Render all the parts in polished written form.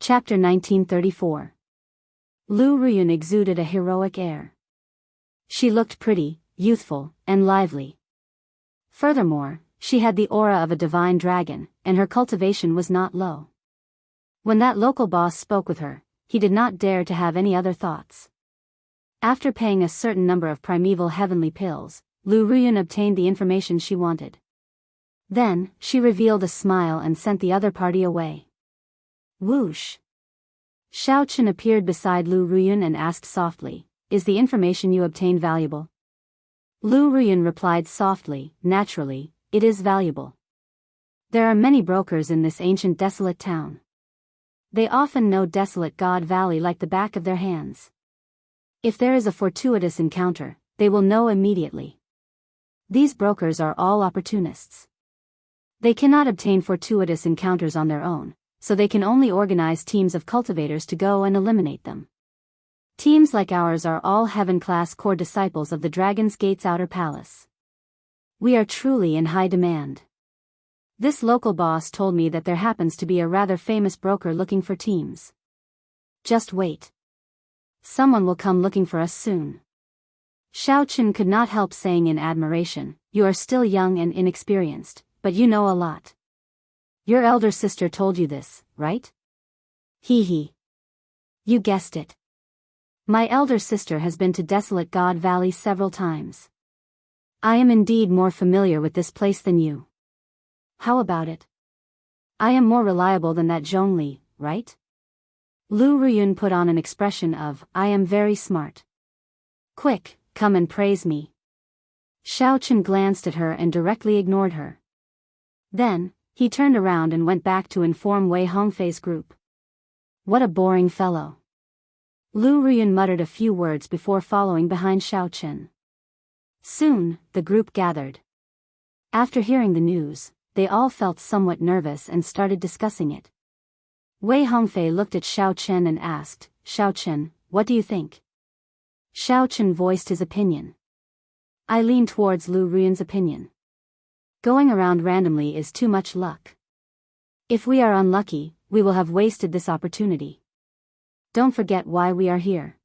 Chapter 1934. Lu Ruyun exuded a heroic air. She looked pretty, youthful, and lively. Furthermore, she had the aura of a divine dragon, and her cultivation was not low. When that local boss spoke with her, he did not dare to have any other thoughts. After paying a certain number of primeval heavenly pills, Lu Ruyun obtained the information she wanted. Then, she revealed a smile and sent the other party away. Whoosh! Xiao Chen appeared beside Lu Ruyun and asked softly, "Is the information you obtained valuable?" Lu Ruyun replied softly, "Naturally, it is valuable. There are many brokers in this ancient desolate town. They often know desolate God Valley like the back of their hands. If there is a fortuitous encounter, they will know immediately. These brokers are all opportunists. They cannot obtain fortuitous encounters on their own, so they can only organize teams of cultivators to go and eliminate them. Teams like ours are all heaven-class core disciples of the Dragon's Gate's outer palace. We are truly in high demand. This local boss told me that there happens to be a rather famous broker looking for teams. Just wait. Someone will come looking for us soon." Xiao Chen could not help saying in admiration, "You are still young and inexperienced, but you know a lot. Your elder sister told you this, right?" "Hee hee. You guessed it. My elder sister has been to Desolate God Valley several times. I am indeed more familiar with this place than you. How about it? I am more reliable than that Zhongli, right?" Lu Ruyun put on an expression of, "I am very smart. Quick, come and praise me." Xiao Chen glanced at her and directly ignored her. Then, he turned around and went back to inform Wei Hongfei's group. "What a boring fellow." Lu Ruyun muttered a few words before following behind Xiao Chen. Soon, the group gathered. After hearing the news, they all felt somewhat nervous and started discussing it. Wei Hongfei looked at Xiao Chen and asked, "Xiao Chen, what do you think?" Xiao Chen voiced his opinion. I lean towards Lu Ruyun's opinion. Going around randomly is too much luck. If we are unlucky, we will have wasted this opportunity. Don't forget why we are here.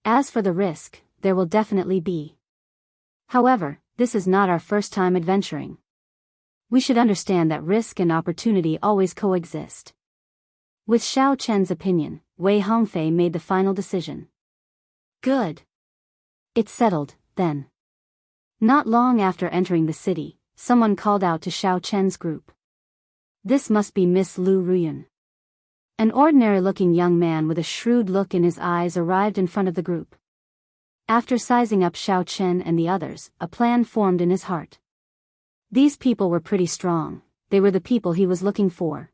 As for the risk, there will definitely be. However, this is not our first time adventuring. We should understand that risk and opportunity always coexist. With Xiao Chen's opinion, Wei Hongfei made the final decision. Good. It's settled, then. Not long after entering the city, someone called out to Xiao Chen's group. This must be Miss Lu Ruyun. An ordinary-looking young man with a shrewd look in his eyes arrived in front of the group. After sizing up Xiao Chen and the others, a plan formed in his heart. These people were pretty strong, they were the people he was looking for.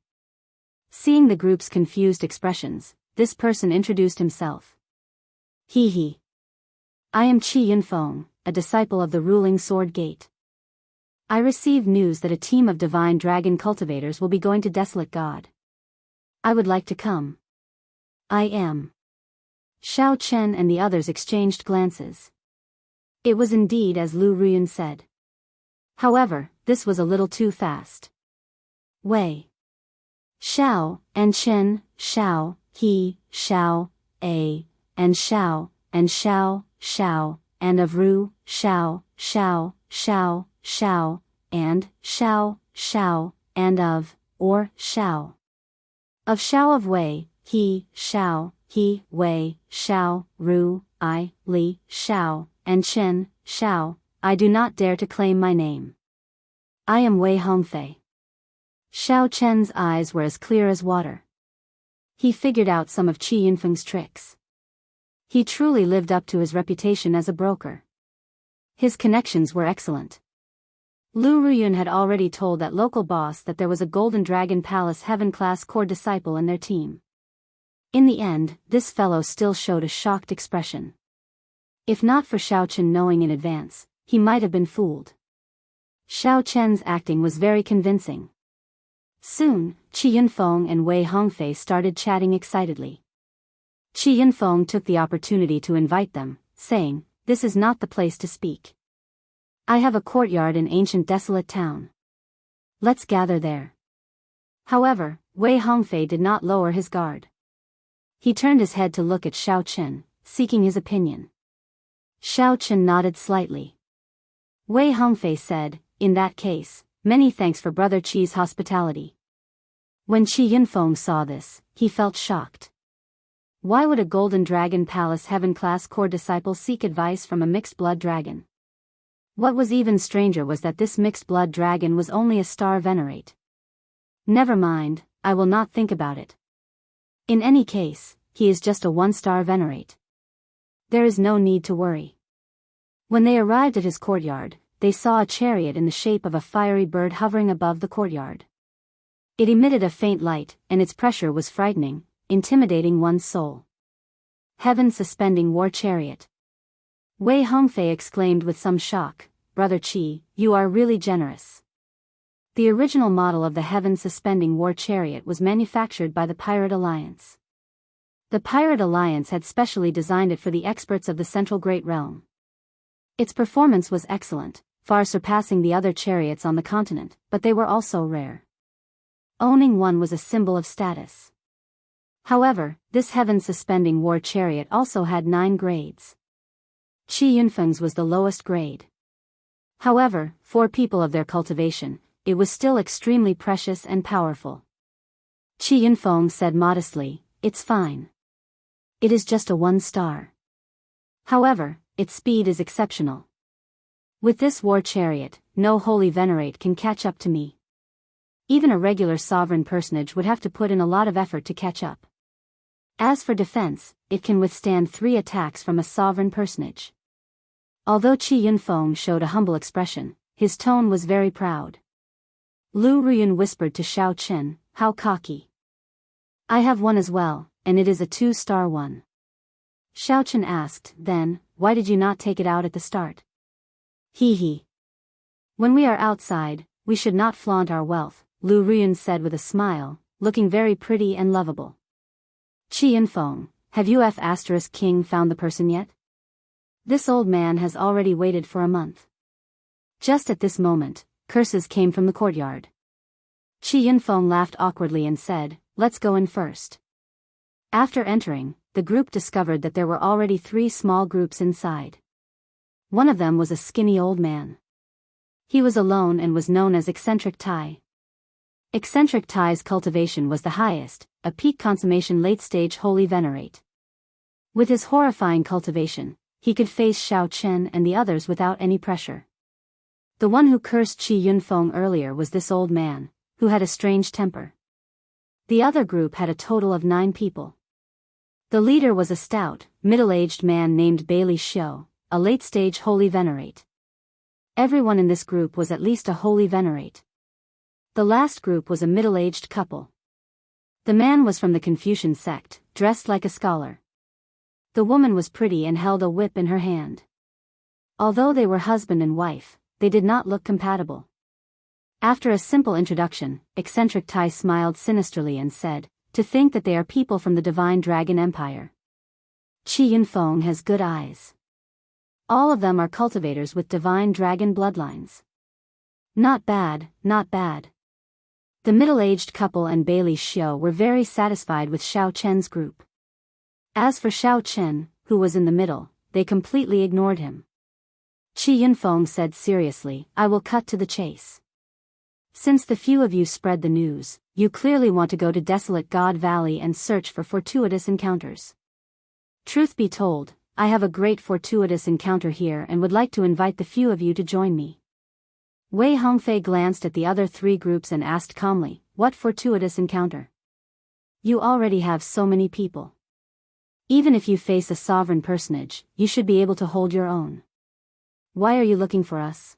Seeing the group's confused expressions, this person introduced himself. "Hee hee. I am Qi Yunfeng, a disciple of the ruling Sword Gate. I received news that a team of divine dragon cultivators will be going to Desolate God. I would like to come." "I am." Xiao Chen and the others exchanged glances. It was indeed as Lu Ruyun said. However, this was a little too fast. Wei. Xiao, and Chen, Xiao, He, Xiao, A, and Xiao, and of Ru, Xiao, and Xiao, and of, or Xiao. Of Xiao of Wei, He, Wei, Xiao, Ru, I, Li, Xiao, and Chen, Xiao, I do not dare to claim my name. I am Wei Hongfei. Xiao Chen's eyes were as clear as water. He figured out some of Qi Yunfeng's tricks. He truly lived up to his reputation as a broker. His connections were excellent. Lu Ruyun had already told that local boss that there was a Golden Dragon Palace Heaven-class core disciple in their team. In the end, this fellow still showed a shocked expression. If not for Xiao Chen knowing in advance, he might have been fooled. Xiao Chen's acting was very convincing. Soon, Qi Yunfeng and Wei Hongfei started chatting excitedly. Qi Yunfeng took the opportunity to invite them, saying, "This is not the place to speak. I have a courtyard in ancient desolate town. Let's gather there." However, Wei Hongfei did not lower his guard. He turned his head to look at Xiao Chen, seeking his opinion. Xiao Chen nodded slightly. Wei Hongfei said, "In that case, many thanks for Brother Qi's hospitality." When Qi Yunfeng saw this, he felt shocked. Why would a Golden Dragon Palace Heaven-class core disciple seek advice from a mixed-blood dragon? What was even stranger was that this mixed-blood dragon was only a star venerate. Never mind, I will not think about it. In any case, he is just a one-star venerate. There is no need to worry. When they arrived at his courtyard, they saw a chariot in the shape of a fiery bird hovering above the courtyard. It emitted a faint light, and its pressure was frightening, intimidating one's soul. Heaven-suspending war chariot. Wei Hongfei exclaimed with some shock, "Brother Qi, you are really generous." The original model of the heaven-suspending war chariot was manufactured by the Pirate Alliance. The Pirate Alliance had specially designed it for the experts of the Central Great Realm. Its performance was excellent, far surpassing the other chariots on the continent, but they were also rare. Owning one was a symbol of status. However, this heaven-suspending war chariot also had 9 grades. Qi Yunfeng's was the lowest grade. However, for people of their cultivation, it was still extremely precious and powerful. Qi Yunfeng said modestly, "It's fine. It is just a 1-star. However, its speed is exceptional. With this war chariot, no holy venerate can catch up to me. Even a regular sovereign personage would have to put in a lot of effort to catch up. As for defense, it can withstand 3 attacks from a sovereign personage." Although Qi Yunfeng showed a humble expression, his tone was very proud. Lu Ruyun whispered to Xiao Chen, "How cocky. I have one as well, and it is a 2-star one." Xiao Chen asked, "Then, why did you not take it out at the start?" He. "When we are outside, we should not flaunt our wealth," Lu Ruyun said with a smile, looking very pretty and lovable. "Qi Yunfeng, have you King found the person yet? This old man has already waited for a month." Just at this moment, curses came from the courtyard. Qi Yunfeng laughed awkwardly and said, "Let's go in first." After entering, the group discovered that there were already 3 small groups inside. One of them was a skinny old man. He was alone and was known as Eccentric Tai. Eccentric Tai's cultivation was the highest, a peak consummation late-stage holy venerate. With his horrifying cultivation, he could face Xiao Chen and the others without any pressure. The one who cursed Qi Yunfeng earlier was this old man, who had a strange temper. The other group had a total of 9 people. The leader was a stout, middle-aged man named Bailey Xiu, a late-stage holy venerate. Everyone in this group was at least a holy venerate. The last group was a middle-aged couple. The man was from the Confucian sect, dressed like a scholar. The woman was pretty and held a whip in her hand. Although they were husband and wife, they did not look compatible. After a simple introduction, Eccentric Tai smiled sinisterly and said, "To think that they are people from the Divine Dragon Empire. Qi Yunfeng has good eyes. All of them are cultivators with Divine Dragon bloodlines. Not bad, not bad." The middle-aged couple and Bailey Xiu were very satisfied with Xiao Chen's group. As for Xiao Chen, who was in the middle, they completely ignored him. Qi Yunfeng said seriously, "I will cut to the chase. Since the few of you spread the news, you clearly want to go to Desolate God Valley and search for fortuitous encounters. Truth be told, I have a great fortuitous encounter here and would like to invite the few of you to join me." Wei Hongfei glanced at the other 3 groups and asked calmly, "What fortuitous encounter? You already have so many people. Even if you face a sovereign personage, you should be able to hold your own. Why are you looking for us?"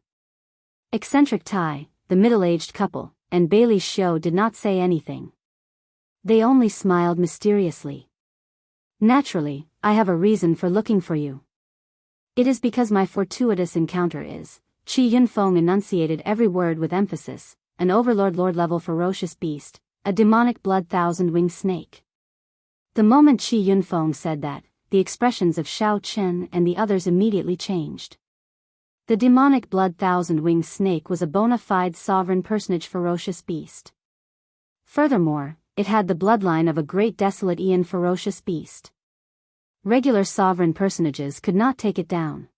Eccentric Tai, the middle-aged couple, and Bailey Xiu did not say anything. They only smiled mysteriously. "Naturally, I have a reason for looking for you. It is because my fortuitous encounter is," Qi Yunfeng enunciated every word with emphasis, "an overlord-level ferocious beast, a demonic blood thousand-winged snake." The moment Qi Yunfeng said that, the expressions of Xiao Chen and the others immediately changed. The demonic blood thousand-winged snake was a bona fide sovereign personage ferocious beast. Furthermore, it had the bloodline of a great desolate Ian ferocious beast. Regular sovereign personages could not take it down.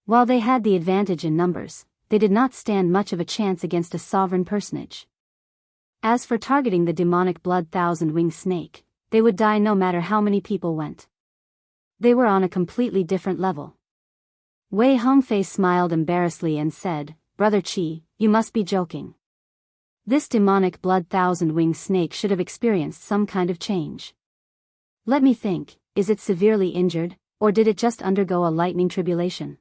While they had the advantage in numbers, they did not stand much of a chance against a sovereign personage. As for targeting the demonic blood thousand-winged snake, they would die no matter how many people went. They were on a completely different level. Wei Hongfei smiled embarrassedly and said, "Brother Qi, you must be joking. This demonic blood thousand-winged snake should have experienced some kind of change. Let me think, is it severely injured, or did it just undergo a lightning tribulation?"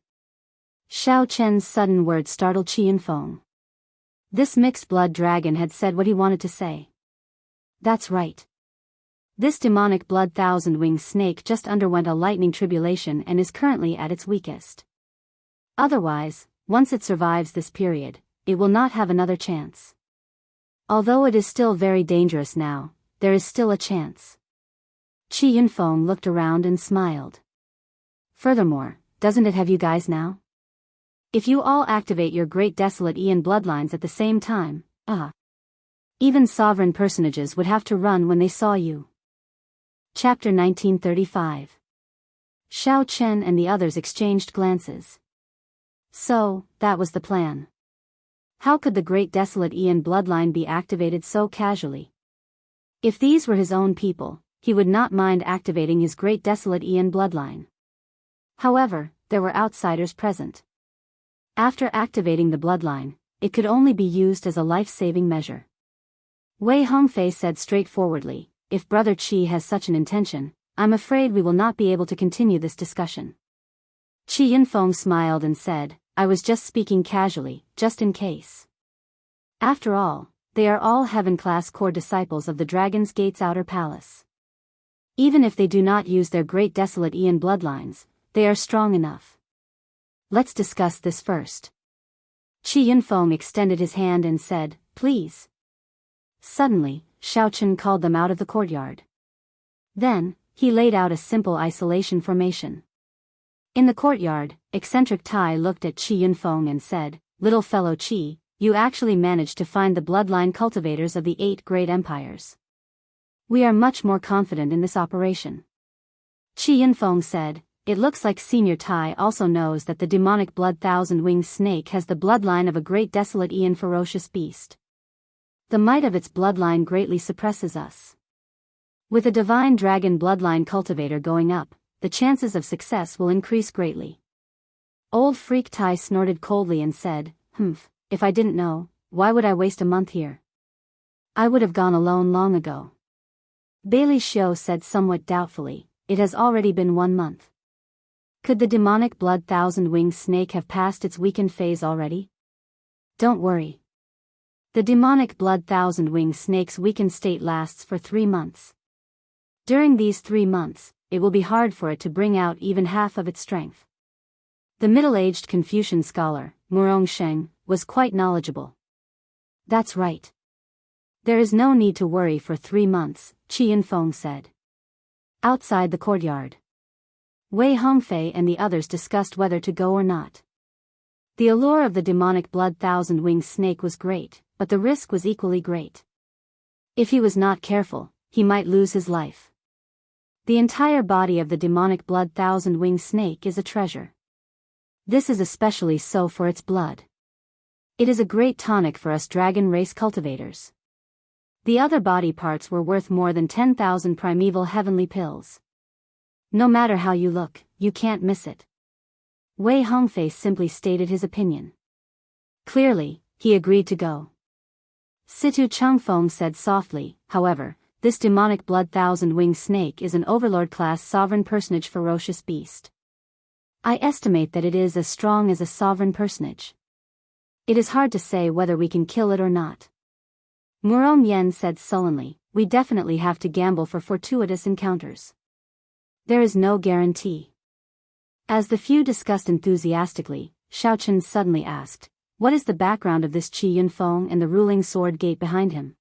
Xiao Chen's sudden words startled Qi Yunfeng. This mixed-blood dragon had said what he wanted to say. That's right. This demonic blood thousand-winged snake just underwent a lightning tribulation and is currently at its weakest. Otherwise, once it survives this period, it will not have another chance. Although it is still very dangerous now, there is still a chance. Qi Yunfeng looked around and smiled. Furthermore, doesn't it have you guys now? If you all activate your great desolate Ian bloodlines at the same time, even sovereign personages would have to run when they saw you. Chapter 1935. Xiao Chen and the others exchanged glances. So, that was the plan. How could the great desolate Ian bloodline be activated so casually? If these were his own people, he would not mind activating his great desolate Ian bloodline. However, there were outsiders present. After activating the bloodline, it could only be used as a life-saving measure. Wei Hongfei said straightforwardly, "If Brother Qi has such an intention, I'm afraid we will not be able to continue this discussion." Qi Yunfeng smiled and said, "I was just speaking casually, just in case. After all, they are all heaven-class core disciples of the Dragon's Gate's outer palace. Even if they do not use their great desolate Ian bloodlines, they are strong enough. Let's discuss this first." Qi Yunfeng extended his hand and said, "Please." Suddenly, Xiao Chen called them out of the courtyard. Then, he laid out a simple isolation formation. In the courtyard, eccentric Tai looked at Qi Yunfeng and said, "Little fellow Qi, you actually managed to find the bloodline cultivators of the 8 great empires. We are much more confident in this operation." Qi Yunfeng said, "It looks like Senior Tai also knows that the demonic blood thousand-winged snake has the bloodline of a great desolate Ian ferocious beast. The might of its bloodline greatly suppresses us. With a divine dragon bloodline cultivator going up, the chances of success will increase greatly." Old Freak Tai snorted coldly and said, If I didn't know, why would I waste a month here? I would have gone alone long ago." Bailey Xiu said somewhat doubtfully, "It has already been 1 month. Could the demonic blood thousand-winged snake have passed its weakened phase already?" "Don't worry. The demonic blood thousand-winged snake's weakened state lasts for 3 months. During these 3 months, it will be hard for it to bring out even half of its strength." The middle-aged Confucian scholar, Murong Sheng, was quite knowledgeable. "That's right. There is no need to worry for 3 months, Qi Yunfeng said. Outside the courtyard, Wei Hongfei and the others discussed whether to go or not. The allure of the demonic blood thousand-winged snake was great, but the risk was equally great. If he was not careful, he might lose his life. The entire body of the demonic blood thousand-winged snake is a treasure. This is especially so for its blood. It is a great tonic for us dragon race cultivators. The other body parts were worth more than 10,000 primeval heavenly pills. No matter how you look, you can't miss it." Wei Hongfei simply stated his opinion. Clearly, he agreed to go. Situ Changfeng said softly, "However, this demonic blood thousand-winged snake is an overlord-class sovereign personage ferocious beast. I estimate that it is as strong as a sovereign personage. It is hard to say whether we can kill it or not." Murong Yen said sullenly, "We definitely have to gamble for fortuitous encounters. There is no guarantee." As the few discussed enthusiastically, Xiao Chen suddenly asked, "What is the background of this Qi Yunfeng and the ruling sword gate behind him?"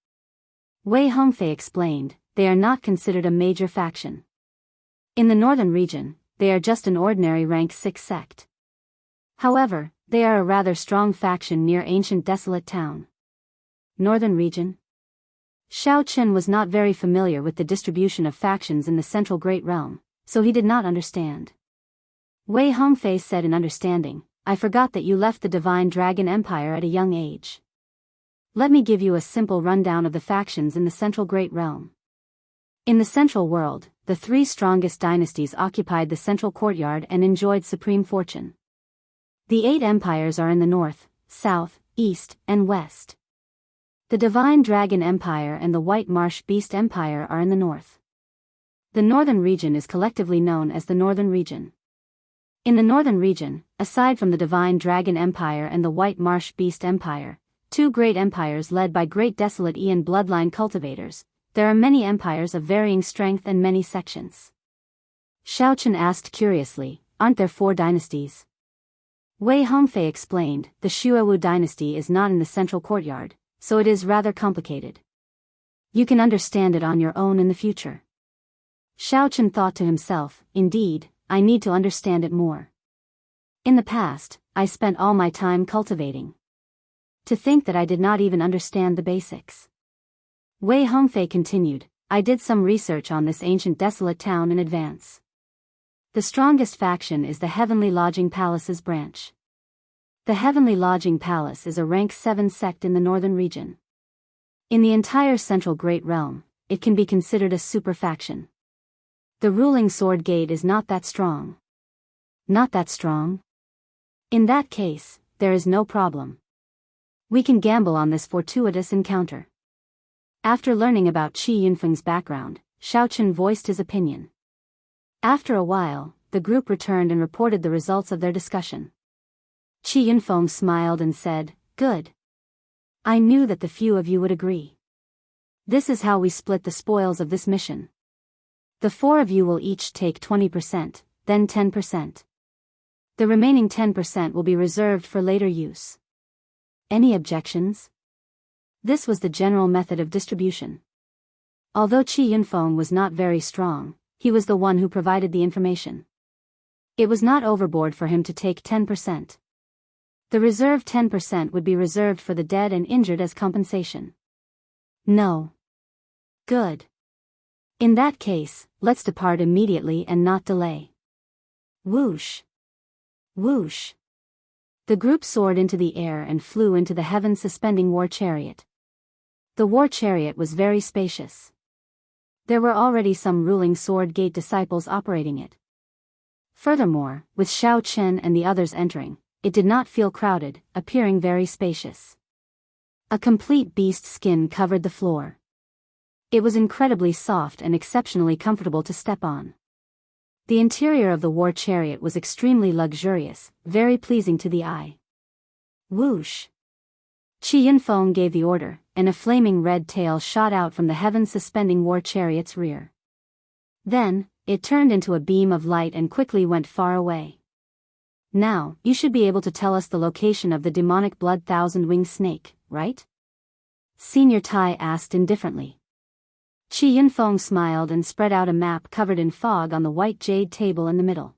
Wei Hongfei explained, "They are not considered a major faction. In the northern region, they are just an ordinary rank 6 sect. However, they are a rather strong faction near ancient desolate town." "Northern region?" Xiao Chen was not very familiar with the distribution of factions in the Central Great Realm, so he did not understand. Wei Hongfei said in understanding, I forgot that you left the Divine Dragon Empire at a young age. Let me give you a simple rundown of the factions in the Central Great Realm. In the Central World, the three strongest dynasties occupied the central courtyard and enjoyed supreme fortune. The 8 empires are in the north, south, east, and west. The Divine Dragon Empire and the White Marsh Beast Empire are in the north. The northern region is collectively known as the Northern Region. In the northern region, aside from the Divine Dragon Empire and the White Marsh Beast Empire, 2 great empires led by great Desolate Aeon bloodline cultivators, there are many empires of varying strength and many sections. Xiao Chen asked curiously, aren't there 4 dynasties? Wei Hongfei explained, the Xuewu dynasty is not in the central courtyard, so it is rather complicated. You can understand it on your own in the future. Xiao Chen thought to himself, indeed, I need to understand it more. In the past, I spent all my time cultivating. To think that I did not even understand the basics. Wei Hongfei continued, I did some research on this ancient desolate town in advance. The strongest faction is the Heavenly Lodging Palace's branch. The Heavenly Lodging Palace is a rank 7 sect in the northern region. In the entire central Great Realm, it can be considered a super faction. The ruling sword gate is not that strong. Not that strong? In that case, there is no problem. We can gamble on this fortuitous encounter. After learning about Qi Yunfeng's background, Xiao Chen voiced his opinion. After a while, the group returned and reported the results of their discussion. Qi Yunfeng smiled and said, good. I knew that the few of you would agree. This is how we split the spoils of this mission. The 4 of you will each take 20%, then 10%. The remaining 10% will be reserved for later use. Any objections? This was the general method of distribution. Although Qi Yunfeng was not very strong, he was the one who provided the information. It was not overboard for him to take 10%. The reserved 10% would be reserved for the dead and injured as compensation. No. Good. In that case, let's depart immediately and not delay. Whoosh. Whoosh. The group soared into the air and flew into the heaven-suspending war chariot. The war chariot was very spacious. There were already some ruling sword gate disciples operating it. Furthermore, with Xiao Chen and the others entering, it did not feel crowded, appearing very spacious. A complete beast skin covered the floor. It was incredibly soft and exceptionally comfortable to step on. The interior of the war chariot was extremely luxurious, very pleasing to the eye. Whoosh! Qi Yunfeng gave the order, and a flaming red tail shot out from the heaven-suspending war chariot's rear. Then, it turned into a beam of light and quickly went far away. Now, you should be able to tell us the location of the demonic blood thousand-winged snake, right? Senior Tai asked indifferently. Qi Yunfeng smiled and spread out a map covered in fog on the white jade table in the middle.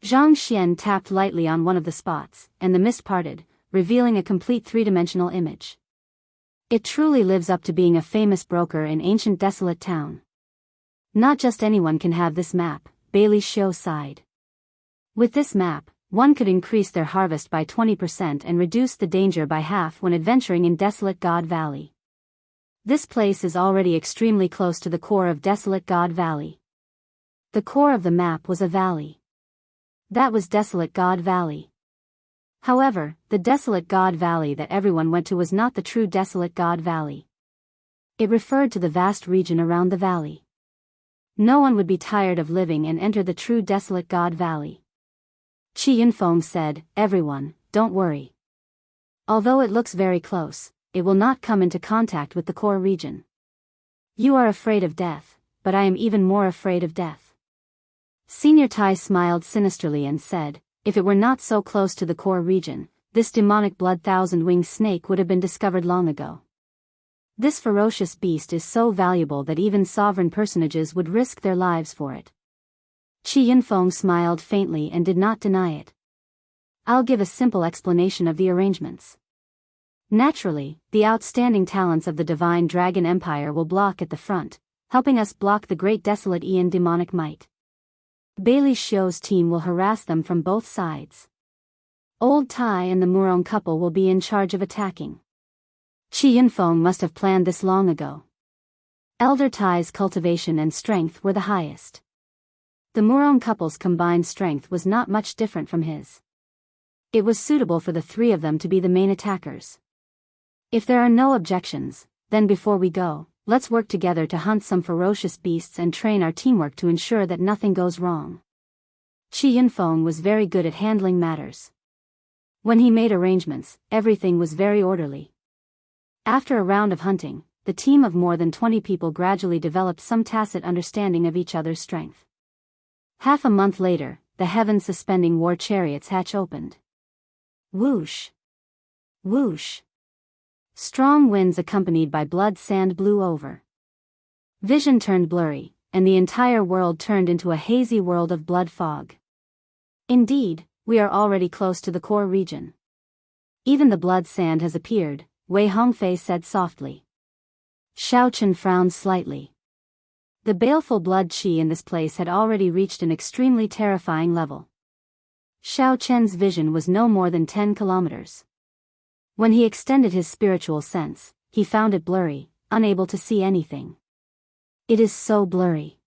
Zhang Xian tapped lightly on one of the spots, and the mist parted, revealing a complete three-dimensional image. It truly lives up to being a famous broker in ancient desolate town. Not just anyone can have this map, Bailey Xiu sighed. With this map, one could increase their harvest by 20% and reduce the danger by half when adventuring in Desolate God Valley. This place is already extremely close to the core of Desolate God Valley. The core of the map was a valley. That was Desolate God Valley. However, the Desolate God Valley that everyone went to was not the true Desolate God Valley. It referred to the vast region around the valley. No one would be tired of living and enter the true Desolate God Valley. Qi Yunfeng said, everyone, don't worry. Although it looks very close, it will not come into contact with the core region. You are afraid of death, but I am even more afraid of death. Senior Tai smiled sinisterly and said, if it were not so close to the core region, this demonic blood thousand-winged snake would have been discovered long ago. This ferocious beast is so valuable that even sovereign personages would risk their lives for it. Qi Yunfeng smiled faintly and did not deny it. I'll give a simple explanation of the arrangements. Naturally, the outstanding talents of the Divine Dragon Empire will block at the front, helping us block the Great Desolate Aeon demonic might. Bailey Xiu's team will harass them from both sides. Old Tai and the Murong couple will be in charge of attacking. Qi Yunfeng must have planned this long ago. Elder Tai's cultivation and strength were the highest. The Murong couple's combined strength was not much different from his. It was suitable for the three of them to be the main attackers. If there are no objections, then before we go, let's work together to hunt some ferocious beasts and train our teamwork to ensure that nothing goes wrong. Qi Yunfeng was very good at handling matters. When he made arrangements, everything was very orderly. After a round of hunting, the team of more than 20 people gradually developed some tacit understanding of each other's strength. Half a month later, the heaven-suspending war chariots hatch opened. Whoosh! Whoosh! Strong winds accompanied by blood sand blew over. Vision turned blurry, and the entire world turned into a hazy world of blood fog. Indeed, we are already close to the core region. Even the blood sand has appeared, Wei Hongfei said softly. Xiao Chen frowned slightly. The baleful blood qi in this place had already reached an extremely terrifying level. Xiao Chen's vision was no more than 10 kilometers. When he extended his spiritual sense, he found it blurry, unable to see anything. It is so blurry.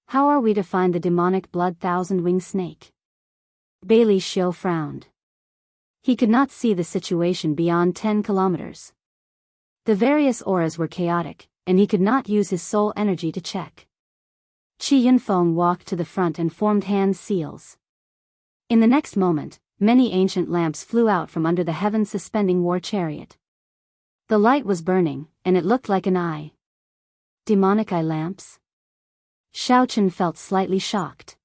How are we to find the demonic blood thousand-winged snake? Bailey Xiu frowned. He could not see the situation beyond 10 kilometers. The various auras were chaotic, and he could not use his soul energy to check. Qi Yunfeng walked to the front and formed hand seals. In the next moment, many ancient lamps flew out from under the heaven-suspending war chariot. The light was burning, and it looked like an eye. Demonic eye lamps? Xiao Chen felt slightly shocked.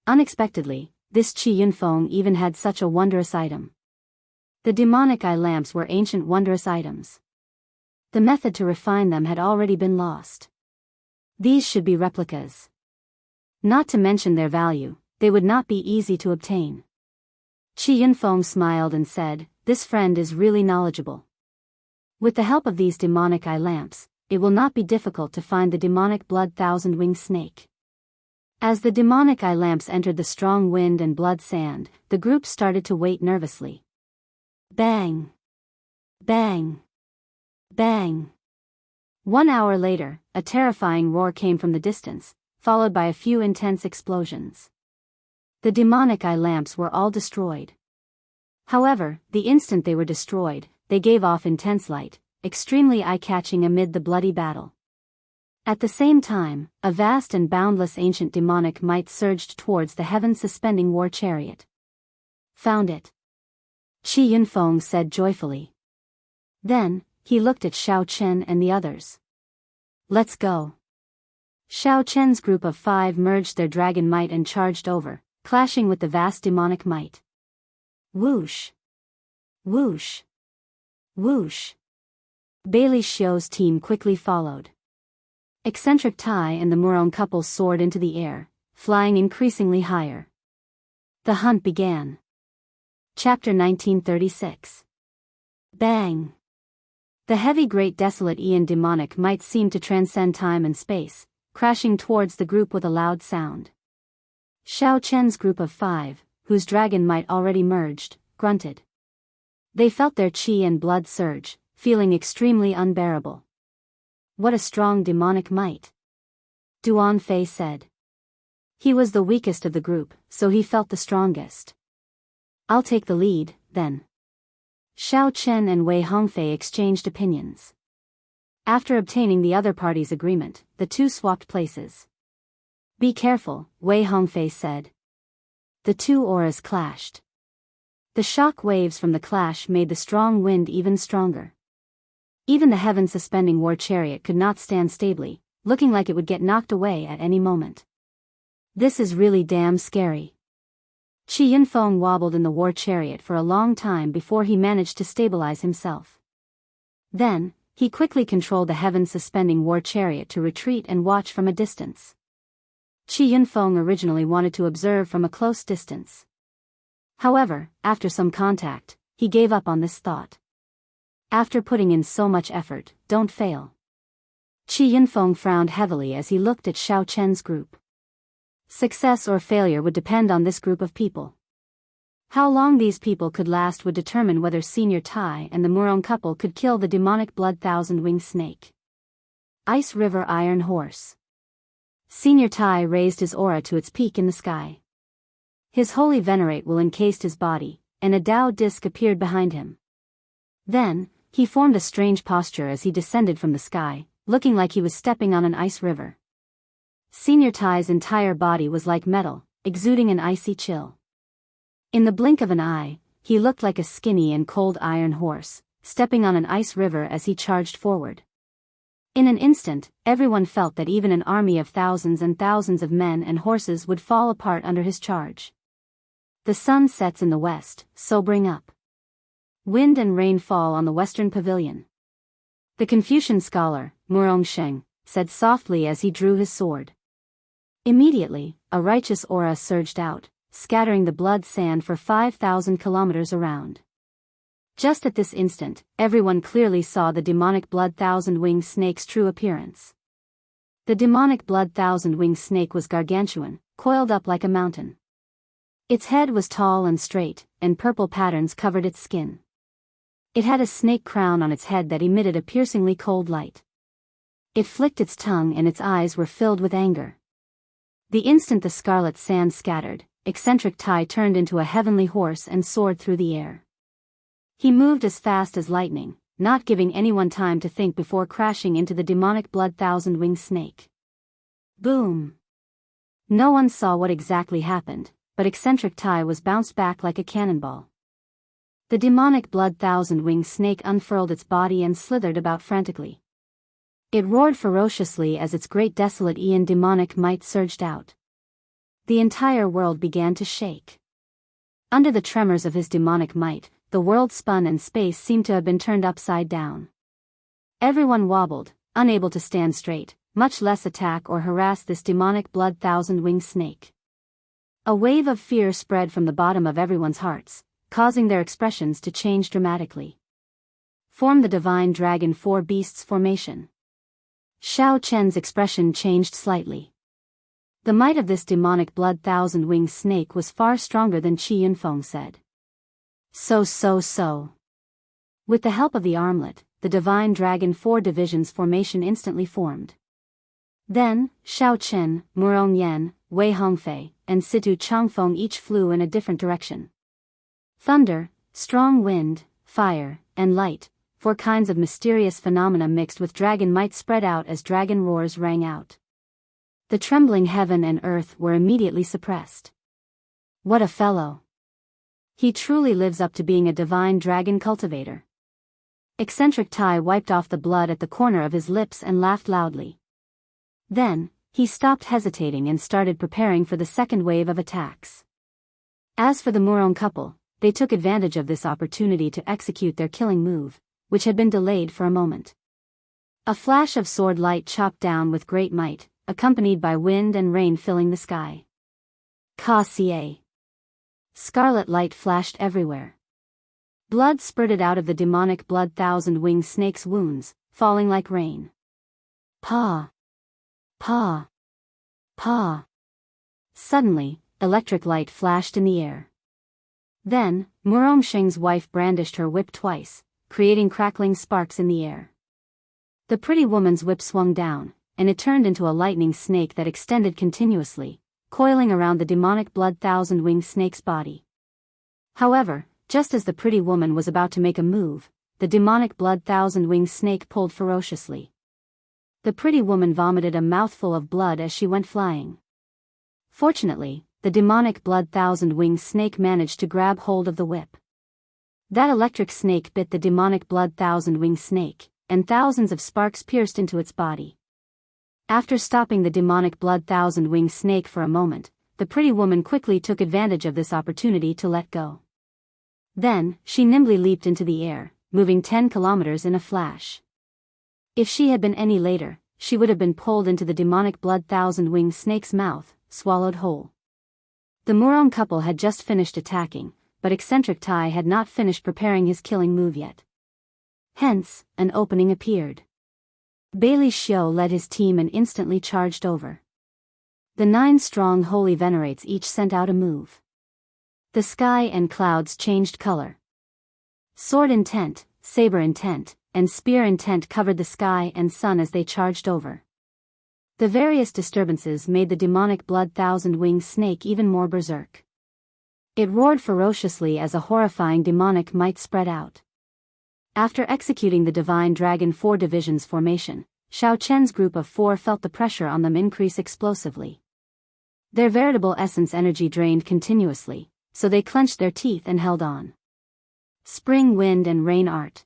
Unexpectedly, this Qi Yunfeng even had such a wondrous item. The demonic eye lamps were ancient wondrous items. The method to refine them had already been lost. These should be replicas. Not to mention their value, they would not be easy to obtain. Qi Yunfeng smiled and said, "This friend is really knowledgeable. With the help of these demonic eye lamps, it will not be difficult to find the demonic blood thousand-winged snake." As the demonic eye lamps entered the strong wind and blood sand, the group started to wait nervously. Bang! Bang! Bang! 1 hour later, a terrifying roar came from the distance, followed by a few intense explosions. The demonic eye lamps were all destroyed. However, the instant they were destroyed, they gave off intense light, extremely eye-catching amid the bloody battle. At the same time, a vast and boundless ancient demonic might surged towards the heaven-suspending war chariot. Found it. Qi Yunfeng said joyfully. Then, he looked at Xiao Chen and the others. Let's go. Xiao Chen's group of 5 merged their dragon might and charged over, clashing with the vast demonic might. Whoosh! Whoosh! Whoosh! Bailey Xiu's team quickly followed. Eccentric Tai and the Murong couple soared into the air, flying increasingly higher. The hunt began. Chapter 1936. Bang! The heavy Great Desolate Aeon demonic might seemed to transcend time and space, crashing towards the group with a loud sound. Xiao Chen's group of 5, whose dragon might already merged, grunted. They felt their qi and blood surge, feeling extremely unbearable. What a strong demonic might! Duan Fei said. He was the weakest of the group, so he felt the strongest. I'll take the lead, then. Xiao Chen and Wei Hongfei exchanged opinions. After obtaining the other party's agreement, the two swapped places. Be careful, Wei Hongfei said. The two auras clashed. The shock waves from the clash made the strong wind even stronger. Even the heaven-suspending war chariot could not stand stably, looking like it would get knocked away at any moment. This is really damn scary. Qi Yunfeng wobbled in the war chariot for a long time before he managed to stabilize himself. Then, he quickly controlled the heaven-suspending war chariot to retreat and watch from a distance. Qi Yunfeng originally wanted to observe from a close distance. However, after some contact, he gave up on this thought. After putting in so much effort, don't fail. Qi Yunfeng frowned heavily as he looked at Xiao Chen's group. Success or failure would depend on this group of people. How long these people could last would determine whether Senior Tai and the Murong couple could kill the demonic blood thousand-winged snake. Ice River Iron Horse. Senior Tai raised his aura to its peak in the sky. His holy venerate will encased his body, and a Dao disc appeared behind him. Then, he formed a strange posture as he descended from the sky, looking like he was stepping on an ice river. Senior Tai's entire body was like metal, exuding an icy chill. In the blink of an eye, he looked like a skinny and cold iron horse, stepping on an ice river as he charged forward. In an instant, everyone felt that even an army of thousands and thousands of men and horses would fall apart under his charge. The sun sets in the west, sobering up. Wind and rain fall on the western pavilion. The Confucian scholar, Murong Sheng, said softly as he drew his sword. Immediately, a righteous aura surged out, scattering the blood sand for 5,000 kilometers around. Just at this instant, everyone clearly saw the demonic blood thousand-winged snake's true appearance. The demonic blood thousand-winged snake was gargantuan, coiled up like a mountain. Its head was tall and straight, and purple patterns covered its skin. It had a snake crown on its head that emitted a piercingly cold light. It flicked its tongue and its eyes were filled with anger. The instant the scarlet sand scattered, eccentric Tai turned into a heavenly horse and soared through the air. He moved as fast as lightning, not giving anyone time to think before crashing into the demonic blood thousand-winged snake. Boom! No one saw what exactly happened, but eccentric Tai was bounced back like a cannonball. The demonic blood thousand-winged snake unfurled its body and slithered about frantically. It roared ferociously as its great desolate Ian demonic might surged out. The entire world began to shake. Under the tremors of his demonic might, the world spun and space seemed to have been turned upside down. Everyone wobbled, unable to stand straight, much less attack or harass this demonic blood thousand-winged snake. A wave of fear spread from the bottom of everyone's hearts, causing their expressions to change dramatically. Form the divine dragon four beasts formation. Xiao Chen's expression changed slightly. The might of this demonic blood thousand-winged snake was far stronger than Qi Yunfeng said. So. With the help of the armlet, the divine dragon four divisions formation instantly formed. Then, Xiao Chen, Murong Yan, Wei Hongfei, and Situ Changfeng each flew in a different direction. Thunder, strong wind, fire, and light, four kinds of mysterious phenomena mixed with dragon might spread out as dragon roars rang out. The trembling heaven and earth were immediately suppressed. What a fellow! He truly lives up to being a divine dragon cultivator. Eccentric Tai wiped off the blood at the corner of his lips and laughed loudly. Then, he stopped hesitating and started preparing for the second wave of attacks. As for the Murong couple, they took advantage of this opportunity to execute their killing move, which had been delayed for a moment. A flash of sword light chopped down with great might, accompanied by wind and rain filling the sky. Ka-ca. Scarlet light flashed everywhere. Blood spurted out of the demonic blood thousand-winged snake's wounds, falling like rain. Pa! Pa! Pa! Suddenly, electric light flashed in the air. Then, Murong Sheng's wife brandished her whip twice, creating crackling sparks in the air. The pretty woman's whip swung down, and it turned into a lightning snake that extended continuously, coiling around the demonic blood thousand-winged snake's body. However, just as the pretty woman was about to make a move, the demonic blood thousand-winged snake pulled ferociously. The pretty woman vomited a mouthful of blood as she went flying. Fortunately, the demonic blood thousand-winged snake managed to grab hold of the whip. That electric snake bit the demonic blood thousand-winged snake, and thousands of sparks pierced into its body. After stopping the demonic blood thousand-winged snake for a moment, the pretty woman quickly took advantage of this opportunity to let go. Then, she nimbly leaped into the air, moving 10 kilometers in a flash. If she had been any later, she would have been pulled into the demonic blood thousand-winged snake's mouth, swallowed whole. The Murong couple had just finished attacking, but eccentric Tai had not finished preparing his killing move yet. Hence, an opening appeared. Bailey Xiu led his team and instantly charged over. The 9 strong holy venerates each sent out a move. The sky and clouds changed color. Sword intent, saber intent, and spear intent covered the sky and sun as they charged over. The various disturbances made the demonic blood thousand-winged snake even more berserk. It roared ferociously as a horrifying demonic might spread out. After executing the divine dragon 4 divisions formation, Xiao Chen's group of 4 felt the pressure on them increase explosively. Their veritable essence energy drained continuously, so they clenched their teeth and held on. Spring, wind and rain art.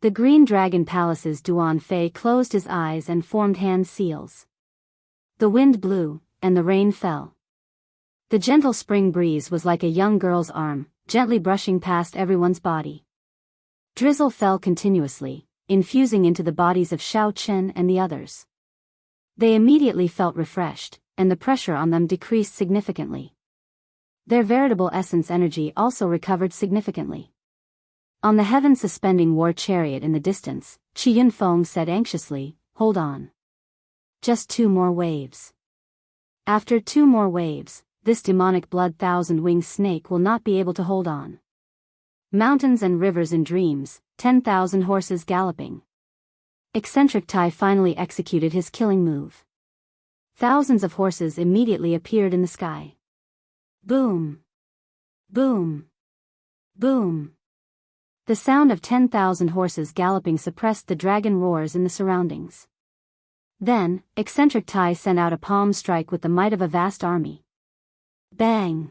The green dragon palace's Duan Fei closed his eyes and formed hand seals. The wind blew, and the rain fell. The gentle spring breeze was like a young girl's arm, gently brushing past everyone's body. Drizzle fell continuously, infusing into the bodies of Xiao Chen and the others. They immediately felt refreshed, and the pressure on them decreased significantly. Their veritable essence energy also recovered significantly. On the heaven-suspending war chariot in the distance, Qi Yunfeng said anxiously, "Hold on. Just 2 more waves." After 2 more waves, this demonic blood thousand-winged snake will not be able to hold on. Mountains and rivers in dreams, 10,000 horses galloping. Eccentric Tai finally executed his killing move. Thousands of horses immediately appeared in the sky. Boom! Boom! Boom! The sound of 10,000 horses galloping suppressed the dragon roars in the surroundings. Then, Eccentric Tai sent out a palm strike with the might of a vast army. Bang!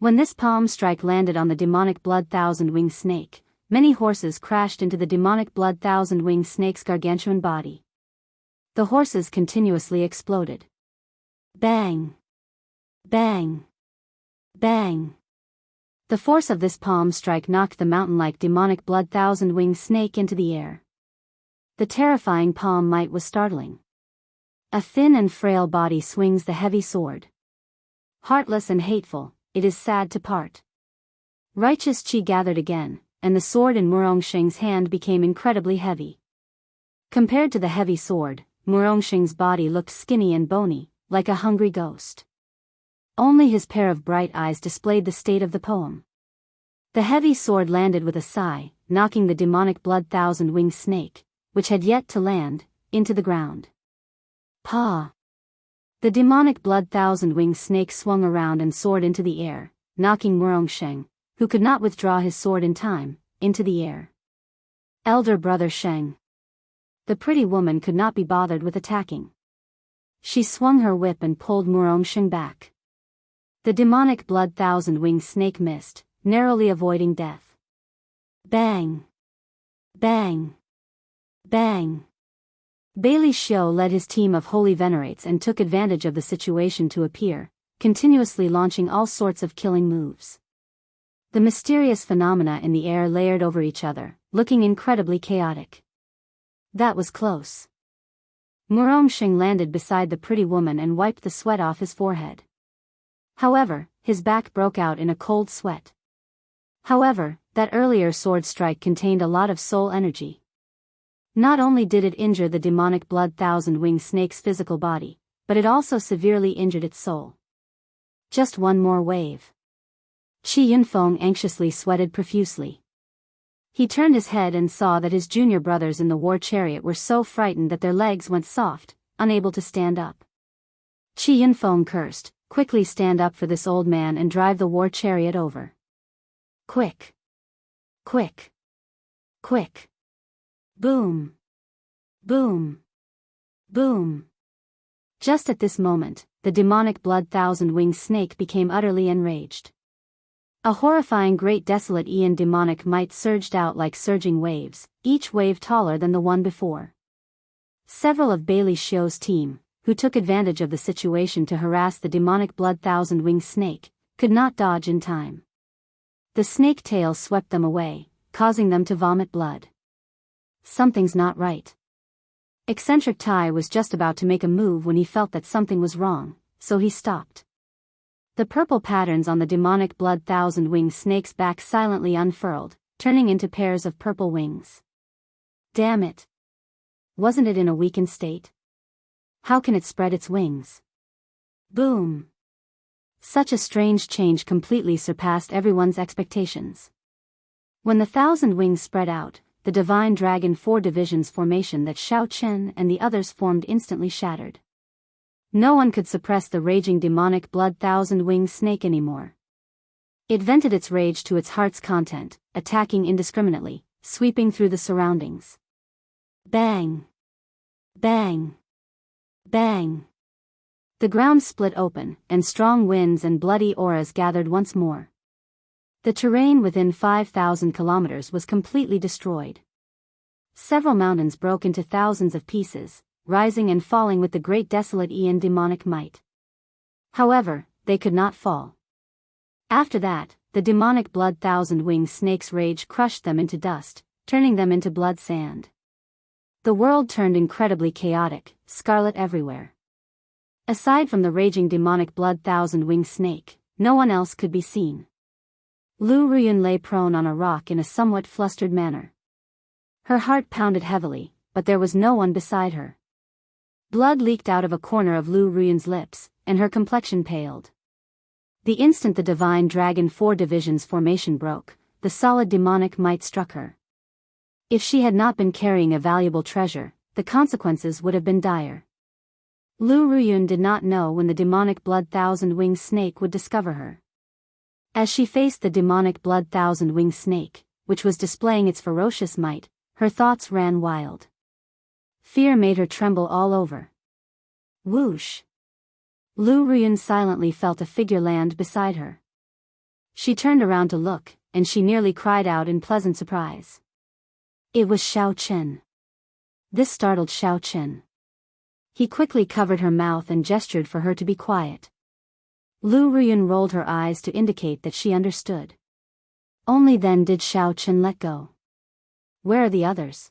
When this palm strike landed on the demonic blood thousand-winged snake, many horses crashed into the demonic blood thousand-winged snake's gargantuan body. The horses continuously exploded. Bang! Bang! Bang! The force of this palm strike knocked the mountain-like demonic blood thousand-winged snake into the air. The terrifying palm might was startling. A thin and frail body swings the heavy sword. Heartless and hateful, it is sad to part. Righteous Qi gathered again, and the sword in Murongsheng's hand became incredibly heavy. Compared to the heavy sword, Murongsheng's body looked skinny and bony, like a hungry ghost. Only his pair of bright eyes displayed the state of the poem. The heavy sword landed with a sigh, knocking the demonic blood thousand-winged snake, which had yet to land, into the ground. Pa! The demonic blood thousand-winged snake swung around and soared into the air, knocking Murongsheng, who could not withdraw his sword in time, into the air. Elder brother Sheng. The pretty woman could not be bothered with attacking. She swung her whip and pulled Murongsheng back. The demonic blood thousand-winged snake missed, narrowly avoiding death. Bang! Bang! Bang! Bailey Xiu led his team of holy venerates and took advantage of the situation to appear, continuously launching all sorts of killing moves. The mysterious phenomena in the air layered over each other, looking incredibly chaotic. That was close. Murongsheng landed beside the pretty woman and wiped the sweat off his forehead. However, his back broke out in a cold sweat. However, that earlier sword strike contained a lot of soul energy. Not only did it injure the demonic blood thousand-winged snake's physical body, but it also severely injured its soul. Just 1 more wave. Qi Yunfeng anxiously sweated profusely. He turned his head and saw that his junior brothers in the war chariot were so frightened that their legs went soft, unable to stand up. Qi Yunfeng cursed, "Quickly stand up for this old man and drive the war chariot over. Quick! Quick! Quick!" Boom! Boom! Boom! Just at this moment, the demonic blood thousand-winged snake became utterly enraged. A horrifying great desolate Aeon demonic might surged out like surging waves, each wave taller than the one before. Several of Bailey Xiu's team, who took advantage of the situation to harass the demonic blood thousand-winged snake, could not dodge in time. The snake tail swept them away, causing them to vomit blood. Something's not right. Eccentric Tai was just about to make a move when he felt that something was wrong, so he stopped. The purple patterns on the demonic blood thousand-winged snake's back silently unfurled, turning into pairs of purple wings. Damn it! Wasn't it in a weakened state? How can it spread its wings? Boom! Such a strange change completely surpassed everyone's expectations. When the 1,000 wings spread out, the divine dragon 4 divisions formation that Xiaochen and the others formed instantly shattered. No one could suppress the raging demonic blood 1,000-winged snake anymore. It vented its rage to its heart's content, attacking indiscriminately, sweeping through the surroundings. Bang! Bang! Bang! The ground split open, and strong winds and bloody auras gathered once more. The terrain within 5,000 kilometers was completely destroyed. Several mountains broke into thousands of pieces, rising and falling with the great desolate Ian demonic might. However, they could not fall. After that, the demonic blood 1,000-winged snake's rage crushed them into dust, turning them into blood sand. The world turned incredibly chaotic, scarlet everywhere. Aside from the raging demonic blood 1,000-winged snake, no one else could be seen. Lu Ruyun lay prone on a rock in a somewhat flustered manner. Her heart pounded heavily, but there was no one beside her. Blood leaked out of a corner of Lu Ruyun's lips, and her complexion paled. The instant the divine dragon 4 divisions formation broke, the solid demonic might struck her. If she had not been carrying a valuable treasure, the consequences would have been dire. Lu Ruyun did not know when the demonic blood 1,000-winged snake would discover her. As she faced the demonic blood 1,000-winged snake, which was displaying its ferocious might, her thoughts ran wild. Fear made her tremble all over. Whoosh! Lu Ruyun silently felt a figure land beside her. She turned around to look, and she nearly cried out in pleasant surprise. It was Xiaochen. This startled Xiaochen. He quickly covered her mouth and gestured for her to be quiet. Lu Ruyun rolled her eyes to indicate that she understood. Only then did Xiaochen let go. Where are the others?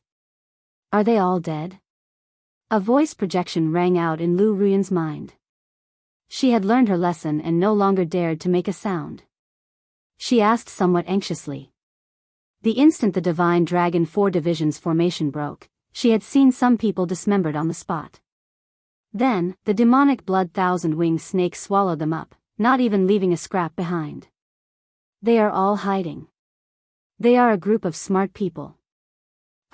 Are they all dead? A voice projection rang out in Lu Ruyun's mind. She had learned her lesson and no longer dared to make a sound. She asked somewhat anxiously. The instant the divine dragon 4 divisions formation broke, she had seen some people dismembered on the spot. Then, the demonic blood 1,000-winged snake swallowed them up, not even leaving a scrap behind. They are all hiding. They are a group of smart people.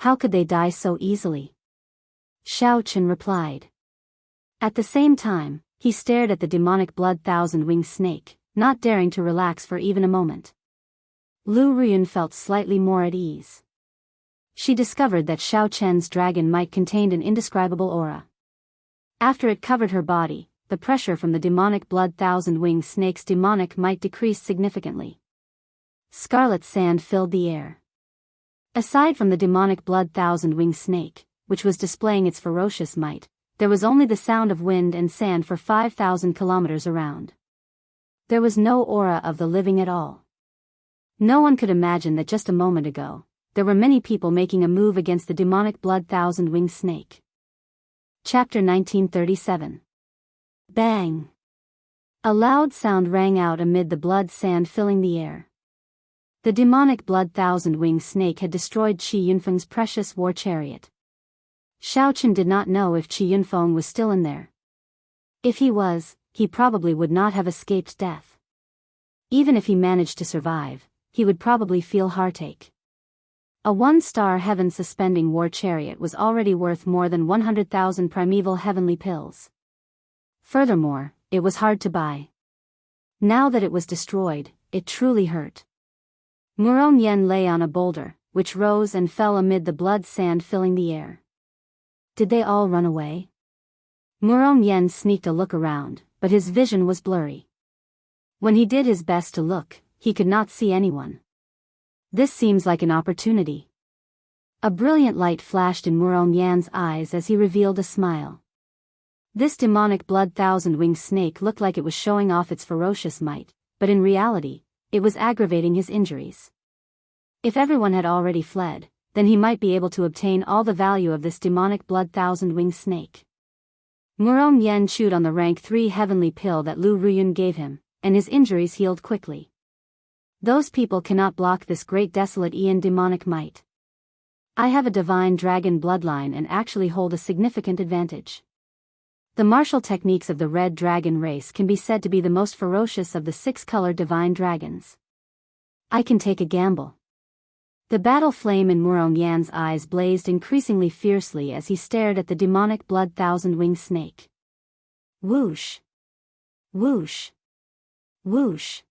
How could they die so easily? Xiaochen replied. At the same time, he stared at the demonic blood 1,000-winged snake, not daring to relax for even a moment. Lu Ruyun felt slightly more at ease. She discovered that Xiaochen's dragon might contained an indescribable aura. After it covered her body, the pressure from the demonic blood 1,000-winged snake's demonic might decreased significantly. Scarlet sand filled the air. Aside from the demonic blood 1,000-winged snake, which was displaying its ferocious might, there was only the sound of wind and sand for 5,000 kilometers around. There was no aura of the living at all. No one could imagine that just a moment ago, there were many people making a move against the demonic blood 1,000-winged snake. Chapter 1937. Bang! A loud sound rang out amid the blood sand filling the air. The demonic blood 1,000-winged snake had destroyed Qi Yunfeng's precious war chariot. Xiaochen did not know if Qi Yunfeng was still in there. If he was, he probably would not have escaped death. Even if he managed to survive, he would probably feel heartache. A 1-star heaven-suspending war chariot was already worth more than 100,000 primeval heavenly pills. Furthermore, it was hard to buy. Now that it was destroyed, it truly hurt. Muron Yen lay on a boulder, which rose and fell amid the blood sand filling the air. Did they all run away? Muron Yen sneaked a look around, but his vision was blurry. When he did his best to look, he could not see anyone. This seems like an opportunity. A brilliant light flashed in Muron Yan's eyes as he revealed a smile. This demonic blood 1,000-winged snake looked like it was showing off its ferocious might, but in reality, it was aggravating his injuries. If everyone had already fled, then he might be able to obtain all the value of this demonic blood 1,000-winged snake. Muron Yen chewed on the rank 3 heavenly pill that Lu Ruyun gave him, and his injuries healed quickly. Those people cannot block this great desolate Ian demonic might. I have a divine dragon bloodline and actually hold a significant advantage. The martial techniques of the red dragon race can be said to be the most ferocious of the 6-color divine dragons. I can take a gamble. The battle flame in Murong Yan's eyes blazed increasingly fiercely as he stared at the demonic blood thousand-winged snake. Whoosh! Whoosh! Whoosh!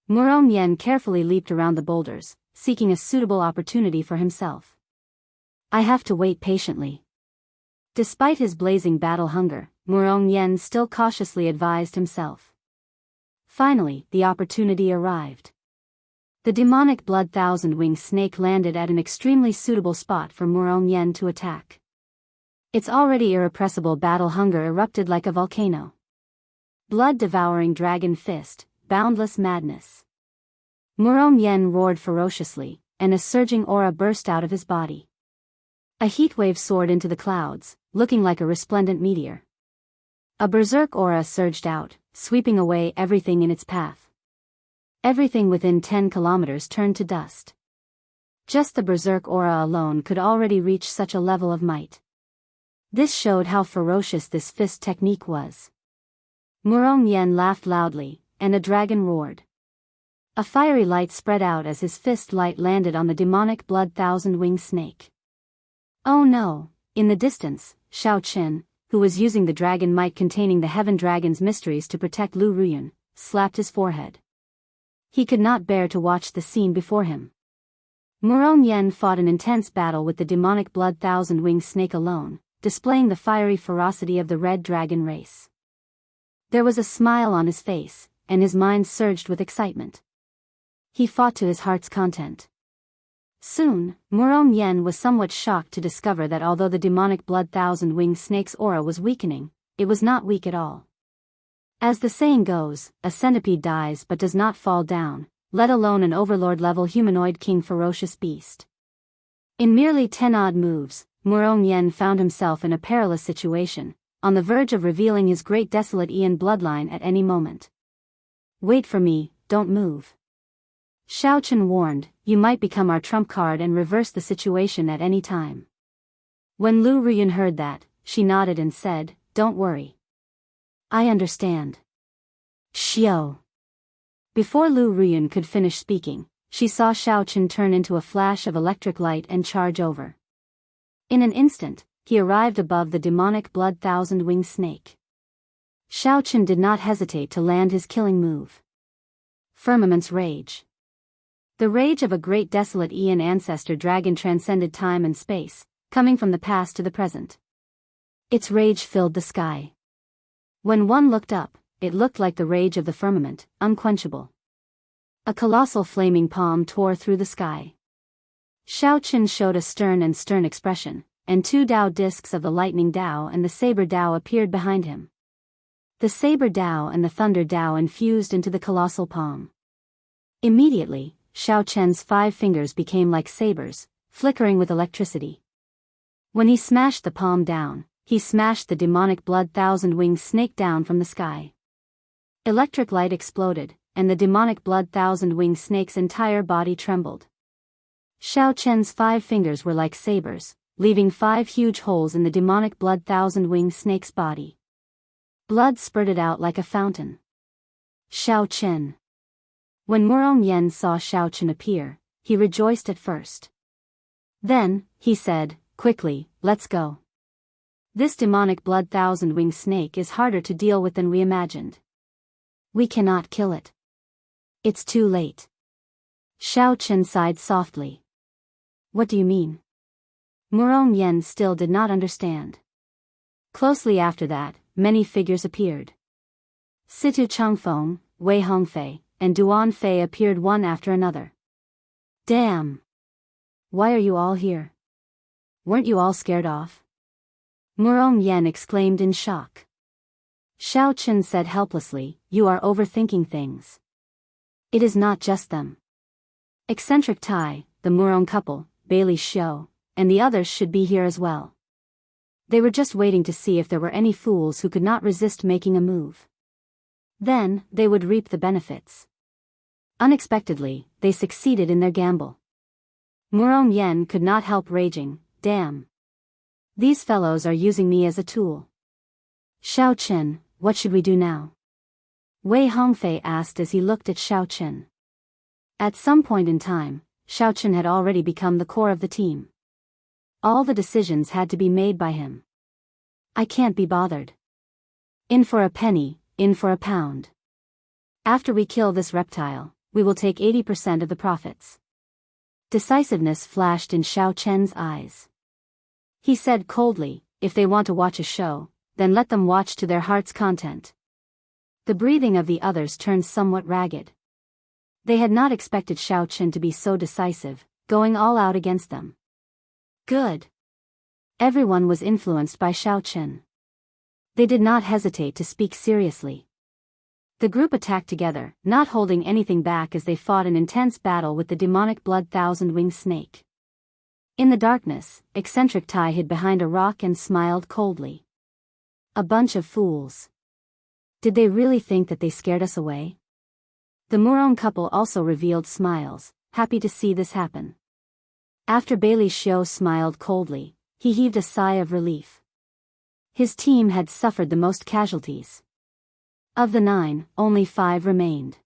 Murong Yan carefully leaped around the boulders, seeking a suitable opportunity for himself. I have to wait patiently. Despite his blazing battle hunger, Murong Yan still cautiously advised himself. Finally, the opportunity arrived. The demonic blood thousand-winged snake landed at an extremely suitable spot for Murong Yan to attack. Its already irrepressible battle hunger erupted like a volcano. Blood-devouring dragon fist, boundless madness. Murong Yan roared ferociously, and a surging aura burst out of his body. A heatwave soared into the clouds, looking like a resplendent meteor. A berserk aura surged out, sweeping away everything in its path. Everything within 10 kilometers turned to dust. Just the berserk aura alone could already reach such a level of might. This showed how ferocious this fist technique was. Murong Yan laughed loudly, and a dragon roared. A fiery light spread out as his fist light landed on the demonic blood thousand-winged snake. Oh no! In the distance, Shao Qin, who was using the dragon might containing the heaven dragon's mysteries to protect Lu Ruyun, slapped his forehead. He could not bear to watch the scene before him. Murong Yan fought an intense battle with the demonic blood thousand-winged snake alone, displaying the fiery ferocity of the red dragon race. There was a smile on his face, and his mind surged with excitement. He fought to his heart's content. Soon, Murong Yan was somewhat shocked to discover that although the demonic blood thousand-winged snake's aura was weakening, it was not weak at all. As the saying goes, a centipede dies but does not fall down, let alone an overlord-level humanoid king ferocious beast. In merely 10 odd moves, Murong Yan found himself in a perilous situation, on the verge of revealing his great desolate Ian bloodline at any moment. Wait for me, don't move. Shao Qin warned, you might become our trump card and reverse the situation at any time. When Lu Ruyun heard that, she nodded and said, don't worry. I understand. Xiao. Before Lu Ruyun could finish speaking, she saw Shao Qin turn into a flash of electric light and charge over. In an instant, he arrived above the demonic blood thousand-winged snake. Shao Qin did not hesitate to land his killing move. Firmament's Rage. The rage of a great desolate Aeon ancestor dragon transcended time and space, coming from the past to the present. Its rage filled the sky. When one looked up, it looked like the rage of the firmament, unquenchable. A colossal flaming palm tore through the sky. Shao Qin showed a stern expression, and 2 Dao discs of the lightning Dao and the saber Dao appeared behind him. The saber Dao and the thunder Dao infused into the colossal palm. Immediately, Shao Qin's 5 fingers became like sabers, flickering with electricity. When he smashed the palm down, he smashed the demonic blood thousand-winged snake down from the sky. Electric light exploded, and the demonic blood thousand-winged snake's entire body trembled. Shao Qin's 5 fingers were like sabers, leaving 5 huge holes in the demonic blood thousand-winged snake's body. Blood spurted out like a fountain. Shao Qin. When Murong Yan saw Shao Qin appear, he rejoiced at first. Then, he said, quickly, let's go. This demonic blood thousand-winged snake is harder to deal with than we imagined. We cannot kill it. It's too late. Shao Qin sighed softly. What do you mean? Murong Yan still did not understand. Closely after that, many figures appeared. Situ Changfeng, Wei Hongfei, and Duan Fei appeared one after another. Damn! Why are you all here? Weren't you all scared off? Murong Yan exclaimed in shock. Shao Qin said helplessly, you are overthinking things. It is not just them. Eccentric Tai, the Murong couple, Bailey Xiao, and the others should be here as well. They were just waiting to see if there were any fools who could not resist making a move. Then, they would reap the benefits. Unexpectedly, they succeeded in their gamble. Murong Yen could not help raging, damn. These fellows are using me as a tool. Xiao Chen, what should we do now? Wei Hongfei asked as he looked at Xiao Chen. At some point in time, Xiao Chen had already become the core of the team. All the decisions had to be made by him. I can't be bothered. In for a penny, in for a pound. After we kill this reptile, we will take 80% of the profits. Decisiveness flashed in Xiao Chen's eyes. He said coldly, if they want to watch a show, then let them watch to their heart's content. The breathing of the others turned somewhat ragged. They had not expected Xiao Chen to be so decisive, going all out against them. Good. Everyone was influenced by Xiao Chen. They did not hesitate to speak seriously. The group attacked together, not holding anything back as they fought an intense battle with the demonic blood thousand-winged snake. In the darkness, eccentric Tai hid behind a rock and smiled coldly. A bunch of fools. Did they really think that they scared us away? The Murong couple also revealed smiles, happy to see this happen. After Bailey Xiu smiled coldly, he heaved a sigh of relief. His team had suffered the most casualties. Of the 9, only 5 remained.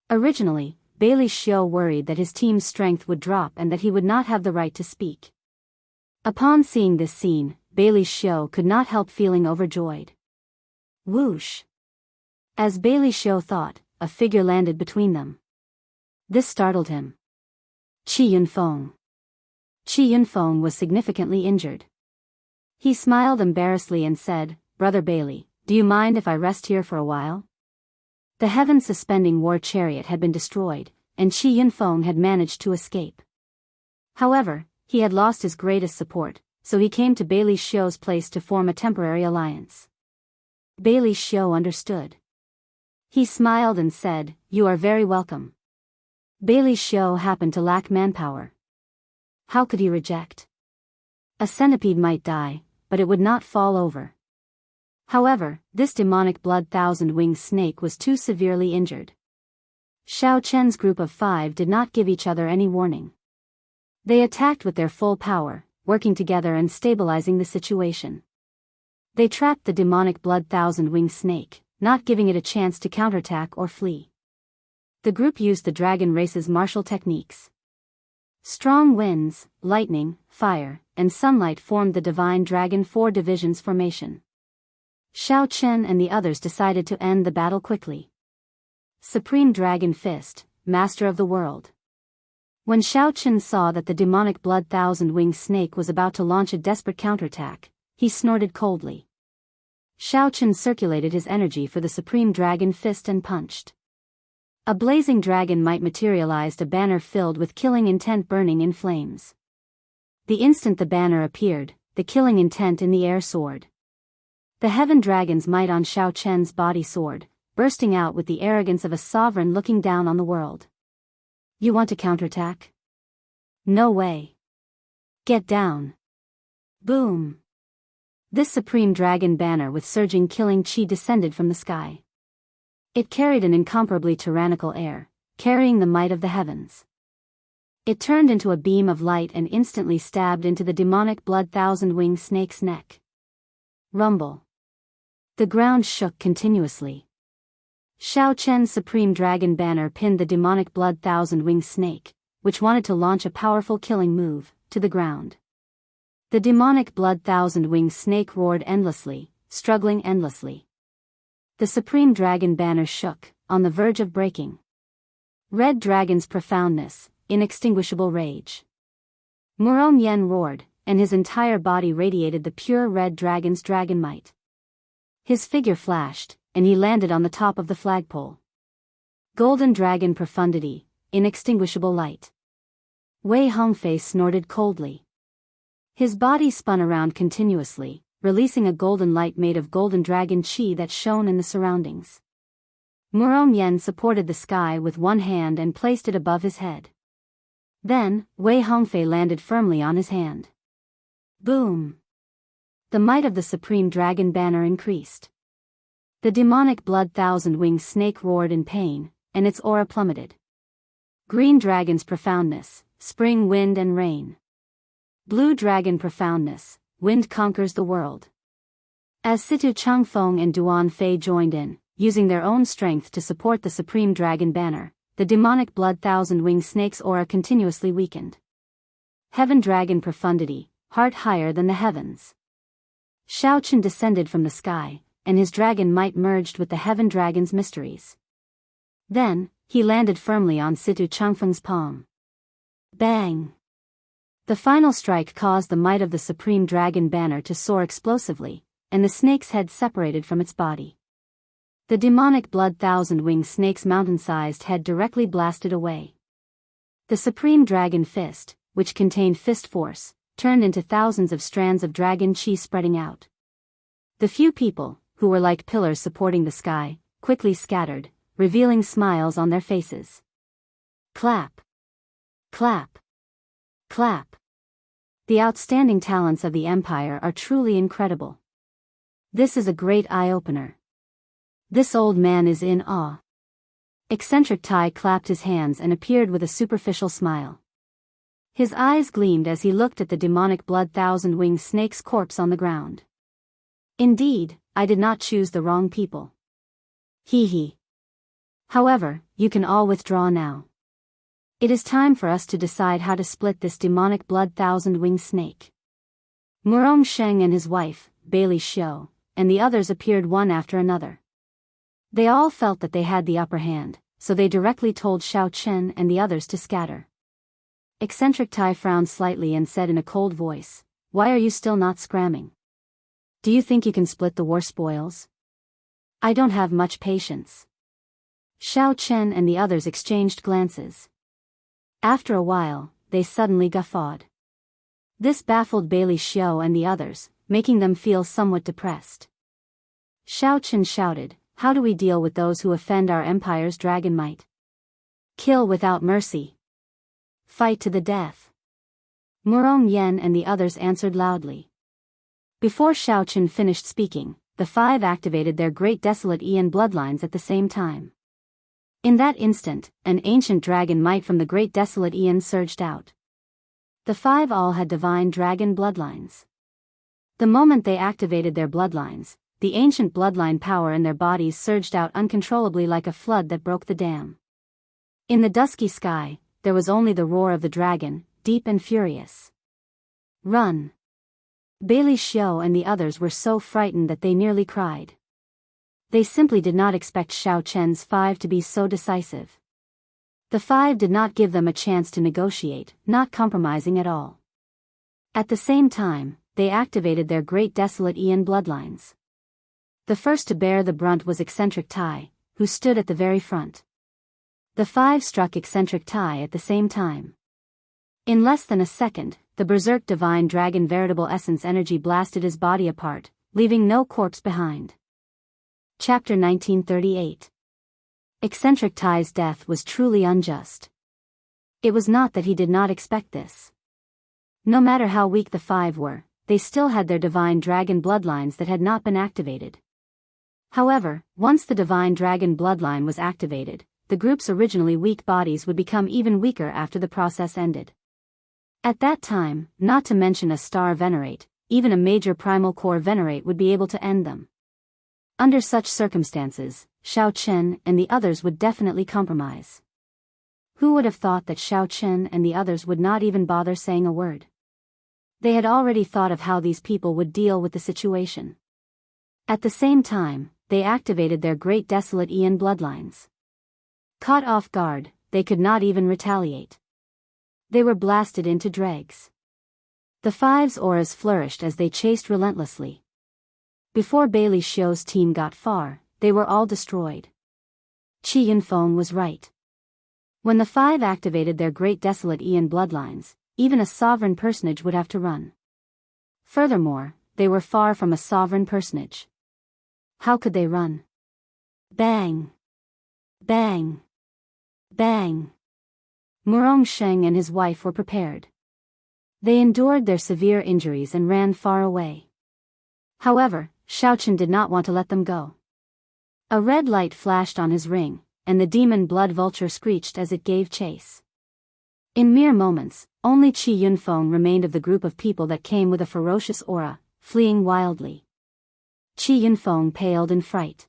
Originally, Bailey Xiu worried that his team's strength would drop and that he would not have the right to speak. Upon seeing this scene, Bailey Xiu could not help feeling overjoyed. Whoosh! As Bailey Xiu thought, a figure landed between them. This startled him. Qi Yunfeng. Qi Yunfeng was significantly injured. He smiled embarrassedly and said, Brother Bailey, do you mind if I rest here for a while? The heaven-suspending war chariot had been destroyed, and Qi Yunfeng had managed to escape. However, he had lost his greatest support, so he came to Bailey Xiu's place to form a temporary alliance. Bailey Xiu understood. He smiled and said, You are very welcome. Bailey Xiu happened to lack manpower. How could he reject? A centipede might die, but it would not fall over. However, this demonic blood thousand-winged snake was too severely injured. Xiao Chen's group of 5 did not give each other any warning. They attacked with their full power, working together and stabilizing the situation. They trapped the demonic blood thousand-winged snake, not giving it a chance to counterattack or flee. The group used the dragon race's martial techniques. Strong winds, lightning, fire, and sunlight formed the divine dragon 4 divisions formation. Xiao Chen and the others decided to end the battle quickly. Supreme Dragon Fist, Master of the World. When Xiao Chen saw that the demonic blood thousand-winged snake was about to launch a desperate counterattack, he snorted coldly. Xiao Chen circulated his energy for the Supreme Dragon Fist and punched. A blazing dragon might materialized a banner filled with killing intent burning in flames. The instant the banner appeared, the killing intent in the air soared. The heaven dragon's might on Xiao Chen's body soared, bursting out with the arrogance of a sovereign looking down on the world. You want to counterattack? No way. Get down. Boom. This supreme dragon banner with surging killing chi descended from the sky. It carried an incomparably tyrannical air, carrying the might of the heavens. It turned into a beam of light and instantly stabbed into the demonic blood thousand-winged snake's neck. Rumble. The ground shook continuously. Xiao Chen's supreme dragon banner pinned the demonic blood thousand-winged snake, which wanted to launch a powerful killing move, to the ground. The demonic blood thousand-winged snake roared endlessly, struggling endlessly. The supreme dragon banner shook, on the verge of breaking. Red dragon's profoundness, inextinguishable rage. Murong Yen roared, and his entire body radiated the pure red dragon's dragon might. His figure flashed, and he landed on the top of the flagpole. Golden dragon profundity, inextinguishable light. Wei Hongfei snorted coldly. His body spun around continuously, releasing a golden light made of golden dragon chi that shone in the surroundings. Murong Yen supported the sky with one hand and placed it above his head. Then, Wei Hongfei landed firmly on his hand. Boom! The might of the supreme dragon banner increased. The demonic blood thousand-winged snake roared in pain, and its aura plummeted. Green dragon's profoundness, spring wind and rain. Blue dragon profoundness, wind conquers the world. As Situ Changfeng and Duan Fei joined in, using their own strength to support the supreme dragon banner, the demonic blood thousand-winged snake's aura continuously weakened. Heaven dragon profundity, heart higher than the heavens. Xiaochen descended from the sky, and his dragon might merged with the heaven dragon's mysteries. Then, he landed firmly on Situ Changfeng's palm. Bang! The final strike caused the might of the supreme dragon banner to soar explosively, and the snake's head separated from its body. The demonic blood thousand-winged snake's mountain-sized head directly blasted away. The supreme dragon fist, which contained fist force, turned into thousands of strands of dragon chi spreading out. The few people, who were like pillars supporting the sky, quickly scattered, revealing smiles on their faces. Clap! Clap! Clap! The outstanding talents of the Empire are truly incredible. This is a great eye-opener. This old man is in awe. Eccentric Tai clapped his hands and appeared with a superficial smile. His eyes gleamed as he looked at the demonic blood thousand-winged snake's corpse on the ground. Indeed, I did not choose the wrong people. Hee hee. However, you can all withdraw now. It is time for us to decide how to split this demonic blood thousand-winged snake. Murong Sheng and his wife, Bailey Xiao, and the others appeared one after another. They all felt that they had the upper hand, so they directly told Xiao Chen and the others to scatter. Eccentric Tai frowned slightly and said in a cold voice, "Why are you still not scramming? Do you think you can split the war spoils? I don't have much patience." Xiao Chen and the others exchanged glances. After a while, they suddenly guffawed. This baffled Bailey Xiao and the others, making them feel somewhat depressed. Xiao Chen shouted, "How do we deal with those who offend our empire's dragon might? Kill without mercy. Fight to the death." Murong Yen and the others answered loudly. Before Xiao Chen finished speaking, the five activated their great desolate Ian bloodlines at the same time. In that instant, an ancient dragon might from the great desolate Ian surged out. The five all had divine dragon bloodlines. The moment they activated their bloodlines, the ancient bloodline power in their bodies surged out uncontrollably like a flood that broke the dam. In the dusky sky, there was only the roar of the dragon, deep and furious. "Run!" Bailey Xiao and the others were so frightened that they nearly cried. They simply did not expect Xiao Chen's five to be so decisive. The five did not give them a chance to negotiate, not compromising at all. At the same time, they activated their great desolate Ian bloodlines. The first to bear the brunt was Eccentric Tai, who stood at the very front. The five struck Eccentric Tai at the same time. In less than a second, the berserk divine dragon veritable essence energy blasted his body apart, leaving no corpse behind. Chapter 1938. Eccentric Tai's death was truly unjust. It was not that he did not expect this. No matter how weak the five were, they still had their divine dragon bloodlines that had not been activated. However, once the divine dragon bloodline was activated, the group's originally weak bodies would become even weaker after the process ended. At that time, not to mention a star venerate, even a major primal core venerate would be able to end them. Under such circumstances, Xiao Chen and the others would definitely compromise. Who would have thought that Xiao Chen and the others would not even bother saying a word? They had already thought of how these people would deal with the situation. At the same time, they activated their great desolate Ian bloodlines. Caught off guard, they could not even retaliate. They were blasted into dregs. The five's auras flourished as they chased relentlessly. Before Bailey Xiao's team got far, they were all destroyed. Qi Yunfeng was right. When the five activated their great desolate Ian bloodlines, even a sovereign personage would have to run. Furthermore, they were far from a sovereign personage. How could they run? Bang! Bang! Bang! Murong Sheng and his wife were prepared. They endured their severe injuries and ran far away. However, Xiao Chen did not want to let them go. A red light flashed on his ring, and the demon blood vulture screeched as it gave chase. In mere moments, only Qi Yunfeng remained of the group of people that came with a ferocious aura, fleeing wildly. Qi Yunfeng paled in fright.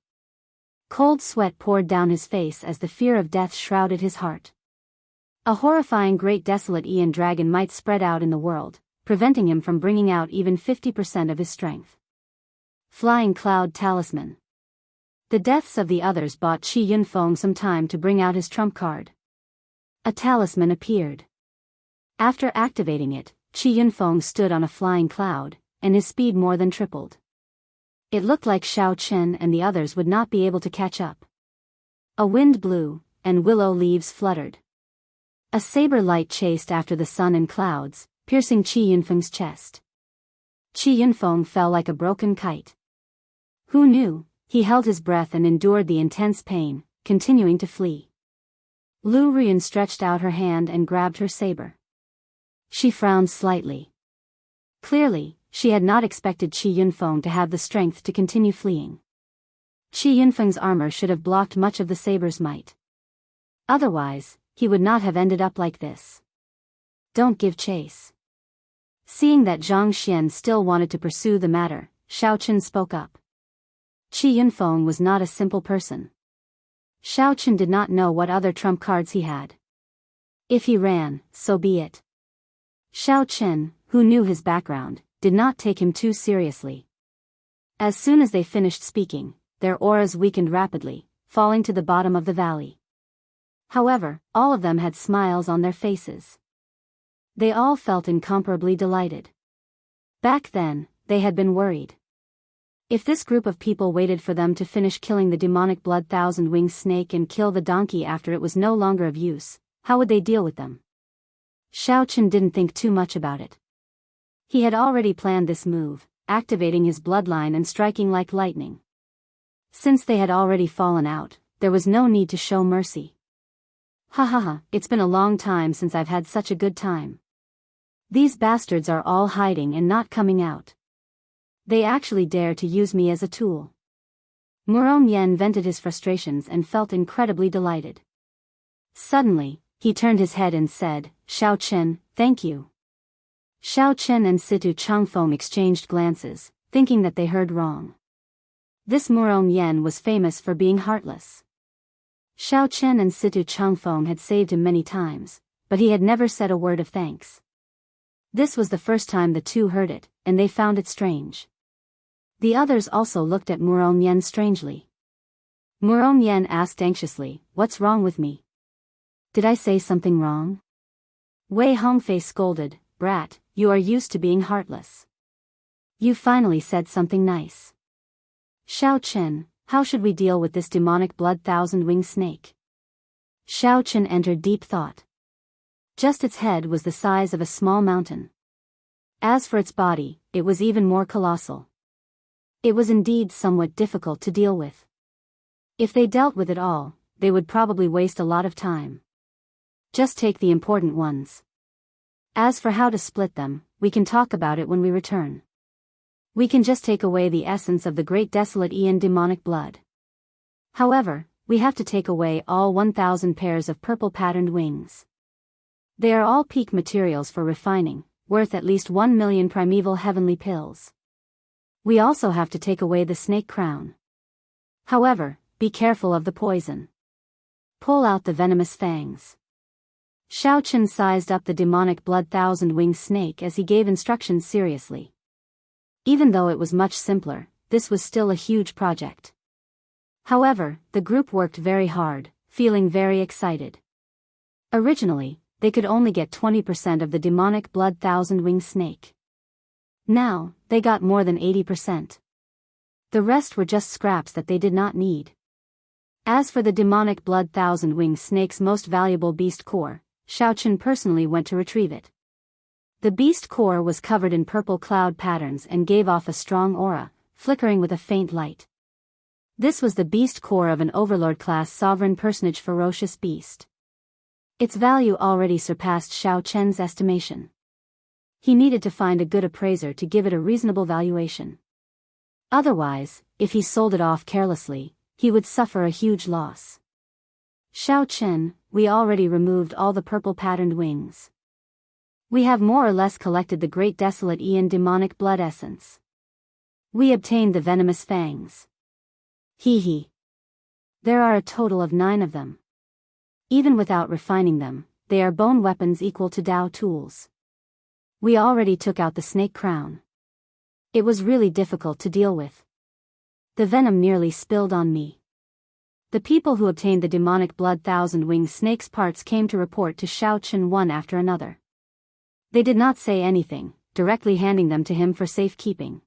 Cold sweat poured down his face as the fear of death shrouded his heart. A horrifying great desolate Aeon dragon might spread out in the world, preventing him from bringing out even 50% of his strength. Flying Cloud Talisman. The deaths of the others bought Qi Yunfeng some time to bring out his trump card. A talisman appeared. After activating it, Qi Yunfeng stood on a flying cloud, and his speed more than tripled. It looked like Xiao Chen and the others would not be able to catch up. A wind blew, and willow leaves fluttered. A saber light chased after the sun and clouds, piercing Qi Yunfeng's chest. Qi Yunfeng fell like a broken kite. Who knew? He held his breath and endured the intense pain, continuing to flee. Lu Ruyan stretched out her hand and grabbed her saber. She frowned slightly. Clearly, she had not expected Qi Yunfeng to have the strength to continue fleeing. Qi Yunfeng's armor should have blocked much of the saber's might. Otherwise, he would not have ended up like this. Don't give chase. Seeing that Zhang Xian still wanted to pursue the matter, Xiao Chen spoke up. Qi Yunfeng was not a simple person. Xiao Chen did not know what other trump cards he had. If he ran, so be it. Xiao Chen, who knew his background, did not take him too seriously. As soon as they finished speaking, their auras weakened rapidly, falling to the bottom of the valley. However, all of them had smiles on their faces. They all felt incomparably delighted. Back then, they had been worried. If this group of people waited for them to finish killing the demonic blood thousand-winged snake and kill the donkey after it was no longer of use, how would they deal with them? Xiao Chen didn't think too much about it. He had already planned this move, activating his bloodline and striking like lightning. Since they had already fallen out, there was no need to show mercy. Ha ha ha, it's been a long time since I've had such a good time. These bastards are all hiding and not coming out. They actually dare to use me as a tool. Muron Yen vented his frustrations and felt incredibly delighted. Suddenly, he turned his head and said, Xiao Chen, thank you. Xiao Chen and Situ Changfeng exchanged glances, thinking that they heard wrong. This Muron Yen was famous for being heartless. Xiao Chen and Situ Changfeng had saved him many times, but he had never said a word of thanks. This was the first time the two heard it, and they found it strange. The others also looked at Muron Yen strangely. Muron Yen asked anxiously, what's wrong with me? Did I say something wrong? Wei Hongfei scolded, brat, you are used to being heartless. You finally said something nice. Xiao Chen, how should we deal with this demonic blood thousand-winged snake? Xiao Chen entered deep thought. Just its head was the size of a small mountain. As for its body, it was even more colossal. It was indeed somewhat difficult to deal with. If they dealt with it all, they would probably waste a lot of time. Just take the important ones. As for how to split them, we can talk about it when we return. We can just take away the essence of the great desolate Aeon demonic blood. However, we have to take away all 1,000 pairs of purple patterned wings. They are all peak materials for refining, worth at least 1 million primeval heavenly pills. We also have to take away the snake crown. However, be careful of the poison. Pull out the venomous fangs. Xiao Chen sized up the demonic blood thousand-winged snake as he gave instructions seriously. Even though it was much simpler, this was still a huge project. However, the group worked very hard, feeling very excited. Originally, they could only get 20% of the demonic blood thousand-winged snake. Now, they got more than 80%. The rest were just scraps that they did not need. As for the demonic blood thousand-winged snake's most valuable beast core, Xiao Chen personally went to retrieve it. The beast core was covered in purple cloud patterns and gave off a strong aura, flickering with a faint light. This was the beast core of an overlord-class sovereign personage ferocious beast. Its value already surpassed Xiao Chen's estimation. He needed to find a good appraiser to give it a reasonable valuation. Otherwise, if he sold it off carelessly, he would suffer a huge loss. Xiao Chen, we already removed all the purple-patterned wings. We have more or less collected the great desolate Ian demonic blood essence. We obtained the venomous fangs. Hee hee. There are a total of 9 of them. Even without refining them, they are bone weapons equal to Dao tools. We already took out the snake crown. It was really difficult to deal with. The venom nearly spilled on me. The people who obtained the demonic blood thousand-winged snake's parts came to report to Xiao Chen one after another. They did not say anything, directly handing them to him for safekeeping.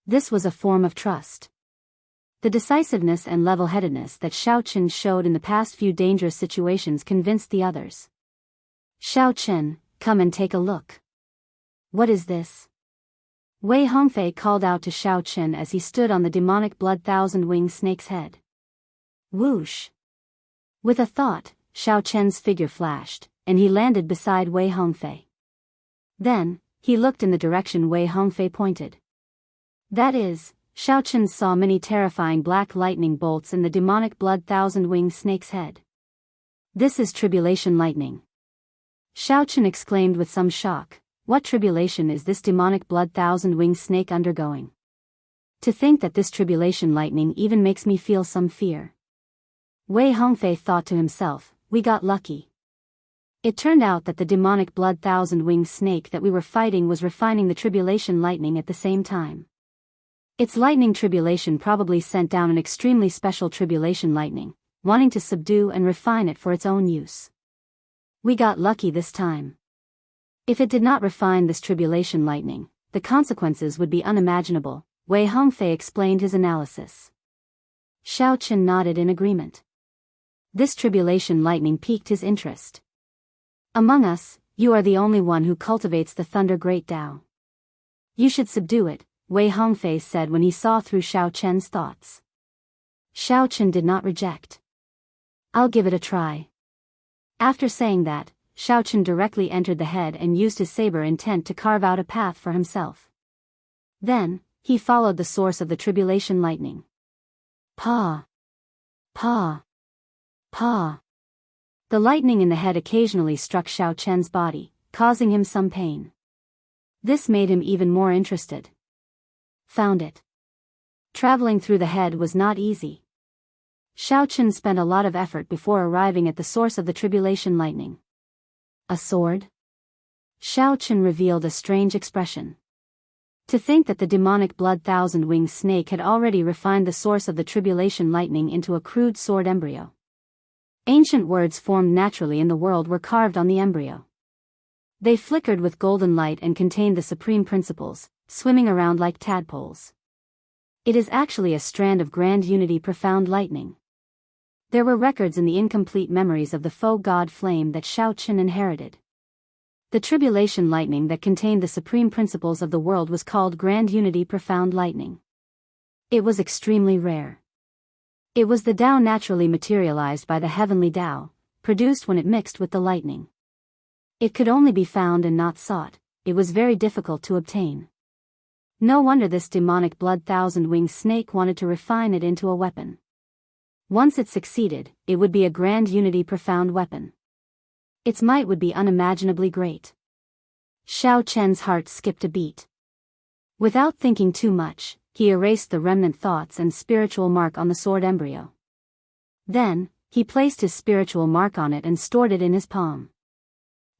This was a form of trust. The decisiveness and level-headedness that Xiao Chen showed in the past few dangerous situations convinced the others. Xiao Chen, come and take a look. What is this? Wei Hongfei called out to Xiao Chen as he stood on the demonic blood thousand-winged snake's head. Whoosh! With a thought, Xiao Chen's figure flashed, and he landed beside Wei Hongfei. Then, he looked in the direction Wei Hongfei pointed. That is, Xiao Chen saw many terrifying black lightning bolts in the demonic blood thousand-winged snake's head. This is tribulation lightning. Xiao Chen exclaimed with some shock. What tribulation is this demonic blood thousand-winged snake undergoing? To think that this tribulation lightning even makes me feel some fear. Wei Hongfei thought to himself, we got lucky. It turned out that the demonic blood thousand-winged snake that we were fighting was refining the tribulation lightning at the same time. Its lightning tribulation probably sent down an extremely special tribulation lightning, wanting to subdue and refine it for its own use. We got lucky this time. If it did not refine this tribulation lightning, the consequences would be unimaginable. Wei Hongfei explained his analysis. Xiao Chen nodded in agreement. This tribulation lightning piqued his interest. Among us, you are the only one who cultivates the Thunder Great Tao. You should subdue it, Wei Hongfei said when he saw through Xiao Chen's thoughts. Xiao Chen did not reject. I'll give it a try. After saying that, Xiao Chen directly entered the head and used his saber intent to carve out a path for himself. Then, he followed the source of the tribulation lightning. Pa! Pa! Pa! The lightning in the head occasionally struck Xiao Chen's body, causing him some pain. This made him even more interested. Found it. Traveling through the head was not easy. Xiao Chen spent a lot of effort before arriving at the source of the tribulation lightning. A sword? Xiao Chen revealed a strange expression. To think that the demonic blood thousand-winged snake had already refined the source of the tribulation lightning into a crude sword embryo. Ancient words formed naturally in the world were carved on the embryo. They flickered with golden light and contained the supreme principles, swimming around like tadpoles. It is actually a strand of grand unity profound lightning. There were records in the incomplete memories of the foe god flame that Xiao Chen inherited. The tribulation lightning that contained the supreme principles of the world was called Grand Unity Profound Lightning. It was extremely rare. It was the Tao naturally materialized by the heavenly Tao, produced when it mixed with the lightning. It could only be found and not sought. It was very difficult to obtain. No wonder this demonic blood thousand-winged snake wanted to refine it into a weapon. Once it succeeded, it would be a grand unity profound weapon. Its might would be unimaginably great. Xiao Chen's heart skipped a beat. Without thinking too much, he erased the remnant thoughts and spiritual mark on the sword embryo. Then, he placed his spiritual mark on it and stored it in his palm.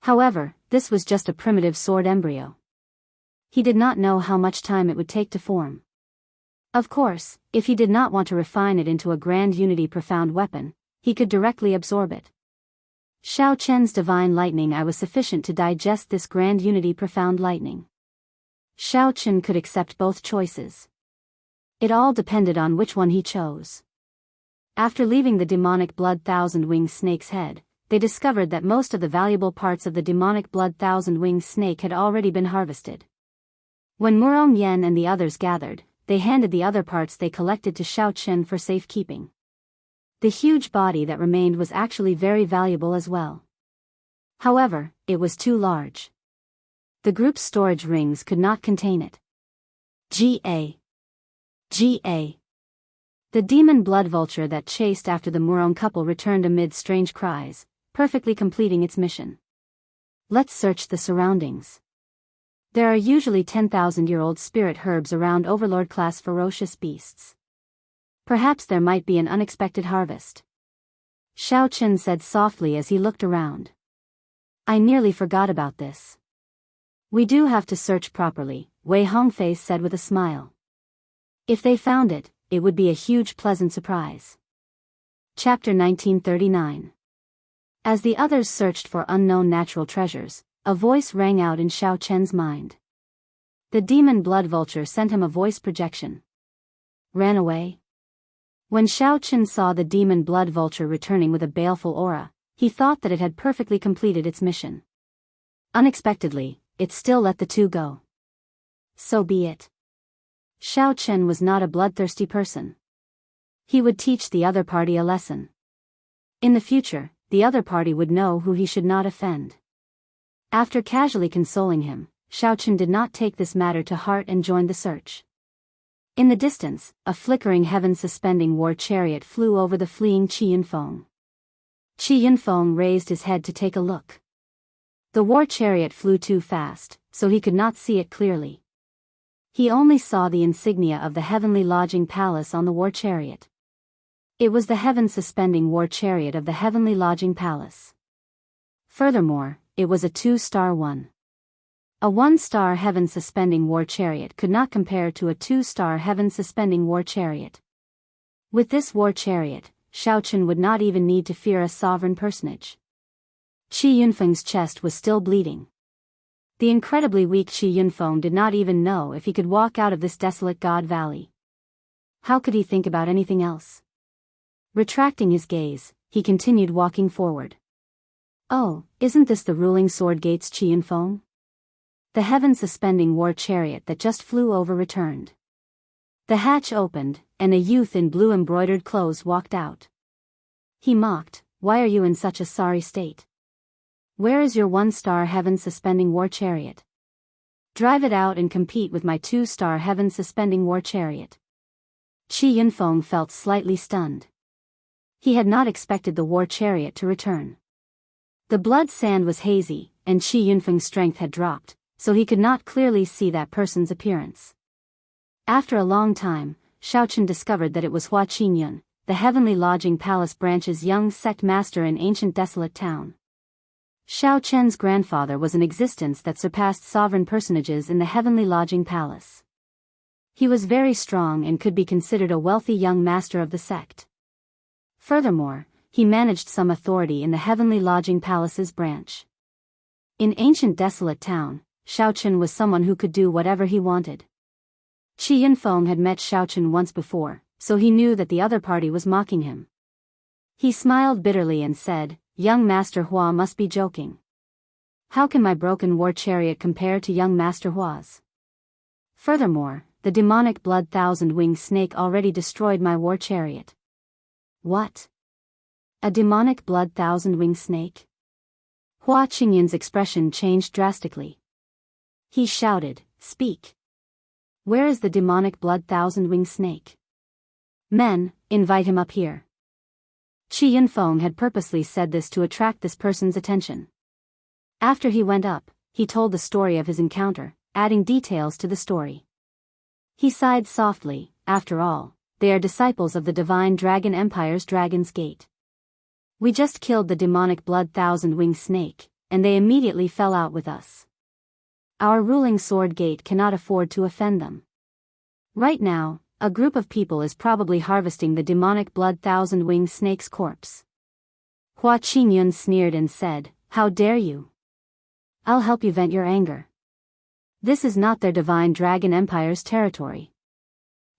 However, this was just a primitive sword embryo. He did not know how much time it would take to form. Of course, if he did not want to refine it into a grand unity profound weapon, he could directly absorb it. Xiao Chen's divine lightning I was sufficient to digest this grand unity profound lightning. Xiao Chen could accept both choices. It all depended on which one he chose. After leaving the demonic blood thousand-winged snake's head, they discovered that most of the valuable parts of the demonic blood thousand-winged snake had already been harvested. When Murong Yen and the others gathered, they handed the other parts they collected to Xiao Chen for safekeeping. The huge body that remained was actually very valuable as well. However, it was too large. The group's storage rings could not contain it. Ga. The The demon blood vulture that chased after the Murong couple returned amid strange cries, perfectly completing its mission. Let's search the surroundings. There are usually 10,000-year-old spirit herbs around overlord-class ferocious beasts. Perhaps there might be an unexpected harvest. Xiao Chen said softly as he looked around. I nearly forgot about this. We do have to search properly, Wei Hongfei said with a smile. If they found it, it would be a huge pleasant surprise. Chapter 1939. As the others searched for unknown natural treasures, a voice rang out in Xiao Chen's mind. The demon blood vulture sent him a voice projection. Ran away? When Xiao Chen saw the demon blood vulture returning with a baleful aura, he thought that it had perfectly completed its mission. Unexpectedly, it still let the two go. So be it. Xiao Chen was not a bloodthirsty person. He would teach the other party a lesson. In the future, the other party would know who he should not offend. After casually consoling him, Xiao Chen did not take this matter to heart and joined the search. In the distance, a flickering heaven-suspending war chariot flew over the fleeing Qi Yunfeng. Qi Yunfeng raised his head to take a look. The war chariot flew too fast, so he could not see it clearly. He only saw the insignia of the heavenly lodging palace on the war chariot. It was the heaven-suspending war chariot of the heavenly lodging palace. Furthermore, it was a 2-star one. A 1-star heaven-suspending war chariot could not compare to a 2-star heaven-suspending war chariot. With this war chariot, Xiao Chen would not even need to fear a sovereign personage. Qi Yunfeng's chest was still bleeding. The incredibly weak Qi Yunfeng did not even know if he could walk out of this desolate God Valley. How could he think about anything else? Retracting his gaze, he continued walking forward. Oh, isn't this the ruling sword gate's Qi Yunfeng? The heaven-suspending war chariot that just flew over returned. The hatch opened, and a youth in blue embroidered clothes walked out. He mocked, "Why are you in such a sorry state? Where is your 1-star heaven-suspending war chariot? Drive it out and compete with my 2-star heaven-suspending war chariot." Qi Yunfeng felt slightly stunned. He had not expected the war chariot to return. The blood sand was hazy, and Qi Yunfeng's strength had dropped, so he could not clearly see that person's appearance. After a long time, Xiao Chen discovered that it was Hua Qingyun, the Heavenly Lodging Palace branch's young sect master in ancient desolate town. Xiao Chen's grandfather was an existence that surpassed sovereign personages in the Heavenly Lodging Palace. He was very strong and could be considered a wealthy young master of the sect. Furthermore, he managed some authority in the Heavenly Lodging Palace's branch. In ancient desolate town, Xiao Chen was someone who could do whatever he wanted. Qi Yunfeng had met Xiao Chen once before, so he knew that the other party was mocking him. He smiled bitterly and said, "Young Master Hua must be joking. How can my broken war chariot compare to young Master Hua's? Furthermore, the demonic blood thousand-winged snake already destroyed my war chariot." What? A demonic blood thousand-winged snake? Hua Qingyun's expression changed drastically. He shouted, "Speak! Where is the demonic blood thousand-winged snake? Men, invite him up here." Qi Yunfeng had purposely said this to attract this person's attention. After he went up, he told the story of his encounter, adding details to the story. He sighed softly. After all, they are disciples of the divine Dragon Empire's Dragon's Gate. We just killed the demonic blood thousand-winged snake, and they immediately fell out with us. Our ruling sword gate cannot afford to offend them. Right now, a group of people is probably harvesting the demonic blood thousand-winged snake's corpse. Hua Qingyun sneered and said, "How dare you? I'll help you vent your anger. This is not their divine Dragon Empire's territory.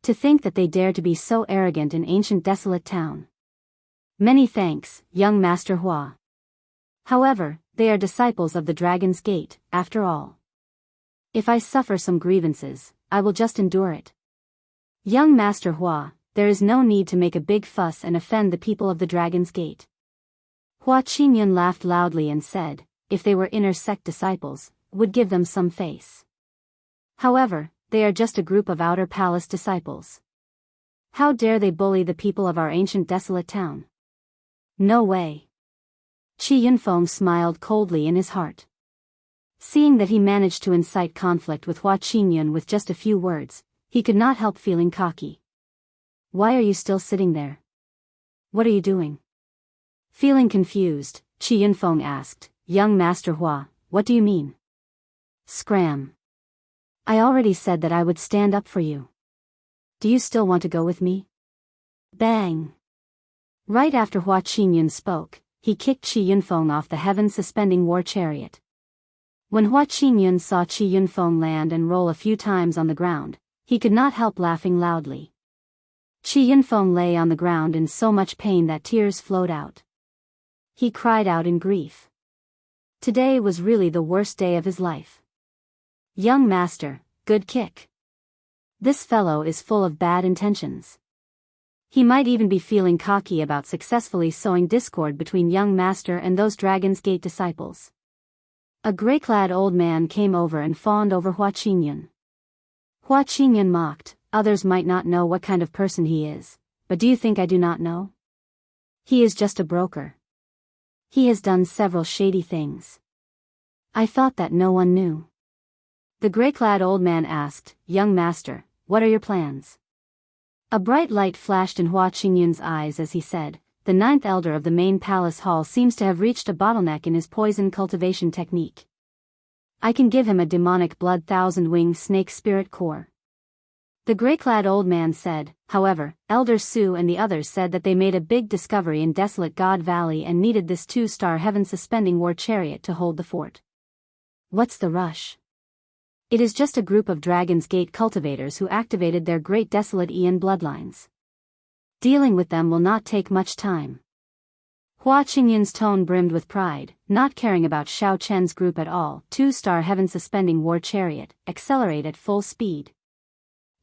To think that they dare to be so arrogant in ancient desolate town. Many thanks, young Master Hua. However, they are disciples of the Dragon's Gate, after all. If I suffer some grievances, I will just endure it. Young Master Hua, there is no need to make a big fuss and offend the people of the Dragon's Gate." Hua Qingyun laughed loudly and said, if they were inner sect disciples, would give them some face. However, they are just a group of outer palace disciples. How dare they bully the people of our ancient desolate town? No way. Qi Yunfeng smiled coldly in his heart. Seeing that he managed to incite conflict with Hua Qingyun with just a few words, he could not help feeling cocky. Why are you still sitting there? What are you doing? Feeling confused, Qi Yunfeng asked, Young Master Hua, what do you mean? Scram. I already said that I would stand up for you. Do you still want to go with me? Bang. Right after Hua Qingyun spoke, he kicked Qi Yunfeng off the heaven-suspending war chariot. When Hua Qingyun saw Qi Yunfeng land and roll a few times on the ground, he could not help laughing loudly. Qi Yunfeng lay on the ground in so much pain that tears flowed out. He cried out in grief. Today was really the worst day of his life. Young master, good kick. This fellow is full of bad intentions. He might even be feeling cocky about successfully sowing discord between young master and those Dragon's Gate disciples. A grey-clad old man came over and fawned over Hua Qingyun. Hua Qingyun mocked, others might not know what kind of person he is, but do you think I do not know? He is just a broker. He has done several shady things. I thought that no one knew. The grey-clad old man asked, Young master, what are your plans? A bright light flashed in Hua Qingyun's eyes as he said, the ninth elder of the main palace hall seems to have reached a bottleneck in his poison cultivation technique. I can give him a demonic blood thousand-wing snake spirit core. The grey-clad old man said, however, Elder Su and the others said that they made a big discovery in desolate God Valley and needed this 2-star heaven-suspending war chariot to hold the fort. What's the rush? It is just a group of Dragon's Gate cultivators who activated their great desolate Ian bloodlines. Dealing with them will not take much time. Hua Qingyun's tone brimmed with pride, not caring about Xiao Chen's group at all. 2-star heaven-suspending war chariot, accelerate at full speed.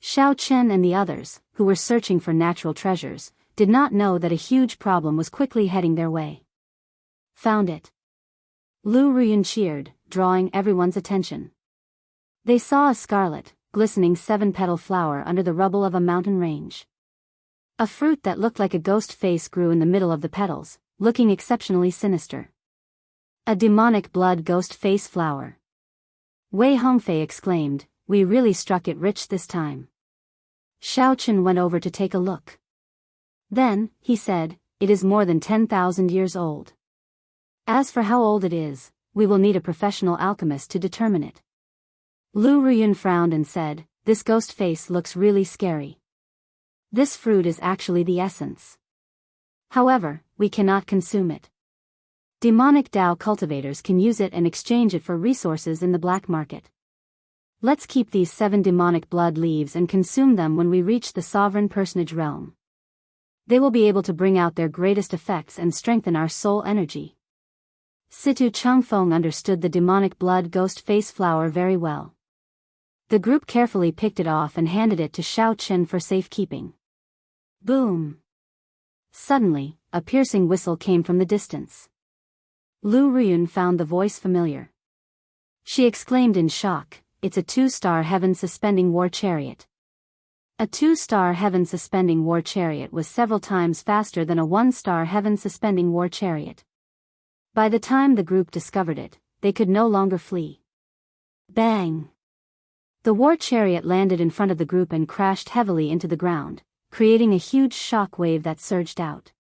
Xiao Chen and the others, who were searching for natural treasures, did not know that a huge problem was quickly heading their way. Found it. Lu Ruyun cheered, drawing everyone's attention. They saw a scarlet, glistening 7-petal flower under the rubble of a mountain range. A fruit that looked like a ghost face grew in the middle of the petals, looking exceptionally sinister. A demonic blood ghost face flower. Wei Hongfei exclaimed, we really struck it rich this time. Xiao Chen went over to take a look. Then, he said, it is more than 10,000 years old. As for how old it is, we will need a professional alchemist to determine it. Lu Ruyun frowned and said, this ghost face looks really scary. This fruit is actually the essence. However, we cannot consume it. Demonic Dao cultivators can use it and exchange it for resources in the black market. Let's keep these 7 demonic blood leaves and consume them when we reach the sovereign personage realm. They will be able to bring out their greatest effects and strengthen our soul energy. Situ Changfeng understood the demonic blood ghost face flower very well. The group carefully picked it off and handed it to Xiao Chen for safekeeping. Boom! Suddenly, a piercing whistle came from the distance. Lu Ruyun found the voice familiar. She exclaimed in shock, it's a 2-star heaven-suspending war chariot. A 2-star heaven-suspending war chariot was several times faster than a 1-star heaven-suspending war chariot. By the time the group discovered it, they could no longer flee. Bang! The war chariot landed in front of the group and crashed heavily into the ground, creating a huge shock wave that surged out.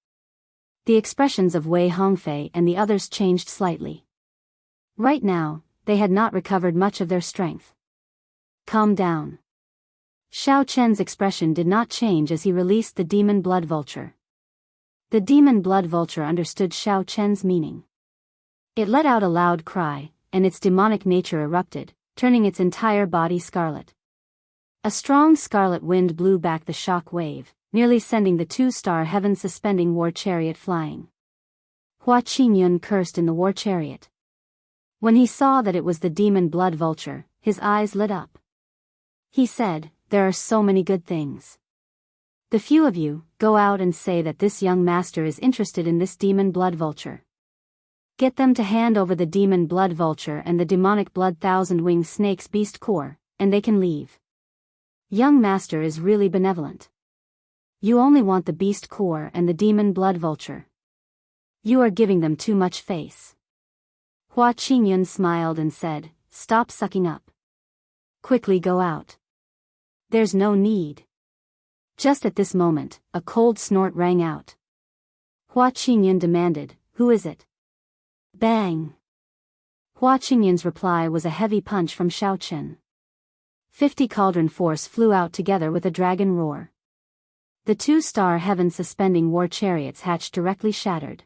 The expressions of Wei Hongfei and the others changed slightly. Right now, they had not recovered much of their strength. Calm down. Xiao Chen's expression did not change as he released the demon blood vulture. The demon blood vulture understood Xiao Chen's meaning. It let out a loud cry, and its demonic nature erupted, turning its entire body scarlet. A strong scarlet wind blew back the shock wave, nearly sending the 2-star heaven-suspending war chariot flying. Hua Qingyun cursed in the war chariot. When he saw that it was the demon blood vulture, his eyes lit up. He said, there are so many good things. The few of you, go out and say that this young master is interested in this demon blood vulture. Get them to hand over the demon blood vulture and the demonic blood thousand-wing snake's beast core, and they can leave. Young master is really benevolent. You only want the beast core and the demon blood vulture. You are giving them too much face. Hua Qingyun smiled and said, stop sucking up. Quickly go out. There's no need. Just at this moment, a cold snort rang out. Hua Qingyun demanded, who is it? Bang! Hua Qingyun's reply was a heavy punch from Xiaochen. 50 cauldron force flew out together with a dragon roar. The 2-star heaven-suspending war chariots hatch directly shattered.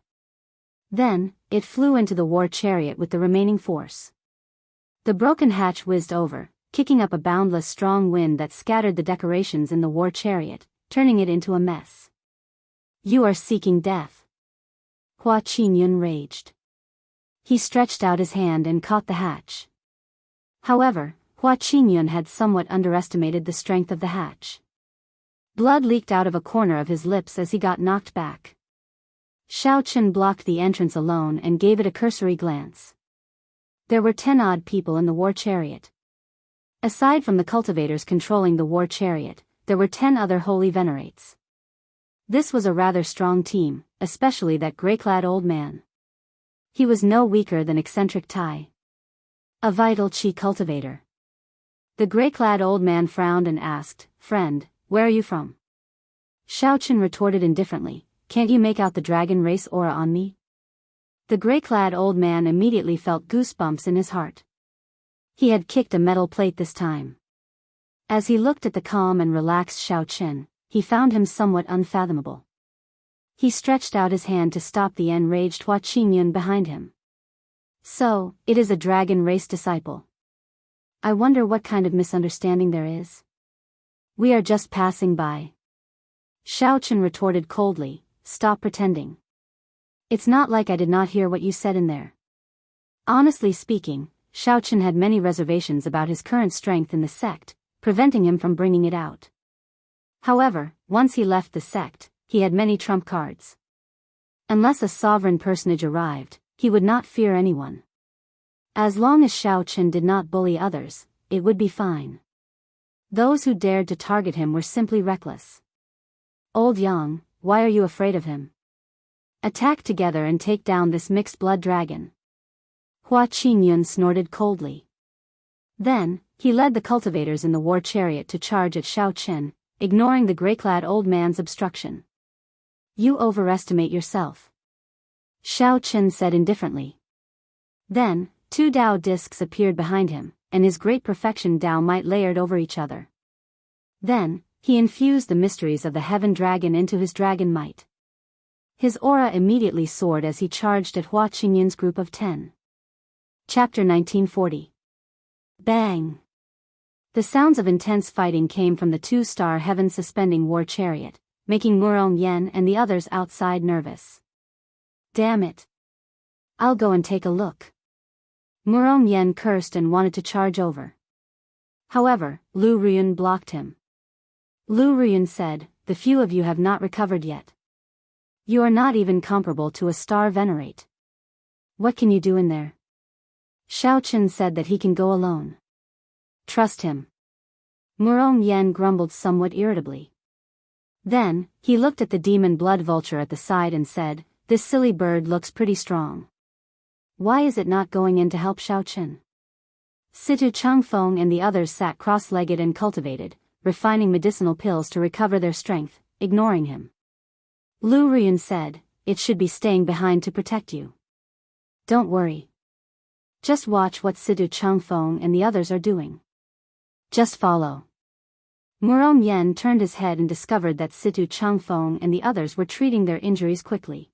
Then, it flew into the war chariot with the remaining force. The broken hatch whizzed over, kicking up a boundless strong wind that scattered the decorations in the war chariot, turning it into a mess. You are seeking death. Hua Qingyun raged. He stretched out his hand and caught the hatch. However, Hua Qingyun had somewhat underestimated the strength of the hatch. Blood leaked out of a corner of his lips as he got knocked back. Xiaochen blocked the entrance alone and gave it a cursory glance. There were 10 odd people in the war chariot. Aside from the cultivators controlling the war chariot, there were 10 other holy venerates. This was a rather strong team, especially that gray-clad old man. He was no weaker than eccentric Tai, a vital chi cultivator. The gray-clad old man frowned and asked, friend, where are you from? Xiaochen retorted indifferently, can't you make out the dragon race aura on me? The gray-clad old man immediately felt goosebumps in his heart. He had kicked a metal plate this time. As he looked at the calm and relaxed Xiaochen, he found him somewhat unfathomable. He stretched out his hand to stop the enraged Hua Qingyun behind him. So, it is a dragon race disciple. I wonder what kind of misunderstanding there is. We are just passing by. Xiaochen retorted coldly, stop pretending. It's not like I did not hear what you said in there. Honestly speaking, Xiaochen had many reservations about his current strength in the sect, preventing him from bringing it out. However, once he left the sect, he had many trump cards. Unless a sovereign personage arrived, he would not fear anyone. As long as Xiaochen did not bully others, it would be fine. Those who dared to target him were simply reckless. Old Yang, why are you afraid of him? Attack together and take down this mixed-blood dragon. Hua Qingyun snorted coldly. Then, he led the cultivators in the war chariot to charge at Xiaochen, ignoring the gray-clad old man's obstruction. You overestimate yourself. Xiaochen said indifferently. Then, 2 Dao discs appeared behind him, and his great perfection Dao might layered over each other. Then, he infused the mysteries of the heaven dragon into his dragon might. His aura immediately soared as he charged at Hua Qingyun's group of 10. Chapter 1940. Bang! The sounds of intense fighting came from the 2-star heaven-suspending war chariot, making Murong Yen and the others outside nervous. Damn it! I'll go and take a look. Murong Yen cursed and wanted to charge over. However, Lu Ruyun blocked him. Lu Ruyun said, the few of you have not recovered yet. You are not even comparable to a star venerate. What can you do in there? Xiaochen said that he can go alone. Trust him. Murong Yen grumbled somewhat irritably. Then, he looked at the demon blood vulture at the side and said, this silly bird looks pretty strong. Why is it not going in to help Xiaochen? Situ Changfeng and the others sat cross-legged and cultivated, refining medicinal pills to recover their strength, ignoring him. Lu Ruyun said, it should be staying behind to protect you. Don't worry. Just watch what Situ Changfeng and the others are doing. Just follow. Murong Yen turned his head and discovered that Situ Changfeng and the others were treating their injuries quickly.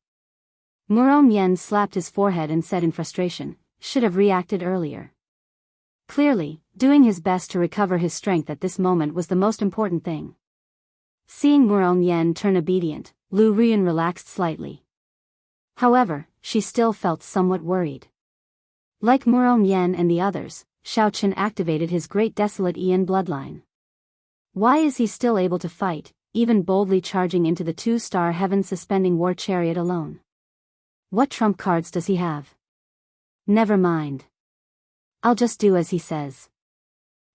Murong Yen slapped his forehead and said in frustration, should have reacted earlier. Clearly, doing his best to recover his strength at this moment was the most important thing. Seeing Murong Yen turn obedient, Lu Ruyun relaxed slightly. However, she still felt somewhat worried. Like Murong Yen and the others, Xiaochen activated his great desolate Ian bloodline. Why is he still able to fight, even boldly charging into the 2-star heaven-suspending war chariot alone? What trump cards does he have? Never mind. I'll just do as he says.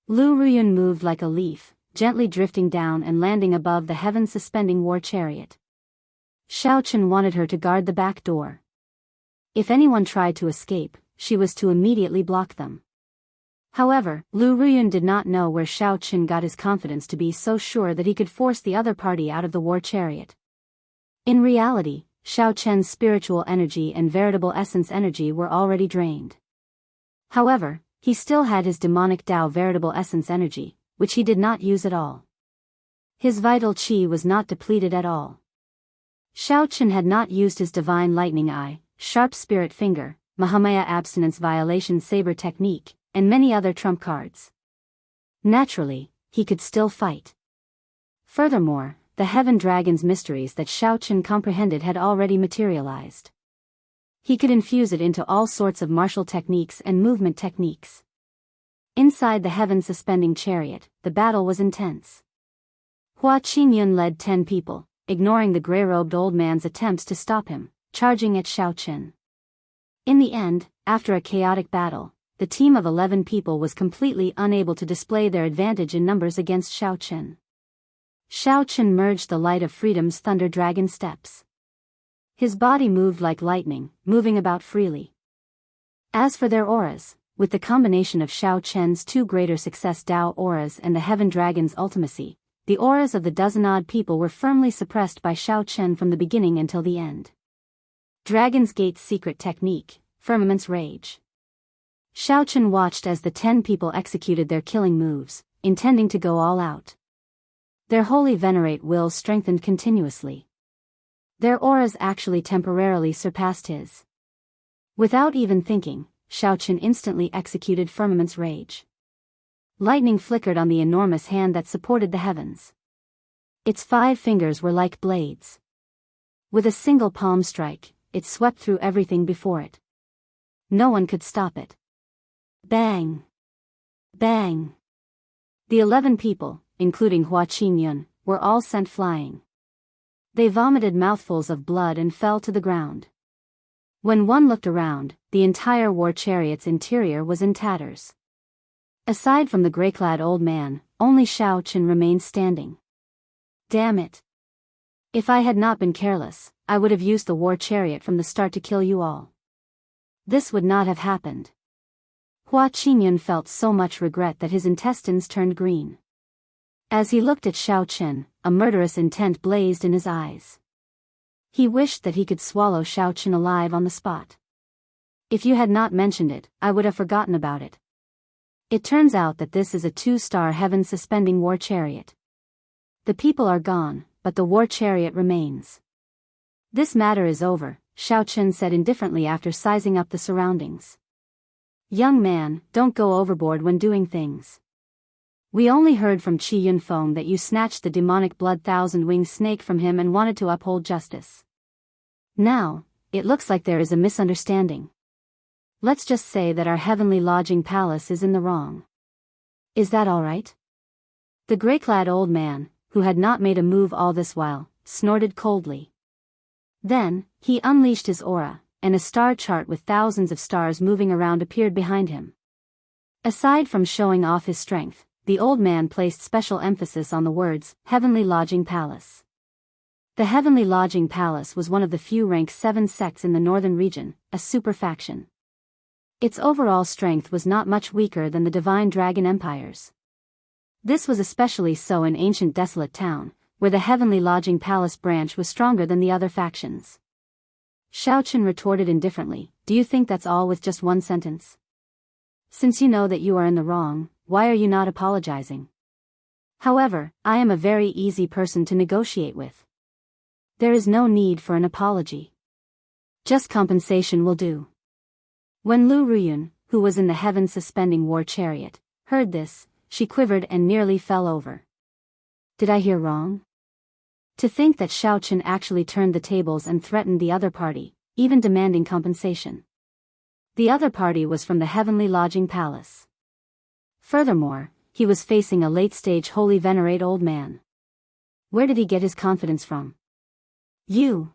Lu Ruyun moved like a leaf, gently drifting down and landing above the heaven-suspending war chariot. Xiaochen wanted her to guard the back door. If anyone tried to escape, she was to immediately block them. However, Lu Ruyun did not know where Xiaochen got his confidence to be so sure that he could force the other party out of the war chariot. In reality, Xiaochen's spiritual energy and veritable essence energy were already drained. However, he still had his demonic Dao veritable essence energy, which he did not use at all. His vital qi was not depleted at all. Xiaochen had not used his divine lightning eye, sharp spirit finger, Mahamaya abstinence violation saber technique, and many other trump cards. Naturally, he could still fight. Furthermore, the heaven dragon's mysteries that Xiaochen comprehended had already materialized. He could infuse it into all sorts of martial techniques and movement techniques. Inside the heaven-suspending chariot, the battle was intense. Hua Qingyun led 10 people, ignoring the gray-robed old man's attempts to stop him, charging at Xiaochen. In the end, after a chaotic battle, the team of 11 people was completely unable to display their advantage in numbers against Xiaochen. Xiaochen merged the light of freedom's thunder dragon steps. His body moved like lightning, moving about freely. As for their auras, with the combination of Xiaochen's 2 greater success Dao auras and the heaven dragon's ultimacy, the auras of the dozen-odd people were firmly suppressed by Xiaochen from the beginning until the end. Dragon's Gate's secret technique, Firmament's Rage. Xiaochen watched as the 10 people executed their killing moves, intending to go all out. Their holy venerate wills strengthened continuously. Their auras actually temporarily surpassed his. Without even thinking, Xiaochen instantly executed Firmament's Rage. Lightning flickered on the enormous hand that supported the heavens. Its 5 fingers were like blades. With a single palm strike, it swept through everything before it. No one could stop it. Bang! Bang! The 11 people, including Hua Qingyun, were all sent flying. They vomited mouthfuls of blood and fell to the ground. When one looked around, the entire war chariot's interior was in tatters. Aside from the gray-clad old man, only Xiaochen remained standing. Damn it! If I had not been careless, I would have used the war chariot from the start to kill you all. This would not have happened. Hua Qingyun felt so much regret that his intestines turned green. As he looked at Xiaochen, a murderous intent blazed in his eyes. He wished that he could swallow Xiaochen alive on the spot. If you had not mentioned it, I would have forgotten about it. It turns out that this is a 2-star heaven-suspending war chariot. The people are gone, but the war chariot remains. This matter is over, Xiaochen said indifferently after sizing up the surroundings. Young man, don't go overboard when doing things. We only heard from Qi Yunfeng that you snatched the demonic blood thousand-winged snake from him and wanted to uphold justice. Now, it looks like there is a misunderstanding. Let's just say that our heavenly lodging palace is in the wrong. Is that all right? The gray-clad old man, who had not made a move all this while, snorted coldly. Then, he unleashed his aura, and a star chart with thousands of stars moving around appeared behind him. Aside from showing off his strength, the old man placed special emphasis on the words, Heavenly Lodging Palace. The Heavenly Lodging Palace was one of the few rank 7 sects in the northern region, a super faction. Its overall strength was not much weaker than the Divine Dragon Empires. This was especially so in ancient desolate town, where the Heavenly Lodging Palace branch was stronger than the other factions. Xiaochen retorted indifferently, do you think that's all with just one sentence? Since you know that you are in the wrong, why are you not apologizing? However, I am a very easy person to negotiate with. There is no need for an apology. Just compensation will do. When Lu Ruyun, who was in the heaven-suspending war chariot, heard this, she quivered and nearly fell over. Did I hear wrong? To think that Xiaochen actually turned the tables and threatened the other party, even demanding compensation. The other party was from the Heavenly Lodging Palace. Furthermore, he was facing a late-stage holy venerate old man. Where did he get his confidence from? You!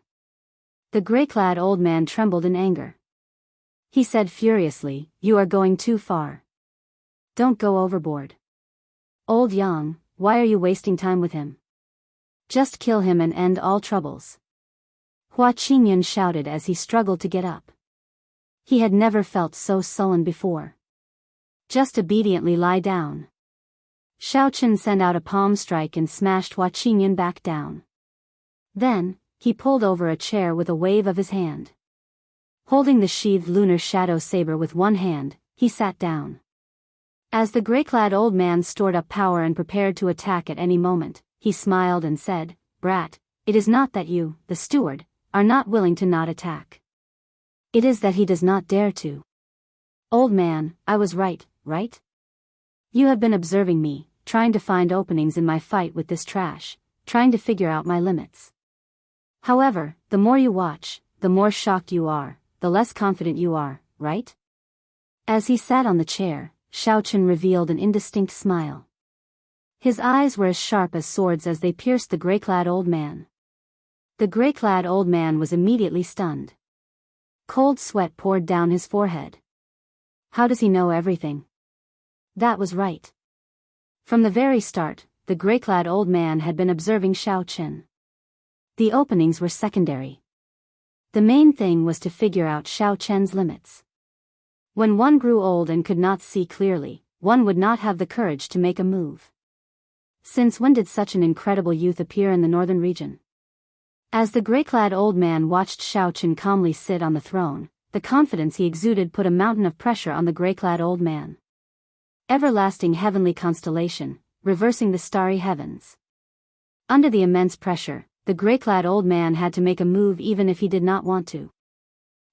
The gray-clad old man trembled in anger. He said furiously, you are going too far. Don't go overboard. Old Yang, why are you wasting time with him? Just kill him and end all troubles. Hua Qingyun shouted as he struggled to get up. He had never felt so sullen before. Just obediently lie down. Xiaochen sent out a palm strike and smashed Hua Qingyun back down. Then, he pulled over a chair with a wave of his hand. Holding the sheathed lunar shadow saber with one hand, he sat down. As the gray-clad old man stored up power and prepared to attack at any moment, he smiled and said, "Brat, it is not that you, the steward, are not willing to not attack. It is that he does not dare to. Old man, I was right, right? You have been observing me, trying to find openings in my fight with this trash, trying to figure out my limits. However, the more you watch, the more shocked you are, the less confident you are, right?" As he sat on the chair, Xiaochen revealed an indistinct smile. His eyes were as sharp as swords as they pierced the gray-clad old man. The gray-clad old man was immediately stunned. Cold sweat poured down his forehead. How does he know everything? That was right. From the very start, the gray-clad old man had been observing Xiaochen. The openings were secondary. The main thing was to figure out Xiaochen's limits. When one grew old and could not see clearly, one would not have the courage to make a move. Since when did such an incredible youth appear in the northern region? As the gray-clad old man watched Xiaochen calmly sit on the throne, the confidence he exuded put a mountain of pressure on the gray-clad old man. Everlasting heavenly constellation, reversing the starry heavens. Under the immense pressure, the gray-clad old man had to make a move even if he did not want to.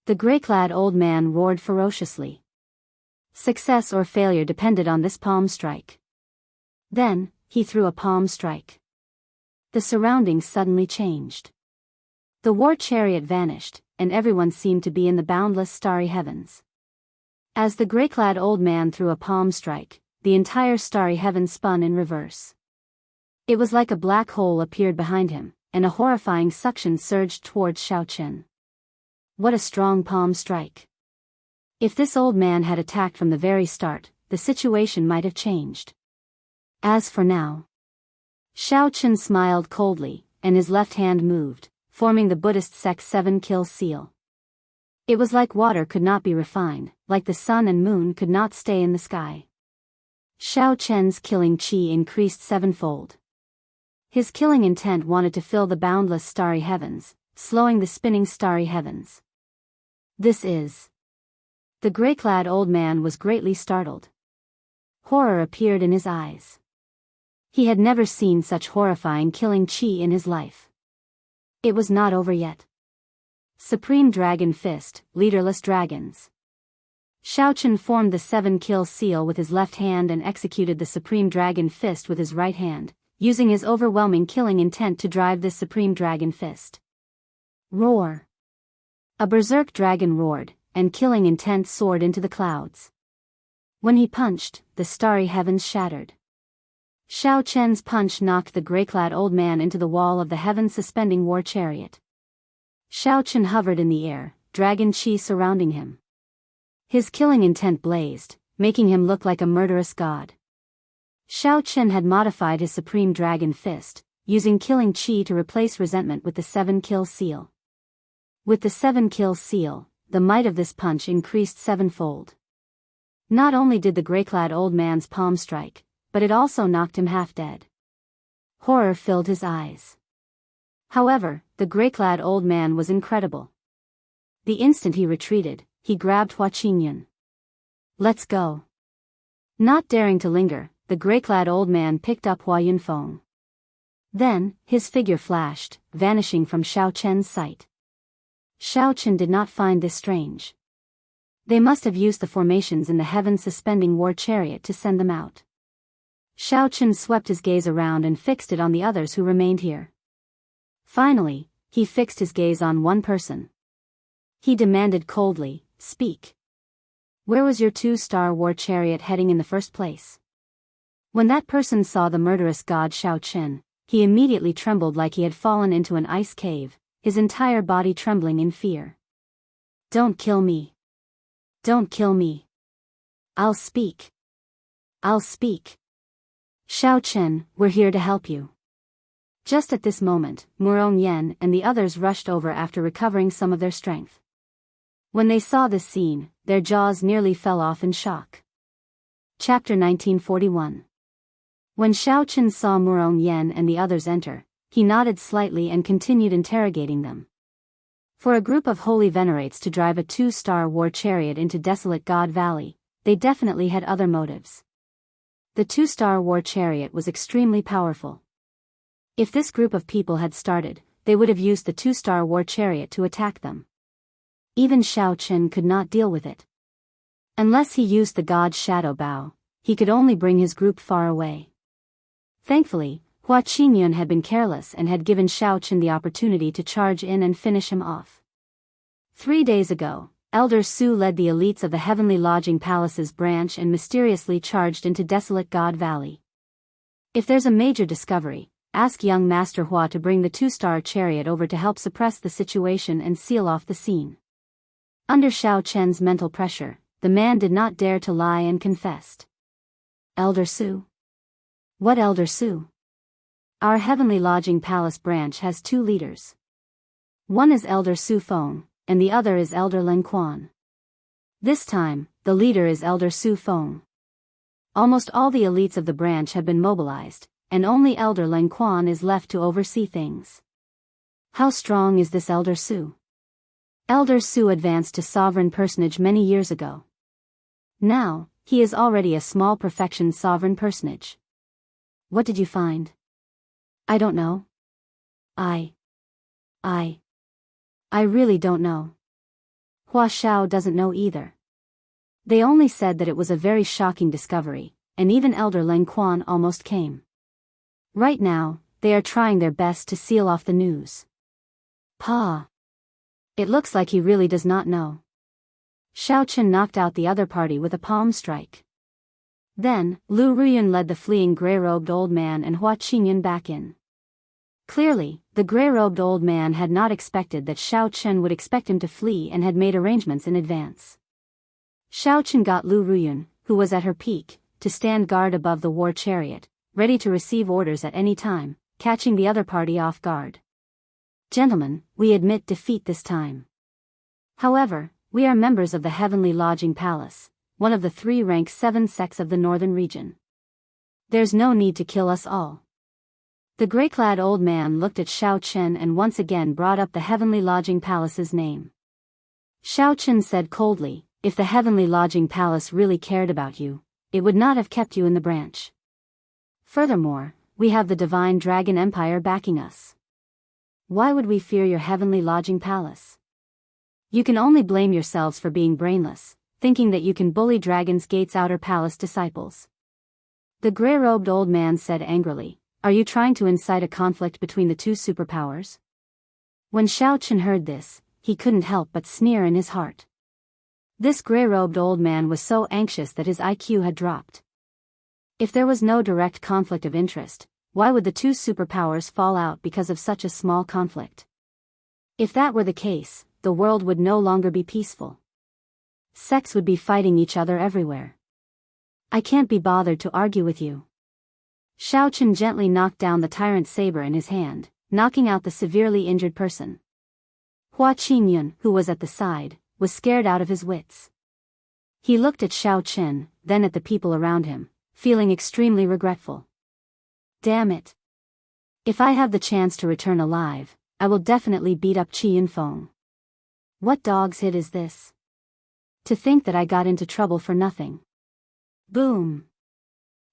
The gray-clad old man roared ferociously. Success or failure depended on this palm strike. Then, he threw a palm strike. The surroundings suddenly changed. The war chariot vanished, and everyone seemed to be in the boundless starry heavens. As the gray-clad old man threw a palm strike, the entire starry heaven spun in reverse. It was like a black hole appeared behind him, and a horrifying suction surged towards Xiaochen. What a strong palm strike. If this old man had attacked from the very start, the situation might have changed. As for now. Xiaochen smiled coldly, and his left hand moved, forming the Buddhist sect's 7-kill seal. It was like water could not be refined, like the sun and moon could not stay in the sky. Xiaochen's killing chi increased sevenfold. His killing intent wanted to fill the boundless starry heavens, slowing the spinning starry heavens. This is. The gray-clad old man was greatly startled. Horror appeared in his eyes. He had never seen such horrifying killing chi in his life. It was not over yet. Supreme Dragon Fist, leaderless dragons. Xiaochen formed the 7-kill seal with his left hand and executed the Supreme Dragon Fist with his right hand, using his overwhelming killing intent to drive this Supreme Dragon Fist. Roar. A berserk dragon roared, and killing intent soared into the clouds. When he punched, the starry heavens shattered. Xiaochen's punch knocked the gray-clad old man into the wall of the heaven-suspending war chariot. Xiaochen hovered in the air, dragon chi surrounding him. His killing intent blazed, making him look like a murderous god. Xiaochen had modified his Supreme Dragon Fist, using killing chi to replace resentment with the 7-kill seal. With the 7-kill seal, the might of this punch increased sevenfold. Not only did the gray-clad old man's palm strike, but it also knocked him half dead. Horror filled his eyes. However, the gray-clad old man was incredible. The instant he retreated, he grabbed Hua Qingyun. Let's go. Not daring to linger, the gray-clad old man picked up Hua Yunfeng. Then, his figure flashed, vanishing from Xiaochen's sight. Xiaochen did not find this strange. They must have used the formations in the heaven-suspending war chariot to send them out. Xiaochen swept his gaze around and fixed it on the others who remained here. Finally, he fixed his gaze on one person. He demanded coldly, "Speak. Where was your 2-star war chariot heading in the first place?" When that person saw the murderous god Xiaochen, he immediately trembled like he had fallen into an ice cave, his entire body trembling in fear. "Don't kill me. Don't kill me. I'll speak. I'll speak." Xiao Chen, we're here to help you. Just at this moment, Murong Yen and the others rushed over after recovering some of their strength. When they saw this scene, their jaws nearly fell off in shock. Chapter 1941. When Xiao Chen saw Murong Yen and the others enter, he nodded slightly and continued interrogating them. For a group of holy venerates to drive a 2-star war chariot into desolate God Valley, they definitely had other motives. The 2-star war chariot was extremely powerful. If this group of people had started, they would have used the 2-star war chariot to attack them. Even Xiao Chen could not deal with it. Unless he used the god's shadow bow, he could only bring his group far away. Thankfully, Hua Qingyun had been careless and had given Xiao Chen the opportunity to charge in and finish him off. 3 days ago, Elder Su led the elites of the Heavenly Lodging Palace's branch and mysteriously charged into desolate God Valley. If there's a major discovery, ask young Master Hua to bring the 2-star chariot over to help suppress the situation and seal off the scene. Under Xiao Chen's mental pressure, the man did not dare to lie and confessed. Elder Su? What Elder Su? Our Heavenly Lodging Palace branch has 2 leaders. One is Elder Su Feng, and the other is Elder Len Quan. This time, the leader is Elder Su Feng. Almost all the elites of the branch have been mobilized, and only Elder Len Quan is left to oversee things. How strong is this Elder Su? Elder Su advanced to sovereign personage many years ago. Now, he is already a small perfection sovereign personage. What did you find? I don't know. I really don't know. Hua Xiao doesn't know either. They only said that it was a very shocking discovery, and even Elder Len Quan almost came. Right now, they are trying their best to seal off the news. Pa. It looks like he really does not know. Xiao Chen knocked out the other party with a palm strike. Then, Lu Ruyun led the fleeing gray-robed old man and Hua Qingyun back in. Clearly, the gray-robed old man had not expected that Xiao Chen would expect him to flee and had made arrangements in advance. Xiao Chen got Lu Ruyun, who was at her peak, to stand guard above the war chariot, ready to receive orders at any time, catching the other party off guard. Gentlemen, we admit defeat this time. However, we are members of the Heavenly Lodging Palace, one of the 3 rank 7 sects of the northern region. There's no need to kill us all. The gray-clad old man looked at Xiao Chen and once again brought up the Heavenly Lodging Palace's name. Xiao Chen said coldly, if the Heavenly Lodging Palace really cared about you, it would not have kept you in the branch. Furthermore, we have the Divine Dragon Empire backing us. Why would we fear your Heavenly Lodging Palace? You can only blame yourselves for being brainless, thinking that you can bully Dragon's Gate's outer palace disciples. The gray-robed old man said angrily, are you trying to incite a conflict between the 2 superpowers? When Xiao Chen heard this, he couldn't help but sneer in his heart. This gray-robed old man was so anxious that his IQ had dropped. If there was no direct conflict of interest, why would the 2 superpowers fall out because of such a small conflict? If that were the case, the world would no longer be peaceful. Sects would be fighting each other everywhere. I can't be bothered to argue with you. Xiao Chen gently knocked down the tyrant saber in his hand, knocking out the severely injured person. Hua Qingyun, who was at the side, was scared out of his wits. He looked at Xiao Chen, then at the people around him, feeling extremely regretful. Damn it. If I have the chance to return alive, I will definitely beat up Qi Yunfeng. What dog's hit is this? To think that I got into trouble for nothing. Boom.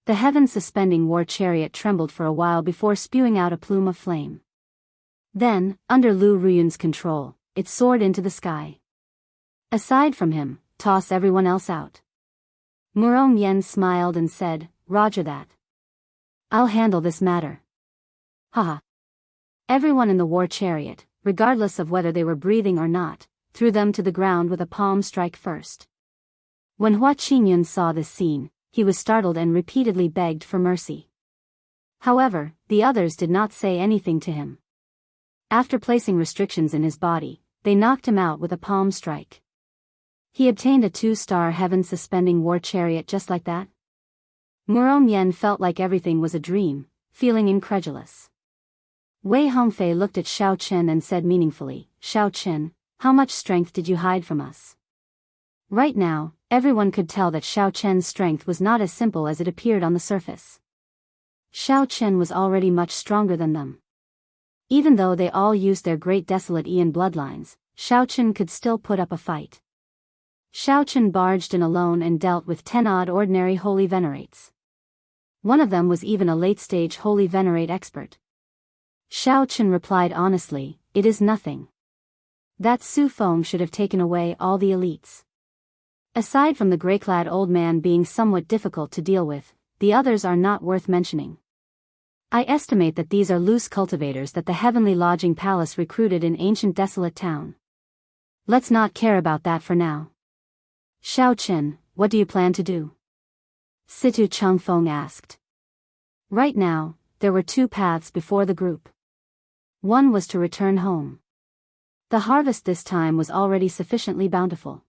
The heaven-suspending war chariot trembled for a while before spewing out a plume of flame. Then, under Lu Ruyun's control, it soared into the sky. Aside from him, toss everyone else out. Murong Yen smiled and said, Roger that. I'll handle this matter. Haha. Everyone in the war chariot, regardless of whether they were breathing or not, threw them to the ground with a palm strike first. When Hua Qingyun saw this scene, he was startled and repeatedly begged for mercy. However, the others did not say anything to him. After placing restrictions in his body, they knocked him out with a palm strike. He obtained a 2-star heaven-suspending war chariot just like that? Yen felt like everything was a dream, feeling incredulous. Wei Hongfei looked at Xiao Chen and said meaningfully, Xiao Chen, how much strength did you hide from us? Right now, everyone could tell that Xiao Chen's strength was not as simple as it appeared on the surface. Xiao Chen was already much stronger than them. Even though they all used their great desolate Ian bloodlines, Xiao Chen could still put up a fight. Xiao Chen barged in alone and dealt with 10-odd ordinary holy venerates. One of them was even a late-stage holy venerate expert. Xiao Chen replied honestly, it is nothing. That Su Feng should have taken away all the elites. Aside from the grey-clad old man being somewhat difficult to deal with, the others are not worth mentioning. I estimate that these are loose cultivators that the Heavenly Lodging Palace recruited in ancient desolate town. Let's not care about that for now. Xiao Chen, what do you plan to do? Situ Changfeng asked. Right now, there were two paths before the group. One was to return home. The harvest this time was already sufficiently bountiful.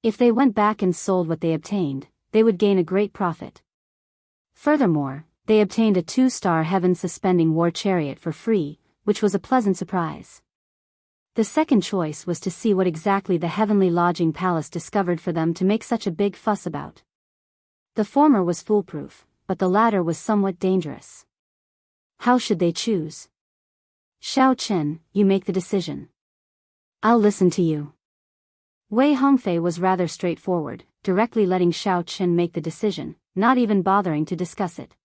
If they went back and sold what they obtained, they would gain a great profit. Furthermore, they obtained a 2-star heaven-suspending war chariot for free, which was a pleasant surprise. The second choice was to see what exactly the Heavenly Lodging Palace discovered for them to make such a big fuss about. The former was foolproof, but the latter was somewhat dangerous. How should they choose? Xiao Chen, you make the decision. I'll listen to you. Wei Hongfei was rather straightforward, directly letting Xiao Chen make the decision, not even bothering to discuss it.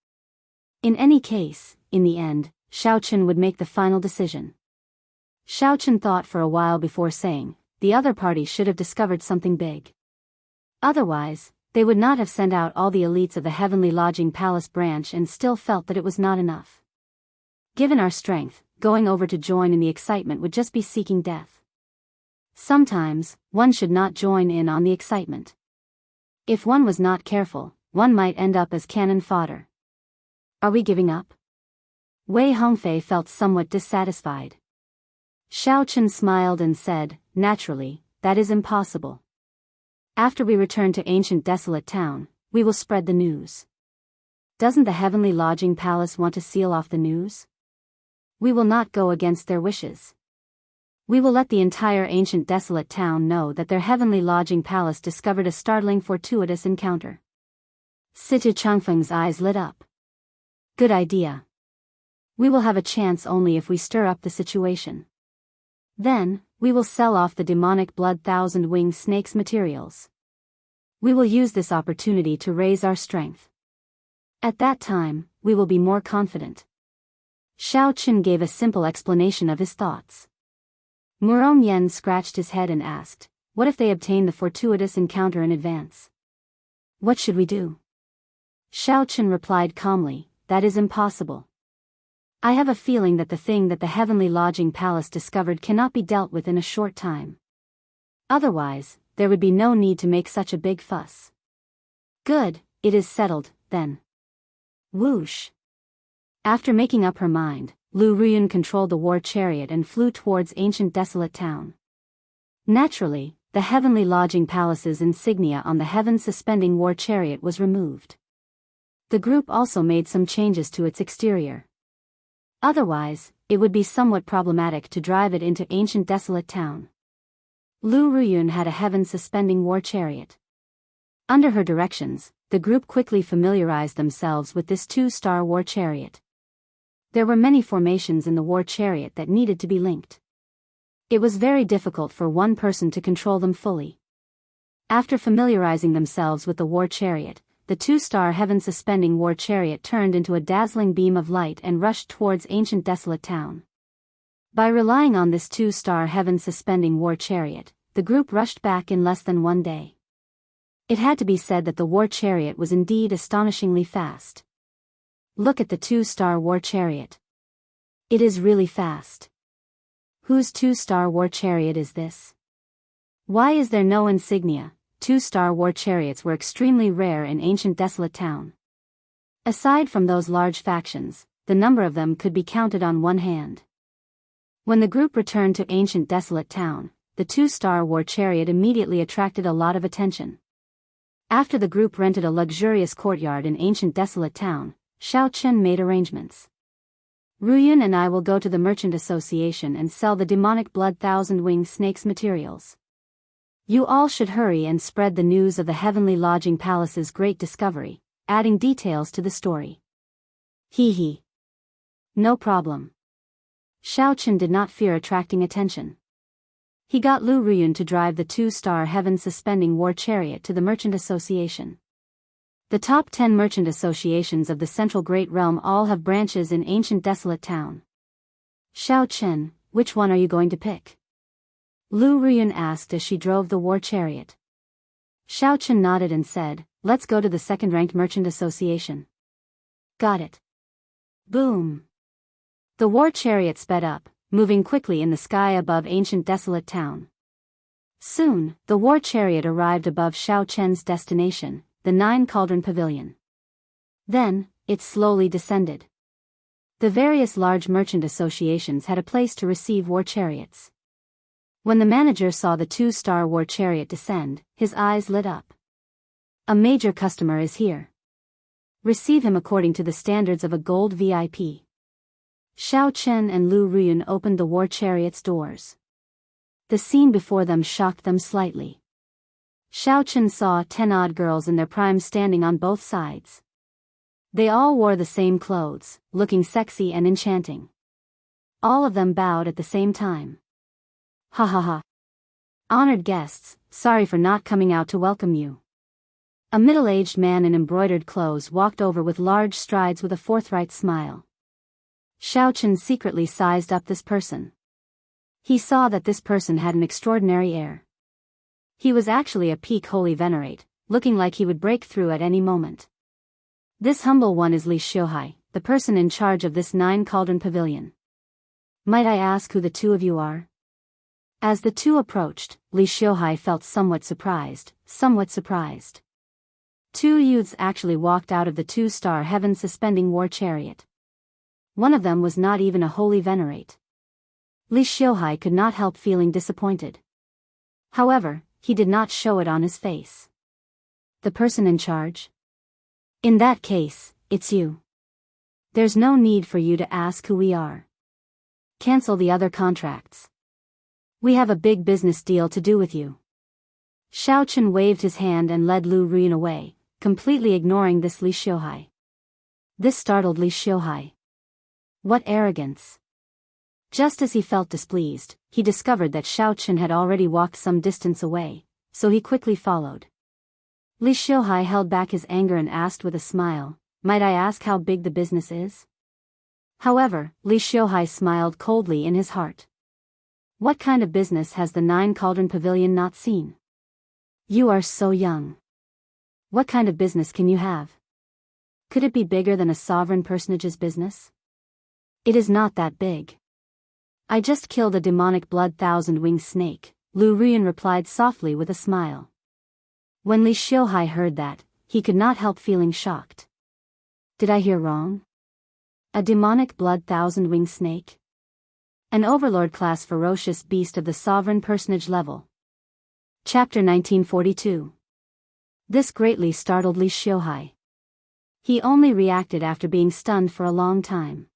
In any case, in the end, Xiao Chen would make the final decision. Xiao Chen thought for a while before saying, the other party should have discovered something big. Otherwise, they would not have sent out all the elites of the Heavenly Lodging Palace branch and still felt that it was not enough. Given our strength, going over to join in the excitement would just be seeking death. Sometimes, one should not join in on the excitement. If one was not careful, one might end up as cannon fodder. Are we giving up? Wei Hongfei felt somewhat dissatisfied. Xiao Chen smiled and said, naturally, that is impossible. After we return to ancient desolate town, we will spread the news. Doesn't the Heavenly Lodging Palace want to seal off the news? We will not go against their wishes. We will let the entire ancient desolate town know that their Heavenly Lodging Palace discovered a startling fortuitous encounter. Situ Changfeng's eyes lit up. Good idea. We will have a chance only if we stir up the situation. Then, we will sell off the demonic blood thousand-winged snake's materials. We will use this opportunity to raise our strength. At that time, we will be more confident. Xiao Chen gave a simple explanation of his thoughts. Yen scratched his head and asked, what if they obtain the fortuitous encounter in advance? What should we do? Xiao Chen replied calmly, that is impossible. I have a feeling that the thing that the Heavenly Lodging Palace discovered cannot be dealt with in a short time. Otherwise, there would be no need to make such a big fuss. Good, it is settled, then. Whoosh. After making up her mind, Lu Ruyun controlled the war chariot and flew towards ancient desolate town. Naturally, the Heavenly Lodging Palace's insignia on the heaven-suspending war chariot was removed. The group also made some changes to its exterior. Otherwise, it would be somewhat problematic to drive it into ancient desolate town. Lu Ruyun had a heaven-suspending war chariot. Under her directions, the group quickly familiarized themselves with this 2-star war chariot. There were many formations in the war chariot that needed to be linked. It was very difficult for one person to control them fully. After familiarizing themselves with the war chariot, the 2-star heaven-suspending war chariot turned into a dazzling beam of light and rushed towards ancient desolate town. By relying on this 2-star heaven-suspending war chariot, the group rushed back in less than 1 day. It had to be said that the war chariot was indeed astonishingly fast. Look at the 2-star war chariot. It is really fast. Whose 2-star war chariot is this? Why is there no insignia? 2-star war chariots were extremely rare in ancient desolate town. Aside from those large factions, the number of them could be counted on one hand. When the group returned to ancient desolate town, the 2-star war chariot immediately attracted a lot of attention. After the group rented a luxurious courtyard in ancient desolate town, Xiao Chen made arrangements. Ruyun and I will go to the merchant association and sell the demonic blood thousand-winged snake's materials. You all should hurry and spread the news of the heavenly lodging palace's great discovery, adding details to the story. Hee hee. No problem. Xiao Chen did not fear attracting attention. He got Lu Ruyun to drive the 2-star heaven-suspending war chariot to the merchant association. The top 10 merchant associations of the Central Great Realm all have branches in ancient desolate town. Xiao Chen, which one are you going to pick? Lu Ruyun asked as she drove the war chariot. Xiao Chen nodded and said, let's go to the second-ranked merchant association. Got it. Boom. The war chariot sped up, moving quickly in the sky above ancient desolate town. Soon, the war chariot arrived above Xiao Chen's destination, the 9-cauldron pavilion. Then, it slowly descended. The various large merchant associations had a place to receive war chariots. When the manager saw the 2-star war chariot descend, his eyes lit up. A major customer is here. Receive him according to the standards of a gold VIP. Xiao Chen and Lu Ruyun opened the war chariot's doors. The scene before them shocked them slightly. Xiao Chen saw 10 odd girls in their prime standing on both sides. They all wore the same clothes, looking sexy and enchanting. All of them bowed at the same time. Ha ha ha. Honored guests, sorry for not coming out to welcome you. A middle-aged man in embroidered clothes walked over with large strides with a forthright smile. Xiao Chen secretly sized up this person. He saw that this person had an extraordinary air. He was actually a peak holy venerate, looking like he would break through at any moment. This humble one is Li Xiuhai, the person in charge of this 9-cauldron pavilion. Might I ask who the two of you are? As the two approached, Li Xiuhai felt somewhat surprised. 2 youths actually walked out of the 2-star heaven-suspending war chariot. One of them was not even a holy venerate. Li Xiuhai could not help feeling disappointed. However, he did not show it on his face. The person in charge? In that case, it's you. There's no need for you to ask who we are. Cancel the other contracts. We have a big business deal to do with you. Xiao Chen waved his hand and led Lu Ruyun away, completely ignoring this Li Xiuhai. This startled Li Xiuhai. What arrogance! Just as he felt displeased, he discovered that Xiao Chen had already walked some distance away, so he quickly followed. Li Xiuhai held back his anger and asked with a smile, might I ask how big the business is? However, Li Xiuhai smiled coldly in his heart. What kind of business has the 9-cauldron pavilion not seen? You are so young. What kind of business can you have? Could it be bigger than a sovereign personage's business? It is not that big. I just killed a demonic blood thousand-winged snake, Lu Ruyun replied softly with a smile. When Li Xiuhai heard that, he could not help feeling shocked. Did I hear wrong? A demonic blood thousand-winged snake? An overlord-class ferocious beast of the sovereign personage level. Chapter 1942. This greatly startled Li Xiuhai. He only reacted after being stunned for a long time.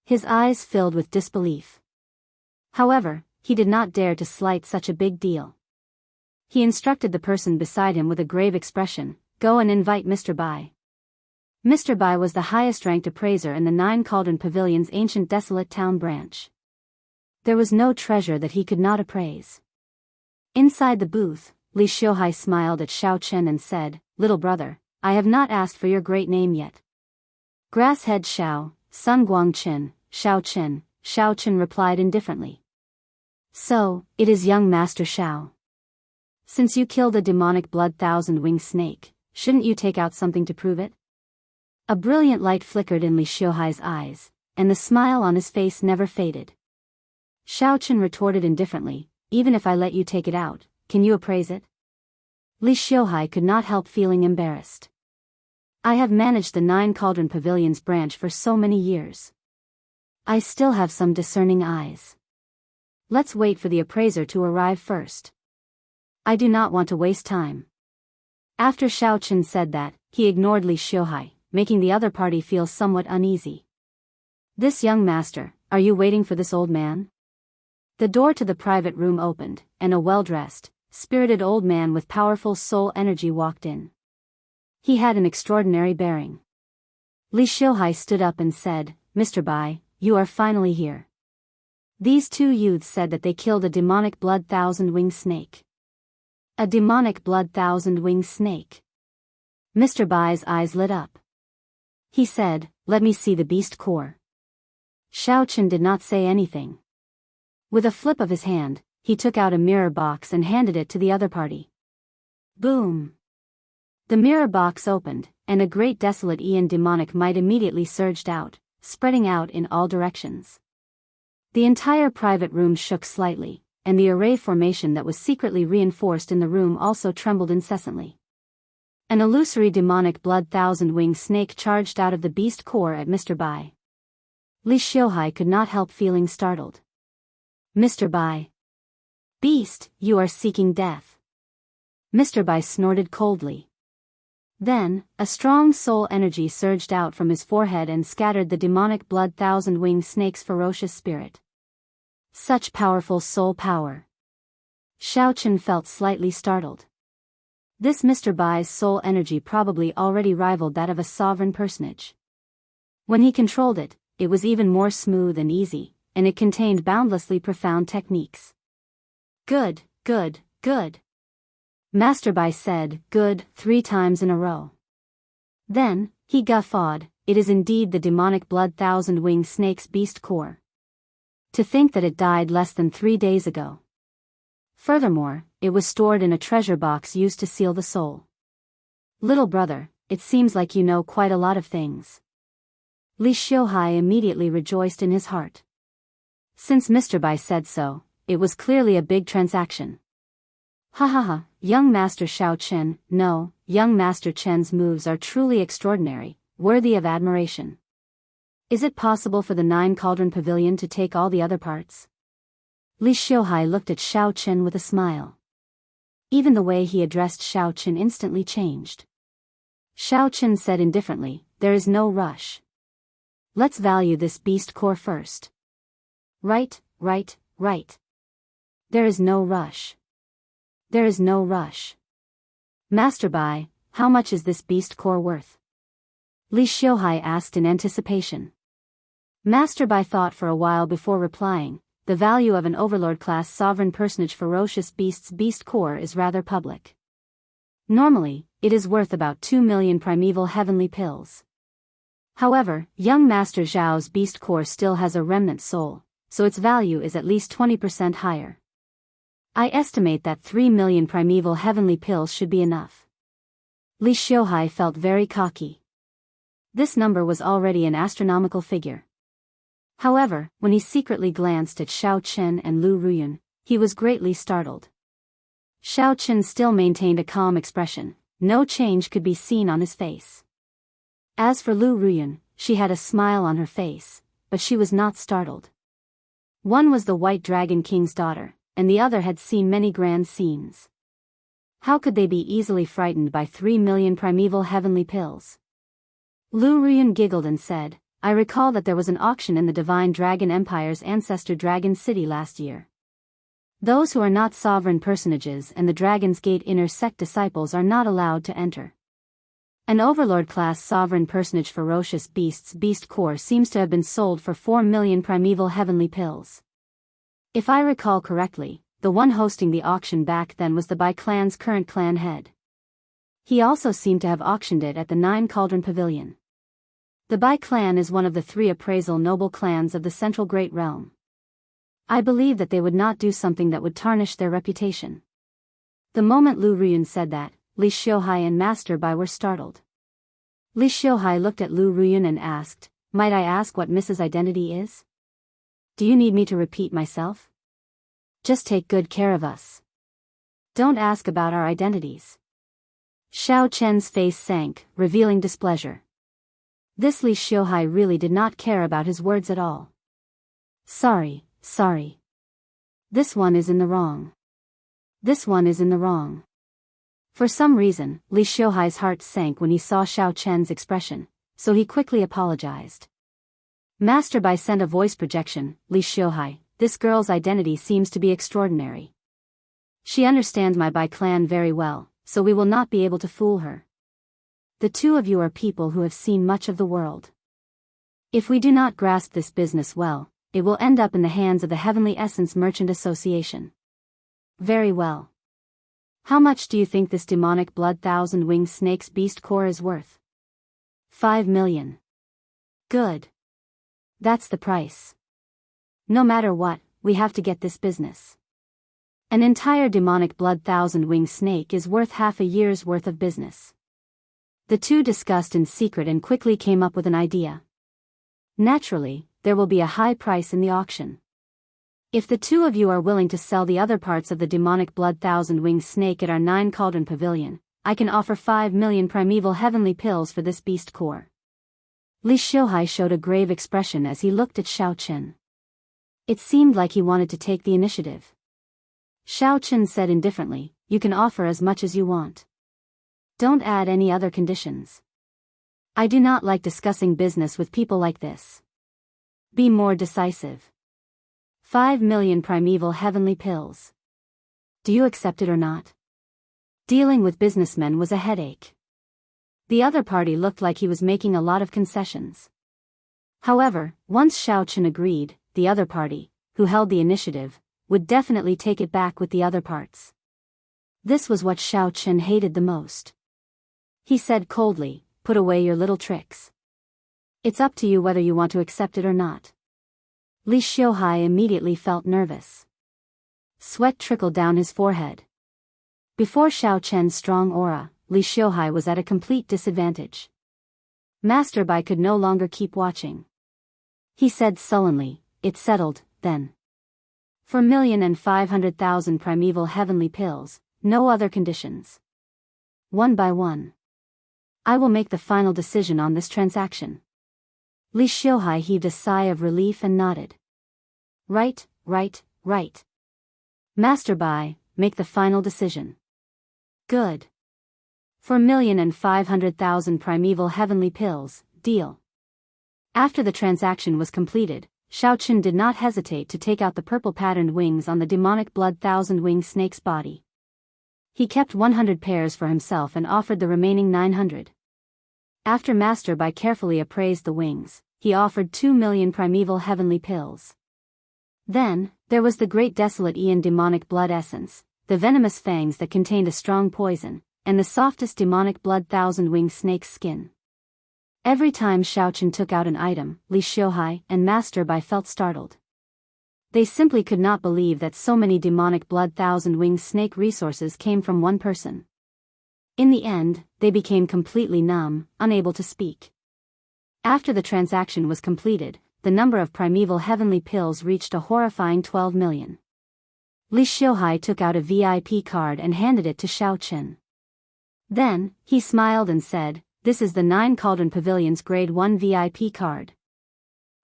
His eyes filled with disbelief. However, he did not dare to slight such a big deal. He instructed the person beside him with a grave expression, go and invite Mr. Bai. Mr. Bai was the highest-ranked appraiser in the 9-cauldron pavilion's ancient desolate town branch. There was no treasure that he could not appraise. Inside the booth, Li Xiuhai smiled at Xiao Chen and said, little brother, I have not asked for your great name yet. Grasshead Xiao, Sun Guang Chen, Xiao Chen replied indifferently. So, it is young Master Xiao. Since you killed a demonic blood thousand-winged snake, shouldn't you take out something to prove it? A brilliant light flickered in Li Xiuhai's eyes, and the smile on his face never faded. Xiao Chen retorted indifferently, even if I let you take it out, can you appraise it? Li Xiuhai could not help feeling embarrassed. I have managed the 9-cauldron pavilion's branch for so many years. I still have some discerning eyes. Let's wait for the appraiser to arrive first. I do not want to waste time. After Xiao Chen said that, he ignored Li Xiuhai, making the other party feel somewhat uneasy. "This young master, are you waiting for this old man?" The door to the private room opened, and a well-dressed, spirited old man with powerful soul energy walked in. He had an extraordinary bearing. Li Xiuhai stood up and said, "Mr. Bai, you are finally here." These two youths said that they killed a demonic blood thousand-winged snake. A demonic blood thousand-winged snake. Mr. Bai's eyes lit up. He said, "Let me see the beast core." Xiao Chen did not say anything. With a flip of his hand, he took out a mirror box and handed it to the other party. Boom! The mirror box opened, and a great desolate Ian demonic might immediately surged out, spreading out in all directions. The entire private room shook slightly, and the array formation that was secretly reinforced in the room also trembled incessantly. An illusory demonic blood thousand-winged snake charged out of the beast core at Mr. Bai. Li Xiuhai could not help feeling startled. "Mr. Bai. Beast, you are seeking death." Mr. Bai snorted coldly. Then, a strong soul energy surged out from his forehead and scattered the demonic blood thousand-winged snake's ferocious spirit. Such powerful soul power. Xiao Chen felt slightly startled. This Mr. Bai's soul energy probably already rivaled that of a sovereign personage. When he controlled it, it was even more smooth and easy, and it contained boundlessly profound techniques. "Good, good, good." Master Bai said, "Good," 3 times in a row. Then, he guffawed, "It is indeed the demonic blood thousand-winged snake's beast core. To think that it died less than 3 days ago. Furthermore, it was stored in a treasure box used to seal the soul." "Little brother, it seems like you know quite a lot of things." Li Xiuhai immediately rejoiced in his heart. Since Mr. Bai said so, it was clearly a big transaction. "Ha ha ha, young Master Xiao Chen, no, young Master Chen's moves are truly extraordinary, worthy of admiration. Is it possible for the 9 Cauldron Pavilion to take all the other parts?" Li Xiuhai looked at Xiao Chen with a smile. Even the way he addressed Xiao Chen instantly changed. Xiao Chen said indifferently, "There is no rush. Let's value this beast core first." Right. There is no rush. There is no rush. "Master Bai, how much is this beast core worth?" Li Xiuhai asked in anticipation. Master Bai thought for a while before replying, "The value of an overlord-class sovereign personage ferocious beast's beast core is rather public. Normally, it is worth about 2 million primeval heavenly pills. However, young Master Zhao's beast core still has a remnant soul, so its value is at least 20% higher. I estimate that 3 million primeval heavenly pills should be enough." Li Xiuhai felt very cocky. This number was already an astronomical figure. However, when he secretly glanced at Xiao Chen and Lu Ruyun, he was greatly startled. Xiao Chen still maintained a calm expression, no change could be seen on his face. As for Lu Ruyun, she had a smile on her face, but she was not startled. One was the White Dragon King's daughter, and the other had seen many grand scenes. How could they be easily frightened by 3 million primeval heavenly pills? Lu Ruyun giggled and said, "I recall that there was an auction in the Divine Dragon Empire's ancestor Dragon City last year. Those who are not sovereign personages and the Dragon's Gate inner sect disciples are not allowed to enter. An overlord-class sovereign personage ferocious beast's beast core seems to have been sold for 4 million primeval heavenly pills. If I recall correctly, the one hosting the auction back then was the Bai clan's current clan head. He also seemed to have auctioned it at the 9 Cauldron Pavilion. The Bai clan is one of the 3 appraisal noble clans of the Central Great Realm. I believe that they would not do something that would tarnish their reputation." The moment Lu Ruyun said that, Li Xiuhai and Master Bai were startled. Li Xiuhai looked at Lu Ruyun and asked, "Might I ask what Mrs. Identity is? Do you need me to repeat myself? Just take good care of us. Don't ask about our identities." Xiao Chen's face sank, revealing displeasure. This Li Xiuhai really did not care about his words at all. Sorry. This one is in the wrong. This one is in the wrong. For some reason, Li Xiuhai's heart sank when he saw Xiao Chen's expression, so he quickly apologized. Master Bai sent a voice projection. Li Xiuhai, this girl's identity seems to be extraordinary. She understands my Bai clan very well, so we will not be able to fool her. The two of you are people who have seen much of the world. If we do not grasp this business well, it will end up in the hands of the Heavenly Essence Merchant Association. Very well. How much do you think this demonic blood thousand-winged snake's beast core is worth? 5 million. Good. That's the price. No matter what, we have to get this business. An entire demonic blood thousand-winged snake is worth half a year's worth of business. The two discussed in secret and quickly came up with an idea. Naturally, there will be a high price in the auction. If the two of you are willing to sell the other parts of the demonic blood thousand-winged snake at our 9 Cauldron Pavilion, I can offer 5 million primeval heavenly pills for this beast core. Li Xiuhai showed a grave expression as he looked at Xiao Chen. It seemed like he wanted to take the initiative. Xiao Chen said indifferently, you can offer as much as you want. Don't add any other conditions. I do not like discussing business with people like this. Be more decisive. 5 million primeval heavenly pills. Do you accept it or not? Dealing with businessmen was a headache. The other party looked like he was making a lot of concessions. However, once Xiao Chen agreed, the other party, who held the initiative, would definitely take it back with the other parts. This was what Xiao Chen hated the most. He said coldly, put away your little tricks. It's up to you whether you want to accept it or not. Li Xiuhai immediately felt nervous. Sweat trickled down his forehead. Before Xiao Chen's strong aura, Li Xiuhai was at a complete disadvantage. Master Bai could no longer keep watching. He said sullenly, it's settled, then. For 1,500,000 primeval heavenly pills, no other conditions. One by one. I will make the final decision on this transaction. Li Xiuhai heaved a sigh of relief and nodded. Right. Master Bai, make the final decision. Good. For 1,500,000 primeval heavenly pills, deal. After the transaction was completed, Xiao Chen did not hesitate to take out the purple-patterned wings on the demonic blood thousand-winged snake's body. He kept 100 pairs for himself and offered the remaining 900. After Master Bai carefully appraised the wings, he offered 2 million primeval heavenly pills. Then, there was the great desolate Ian demonic blood essence, the venomous fangs that contained a strong poison, and the softest demonic blood thousand-winged snake's skin. Every time Xiao Chen took out an item, Li Xiuhai and Master Bai felt startled. They simply could not believe that so many demonic blood thousand-winged snake resources came from one person. In the end, they became completely numb, unable to speak. After the transaction was completed, the number of primeval heavenly pills reached a horrifying 12 million. Li Xiuhai took out a VIP card and handed it to Xiao Chen. Then, he smiled and said, this is the 9 Cauldron Pavilion's Grade 1 VIP card.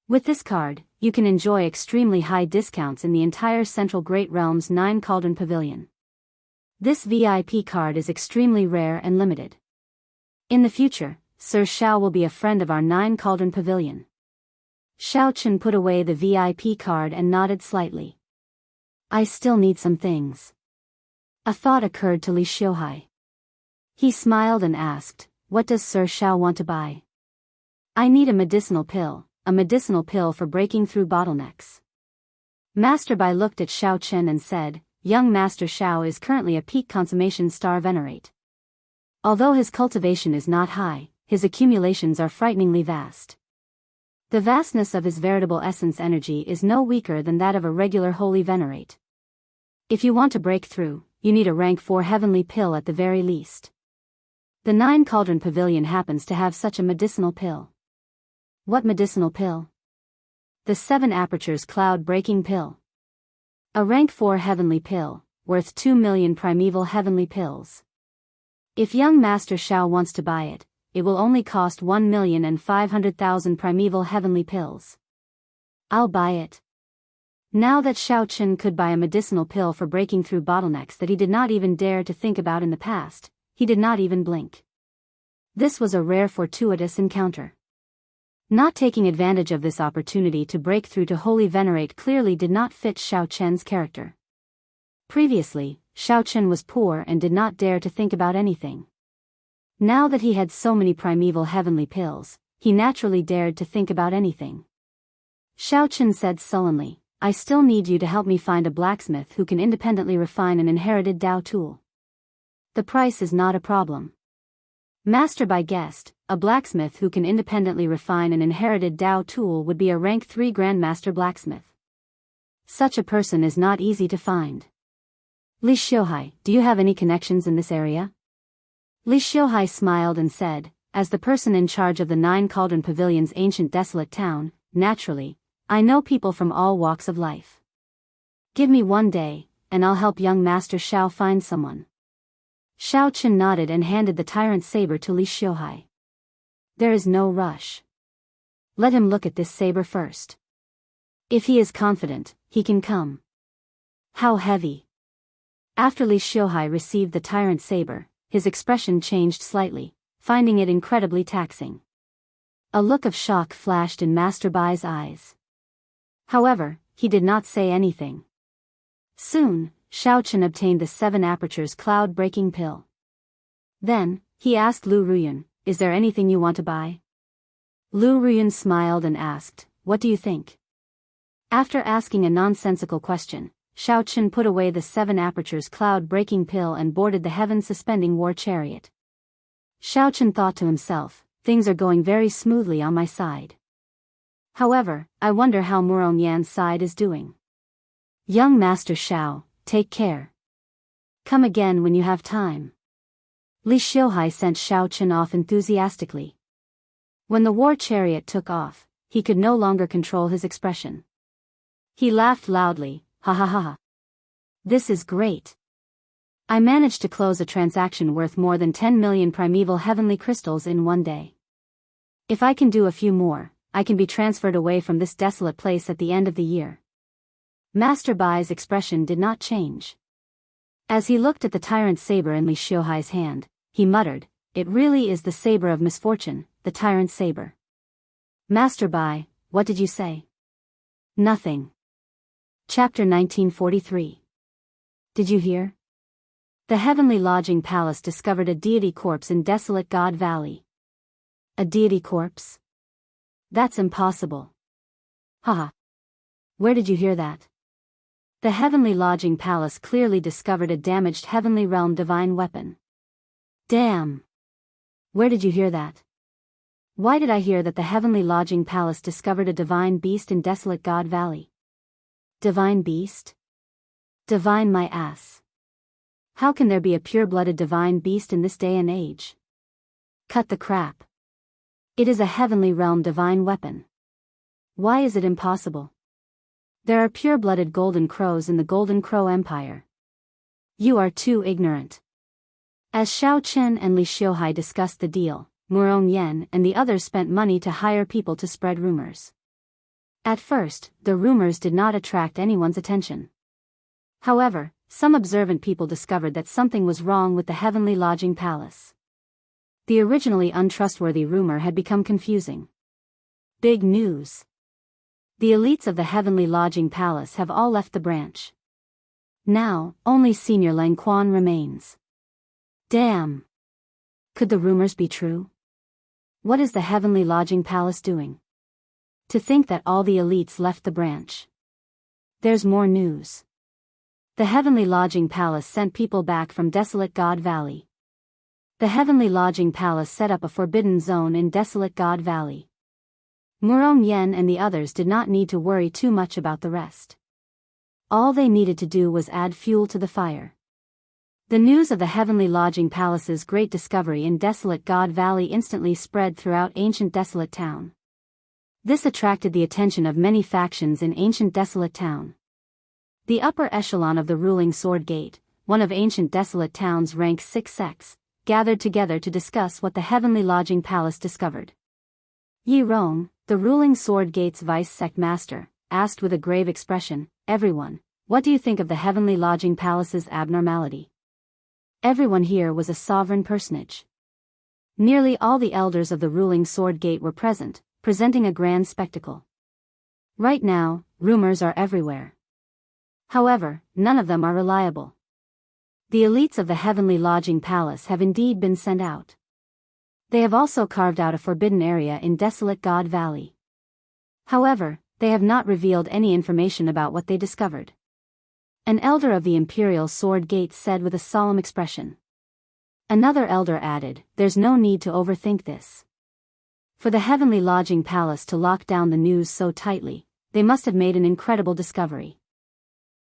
With this card, you can enjoy extremely high discounts in the entire Central Great Realm's 9 Cauldron Pavilion. This VIP card is extremely rare and limited. In the future, Sir Xiao will be a friend of our 9 Cauldron Pavilion. Xiao Chen put away the VIP card and nodded slightly. I still need some things. A thought occurred to Li Xiuhai. He smiled and asked, what does Sir Xiao want to buy? I need a medicinal pill for breaking through bottlenecks. Master Bai looked at Xiao Chen and said, young Master Xiao is currently a peak consummation star venerate. Although his cultivation is not high, his accumulations are frighteningly vast. The vastness of his veritable essence energy is no weaker than that of a regular holy venerate. If you want to break through, you need a rank 4 heavenly pill at the very least. The 9 Cauldron Pavilion happens to have such a medicinal pill. What medicinal pill? The 7 Apertures Cloud-Breaking Pill. A rank 4 heavenly pill, worth 2 million primeval heavenly pills. If young Master Xiao wants to buy it, it will only cost 1,500,000 primeval heavenly pills. I'll buy it. Now that Xiao Chen could buy a medicinal pill for breaking through bottlenecks that he did not even dare to think about in the past, he did not even blink. This was a rare fortuitous encounter. Not taking advantage of this opportunity to break through to Holy Venerate clearly did not fit Xiao Chen's character. Previously, Xiao Chen was poor and did not dare to think about anything. Now that he had so many primeval heavenly pills, he naturally dared to think about anything. Xiao Chen said sullenly, "I still need you to help me find a blacksmith who can independently refine an inherited Dao tool. The price is not a problem." Master Bai guessed, a blacksmith who can independently refine an inherited Dao tool would be a rank 3 Grandmaster blacksmith. Such a person is not easy to find. Li Xiuhai, do you have any connections in this area? Li Xiuhai smiled and said, as the person in charge of the 9 Cauldron Pavilion's ancient desolate town, naturally, I know people from all walks of life. Give me 1 day, and I'll help young Master Xiao find someone. Xiao Chen nodded and handed the tyrant saber to Li Xiuhai. There is no rush. Let him look at this saber first. If he is confident, he can come. How heavy. After Li Xiuhai received the tyrant saber, his expression changed slightly, finding it incredibly taxing. A look of shock flashed in Master Bai's eyes. However, he did not say anything. Soon, Xiao Chen obtained the 7 apertures cloud-breaking pill. Then, he asked Lu Ruyun, "Is there anything you want to buy?" Lu Ruyun smiled and asked, "What do you think?" After asking a nonsensical question, Xiao Chen put away the 7 apertures cloud-breaking pill and boarded the heaven-suspending war chariot. Xiao Chen thought to himself, things are going very smoothly on my side. However, I wonder how Murong Yan's side is doing. Young Master Xiao, take care. Come again when you have time. Li Xiuhai sent Xiao Chen off enthusiastically. When the war chariot took off, he could no longer control his expression. He laughed loudly, ha ha ha ha. This is great. I managed to close a transaction worth more than 10 million primeval heavenly crystals in 1 day. If I can do a few more, I can be transferred away from this desolate place at the end of the year. Master Bai's expression did not change. As he looked at the tyrant saber in Li Xiuhai's hand, he muttered, "It really is the saber of misfortune, the tyrant saber." Master Bai, what did you say? Nothing. Chapter 1943. Did you hear? The heavenly lodging palace discovered a deity corpse in desolate God Valley. A deity corpse? That's impossible. Haha. Where did you hear that? The heavenly lodging palace clearly discovered a damaged heavenly realm divine weapon. Damn. Where did you hear that? Why did I hear that the heavenly lodging palace discovered a divine beast in desolate God Valley? Divine beast? Divine my ass. How can there be a pure-blooded divine beast in this day and age? Cut the crap. It is a heavenly realm divine weapon. Why is it impossible? There are pure-blooded golden crows in the Golden Crow Empire. You are too ignorant. As Xiao Chen and Li Xiuhai discussed the deal, Murong Yan and the others spent money to hire people to spread rumors. At first, the rumors did not attract anyone's attention. However, some observant people discovered that something was wrong with the heavenly lodging palace. The originally untrustworthy rumor had become confusing. Big news. The elites of the heavenly lodging palace have all left the branch. Now, only Senior Lang Quan remains. Damn. Could the rumors be true? What is the heavenly lodging palace doing? To think that all the elites left the branch. There's more news. The heavenly lodging palace sent people back from desolate God Valley. The heavenly lodging palace set up a forbidden zone in desolate God Valley. Murong Yan and the others did not need to worry too much about the rest. All they needed to do was add fuel to the fire. The news of the heavenly lodging palace's great discovery in desolate God Valley instantly spread throughout ancient desolate town. This attracted the attention of many factions in ancient desolate town. The upper echelon of the ruling Sword Gate, one of ancient desolate town's rank 6 sects, gathered together to discuss what the heavenly lodging palace discovered. Yi Rong, the ruling Sword Gate's vice sect master, asked with a grave expression, "Everyone, what do you think of the heavenly lodging palace's abnormality?" Everyone here was a sovereign personage. Nearly all the elders of the ruling sword gate were present, presenting a grand spectacle. Right now, rumors are everywhere. However, none of them are reliable. The elites of the heavenly lodging palace have indeed been sent out. They have also carved out a forbidden area in desolate God Valley. However, they have not revealed any information about what they discovered. An elder of the Imperial Sword Gate said with a solemn expression. Another elder added, "There's no need to overthink this. For the heavenly lodging palace to lock down the news so tightly, they must have made an incredible discovery.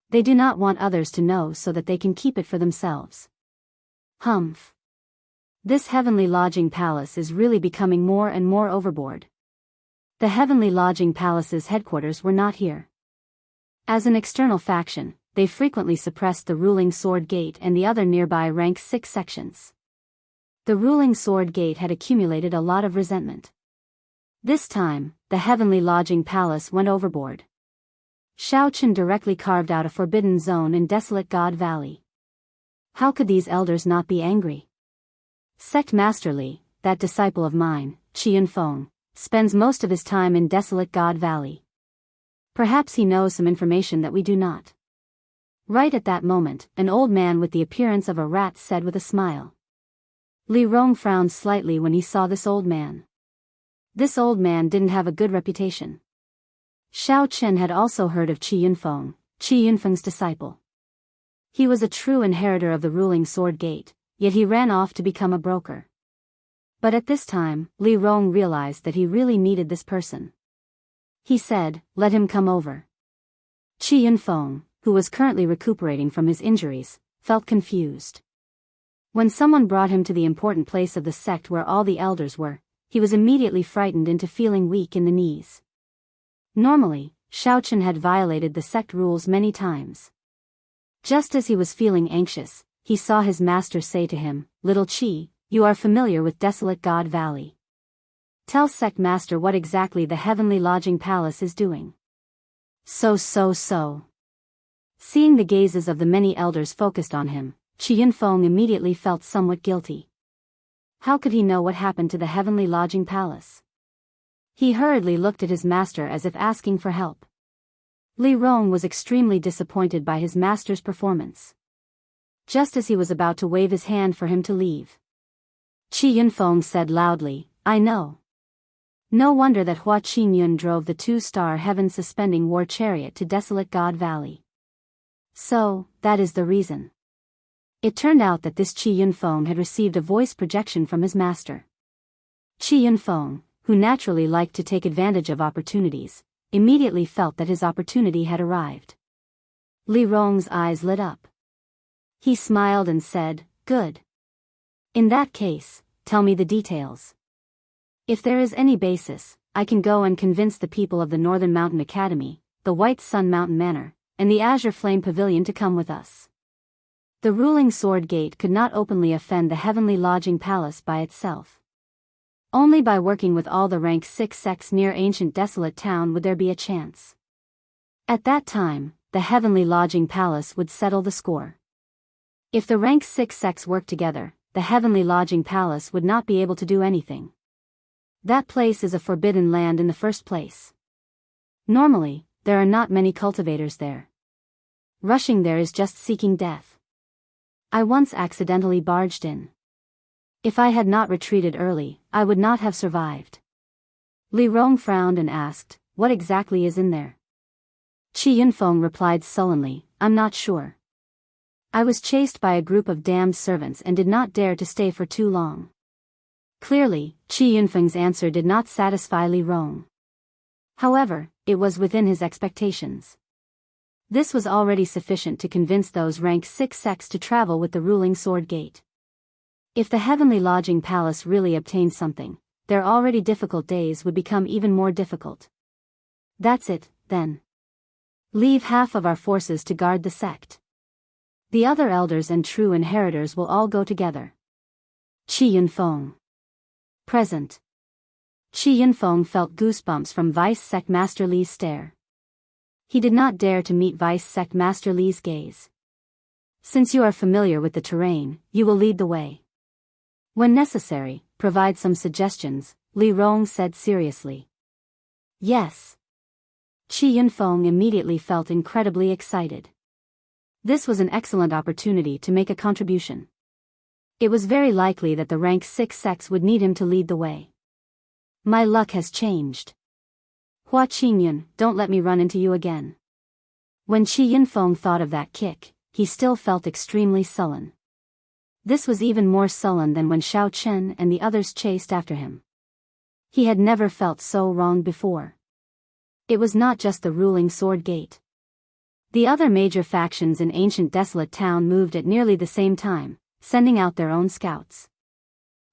They do not want others to know so that they can keep it for themselves." Humph. This heavenly lodging palace is really becoming more and more overboard. The heavenly lodging palace's headquarters were not here. As an external faction, they frequently suppressed the ruling sword gate and the other nearby rank 6 sections. The ruling sword gate had accumulated a lot of resentment. This time, the heavenly lodging palace went overboard. Xiaochen directly carved out a forbidden zone in desolate God Valley. How could these elders not be angry? Sect Master Li, that disciple of mine, Qianfeng, spends most of his time in desolate God Valley. Perhaps he knows some information that we do not. Right at that moment, an old man with the appearance of a rat said with a smile. Li Rong frowned slightly when he saw this old man. This old man didn't have a good reputation. Xiao Chen had also heard of Qi Yunfeng's disciple. He was a true inheritor of the ruling sword gate, yet he ran off to become a broker. But at this time, Li Rong realized that he really needed this person. He said, "Let him come over." Qi Yunfeng, who was currently recuperating from his injuries, felt confused. When someone brought him to the important place of the sect where all the elders were, he was immediately frightened into feeling weak in the knees. Normally, Xiaochen had violated the sect rules many times. Just as he was feeling anxious, he saw his master say to him, "Little Qi, you are familiar with desolate God Valley. Tell sect master what exactly the heavenly lodging palace is doing." So. Seeing the gazes of the many elders focused on him, Qi Yunfeng immediately felt somewhat guilty. How could he know what happened to the heavenly lodging palace? He hurriedly looked at his master as if asking for help. Li Rong was extremely disappointed by his master's performance. Just as he was about to wave his hand for him to leave, Qi Yunfeng said loudly, "I know. No wonder that Hua Qingyun drove the 2-star heaven-suspending war chariot to desolate God Valley. So, that is the reason." It turned out that this Qi Yunfeng had received a voice projection from his master. Qi Yunfeng, who naturally liked to take advantage of opportunities, immediately felt that his opportunity had arrived. Li Rong's eyes lit up. He smiled and said, "Good. In that case, tell me the details. If there is any basis, I can go and convince the people of the Northern Mountain Academy, the White Sun Mountain Manor, and the Azure Flame Pavilion to come with us." The ruling sword gate could not openly offend the heavenly lodging palace by itself. Only by working with all the rank 6 sects near ancient desolate town would there be a chance. At that time, the heavenly lodging palace would settle the score. If the rank 6 sects worked together, the heavenly lodging palace would not be able to do anything. That place is a forbidden land in the first place. Normally, there are not many cultivators there. Rushing there is just seeking death. I once accidentally barged in. If I had not retreated early, I would not have survived. Li Rong frowned and asked, "What exactly is in there?" Qi Yunfeng replied sullenly, "I'm not sure. I was chased by a group of damned servants and did not dare to stay for too long." Clearly, Qi Yunfeng's answer did not satisfy Li Rong. However, it was within his expectations. This was already sufficient to convince those rank 6 sects to travel with the ruling sword gate. If the heavenly lodging palace really obtained something, their already difficult days would become even more difficult. That's it, then. Leave half of our forces to guard the sect. The other elders and true inheritors will all go together. Qi Yunfeng. Present. Qi Yunfeng felt goosebumps from Vice Sect Master Li's stare. He did not dare to meet Vice Sect Master Li's gaze. Since you are familiar with the terrain, you will lead the way. When necessary, provide some suggestions, Li Rong said seriously. Yes. Qi Yunfeng immediately felt incredibly excited. This was an excellent opportunity to make a contribution. It was very likely that the rank 6 sects would need him to lead the way. My luck has changed. Hua Qingyun, don't let me run into you again. When Qi Yunfeng thought of that kick, he still felt extremely sullen. This was even more sullen than when Xiao Chen and the others chased after him. He had never felt so wronged before. It was not just the ruling Sword Gate. The other major factions in ancient desolate town moved at nearly the same time, sending out their own scouts.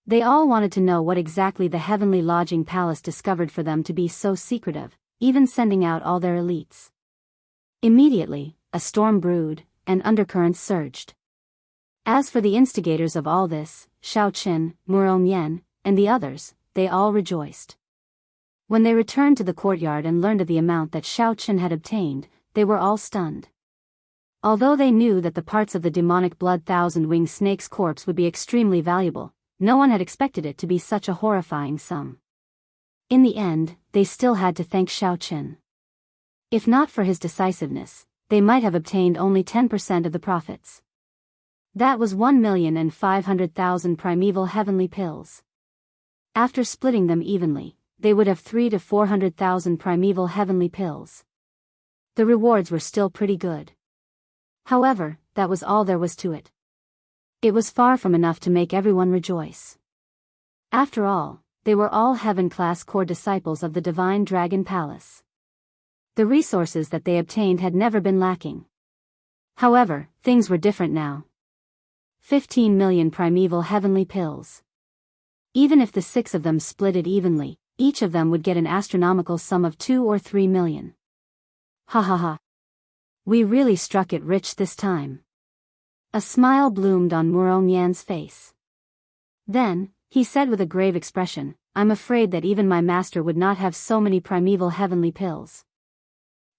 They all wanted to know what exactly the Heavenly Lodging Palace discovered for them to be so secretive, even sending out all their elites. Immediately, a storm brewed, and undercurrents surged. As for the instigators of all this, Xiao Qin, Murong Yan, and the others, they all rejoiced. When they returned to the courtyard and learned of the amount that Xiao Qin had obtained, they were all stunned. Although they knew that the parts of the demonic blood thousand-winged snake's corpse would be extremely valuable, no one had expected it to be such a horrifying sum. In the end, they still had to thank Xiao Qin. If not for his decisiveness, they might have obtained only 10% of the profits. That was 1,500,000 primeval heavenly pills. After splitting them evenly, they would have 300,000 to 400,000 primeval heavenly pills. The rewards were still pretty good. However, that was all there was to it. It was far from enough to make everyone rejoice. After all, they were all heaven-class core disciples of the Divine Dragon Palace. The resources that they obtained had never been lacking. However, things were different now. 15 million primeval heavenly pills. Even if the 6 of them split it evenly, each of them would get an astronomical sum of 2 or 3 million. Ha ha ha. We really struck it rich this time. A smile bloomed on Murong Yan's face. Then, he said with a grave expression, I'm afraid that even my master would not have so many primeval heavenly pills.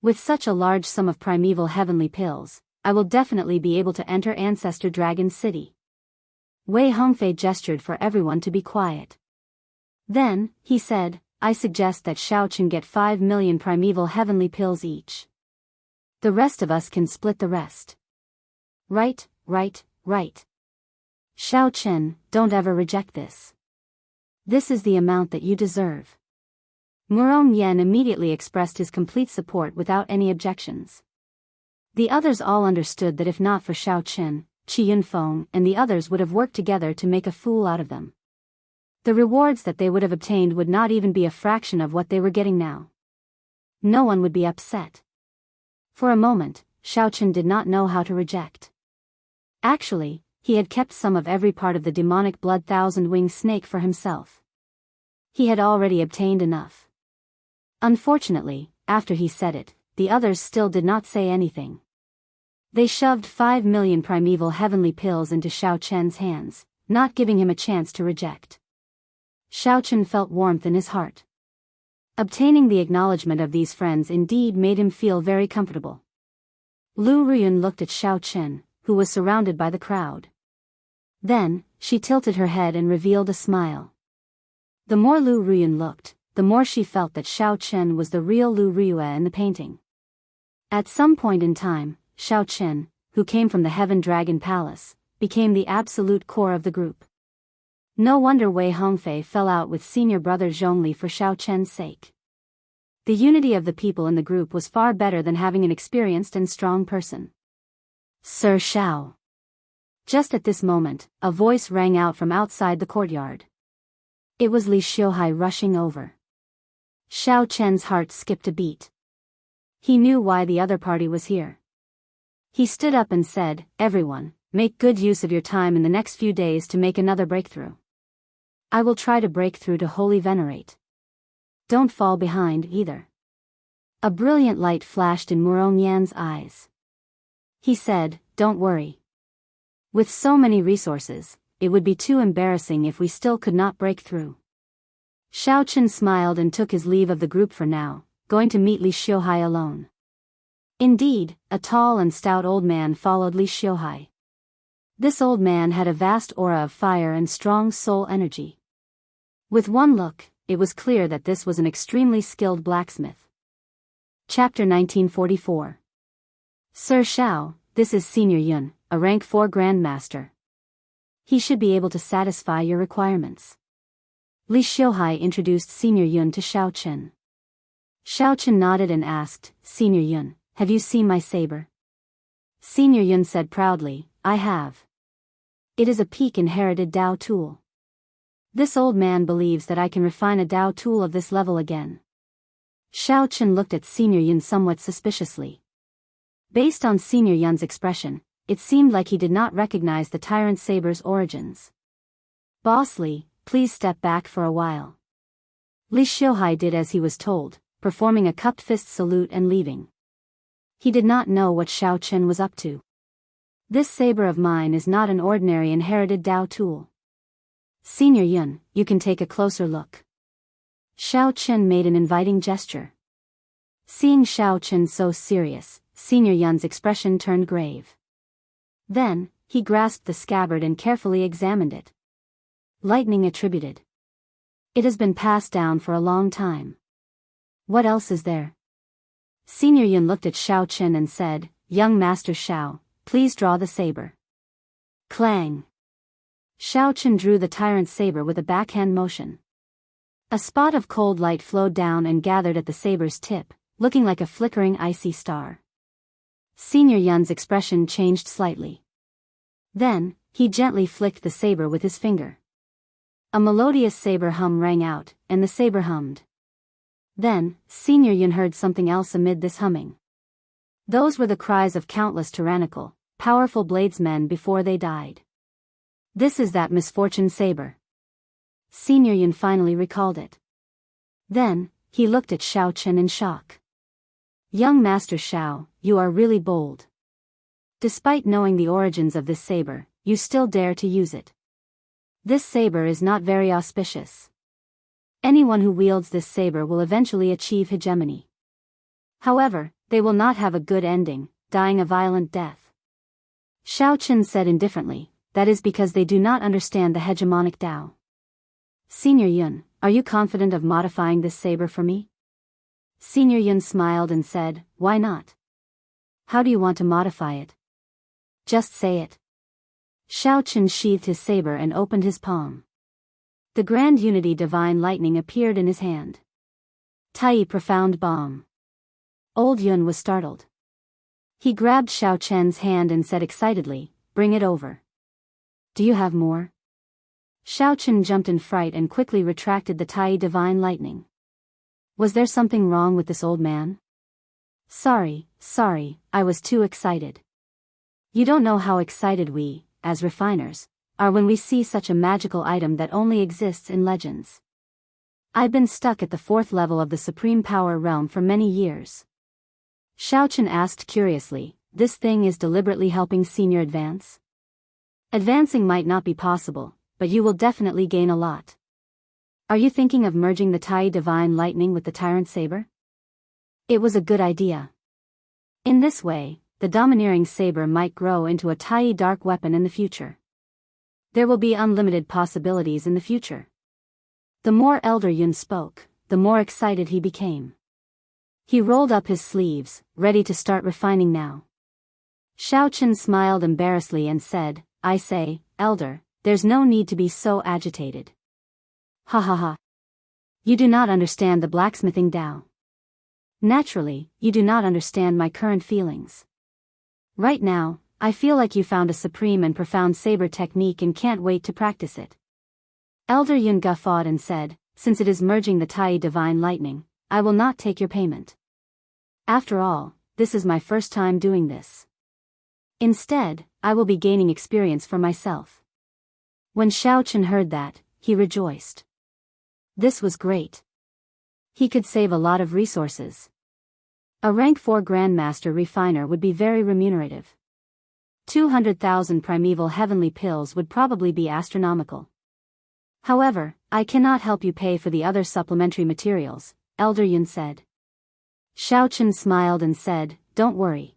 With such a large sum of primeval heavenly pills, I will definitely be able to enter Ancestor Dragon City. Wei Hongfei gestured for everyone to be quiet. Then, he said, I suggest that Xiao Chen get 5 million primeval heavenly pills each. The rest of us can split the rest. Right. Xiao Chen, don't ever reject this. This is the amount that you deserve. Murong Yan immediately expressed his complete support without any objections. The others all understood that if not for Xiao Chen, Qi Yunfeng and the others would have worked together to make a fool out of them. The rewards that they would have obtained would not even be a fraction of what they were getting now. No one would be upset. For a moment, Xiao Chen did not know how to reject. Actually, he had kept some of every part of the demonic blood thousand-winged snake for himself. He had already obtained enough. Unfortunately, after he said it, the others still did not say anything. They shoved 5 million primeval heavenly pills into Xiao Chen's hands, not giving him a chance to reject. Xiao Chen felt warmth in his heart. Obtaining the acknowledgement of these friends indeed made him feel very comfortable. Lu Ruyun looked at Xiao Chen, who was surrounded by the crowd. Then, she tilted her head and revealed a smile. The more Lu Ruyun looked, the more she felt that Xiao Chen was the real Lu Ruyue in the painting. At some point in time, Xiao Chen, who came from the Heaven Dragon Palace, became the absolute core of the group. No wonder Wei Hongfei fell out with senior brother Zhongli for Xiao Chen's sake. The unity of the people in the group was far better than having an experienced and strong person. Sir Xiao. Just at this moment, a voice rang out from outside the courtyard. It was Li Xiuhai rushing over. Xiao Chen's heart skipped a beat. He knew why the other party was here. He stood up and said, Everyone, make good use of your time in the next few days to make another breakthrough. I will try to break through to Holy Venerate. Don't fall behind either. A brilliant light flashed in Murong Yan's eyes. He said, Don't worry. With so many resources, it would be too embarrassing if we still could not break through. Xiao Chen smiled and took his leave of the group for now, going to meet Li Xiuhai alone. Indeed, a tall and stout old man followed Li Xiuhai. This old man had a vast aura of fire and strong soul energy. With one look, it was clear that this was an extremely skilled blacksmith. Chapter 1944. Sir Xiao, this is Senior Yun, a rank 4 Grandmaster. He should be able to satisfy your requirements. Li Xiuhai introduced Senior Yun to Xiao Chen. Xiao Chen nodded and asked, Senior Yun, have you seen my saber? Senior Yun said proudly, I have. It is a peak inherited Dao tool. This old man believes that I can refine a Dao tool of this level again. Xiao Chen looked at Senior Yun somewhat suspiciously. Based on Senior Yun's expression, it seemed like he did not recognize the tyrant saber's origins. Boss Li, please step back for a while. Li Xiuhai did as he was told, performing a cupped fist salute and leaving. He did not know what Xiao Chen was up to. This saber of mine is not an ordinary inherited Dao tool. Senior Yun, you can take a closer look. Xiao Chen made an inviting gesture. Seeing Xiao Chen so serious, Senior Yun's expression turned grave. Then, he grasped the scabbard and carefully examined it. Lightning attributed. It has been passed down for a long time. What else is there? Senior Yun looked at Xiao Chen and said, Young Master Xiao, please draw the saber. Clang. Xiao Chen drew the tyrant's saber with a backhand motion. A spot of cold light flowed down and gathered at the saber's tip, looking like a flickering icy star. Senior Yun's expression changed slightly. Then, he gently flicked the saber with his finger. A melodious saber hum rang out, and the saber hummed. Then, Senior Yun heard something else amid this humming. Those were the cries of countless tyrannical, powerful bladesmen before they died. This is that misfortune saber. Senior Yun finally recalled it. Then, he looked at Xiao Chen in shock. Young Master Xiao, you are really bold. Despite knowing the origins of this saber, you still dare to use it. This saber is not very auspicious. Anyone who wields this saber will eventually achieve hegemony. However, they will not have a good ending, dying a violent death. Xiao Chen said indifferently, that is because they do not understand the hegemonic Dao. Senior Yun, are you confident of modifying this saber for me? Senior Yun smiled and said, why not? How do you want to modify it? Just say it. Xiao Chen sheathed his saber and opened his palm. The Grand Unity Divine Lightning appeared in his hand. Tai Profound Bomb. Old Yun was startled. He grabbed Xiao Chen's hand and said excitedly, bring it over. Do you have more? Xiao Chen jumped in fright and quickly retracted the Tai Divine Lightning. Was there something wrong with this old man? Sorry, I was too excited. You don't know how excited we, as refiners, are when we see such a magical item that only exists in legends. I've been stuck at the 4th level of the Supreme Power Realm for many years. Xiao Chen asked curiously, this thing is deliberately helping Senior advance? Advancing might not be possible, but you will definitely gain a lot. Are you thinking of merging the Tai Divine Lightning with the Tyrant Saber? It was a good idea. In this way, the domineering saber might grow into a Tai dark weapon in the future. There will be unlimited possibilities in the future. The more Elder Yun spoke, the more excited he became. He rolled up his sleeves, ready to start refining now. Xiao Chen smiled embarrassedly and said, I say, Elder, there's no need to be so agitated. Ha ha ha. You do not understand the blacksmithing Dao. Naturally, you do not understand my current feelings. Right now, I feel like you found a supreme and profound saber technique and can't wait to practice it. Elder Yun guffawed and said, since it is merging the Tai Divine Lightning, I will not take your payment. After all, this is my first time doing this. Instead, I will be gaining experience for myself. When Xiao Chen heard that, he rejoiced. This was great. He could save a lot of resources. A rank 4 Grandmaster refiner would be very remunerative. 200,000 primeval heavenly pills would probably be astronomical. However, I cannot help you pay for the other supplementary materials, Elder Yun said. Xiao Chen smiled and said, don't worry.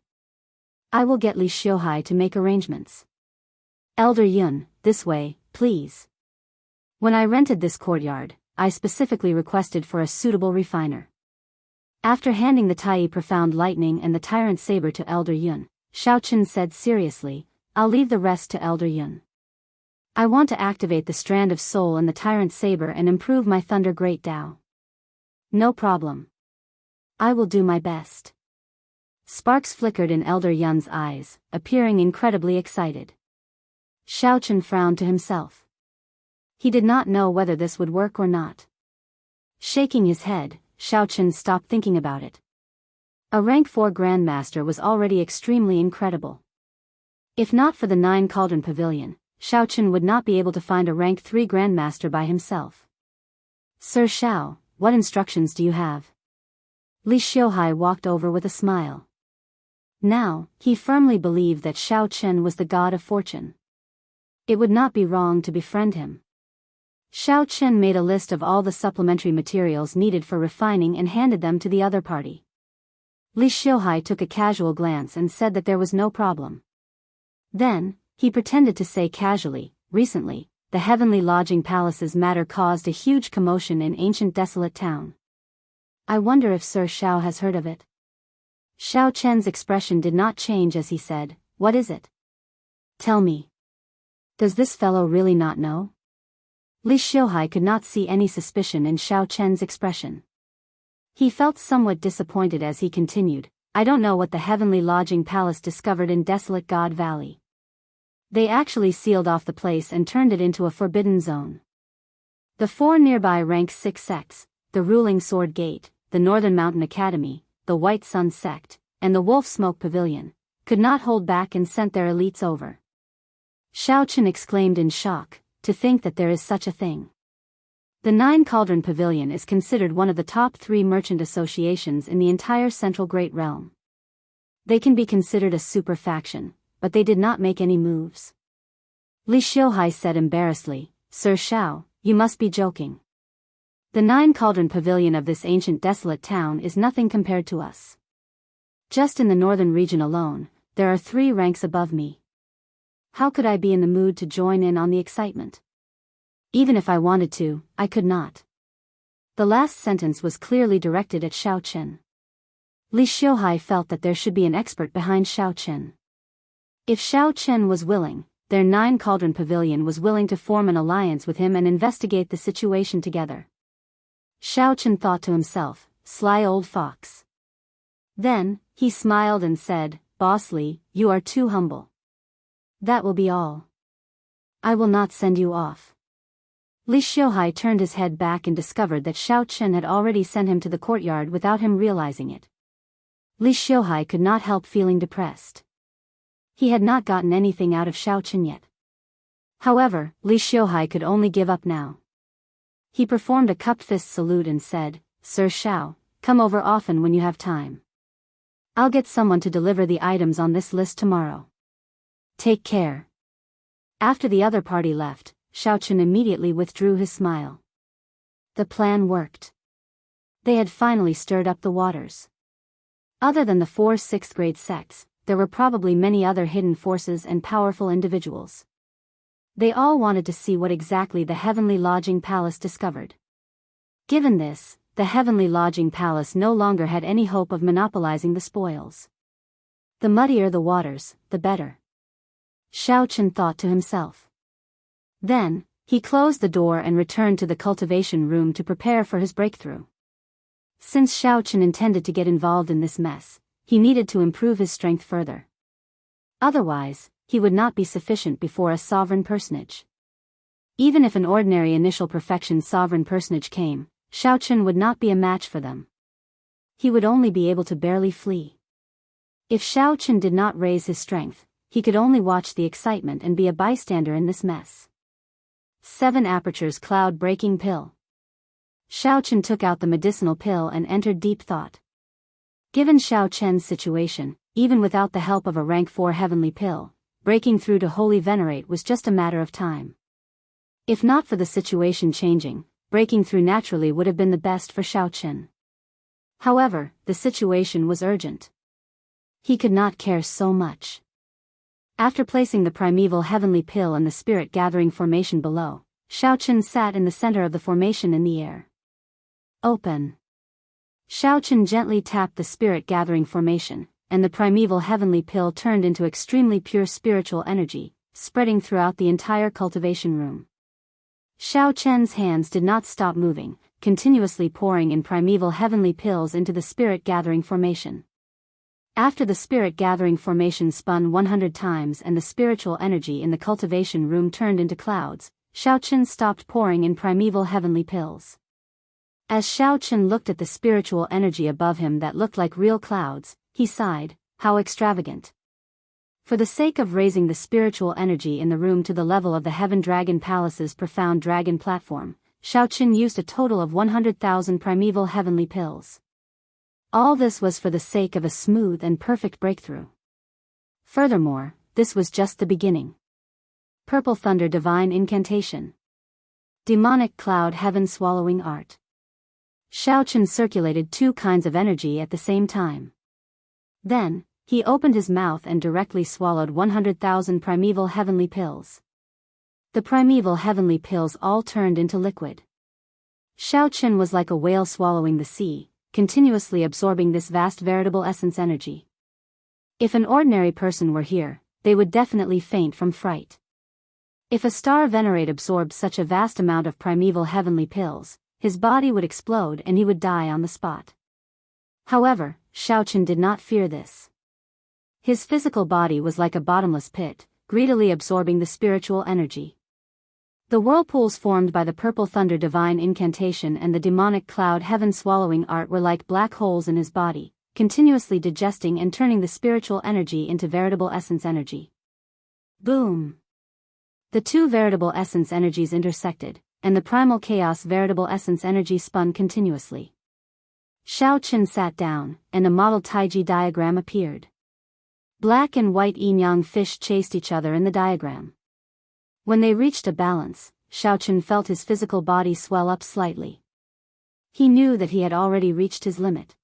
I will get Li Xiuhai to make arrangements. Elder Yun, this way, please. When I rented this courtyard, I specifically requested for a suitable refiner. After handing the Tai Profound Lightning and the Tyrant Saber to Elder Yun, Xiaochen said seriously, I'll leave the rest to Elder Yun. I want to activate the Strand of Soul and the Tyrant Saber and improve my Thunder Great Tao. No problem. I will do my best. Sparks flickered in Elder Yun's eyes, appearing incredibly excited. Xiaochen frowned to himself. He did not know whether this would work or not. Shaking his head, Xiaochen stopped thinking about it. A rank 4 Grandmaster was already extremely incredible. If not for the 9 Cauldron Pavilion, Xiaochen would not be able to find a rank 3 Grandmaster by himself. Sir Xiao, what instructions do you have? Li Xiuhai walked over with a smile. Now, he firmly believed that Xiaochen was the god of fortune. It would not be wrong to befriend him. Xiaochen made a list of all the supplementary materials needed for refining and handed them to the other party. Li Xiuhai took a casual glance and said that there was no problem. Then, he pretended to say casually, recently, the Heavenly Lodging Palace's matter caused a huge commotion in ancient desolate town. I wonder if Sir Xiao has heard of it. Xiaochen's expression did not change as he said, what is it? Tell me. Does this fellow really not know? Li Xiuhai could not see any suspicion in Xiaochen's expression. He felt somewhat disappointed as he continued, I don't know what the Heavenly Lodging Palace discovered in Desolate God Valley. They actually sealed off the place and turned it into a forbidden zone. The 4 nearby rank 6 sects, the Ruling Sword Gate, the Northern Mountain Academy, the White Sun Sect, and the Wolf Smoke Pavilion, could not hold back and sent their elites over. Xiaochen exclaimed in shock, to think that there is such a thing. The 9 Cauldron Pavilion is considered one of the top 3 merchant associations in the entire Central Great Realm. They can be considered a super faction, but they did not make any moves. Li Xiuhai said embarrassedly, Sir Xiao, you must be joking. The 9 Cauldron Pavilion of this ancient desolate town is nothing compared to us. Just in the northern region alone, there are 3 ranks above me. How could I be in the mood to join in on the excitement? Even if I wanted to, I could not. The last sentence was clearly directed at Xiaochen. Li Xiuhai felt that there should be an expert behind Xiaochen. If Xiaochen was willing, their 9 Cauldron Pavilion was willing to form an alliance with him and investigate the situation together. Xiaochen thought to himself, sly old fox. Then, he smiled and said, Boss Li, you are too humble. That will be all. I will not send you off. Li Xiuhai turned his head back and discovered that Xiaochen had already sent him to the courtyard without him realizing it. Li Xiuhai could not help feeling depressed. He had not gotten anything out of Xiaochen yet. However, Li Xiuhai could only give up now. He performed a cupped fist salute and said, Sir Xiao, come over often when you have time. I'll get someone to deliver the items on this list tomorrow. Take care. After the other party left, Xiaochen immediately withdrew his smile. The plan worked. They had finally stirred up the waters. Other than the 4 6th grade sects, there were probably many other hidden forces and powerful individuals. They all wanted to see what exactly the Heavenly Lodging Palace discovered. Given this, the Heavenly Lodging Palace no longer had any hope of monopolizing the spoils. The muddier the waters, the better. Xiaochen thought to himself. Then, he closed the door and returned to the cultivation room to prepare for his breakthrough. Since Xiaochen intended to get involved in this mess, he needed to improve his strength further. Otherwise, he would not be sufficient before a sovereign personage. Even if an ordinary initial perfection sovereign personage came, Xiaochen would not be a match for them. He would only be able to barely flee. If Xiaochen did not raise his strength, he could only watch the excitement and be a bystander in this mess. 7 Apertures Cloud-Breaking Pill. Xiaochen took out the medicinal pill and entered deep thought. Given Xiaochen's situation, even without the help of a rank 4 heavenly pill, breaking through to Holy Venerate was just a matter of time. If not for the situation changing, breaking through naturally would have been the best for Xiaochen. However, the situation was urgent. He could not care so much. After placing the primeval heavenly pill in the spirit-gathering formation below, Xiaochen sat in the center of the formation in the air. Open. Xiaochen gently tapped the spirit-gathering formation, and the primeval heavenly pill turned into extremely pure spiritual energy, spreading throughout the entire cultivation room. Xiaochen's hands did not stop moving, continuously pouring in primeval heavenly pills into the spirit-gathering formation. After the spirit-gathering formation spun 100 times and the spiritual energy in the cultivation room turned into clouds, Xiaochen stopped pouring in primeval heavenly pills. As Xiaochen looked at the spiritual energy above him that looked like real clouds, he sighed, "How extravagant." For the sake of raising the spiritual energy in the room to the level of the Heaven Dragon Palace's profound dragon platform, Xiaochen used a total of 100,000 primeval heavenly pills. All this was for the sake of a smooth and perfect breakthrough. Furthermore, this was just the beginning. Purple Thunder Divine Incantation. Demonic Cloud Heaven Swallowing Art. Xiaochen circulated two kinds of energy at the same time. Then, he opened his mouth and directly swallowed 100,000 primeval heavenly pills. The primeval heavenly pills all turned into liquid. Xiaochen was like a whale swallowing the sea, continuously absorbing this vast veritable essence energy. If an ordinary person were here, they would definitely faint from fright. If a star venerate absorbed such a vast amount of primeval heavenly pills, his body would explode and he would die on the spot. However, Xiaochen did not fear this. His physical body was like a bottomless pit, greedily absorbing the spiritual energy. The whirlpools formed by the Purple Thunder Divine Incantation and the Demonic Cloud Heaven Swallowing Art were like black holes in his body, continuously digesting and turning the spiritual energy into veritable essence energy. Boom! The two veritable essence energies intersected, and the primal chaos veritable essence energy spun continuously. Xiaochen sat down, and a model Taiji diagram appeared. Black and white yin-yang fish chased each other in the diagram. When they reached a balance, Xiaochen felt his physical body swell up slightly. He knew that he had already reached his limit.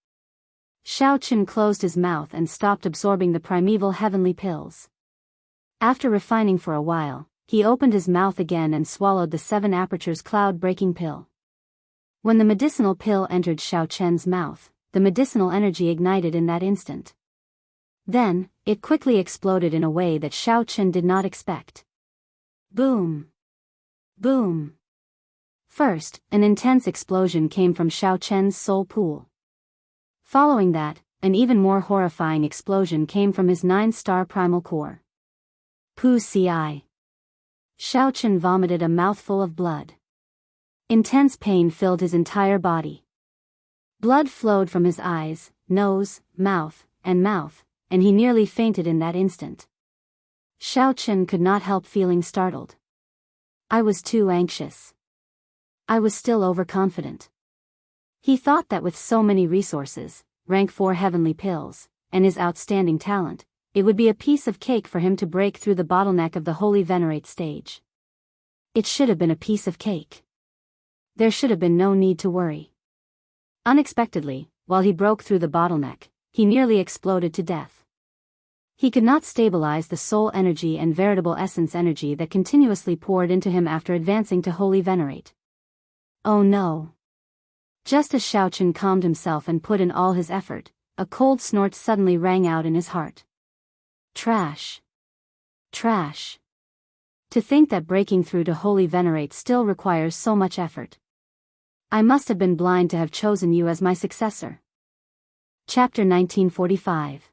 Xiaochen closed his mouth and stopped absorbing the primeval heavenly pills. After refining for a while, he opened his mouth again and swallowed the 7 apertures cloud-breaking pill. When the medicinal pill entered Xiaochen's mouth, the medicinal energy ignited in that instant. Then, it quickly exploded in a way that Xiaochen did not expect. Boom! Boom! First, an intense explosion came from Xiaochen's soul pool. Following that, an even more horrifying explosion came from his 9-star primal core. Pu-ci. Xiaochen vomited a mouthful of blood. Intense pain filled his entire body. Blood flowed from his eyes, nose, mouth, and he nearly fainted in that instant. Xiaochen could not help feeling startled. I was too anxious. I was still overconfident. He thought that with so many resources, rank 4 heavenly pills, and his outstanding talent, it would be a piece of cake for him to break through the bottleneck of the Holy Venerate stage. It should have been a piece of cake. There should have been no need to worry. Unexpectedly, while he broke through the bottleneck, he nearly exploded to death. He could not stabilize the soul energy and veritable essence energy that continuously poured into him after advancing to Holy Venerate. Oh no! Just as Xiaochen calmed himself and put in all his effort, a cold snort suddenly rang out in his heart. Trash! Trash! To think that breaking through to Holy Venerate still requires so much effort. I must have been blind to have chosen you as my successor. Chapter 1945.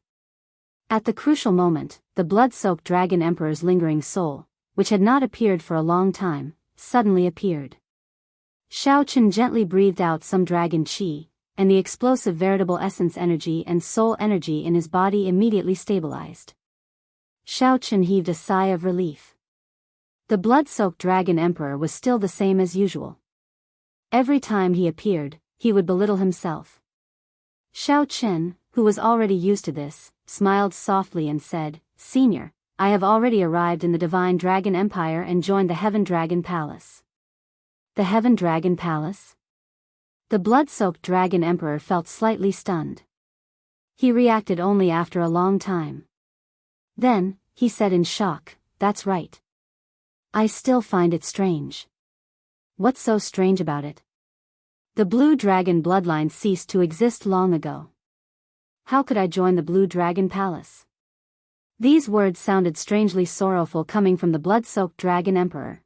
At the crucial moment, the blood-soaked Dragon Emperor's lingering soul, which had not appeared for a long time, suddenly appeared. Xiaochen gently breathed out some dragon qi, and the explosive veritable essence energy and soul energy in his body immediately stabilized. Xiaochen heaved a sigh of relief. The blood-soaked Dragon Emperor was still the same as usual. Every time he appeared, he would belittle himself. Xiaochen, who was already used to this, smiled softly and said, "Senior, I have already arrived in the Divine Dragon Empire and joined the Heaven Dragon Palace." The Heaven Dragon Palace? The blood-soaked Dragon Emperor felt slightly stunned. He reacted only after a long time. Then, he said in shock, that's right. I still find it strange. What's so strange about it? The blue dragon bloodline ceased to exist long ago. How could I join the blue dragon palace? These words sounded strangely sorrowful coming from the blood-soaked dragon emperor.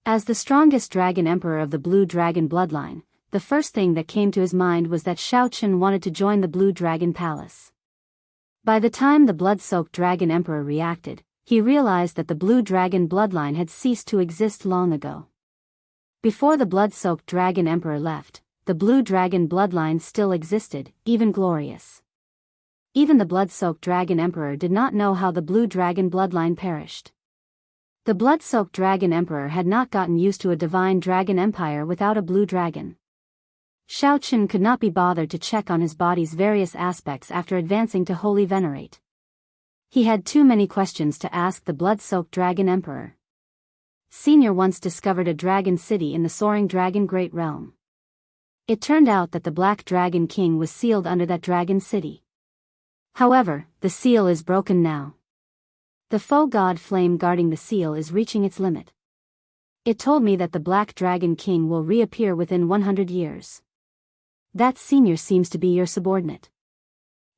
As the strongest dragon emperor of the blue dragon bloodline, the first thing that came to his mind was that Xiaochen wanted to join the blue dragon palace. By the time the blood-soaked dragon emperor reacted, he realized that the blue dragon bloodline had ceased to exist long ago. Before the blood-soaked dragon emperor left, the blue dragon bloodline still existed, even glorious. Even the blood-soaked dragon emperor did not know how the blue dragon bloodline perished. The blood-soaked dragon emperor had not gotten used to a divine dragon empire without a blue dragon. Xiaochen could not be bothered to check on his body's various aspects after advancing to Holy Venerate. He had too many questions to ask the blood-soaked dragon emperor. Senior once discovered a dragon city in the soaring dragon great realm. It turned out that the black dragon king was sealed under that dragon city. However, the seal is broken now. The foe god flame guarding the seal is reaching its limit. It told me that the black dragon king will reappear within 100 years. That senior seems to be your subordinate.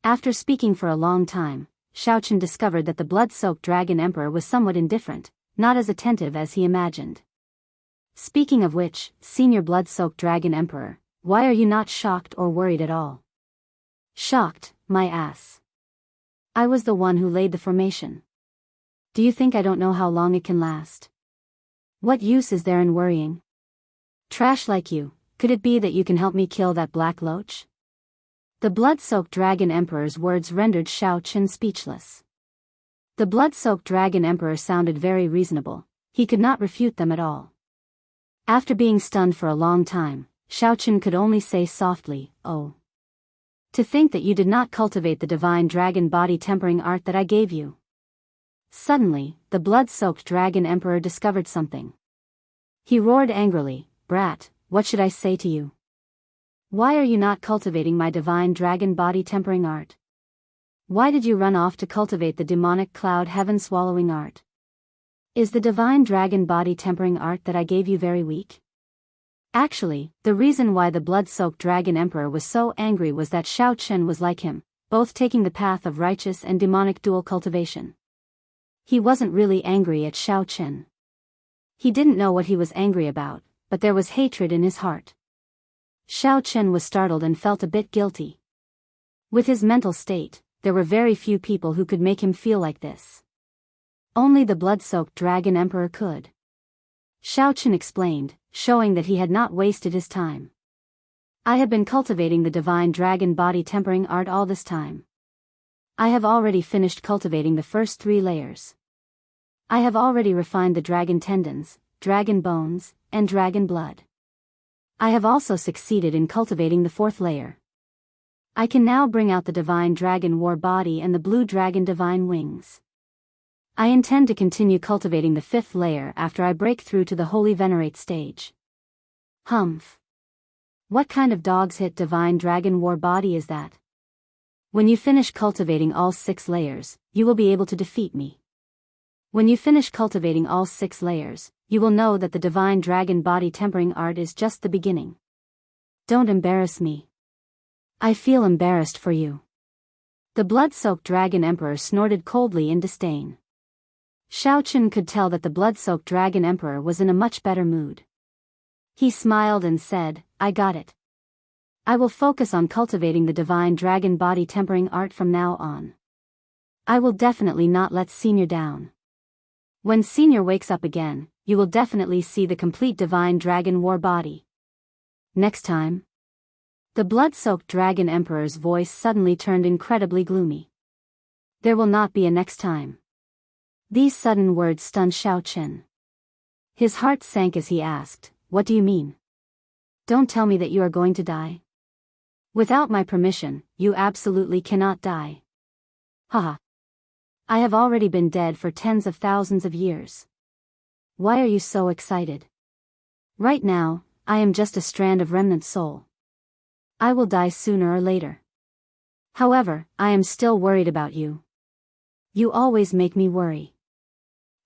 After speaking for a long time, Xiaochen discovered that the blood-soaked dragon emperor was somewhat indifferent, not as attentive as he imagined. Speaking of which, senior blood-soaked dragon emperor, why are you not shocked or worried at all? Shocked, my ass. I was the one who laid the formation. Do you think I don't know how long it can last? What use is there in worrying? Trash like you, could it be that you can help me kill that black loach? The blood-soaked dragon emperor's words rendered Xiaochen speechless. The blood-soaked dragon emperor sounded very reasonable, he could not refute them at all. After being stunned for a long time, Xiaochen could only say softly, oh. To think that you did not cultivate the divine dragon body tempering art that I gave you. Suddenly, the blood-soaked dragon emperor discovered something. He roared angrily, brat, what should I say to you? Why are you not cultivating my divine dragon body tempering art? Why did you run off to cultivate the demonic cloud heaven swallowing art? Is the divine dragon body tempering art that I gave you very weak? Actually, the reason why the blood-soaked dragon emperor was so angry was that Xiaochen was like him, both taking the path of righteous and demonic dual cultivation. He wasn't really angry at Xiaochen. He didn't know what he was angry about, but there was hatred in his heart. Xiaochen was startled and felt a bit guilty. With his mental state, there were very few people who could make him feel like this. Only the blood-soaked dragon emperor could. Xiaochen explained, showing that he had not wasted his time. I have been cultivating the divine dragon body tempering art all this time. I have already finished cultivating the first 3 layers. I have already refined the dragon tendons, dragon bones, and dragon blood. I have also succeeded in cultivating the 4th layer. I can now bring out the divine dragon war body and the blue dragon divine wings. I intend to continue cultivating the 5th layer after I break through to the Holy Venerate stage. Humph. What kind of dog's hit divine dragon war body is that? When you finish cultivating all 6 layers, you will be able to defeat me. When you finish cultivating all 6 layers, you will know that the divine dragon body tempering art is just the beginning. Don't embarrass me. I feel embarrassed for you. The blood-soaked dragon emperor snorted coldly in disdain. Xiaochen could tell that the blood-soaked dragon emperor was in a much better mood. He smiled and said, I got it. I will focus on cultivating the divine dragon body tempering art from now on. I will definitely not let Senior down. When Senior wakes up again, you will definitely see the complete divine dragon war body. Next time. The blood-soaked dragon emperor's voice suddenly turned incredibly gloomy. There will not be a next time. These sudden words stunned Xiaochen. His heart sank as he asked, what do you mean? Don't tell me that you are going to die. Without my permission, you absolutely cannot die. Haha. I have already been dead for tens of thousands of years. Why are you so excited? Right now, I am just a strand of remnant soul. I will die sooner or later. However, I am still worried about you. You always make me worry.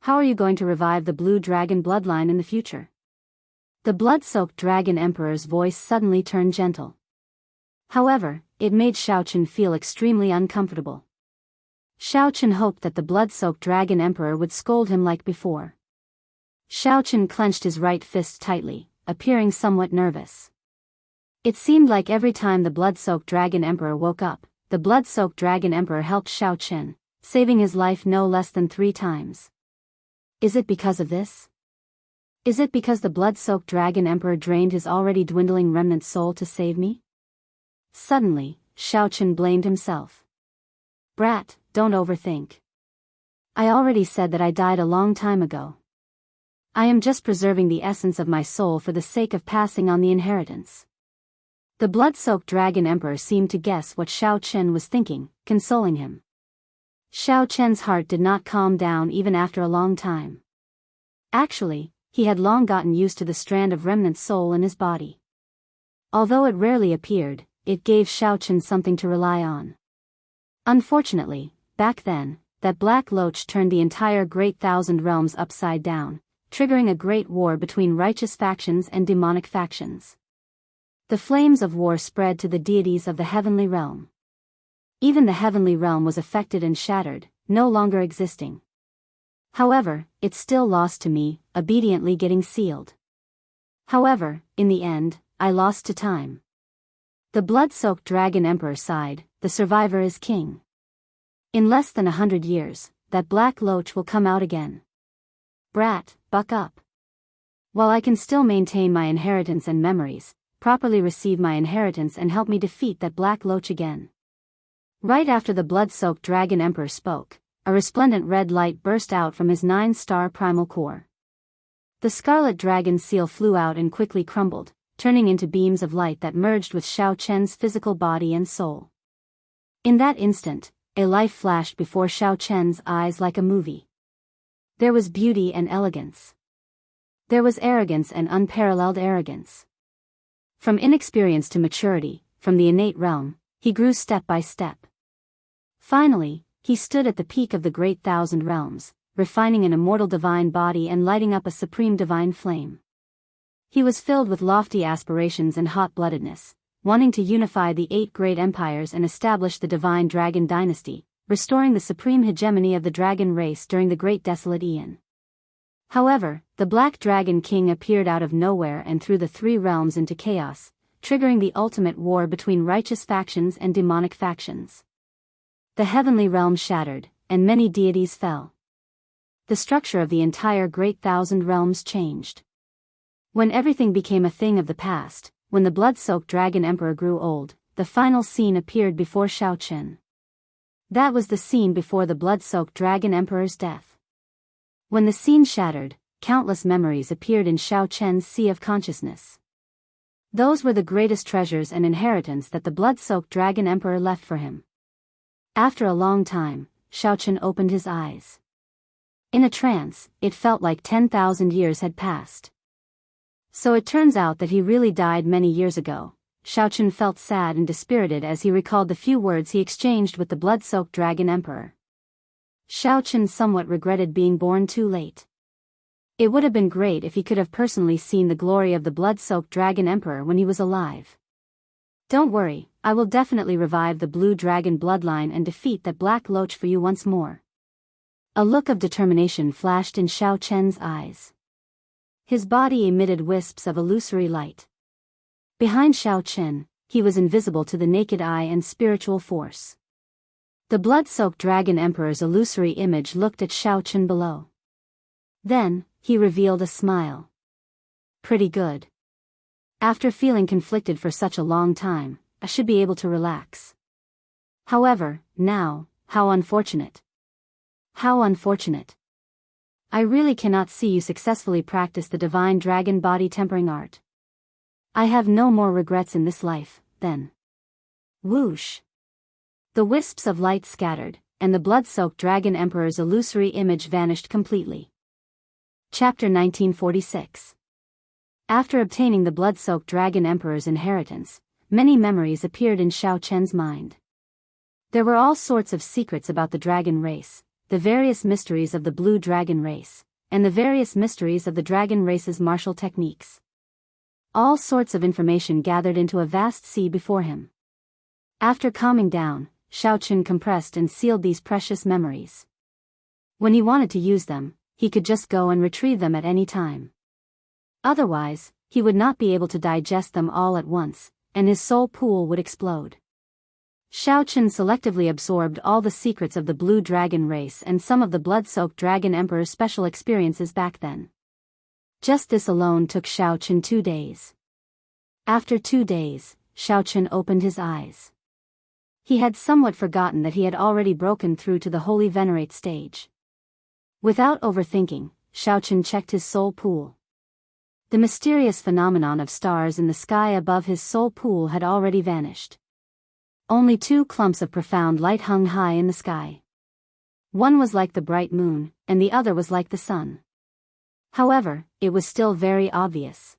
How are you going to revive the blue dragon bloodline in the future? The blood-soaked dragon emperor's voice suddenly turned gentle. However, it made Xiaochen feel extremely uncomfortable. Xiaochen hoped that the blood-soaked dragon emperor would scold him like before. Xiaochen clenched his right fist tightly, appearing somewhat nervous. It seemed like every time the blood-soaked dragon emperor woke up, the blood-soaked dragon emperor helped Xiaochen, saving his life no less than 3 times. Is it because of this? Is it because the blood-soaked dragon emperor drained his already dwindling remnant soul to save me? Suddenly, Xiaochen blamed himself. Brat, don't overthink. I already said that I died a long time ago. I am just preserving the essence of my soul for the sake of passing on the inheritance. The blood-soaked dragon emperor seemed to guess what Xiaochen was thinking, consoling him. Xiaochen's heart did not calm down even after a long time. Actually, he had long gotten used to the strand of remnant soul in his body. Although it rarely appeared, it gave Xiaochen something to rely on. Unfortunately, back then, that black loach turned the entire Great Thousand Realms upside down, triggering a great war between righteous factions and demonic factions. The flames of war spread to the deities of the heavenly realm. Even the heavenly realm was affected and shattered, no longer existing. However, it still lost to me, obediently getting sealed. However, in the end, I lost to time. The blood-soaked dragon emperor sighed, the survivor is king. In less than 100 years, that black loach will come out again. Brat, buck up. While I can still maintain my inheritance and memories, properly receive my inheritance and help me defeat that black loach again. Right after the blood-soaked dragon emperor spoke, a resplendent red light burst out from his 9-star primal core. The scarlet dragon seal flew out and quickly crumbled, turning into beams of light that merged with Xiaochen's physical body and soul. In that instant, a life flashed before Xiaochen's eyes like a movie. There was beauty and elegance. There was arrogance and unparalleled arrogance. From inexperience to maturity, from the innate realm, he grew step by step. Finally, he stood at the peak of the Great Thousand Realms, refining an immortal divine body and lighting up a supreme divine flame. He was filled with lofty aspirations and hot-bloodedness, wanting to unify the 8 great empires and establish the divine dragon dynasty, restoring the supreme hegemony of the dragon race during the Great Desolate Aeon. However, the Black Dragon King appeared out of nowhere and threw the 3 realms into chaos, triggering the ultimate war between righteous factions and demonic factions. The heavenly realm shattered, and many deities fell. The structure of the entire Great Thousand Realms changed. When everything became a thing of the past, when the blood-soaked dragon emperor grew old, the final scene appeared before Xiaochen. That was the scene before the blood-soaked dragon emperor's death. When the scene shattered, countless memories appeared in Xiaochen's sea of consciousness. Those were the greatest treasures and inheritance that the blood-soaked dragon emperor left for him. After a long time, Xiaochen opened his eyes. In a trance, it felt like 10,000 years had passed. So it turns out that he really died many years ago. Xiaochen felt sad and dispirited as he recalled the few words he exchanged with the blood-soaked dragon emperor. Xiaochen somewhat regretted being born too late. It would have been great if he could have personally seen the glory of the blood-soaked dragon emperor when he was alive. Don't worry, I will definitely revive the blue dragon bloodline and defeat that black loach for you once more. A look of determination flashed in Xiaochen's eyes. His body emitted wisps of illusory light. Behind Xiaochen, he was invisible to the naked eye and spiritual force. The blood-soaked dragon emperor's illusory image looked at Xiaochen below. Then, he revealed a smile. Pretty good. After feeling conflicted for such a long time, I should be able to relax. However, now, how unfortunate. How unfortunate. I really cannot see you successfully practice the divine dragon body tempering art. I have no more regrets in this life, then. Whoosh. The wisps of light scattered, and the blood-soaked dragon emperor's illusory image vanished completely. Chapter 1946. After obtaining the blood-soaked dragon emperor's inheritance, many memories appeared in Xiaochen's mind. There were all sorts of secrets about the dragon race, the various mysteries of the blue dragon race, and the various mysteries of the dragon race's martial techniques. All sorts of information gathered into a vast sea before him. After calming down, Xiaoqun compressed and sealed these precious memories. When he wanted to use them, he could just go and retrieve them at any time. Otherwise, he would not be able to digest them all at once, and his soul pool would explode. Xiaoqun selectively absorbed all the secrets of the blue dragon race and some of the blood-soaked dragon emperor's special experiences back then. Just this alone took Xiaoqun 2 days. After 2 days, Xiaoqun opened his eyes. He had somewhat forgotten that he had already broken through to the Holy Venerate stage. Without overthinking, Xiaoqun checked his soul pool. The mysterious phenomenon of stars in the sky above his soul pool had already vanished. Only 2 clumps of profound light hung high in the sky. One was like the bright moon, and the other was like the sun. However, it was still very obvious.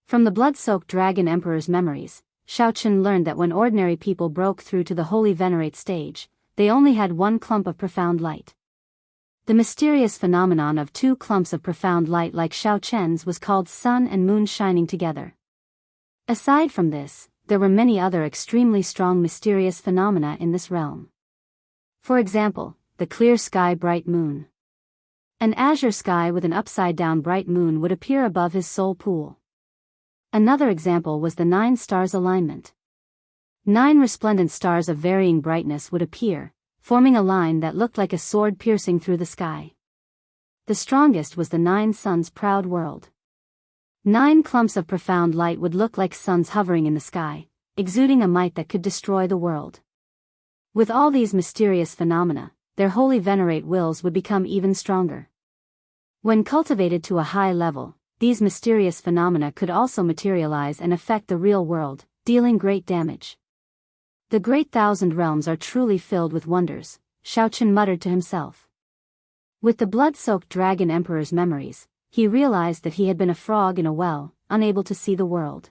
From the blood-soaked dragon emperor's memories, Xiaoqun learned that when ordinary people broke through to the Holy Venerate stage, they only had 1 clump of profound light. The mysterious phenomenon of 2 clumps of profound light like Xiaoqun's was called sun and moon shining together. Aside from this, there were many other extremely strong mysterious phenomena in this realm. For example, the clear sky bright moon. An azure sky with an upside-down bright moon would appear above his soul pool. Another example was the 9 stars alignment. 9 resplendent stars of varying brightness would appear, forming a line that looked like a sword piercing through the sky. The strongest was the 9 suns' proud world. 9 clumps of profound light would look like suns hovering in the sky, exuding a might that could destroy the world. With all these mysterious phenomena, their holy venerate wills would become even stronger. When cultivated to a high level, these mysterious phenomena could also materialize and affect the real world, dealing great damage. The great 1,000 realms are truly filled with wonders, Xiaoqun muttered to himself. With the blood-soaked dragon emperor's memories, he realized that he had been a frog in a well, unable to see the world.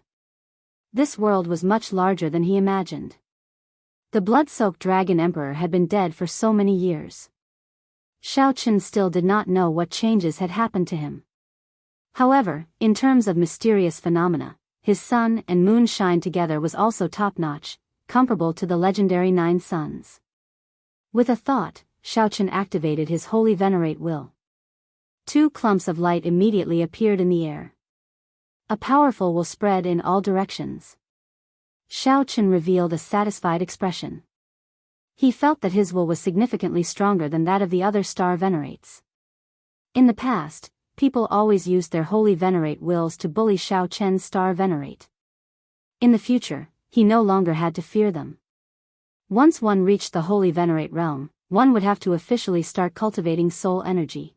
This world was much larger than he imagined. The blood-soaked dragon emperor had been dead for so many years. Xiaoqun still did not know what changes had happened to him. However, in terms of mysterious phenomena, his sun and moon shine together was also top-notch, comparable to the legendary 9 suns. With a thought, Xiaoqun activated his holy venerate will. 2 clumps of light immediately appeared in the air. A powerful will spread in all directions. Xiaoqun revealed a satisfied expression. He felt that his will was significantly stronger than that of the other star venerates. In the past, people always used their holy venerate wills to bully Xiaoqun's star venerate. In the future, he no longer had to fear them. Once one reached the holy venerate realm, one would have to officially start cultivating soul energy.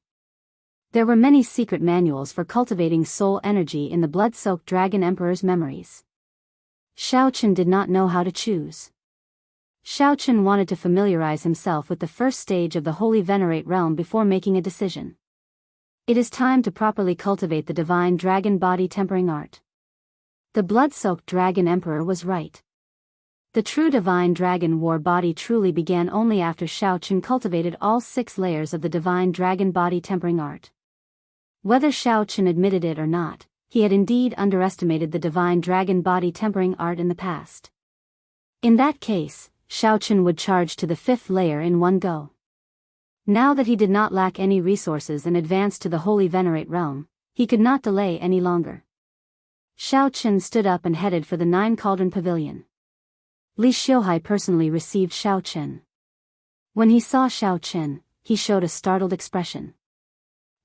There were many secret manuals for cultivating soul energy in the blood-soaked dragon emperor's memories. Xiaoqun did not know how to choose. Xiaoqun wanted to familiarize himself with the first stage of the holy venerate realm before making a decision. It is time to properly cultivate the divine dragon body tempering art. The blood-soaked dragon emperor was right. The true divine dragon war body truly began only after Xiaoqun cultivated all 6 layers of the divine dragon body tempering art. Whether Xiaoqun admitted it or not, he had indeed underestimated the divine dragon body tempering art in the past. In that case, Xiaoqun would charge to the 5th layer in one go. Now that he did not lack any resources and advanced to the holy venerate realm, he could not delay any longer. Xiaoqun stood up and headed for the 9 cauldron pavilion. Li Xiuhai personally received Xiaoqun. When he saw Xiaoqun, he showed a startled expression.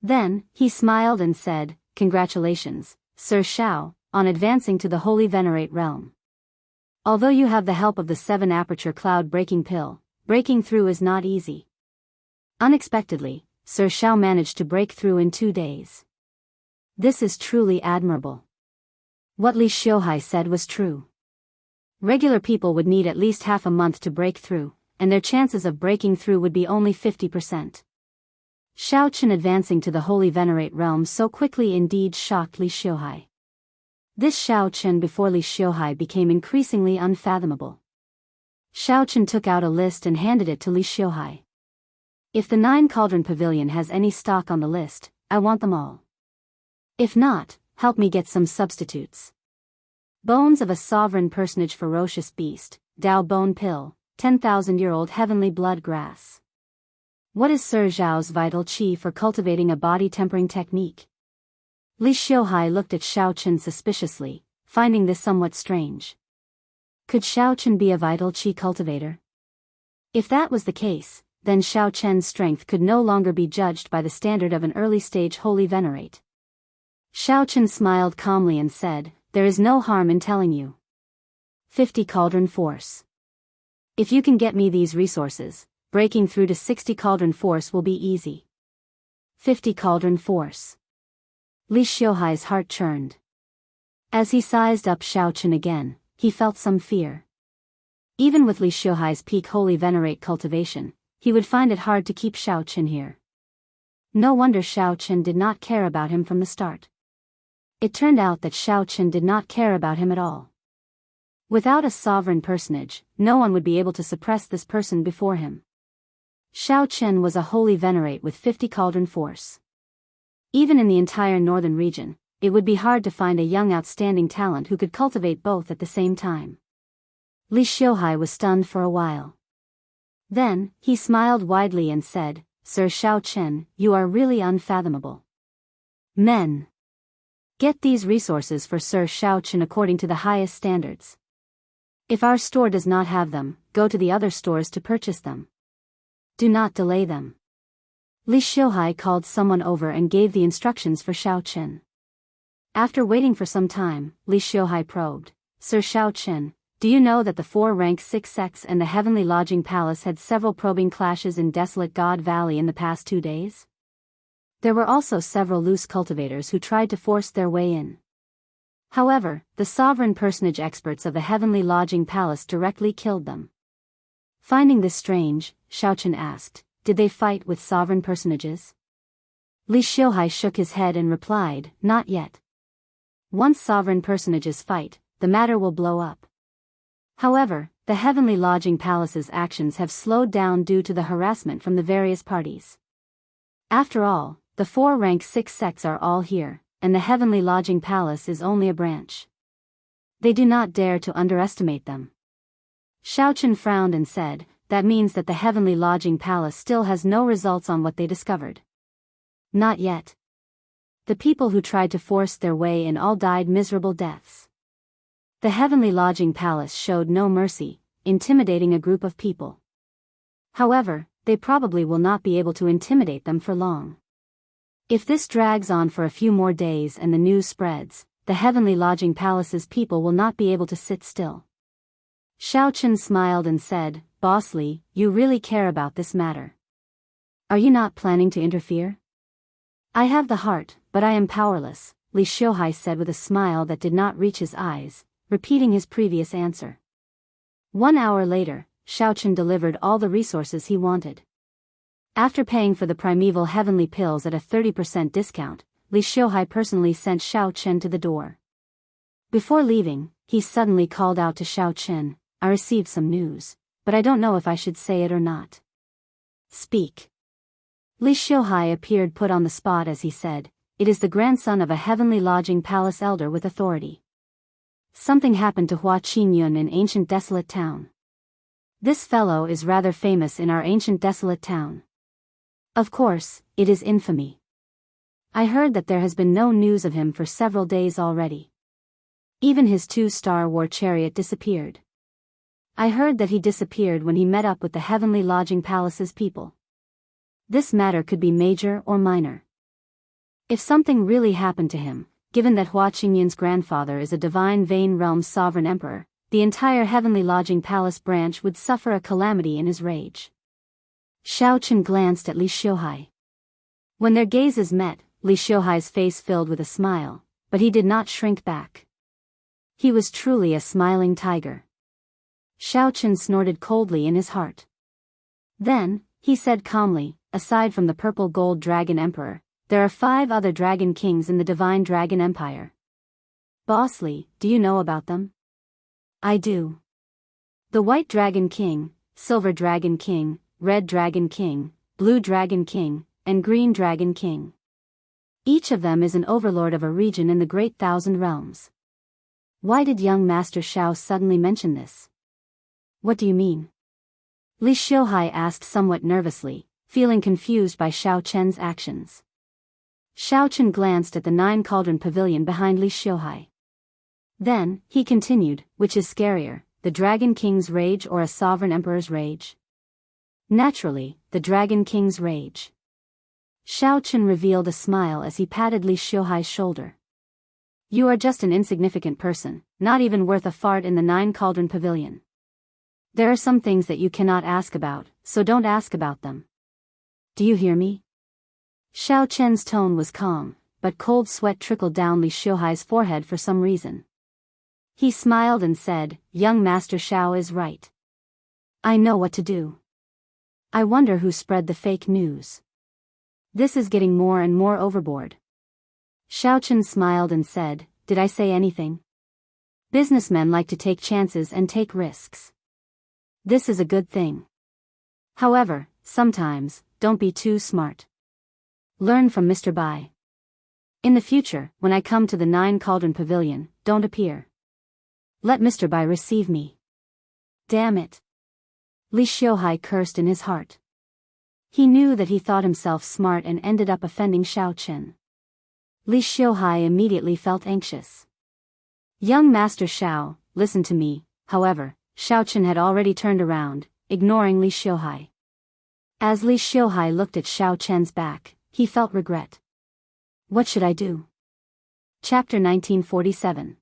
Then, he smiled and said, "Congratulations, Sir Xiao, on advancing to the holy venerate realm. Although you have the help of the 7-aperture cloud-breaking pill, breaking through is not easy." Unexpectedly, Sir Xiao managed to break through in 2 days. This is truly admirable. What Li Xiuhai said was true. Regular people would need at least half a month to break through, and their chances of breaking through would be only 50%. Xiaoqun advancing to the holy venerate realm so quickly indeed shocked Li Xiuhai. This Xiaoqun before Li Xiuhai became increasingly unfathomable. Xiaoqun took out a list and handed it to Li Xiuhai. If the 9 Cauldron Pavilion has any stock on the list, I want them all. If not, help me get some substitutes. Bones of a sovereign personage, ferocious beast, Dao bone pill, 10,000-year-old heavenly blood grass. What is Sir Zhao's vital qi for cultivating a body tempering technique? Li Xiuhai looked at Xiao Chen suspiciously, finding this somewhat strange. Could Xiao Chen be a vital qi cultivator? If that was the case, then Xiao Chen's strength could no longer be judged by the standard of an early-stage holy venerate. Xiao Chen smiled calmly and said, "There is no harm in telling you. 50 Cauldron Force. If you can get me these resources, breaking through to 60 Cauldron Force will be easy." 50 Cauldron Force. Li Xiuhai's heart churned. As he sized up Xiao Chen again, he felt some fear. Even with Li Xiuhai's peak holy venerate cultivation, he would find it hard to keep Xiao Chen here. No wonder Xiao Chen did not care about him from the start. It turned out that Xiao Chen did not care about him at all. Without a sovereign personage, no one would be able to suppress this person before him. Xiao Chen was a holy venerate with 50 Cauldron Force. Even in the entire northern region, it would be hard to find a young outstanding talent who could cultivate both at the same time. Li Xiuhai was stunned for a while. Then, he smiled widely and said, "Sir Xiao Chen, you are really unfathomable. Men. Get these resources for Sir Xiao Chen according to the highest standards. If our store does not have them, go to the other stores to purchase them. Do not delay them." Li Xiuhai called someone over and gave the instructions for Xiao Chen. After waiting for some time, Li Xiuhai probed, "Sir Xiao Chen, do you know that the 4 rank 6 sects and the Heavenly Lodging Palace had several probing clashes in Desolate God Valley in the past 2 days? There were also several loose cultivators who tried to force their way in. However, the sovereign personage experts of the Heavenly Lodging Palace directly killed them." Finding this strange, Xiao Chen asked, "Did they fight with sovereign personages?" Li Xiuhai shook his head and replied, "Not yet. Once sovereign personages fight, the matter will blow up. However, the Heavenly Lodging Palace's actions have slowed down due to the harassment from the various parties. After all, the 4 rank 6 sects are all here, and the Heavenly Lodging Palace is only a branch. They do not dare to underestimate them." Xiao Chen frowned and said, "That means that the Heavenly Lodging Palace still has no results on what they discovered." "Not yet. The people who tried to force their way in all died miserable deaths. The Heavenly Lodging Palace showed no mercy, intimidating a group of people. However, they probably will not be able to intimidate them for long. If this drags on for a few more days and the news spreads, the Heavenly Lodging Palace's people will not be able to sit still." Xiao Chen smiled and said, "Boss Li, you really care about this matter. Are you not planning to interfere?" "I have the heart, but I am powerless," Li Xiuhai said with a smile that did not reach his eyes, repeating his previous answer. 1 hour later, Xiao Chen delivered all the resources he wanted. After paying for the primeval heavenly pills at a 30% discount, Li Xiuhai personally sent Xiao Chen to the door. Before leaving, he suddenly called out to Xiao Chen, "I received some news, but I don't know if I should say it or not." "Speak." Li Xiuhai appeared put on the spot as he said, "It is the grandson of a Heavenly Lodging Palace elder with authority. Something happened to Hua Qingyun in ancient desolate town. This fellow is rather famous in our ancient desolate town. Of course, it is infamy. I heard that there has been no news of him for several days already. Even his 2-star war chariot disappeared. I heard that he disappeared when he met up with the Heavenly Lodging Palace's people. This matter could be major or minor. If something really happened to him, given that Hua Qingyun's grandfather is a divine Vane Realm's sovereign emperor, the entire Heavenly Lodging Palace branch would suffer a calamity in his rage." Xiao Chen glanced at Li Xiuhai. When their gazes met, Li Xiuhai's face filled with a smile, but he did not shrink back. He was truly a smiling tiger. Xiao Chen snorted coldly in his heart. Then, he said calmly, "Aside from the purple gold dragon emperor, there are 5 other dragon kings in the divine dragon empire. Boss Li, do you know about them?" "I do. The white dragon king, silver dragon king, red dragon king, Blue Dragon King, and Green Dragon King. Each of them is an overlord of a region in the Great Thousand Realms. Why did young Master Xiao suddenly mention this? What do you mean? Li Xiuhai asked somewhat nervously, feeling confused by Xiao Chen's actions. Xiao Chen glanced at the Nine Cauldron Pavilion behind Li Xiuhai. Then, he continued, which is scarier, the Dragon King's rage or a sovereign emperor's rage? Naturally, the Dragon King's rage. Xiao Chen revealed a smile as he patted Li Xiuhai's shoulder. You are just an insignificant person, not even worth a fart in the Nine Cauldron Pavilion. There are some things that you cannot ask about, so don't ask about them. Do you hear me? Xiao Chen's tone was calm, but cold sweat trickled down Li Xiuhai's forehead for some reason. He smiled and said, young Master Xiao is right. I know what to do. I wonder who spread the fake news. This is getting more and more overboard. Xiao Chen smiled and said, did I say anything? Businessmen like to take chances and take risks. This is a good thing. However, sometimes, don't be too smart. Learn from Mr. Bai. In the future, when I come to the Nine Cauldron Pavilion, don't appear. Let Mr. Bai receive me. Damn it. Li Xiuhai cursed in his heart. He knew that he thought himself smart and ended up offending Xiao Chen. Li Xiuhai immediately felt anxious. Young Master Xiao, listen to me. However, Xiao Chen had already turned around, ignoring Li Xiuhai. As Li Xiuhai looked at Xiao Chen's back, he felt regret. What should I do? Chapter 1947.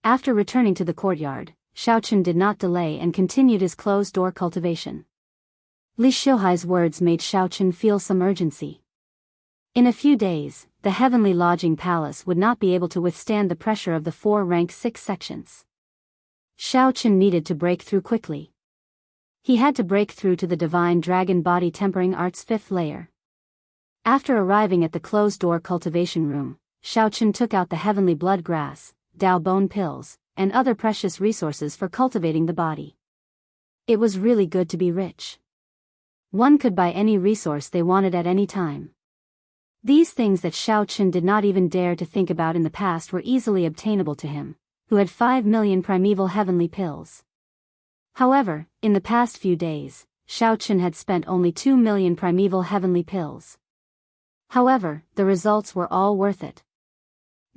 After returning to the courtyard, Xiao Chen did not delay and continued his closed-door cultivation. Li Xiuhai's words made Xiao Chen feel some urgency. In a few days, the heavenly lodging palace would not be able to withstand the pressure of the 4 rank 6 sections. Xiao Chen needed to break through quickly. He had to break through to the divine dragon body tempering art's 5th layer. After arriving at the closed-door cultivation room, Xiao Chen took out the heavenly blood grass, Dao bone pills, and other precious resources for cultivating the body. It was really good to be rich. One could buy any resource they wanted at any time. These things that Xiao Chen did not even dare to think about in the past were easily obtainable to him, who had 5 million primeval heavenly pills. However, in the past few days, Xiao Chen had spent only 2 million primeval heavenly pills. However, the results were all worth it.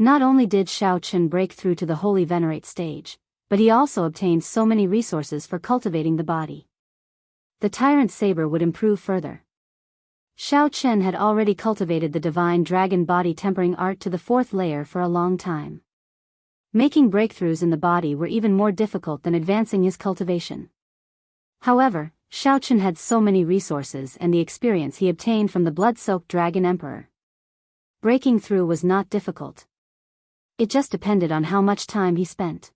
Not only did Xiao Chen break through to the Holy Venerate stage, but he also obtained so many resources for cultivating the body. The Tyrant Saber would improve further. Xiao Chen had already cultivated the divine dragon body tempering art to the 4th layer for a long time. Making breakthroughs in the body were even more difficult than advancing his cultivation. However, Xiao Chen had so many resources and the experience he obtained from the blood-soaked Dragon Emperor. Breaking through was not difficult. It just depended on how much time he spent.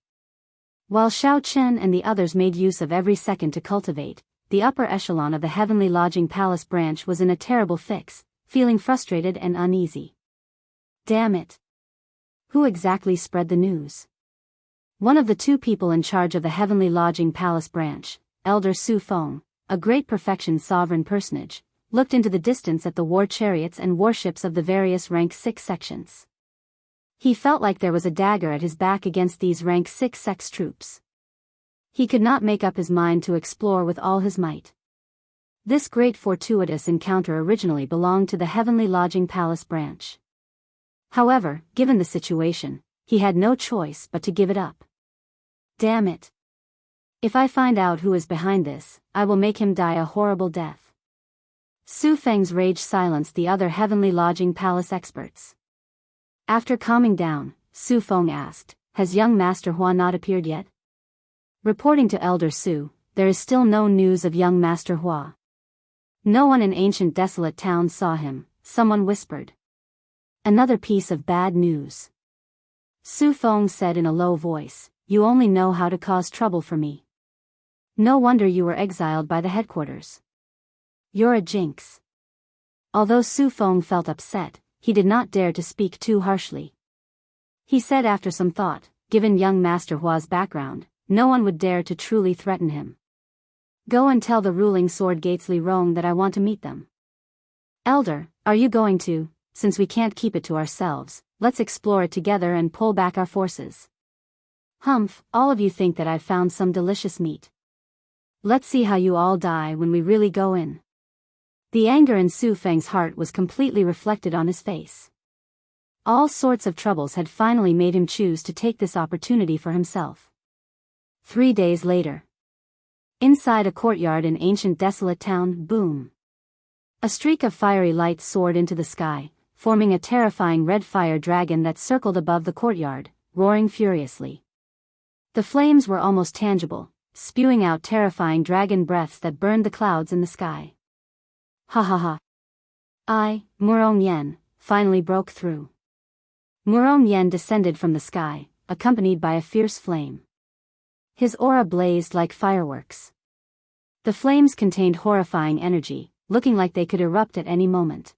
While Xiao Chen and the others made use of every second to cultivate, the upper echelon of the Heavenly Lodging Palace branch was in a terrible fix, feeling frustrated and uneasy. Damn it! Who exactly spread the news? One of the 2 people in charge of the Heavenly Lodging Palace branch, Elder Su Feng, a great perfection sovereign personage, looked into the distance at the war chariots and warships of the various rank 6 sections. He felt like there was a dagger at his back against these rank 6 sex troops. He could not make up his mind to explore with all his might. This great fortuitous encounter originally belonged to the Heavenly Lodging Palace branch. However, given the situation, he had no choice but to give it up. Damn it! If I find out who is behind this, I will make him die a horrible death. Su Feng's rage silenced the other Heavenly Lodging Palace experts. After calming down, Su Feng asked, has young Master Hua not appeared yet? Reporting to Elder Su, there is still no news of young Master Hua. No one in ancient desolate town saw him, someone whispered. Another piece of bad news. Su Feng said in a low voice, you only know how to cause trouble for me. No wonder you were exiled by the headquarters. You're a jinx. Although Su Feng felt upset, he did not dare to speak too harshly. He said after some thought, given young Master Hua's background, no one would dare to truly threaten him. Go and tell the ruling sword gates Li Rong that I want to meet them. Elder, are you going to, since we can't keep it to ourselves, let's explore it together and pull back our forces. Humph, all of you think that I've found some delicious meat. Let's see how you all die when we really go in. The anger in Su Feng's heart was completely reflected on his face. All sorts of troubles had finally made him choose to take this opportunity for himself. 3 days later. Inside a courtyard in ancient desolate town, boom. A streak of fiery light soared into the sky, forming a terrifying red fire dragon that circled above the courtyard, roaring furiously. The flames were almost tangible, spewing out terrifying dragon breaths that burned the clouds in the sky. Ha ha ha. Murong Yen, finally broke through. Murong Yen descended from the sky, accompanied by a fierce flame. His aura blazed like fireworks. The flames contained horrifying energy, looking like they could erupt at any moment.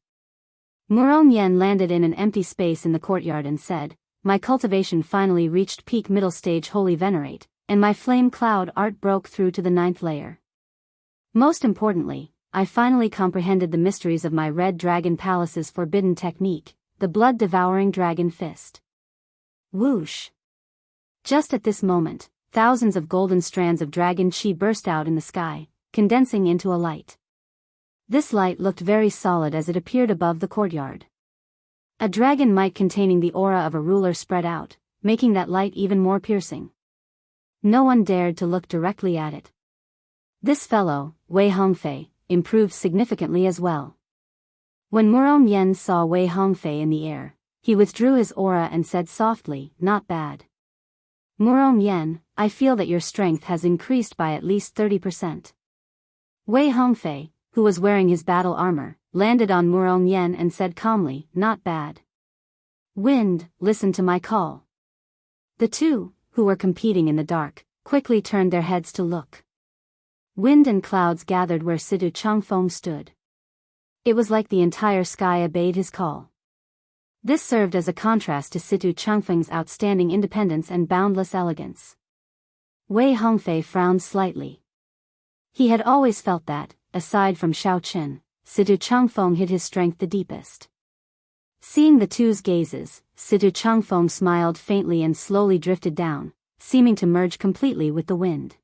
Murong Yen landed in an empty space in the courtyard and said, "My cultivation finally reached peak middle stage Holy Venerate, and my flame cloud art broke through to the 9th layer. Most importantly, I finally comprehended the mysteries of my Red Dragon Palace's forbidden technique, the blood-devouring dragon fist." Whoosh! Just at this moment, thousands of golden strands of dragon chi burst out in the sky, condensing into a light. This light looked very solid as it appeared above the courtyard. A dragon might containing the aura of a ruler spread out, making that light even more piercing. No one dared to look directly at it. This fellow, Wei Hongfei, improved significantly as well. When Murong Yen saw Wei Hongfei in the air, he withdrew his aura and said softly, "Not bad. Murong Yen, I feel that your strength has increased by at least 30%. Wei Hongfei, who was wearing his battle armor, landed on Murong Yen and said calmly, "Not bad. Wind, listen to my call." The two, who were competing in the dark, quickly turned their heads to look. Wind and clouds gathered where Situ Changfeng stood. It was like the entire sky obeyed his call. This served as a contrast to Situ Changfeng's outstanding independence and boundless elegance. Wei Hongfei frowned slightly. He had always felt that, aside from Shao Qin, Situ Changfeng hid his strength the deepest. Seeing the two's gazes, Situ Changfeng smiled faintly and slowly drifted down, seeming to merge completely with the wind.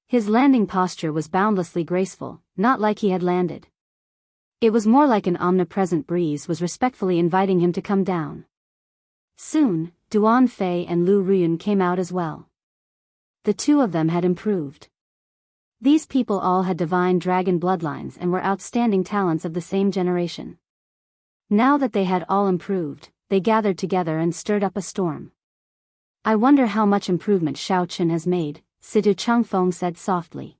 His landing posture was boundlessly graceful, not like he had landed. It was more like an omnipresent breeze was respectfully inviting him to come down. Soon, Duan Fei and Lu Ruyun came out as well. The two of them had improved. These people all had divine dragon bloodlines and were outstanding talents of the same generation. Now that they had all improved, they gathered together and stirred up a storm. "I wonder how much improvement Shao Qin has made," Situ Changfeng said softly.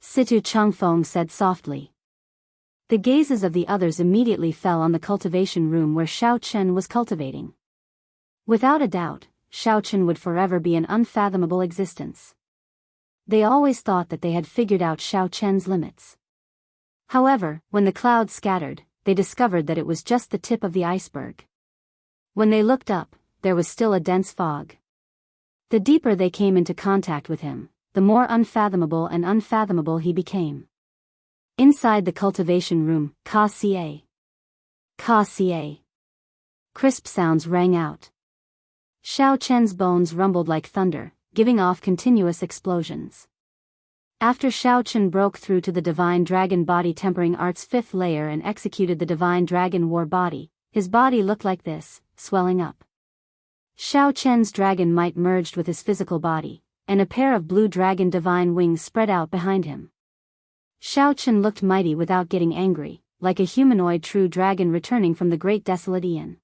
Situ Changfeng said softly. The gazes of the others immediately fell on the cultivation room where Shao Qin was cultivating. Without a doubt, Shao Qin would forever be an unfathomable existence. They always thought that they had figured out Shao Qin's limits. However, when the clouds scattered, they discovered that it was just the tip of the iceberg. When they looked up, there was still a dense fog. The deeper they came into contact with him, the more unfathomable he became. Inside the cultivation room, Ka Xie. Ka Xie. Crisp sounds rang out. Shao Qin's bones rumbled like thunder, giving off continuous explosions. After Shao Qin broke through to the Divine Dragon Body Tempering Art's 5th layer and executed the Divine Dragon War Body, his body looked like this, swelling up. Shao Qin's dragon might merged with his physical body, and a pair of blue dragon divine wings spread out behind him. Shao Qin looked mighty without getting angry, like a humanoid true dragon returning from the great desolate Aeon.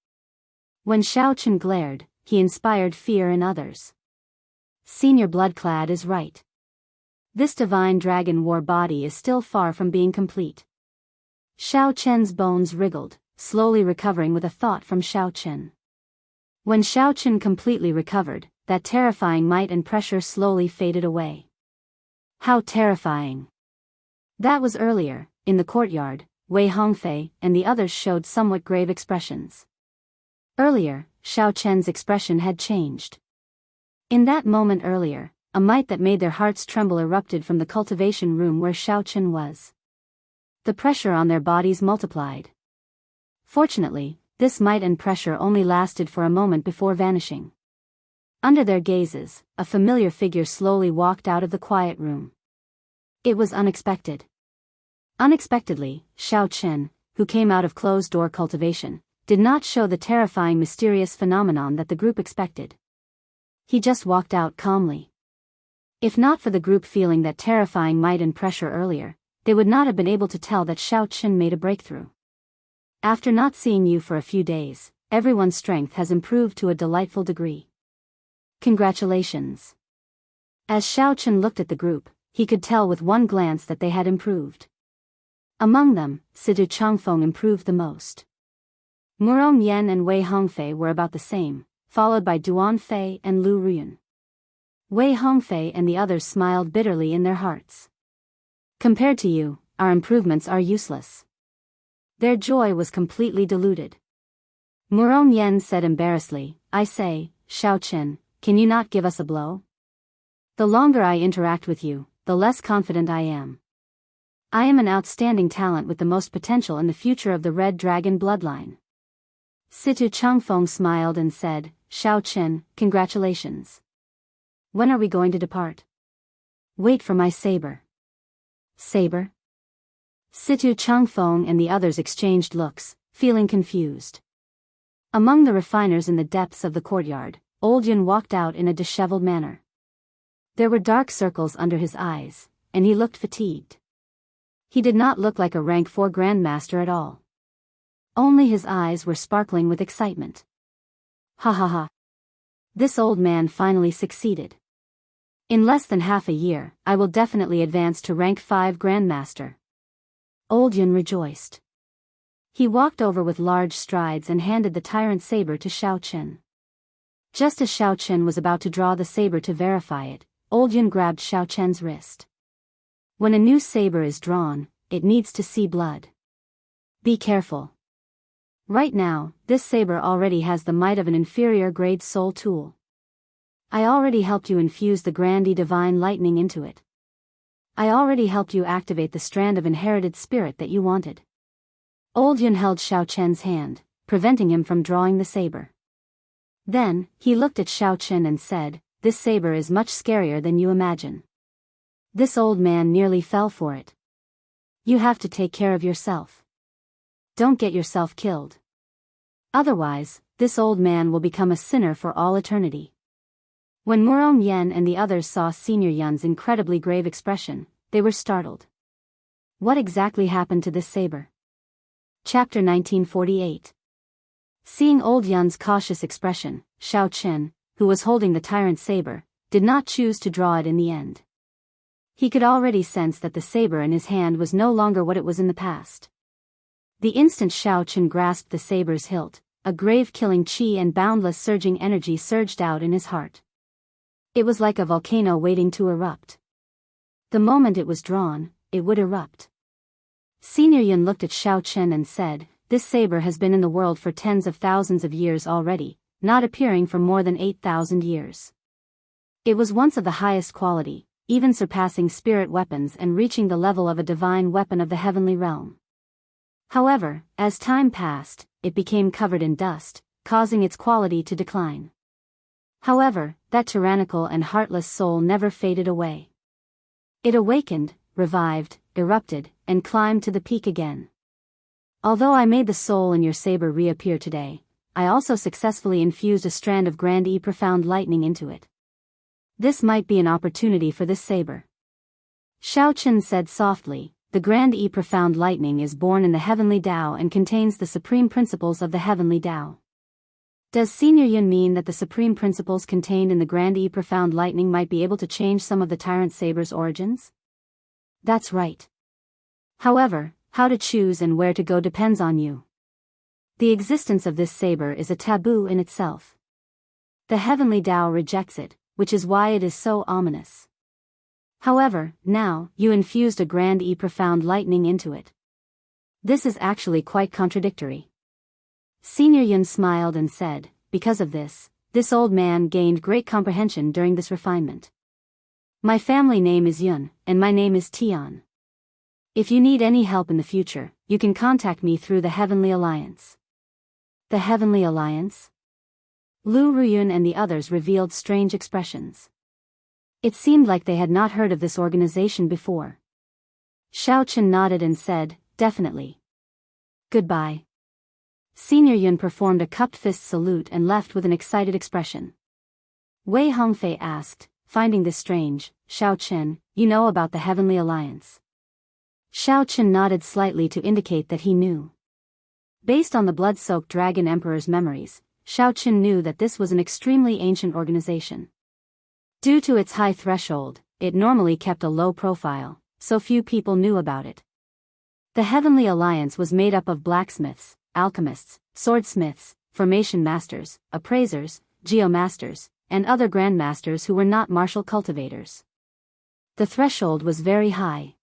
When Shao Qin glared, he inspired fear in others. Senior Bloodclad is right. This divine dragon war body is still far from being complete. Shao Qin's bones wriggled, slowly recovering with a thought from Shao Qin. When Shao Qin completely recovered, that terrifying might and pressure slowly faded away. How terrifying! That was earlier, in the courtyard, Wei Hongfei and the others showed somewhat grave expressions. Earlier, Shao Qin's expression had changed. In that moment earlier, a might that made their hearts tremble erupted from the cultivation room where Shao Qin was. The pressure on their bodies multiplied. Fortunately, this might and pressure only lasted for a moment before vanishing. Under their gazes, a familiar figure slowly walked out of the quiet room. It was unexpected. Unexpectedly, Xiao Chen, who came out of closed-door cultivation, did not show the terrifying mysterious phenomenon that the group expected. He just walked out calmly. If not for the group feeling that terrifying might and pressure earlier, they would not have been able to tell that Xiao Chen made a breakthrough. After not seeing you for a few days, everyone's strength has improved to a delightful degree. Congratulations. As Xiao Chen looked at the group, he could tell with one glance that they had improved. Among them, Situ Changfeng improved the most. Murong Yan and Wei Hongfei were about the same, followed by Duan Fei and Lu Ruyun. Wei Hongfei and the others smiled bitterly in their hearts. Compared to you, our improvements are useless. Their joy was completely diluted. Murong Yan said embarrassedly, I say, Xiao Chen, can you not give us a blow? The longer I interact with you, the less confident I am. I am an outstanding talent with the most potential in the future of the Red Dragon bloodline. Situ Changfeng smiled and said, Xiao Chen, congratulations. When are we going to depart? Wait for my saber. Saber? Situ Changfeng and the others exchanged looks, feeling confused. Among the refiners in the depths of the courtyard, Old Yun walked out in a disheveled manner. There were dark circles under his eyes, and he looked fatigued. He did not look like a rank 4 grandmaster at all. Only his eyes were sparkling with excitement. Ha ha ha. This old man finally succeeded. In less than half a year, I will definitely advance to rank 5 grandmaster. Old Yun rejoiced. He walked over with large strides and handed the tyrant saber to Xiao Chen. Just as Xiao Chen was about to draw the saber to verify it, Old Yun grabbed Xiao Chen's wrist. When a new saber is drawn, it needs to see blood. Be careful. Right now, this saber already has the might of an inferior grade soul tool. I already helped you infuse the Grande Divine Lightning into it. I already helped you activate the strand of inherited spirit that you wanted. Old Yun held Xiao Chen's hand, preventing him from drawing the saber. Then, he looked at Xiao Chen and said, this saber is much scarier than you imagine. This old man nearly fell for it. You have to take care of yourself. Don't get yourself killed. Otherwise, this old man will become a sinner for all eternity. When Murong Yan and the others saw Senior Yun's incredibly grave expression, they were startled. What exactly happened to this saber? Chapter 1948. Seeing Old Yun's cautious expression, Xiao Chen, who was holding the tyrant saber, did not choose to draw it in the end. He could already sense that the saber in his hand was no longer what it was in the past. The instant Xiao Chen grasped the saber's hilt, a grave killing chi and boundless surging energy surged out in his heart. It was like a volcano waiting to erupt. The moment it was drawn, it would erupt. Senior Yun looked at Xiao Chen and said, this saber has been in the world for tens of thousands of years already, not appearing for more than 8,000 years. It was once of the highest quality, even surpassing spirit weapons and reaching the level of a divine weapon of the heavenly realm. However, as time passed, it became covered in dust, causing its quality to decline. However, that tyrannical and heartless soul never faded away. It awakened, revived, erupted, and climbed to the peak again. Although I made the soul in your saber reappear today, I also successfully infused a strand of Grande Profound Lightning into it. This might be an opportunity for this saber. Xiao Chen said softly, the Grande Profound Lightning is born in the Heavenly Tao and contains the supreme principles of the Heavenly Tao. Does Senior Yun mean that the supreme principles contained in the Grande Profound Lightning might be able to change some of the tyrant saber's origins? That's right. However, how to choose and where to go depends on you. The existence of this saber is a taboo in itself. The Heavenly Tao rejects it, which is why it is so ominous. However, now, you infused a Grande Profound Lightning into it. This is actually quite contradictory. Senior Yun smiled and said, because of this old man gained great comprehension during this refinement. My family name is Yun, and my name is Tian. If you need any help in the future, you can contact me through the Heavenly Alliance. The Heavenly Alliance? Lu Ruyun and the others revealed strange expressions. It seemed like they had not heard of this organization before. Xiao Chen nodded and said, "Definitely. Goodbye." Senior Yun performed a cupped fist salute and left with an excited expression. Wei Hongfei asked, finding this strange, "Xiao Chen, you know about the Heavenly Alliance?" Xiao Chen nodded slightly to indicate that he knew. Based on the blood-soaked Dragon Emperor's memories, Xiao Chen knew that this was an extremely ancient organization. Due to its high threshold, it normally kept a low profile, so few people knew about it. The Heavenly Alliance was made up of blacksmiths, alchemists, swordsmiths, formation masters, appraisers, geomasters, and other grandmasters who were not martial cultivators. The threshold was very high.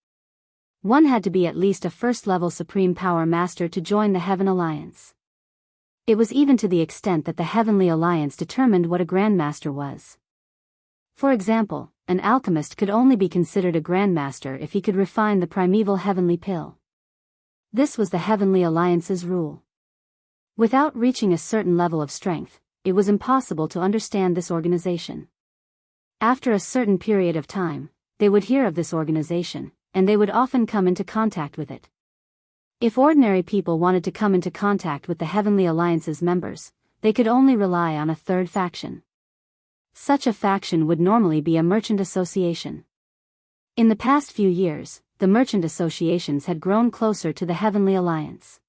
One had to be at least a first-level supreme power master to join the Heaven Alliance. It was even to the extent that the Heavenly Alliance determined what a grandmaster was. For example, an alchemist could only be considered a grandmaster if he could refine the primeval heavenly pill. This was the Heavenly Alliance's rule. Without reaching a certain level of strength, it was impossible to understand this organization. After a certain period of time, they would hear of this organization, and they would often come into contact with it. If ordinary people wanted to come into contact with the Heavenly Alliance's members, they could only rely on a third faction. Such a faction would normally be a merchant association. In the past few years, the merchant associations had grown closer to the Heavenly Alliance.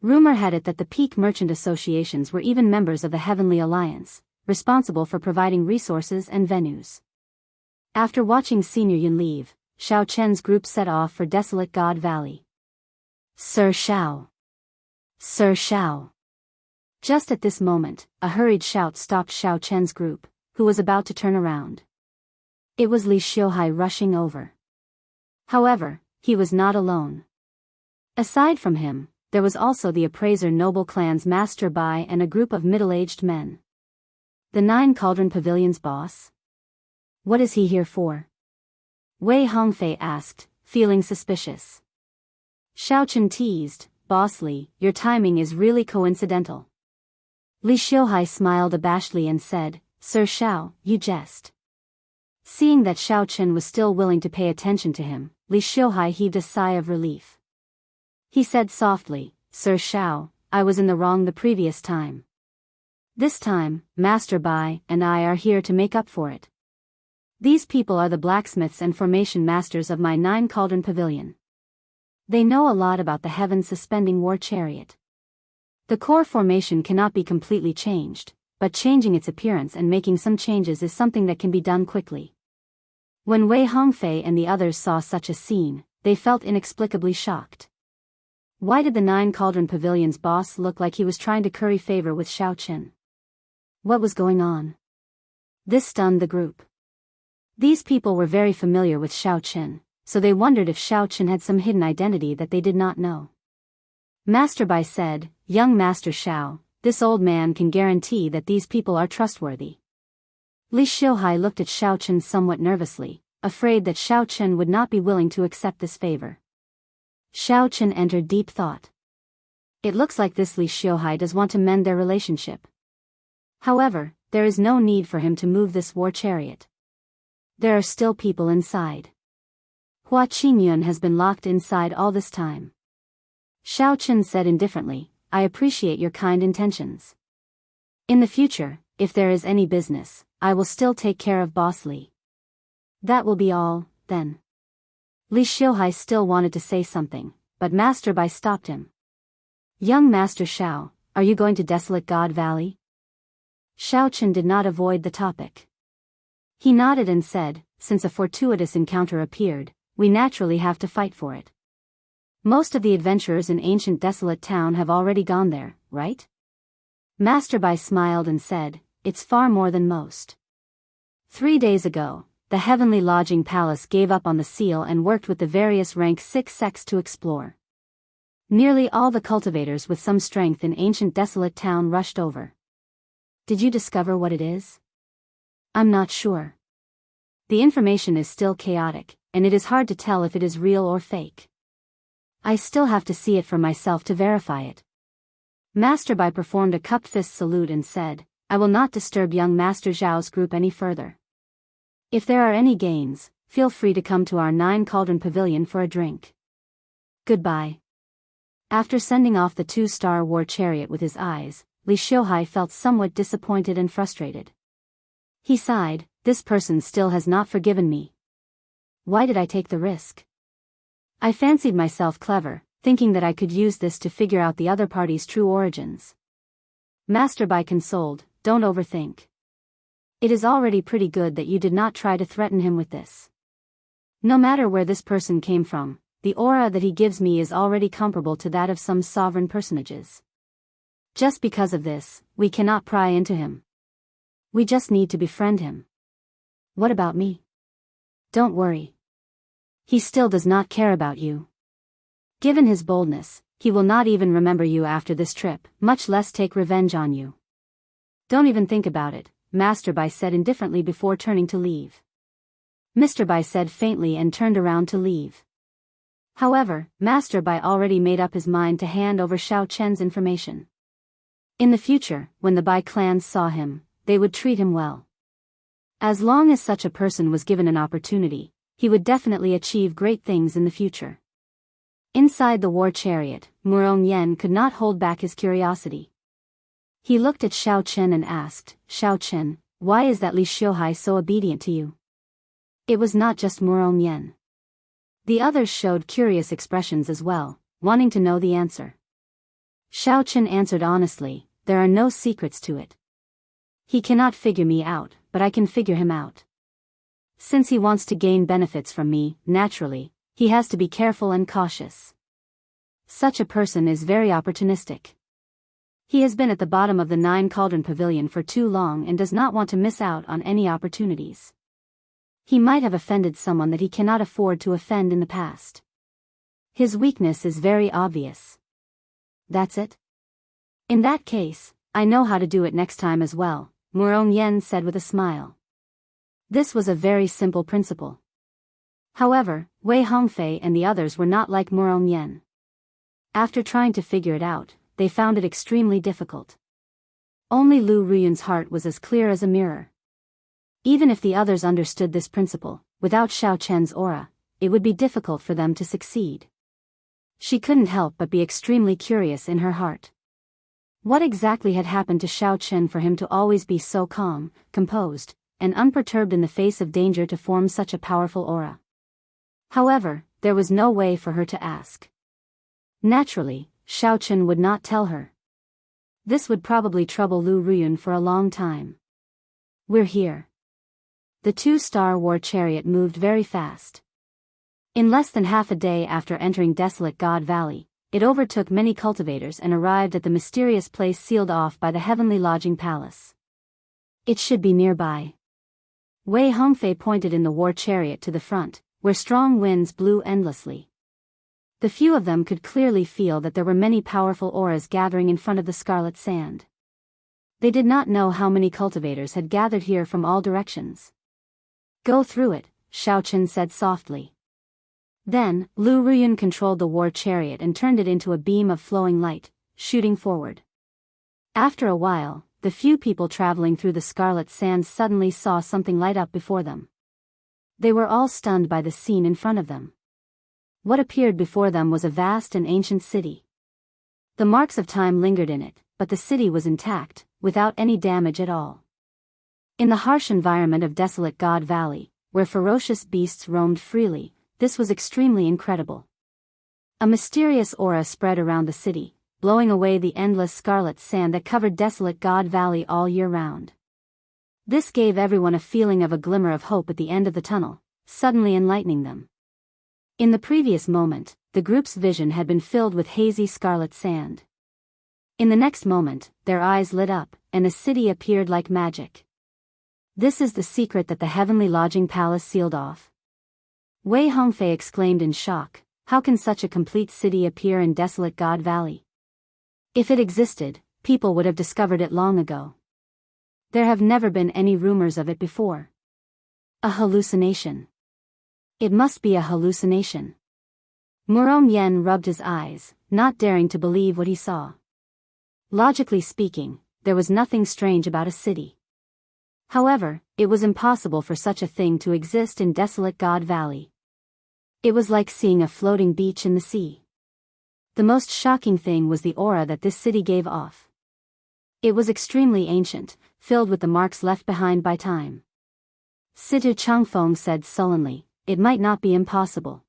Rumor had it that the peak merchant associations were even members of the Heavenly Alliance, responsible for providing resources and venues. After watching Senior Yun leave, Xiao Chen's group set off for Desolate God Valley. "Sir Xiao! Sir Xiao!" Just at this moment, a hurried shout stopped Xiao Chen's group, who was about to turn around. It was Li Xiuhai rushing over. However, he was not alone. Aside from him, there was also the appraiser noble clan's Master Bai and a group of middle-aged men. The Nine Cauldron Pavilion's boss? What is he here for? Wei Hongfei asked, feeling suspicious. Xiao Chen teased, "Boss Li, your timing is really coincidental." Li Xiuhai smiled abashedly and said, "Sir Xiao, you jest." Seeing that Xiao Chen was still willing to pay attention to him, Li Xiuhai heaved a sigh of relief. He said softly, "Sir Xiao, I was in the wrong the previous time. This time, Master Bai and I are here to make up for it. These people are the blacksmiths and formation masters of my Nine Cauldron Pavilion. They know a lot about the heavens suspending war chariot. The core formation cannot be completely changed, but changing its appearance and making some changes is something that can be done quickly." When Wei Hongfei and the others saw such a scene, they felt inexplicably shocked. Why did the Nine Cauldron Pavilion's boss look like he was trying to curry favor with Xiao Chen? What was going on? This stunned the group. These people were very familiar with Xiao Chen, so they wondered if Xiao Chen had some hidden identity that they did not know. Master Bai said, "Young Master Xiao, this old man can guarantee that these people are trustworthy." Li Xiuhai looked at Xiao Chen somewhat nervously, afraid that Xiao Chen would not be willing to accept this favor. Xiao Chen entered deep thought. It looks like this Li Xiuhai does want to mend their relationship. However, there is no need for him to move this war chariot. There are still people inside. Hua Qingyun has been locked inside all this time. Xiao Chen said indifferently, "I appreciate your kind intentions. In the future, if there is any business, I will still take care of Boss Li." "That will be all, then." Li Xiuhai still wanted to say something, but Master Bai stopped him. "Young Master Xiao, are you going to Desolate God Valley?" Xiao Chen did not avoid the topic. He nodded and said, "Since a fortuitous encounter appeared, we naturally have to fight for it. Most of the adventurers in ancient Desolate Town have already gone there, right?" Master Bai smiled and said, "It's far more than most. 3 days ago, the Heavenly Lodging Palace gave up on the seal and worked with the various rank 6 sects to explore. Nearly all the cultivators with some strength in ancient Desolate Town rushed over. Did you discover what it is?" "I'm not sure. The information is still chaotic, and it is hard to tell if it is real or fake. I still have to see it for myself to verify it. Master Bai performed a cupped fist salute and said, I will not disturb young Master Zhao's group any further. If there are any gains, feel free to come to our 9-cauldron pavilion for a drink. Goodbye. After sending off the 2-star war chariot with his eyes, Li Xiuhai felt somewhat disappointed and frustrated. He sighed, this person still has not forgiven me. Why did I take the risk? I fancied myself clever, thinking that I could use this to figure out the other party's true origins. Master Bai consoled, don't overthink. It is already pretty good that you did not try to threaten him with this. No matter where this person came from, the aura that he gives me is already comparable to that of some sovereign personages. Just because of this, we cannot pry into him. We just need to befriend him. What about me? Don't worry. He still does not care about you. Given his boldness, he will not even remember you after this trip, much less take revenge on you. Don't even think about it, Master Bai said indifferently before turning to leave. Mr. Bai said faintly and turned around to leave. However, Master Bai already made up his mind to hand over Xiao Chen's information. In the future, when the Bai clans saw him, they would treat him well. As long as such a person was given an opportunity, he would definitely achieve great things in the future. Inside the war chariot, Murong Yen could not hold back his curiosity. He looked at Xiao Chen and asked, Xiao Chen, why is that Li Xiuhai so obedient to you? It was not just Murong Yen. The others showed curious expressions as well, wanting to know the answer. Xiao Chen answered honestly, there are no secrets to it. He cannot figure me out, but I can figure him out. Since he wants to gain benefits from me, naturally, he has to be careful and cautious. Such a person is very opportunistic. He has been at the bottom of the 9-cauldron pavilion for too long and does not want to miss out on any opportunities. He might have offended someone that he cannot afford to offend in the past. His weakness is very obvious. That's it? In that case, I know how to do it next time as well, Murong Yen said with a smile. This was a very simple principle. However, Wei Hongfei and the others were not like Murong Yen. After trying to figure it out, they found it extremely difficult. Only Lu Ruyun's heart was as clear as a mirror. Even if the others understood this principle, without Xiao Chen's aura, it would be difficult for them to succeed. She couldn't help but be extremely curious in her heart. What exactly had happened to Xiao Chen for him to always be so calm, composed, and unperturbed in the face of danger to form such a powerful aura? However, there was no way for her to ask. Naturally, Xiao Chen would not tell her. This would probably trouble Lu Ruyun for a long time. We're here. The 2-star war chariot moved very fast. In less than half a day after entering Desolate God Valley, it overtook many cultivators and arrived at the mysterious place sealed off by the heavenly lodging palace. It should be nearby. Wei Hongfei pointed in the war chariot to the front, where strong winds blew endlessly. The few of them could clearly feel that there were many powerful auras gathering in front of the scarlet sand. They did not know how many cultivators had gathered here from all directions. Go through it, Xiao Chen said softly. Then, Lu Ruyun controlled the war chariot and turned it into a beam of flowing light, shooting forward. After a while, the few people traveling through the scarlet sands suddenly saw something light up before them. They were all stunned by the scene in front of them. What appeared before them was a vast and ancient city. The marks of time lingered in it, but the city was intact, without any damage at all. In the harsh environment of Desolate God Valley, where ferocious beasts roamed freely, this was extremely incredible. A mysterious aura spread around the city, blowing away the endless scarlet sand that covered Desolate God Valley all year round. This gave everyone a feeling of a glimmer of hope at the end of the tunnel, suddenly enlightening them. In the previous moment, the group's vision had been filled with hazy scarlet sand. In the next moment, their eyes lit up, and the city appeared like magic. This is the secret that the heavenly lodging palace sealed off. Wei Hongfei exclaimed in shock, how can such a complete city appear in Desolate God Valley? If it existed, people would have discovered it long ago. There have never been any rumors of it before. A hallucination. It must be a hallucination. Murom Yen rubbed his eyes, not daring to believe what he saw. Logically speaking, there was nothing strange about a city. However, it was impossible for such a thing to exist in desolate God Valley. It was like seeing a floating beach in the sea. The most shocking thing was the aura that this city gave off. It was extremely ancient, filled with the marks left behind by time. Situ Changfeng said sullenly, "It might not be impossible.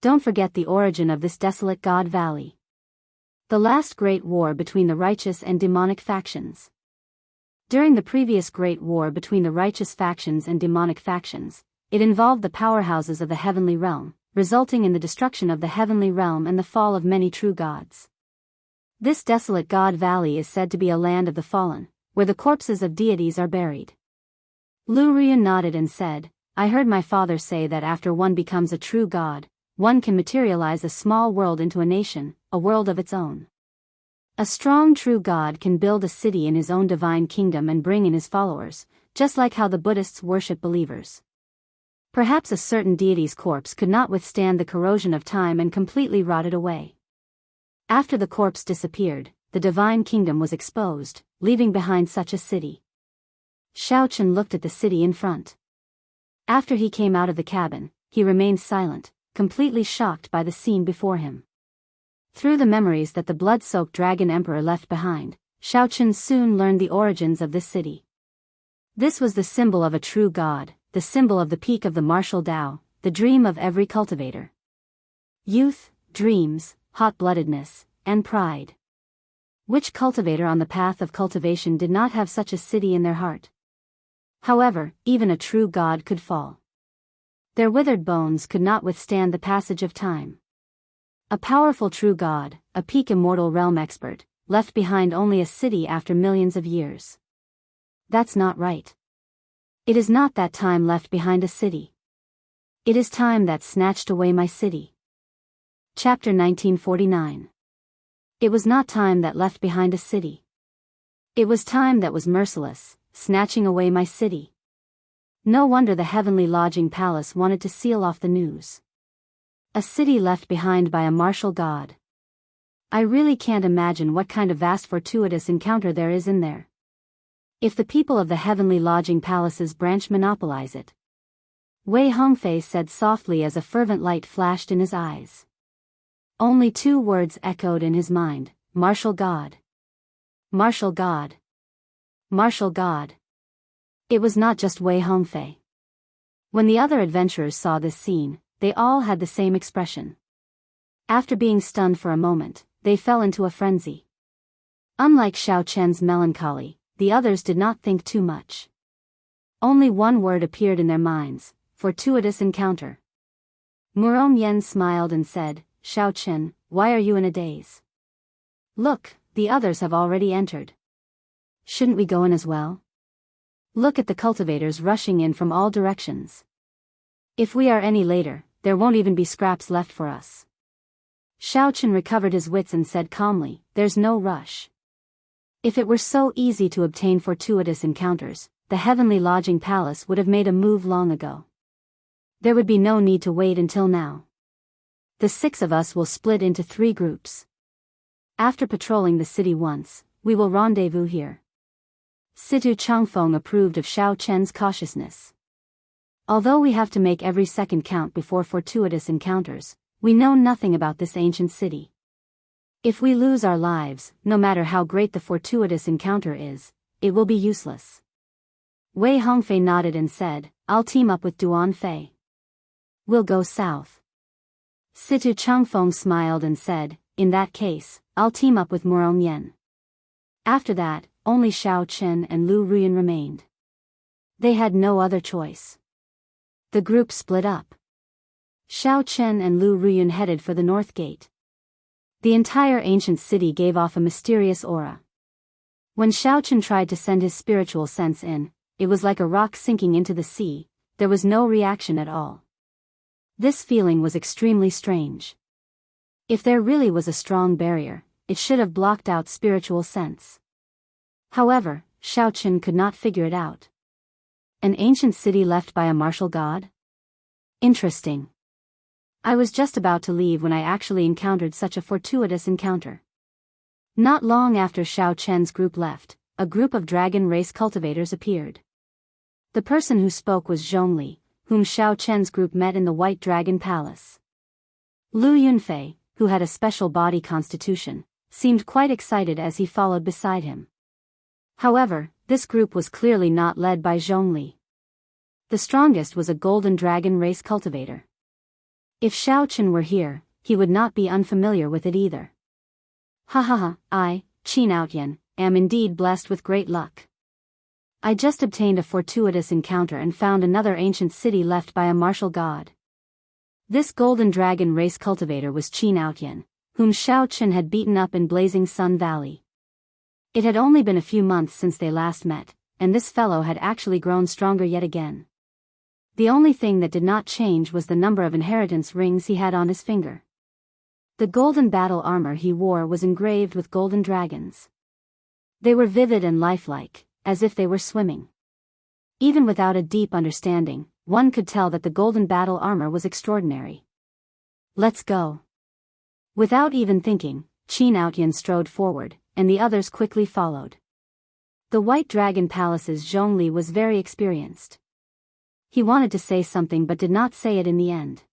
Don't forget the origin of this desolate God Valley. The last great war between the righteous and demonic factions. During the previous great war between the righteous factions and demonic factions, it involved the powerhouses of the heavenly realm, resulting in the destruction of the heavenly realm and the fall of many true gods. This desolate God Valley is said to be a land of the fallen, where the corpses of deities are buried." Lu Riyun nodded and said, "I heard my father say that after one becomes a true god, one can materialize a small world into a nation, a world of its own. A strong true god can build a city in his own divine kingdom and bring in his followers, just like how the Buddhists worship believers. Perhaps a certain deity's corpse could not withstand the corrosion of time and completely rotted away. After the corpse disappeared, the divine kingdom was exposed, leaving behind such a city." Xiao Chen looked at the city in front. After he came out of the cabin, he remained silent, completely shocked by the scene before him. Through the memories that the blood-soaked dragon emperor left behind, Xiao Chen soon learned the origins of this city. This was the symbol of a true god, the symbol of the peak of the martial Tao, the dream of every cultivator. Youth, dreams, hot-bloodedness, and pride. Which cultivator on the path of cultivation did not have such a city in their heart? However, even a true god could fall. Their withered bones could not withstand the passage of time. A powerful true god, a peak immortal realm expert, left behind only a city after millions of years. That's not right. It is not that time left behind a city. It is time that snatched away my city. Chapter 1949. It was not time that left behind a city. It was time that was merciless, snatching away my city. No wonder the heavenly lodging palace wanted to seal off the news. A city left behind by a martial god. I really can't imagine what kind of vast fortuitous encounter there is in there. If the people of the heavenly lodging palace's branch monopolize it. Wei Hongfei said softly as a fervent light flashed in his eyes. Only two words echoed in his mind: martial god. Martial god. Martial god. It was not just Wei Hongfei. When the other adventurers saw this scene, they all had the same expression. After being stunned for a moment, they fell into a frenzy. Unlike Xiao Chen's melancholy, the others did not think too much. Only one word appeared in their minds: fortuitous encounter. Murom Yen smiled and said, "Xiao Chen, why are you in a daze? Look, the others have already entered. Shouldn't we go in as well? Look at the cultivators rushing in from all directions. If we are any later, there won't even be scraps left for us." Xiao Chen recovered his wits and said calmly, "There's no rush. If it were so easy to obtain fortuitous encounters, the heavenly lodging palace would have made a move long ago. There would be no need to wait until now. The 6 of us will split into 3 groups. After patrolling the city once, we will rendezvous here." Situ Changfeng approved of Xiao Chen's cautiousness. "Although we have to make every second count before fortuitous encounters, we know nothing about this ancient city. If we lose our lives, no matter how great the fortuitous encounter is, it will be useless." Wei Hongfei nodded and said, "I'll team up with Duan Fei. We'll go south." Situ Changfeng smiled and said, "In that case, I'll team up with Murom Yen." After that, only Xiao Chen and Lu Ruyan remained. They had no other choice. The group split up. Xiao Chen and Lu Ruyan headed for the north gate. The entire ancient city gave off a mysterious aura. When Xiao Chen tried to send his spiritual sense in, it was like a rock sinking into the sea. There was no reaction at all. This feeling was extremely strange. If there really was a strong barrier, it should have blocked out spiritual sense. However, Xiao Chen could not figure it out. An ancient city left by a martial god? Interesting. I was just about to leave when I actually encountered such a fortuitous encounter. Not long after Xiao Chen's group left, a group of dragon race cultivators appeared. The person who spoke was Zhongli, whom Xiao Chen's group met in the White Dragon Palace. Lu Yunfei, who had a special body constitution, seemed quite excited as he followed beside him. However, this group was clearly not led by Zhongli. The strongest was a golden dragon race cultivator. If Xiao Chen were here, he would not be unfamiliar with it either. Ha ha ha, I, Qin Outyan, am indeed blessed with great luck. I just obtained a fortuitous encounter and found another ancient city left by a martial god. This golden dragon race cultivator was Qin Outyan, whom Xiao Chen had beaten up in Blazing Sun Valley. It had only been a few months since they last met, and this fellow had actually grown stronger yet again. The only thing that did not change was the number of inheritance rings he had on his finger. The golden battle armor he wore was engraved with golden dragons. They were vivid and lifelike, as if they were swimming. Even without a deep understanding, one could tell that the golden battle armor was extraordinary. Let's go. Without even thinking, Qin Outyan strode forward, and the others quickly followed. The White Dragon Palace's Zhongli was very experienced. He wanted to say something but did not say it in the end.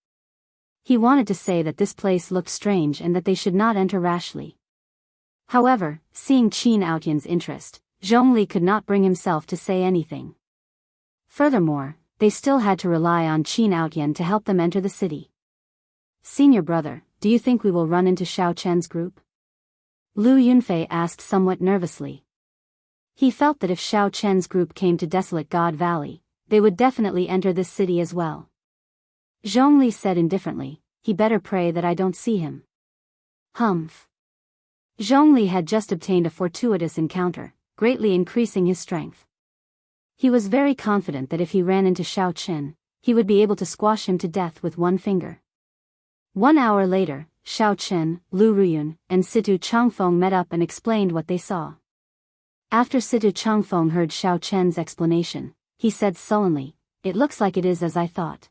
He wanted to say that this place looked strange and that they should not enter rashly. However, seeing Qin Outyan's interest, Zhongli could not bring himself to say anything. Furthermore, they still had to rely on Qin Outyan to help them enter the city. Senior brother, do you think we will run into Xiao Chen's group? Lu Yunfei asked somewhat nervously. He felt that if Xiao Chen's group came to Desolate God Valley, they would definitely enter this city as well. Zhongli said indifferently, he better pray that I don't see him. Humph. Zhongli had just obtained a fortuitous encounter, greatly increasing his strength. He was very confident that if he ran into Xiao Chen, he would be able to squash him to death with one finger. 1 hour later, Xiao Chen, Lu Ruyun, and Situ Changfeng met up and explained what they saw. After Situ Changfeng heard Xiao Chen's explanation, he said sullenly, "It looks like it is as I thought.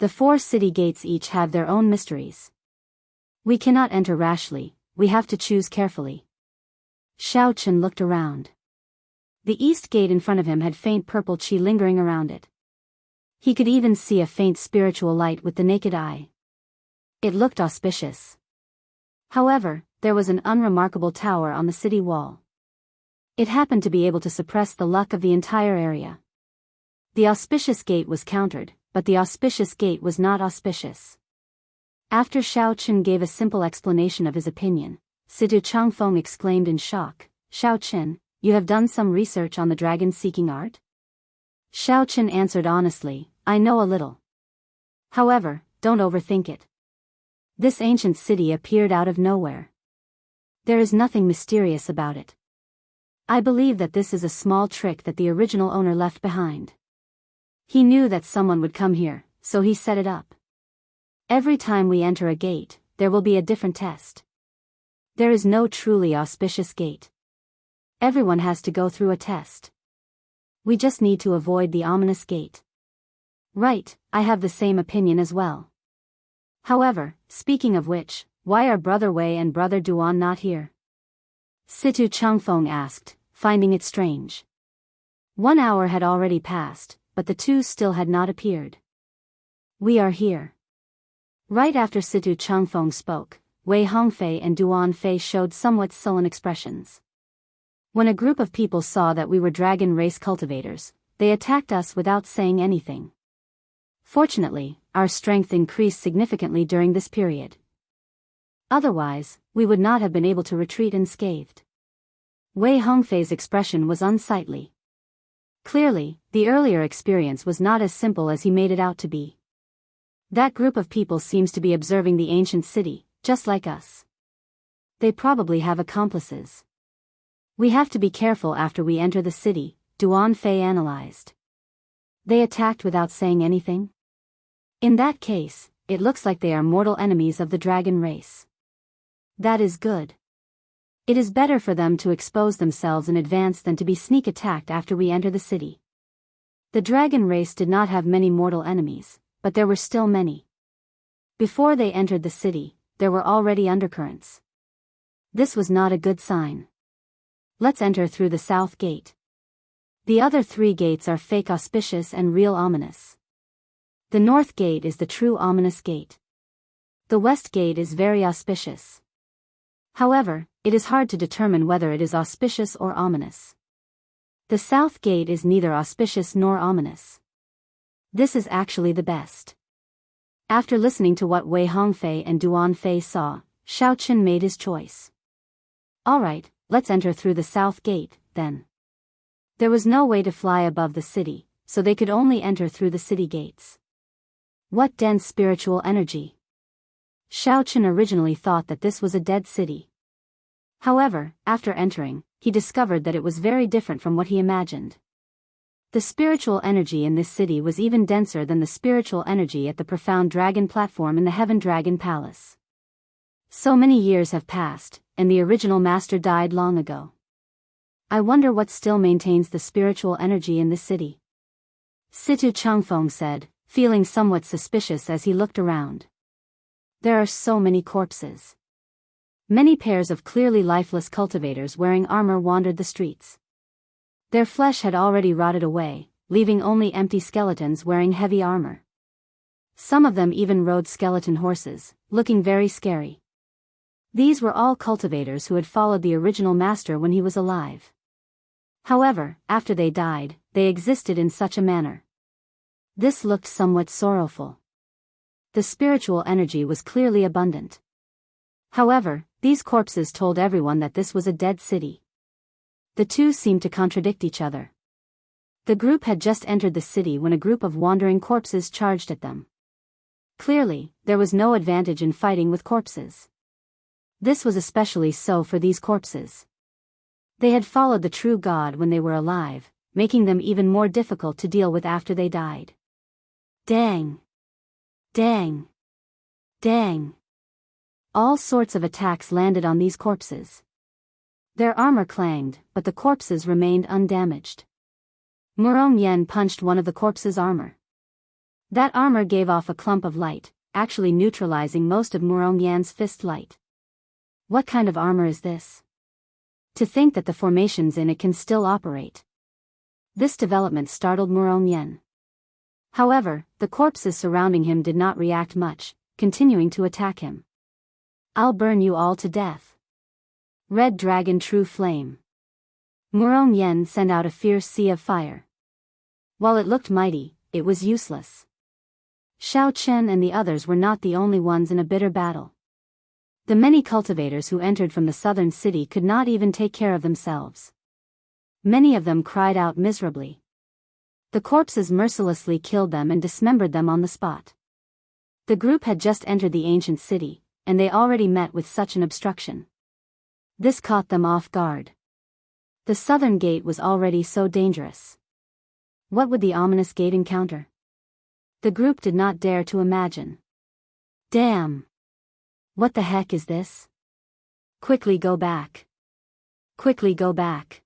The 4 city gates each have their own mysteries. We cannot enter rashly, we have to choose carefully." Xiao Chen looked around. The east gate in front of him had faint purple qi lingering around it. He could even see a faint spiritual light with the naked eye. It looked auspicious. However, there was an unremarkable tower on the city wall. It happened to be able to suppress the luck of the entire area. The auspicious gate was countered, but the auspicious gate was not auspicious. After Xiao Chen gave a simple explanation of his opinion, Situ Changfeng exclaimed in shock, "Xiao Chen, you have done some research on the dragon-seeking art?" Xiao Chen answered honestly, "I know a little. However, don't overthink it. This ancient city appeared out of nowhere. There is nothing mysterious about it. I believe that this is a small trick that the original owner left behind. He knew that someone would come here, so he set it up. Every time we enter a gate, there will be a different test. There is no truly auspicious gate. Everyone has to go through a test. We just need to avoid the ominous gate." "Right, I have the same opinion as well. However, speaking of which, why are Brother Wei and Brother Duan not here?" Situ Changfeng asked, finding it strange. 1 hour had already passed, but the two still had not appeared. "We are here." Right after Situ Changfeng spoke, Wei Hongfei and Duan Fei showed somewhat sullen expressions. When a group of people saw that we were dragon race cultivators, they attacked us without saying anything. Fortunately, our strength increased significantly during this period. Otherwise, we would not have been able to retreat unscathed. Wei Hongfei's expression was unsightly. Clearly, the earlier experience was not as simple as he made it out to be. That group of people seems to be observing the ancient city, just like us. They probably have accomplices. We have to be careful after we enter the city, Duan Fei analyzed. They attacked without saying anything? In that case, it looks like they are mortal enemies of the dragon race. That is good. It is better for them to expose themselves in advance than to be sneak attacked after we enter the city. The dragon race did not have many mortal enemies, but there were still many. Before they entered the city, there were already undercurrents. This was not a good sign. Let's enter through the south gate. The other 3 gates are fake auspicious and real ominous. The north gate is the true ominous gate. The west gate is very auspicious. However, it is hard to determine whether it is auspicious or ominous. The south gate is neither auspicious nor ominous. This is actually the best. After listening to what Wei Hongfei and Duan Fei saw, Xiao Qin made his choice. Alright, let's enter through the south gate, then. There was no way to fly above the city, so they could only enter through the city gates. What dense spiritual energy! Xiao Qin originally thought that this was a dead city. However, after entering, he discovered that it was very different from what he imagined. The spiritual energy in this city was even denser than the spiritual energy at the profound dragon platform in the Heaven Dragon Palace. So many years have passed, and the original master died long ago. I wonder what still maintains the spiritual energy in this city. Situ Changfeng said, feeling somewhat suspicious as he looked around. There are so many corpses. Many pairs of clearly lifeless cultivators wearing armor wandered the streets. Their flesh had already rotted away, leaving only empty skeletons wearing heavy armor. Some of them even rode skeleton horses, looking very scary. These were all cultivators who had followed the original master when he was alive. However, after they died, they existed in such a manner. This looked somewhat sorrowful. The spiritual energy was clearly abundant. However, these corpses told everyone that this was a dead city. The two seemed to contradict each other. The group had just entered the city when a group of wandering corpses charged at them. Clearly, there was no advantage in fighting with corpses. This was especially so for these corpses. They had followed the true God when they were alive, making them even more difficult to deal with after they died. Dang! Dang! Dang! All sorts of attacks landed on these corpses. Their armor clanged, but the corpses remained undamaged. Murong Yen punched one of the corpses' armor. That armor gave off a clump of light, actually neutralizing most of Murong Yan's fist light. What kind of armor is this? To think that the formations in it can still operate. This development startled Murong Yen. However, the corpses surrounding him did not react much, continuing to attack him. I'll burn you all to death. Red Dragon True Flame. Murong Yen sent out a fierce sea of fire. While it looked mighty, it was useless. Xiao Qin and the others were not the only ones in a bitter battle. The many cultivators who entered from the southern city could not even take care of themselves. Many of them cried out miserably. The corpses mercilessly killed them and dismembered them on the spot. The group had just entered the ancient city, and they already met with such an obstruction. This caught them off guard. The southern gate was already so dangerous. What would the ominous gate encounter? The group did not dare to imagine. Damn! What the heck is this? Quickly go back. Quickly go back.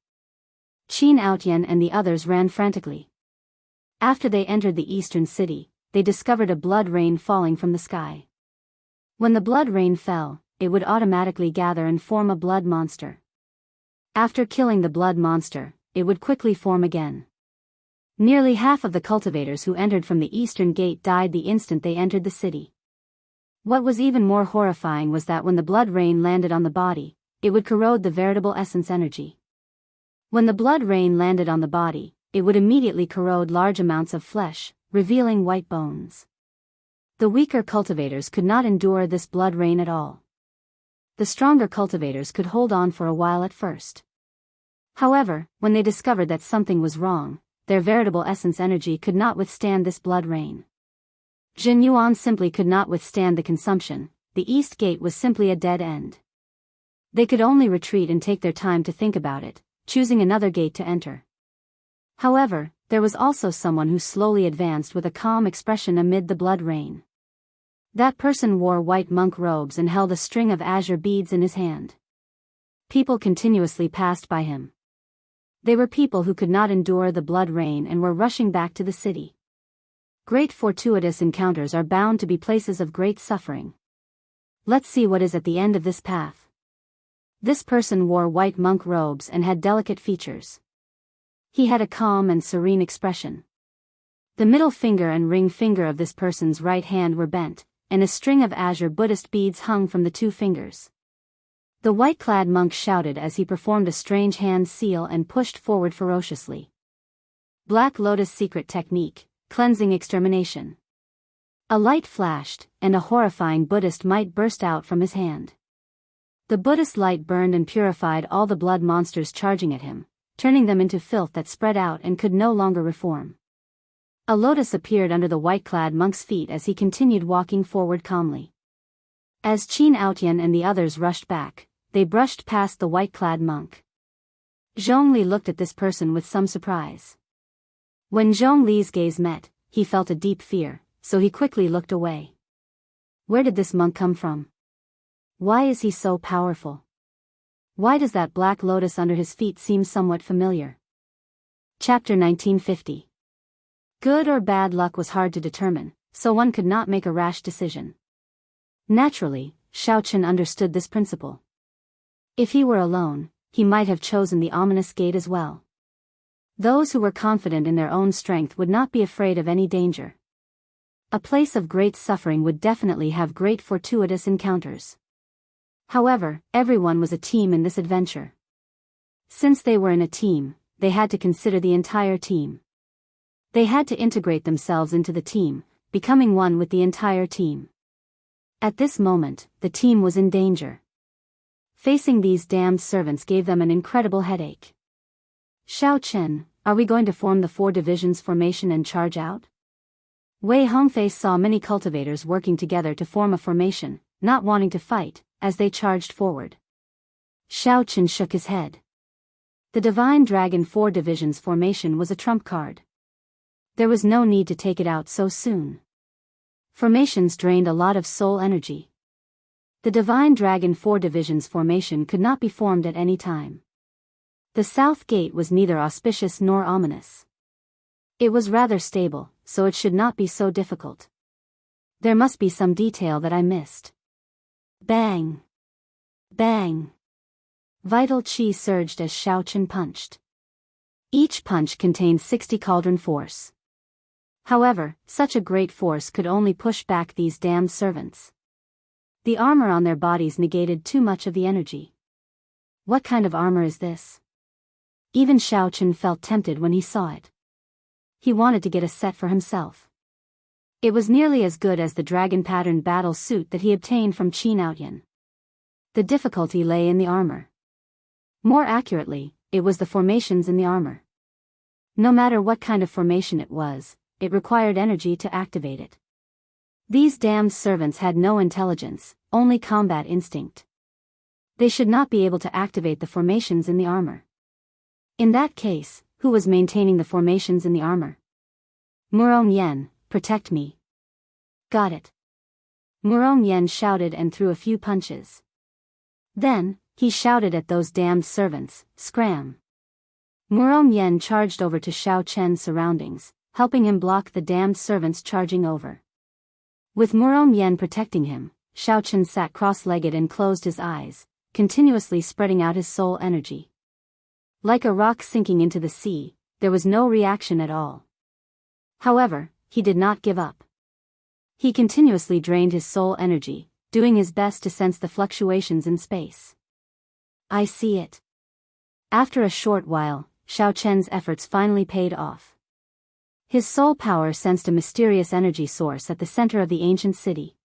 Qin Outyan and the others ran frantically. After they entered the eastern city, they discovered a blood rain falling from the sky. When the blood rain fell, it would automatically gather and form a blood monster. After killing the blood monster, it would quickly form again. Nearly half of the cultivators who entered from the eastern gate died the instant they entered the city. What was even more horrifying was that when the blood rain landed on the body, it would corrode the veritable essence energy. When the blood rain landed on the body, it would immediately corrode large amounts of flesh, revealing white bones. The weaker cultivators could not endure this blood rain at all. The stronger cultivators could hold on for a while at first. However, when they discovered that something was wrong, their veritable essence energy could not withstand this blood rain. Jin Yuan simply could not withstand the consumption. The east gate was simply a dead end. They could only retreat and take their time to think about it, choosing another gate to enter. However, there was also someone who slowly advanced with a calm expression amid the blood rain. That person wore white monk robes and held a string of azure beads in his hand. People continuously passed by him. They were people who could not endure the blood rain and were rushing back to the city. Great fortuitous encounters are bound to be places of great suffering. Let's see what is at the end of this path. This person wore white monk robes and had delicate features. He had a calm and serene expression. The middle finger and ring finger of this person's right hand were bent, and a string of azure Buddhist beads hung from the two fingers. The white-clad monk shouted as he performed a strange hand seal and pushed forward ferociously. Black Lotus secret technique, cleansing extermination. A light flashed, and a horrifying Buddhist mite burst out from his hand. The Buddhist light burned and purified all the blood monsters charging at him, turning them into filth that spread out and could no longer reform. A lotus appeared under the white-clad monk's feet as he continued walking forward calmly. As Qin Outyan and the others rushed back, they brushed past the white-clad monk. Zhongli looked at this person with some surprise. When Zhongli's gaze met, he felt a deep fear, so he quickly looked away. Where did this monk come from? Why is he so powerful? Why does that black lotus under his feet seem somewhat familiar? Chapter 1950. Good or bad luck was hard to determine, so one could not make a rash decision. Naturally, Xiaochen understood this principle. If he were alone, he might have chosen the ominous gate as well. Those who were confident in their own strength would not be afraid of any danger. A place of great suffering would definitely have great fortuitous encounters. However, everyone was a team in this adventure. Since they were in a team, they had to consider the entire team. They had to integrate themselves into the team, becoming one with the entire team. At this moment, the team was in danger. Facing these damned servants gave them an incredible headache. Xiao Chen, are we going to form the 4 divisions formation and charge out? Wei Hongfei saw many cultivators working together to form a formation, not wanting to fight, as they charged forward. Xiao Chen shook his head. The Divine Dragon 4 divisions formation was a trump card. There was no need to take it out so soon. Formations drained a lot of soul energy. The Divine Dragon 4 divisions formation could not be formed at any time. The South Gate was neither auspicious nor ominous. It was rather stable, so it should not be so difficult. There must be some detail that I missed. Bang! Bang! Vital chi surged as Xiao Chen punched. Each punch contained 60 cauldron force. However, such a great force could only push back these damned servants. The armor on their bodies negated too much of the energy. What kind of armor is this? Even Xiao Chen felt tempted when he saw it. He wanted to get a set for himself. It was nearly as good as the dragon-patterned battle suit that he obtained from Qin Outyan. The difficulty lay in the armor. More accurately, it was the formations in the armor. No matter what kind of formation it was, it required energy to activate it. These damned servants had no intelligence, only combat instinct. They should not be able to activate the formations in the armor. In that case, who was maintaining the formations in the armor? Murong Yen, protect me. Got it. Murong Yen shouted and threw a few punches. Then, he shouted at those damned servants, scram. Murong Yen charged over to Xiao Chen's surroundings, helping him block the damned servants charging over. With Murong Yen protecting him, Xiao Chen sat cross-legged and closed his eyes, continuously spreading out his soul energy. Like a rock sinking into the sea, there was no reaction at all. However, he did not give up. He continuously drained his soul energy, doing his best to sense the fluctuations in space. I see it. After a short while, Xiao Chen's efforts finally paid off. His soul power sensed a mysterious energy source at the center of the ancient city.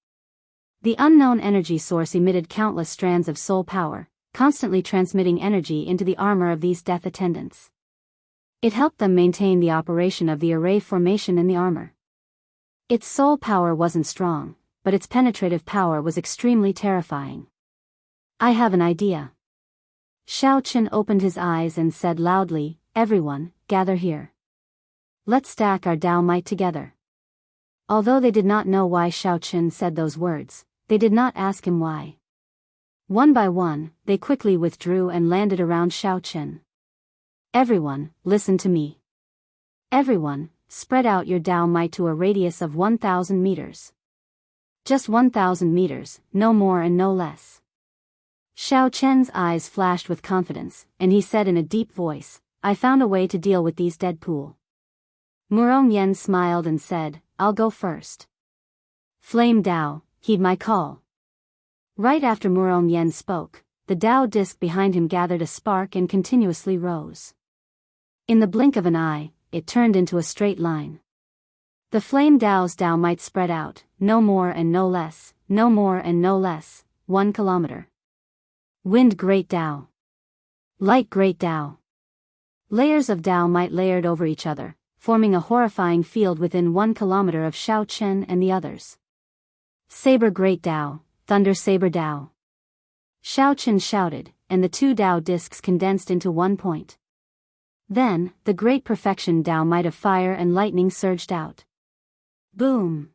The unknown energy source emitted countless strands of soul power, constantly transmitting energy into the armor of these death attendants. It helped them maintain the operation of the array formation in the armor. Its soul power wasn't strong, but its penetrative power was extremely terrifying. I have an idea. Xiao Chen opened his eyes and said loudly, "Everyone, gather here. Let's stack our Dao might together." Although they did not know why Xiao Chen said those words, they did not ask him why. One by one, they quickly withdrew and landed around Xiao Chen. Everyone, listen to me. Everyone, spread out your Dao might to a radius of 1,000 meters. Just 1,000 meters, no more and no less. Xiao Chen's eyes flashed with confidence, and he said in a deep voice, I found a way to deal with these dead pool. Murong Yen smiled and said, I'll go first. Flame Dao, heed my call. Right after Murong Yen spoke, the Dao disc behind him gathered a spark and continuously rose. In the blink of an eye, it turned into a straight line. The Flame Dao's Dao might spread out, no more and no less, no more and no less, 1 kilometer. Wind Great Dao. Light Great Dao. Layers of Dao might layered over each other, forming a horrifying field within 1 kilometer of Xiao Chen and the others. Saber Great Dao, Thunder Saber Dao. Xiao Chen shouted, and the 2 Dao discs condensed into 1 point. Then, the great perfection Dao might of fire and lightning surged out. Boom!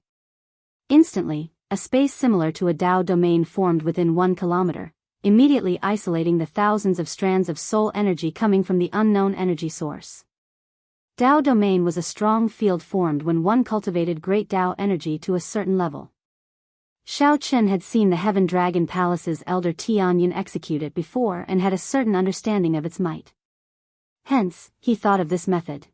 Instantly, a space similar to a Dao domain formed within 1 kilometer, immediately isolating the thousands of strands of soul energy coming from the unknown energy source. Dao domain was a strong field formed when one cultivated great Dao energy to a certain level. Xiao Chen had seen the Heaven Dragon Palace's elder Tianyin execute it before and had a certain understanding of its might. Hence, he thought of this method.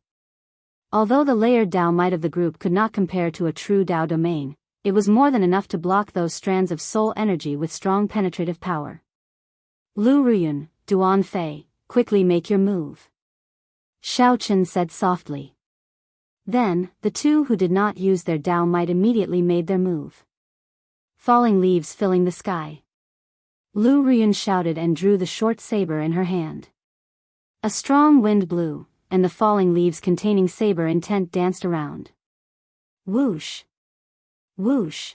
Although the layered Dao might of the group could not compare to a true Dao domain, it was more than enough to block those strands of soul energy with strong penetrative power. Lu Ruyun, Duan Fei, quickly make your move. Xiao Chen said softly. Then, the 2 who did not use their Dao might immediately made their move. Falling leaves filling the sky. Lu Ruyun shouted and drew the short saber in her hand. A strong wind blew, and the falling leaves containing saber intent danced around. Whoosh! Whoosh!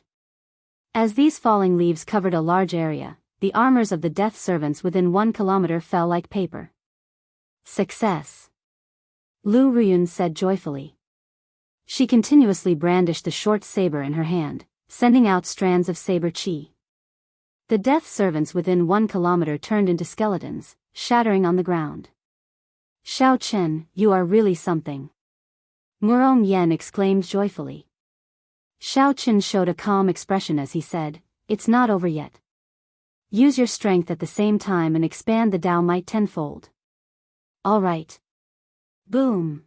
As these falling leaves covered a large area, the armors of the death servants within 1 kilometer fell like paper. Success! Lu Ruyun said joyfully. She continuously brandished the short saber in her hand, sending out strands of saber chi. The death servants within 1 kilometer turned into skeletons, shattering on the ground. Xiao Chen, you are really something. Murong Yen exclaimed joyfully. Xiao Chen showed a calm expression as he said, it's not over yet. Use your strength at the same time and expand the Dao might tenfold. All right. Boom.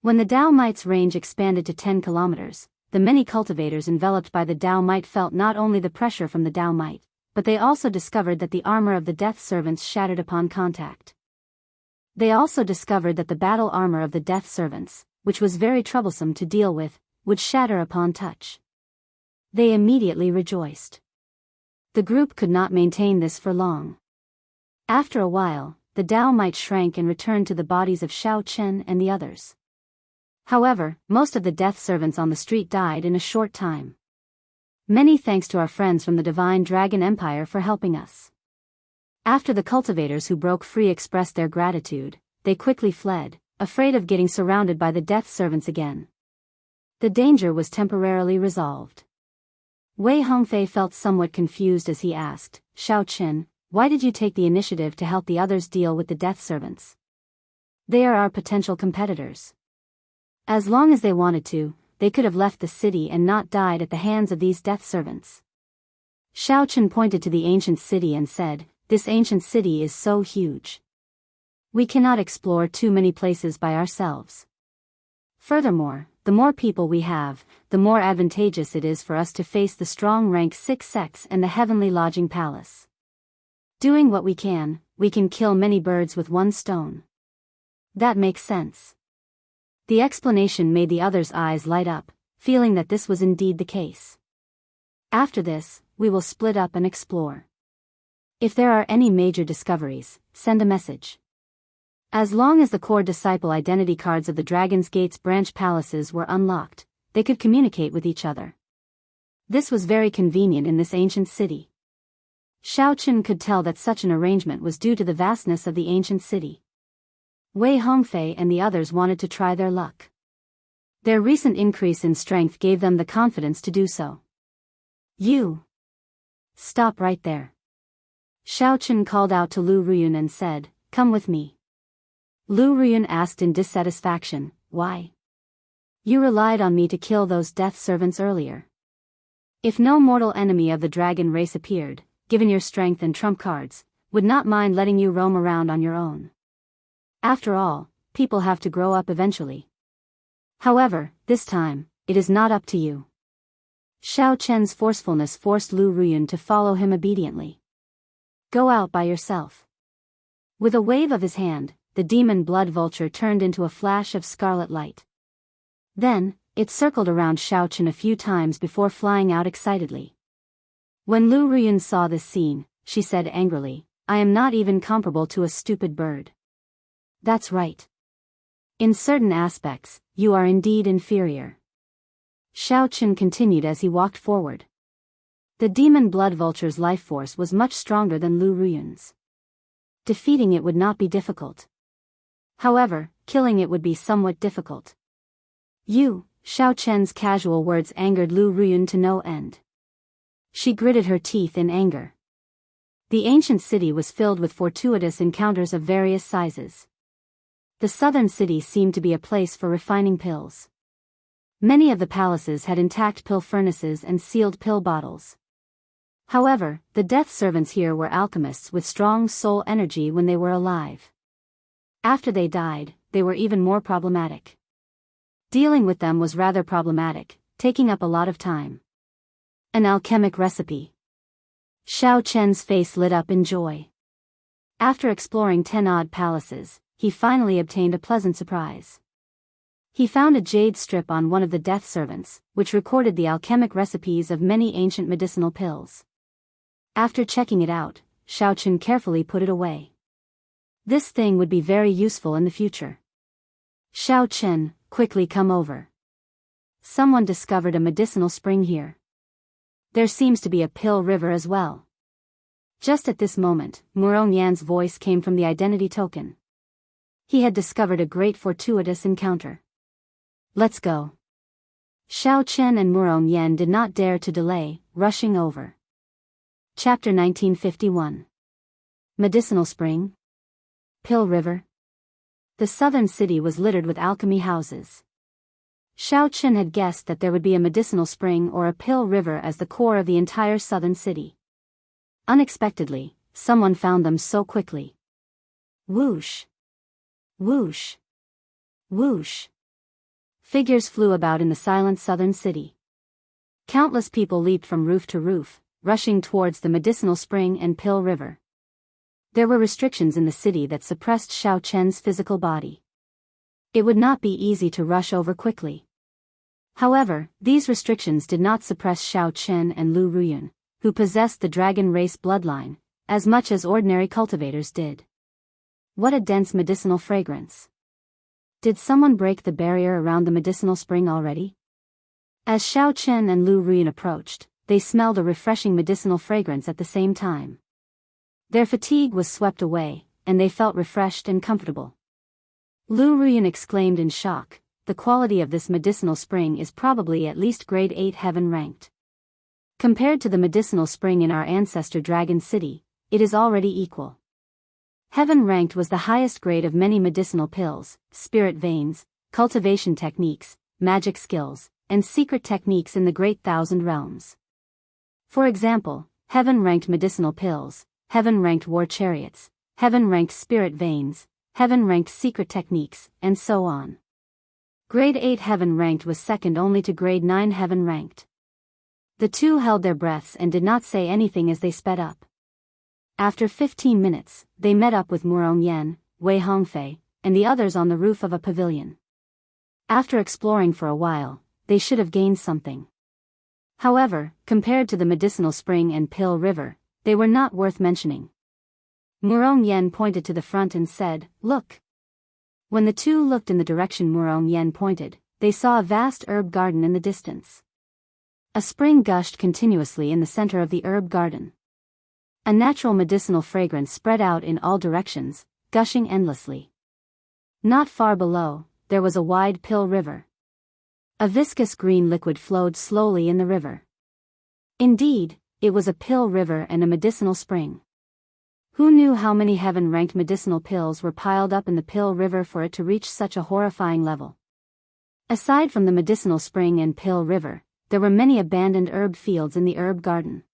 When the Dao might's range expanded to 10 kilometers, the many cultivators enveloped by the Dao might felt not only the pressure from the Dao might, but they also discovered that the armor of the death servants shattered upon contact. They also discovered that the battle armor of the death servants, which was very troublesome to deal with, would shatter upon touch. They immediately rejoiced. The group could not maintain this for long. After a while, the Dao might shrank and returned to the bodies of Xiao Chen and the others. However, most of the death servants on the street died in a short time. Many thanks to our friends from the Divine Dragon Empire for helping us. After the cultivators who broke free expressed their gratitude, they quickly fled, afraid of getting surrounded by the death servants again. The danger was temporarily resolved. Wei Hongfei felt somewhat confused as he asked, Xiao Chen, why did you take the initiative to help the others deal with the death servants? They are our potential competitors. As long as they wanted to, they could have left the city and not died at the hands of these death servants. Xiao Chen pointed to the ancient city and said, this ancient city is so huge. We cannot explore too many places by ourselves. Furthermore, the more people we have, the more advantageous it is for us to face the strong rank 6 sects and the heavenly lodging palace. Doing what we can kill many birds with one stone. That makes sense. The explanation made the others' eyes light up, feeling that this was indeed the case. After this, we will split up and explore. If there are any major discoveries, send a message. As long as the core disciple identity cards of the Dragon's Gate's branch palaces were unlocked, they could communicate with each other. This was very convenient in this ancient city. Xiao Chen could tell that such an arrangement was due to the vastness of the ancient city. Wei Hongfei and the others wanted to try their luck. Their recent increase in strength gave them the confidence to do so. You! Stop right there. Xiao Chen called out to Lu Ruyun and said, come with me. Lu Ruyun asked in dissatisfaction, why? You relied on me to kill those death servants earlier. If no mortal enemy of the dragon race appeared, given your strength and trump cards, would not mind letting you roam around on your own. After all, people have to grow up eventually. However, this time, it is not up to you. Xiao Chen's forcefulness forced Lu Ruyun to follow him obediently. Go out by yourself. With a wave of his hand, the demon blood vulture turned into a flash of scarlet light. Then, it circled around Xiao Chen a few times before flying out excitedly. When Lu Ruyun saw this scene, she said angrily, I am not even comparable to a stupid bird. That's right. In certain aspects, you are indeed inferior. Xiao Chen continued as he walked forward. The demon blood vulture's life force was much stronger than Lu Ruyun's. Defeating it would not be difficult. However, killing it would be somewhat difficult. Xiao Chen's casual words angered Lu Ruyun to no end. She gritted her teeth in anger. The ancient city was filled with fortuitous encounters of various sizes. The southern city seemed to be a place for refining pills. Many of the palaces had intact pill furnaces and sealed pill bottles. However, the death servants here were alchemists with strong soul energy when they were alive. After they died, they were even more problematic. Dealing with them was rather problematic, taking up a lot of time. An alchemic recipe. Xiao Chen's face lit up in joy. After exploring 10 odd palaces, he finally obtained a pleasant surprise. He found a jade strip on one of the death servants, which recorded the alchemic recipes of many ancient medicinal pills. After checking it out, Xiao Chen carefully put it away. This thing would be very useful in the future. Xiao Chen, quickly come over. Someone discovered a medicinal spring here. There seems to be a pill river as well. Just at this moment, Murong Yan's voice came from the identity token. He had discovered a great fortuitous encounter. Let's go. Xiao Chen and Murong Yan did not dare to delay, rushing over. Chapter 1951. Medicinal Spring. Pill River. The southern city was littered with alchemy houses. Xiao Chen had guessed that there would be a medicinal spring or a pill river as the core of the entire southern city. Unexpectedly, someone found them so quickly. Whoosh! Whoosh! Whoosh! Figures flew about in the silent southern city. Countless people leaped from roof to roof, rushing towards the medicinal spring and pill river. There were restrictions in the city that suppressed Xiao Chen's physical body. It would not be easy to rush over quickly. However, these restrictions did not suppress Xiao Chen and Lu Ruyun, who possessed the dragon race bloodline, as much as ordinary cultivators did. What a dense medicinal fragrance. Did someone break the barrier around the medicinal spring already? As Xiao Chen and Lu Ruyun approached, they smelled a refreshing medicinal fragrance at the same time. Their fatigue was swept away, and they felt refreshed and comfortable. Lu Ruyun exclaimed in shock, the quality of this medicinal spring is probably at least grade 8 heaven ranked. Compared to the medicinal spring in our ancestor Dragon City, it is already equal. Heaven ranked was the highest grade of many medicinal pills, spirit veins, cultivation techniques, magic skills, and secret techniques in the Great Thousand Realms. For example, heaven-ranked medicinal pills, heaven-ranked war chariots, heaven-ranked spirit veins, heaven-ranked secret techniques, and so on. Grade 8 heaven-ranked was second only to grade 9 heaven-ranked. The two held their breaths and did not say anything as they sped up. After 15 minutes, they met up with Murong Yan, Wei Hongfei, and the others on the roof of a pavilion. After exploring for a while, they should have gained something. However, compared to the medicinal spring and pill river, they were not worth mentioning. Murong Yan pointed to the front and said, "Look." When the two looked in the direction Murong Yan pointed, they saw a vast herb garden in the distance. A spring gushed continuously in the center of the herb garden. A natural medicinal fragrance spread out in all directions, gushing endlessly. Not far below, there was a wide pill river. A viscous green liquid flowed slowly in the river. Indeed, it was a pill river and a medicinal spring. Who knew how many heaven-ranked medicinal pills were piled up in the pill river for it to reach such a horrifying level? Aside from the medicinal spring and pill river, there were many abandoned herb fields in the herb garden.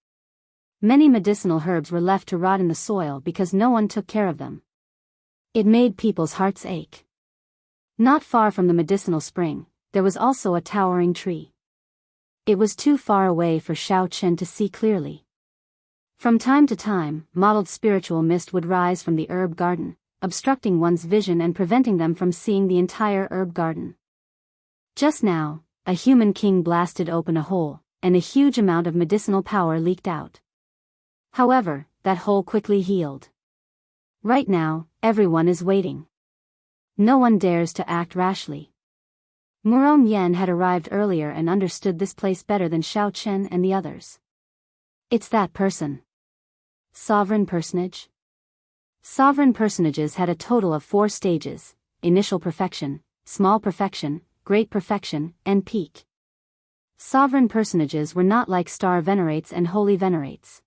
Many medicinal herbs were left to rot in the soil because no one took care of them. It made people's hearts ache. Not far from the medicinal spring, there was also a towering tree. It was too far away for Xiao Chen to see clearly. From time to time, mottled spiritual mist would rise from the herb garden, obstructing one's vision and preventing them from seeing the entire herb garden. Just now, a human king blasted open a hole, and a huge amount of medicinal power leaked out. However, that hole quickly healed. Right now, everyone is waiting. No one dares to act rashly. Murong Yen had arrived earlier and understood this place better than Xiao Chen and the others. It's that person. Sovereign personage? Sovereign personages had a total of 4 stages: initial perfection, small perfection, great perfection, and peak. Sovereign personages were not like star venerates and holy venerates.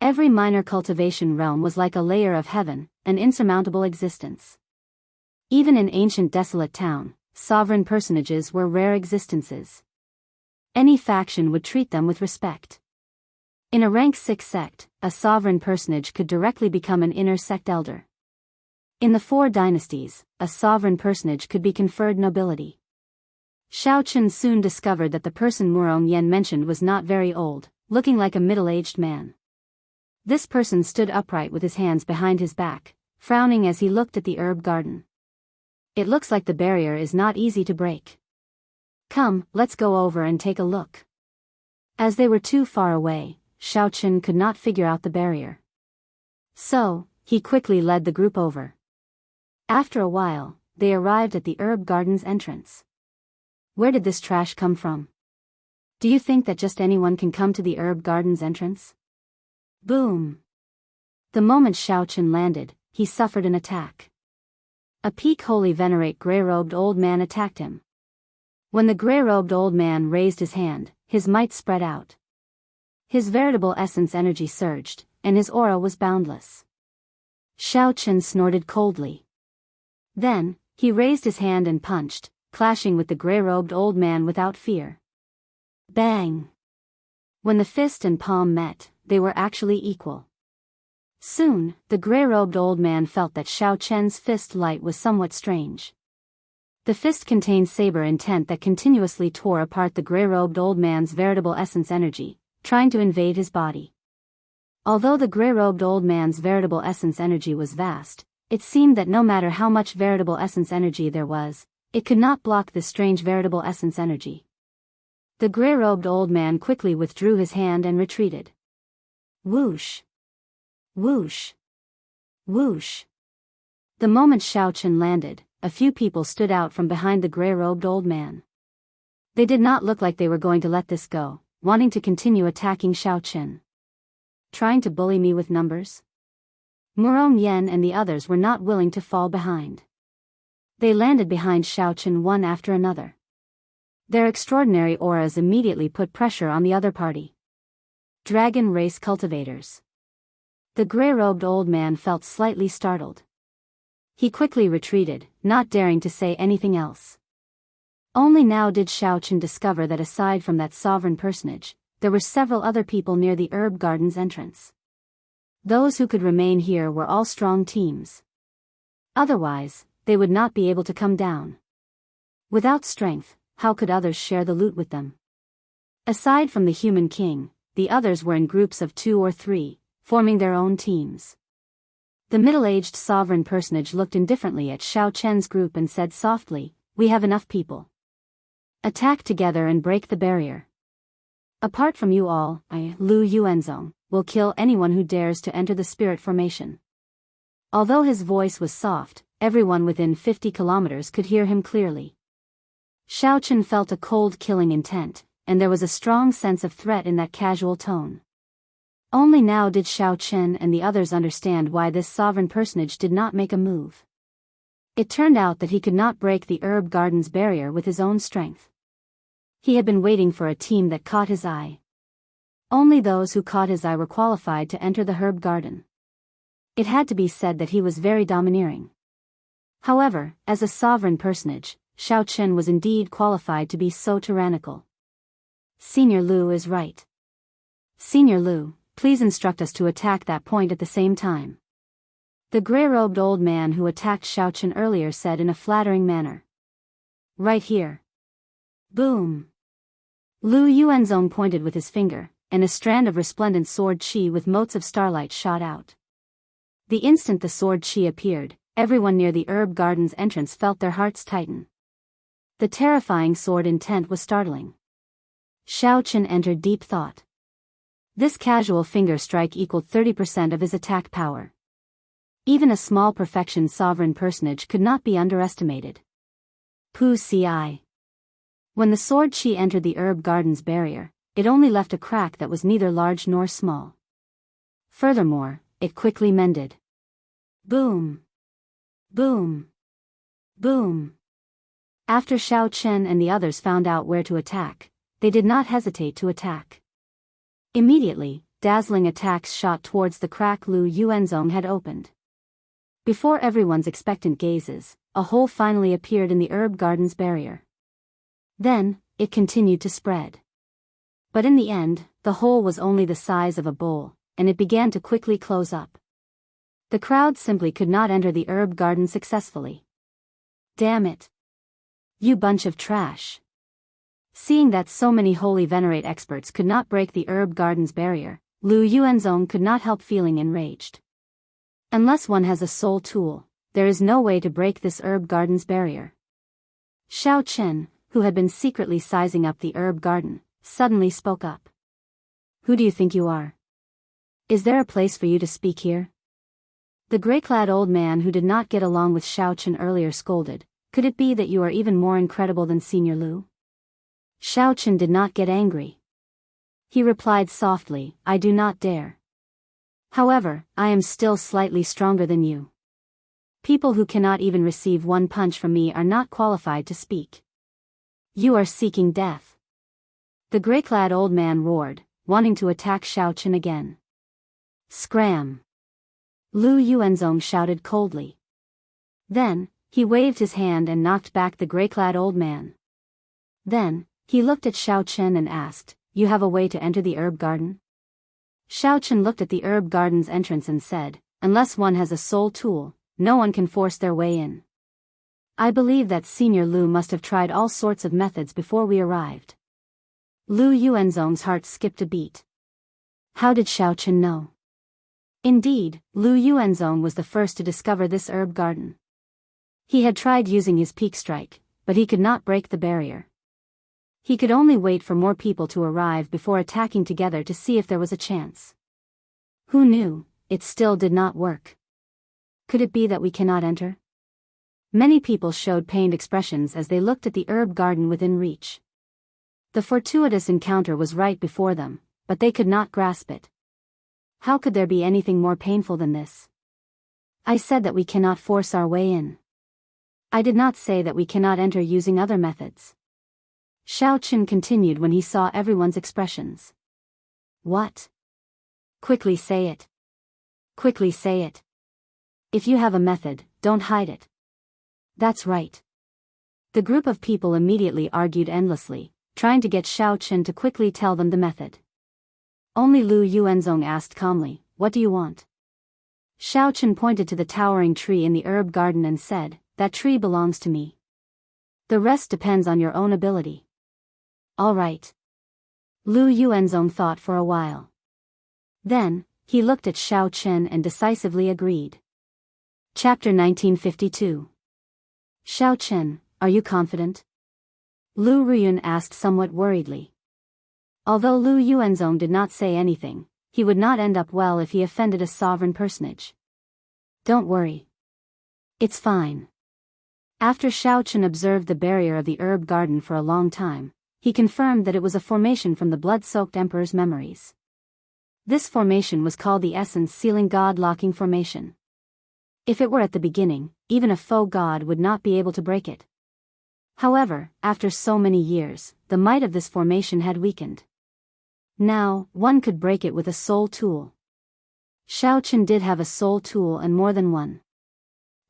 Every minor cultivation realm was like a layer of heaven, an insurmountable existence. Even in ancient desolate town, sovereign personages were rare existences. Any faction would treat them with respect. In a rank 6 sect, a sovereign personage could directly become an inner sect elder. In the 4 dynasties, a sovereign personage could be conferred nobility. Xiao Chen soon discovered that the person Murong Yen mentioned was not very old, looking like a middle-aged man. This person stood upright with his hands behind his back, frowning as he looked at the herb garden. It looks like the barrier is not easy to break. Come, let's go over and take a look. As they were too far away, Xiao Chen could not figure out the barrier. So, he quickly led the group over. After a while, they arrived at the herb garden's entrance. Where did this trash come from? Do you think that just anyone can come to the herb garden's entrance? Boom! The moment Xiao Chen landed, he suffered an attack. A peak holy venerate grey-robed old man attacked him. When the grey-robed old man raised his hand, his might spread out. His veritable essence energy surged, and his aura was boundless. Xiao Chen snorted coldly. Then, he raised his hand and punched, clashing with the grey-robed old man without fear. Bang! When the fist and palm met, they were actually equal. Soon, the grey-robed old man felt that Xiao Chen's fist light was somewhat strange. The fist contained saber intent that continuously tore apart the grey-robed old man's veritable essence energy, trying to invade his body. Although the grey-robed old man's veritable essence energy was vast, it seemed that no matter how much veritable essence energy there was, it could not block this strange veritable essence energy. The grey-robed old man quickly withdrew his hand and retreated. Whoosh! Whoosh! Whoosh! The moment Xiao Chen landed, a few people stood out from behind the grey-robed old man. They did not look like they were going to let this go, wanting to continue attacking Xiao Chen. Trying to bully me with numbers? Murong Yen and the others were not willing to fall behind. They landed behind Xiao Chen one after another. Their extraordinary auras immediately put pressure on the other party. Dragon race cultivators. The grey-robed old man felt slightly startled. He quickly retreated, not daring to say anything else. Only now did Xiao Chen discover that aside from that sovereign personage, there were several other people near the herb garden's entrance. Those who could remain here were all strong teams. Otherwise, they would not be able to come down. Without strength, how could others share the loot with them? Aside from the human king, the others were in groups of 2 or 3, forming their own teams. The middle-aged sovereign personage looked indifferently at Xiao Chen's group and said softly, "We have enough people. Attack together and break the barrier. Apart from you all, I, Lu Yuanzong, will kill anyone who dares to enter the spirit formation." Although his voice was soft, everyone within 50 kilometers could hear him clearly. Xiao Chen felt a cold killing intent, and there was a strong sense of threat in that casual tone. Only now did Xiao Chen and the others understand why this sovereign personage did not make a move. It turned out that he could not break the herb garden's barrier with his own strength. He had been waiting for a team that caught his eye. Only those who caught his eye were qualified to enter the herb garden. It had to be said that he was very domineering. However, as a sovereign personage, Xiao Chen was indeed qualified to be so tyrannical. Senior Lu is right. Senior Lu, please instruct us to attack that point at the same time. The gray-robed old man who attacked Xiao Chen earlier said in a flattering manner. Right here. Boom. Lu Yuanzong pointed with his finger, and a strand of resplendent sword chi with motes of starlight shot out. The instant the sword chi appeared, everyone near the herb garden's entrance felt their hearts tighten. The terrifying sword intent was startling. Xiao Chen entered deep thought. This casual finger strike equaled 30% of his attack power. Even a small perfection sovereign personage could not be underestimated. Pu Ci. When the sword chi entered the herb garden's barrier, it only left a crack that was neither large nor small. Furthermore, it quickly mended. Boom. Boom. Boom. After Xiao Chen and the others found out where to attack, they did not hesitate to attack. Immediately, dazzling attacks shot towards the crack Lu Yuanzong had opened. Before everyone's expectant gazes, a hole finally appeared in the herb garden's barrier. Then, it continued to spread. But in the end, the hole was only the size of a bowl, and it began to quickly close up. The crowd simply could not enter the herb garden successfully. Damn it. You bunch of trash. Seeing that so many holy venerate experts could not break the herb garden's barrier, Lu Yuanzong could not help feeling enraged. Unless one has a soul tool, there is no way to break this herb garden's barrier. Xiao Chen, who had been secretly sizing up the herb garden, suddenly spoke up. Who do you think you are? Is there a place for you to speak here? The gray-clad old man who did not get along with Xiao Chen earlier scolded, could it be that you are even more incredible than Senior Lu? Xiao Chen did not get angry. He replied softly, I do not dare. However, I am still slightly stronger than you. People who cannot even receive one punch from me are not qualified to speak. You are seeking death. The gray-clad old man roared, wanting to attack Xiao Chen again. Scram! Lu Yuanzong shouted coldly. Then, he waved his hand and knocked back the gray-clad old man. Then, he looked at Xiao Chen and asked, You have a way to enter the herb garden? Xiao Chen looked at the herb garden's entrance and said, Unless one has a soul tool, no one can force their way in. I believe that Senior Lu must have tried all sorts of methods before we arrived. Lu Yuanzong's heart skipped a beat. How did Xiao Chen know? Indeed, Lu Yuanzong was the first to discover this herb garden. He had tried using his peak strike, but he could not break the barrier. He could only wait for more people to arrive before attacking together to see if there was a chance. Who knew, it still did not work. Could it be that we cannot enter? Many people showed pained expressions as they looked at the herb garden within reach. The fortuitous encounter was right before them, but they could not grasp it. How could there be anything more painful than this? I said that we cannot force our way in. I did not say that we cannot enter using other methods. Xiao Chen continued when he saw everyone's expressions. What? Quickly say it. Quickly say it. If you have a method, don't hide it. That's right. The group of people immediately argued endlessly, trying to get Xiao Chen to quickly tell them the method. Only Lu Yuanzong asked calmly, What do you want? Xiao Chen pointed to the towering tree in the herb garden and said, That tree belongs to me. The rest depends on your own ability. All right. Lu Yuanzong thought for a while. Then, he looked at Xiao Chen and decisively agreed. Chapter 1952. Xiao Chen, are you confident? Lu Ruyun asked somewhat worriedly. Although Lu Yuanzong did not say anything, he would not end up well if he offended a sovereign personage. Don't worry. It's fine. After Xiao Chen observed the barrier of the herb garden for a long time, he confirmed that it was a formation from the blood-soaked emperor's memories. This formation was called the essence-sealing god-locking formation. If it were at the beginning, even a faux god would not be able to break it. However, after so many years, the might of this formation had weakened. Now, one could break it with a soul tool. Xiao Chen did have a soul tool and more than one.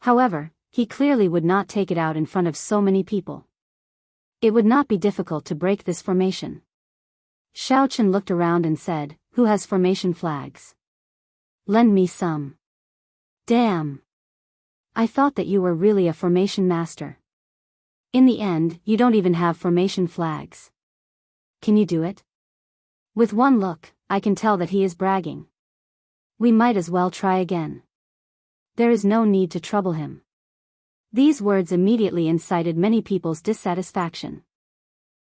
However, he clearly would not take it out in front of so many people. It would not be difficult to break this formation. Xiao Chen looked around and said, "Who has formation flags? Lend me some." Damn. I thought that you were really a formation master. In the end, you don't even have formation flags. Can you do it? With one look, I can tell that he is bragging. We might as well try again. There is no need to trouble him. These words immediately incited many people's dissatisfaction.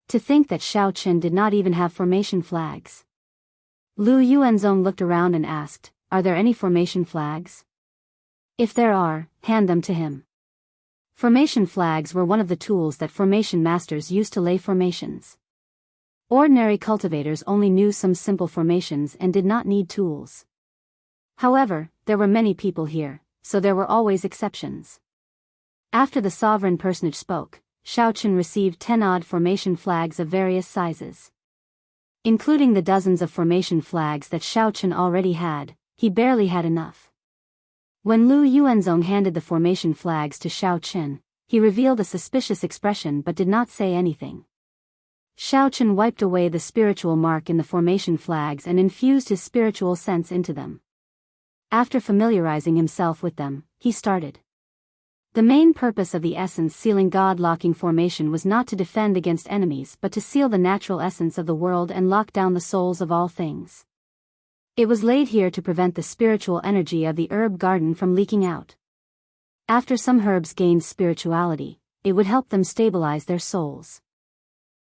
To think that Xiao Chen did not even have formation flags. Lu Yuanzong looked around and asked, "Are there any formation flags? If there are, hand them to him." Formation flags were one of the tools that formation masters used to lay formations. Ordinary cultivators only knew some simple formations and did not need tools. However, there were many people here, so there were always exceptions. After the sovereign personage spoke, Xiao Chen received 10 odd formation flags of various sizes. Including the dozens of formation flags that Xiao Chen already had, he barely had enough. When Lu Yuanzong handed the formation flags to Xiao Chen, he revealed a suspicious expression but did not say anything. Xiao Chen wiped away the spiritual mark in the formation flags and infused his spiritual sense into them. After familiarizing himself with them, he started. The main purpose of the essence sealing God-locking formation was not to defend against enemies but to seal the natural essence of the world and lock down the souls of all things. It was laid here to prevent the spiritual energy of the herb garden from leaking out. After some herbs gained spirituality, it would help them stabilize their souls.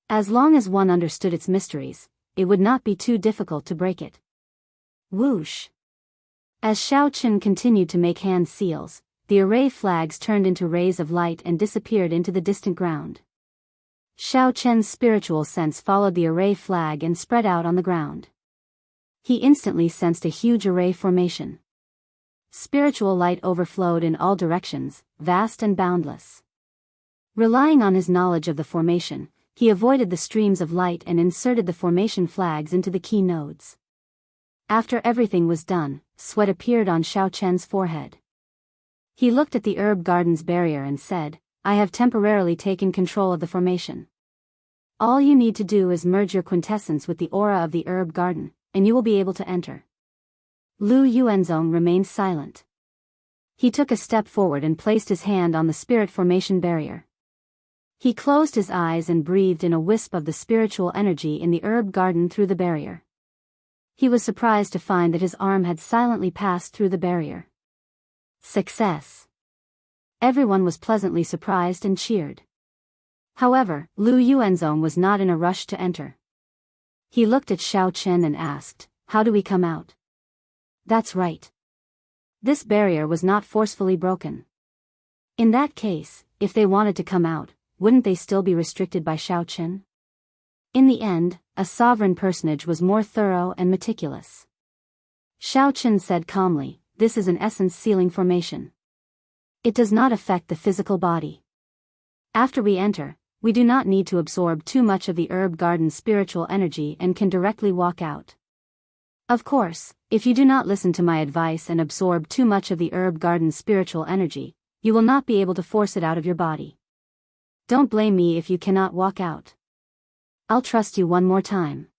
As long as one understood its mysteries, it would not be too difficult to break it. Whoosh! As Xiao Chen continued to make hand seals, the array flags turned into rays of light and disappeared into the distant ground. Xiao Chen's spiritual sense followed the array flag and spread out on the ground. He instantly sensed a huge array formation. Spiritual light overflowed in all directions, vast and boundless. Relying on his knowledge of the formation, he avoided the streams of light and inserted the formation flags into the key nodes. After everything was done, sweat appeared on Xiao Chen's forehead. He looked at the herb garden's barrier and said, "I have temporarily taken control of the formation. All you need to do is merge your quintessence with the aura of the herb garden, and you will be able to enter." Lu Yuanzong remained silent. He took a step forward and placed his hand on the spirit formation barrier. He closed his eyes and breathed in a wisp of the spiritual energy in the herb garden through the barrier. He was surprised to find that his arm had silently passed through the barrier. Success! Everyone was pleasantly surprised and cheered. However, Lu Yuanzong was not in a rush to enter. He looked at Xiao Chen and asked, "How do we come out?" That's right. This barrier was not forcefully broken. In that case, if they wanted to come out, wouldn't they still be restricted by Xiao Chen? In the end, a sovereign personage was more thorough and meticulous. Xiao Chen said calmly, "This is an essence sealing formation. It does not affect the physical body. After we enter, we do not need to absorb too much of the herb garden's spiritual energy and can directly walk out. Of course, if you do not listen to my advice and absorb too much of the herb garden's spiritual energy, you will not be able to force it out of your body. Don't blame me if you cannot walk out. I'll trust you one more time."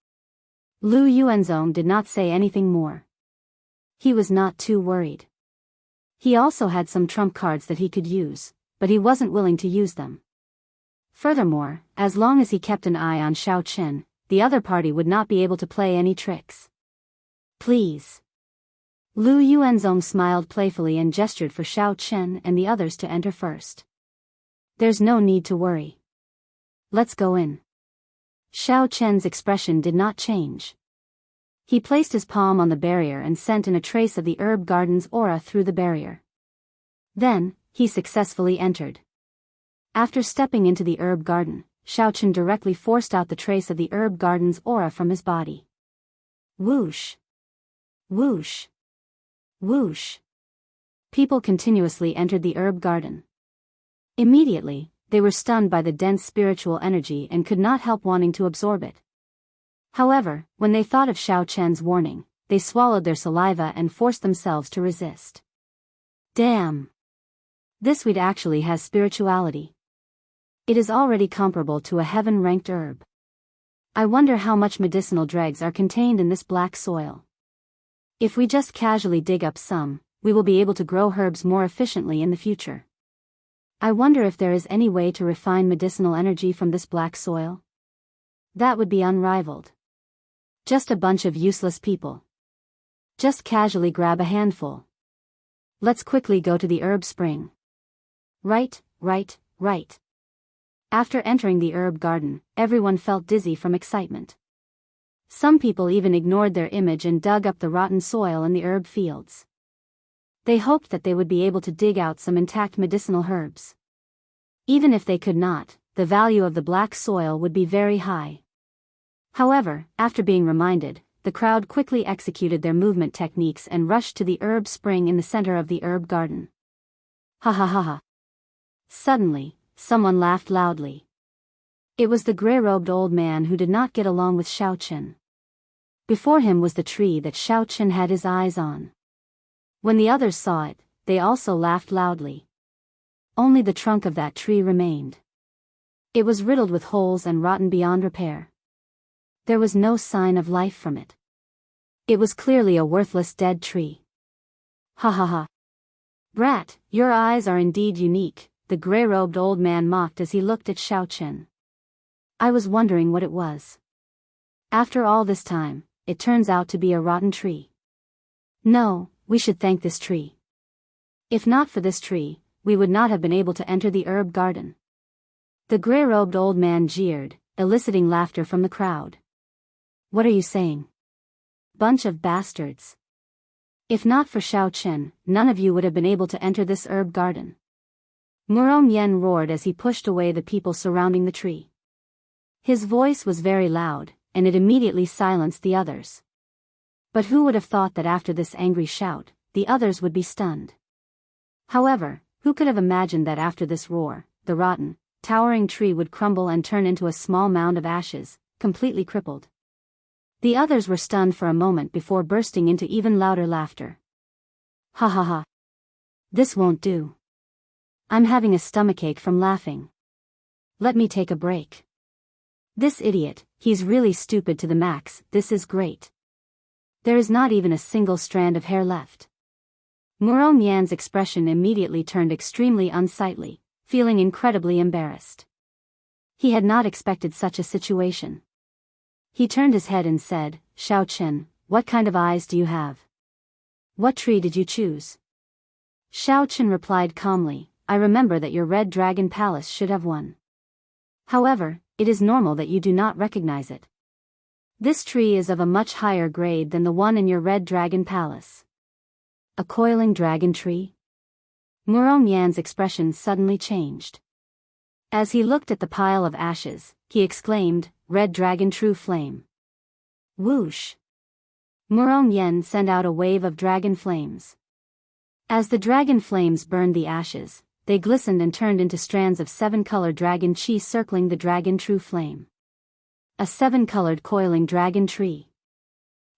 Lu Yuanzong did not say anything more. He was not too worried. He also had some trump cards that he could use, but he wasn't willing to use them. Furthermore, as long as he kept an eye on Xiao Chen, the other party would not be able to play any tricks. "Please." Lu Yuanzong smiled playfully and gestured for Xiao Chen and the others to enter first. "There's no need to worry. Let's go in." Xiao Chen's expression did not change. He placed his palm on the barrier and sent in a trace of the herb garden's aura through the barrier. Then, he successfully entered. After stepping into the herb garden, Xiao Chen directly forced out the trace of the herb garden's aura from his body. Whoosh! Whoosh! Whoosh! People continuously entered the herb garden. Immediately, they were stunned by the dense spiritual energy and could not help wanting to absorb it. However, when they thought of Xiao Chen's warning, they swallowed their saliva and forced themselves to resist. Damn! This weed actually has spirituality. It is already comparable to a heaven-ranked herb. I wonder how much medicinal dregs are contained in this black soil. If we just casually dig up some, we will be able to grow herbs more efficiently in the future. I wonder if there is any way to refine medicinal energy from this black soil? That would be unrivaled. Just a bunch of useless people. Just casually grab a handful. Let's quickly go to the herb spring. Right. After entering the herb garden, everyone felt dizzy from excitement. Some people even ignored their image and dug up the rotten soil in the herb fields. They hoped that they would be able to dig out some intact medicinal herbs. Even if they could not, the value of the black soil would be very high. However, after being reminded, the crowd quickly executed their movement techniques and rushed to the herb spring in the center of the herb garden. Ha ha ha ha. Suddenly, someone laughed loudly. It was the gray-robed old man who did not get along with Xiaochen. Before him was the tree that Xiaochen had his eyes on. When the others saw it, they also laughed loudly. Only the trunk of that tree remained. It was riddled with holes and rotten beyond repair. There was no sign of life from it. It was clearly a worthless dead tree. Ha ha ha. Brat, your eyes are indeed unique, the gray-robed old man mocked as he looked at Xiaochen. I was wondering what it was. After all this time, it turns out to be a rotten tree. No, we should thank this tree. If not for this tree, we would not have been able to enter the herb garden. The gray-robed old man jeered, eliciting laughter from the crowd. What are you saying? Bunch of bastards. If not for Xiaochen, none of you would have been able to enter this herb garden. Murong Yen roared as he pushed away the people surrounding the tree. His voice was very loud, and it immediately silenced the others. But who would have thought that after this angry shout, the others would be stunned? However, who could have imagined that after this roar, the rotten, towering tree would crumble and turn into a small mound of ashes, completely crippled? The others were stunned for a moment before bursting into even louder laughter. Ha ha ha. This won't do. I'm having a stomachache from laughing. Let me take a break. This idiot, he's really stupid to the max. This is great. There is not even a single strand of hair left. Murong Yan's expression immediately turned extremely unsightly, feeling incredibly embarrassed. He had not expected such a situation. He turned his head and said, Xiaochen, what kind of eyes do you have? What tree did you choose? Xiaochen replied calmly, I remember that your Red Dragon Palace should have one. However, it is normal that you do not recognize it. This tree is of a much higher grade than the one in your Red Dragon Palace. A coiling dragon tree? Murong Yan's expression suddenly changed. As he looked at the pile of ashes, he exclaimed, Red Dragon True Flame. Whoosh! Murong Yan sent out a wave of dragon flames. As the dragon flames burned the ashes, they glistened and turned into strands of 7-colored dragon chi circling the dragon true flame. A 7-colored coiling dragon tree.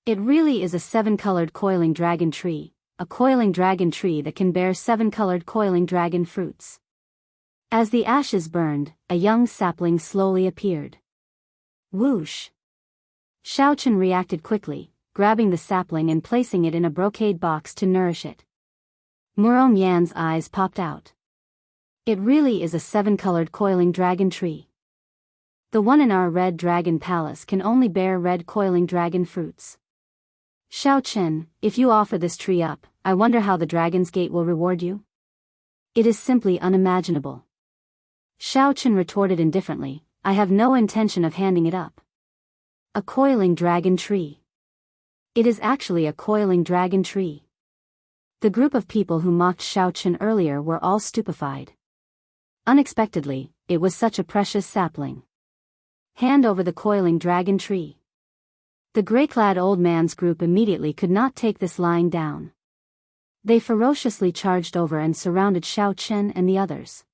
It really is a 7-colored coiling dragon tree, a coiling dragon tree that can bear 7-colored coiling dragon fruits. As the ashes burned, a young sapling slowly appeared. Whoosh! Xiaochen reacted quickly, grabbing the sapling and placing it in a brocade box to nourish it. Murong Yan's eyes popped out. It really is a 7-colored coiling dragon tree. The one in our Red Dragon Palace can only bear red coiling dragon fruits. Xiaochen, if you offer this tree up, I wonder how the Dragon's Gate will reward you? It is simply unimaginable. Xiaochen retorted indifferently, I have no intention of handing it up. A coiling dragon tree. It is actually a coiling dragon tree. The group of people who mocked Xiaochen earlier were all stupefied. Unexpectedly, it was such a precious sapling. Hand over the coiling dragon tree. The gray-clad old man's group immediately could not take this lying down. They ferociously charged over and surrounded Xiaochen and the others.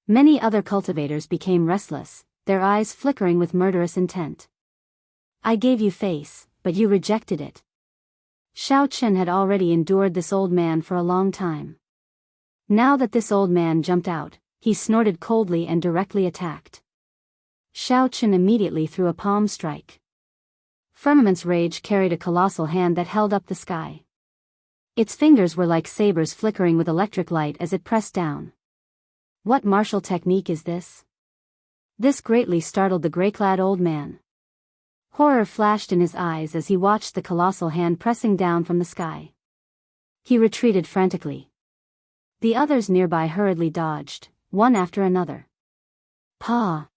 Many other cultivators became restless, their eyes flickering with murderous intent. I gave you face, but you rejected it. Xiaochen had already endured this old man for a long time. Now that this old man jumped out, he snorted coldly and directly attacked. Xiaochen immediately threw a palm strike. Firmament's rage carried a colossal hand that held up the sky. Its fingers were like sabers flickering with electric light as it pressed down. What martial technique is this? This greatly startled the gray-clad old man. Horror flashed in his eyes as he watched the colossal hand pressing down from the sky. He retreated frantically. The others nearby hurriedly dodged, one after another. Paw!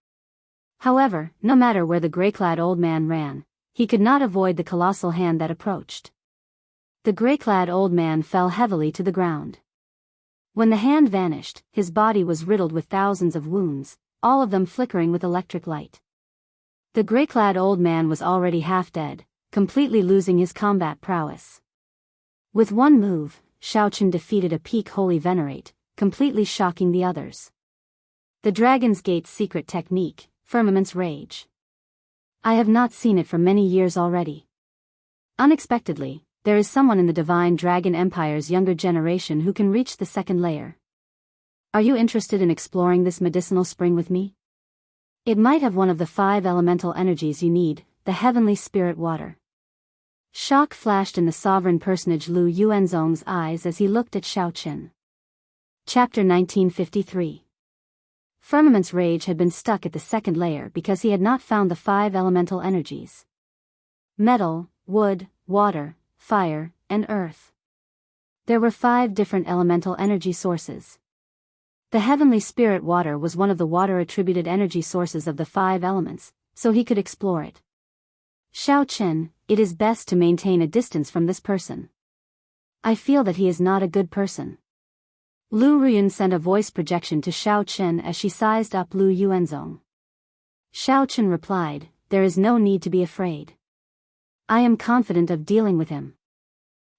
However, no matter where the gray-clad old man ran, he could not avoid the colossal hand that approached. The gray-clad old man fell heavily to the ground. When the hand vanished, his body was riddled with thousands of wounds, all of them flickering with electric light. The gray-clad old man was already half dead, completely losing his combat prowess. With one move, Xiaochen defeated a peak holy venerate, completely shocking the others. The Dragon's Gate's secret technique, Firmament's Rage. I have not seen it for many years already. Unexpectedly, there is someone in the Divine Dragon Empire's younger generation who can reach the second layer. Are you interested in exploring this medicinal spring with me? It might have one of the 5 elemental energies you need, the heavenly spirit water. Shock flashed in the sovereign personage Lu Yuanzong's eyes as he looked at Xiaochen. Chapter 1953. Firmament's rage had been stuck at the second layer because he had not found the 5 elemental energies. Metal, wood, water, fire, and earth. There were 5 different elemental energy sources. The heavenly spirit water was one of the water-attributed energy sources of the 5 elements, so he could explore it. Xiaochen, it is best to maintain a distance from this person. I feel that he is not a good person. Lu Ruyun sent a voice projection to Xiaochen as she sized up Lu Yuanzong. Xiaochen replied, "There is no need to be afraid. I am confident of dealing with him.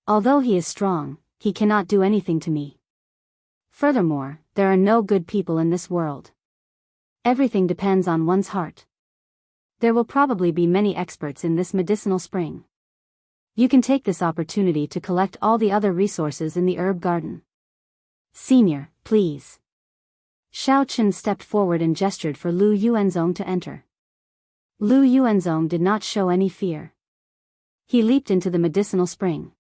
Although he is strong, he cannot do anything to me. Furthermore, there are no good people in this world. Everything depends on one's heart. There will probably be many experts in this medicinal spring. You can take this opportunity to collect all the other resources in the herb garden. Senior, please." Xiaochen stepped forward and gestured for Lu Yuanzong to enter. Lu Yuanzong did not show any fear. He leaped into the medicinal spring.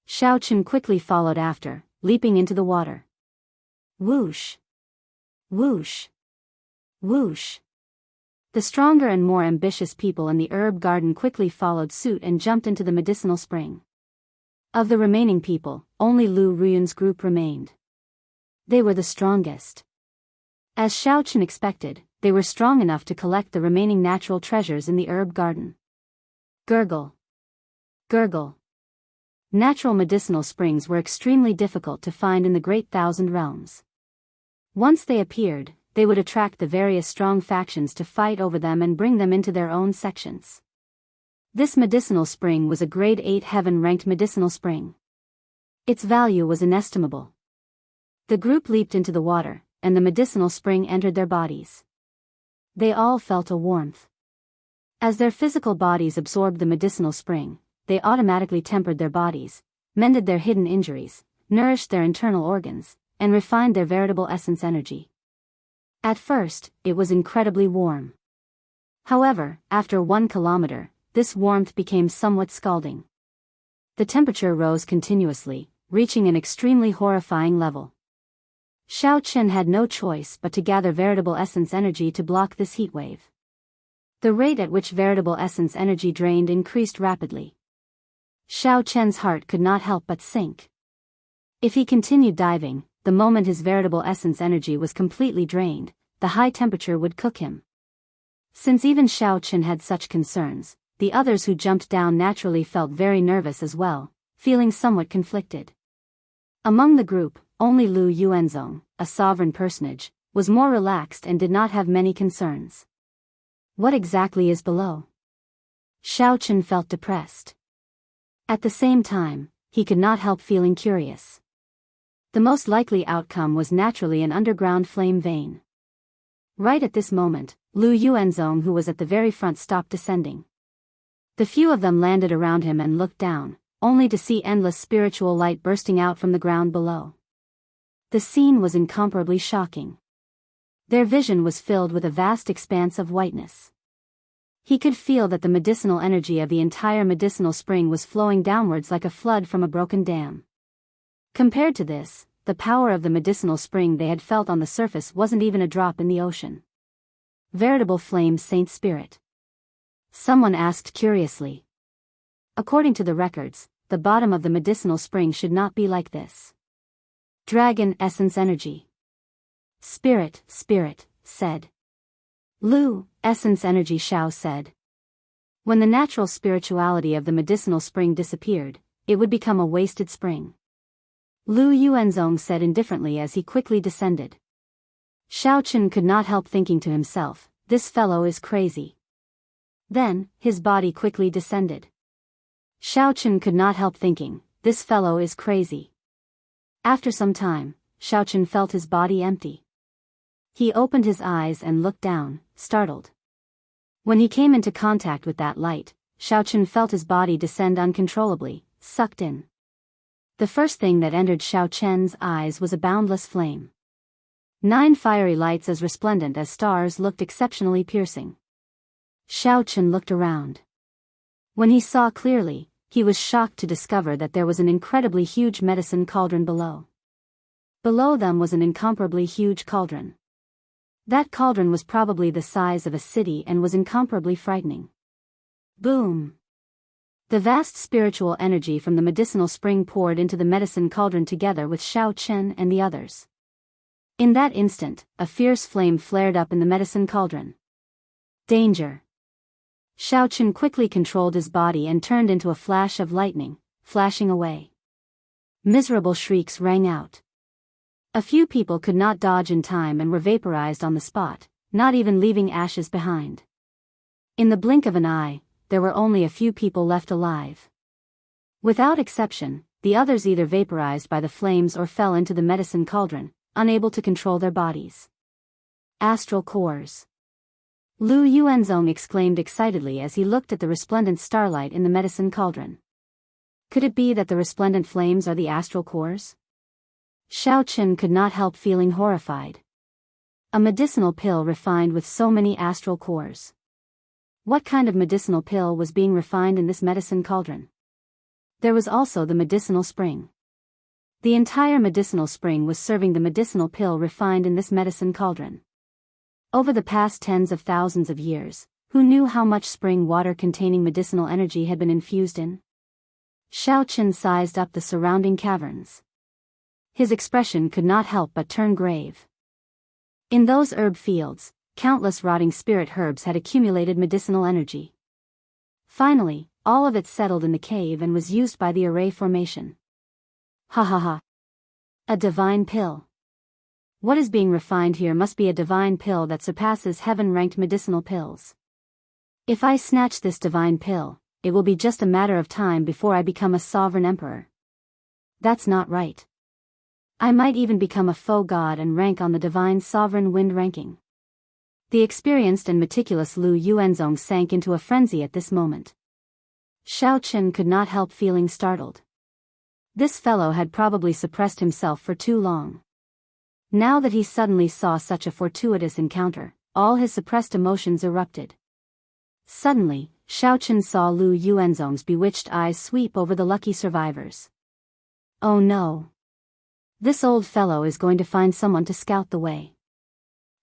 Xiaochen quickly followed after, leaping into the water. Whoosh! Whoosh! Whoosh! The stronger and more ambitious people in the herb garden quickly followed suit and jumped into the medicinal spring. Of the remaining people, only Lu Ruyun's group remained. They were the strongest. As Xiaochen expected, they were strong enough to collect the remaining natural treasures in the herb garden. Gurgle. Gurgle. Natural medicinal springs were extremely difficult to find in the Great Thousand Realms. Once they appeared, they would attract the various strong factions to fight over them and bring them into their own sections. This medicinal spring was a grade 8 heaven-ranked medicinal spring. Its value was inestimable. The group leaped into the water, and the medicinal spring entered their bodies. They all felt a warmth. As their physical bodies absorbed the medicinal spring, they automatically tempered their bodies, mended their hidden injuries, nourished their internal organs, and refined their veritable essence energy. At first, it was incredibly warm. However, after 1 kilometer, this warmth became somewhat scalding. The temperature rose continuously, reaching an extremely horrifying level. Xiaochen had no choice but to gather veritable essence energy to block this heat wave. The rate at which veritable essence energy drained increased rapidly. Xiaochen's heart could not help but sink. If he continued diving, the moment his veritable essence energy was completely drained, the high temperature would cook him. Since even Xiaochen had such concerns, the others who jumped down naturally felt very nervous as well, feeling somewhat conflicted. Among the group, only Lu Yuanzong, a sovereign personage, was more relaxed and did not have many concerns. What exactly is below? Xiaochen felt depressed. At the same time, he could not help feeling curious. The most likely outcome was naturally an underground flame vein. Right at this moment, Lu Yuanzong, who was at the very front, stopped descending. The few of them landed around him and looked down, only to see endless spiritual light bursting out from the ground below. The scene was incomparably shocking. Their vision was filled with a vast expanse of whiteness. He could feel that the medicinal energy of the entire medicinal spring was flowing downwards like a flood from a broken dam. Compared to this, the power of the medicinal spring they had felt on the surface wasn't even a drop in the ocean. Veritable flame saint spirit. Someone asked curiously. According to the records, the bottom of the medicinal spring should not be like this. Dragon essence energy. Spirit, said. Lu, essence energy, Xiao said. When the natural spirituality of the medicinal spring disappeared, it would become a wasted spring. Lu Yuanzong said indifferently as he quickly descended. Xiao Chen could not help thinking to himself, this fellow is crazy. Then, his body quickly descended. Xiao Chen could not help thinking, this fellow is crazy. After some time, Xiao Chen felt his body empty. He opened his eyes and looked down, startled. When he came into contact with that light, Xiao Chen felt his body descend uncontrollably, sucked in. The first thing that entered Xiao Chen's eyes was a boundless flame. 9 fiery lights as resplendent as stars looked exceptionally piercing. Xiao Chen looked around. When he saw clearly, he was shocked to discover that there was an incredibly huge medicine cauldron below. Below them was an incomparably huge cauldron. That cauldron was probably the size of a city and was incomparably frightening. Boom! The vast spiritual energy from the medicinal spring poured into the medicine cauldron together with Xiao Chen and the others. In that instant, a fierce flame flared up in the medicine cauldron. Danger! Xiao Chen quickly controlled his body and turned into a flash of lightning, flashing away. Miserable shrieks rang out. A few people could not dodge in time and were vaporized on the spot, not even leaving ashes behind. In the blink of an eye, there were only a few people left alive. Without exception, the others either vaporized by the flames or fell into the medicine cauldron, unable to control their bodies. Astral cores. Lu Yuanzong exclaimed excitedly as he looked at the resplendent starlight in the medicine cauldron. Could it be that the resplendent flames are the astral cores? Xiao Chen could not help feeling horrified. A medicinal pill refined with so many astral cores. What kind of medicinal pill was being refined in this medicine cauldron? There was also the medicinal spring. The entire medicinal spring was serving the medicinal pill refined in this medicine cauldron. Over the past tens of thousands of years, who knew how much spring water containing medicinal energy had been infused in? Xiao Chen sized up the surrounding caverns. His expression could not help but turn grave. In those herb fields, countless rotting spirit herbs had accumulated medicinal energy. Finally, all of it settled in the cave and was used by the array formation. Ha ha ha. A divine pill. What is being refined here must be a divine pill that surpasses heaven-ranked medicinal pills. If I snatch this divine pill, it will be just a matter of time before I become a sovereign emperor. That's not right. I might even become a faux god and rank on the divine sovereign wind ranking. The experienced and meticulous Lu Yuanzong sank into a frenzy at this moment. Xiao Chen could not help feeling startled. This fellow had probably suppressed himself for too long. Now that he suddenly saw such a fortuitous encounter, all his suppressed emotions erupted. Suddenly, Xiao Chen saw Lu Yuanzong's bewitched eyes sweep over the lucky survivors. Oh no! This old fellow is going to find someone to scout the way.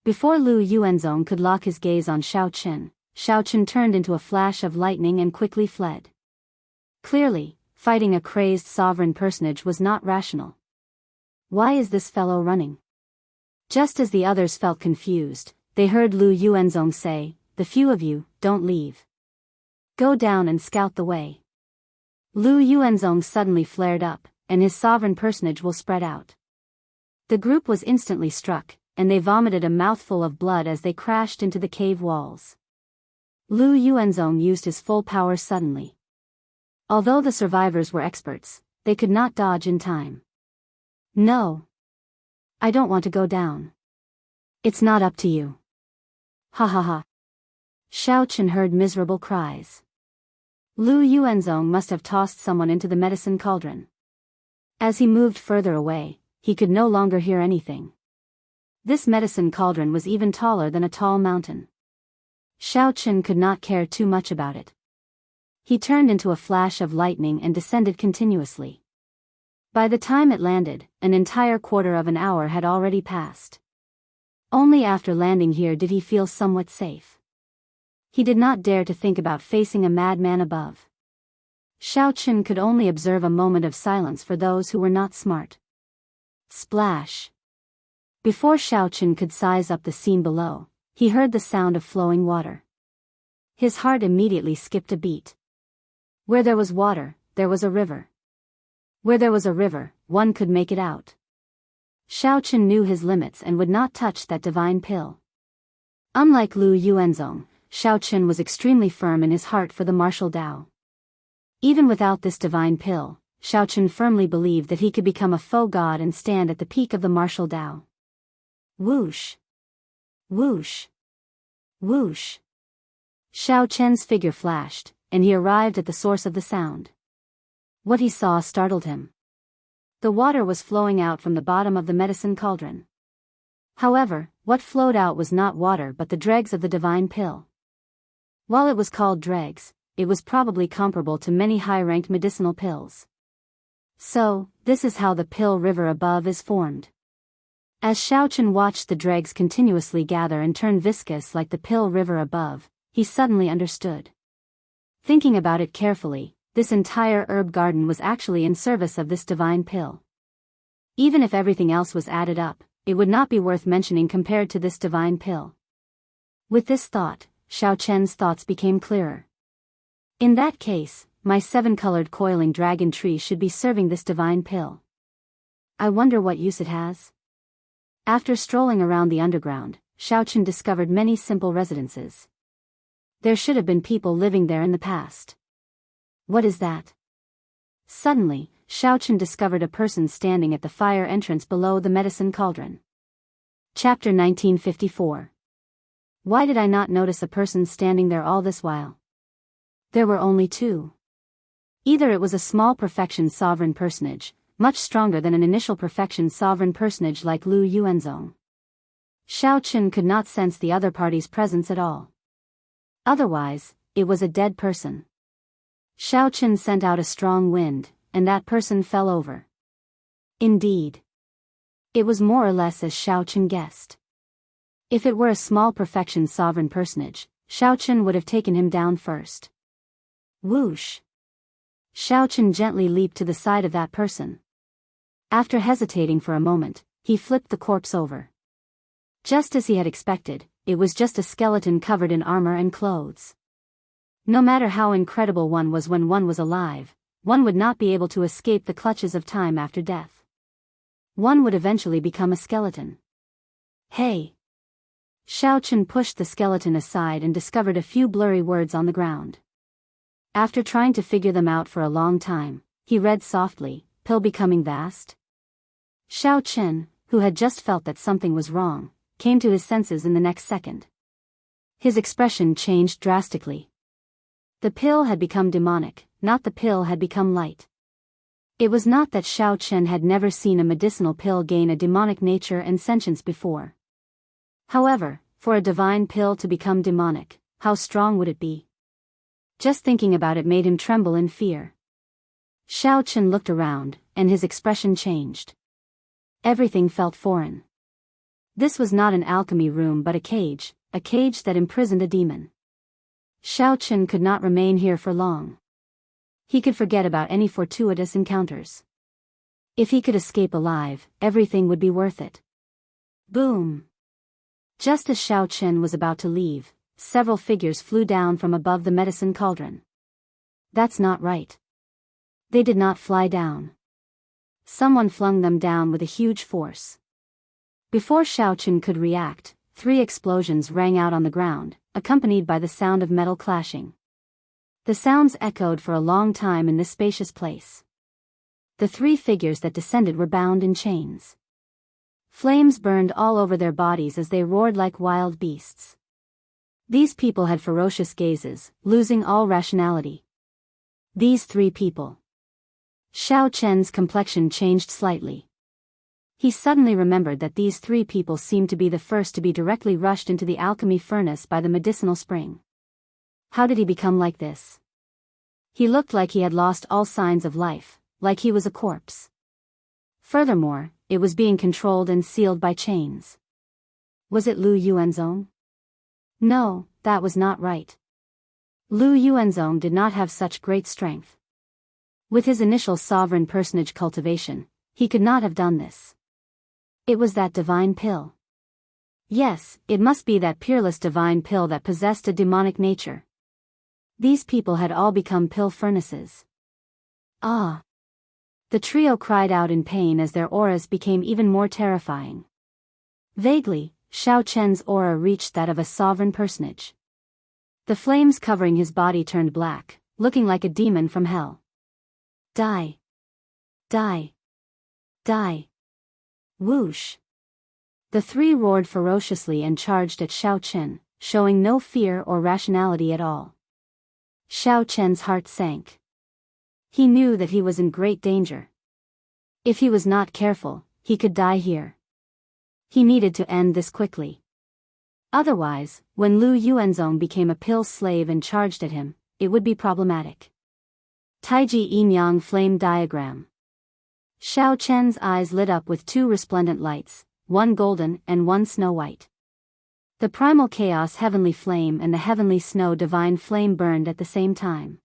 Before Lu Yuanzong could lock his gaze on Xiao Chen turned into a flash of lightning and quickly fled. Clearly, fighting a crazed sovereign personage was not rational. Why is this fellow running? Just as the others felt confused, they heard Lu Yuanzong say, "The few of you, don't leave. Go down and scout the way." Lu Yuanzong suddenly flared up, and his sovereign personage will spread out. The group was instantly struck, and they vomited a mouthful of blood as they crashed into the cave walls. Lu Yuanzong used his full power suddenly. Although the survivors were experts, they could not dodge in time. No. I don't want to go down. It's not up to you. Ha ha ha. Xiao Chen heard miserable cries. Lu Yuanzong must have tossed someone into the medicine cauldron. As he moved further away, he could no longer hear anything. This medicine cauldron was even taller than a tall mountain. Xiao could not care too much about it. He turned into a flash of lightning and descended continuously. By the time it landed, an entire quarter of an hour had already passed. Only after landing here did he feel somewhat safe. He did not dare to think about facing a madman above. Xiao could only observe a moment of silence for those who were not smart. Splash! Before Xiao could size up the scene below, he heard the sound of flowing water. His heart immediately skipped a beat. Where there was water, there was a river. Where there was a river, one could make it out. Xiao knew his limits and would not touch that divine pill. Unlike Lu Yuanzong, Xiao was extremely firm in his heart for the martial Dao. Even without this divine pill, Xiao firmly believed that he could become a faux god and stand at the peak of the martial Dao. Whoosh! Whoosh! Whoosh! Xiao figure flashed, and he arrived at the source of the sound. What he saw startled him. The water was flowing out from the bottom of the medicine cauldron. However, what flowed out was not water but the dregs of the divine pill. While it was called dregs, it was probably comparable to many high-ranked medicinal pills. So, this is how the pill river above is formed. As Xiao watched the dregs continuously gather and turn viscous like the pill river above, he suddenly understood. Thinking about it carefully, this entire herb garden was actually in service of this divine pill. Even if everything else was added up, it would not be worth mentioning compared to this divine pill. With this thought, Xiao thoughts became clearer. In that case, my 7-colored coiling dragon tree should be serving this divine pill. I wonder what use it has? After strolling around the underground, Xiao discovered many simple residences. There should have been people living there in the past. What is that? Suddenly, Xiao discovered a person standing at the fire entrance below the medicine cauldron. Chapter 1954. Why did I not notice a person standing there all this while? There were only two. Either it was a small perfection sovereign personage, much stronger than an initial perfection sovereign personage like Lu Yuanzong. Xiao could not sense the other party's presence at all. Otherwise, it was a dead person. Xiao sent out a strong wind, and that person fell over. Indeed. It was more or less as Xiao guessed. If it were a small perfection sovereign personage, Xiao would have taken him down first. Whoosh! Xiao gently leaped to the side of that person. After hesitating for a moment, he flipped the corpse over. Just as he had expected, it was just a skeleton covered in armor and clothes. No matter how incredible one was when one was alive, one would not be able to escape the clutches of time after death. One would eventually become a skeleton. Hey! Xiao pushed the skeleton aside and discovered a few blurry words on the ground. After trying to figure them out for a long time, he read softly, "Pill becoming vast?" Xiao who had just felt that something was wrong, came to his senses in the next second. His expression changed drastically. The pill had become demonic, not the pill had become light. It was not that Xiao had never seen a medicinal pill gain a demonic nature and sentience before. However, for a divine pill to become demonic, how strong would it be? Just thinking about it made him tremble in fear. Xiao looked around, and his expression changed. Everything felt foreign. This was not an alchemy room but a cage that imprisoned a demon. Xiao could not remain here for long. He could forget about any fortuitous encounters. If he could escape alive, everything would be worth it. Boom! Just as Xiao was about to leave, several figures flew down from above the medicine cauldron. That's not right. They did not fly down. Someone flung them down with a huge force. Before Xiao could react, 3 explosions rang out on the ground, accompanied by the sound of metal clashing. The sounds echoed for a long time in this spacious place. The 3 figures that descended were bound in chains. Flames burned all over their bodies as they roared like wild beasts. These people had ferocious gazes, losing all rationality. These 3 people. Xiao complexion changed slightly. He suddenly remembered that these three people seemed to be the first to be directly rushed into the alchemy furnace by the medicinal spring. How did he become like this? He looked like he had lost all signs of life, like he was a corpse. Furthermore, it was being controlled and sealed by chains. Was it Lu Yuanzong? No, that was not right. Lu Yuanzong did not have such great strength. With his initial sovereign personage cultivation, he could not have done this. It was that divine pill. Yes, it must be that peerless divine pill that possessed a demonic nature. These people had all become pill furnaces. Ah! The trio cried out in pain as their auras became even more terrifying. Vaguely, Xiao Chen's aura reached that of a sovereign personage. The flames covering his body turned black, looking like a demon from hell. Die! Die! Die! Whoosh! The three roared ferociously and charged at Xiao Chen, showing no fear or rationality at all. Xiao Chen's heart sank. He knew that he was in great danger. If he was not careful, he could die here. He needed to end this quickly. Otherwise, when Lu Yuanzong became a pill slave and charged at him, it would be problematic. Taiji Yin-Yang Flame Diagram. Xiao Chen's eyes lit up with two resplendent lights, one golden and one snow-white. The primal chaos heavenly flame and the heavenly snow divine flame burned at the same time.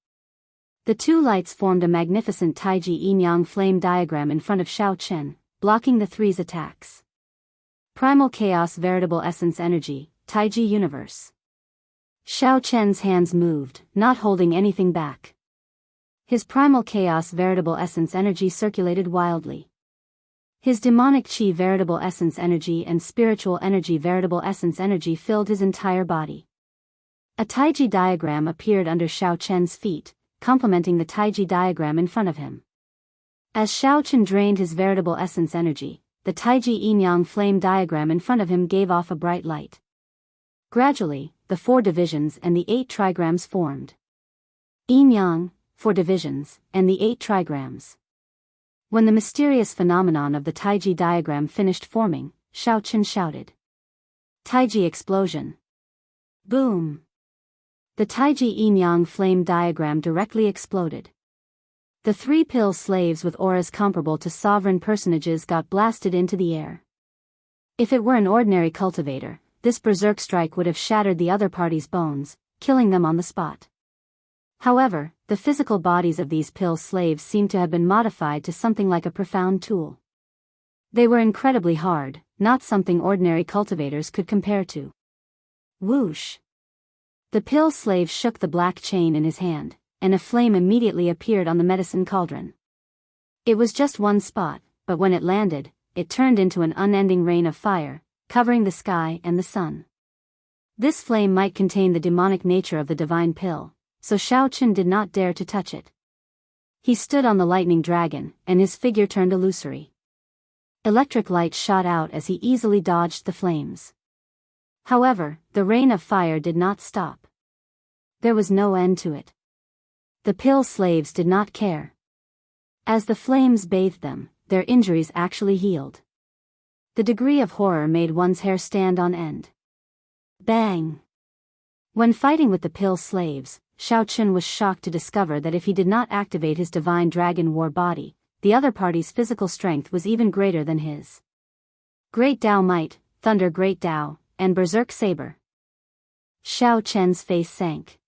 The two lights formed a magnificent Taiji Yin-Yang flame diagram in front of Xiao Chen, blocking the three's attacks. Primal chaos veritable essence energy, Taiji universe. Xiao Chen's hands moved, not holding anything back. His primal chaos veritable essence energy circulated wildly. His demonic chi veritable essence energy and spiritual energy veritable essence energy filled his entire body. A Taiji diagram appeared under Xiao Chen's feet, complementing the Taiji diagram in front of him. As Xiao Chen drained his veritable essence energy, the Taiji Yin-Yang flame diagram in front of him gave off a bright light. Gradually, the 4 divisions and the 8 trigrams formed. Yin-Yang, 4 divisions, and the 8 trigrams. When the mysterious phenomenon of the Taiji diagram finished forming, Xiao Chen shouted. Taiji explosion. Boom! The Taiji Yin-Yang flame diagram directly exploded. The 3 pill slaves with auras comparable to sovereign personages got blasted into the air. If it were an ordinary cultivator, this berserk strike would have shattered the other party's bones, killing them on the spot. However, the physical bodies of these pill slaves seemed to have been modified to something like a profound tool. They were incredibly hard, not something ordinary cultivators could compare to. Whoosh! The pill slave shook the black chain in his hand, and a flame immediately appeared on the medicine cauldron. It was just one spot, but when it landed, it turned into an unending rain of fire, covering the sky and the sun. This flame might contain the demonic nature of the divine pill, so Xiao Chen did not dare to touch it. He stood on the lightning dragon, and his figure turned illusory. Electric light shot out as he easily dodged the flames. However, the rain of fire did not stop. There was no end to it. The pill slaves did not care. As the flames bathed them, their injuries actually healed. The degree of horror made one's hair stand on end. Bang! When fighting with the pill slaves, Xiao Chen was shocked to discover that if he did not activate his divine dragon war body, the other party's physical strength was even greater than his. Great Dao Might, Thunder Great Dao, and Berserk Saber. Xiao Chen's face sank.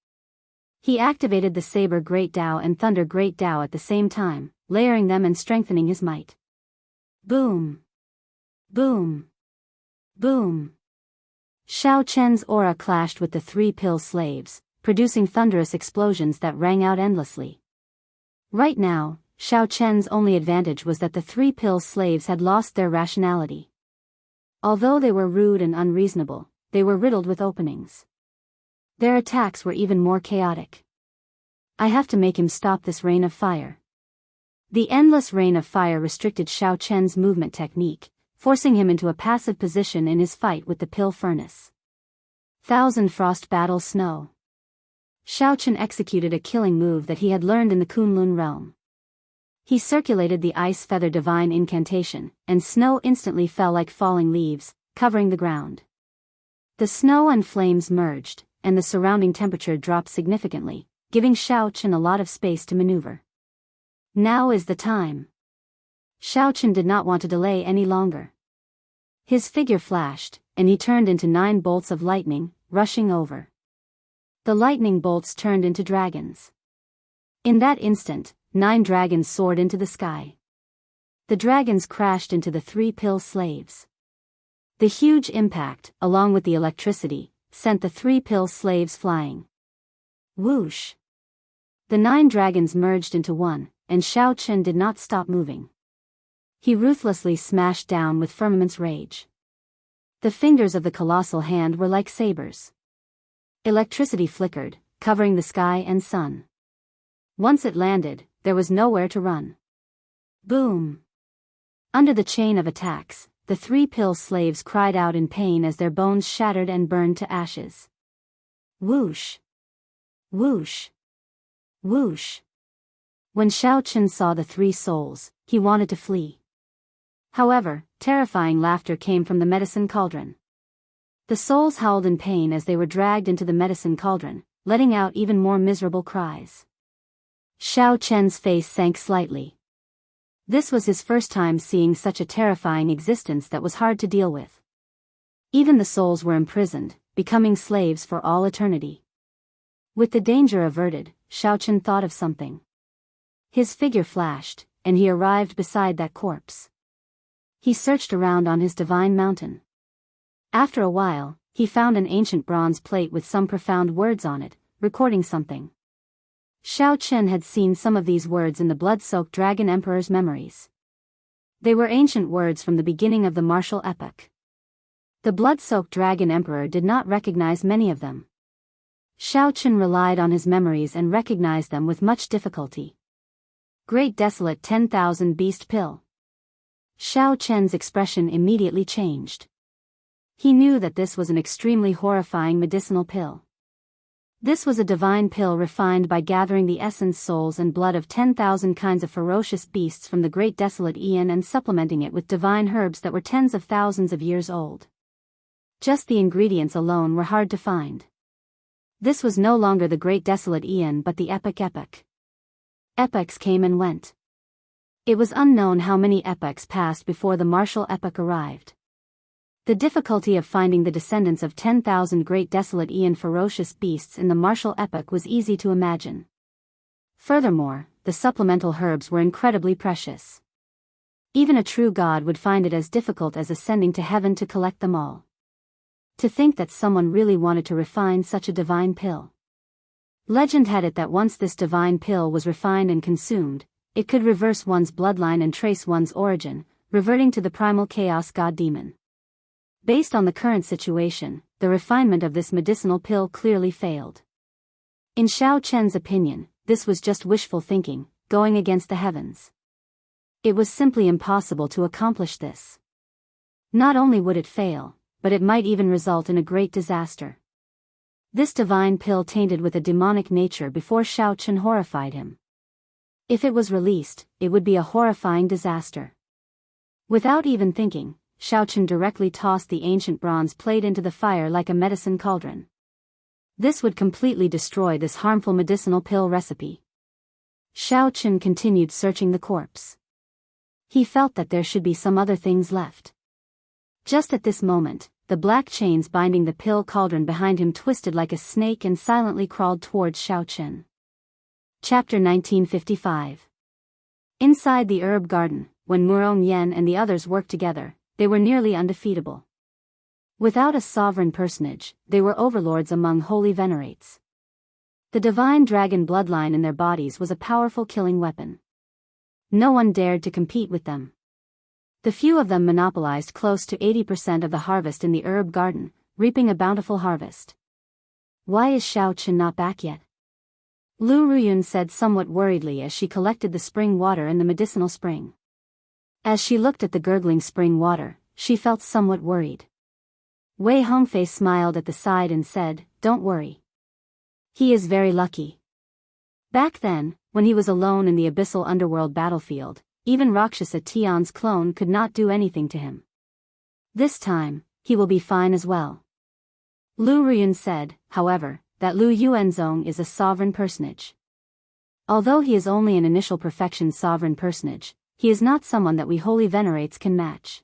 He activated the Saber Great Dao and Thunder Great Dao at the same time, layering them and strengthening his might. Boom! Boom! Boom! Xiao Chen's aura clashed with the 3 pill slaves, producing thunderous explosions that rang out endlessly. Right now, Xiao Chen's only advantage was that the 3 pill slaves had lost their rationality. Although they were rude and unreasonable, they were riddled with openings. Their attacks were even more chaotic. I have to make him stop this rain of fire. The endless rain of fire restricted Xiao Chen's movement technique, forcing him into a passive position in his fight with the pill furnace. Thousand Frost Battle Snow. Xiao Chen executed a killing move that he had learned in the Kunlun realm. He circulated the ice feather divine incantation, and snow instantly fell like falling leaves, covering the ground. The snow and flames merged, and the surrounding temperature dropped significantly, giving Xiaochen a lot of space to maneuver. Now is the time. Xiaochen did not want to delay any longer. His figure flashed, and he turned into 9 bolts of lightning, rushing over. The lightning bolts turned into dragons. In that instant, 9 dragons soared into the sky. The dragons crashed into the 3 pill slaves. The huge impact, along with the electricity, sent the 3 pill slaves flying. Whoosh! The 9 dragons merged into one, and Xiaochen did not stop moving. He ruthlessly smashed down with firmament's rage. The fingers of the colossal hand were like sabers. Electricity flickered, covering the sky and sun. Once it landed, there was nowhere to run. Boom! Under the chain of attacks, the 3 pill slaves cried out in pain as their bones shattered and burned to ashes. Whoosh! Whoosh! Whoosh! When Xiaochen saw the 3 souls, he wanted to flee. However, terrifying laughter came from the medicine cauldron. The souls howled in pain as they were dragged into the medicine cauldron, letting out even more miserable cries. Xiaochen's face sank slightly. This was his first time seeing such a terrifying existence that was hard to deal with. Even the souls were imprisoned, becoming slaves for all eternity. With the danger averted, Xiaochen thought of something. His figure flashed, and he arrived beside that corpse. He searched around on his divine mountain. After a while, he found an ancient bronze plate with some profound words on it, recording something. Xiaochen had seen some of these words in the blood-soaked Dragon Emperor's memories. They were ancient words from the beginning of the martial epoch. The blood-soaked Dragon Emperor did not recognize many of them. Xiaochen relied on his memories and recognized them with much difficulty. Great Desolate 10,000 Beast Pill. Xiaochen's expression immediately changed. He knew that this was an extremely horrifying medicinal pill. This was a divine pill refined by gathering the essence, souls and blood of 10,000 kinds of ferocious beasts from the Great Desolate Aeon and supplementing it with divine herbs that were tens of thousands of years old. Just the ingredients alone were hard to find. This was no longer the Great Desolate Aeon but the epoch. Epochs came and went. It was unknown how many epochs passed before the martial epoch arrived. The difficulty of finding the descendants of 10,000 Great Desolate Aeon ferocious beasts in the martial epoch was easy to imagine. Furthermore, the supplemental herbs were incredibly precious. Even a true god would find it as difficult as ascending to heaven to collect them all. To think that someone really wanted to refine such a divine pill. Legend had it that once this divine pill was refined and consumed, it could reverse one's bloodline and trace one's origin, reverting to the primal chaos god-demon. Based on the current situation, the refinement of this medicinal pill clearly failed. In Xiaochen's opinion, this was just wishful thinking, going against the heavens. It was simply impossible to accomplish this. Not only would it fail, but it might even result in a great disaster. This divine pill tainted with a demonic nature before Xiaochen horrified him. If it was released, it would be a horrifying disaster. Without even thinking, Xiaochen directly tossed the ancient bronze plate into the fire like a medicine cauldron. This would completely destroy this harmful medicinal pill recipe. Xiaochen continued searching the corpse. He felt that there should be some other things left. Just at this moment, the black chains binding the pill cauldron behind him twisted like a snake and silently crawled towards Xiaochen. Chapter 1955. Inside the herb garden, when Murong Yen and the others worked together, they were nearly undefeatable. Without a sovereign personage, they were overlords among holy venerates. The divine dragon bloodline in their bodies was a powerful killing weapon. No one dared to compete with them. The few of them monopolized close to 80% of the harvest in the herb garden, reaping a bountiful harvest. Why is Xiaochen not back yet? Lu Ruyun said somewhat worriedly as she collected the spring water in the medicinal spring. As she looked at the gurgling spring water, she felt somewhat worried. Wei Hongfei smiled at the side and said, "Don't worry. He is very lucky." Back then, when he was alone in the abyssal underworld battlefield, even Rakshasa Tian's clone could not do anything to him. This time, he will be fine as well. Lu Ruyun said, however, that Lu Yuanzong is a sovereign personage. Although he is only an initial perfection sovereign personage, he is not someone that we holy venerates can match.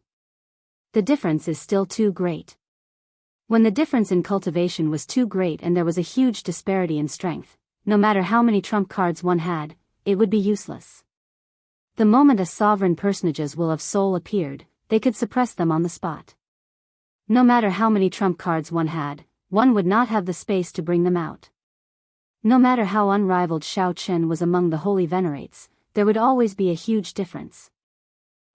The difference is still too great. When the difference in cultivation was too great and there was a huge disparity in strength, no matter how many trump cards one had, it would be useless. The moment a sovereign personage's will of soul appeared, they could suppress them on the spot. No matter how many trump cards one had, one would not have the space to bring them out. No matter how unrivaled Xiao Chen was among the holy venerates, there would always be a huge difference.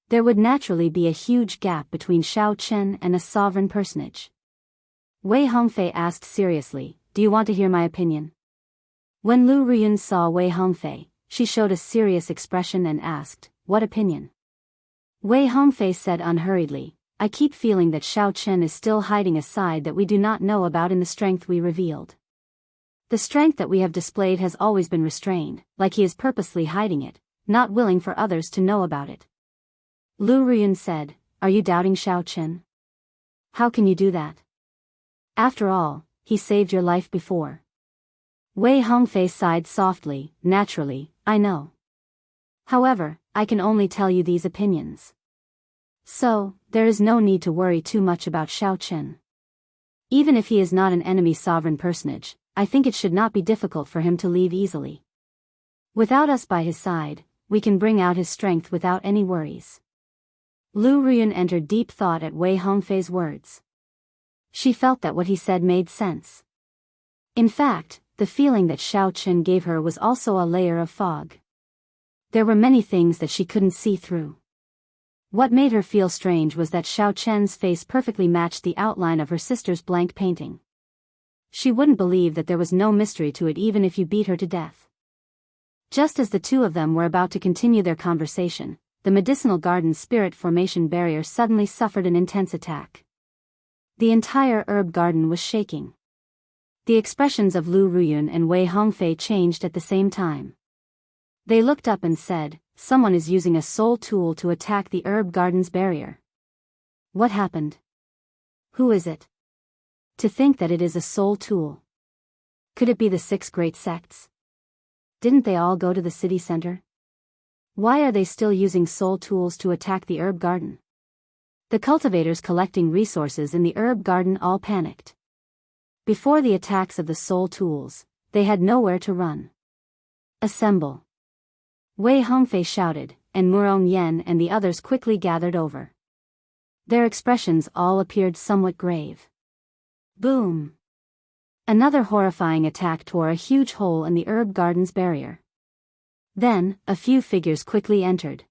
There would naturally be a huge gap between Xiao Chen and a sovereign personage. Wei Hongfei asked seriously, "Do you want to hear my opinion?" When Lu Ruyun saw Wei Hongfei, she showed a serious expression and asked, "What opinion?" Wei Hongfei said unhurriedly, "I keep feeling that Xiao Chen is still hiding a side that we do not know about in the strength we revealed. The strength that we have displayed has always been restrained, like he is purposely hiding it, not willing for others to know about it." Lu Ruyun said, "Are you doubting Xiao Chen? How can you do that? After all, he saved your life before." Wei Hongfei sighed softly, "Naturally, I know. However, I can only tell you these opinions. So, there is no need to worry too much about Xiao Chen. Even if he is not an enemy sovereign personage, I think it should not be difficult for him to leave easily. Without us by his side, we can bring out his strength without any worries." Lu Ruyun entered deep thought at Wei Hongfei's words. She felt that what he said made sense. In fact, the feeling that Xiao Chen gave her was also a layer of fog. There were many things that she couldn't see through. What made her feel strange was that Xiao Chen's face perfectly matched the outline of her sister's blank painting. She wouldn't believe that there was no mystery to it even if you beat her to death. Just as the two of them were about to continue their conversation, the medicinal garden's spirit formation barrier suddenly suffered an intense attack. The entire herb garden was shaking. The expressions of Lu Ruyun and Wei Hongfei changed at the same time. They looked up and said, "Someone is using a soul tool to attack the herb garden's barrier. What happened? Who is it? To think that it is a soul tool. Could it be the 6 great sects? Didn't they all go to the city center? Why are they still using soul tools to attack the herb garden?" The cultivators collecting resources in the herb garden all panicked. Before the attacks of the soul tools, they had nowhere to run. "Assemble!" Wei Hongfei shouted, and Murong Yen and the others quickly gathered over. Their expressions all appeared somewhat grave. Boom! Another horrifying attack tore a huge hole in the herb garden's barrier. Then, a few figures quickly entered.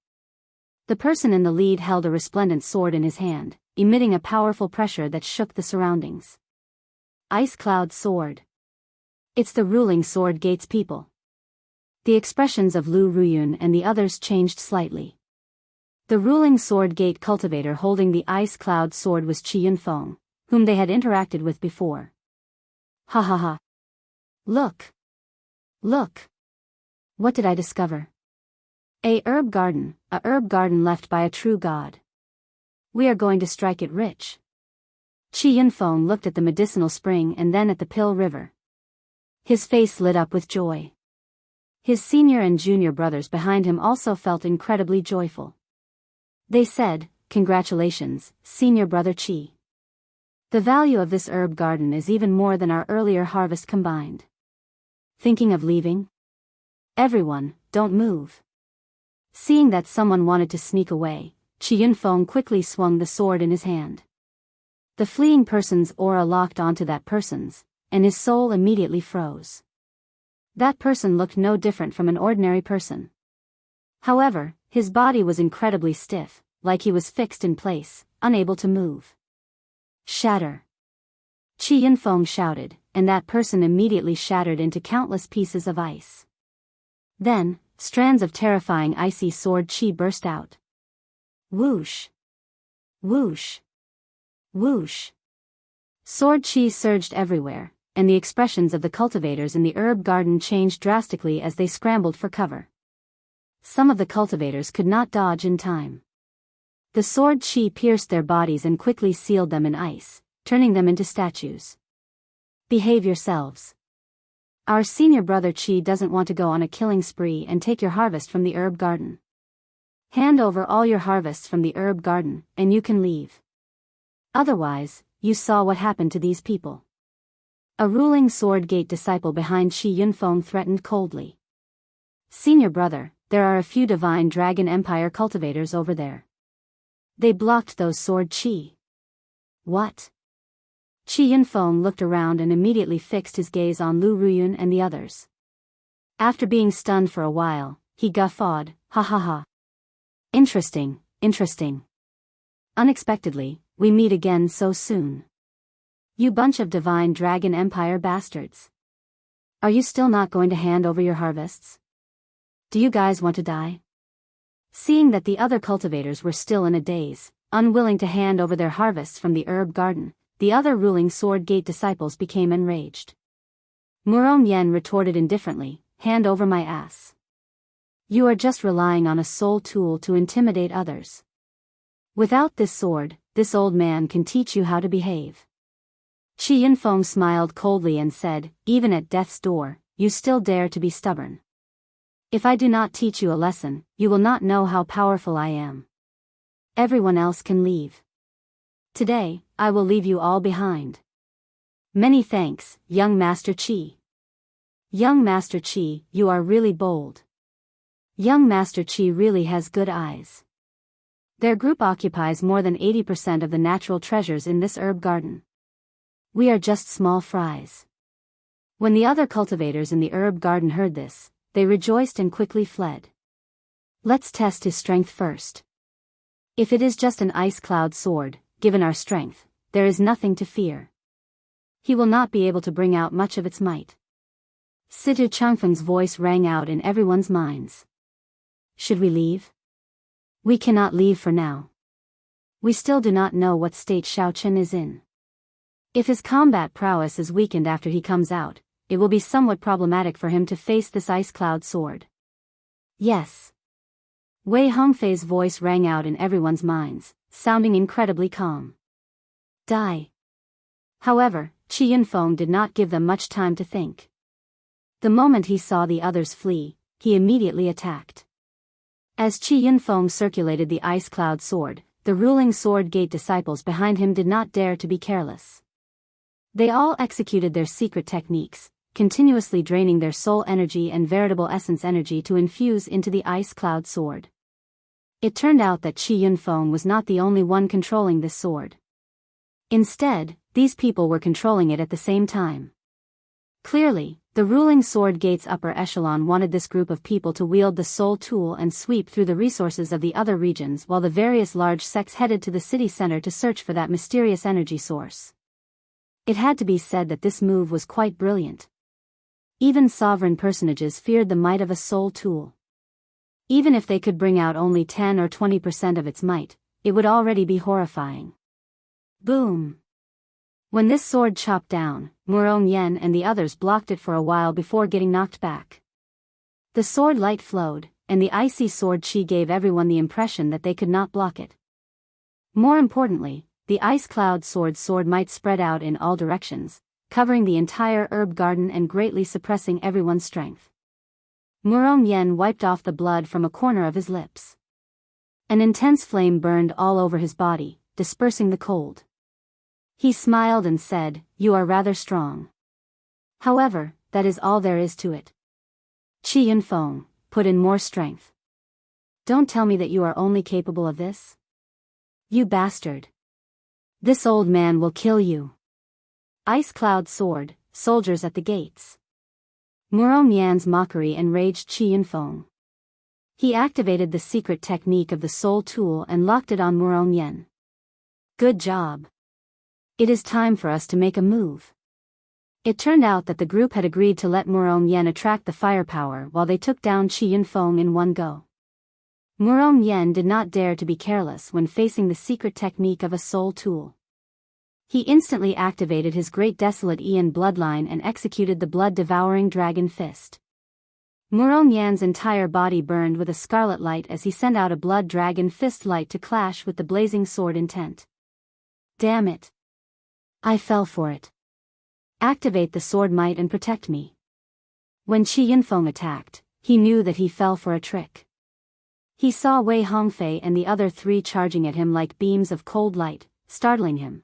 The person in the lead held a resplendent sword in his hand, emitting a powerful pressure that shook the surroundings. Ice Cloud Sword. It's the ruling Sword Gate's people. The expressions of Lu Ruyun and the others changed slightly. The ruling Sword Gate cultivator holding the Ice Cloud Sword was Qi Yunfeng, whom they had interacted with before. "Ha ha ha. Look! Look! What did I discover? A herb garden left by a true god. We are going to strike it rich." Qi Yunfeng looked at the medicinal spring and then at the Pill River. His face lit up with joy. His senior and junior brothers behind him also felt incredibly joyful. They said, "Congratulations, senior brother Qi. The value of this herb garden is even more than our earlier harvest combined. Thinking of leaving? Everyone, don't move." Seeing that someone wanted to sneak away, Qi Yunfeng quickly swung the sword in his hand. The fleeing person's aura locked onto that person's, and his soul immediately froze. That person looked no different from an ordinary person. However, his body was incredibly stiff, like he was fixed in place, unable to move. "Shatter!" Qi Yunfeng shouted, and that person immediately shattered into countless pieces of ice. Then, strands of terrifying icy sword chi burst out. Whoosh! Whoosh! Whoosh! Sword chi surged everywhere, and the expressions of the cultivators in the herb garden changed drastically as they scrambled for cover. Some of the cultivators could not dodge in time. The sword chi pierced their bodies and quickly sealed them in ice, turning them into statues. Behave yourselves. Our senior brother Chi doesn't want to go on a killing spree and take your harvest from the herb garden. Hand over all your harvests from the herb garden, and you can leave. Otherwise, you saw what happened to these people. A ruling sword gate disciple behind Qi Yunfeng threatened coldly. Senior brother, there are a few divine dragon empire cultivators over there. They blocked those sword chi. What? Qi Yunfeng looked around and immediately fixed his gaze on Lu Ruyun and the others. After being stunned for a while, he guffawed, ha ha ha. Interesting, interesting. Unexpectedly, we meet again so soon. You bunch of divine dragon empire bastards. Are you still not going to hand over your harvests? Do you guys want to die? Seeing that the other cultivators were still in a daze, unwilling to hand over their harvests from the herb garden, the other ruling sword gate disciples became enraged. Murong Yen retorted indifferently, hand over my ass. You are just relying on a soul tool to intimidate others. Without this sword, this old man can teach you how to behave. Qi Yunfeng smiled coldly and said, even at death's door, you still dare to be stubborn. If I do not teach you a lesson, you will not know how powerful I am. Everyone else can leave. Today, I will leave you all behind. Many thanks, young Master Qi. Young Master Qi, you are really bold. Young Master Qi really has good eyes. Their group occupies more than 80% of the natural treasures in this herb garden. We are just small fries. When the other cultivators in the herb garden heard this, they rejoiced and quickly fled. Let's test his strength first. If it is just an ice cloud sword, given our strength, there is nothing to fear. He will not be able to bring out much of its might. Situ Changfeng's voice rang out in everyone's minds. Should we leave? We cannot leave for now. We still do not know what state Xiaochen is in. If his combat prowess is weakened after he comes out, it will be somewhat problematic for him to face this ice cloud sword. Yes. Wei Hongfei's voice rang out in everyone's minds, sounding incredibly calm. Die. However, Qi Yunfeng did not give them much time to think. The moment he saw the others flee, he immediately attacked. As Qi Yunfeng circulated the ice cloud sword, the ruling sword gate disciples behind him did not dare to be careless. They all executed their secret techniques, continuously draining their soul energy and veritable essence energy to infuse into the ice cloud sword. It turned out that Qi Yunfeng was not the only one controlling this sword. Instead, these people were controlling it at the same time. Clearly, the ruling sword gate's upper echelon wanted this group of people to wield the soul tool and sweep through the resources of the other regions while the various large sects headed to the city center to search for that mysterious energy source. It had to be said that this move was quite brilliant. Even sovereign personages feared the might of a soul tool. Even if they could bring out only 10 or 20% of its might, it would already be horrifying. Boom! When this sword chopped down, Murong Yen and the others blocked it for a while before getting knocked back. The sword light flowed, and the icy sword chi gave everyone the impression that they could not block it. More importantly, the ice cloud sword might spread out in all directions, covering the entire herb garden and greatly suppressing everyone's strength. Murong Yen wiped off the blood from a corner of his lips. An intense flame burned all over his body, dispersing the cold. He smiled and said, "You are rather strong. However, that is all there is to it. Qi Yunfeng, put in more strength. Don't tell me that you are only capable of this. You bastard. This old man will kill you." Ice cloud sword, soldiers at the gates. Murong Yan's mockery enraged Qi Yunfeng. He activated the secret technique of the soul tool and locked it on Murong Yan. Good job. It is time for us to make a move. It turned out that the group had agreed to let Murong Yan attract the firepower while they took down Qi Yunfeng in one go. Murong Yan did not dare to be careless when facing the secret technique of a soul tool. He instantly activated his great desolate Ian bloodline and executed the blood-devouring dragon fist. Murong Yan's entire body burned with a scarlet light as he sent out a blood dragon fist light to clash with the blazing sword intent. Damn it. I fell for it. Activate the sword might and protect me. When Qi Yinfeng attacked, he knew that he fell for a trick. He saw Wei Hongfei and the other three charging at him like beams of cold light, startling him.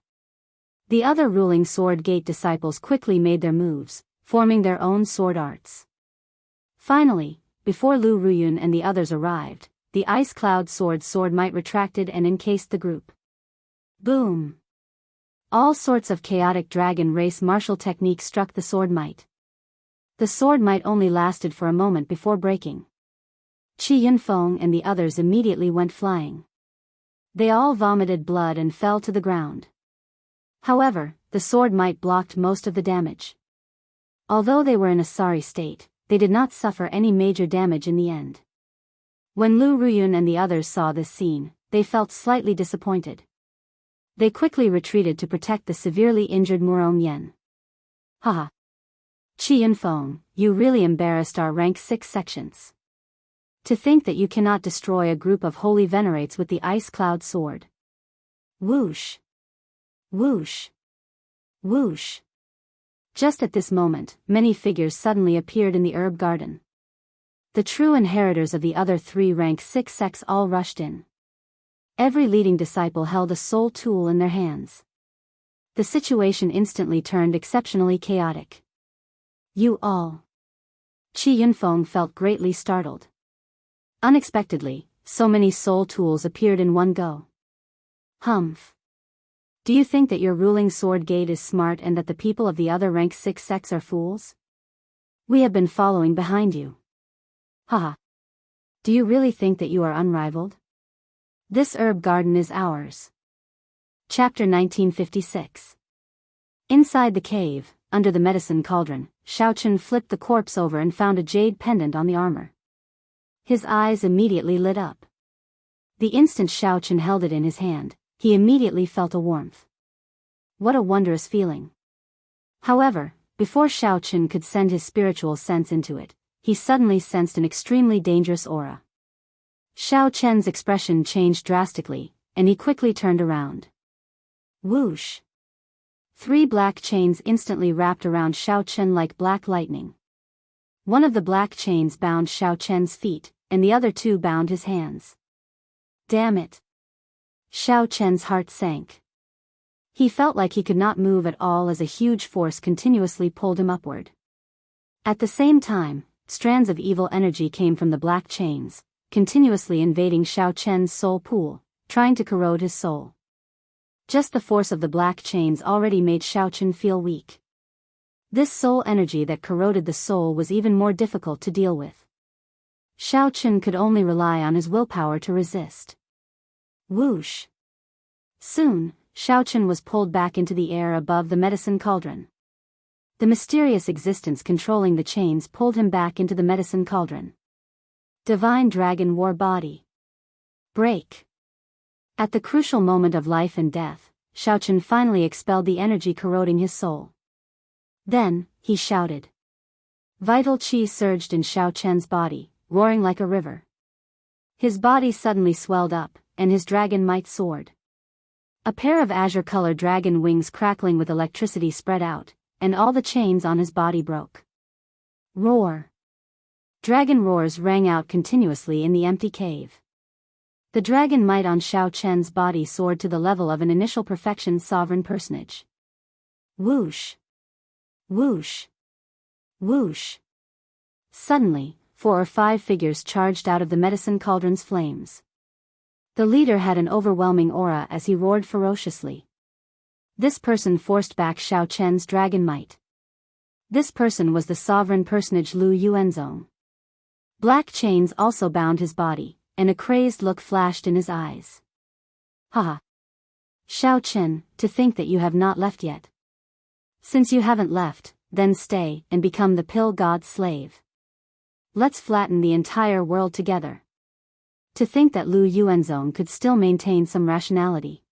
The other ruling sword gate disciples quickly made their moves, forming their own sword arts. Finally, before Lu Ruyun and the others arrived, the ice cloud sword might retracted and encased the group. Boom! All sorts of chaotic dragon race martial techniques struck the sword might. The sword might only lasted for a moment before breaking. Qi Yinfeng and the others immediately went flying. They all vomited blood and fell to the ground. However, the sword might blocked most of the damage. Although they were in a sorry state, they did not suffer any major damage in the end. When Lu Ruyun and the others saw this scene, they felt slightly disappointed. They quickly retreated to protect the severely injured Murong Yan. Haha. Qi Yinfeng, you really embarrassed our rank 6 sections. To think that you cannot destroy a group of holy venerates with the ice cloud sword. Whoosh. Whoosh. Whoosh. Just at this moment, many figures suddenly appeared in the herb garden. The true inheritors of the other 3 rank 6 sects all rushed in. Every leading disciple held a soul tool in their hands. The situation instantly turned exceptionally chaotic. You all. Qi Yinfeng felt greatly startled. Unexpectedly, so many soul tools appeared in one go. Humph. Do you think that your ruling sword gate is smart and that the people of the other rank 6 sects are fools? We have been following behind you. Haha. Do you really think that you are unrivaled? This herb garden is ours. Chapter 1956. Inside the cave, under the medicine cauldron, Xiaochen flipped the corpse over and found a jade pendant on the armor. His eyes immediately lit up. The instant Xiaochen held it in his hand, he immediately felt a warmth. What a wondrous feeling. However, before Xiaochen could send his spiritual sense into it, he suddenly sensed an extremely dangerous aura. Xiaochen's expression changed drastically, and he quickly turned around. Whoosh! 3 black chains instantly wrapped around Xiaochen like black lightning. One of the black chains bound Xiaochen's feet, and the other 2 bound his hands. Damn it! Xiaochen's heart sank. He felt like he could not move at all as a huge force continuously pulled him upward. At the same time, strands of evil energy came from the black chains, continuously invading Xiaochen's soul pool, trying to corrode his soul. Just the force of the black chains already made Xiaochen feel weak. This soul energy that corroded the soul was even more difficult to deal with. Xiaochen could only rely on his willpower to resist. Whoosh! Soon, Xiaochen was pulled back into the air above the medicine cauldron. The mysterious existence controlling the chains pulled him back into the medicine cauldron. Divine Dragon War Body. Break! At the crucial moment of life and death, Xiaochen finally expelled the energy corroding his soul. Then, he shouted. Vital qi surged in Xiaochen's body, roaring like a river. His body suddenly swelled up, and his dragon might soared. A pair of azure-colored dragon wings crackling with electricity spread out, and all the chains on his body broke. Roar! Dragon roars rang out continuously in the empty cave. The dragon might on Xiaochen's body soared to the level of an initial perfection sovereign personage. Whoosh! Whoosh! Whoosh! Suddenly, 4 or 5 figures charged out of the medicine cauldron's flames. The leader had an overwhelming aura as he roared ferociously. This person forced back Xiaochen's dragon might. This person was the sovereign personage Lu Yuanzong. Black chains also bound his body, and a crazed look flashed in his eyes. Haha! Xiaochen, to think that you have not left yet. Since you haven't left, then stay and become the pill god's slave. Let's flatten the entire world together. To think that Lu Yuanzong could still maintain some rationality.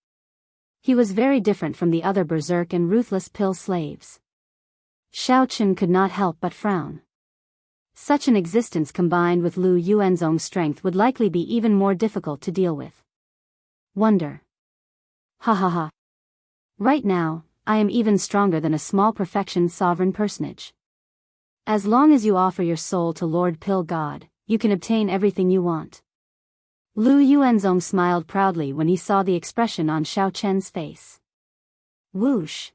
He was very different from the other berserk and ruthless pill slaves. Xiao Chen could not help but frown. Such an existence combined with Lu Yuanzong's strength would likely be even more difficult to deal with. Wonder. Ha ha ha. Right now, I am even stronger than a small perfection sovereign personage. As long as you offer your soul to Lord Pill God, you can obtain everything you want. Lu Yuanzong smiled proudly when he saw the expression on Xiao Chen's face. Whoosh.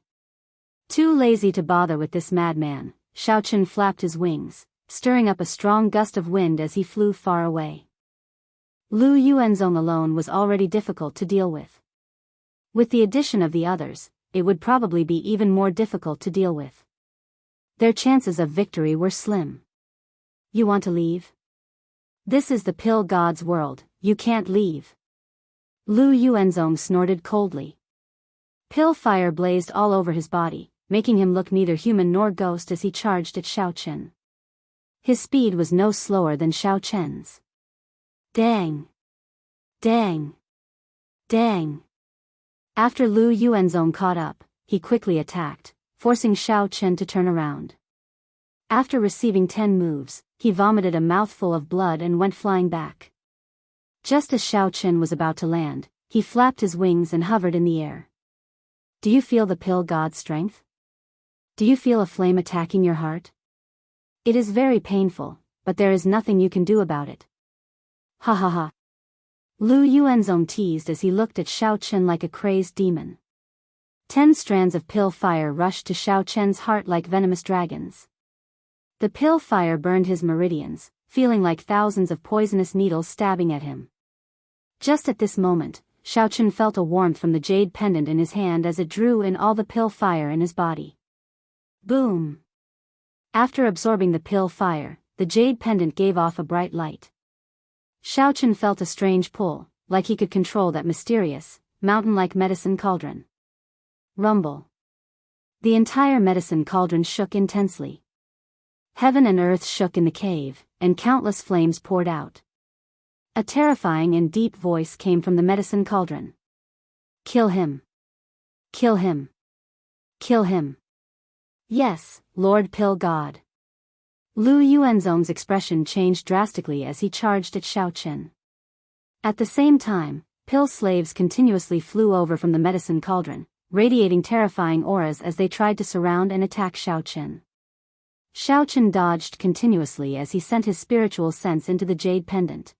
Too lazy to bother with this madman, Xiao Chen flapped his wings, stirring up a strong gust of wind as he flew far away. Lu Yuanzong alone was already difficult to deal with. With the addition of the others, it would probably be even more difficult to deal with. Their chances of victory were slim. You want to leave? This is the pill god's world, you can't leave. Lu Yuanzong snorted coldly. Pill fire blazed all over his body, making him look neither human nor ghost as he charged at Xiao Chen. His speed was no slower than Xiao Chen's. Dang! Dang! Dang! After Lu Yuanzong caught up, he quickly attacked, forcing Xiao Chen to turn around. After receiving 10 moves, he vomited a mouthful of blood and went flying back. Just as Xiao Chen was about to land, he flapped his wings and hovered in the air. Do you feel the pill god's strength? Do you feel a flame attacking your heart? It is very painful, but there is nothing you can do about it. Ha ha ha. Lu Yuanzong teased as he looked at Xiao Chen like a crazed demon. 10 strands of pill fire rushed to Xiao Chen's heart like venomous dragons. The pill fire burned his meridians, feeling like thousands of poisonous needles stabbing at him. Just at this moment, Xiao Chen felt a warmth from the jade pendant in his hand as it drew in all the pill fire in his body. Boom! After absorbing the pill fire, the jade pendant gave off a bright light. Xiao Chen felt a strange pull, like he could control that mysterious, mountain-like medicine cauldron. Rumble. The entire medicine cauldron shook intensely. Heaven and earth shook in the cave, and countless flames poured out. A terrifying and deep voice came from the medicine cauldron. Kill him. Kill him. Kill him. Yes, Lord Pill God. Lu Yuanzong's expression changed drastically as he charged at Xiao Chen. At the same time, pill slaves continuously flew over from the medicine cauldron, radiating terrifying auras as they tried to surround and attack Xiao Chen. Xiao Chen dodged continuously as he sent his spiritual sense into the jade pendant.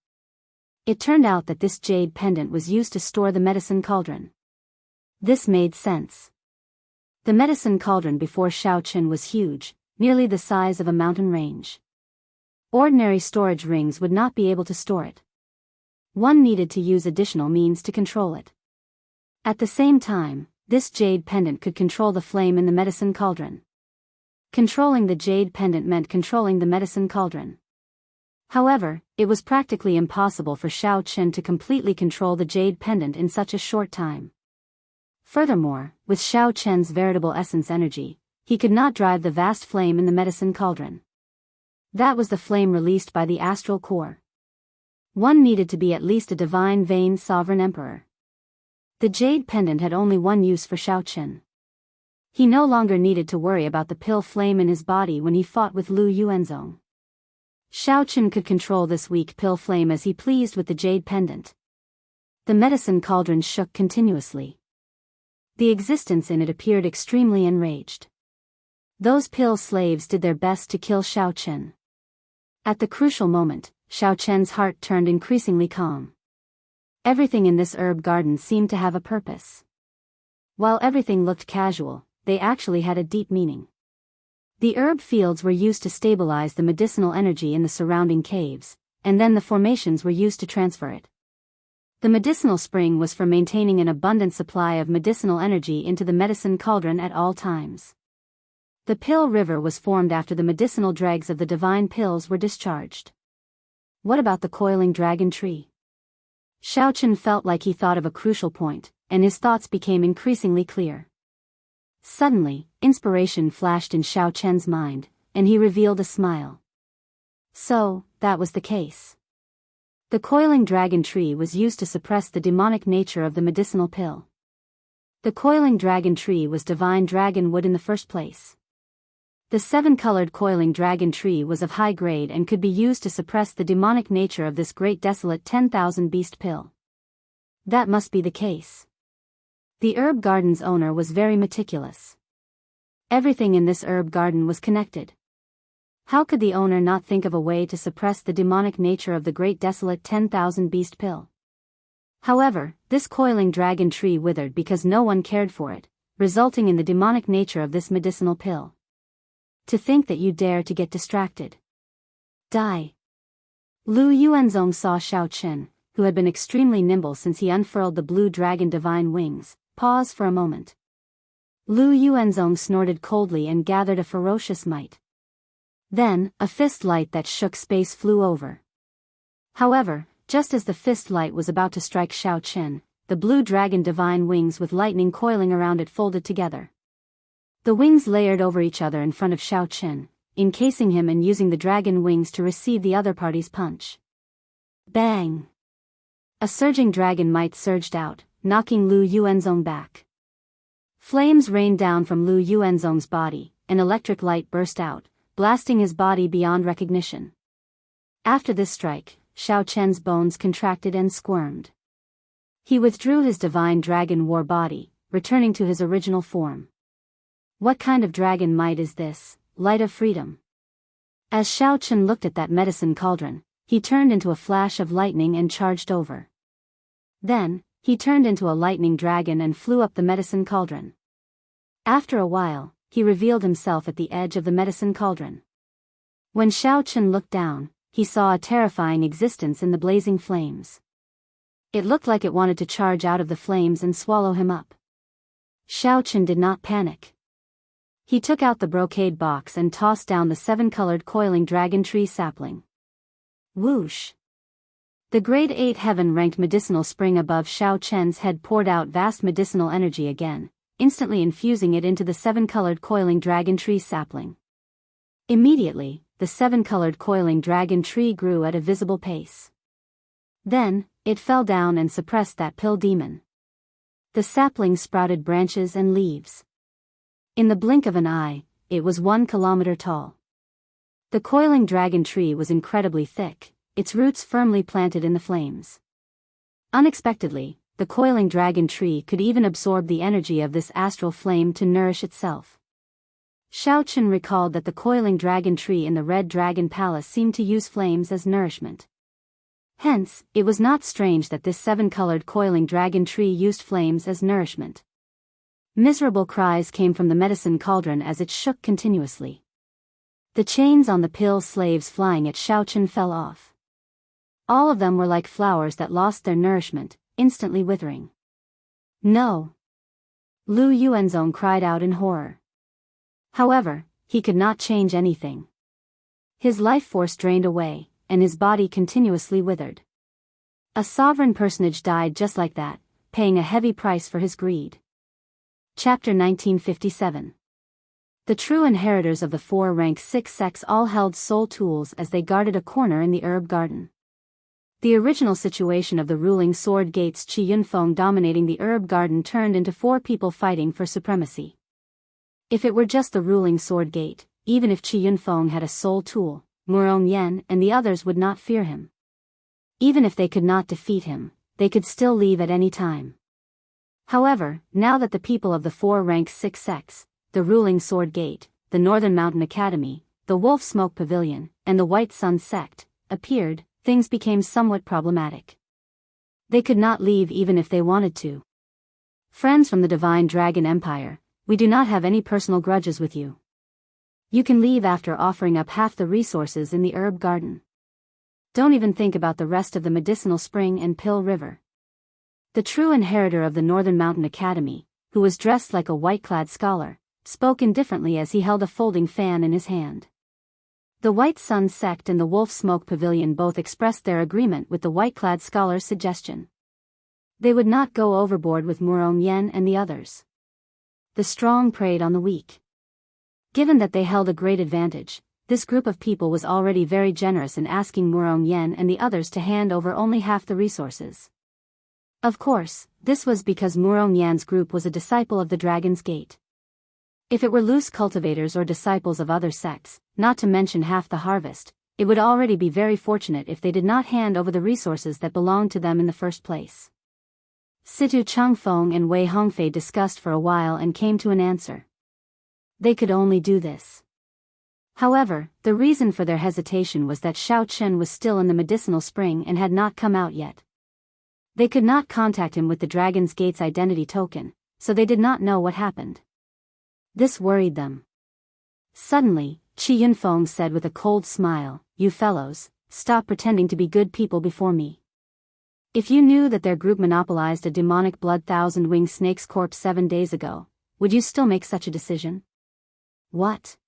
It turned out that this jade pendant was used to store the medicine cauldron. This made sense. The medicine cauldron before Xiao Chen was huge, nearly the size of a mountain range. Ordinary storage rings would not be able to store it. One needed to use additional means to control it. At the same time, this jade pendant could control the flame in the medicine cauldron. Controlling the jade pendant meant controlling the medicine cauldron. However, it was practically impossible for Xiao Chen to completely control the jade pendant in such a short time. Furthermore, with Xiao Chen's veritable essence energy, he could not drive the vast flame in the medicine cauldron. That was the flame released by the astral core. One needed to be at least a divine vein sovereign emperor. The jade pendant had only one use for Xiao Chen. He no longer needed to worry about the pill flame in his body when he fought with Lu Yuanzong. Xiao Chen could control this weak pill flame as he pleased with the jade pendant. The medicine cauldron shook continuously. The existence in it appeared extremely enraged. Those pill slaves did their best to kill Xiao Chen. At the crucial moment, Xiao Chen's heart turned increasingly calm. Everything in this herb garden seemed to have a purpose. While everything looked casual, they actually had a deep meaning. The herb fields were used to stabilize the medicinal energy in the surrounding caves, and then the formations were used to transfer it. The medicinal spring was for maintaining an abundant supply of medicinal energy into the medicine cauldron at all times. The pill river was formed after the medicinal dregs of the divine pills were discharged. What about the coiling dragon tree? Xiao Chen felt like he thought of a crucial point, and his thoughts became increasingly clear. Suddenly, inspiration flashed in Xiao Chen's mind, and he revealed a smile. So, that was the case. The coiling dragon tree was used to suppress the demonic nature of the medicinal pill. The coiling dragon tree was divine dragon wood in the first place. The 7-colored coiling dragon tree was of high grade and could be used to suppress the demonic nature of this great desolate 10,000 beast pill. That must be the case. The herb garden's owner was very meticulous. Everything in this herb garden was connected. How could the owner not think of a way to suppress the demonic nature of the great desolate 10,000 beast pill? However, this coiling dragon tree withered because no one cared for it, resulting in the demonic nature of this medicinal pill. To think that you dare to get distracted. Die. Lu Yuanzong saw Shao Chen, who had been extremely nimble since he unfurled the blue dragon divine wings, pause for a moment. Lu Yuanzong snorted coldly and gathered a ferocious might. Then, a fist light that shook space flew over. However, just as the fist light was about to strike Shao Chen, the blue dragon divine wings with lightning coiling around it folded together. The wings layered over each other in front of Shao Chen, encasing him and using the dragon wings to receive the other party's punch. Bang! A surging dragon might surged out, knocking Lu Yuanzong back. Flames rained down from Lu Yuanzong's body, an electric light burst out, blasting his body beyond recognition. After this strike, Shao Chen's bones contracted and squirmed. He withdrew his divine dragon war body, returning to his original form. What kind of dragon might is this, light of freedom? As Shao Chen looked at that medicine cauldron, he turned into a flash of lightning and charged over. Then, he turned into a lightning dragon and flew up the medicine cauldron. After a while, he revealed himself at the edge of the medicine cauldron. When Shao Chen looked down, he saw a terrifying existence in the blazing flames. It looked like it wanted to charge out of the flames and swallow him up. Shao Chen did not panic. He took out the brocade box and tossed down the 7-colored coiling dragon tree sapling. Whoosh! The grade 8 heaven-ranked medicinal spring above Shao Chen's head poured out vast medicinal energy again, instantly infusing it into the 7-colored coiling dragon tree sapling. Immediately, the 7-colored coiling dragon tree grew at a visible pace. Then, it fell down and suppressed that pill demon. The sapling sprouted branches and leaves. In the blink of an eye, it was 1 kilometer tall. The coiling dragon tree was incredibly thick, its roots firmly planted in the flames. Unexpectedly, the coiling dragon tree could even absorb the energy of this astral flame to nourish itself. Shao Chen recalled that the coiling dragon tree in the Red Dragon Palace seemed to use flames as nourishment. Hence, it was not strange that this 7-colored coiling dragon tree used flames as nourishment. Miserable cries came from the medicine cauldron as it shook continuously. The chains on the pill slaves flying at Shao Chen fell off. All of them were like flowers that lost their nourishment, instantly withering. No! Lu Yuanzong cried out in horror. However, he could not change anything. His life force drained away, and his body continuously withered. A sovereign personage died just like that, paying a heavy price for his greed. Chapter 1957. The true inheritors of the 4 rank 6 sects all held soul tools as they guarded a corner in the herb garden. The original situation of the ruling sword gate's Qi Yunfeng dominating the herb garden turned into 4 people fighting for supremacy. If it were just the ruling sword gate, even if Qi Yunfeng had a soul tool, Murong Yen and the others would not fear him. Even if they could not defeat him, they could still leave at any time. However, now that the people of the 4 rank 6 sects, the ruling sword gate, the Northern Mountain Academy, the Wolf Smoke Pavilion, and the White Sun sect, appeared, things became somewhat problematic. They could not leave even if they wanted to. Friends from the Divine Dragon Empire, we do not have any personal grudges with you. You can leave after offering up half the resources in the herb garden. Don't even think about the rest of the medicinal spring and pill river. The true inheritor of the Northern Mountain Academy, who was dressed like a white-clad scholar, spoke indifferently as he held a folding fan in his hand. The White Sun sect and the Wolf Smoke Pavilion both expressed their agreement with the white-clad scholar's suggestion. They would not go overboard with Murong Yen and the others. The strong preyed on the weak. Given that they held a great advantage, this group of people was already very generous in asking Murong Yen and the others to hand over only half the resources. Of course, this was because Murong Yan's group was a disciple of the Dragon's Gate. If it were loose cultivators or disciples of other sects, not to mention half the harvest, it would already be very fortunate if they did not hand over the resources that belonged to them in the first place. Situ Changfeng and Wei Hongfei discussed for a while and came to an answer. They could only do this. However, the reason for their hesitation was that Xiao Chen was still in the medicinal spring and had not come out yet. They could not contact him with the Dragon's Gate's identity token, so they did not know what happened. This worried them. Suddenly, Qi Yunfeng said with a cold smile, "You fellows, stop pretending to be good people before me. If you knew that their group monopolized a demonic blood thousand-winged snake's corpse 7 days ago, would you still make such a decision?" What?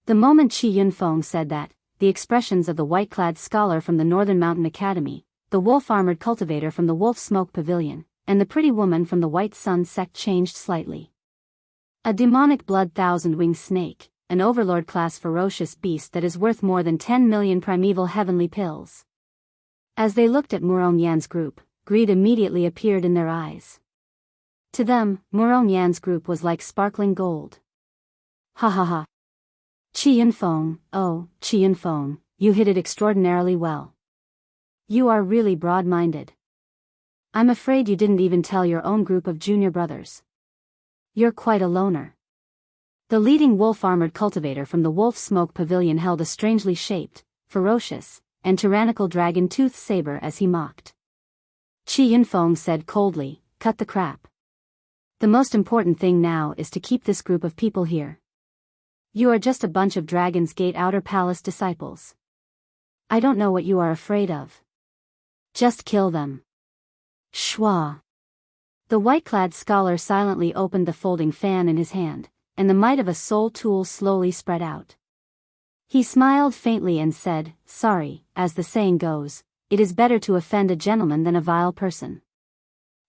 The moment Qi Yunfeng said that, the expressions of the white-clad scholar from the Northern Mountain Academy, the wolf-armored cultivator from the Wolf Smoke Pavilion, and the pretty woman from the White Sun sect changed slightly. A demonic blood thousand-winged snake, an overlord-class ferocious beast that is worth more than 10 million primeval heavenly pills. As they looked at Murong Yan's group, greed immediately appeared in their eyes. To them, Murong Yan's group was like sparkling gold. Ha ha ha. Qi Yunfeng, oh, Qi Yunfeng, you hit it extraordinarily well. You are really broad-minded. I'm afraid you didn't even tell your own group of junior brothers. You're quite a loner. The leading wolf-armored cultivator from the Wolf Smoke Pavilion held a strangely shaped, ferocious, and tyrannical dragon-toothed saber as he mocked. Qi Yunfeng said coldly, "Cut the crap. The most important thing now is to keep this group of people here. You are just a bunch of Dragon's Gate Outer Palace disciples. I don't know what you are afraid of. Just kill them." Shwa. The white-clad scholar silently opened the folding fan in his hand, and the might of a soul tool slowly spread out. He smiled faintly and said, "Sorry, as the saying goes, it is better to offend a gentleman than a vile person.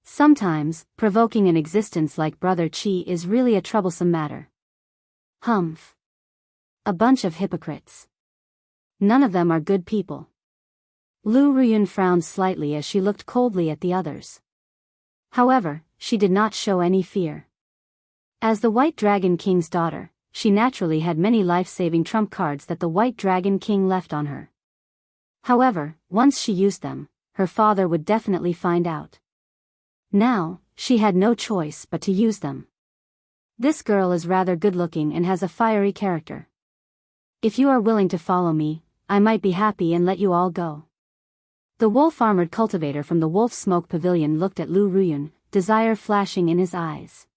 Sometimes, provoking an existence like Brother Qi is really a troublesome matter. Humph. A bunch of hypocrites. None of them are good people." Lu Ruyun frowned slightly as she looked coldly at the others. However, she did not show any fear. As the White Dragon King's daughter, she naturally had many life-saving trump cards that the White Dragon King left on her. However, once she used them, her father would definitely find out. Now, she had no choice but to use them. This girl is rather good-looking and has a fiery character. If you are willing to follow me, I might be happy and let you all go. The wolf-armored cultivator from the Wolf Smoke Pavilion looked at Lu Ruyun, desire flashing in his eyes.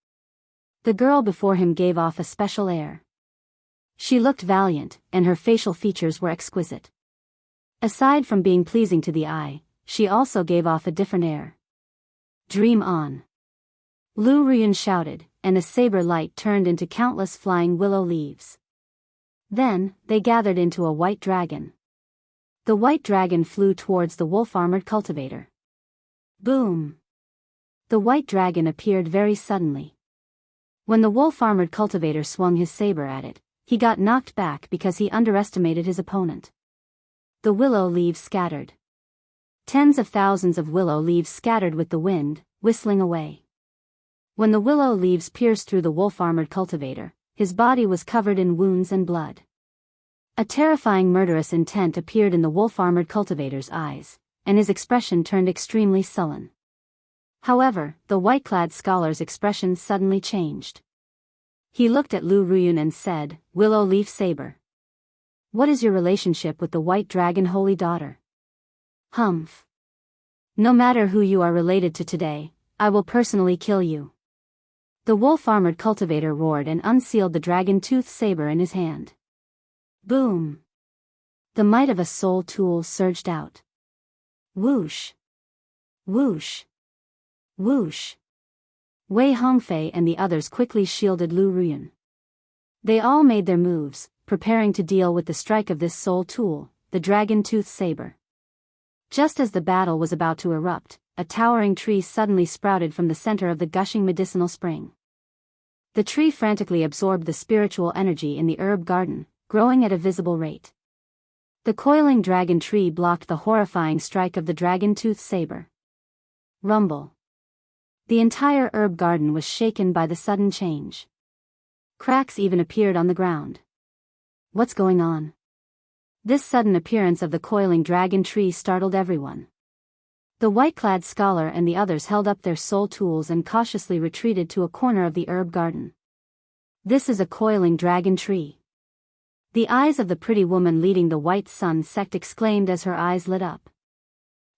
The girl before him gave off a special air. She looked valiant, and her facial features were exquisite. Aside from being pleasing to the eye, she also gave off a different air. Dream on. Lu Ruyun shouted, and a saber light turned into countless flying willow leaves. Then, they gathered into a white dragon. The white dragon flew towards the wolf-armored cultivator. Boom! The white dragon appeared very suddenly. When the wolf-armored cultivator swung his saber at it, he got knocked back because he underestimated his opponent. The willow leaves scattered. Tens of thousands of willow leaves scattered with the wind, whistling away. When the willow leaves pierced through the wolf-armored cultivator, his body was covered in wounds and blood. A terrifying murderous intent appeared in the wolf-armored cultivator's eyes, and his expression turned extremely sullen. However, the white-clad scholar's expression suddenly changed. He looked at Lu Ruyun and said, "Willow Leaf Saber. What is your relationship with the White Dragon Holy Daughter?" Humph. No matter who you are related to today, I will personally kill you. The wolf-armored cultivator roared and unsealed the dragon-toothed saber in his hand. Boom! The might of a soul tool surged out. Whoosh! Whoosh! Whoosh! Wei Hongfei and the others quickly shielded Lu Ruyun. They all made their moves, preparing to deal with the strike of this soul tool, the dragon-toothed saber. Just as the battle was about to erupt, a towering tree suddenly sprouted from the center of the gushing medicinal spring. The tree frantically absorbed the spiritual energy in the herb garden, growing at a visible rate. The coiling dragon tree blocked the horrifying strike of the dragon-toothed saber. Rumble. The entire herb garden was shaken by the sudden change. Cracks even appeared on the ground. What's going on? This sudden appearance of the coiling dragon tree startled everyone. The white-clad scholar and the others held up their soul tools and cautiously retreated to a corner of the herb garden. This is a coiling dragon tree. The eyes of the pretty woman leading the White Sun sect exclaimed as her eyes lit up.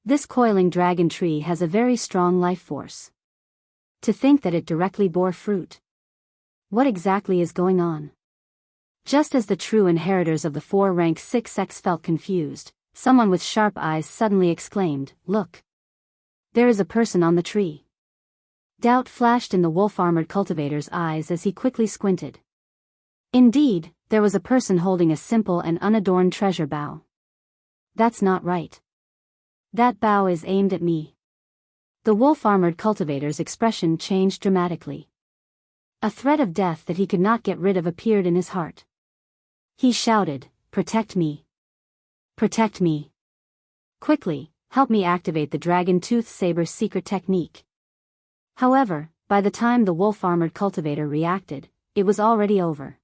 This coiling dragon tree has a very strong life force. To think that it directly bore fruit. What exactly is going on? Just as the true inheritors of the 4 rank 6 sects felt confused, someone with sharp eyes suddenly exclaimed, "Look! There is a person on the tree." Doubt flashed in the wolf-armored cultivator's eyes as he quickly squinted. Indeed, there was a person holding a simple and unadorned treasure bow. That's not right. That bow is aimed at me. The wolf-armored cultivator's expression changed dramatically. A threat of death that he could not get rid of appeared in his heart. He shouted, "Protect me! Protect me! Quickly, help me activate the dragon tooth saber's secret technique." However, by the time the wolf-armored cultivator reacted, it was already over.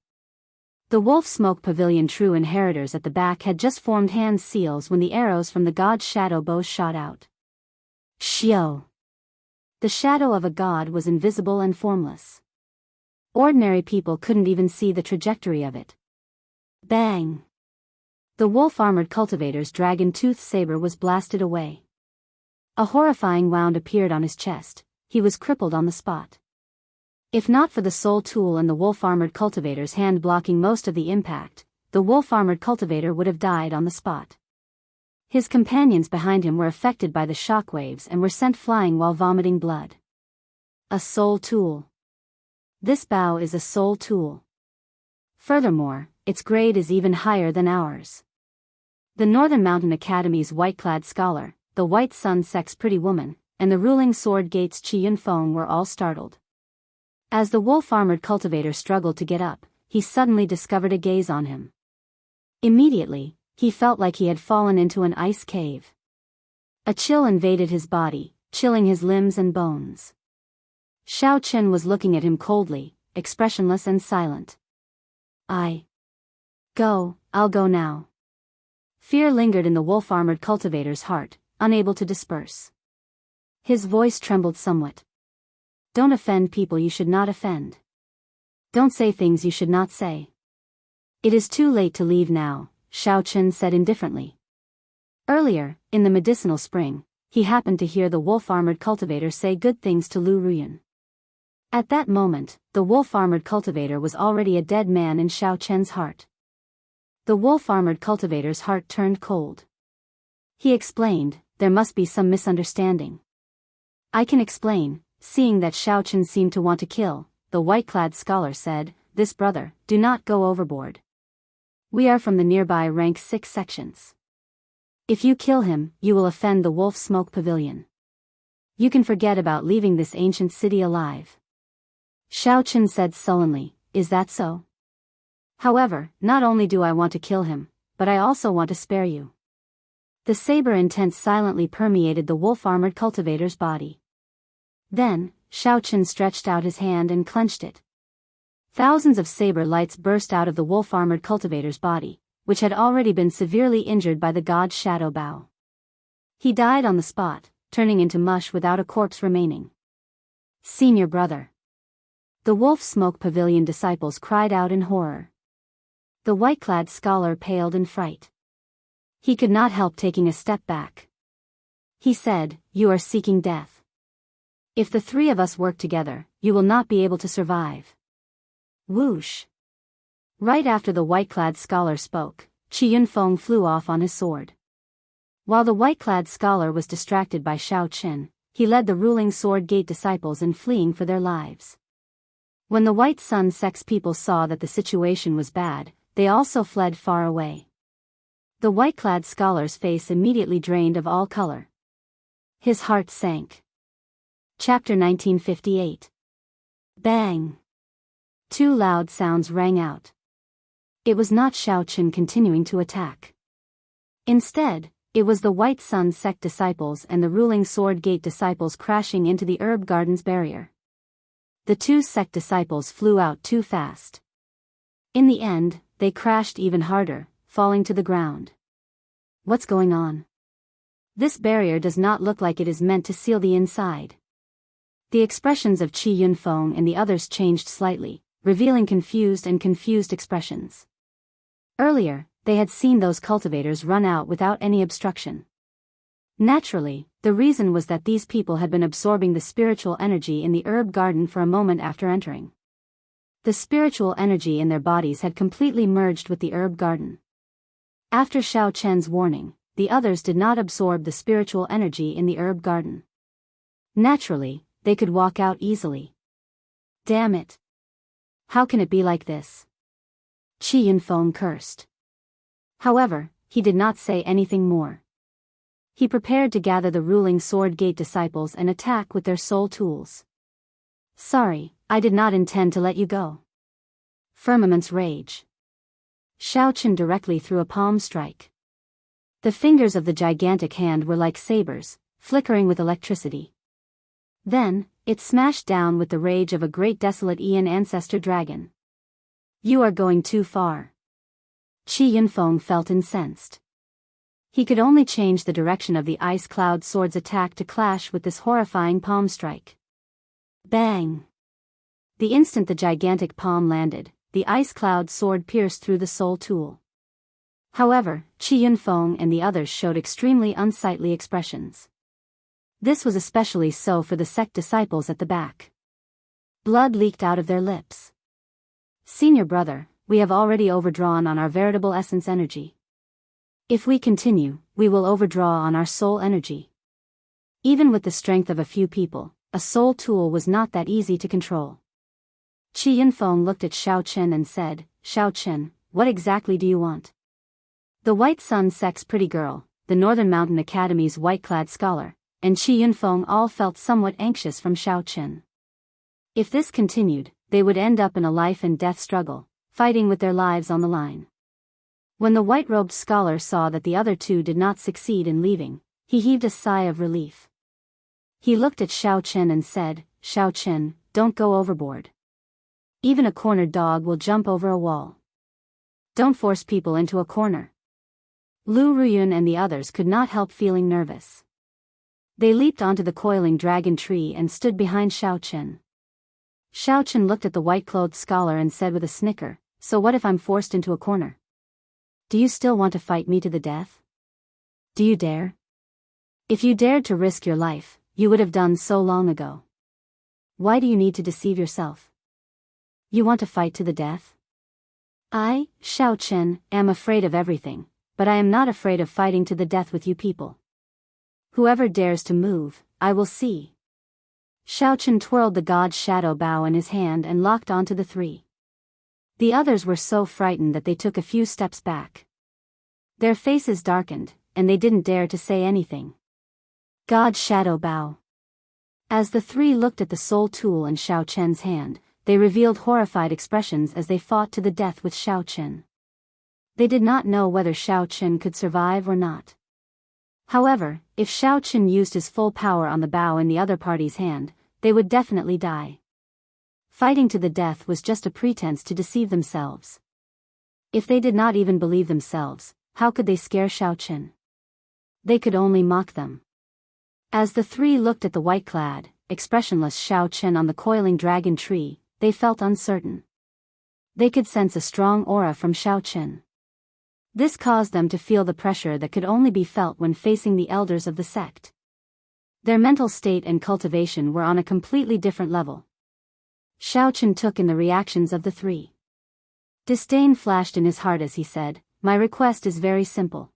The wolf smoke pavilion true inheritors at the back had just formed hand seals when the arrows from the god's shadow bows shot out. Shio! The shadow of a god was invisible and formless. Ordinary people couldn't even see the trajectory of it. Bang! The wolf-armored cultivator's dragon tooth saber was blasted away. A horrifying wound appeared on his chest. He was crippled on the spot. If not for the soul tool and the wolf-armored cultivator's hand blocking most of the impact, the wolf-armored cultivator would have died on the spot. His companions behind him were affected by the shockwaves and were sent flying while vomiting blood. A soul tool. This bow is a soul tool. Furthermore, its grade is even higher than ours. The Northern Mountain Academy's white-clad scholar, the White Sun sect's pretty woman, and the ruling Sword Gate's Qi Yunfeng were all startled. As the wolf-armored cultivator struggled to get up, he suddenly discovered a gaze on him. Immediately, he felt like he had fallen into an ice cave. A chill invaded his body, chilling his limbs and bones. Xiao Chen was looking at him coldly, expressionless and silent. I'll go now. Fear lingered in the wolf-armored cultivator's heart, unable to disperse. His voice trembled somewhat. Don't offend people you should not offend. Don't say things you should not say. It is too late to leave now, Xiao Chen said indifferently. Earlier, in the medicinal spring, he happened to hear the wolf-armored cultivator say good things to Lu Ruyan. At that moment, the wolf-armored cultivator was already a dead man in Xiao Chen's heart. The wolf-armored cultivator's heart turned cold. He explained, "There must be some misunderstanding." "I can explain," seeing that Xiao Chen seemed to want to kill, the white-clad scholar said, "This brother, do not go overboard. We are from the nearby rank 6 sections. If you kill him, you will offend the wolf smoke pavilion. You can forget about leaving this ancient city alive." Xiao Chen said sullenly, "Is that so? However, not only do I want to kill him, but I also want to spare you." The saber intent silently permeated the wolf-armored cultivator's body. Then, Xiao Chen stretched out his hand and clenched it. Thousands of saber lights burst out of the wolf-armored cultivator's body, which had already been severely injured by the god's shadow bow. He died on the spot, turning into mush without a corpse remaining. "Senior brother!" The wolf smoke pavilion disciples cried out in horror. The white-clad scholar paled in fright. He could not help taking a step back. He said, "You are seeking death. If the 3 of us work together, you will not be able to survive." Whoosh! Right after the white-clad scholar spoke, Qi Yunfeng flew off on his sword. While the white-clad scholar was distracted by Xiao Chen, he led the ruling Sword Gate disciples in fleeing for their lives. When the White Sun sect's people saw that the situation was bad, they also fled far away. The white-clad scholar's face immediately drained of all color. His heart sank. Chapter 1958. Bang! 2 loud sounds rang out. It was not Xiao Chen continuing to attack. Instead, It was the White Sun sect disciples and the ruling Sword Gate disciples crashing into the herb garden's barrier. The two sect disciples flew out too fast. In the end, they crashed even harder, falling to the ground. What's going on? This barrier does not look like it is meant to seal the inside. The expressions of Qi Yunfeng and the others changed slightly, revealing confused expressions. Earlier, they had seen those cultivators run out without any obstruction. Naturally, the reason was that these people had been absorbing the spiritual energy in the herb garden for a moment after entering. The spiritual energy in their bodies had completely merged with the herb garden. After Xiao Chen's warning, the others did not absorb the spiritual energy in the herb garden. Naturally, they could walk out easily. Damn it! How can it be like this? Qi Yunfeng cursed. However, he did not say anything more. He prepared to gather the ruling Sword Gate disciples and attack with their soul tools. Sorry, I did not intend to let you go. Firmament's rage. Xiao Chen directly threw a palm strike. The fingers of the gigantic hand were like sabers, flickering with electricity. Then, it smashed down with the rage of a great desolate Aeon ancestor dragon. You are going too far. Qi Yunfeng felt incensed. He could only change the direction of the ice cloud sword's attack to clash with this horrifying palm strike. Bang! The instant the gigantic palm landed, the ice cloud sword pierced through the soul tool. However, Qi Yunfeng and the others showed extremely unsightly expressions. This was especially so for the sect disciples at the back. Blood leaked out of their lips. Senior brother, we have already overdrawn on our veritable essence energy. If we continue, we will overdraw on our soul energy. Even with the strength of a few people, a soul tool was not that easy to control. Qi Yunfeng looked at Xiao Chen and said, Xiao Chen, what exactly do you want? The White Sun sect's pretty girl, the Northern Mountain Academy's white-clad scholar, and Qi Yunfeng all felt somewhat anxious from Xiao Chen. If this continued, they would end up in a life-and-death struggle, fighting with their lives on the line. When the white-robed scholar saw that the other two did not succeed in leaving, he heaved a sigh of relief. He looked at Xiao Chen and said, Xiao Chen, don't go overboard. Even a cornered dog will jump over a wall. Don't force people into a corner. Lu Ruyun and the others could not help feeling nervous. They leaped onto the coiling dragon tree and stood behind Xiao Chen. Xiao Chen looked at the white-clothed scholar and said with a snicker, so what if I'm forced into a corner? Do you still want to fight me to the death? Do you dare? If you dared to risk your life, you would have done so long ago. Why do you need to deceive yourself? You want to fight to the death? I, Xiao Chen, am afraid of everything, but I am not afraid of fighting to the death with you people. Whoever dares to move, I will see. Xiao Chen twirled the god's shadow bow in his hand and locked onto the three. The others were so frightened that they took a few steps back. Their faces darkened, and they didn't dare to say anything. God's shadow bow. As the three looked at the soul tool in Xiao Chen's hand, they revealed horrified expressions as they fought to the death with Xiao Chen. They did not know whether Xiao Chen could survive or not. However, if Xiao Chen used his full power on the bow in the other party's hand, they would definitely die. Fighting to the death was just a pretense to deceive themselves. If they did not even believe themselves, how could they scare Xiao Chen? They could only mock them. As the three looked at the white-clad, expressionless Xiao Chen on the coiling dragon tree, they felt uncertain. They could sense a strong aura from Xiao Chen. This caused them to feel the pressure that could only be felt when facing the elders of the sect. Their mental state and cultivation were on a completely different level. Xiao Chen took in the reactions of the three. Disdain flashed in his heart as he said, My request is very simple.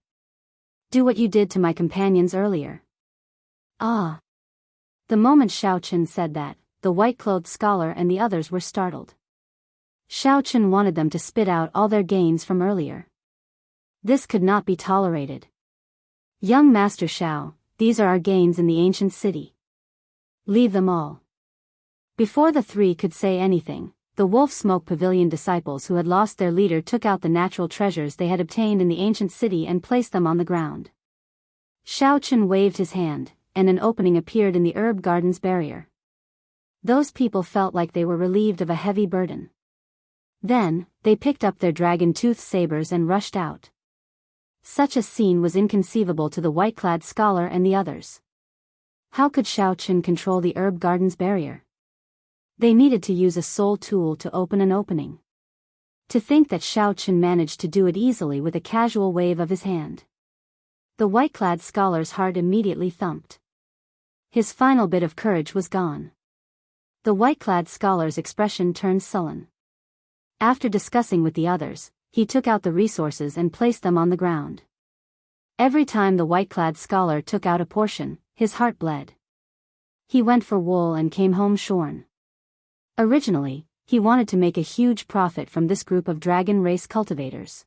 Do what you did to my companions earlier. Ah! The moment Xiao Chen said that, the white-clothed scholar and the others were startled. Xiao Chen wanted them to spit out all their gains from earlier. This could not be tolerated. Young Master Xiao, these are our gains in the ancient city. Leave them all. Before the three could say anything, the Wolf Smoke Pavilion disciples who had lost their leader took out the natural treasures they had obtained in the ancient city and placed them on the ground. Xiao Chen waved his hand, and an opening appeared in the herb garden's barrier. Those people felt like they were relieved of a heavy burden. Then, they picked up their dragon-toothed sabers and rushed out. Such a scene was inconceivable to the white-clad scholar and the others. How could Xiao Chen control the herb garden's barrier? They needed to use a soul tool to open an opening. To think that Xiao Chen managed to do it easily with a casual wave of his hand. The white-clad scholar's heart immediately thumped. His final bit of courage was gone. The white-clad scholar's expression turned sullen. After discussing with the others, he took out the resources and placed them on the ground. Every time the white-clad scholar took out a portion, his heart bled. He went for wool and came home shorn. Originally, he wanted to make a huge profit from this group of dragon race cultivators.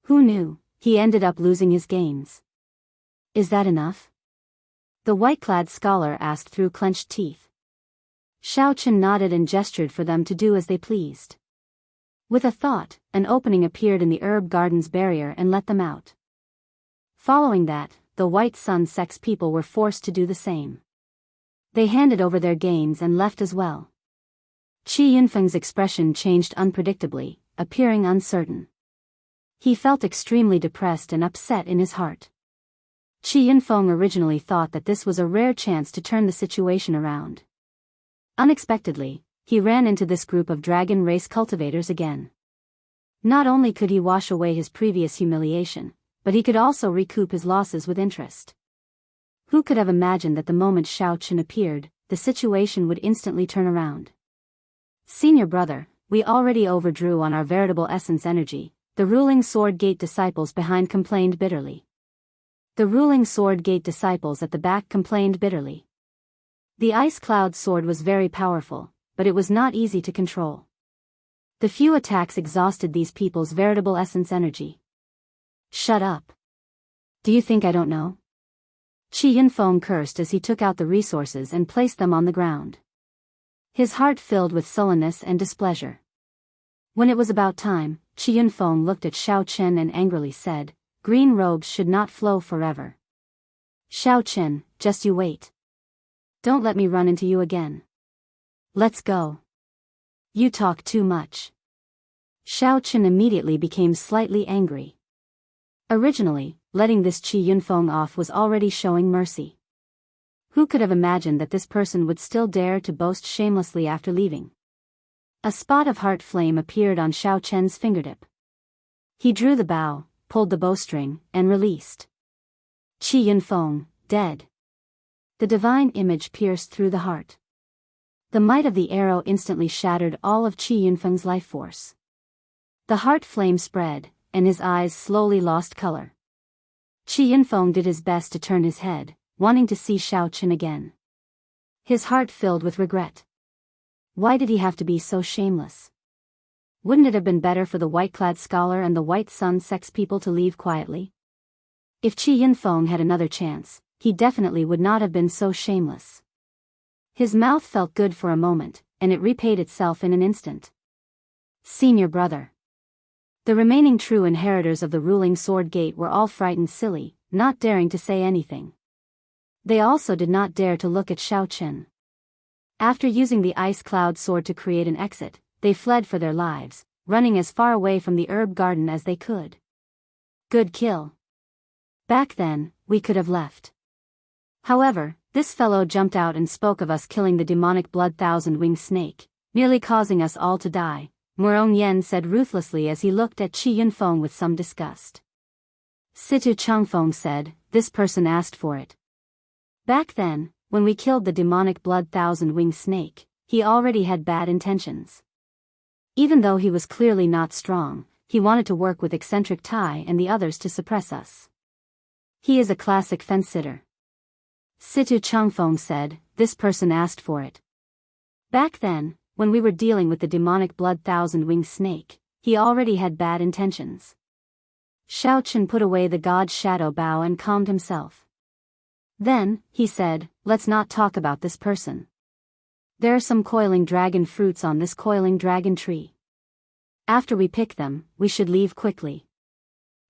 Who knew, he ended up losing his gains. Is that enough? The white-clad scholar asked through clenched teeth. Xiao Chen nodded and gestured for them to do as they pleased. With a thought, an opening appeared in the herb garden's barrier and let them out. Following that, the White Sun Sex people were forced to do the same. They handed over their gains and left as well. Qi Yunfeng's expression changed unpredictably, appearing uncertain. He felt extremely depressed and upset in his heart. Qi Yunfeng originally thought that this was a rare chance to turn the situation around. Unexpectedly, he ran into this group of dragon race cultivators again. Not only could he wash away his previous humiliation, but he could also recoup his losses with interest. Who could have imagined that the moment Xiao Chen appeared, the situation would instantly turn around? Senior brother, we already overdrew on our veritable essence energy, the ruling Sword Gate disciples behind complained bitterly. The ruling Sword Gate disciples at the back complained bitterly. The Ice Cloud sword was very powerful, but it was not easy to control. The few attacks exhausted these people's veritable essence energy. Shut up. Do you think I don't know? Qi Yunfeng cursed as he took out the resources and placed them on the ground. His heart filled with sullenness and displeasure. When it was about time, Qi Yunfeng looked at Xiao Chen and angrily said, "Green robes should not flow forever. Xiao Chen, just you wait. Don't let me run into you again. Let's go. You talk too much." Xiao Chen immediately became slightly angry. Originally, letting this Qi Yunfeng off was already showing mercy. Who could have imagined that this person would still dare to boast shamelessly after leaving? A spot of heart flame appeared on Xiao Chen's fingertip. He drew the bow, pulled the bowstring, and released. Qi Yunfeng, dead. The divine image pierced through the heart. The might of the arrow instantly shattered all of Qi Yunfeng's life force. The heart flame spread, and his eyes slowly lost color. Qi Yunfeng did his best to turn his head, wanting to see Xiao Chen again. His heart filled with regret. Why did he have to be so shameless? Wouldn't it have been better for the white-clad scholar and the White Sun Sex people to leave quietly? If Qi Yunfeng had another chance, he definitely would not have been so shameless. His mouth felt good for a moment, and it repaid itself in an instant. Senior brother. The remaining true inheritors of the ruling Sword Gate were all frightened silly, not daring to say anything. They also did not dare to look at Xiao Chen. After using the Ice Cloud sword to create an exit, they fled for their lives, running as far away from the herb garden as they could. Good kill. Back then, we could have left. However, this fellow jumped out and spoke of us killing the demonic blood thousand-winged snake, nearly causing us all to die, Murong Yen said ruthlessly as he looked at Qi Yunfeng with some disgust. Situ Changfeng said, "This person asked for it. Back then, when we killed the demonic blood thousand-winged snake, he already had bad intentions. Even though he was clearly not strong, he wanted to work with eccentric Tai and the others to suppress us. He is a classic fence-sitter." Situ Changfeng said, "This person asked for it. Back then, when we were dealing with the demonic blood thousand-winged snake, he already had bad intentions." Xiao Chen put away the god's shadow bow and calmed himself. Then, he said, "Let's not talk about this person. There are some coiling dragon fruits on this coiling dragon tree. After we pick them, we should leave quickly."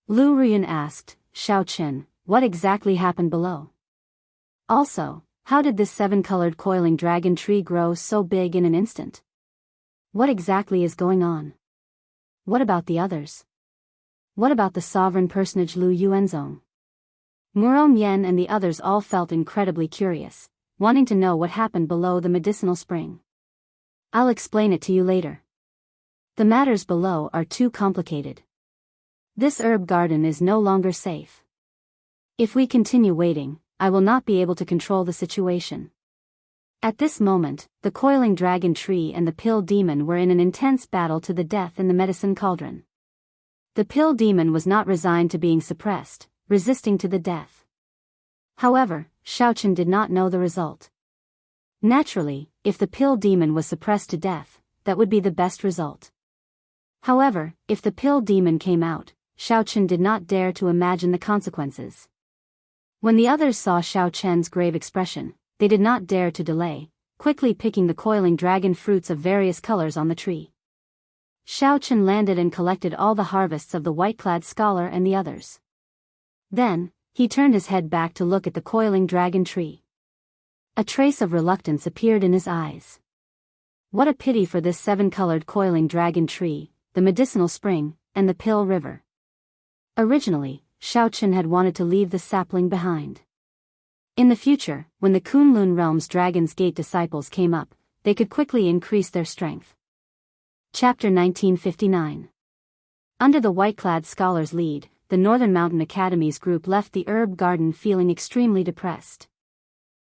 Lu Ruyan asked, "Xiao Chen, what exactly happened below? Also, how did this 7-colored coiling dragon tree grow so big in an instant? What exactly is going on? What about the others? What about the sovereign personage Lu Yuanzong? Muro Mian and the others all felt incredibly curious, wanting to know what happened below the medicinal spring. I'll explain it to you later. The matters below are too complicated. This herb garden is no longer safe. If we continue waiting, I will not be able to control the situation. At this moment, the coiling dragon tree and the pill demon were in an intense battle to the death in the medicine cauldron. The pill demon was not resigned to being suppressed, resisting to the death. However, Xiaochen did not know the result. Naturally, if the pill demon was suppressed to death, that would be the best result. However, if the pill demon came out, Xiaochen did not dare to imagine the consequences. When the others saw Xiaochen's grave expression, they did not dare to delay, quickly picking the coiling dragon fruits of various colors on the tree. Xiaochen landed and collected all the harvests of the white-clad scholar and the others. Then, he turned his head back to look at the coiling dragon tree. A trace of reluctance appeared in his eyes. What a pity for this 7-colored coiling dragon tree, the medicinal spring, and the pill river. Originally, Xiaochen had wanted to leave the sapling behind. In the future, when the Kunlun Realm's Dragon's Gate disciples came up, they could quickly increase their strength. Chapter 1959. Under the white-clad scholar's lead, the Northern Mountain Academy's group left the herb garden feeling extremely depressed.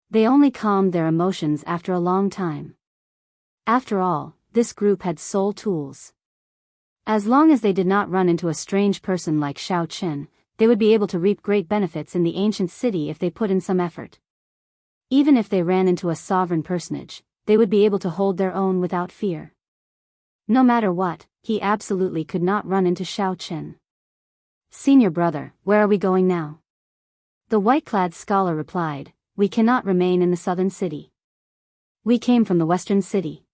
They only calmed their emotions after a long time. After all, this group had soul tools. As long as they did not run into a strange person like Xiaochen, they would be able to reap great benefits in the ancient city if they put in some effort. Even if they ran into a sovereign personage, they would be able to hold their own without fear. No matter what, he absolutely could not run into Xiaochen. Senior brother, where are we going now? The white-clad scholar replied, we cannot remain in the southern city. We came from the western city.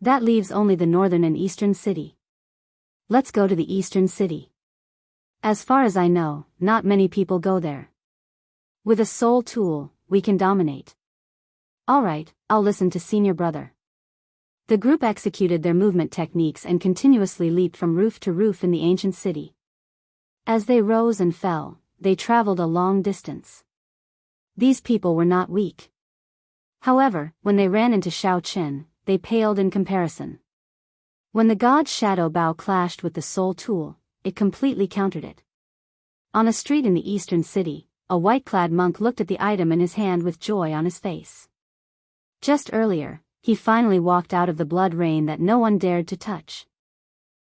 That leaves only the northern and eastern city. Let's go to the eastern city. As far as I know, not many people go there. With a soul tool, we can dominate. Alright, I'll listen to senior brother. The group executed their movement techniques and continuously leaped from roof to roof in the ancient city. As they rose and fell, they traveled a long distance. These people were not weak. However, when they ran into Xiaochen, they paled in comparison. When the god's shadow bow clashed with the soul tool, it completely countered it. On a street in the eastern city, a white-clad monk looked at the item in his hand with joy on his face. Just earlier, he finally walked out of the blood rain that no one dared to touch.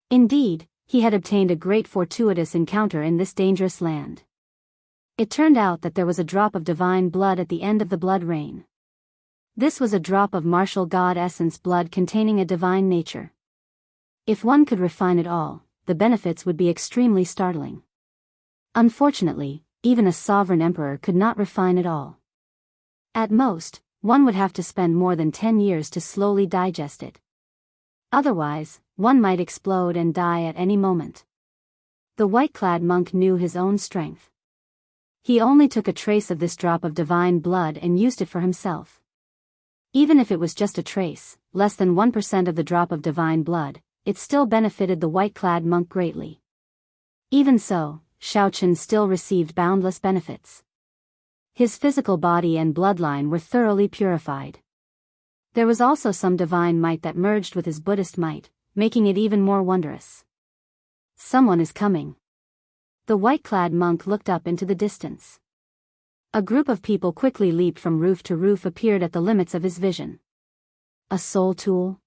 Indeed, he had obtained a great fortuitous encounter in this dangerous land. It turned out that there was a drop of divine blood at the end of the blood rain. This was a drop of martial god essence blood containing a divine nature. If one could refine it all, the benefits would be extremely startling. Unfortunately, even a sovereign emperor could not refine it all. At most, one would have to spend more than 10 years to slowly digest it. Otherwise, one might explode and die at any moment. The white-clad monk knew his own strength. He only took a trace of this drop of divine blood and used it for himself. Even if it was just a trace, less than 1% of the drop of divine blood, it still benefited the white-clad monk greatly. Even so, Xiaochen still received boundless benefits. His physical body and bloodline were thoroughly purified. There was also some divine might that merged with his Buddhist might, making it even more wondrous. Someone is coming. The white-clad monk looked up into the distance. A group of people quickly leaped from roof to roof appeared at the limits of his vision. A soul tool?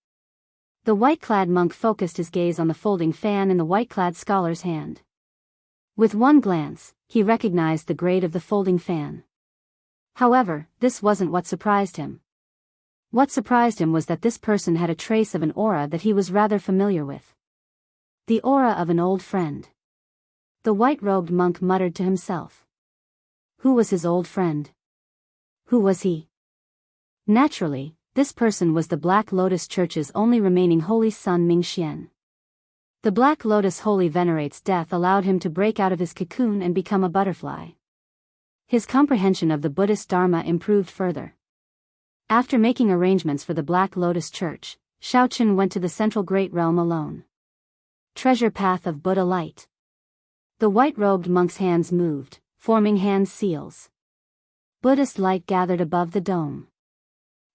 The white-clad monk focused his gaze on the folding fan in the white-clad scholar's hand. With one glance, he recognized the grade of the folding fan. However, this wasn't what surprised him. What surprised him was that this person had a trace of an aura that he was rather familiar with. The aura of an old friend. The white-robed monk muttered to himself. Who was his old friend? Who was he? Naturally, this person was the Black Lotus Church's only remaining holy son Mingxian. The Black Lotus Holy venerates death allowed him to break out of his cocoon and become a butterfly. His comprehension of the Buddhist Dharma improved further. After making arrangements for the Black Lotus Church, Xiaoqun went to the central Great Realm alone. Treasure Path of Buddha Light. The white-robed monk's hands moved, forming hand seals. Buddhist light gathered above the dome.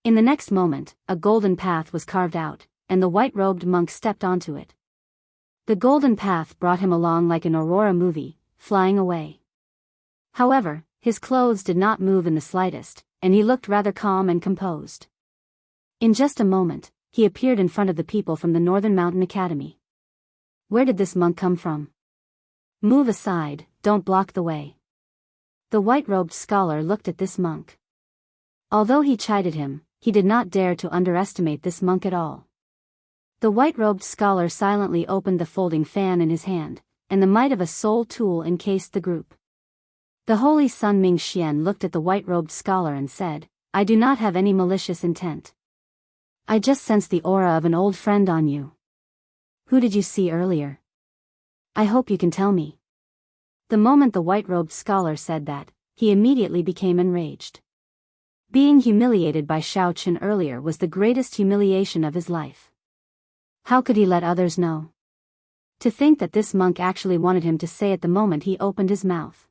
In the next moment, a golden path was carved out, and the white-robed monk stepped onto it. The golden path brought him along like an aurora movie, flying away. However, his clothes did not move in the slightest, and he looked rather calm and composed. In just a moment, he appeared in front of the people from the Northern Mountain Academy. Where did this monk come from? Move aside, don't block the way. The white-robed scholar looked at this monk. Although he chided him, he did not dare to underestimate this monk at all. The white-robed scholar silently opened the folding fan in his hand, and the might of a soul tool encased the group. The holy Sun Ming-Xian looked at the white-robed scholar and said, "I do not have any malicious intent. I just sense the aura of an old friend on you. Who did you see earlier? I hope you can tell me." The moment the white-robed scholar said that, he immediately became enraged. Being humiliated by Xiaoqun earlier was the greatest humiliation of his life. How could he let others know? To think that this monk actually wanted him to say at the moment he opened his mouth.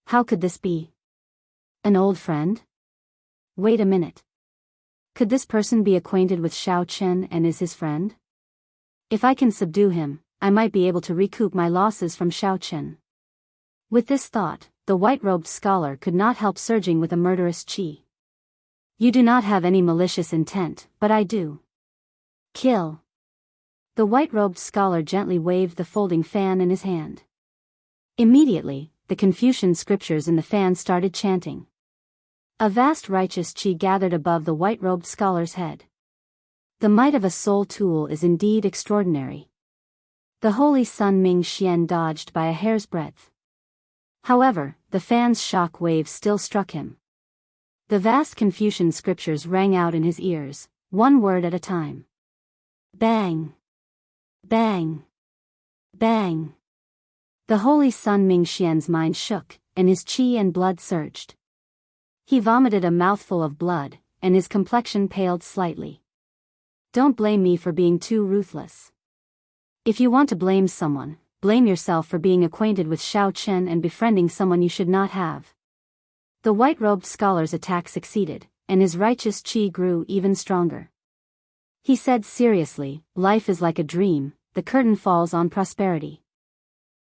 How could this be? An old friend? Wait a minute. Could this person be acquainted with Xiaoqun and is his friend? If I can subdue him, I might be able to recoup my losses from Xiaoqun. With this thought, the white-robed scholar could not help surging with a murderous chi. You do not have any malicious intent, but I do. Kill. The white-robed scholar gently waved the folding fan in his hand. Immediately, the Confucian scriptures in the fan started chanting. A vast righteous chi gathered above the white-robed scholar's head. The might of a soul tool is indeed extraordinary. The holy Sun Ming-Xian dodged by a hair's breadth. However, the fan's shock wave still struck him. The vast Confucian scriptures rang out in his ears, one word at a time. Bang! Bang! Bang! The holy Sun Ming-Xian's mind shook, and his chi and blood surged. He vomited a mouthful of blood, and his complexion paled slightly. Don't blame me for being too ruthless. If you want to blame someone, blame yourself for being acquainted with Xiaoqun and befriending someone you should not have. The white-robed scholar's attack succeeded, and his righteous chi grew even stronger. He said seriously, "Life is like a dream, the curtain falls on prosperity."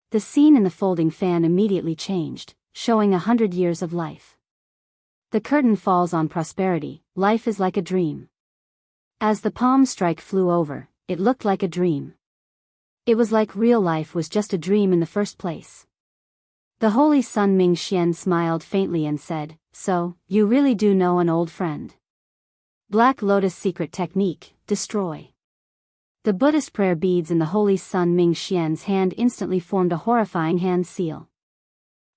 The scene in the folding fan immediately changed, showing 100 years of life. The curtain falls on prosperity, life is like a dream. As the palm strike flew over, it looked like a dream. It was like real life was just a dream in the first place. The holy Sun Ming-Xian smiled faintly and said, "So, you really do know an old friend. Black Lotus secret technique, destroy." The Buddhist prayer beads in the holy Sun Ming-Xian's hand instantly formed a horrifying hand seal.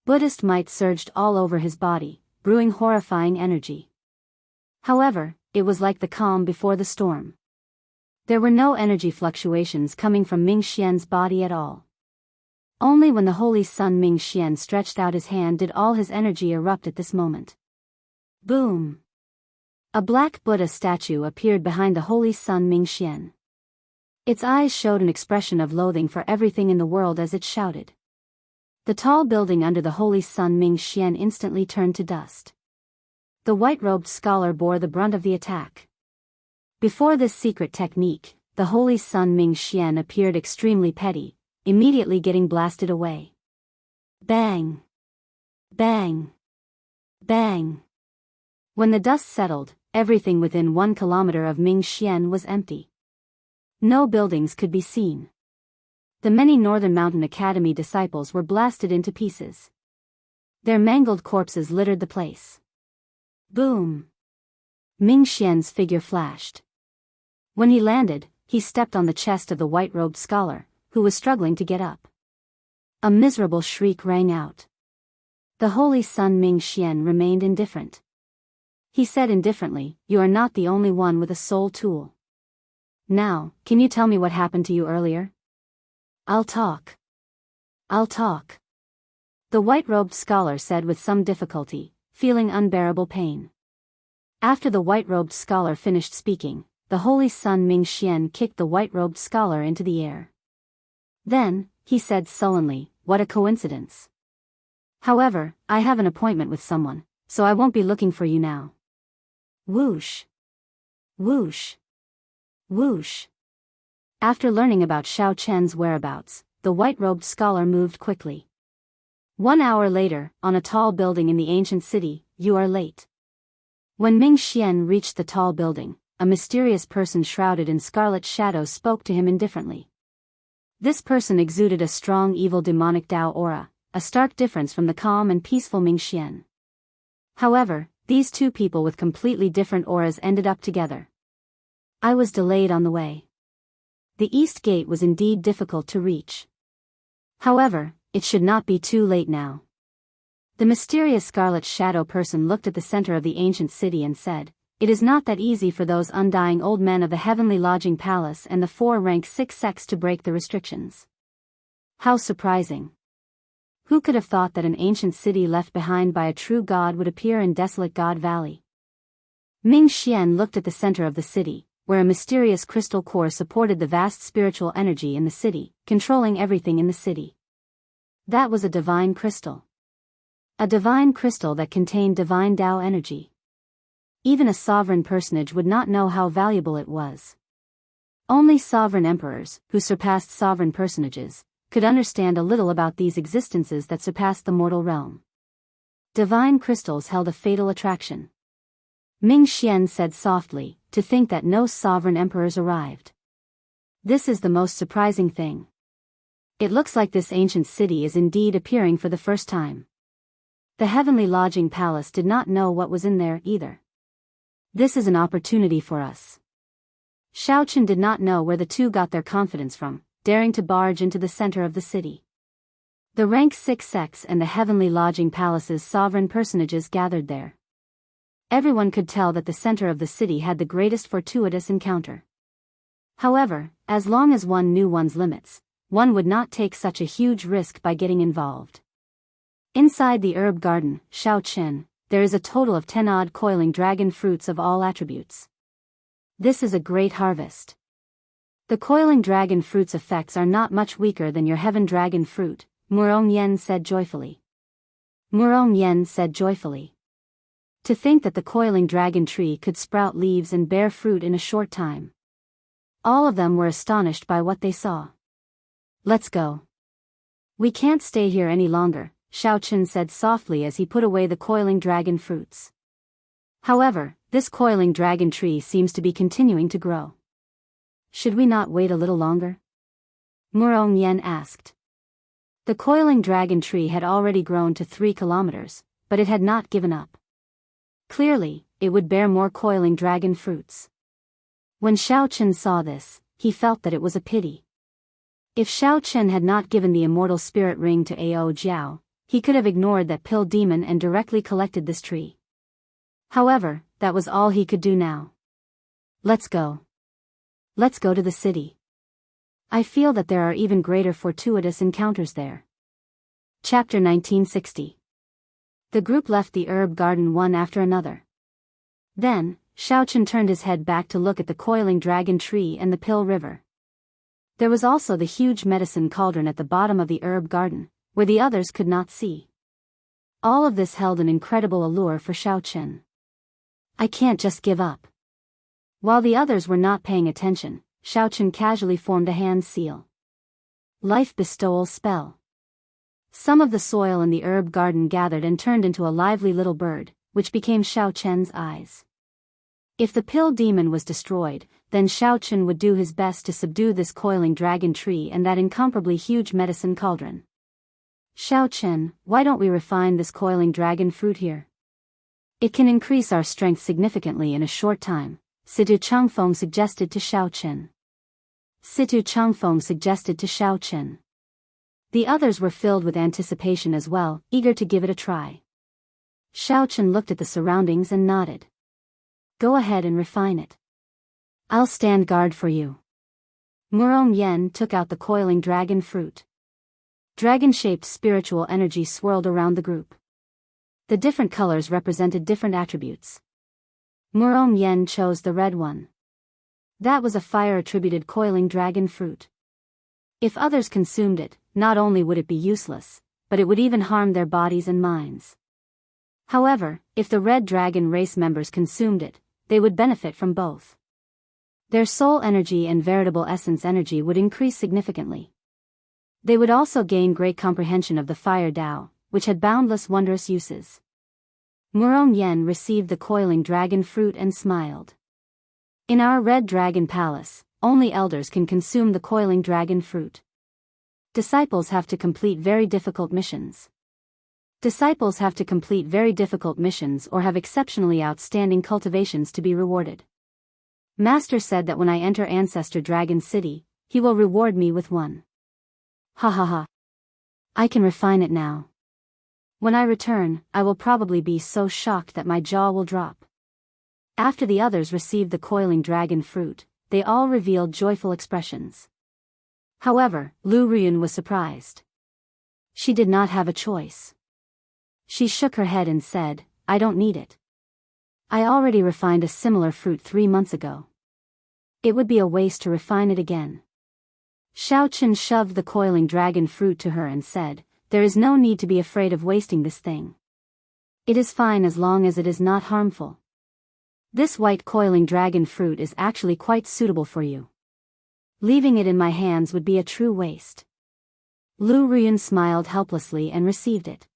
Buddhist might surged all over his body, brewing horrifying energy. However, it was like the calm before the storm. There were no energy fluctuations coming from Ming-Xian's body at all. Only when the holy Sun Ming-Xian stretched out his hand did all his energy erupt at this moment. Boom! A black Buddha statue appeared behind the holy Sun Ming-Xian. Its eyes showed an expression of loathing for everything in the world as it shouted. The tall building under the holy Sun Ming-Xian instantly turned to dust. The white-robed scholar bore the brunt of the attack. Before this secret technique, the holy Sun Ming-Xian appeared extremely petty, immediately getting blasted away. Bang! Bang! Bang! When the dust settled, everything within 1 kilometer of Ming-Xian was empty. No buildings could be seen. The many Northern Mountain Academy disciples were blasted into pieces. Their mangled corpses littered the place. Boom! Ming-Xian's figure flashed. When he landed, he stepped on the chest of the white-robed scholar, who was struggling to get up. A miserable shriek rang out. The holy Sun Ming-Xian remained indifferent. He said indifferently, "You are not the only one with a soul tool. Now, can you tell me what happened to you earlier?" I'll talk. the white-robed scholar said with some difficulty, feeling unbearable pain. After the white-robed scholar finished speaking, the holy sun Ming Xian kicked the white-robed scholar into the air. Then, he said sullenly, "What a coincidence. However, I have an appointment with someone, so I won't be looking for you now." Whoosh! Whoosh! Whoosh! After learning about Xiao Chen's whereabouts, the white-robed scholar moved quickly. 1 hour later, on a tall building in the ancient city, "You are late." When Ming Xian reached the tall building, a mysterious person shrouded in scarlet shadows spoke to him indifferently. This person exuded a strong evil demonic Dao aura, a stark difference from the calm and peaceful Ming Xian. However, these two people with completely different auras ended up together. I was delayed on the way. The east gate was indeed difficult to reach. However, it should not be too late now. The mysterious scarlet shadow person looked at the center of the ancient city and said, "It is not that easy for those undying old men of the heavenly lodging palace and the 4 rank 6 sects to break the restrictions." How surprising. Who could have thought that an ancient city left behind by a true god would appear in desolate God Valley? Ming Xian looked at the center of the city, where a mysterious crystal core supported the vast spiritual energy in the city, controlling everything in the city. That was a divine crystal. A divine crystal that contained divine Dao energy. Even a sovereign personage would not know how valuable it was. Only sovereign emperors, who surpassed sovereign personages, could understand a little about these existences that surpassed the mortal realm. Divine crystals held a fatal attraction. Ming Xian said softly, "To think that no sovereign emperors arrived. This is the most surprising thing. It looks like this ancient city is indeed appearing for the first time." The heavenly lodging palace did not know what was in there either. This is an opportunity for us. Xiao Chen did not know where the two got their confidence from, daring to barge into the center of the city. The rank 6 sects and the heavenly lodging palace's sovereign personages gathered there. Everyone could tell that the center of the city had the greatest fortuitous encounter. However, as long as one knew one's limits, one would not take such a huge risk by getting involved. Inside the herb garden, Xiao Chen, there is a total of 10 odd coiling dragon fruits of all attributes. This is a great harvest. The coiling dragon fruit's effects are not much weaker than your heaven dragon fruit, Murong Yen said joyfully. Murong Yen said joyfully. To think that the coiling dragon tree could sprout leaves and bear fruit in a short time. All of them were astonished by what they saw. "Let's go. We can't stay here any longer," Xiao Chen said softly as he put away the coiling dragon fruits. However, this coiling dragon tree seems to be continuing to grow. "Should we not wait a little longer?" Murong Yen asked. The coiling dragon tree had already grown to 3 kilometers, but it had not given up. Clearly, it would bear more coiling dragon fruits. When Xiao Chen saw this, he felt that it was a pity. If Xiao Chen had not given the immortal spirit ring to Ao Jiao, he could have ignored that pill demon and directly collected this tree. However, that was all he could do now. "Let's go. Let's go to the city. I feel that there are even greater fortuitous encounters there." Chapter 1960. The group left the herb garden one after another. Then, Xiao Chen turned his head back to look at the coiling dragon tree and the pill river. There was also the huge medicine cauldron at the bottom of the herb garden, where the others could not see. All of this held an incredible allure for Xiao Chen. "I can't just give up." While the others were not paying attention, Xiao Chen casually formed a hand seal. Life bestowal spell. Some of the soil in the herb garden gathered and turned into a lively little bird, which became Xiao Chen's eyes. If the pill demon was destroyed, then Xiao Chen would do his best to subdue this coiling dragon tree and that incomparably huge medicine cauldron. "Xiao Chen, why don't we refine this coiling dragon fruit here? It can increase our strength significantly in a short time," Situ Changfeng suggested to Xiao Chen. Situ Changfeng suggested to Xiao Chen. The others were filled with anticipation as well, eager to give it a try. Xiao Chen looked at the surroundings and nodded. "Go ahead and refine it. I'll stand guard for you." Murong Yen took out the coiling dragon fruit. Dragon-shaped spiritual energy swirled around the group. The different colors represented different attributes. Murong Yen chose the red one. That was a fire-attributed coiling dragon fruit. If others consumed it, not only would it be useless, but it would even harm their bodies and minds. However, if the red dragon race members consumed it, they would benefit from both. Their soul energy and veritable essence energy would increase significantly. They would also gain great comprehension of the fire Tao, which had boundless wondrous uses. Murong Yen received the coiling dragon fruit and smiled. In our red dragon palace, only elders can consume the coiling dragon fruit. Disciples have to complete very difficult missions. Disciples have to complete very difficult missions or have exceptionally outstanding cultivations to be rewarded. Master said that when I enter Ancestor Dragon City, he will reward me with one. Ha ha ha. I can refine it now. When I return, I will probably be so shocked that my jaw will drop. After the others received the coiling dragon fruit, they all revealed joyful expressions. However, Lu Ruyun was surprised. She did not have a choice. She shook her head and said, I don't need it. I already refined a similar fruit 3 months ago. It would be a waste to refine it again. Xiao Chen shoved the coiling dragon fruit to her and said, there is no need to be afraid of wasting this thing. It is fine as long as it is not harmful. This white coiling dragon fruit is actually quite suitable for you. Leaving it in my hands would be a true waste. Lu Ruyun smiled helplessly and received it.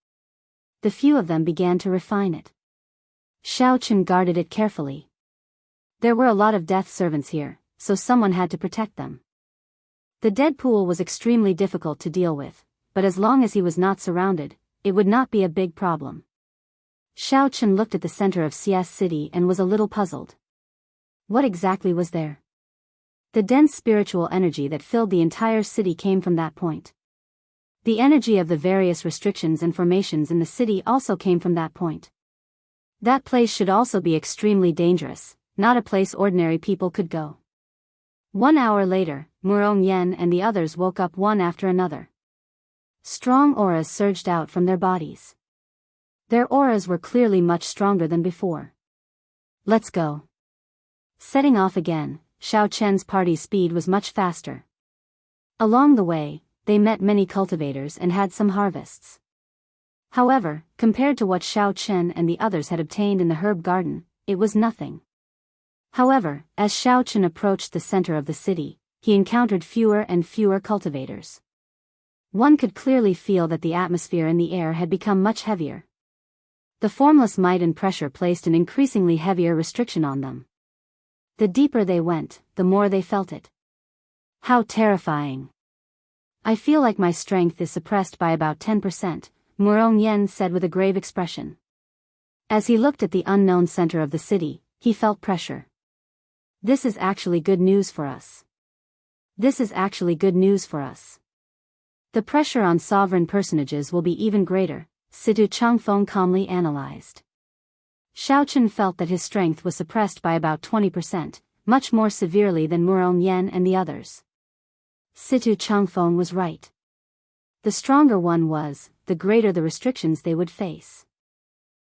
The few of them began to refine it. Xiao Chen guarded it carefully. There were a lot of death servants here, so someone had to protect them. The dead pool was extremely difficult to deal with, but as long as he was not surrounded, it would not be a big problem. Xiao Chen looked at the center of CS City and was a little puzzled. What exactly was there? The dense spiritual energy that filled the entire city came from that point. The energy of the various restrictions and formations in the city also came from that point. That place should also be extremely dangerous, not a place ordinary people could go. 1 hour later, Murong Yen and the others woke up one after another. Strong auras surged out from their bodies. Their auras were clearly much stronger than before. Let's go. Setting off again, Xiao Chen's party's speed was much faster. Along the way, they met many cultivators and had some harvests. However, compared to what Xiao Chen and the others had obtained in the herb garden, it was nothing. However, as Xiao Chen approached the center of the city, he encountered fewer and fewer cultivators. One could clearly feel that the atmosphere in the air had become much heavier. The formless might and pressure placed an increasingly heavier restriction on them. The deeper they went, the more they felt it. How terrifying. I feel like my strength is suppressed by about 10%, Murong Yen said with a grave expression. As he looked at the unknown center of the city, he felt pressure. This is actually good news for us. This is actually good news for us. The pressure on sovereign personages will be even greater, Situ Changfeng calmly analyzed. Xiao Chen felt that his strength was suppressed by about 20%, much more severely than Murong Yen and the others. Situ Changfeng was right. The stronger one was, the greater the restrictions they would face.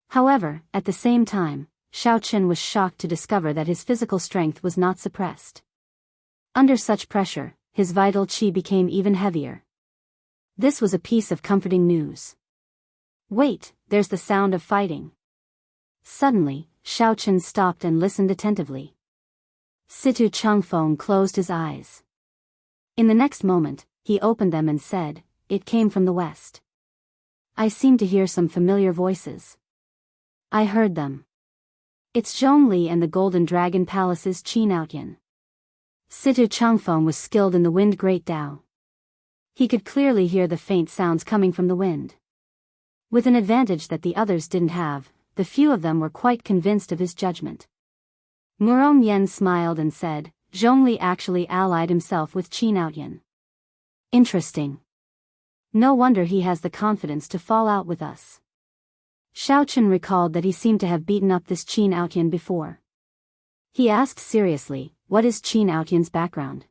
However, at the same time, Xiao Chen was shocked to discover that his physical strength was not suppressed. Under such pressure, his vital qi became even heavier. This was a piece of comforting news. Wait, there's the sound of fighting. Suddenly, Xiao Chen stopped and listened attentively. Situ Changfeng closed his eyes. In the next moment, he opened them and said, it came from the west. I seem to hear some familiar voices. I heard them. It's Zhongli and the Golden Dragon Palace's Qin Outyan. Situ Changfeng was skilled in the Wind Great Tao. He could clearly hear the faint sounds coming from the wind. With an advantage that the others didn't have, the few of them were quite convinced of his judgment. Murong Yen smiled and said, Zhongli actually allied himself with Qin Outyan. Interesting. No wonder he has the confidence to fall out with us. Xiao Chen recalled that he seemed to have beaten up this Qin Outyan before. He asked seriously, what is Qin Outyan's background?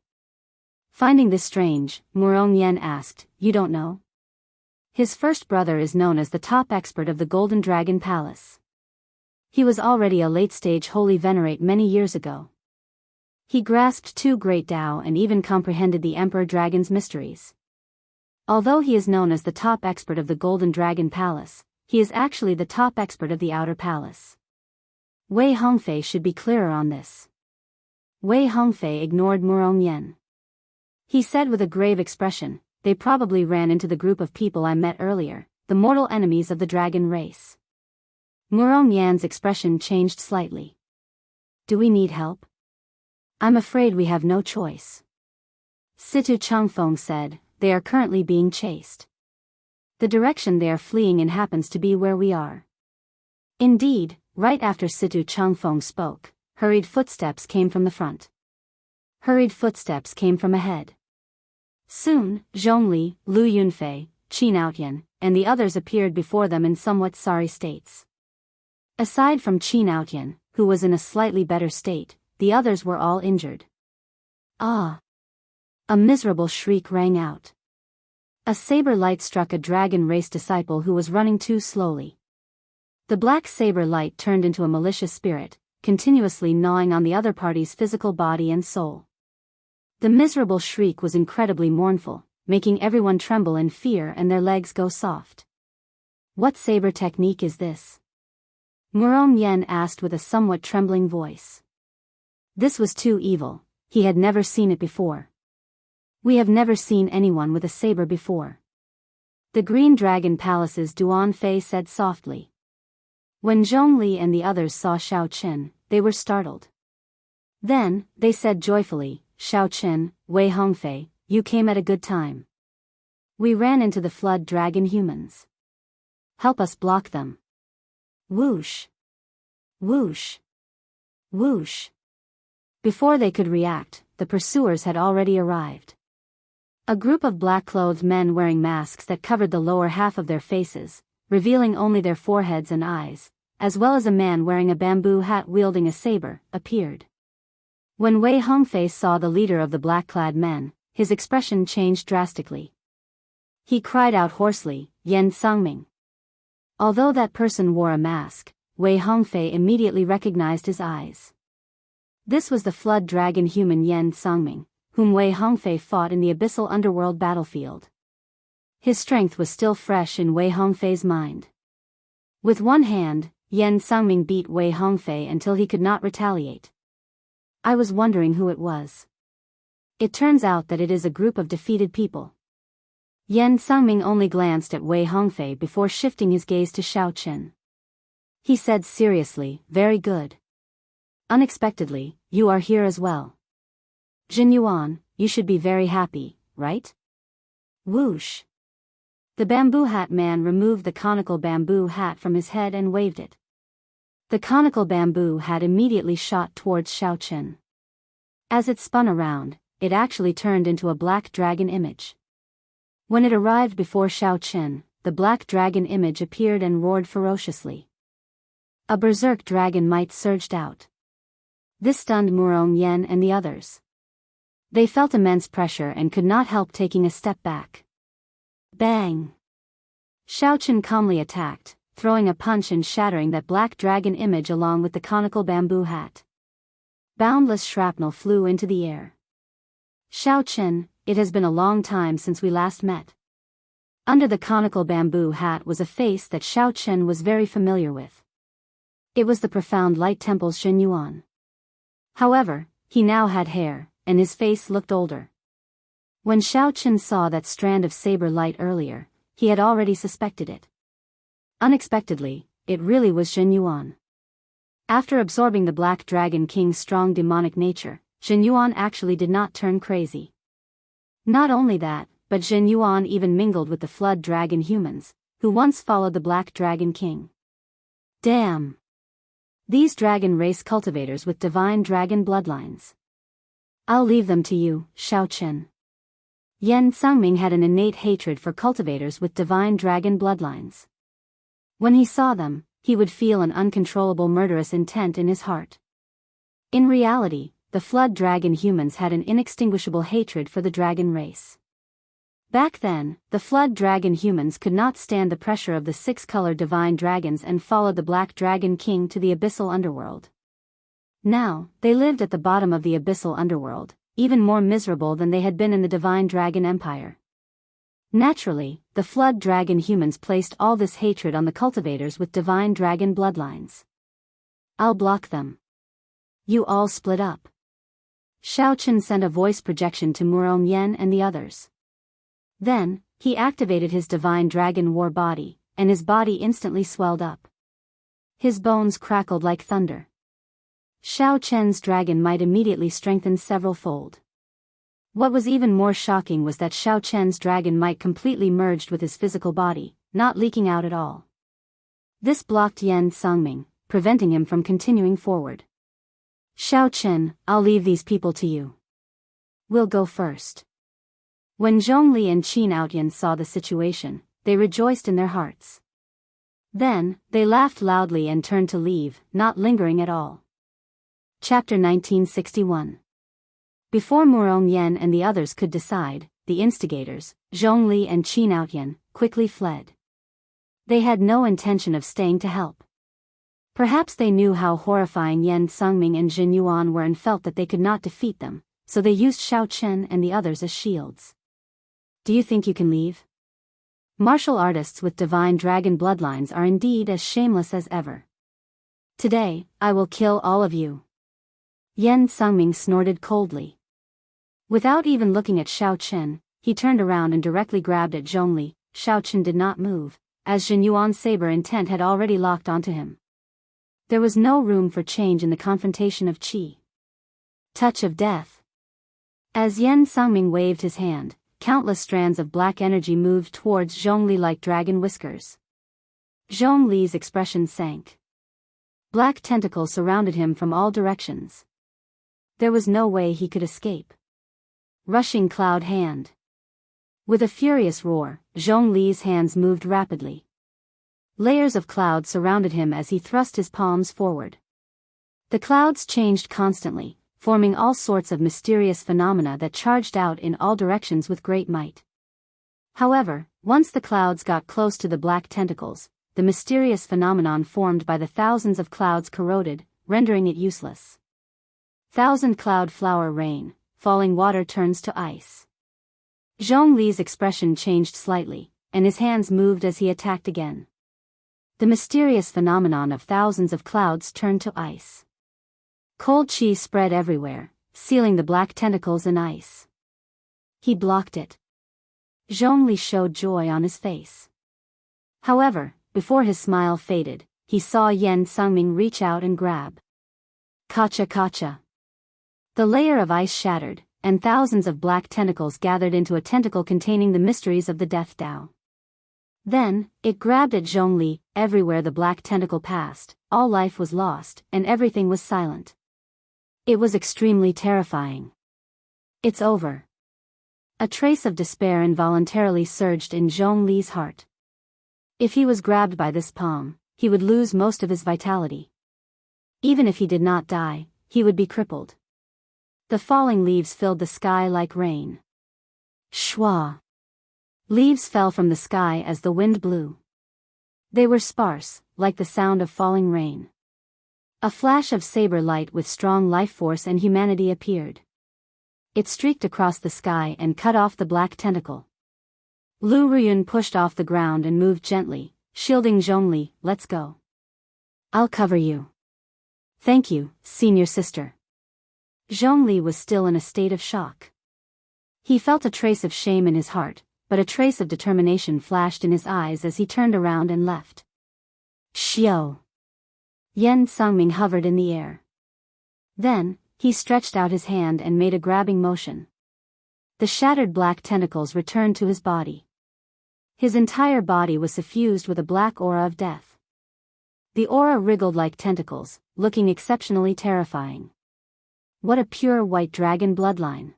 Finding this strange, Murong Yen asked, you don't know? His first brother is known as the top expert of the Golden Dragon Palace. He was already a late-stage holy venerate many years ago. He grasped two great Dao and even comprehended the Emperor Dragon's mysteries. Although he is known as the top expert of the Golden Dragon Palace, he is actually the top expert of the Outer Palace. Wei Hongfei should be clearer on this. Wei Hongfei ignored Murong Yen. He said with a grave expression, "They probably ran into the group of people I met earlier, the mortal enemies of the dragon race." Murong Yan's expression changed slightly. "Do we need help?" "I'm afraid we have no choice." Situ Changfeng said, "They are currently being chased. The direction they are fleeing in happens to be where we are." Indeed, right after Situ Changfeng spoke, hurried footsteps came from the front. Hurried footsteps came from ahead. Soon, Zhongli, Lu Yunfei, Qin Outyan, and the others appeared before them in somewhat sorry states. Aside from Qin Outyan, who was in a slightly better state, the others were all injured. "Ah!" A miserable shriek rang out. A saber light struck a dragon race disciple who was running too slowly. The black saber light turned into a malicious spirit, continuously gnawing on the other party's physical body and soul. The miserable shriek was incredibly mournful, making everyone tremble in fear and their legs go soft. "What saber technique is this?" Murong Yen asked with a somewhat trembling voice. This was too evil, he had never seen it before. "We have never seen anyone with a saber before." The Green Dragon Palace's Duan Fei said softly. When Zhongli and the others saw Xiao Qin, they were startled. Then, they said joyfully, "Xiao Qin, Wei Hongfei, you came at a good time. We ran into the flood dragon humans. Help us block them." Whoosh! Whoosh! Whoosh! Before they could react, the pursuers had already arrived. A group of black-clothed men wearing masks that covered the lower half of their faces, revealing only their foreheads and eyes, as well as a man wearing a bamboo hat wielding a saber, appeared. When Wei Hongfei saw the leader of the black-clad men, his expression changed drastically. He cried out hoarsely, "Yen Sangming." Although that person wore a mask, Wei Hongfei immediately recognized his eyes. This was the flood dragon human Yen Sangming, whom Wei Hongfei fought in the abyssal underworld battlefield. His strength was still fresh in Wei Hongfei's mind. With one hand, Yen Sangming beat Wei Hongfei until he could not retaliate. "I was wondering who it was. It turns out that it is a group of defeated people." Yen Sangming only glanced at Wei Hongfei before shifting his gaze to Xiao Qin. He said seriously, "Very good. Unexpectedly, you are here as well. Jin Yuan, you should be very happy, right?" Whoosh! The bamboo hat man removed the conical bamboo hat from his head and waved it. The conical bamboo hat immediately shot towards Xiao Qin. As it spun around, it actually turned into a black dragon image. When it arrived before Xiao Qin, the black dragon image appeared and roared ferociously. A berserk dragon might surged out. This stunned Murong Yen and the others. They felt immense pressure and could not help taking a step back. Bang! Xiao Qin calmly attacked, throwing a punch and shattering that black dragon image along with the conical bamboo hat. Boundless shrapnel flew into the air. "Xiao Qin, it has been a long time since we last met." Under the conical bamboo hat was a face that Xiao Qin was very familiar with. It was the profound light temple's Jin Yuan. However, he now had hair, and his face looked older. When Xiao Qin saw that strand of saber light earlier, he had already suspected it. Unexpectedly, it really was Jin Yuan. After absorbing the Black Dragon King's strong demonic nature, Jin Yuan actually did not turn crazy. Not only that, but Jin Yuan even mingled with the Flood Dragon humans, who once followed the Black Dragon King. Damn! These dragon race cultivators with divine dragon bloodlines. I'll leave them to you, Xiao Qin. Yen Sangming had an innate hatred for cultivators with divine dragon bloodlines. When he saw them, he would feel an uncontrollable murderous intent in his heart. In reality, the Flood Dragon humans had an inextinguishable hatred for the dragon race. Back then, the flood dragon humans could not stand the pressure of the six-colored divine dragons and followed the Black Dragon King to the abyssal underworld. Now, they lived at the bottom of the abyssal underworld, even more miserable than they had been in the Divine Dragon Empire. Naturally, the flood dragon humans placed all this hatred on the cultivators with divine dragon bloodlines. I'll block them. You all split up. Xiaochen sent a voice projection to Muronyen and the others. Then, he activated his divine dragon war body, and his body instantly swelled up. His bones crackled like thunder. Xiaochen's dragon might immediately strengthen several-fold. What was even more shocking was that Xiaochen's dragon might completely merged with his physical body, not leaking out at all. This blocked Yan Sangming, preventing him from continuing forward. Xiaochen, I'll leave these people to you. We'll go first. When Zhongli and Qin Outyan saw the situation, they rejoiced in their hearts. Then, they laughed loudly and turned to leave, not lingering at all. Chapter 1961. Before Muronyen and the others could decide, the instigators, Zhongli and Qin Outyan, quickly fled. They had no intention of staying to help. Perhaps they knew how horrifying Yan Sangming and Jin Yuan were and felt that they could not defeat them, so they used Xiaochen and the others as shields. Do you think you can leave? Martial artists with divine dragon bloodlines are indeed as shameless as ever. Today, I will kill all of you. Yan Sangming snorted coldly. Without even looking at Xiaochen, he turned around and directly grabbed at Zhongli. Xiaochen did not move, as Jin Yuan's saber intent had already locked onto him. There was no room for change in the confrontation of qi. Touch of death. As Yan Sangming waved his hand, countless strands of black energy moved towards Zhongli like dragon whiskers. Zhongli's expression sank. Black tentacles surrounded him from all directions. There was no way he could escape. Rushing cloud hand. With a furious roar, Zhongli's hands moved rapidly. Layers of cloud surrounded him as he thrust his palms forward. The clouds changed constantly, forming all sorts of mysterious phenomena that charged out in all directions with great might. However, once the clouds got close to the black tentacles, the mysterious phenomenon formed by the thousands of clouds corroded, rendering it useless. Thousand cloud flower rain, falling water turns to ice. Zhongli's expression changed slightly, and his hands moved as he attacked again. The mysterious phenomenon of thousands of clouds turned to ice. Cold qi spread everywhere, sealing the black tentacles in ice. He blocked it. Zhongli showed joy on his face. However, before his smile faded, he saw Yan Sangming reach out and grab. Kacha kacha. The layer of ice shattered, and thousands of black tentacles gathered into a tentacle containing the mysteries of the Death Dao. Then, it grabbed at Zhongli. Everywhere the black tentacle passed, all life was lost, and everything was silent. It was extremely terrifying. It's over. A trace of despair involuntarily surged in Zhongli's heart. If he was grabbed by this palm, he would lose most of his vitality. Even if he did not die, he would be crippled. The falling leaves filled the sky like rain. Shwa. Leaves fell from the sky as the wind blew. They were sparse, like the sound of falling rain. A flash of saber light with strong life force and humanity appeared. It streaked across the sky and cut off the black tentacle. Lu Ruyun pushed off the ground and moved gently, shielding Zhongli. Let's go. I'll cover you. Thank you, senior sister. Zhongli was still in a state of shock. He felt a trace of shame in his heart, but a trace of determination flashed in his eyes as he turned around and left. Xiao. Yan Sangming hovered in the air. Then, he stretched out his hand and made a grabbing motion. The shattered black tentacles returned to his body. His entire body was suffused with a black aura of death. The aura wriggled like tentacles, looking exceptionally terrifying. What a pure white dragon bloodline.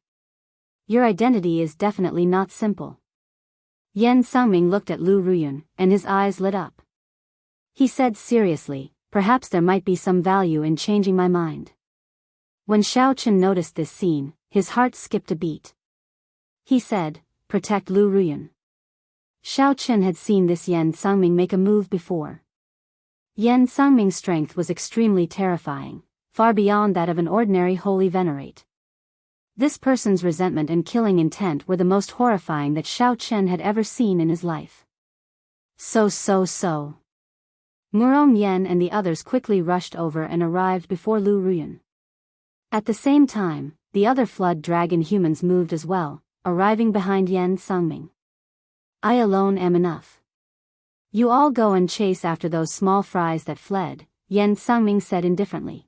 Your identity is definitely not simple. Yan Sangming looked at Lu Ruyun, and his eyes lit up. He said seriously, perhaps there might be some value in changing my mind. When Xiaochen noticed this scene, his heart skipped a beat. He said, protect Lu Ruyan. Xiao Chen had seen this Yan Sangming make a move before. Yan Sangming's strength was extremely terrifying, far beyond that of an ordinary holy venerate. This person's resentment and killing intent were the most horrifying that Xiao Chen had ever seen in his life. So. Murong Yen and the others quickly rushed over and arrived before Lu Ruyan. At the same time, the other flood dragon humans moved as well, arriving behind Yan Sangming. I alone am enough. You all go and chase after those small fries that fled, Yan Sangming said indifferently.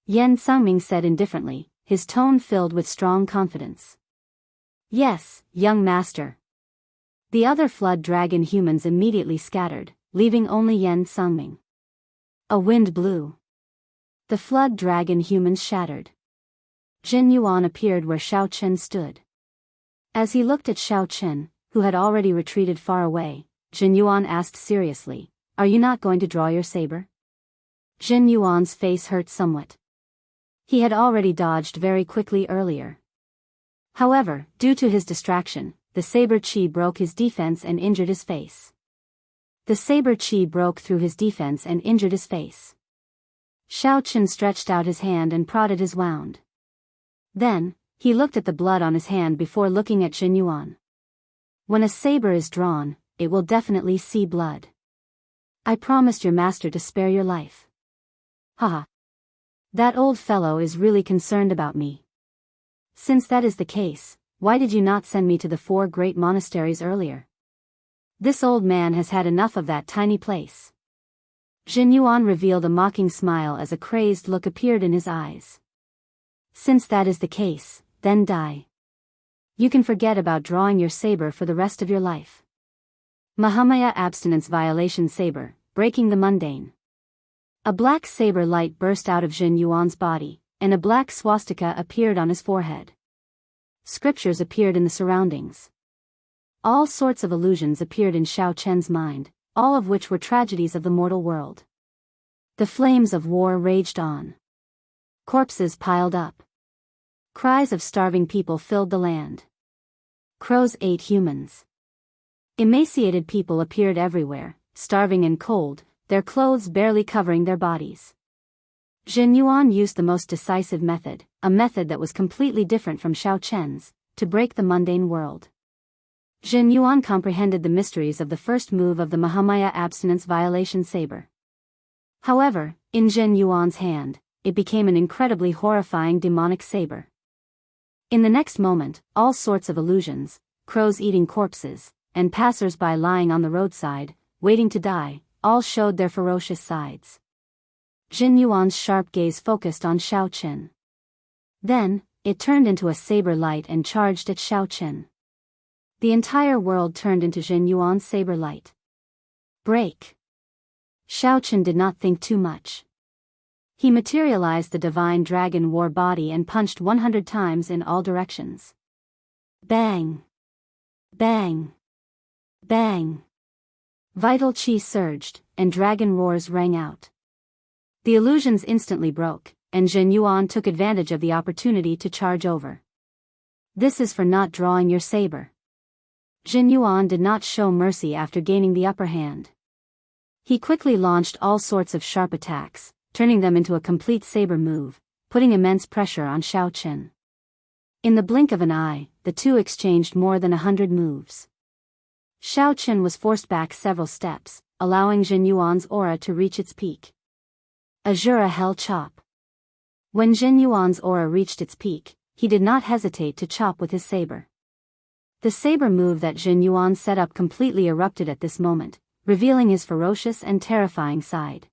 Yan Sangming said indifferently, his tone filled with strong confidence. Yes, young master. The other flood dragon humans immediately scattered, leaving only Yan Sangming. A wind blew. The flood dragon humans shattered. Jin Yuan appeared where Xiao Chen stood. As he looked at Xiao Chen, who had already retreated far away, Jin Yuan asked seriously, "Are you not going to draw your saber?" Jin Yuan's face hurt somewhat. He had already dodged very quickly earlier. However, due to his distraction, the saber chi broke his defense and injured his face. The saber chi broke through his defense and injured his face. Xiao Chen stretched out his hand and prodded his wound. Then, he looked at the blood on his hand before looking at Jin Yuan. When a saber is drawn, it will definitely see blood. I promised your master to spare your life. Haha. That old fellow is really concerned about me. Since that is the case, why did you not send me to the 4 great monasteries earlier? This old man has had enough of that tiny place. Jin Yuan revealed a mocking smile as a crazed look appeared in his eyes. Since that is the case, then die. You can forget about drawing your saber for the rest of your life. Mahamaya Abstinence Violation Saber, breaking the mundane. A black saber light burst out of Jin Yuan's body, and a black swastika appeared on his forehead. Scriptures appeared in the surroundings. All sorts of illusions appeared in Xiao Chen's mind, all of which were tragedies of the mortal world. The flames of war raged on. Corpses piled up. Cries of starving people filled the land. Crows ate humans. Emaciated people appeared everywhere, starving and cold, their clothes barely covering their bodies. Jin Yuan used the most decisive method, a method that was completely different from Xiao Chen's, to break the mundane world. Jin Yuan comprehended the mysteries of the first move of the Mahamaya Abstinence Violation Saber. However, in Jin Yuan's hand, it became an incredibly horrifying demonic saber. In the next moment, all sorts of illusions, crows eating corpses, and passers-by lying on the roadside, waiting to die, all showed their ferocious sides. Jin Yuan's sharp gaze focused on Xiao Chen. Then, it turned into a saber light and charged at Xiao Chen. The entire world turned into Jin Yuan's saber light. Break. Xiao Chen did not think too much. He materialized the divine dragon war body and punched 100 times in all directions. Bang! Bang! Bang! Vital chi surged, and dragon roars rang out. The illusions instantly broke, and Jin Yuan took advantage of the opportunity to charge over. This is for not drawing your saber. Jin Yuan did not show mercy after gaining the upper hand. He quickly launched all sorts of sharp attacks, turning them into a complete saber move, putting immense pressure on Xiao Chen. In the blink of an eye, the two exchanged more than 100 moves. Xiao Chen was forced back several steps, allowing Jin Yuan's aura to reach its peak. Azura Hell Chop. When Jin Yuan's aura reached its peak, he did not hesitate to chop with his saber. The saber move that Jin Yuan set up completely erupted at this moment, revealing his ferocious and terrifying side.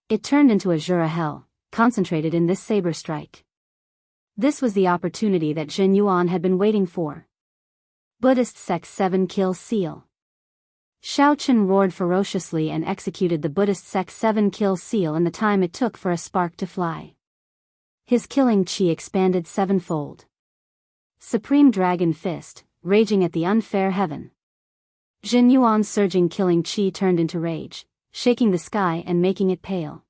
It turned into Azura Hell, concentrated in this saber strike. This was the opportunity that Jin Yuan had been waiting for. Buddhist Sect's 7 Kill Seal. Xiao Chen roared ferociously and executed the Buddhist Sect's 7 Kill Seal in the time it took for a spark to fly. His killing chi expanded 7-fold. Supreme Dragon Fist, raging at the unfair heaven. Jin Yuan's surging killing chi turned into rage, shaking the sky and making it pale.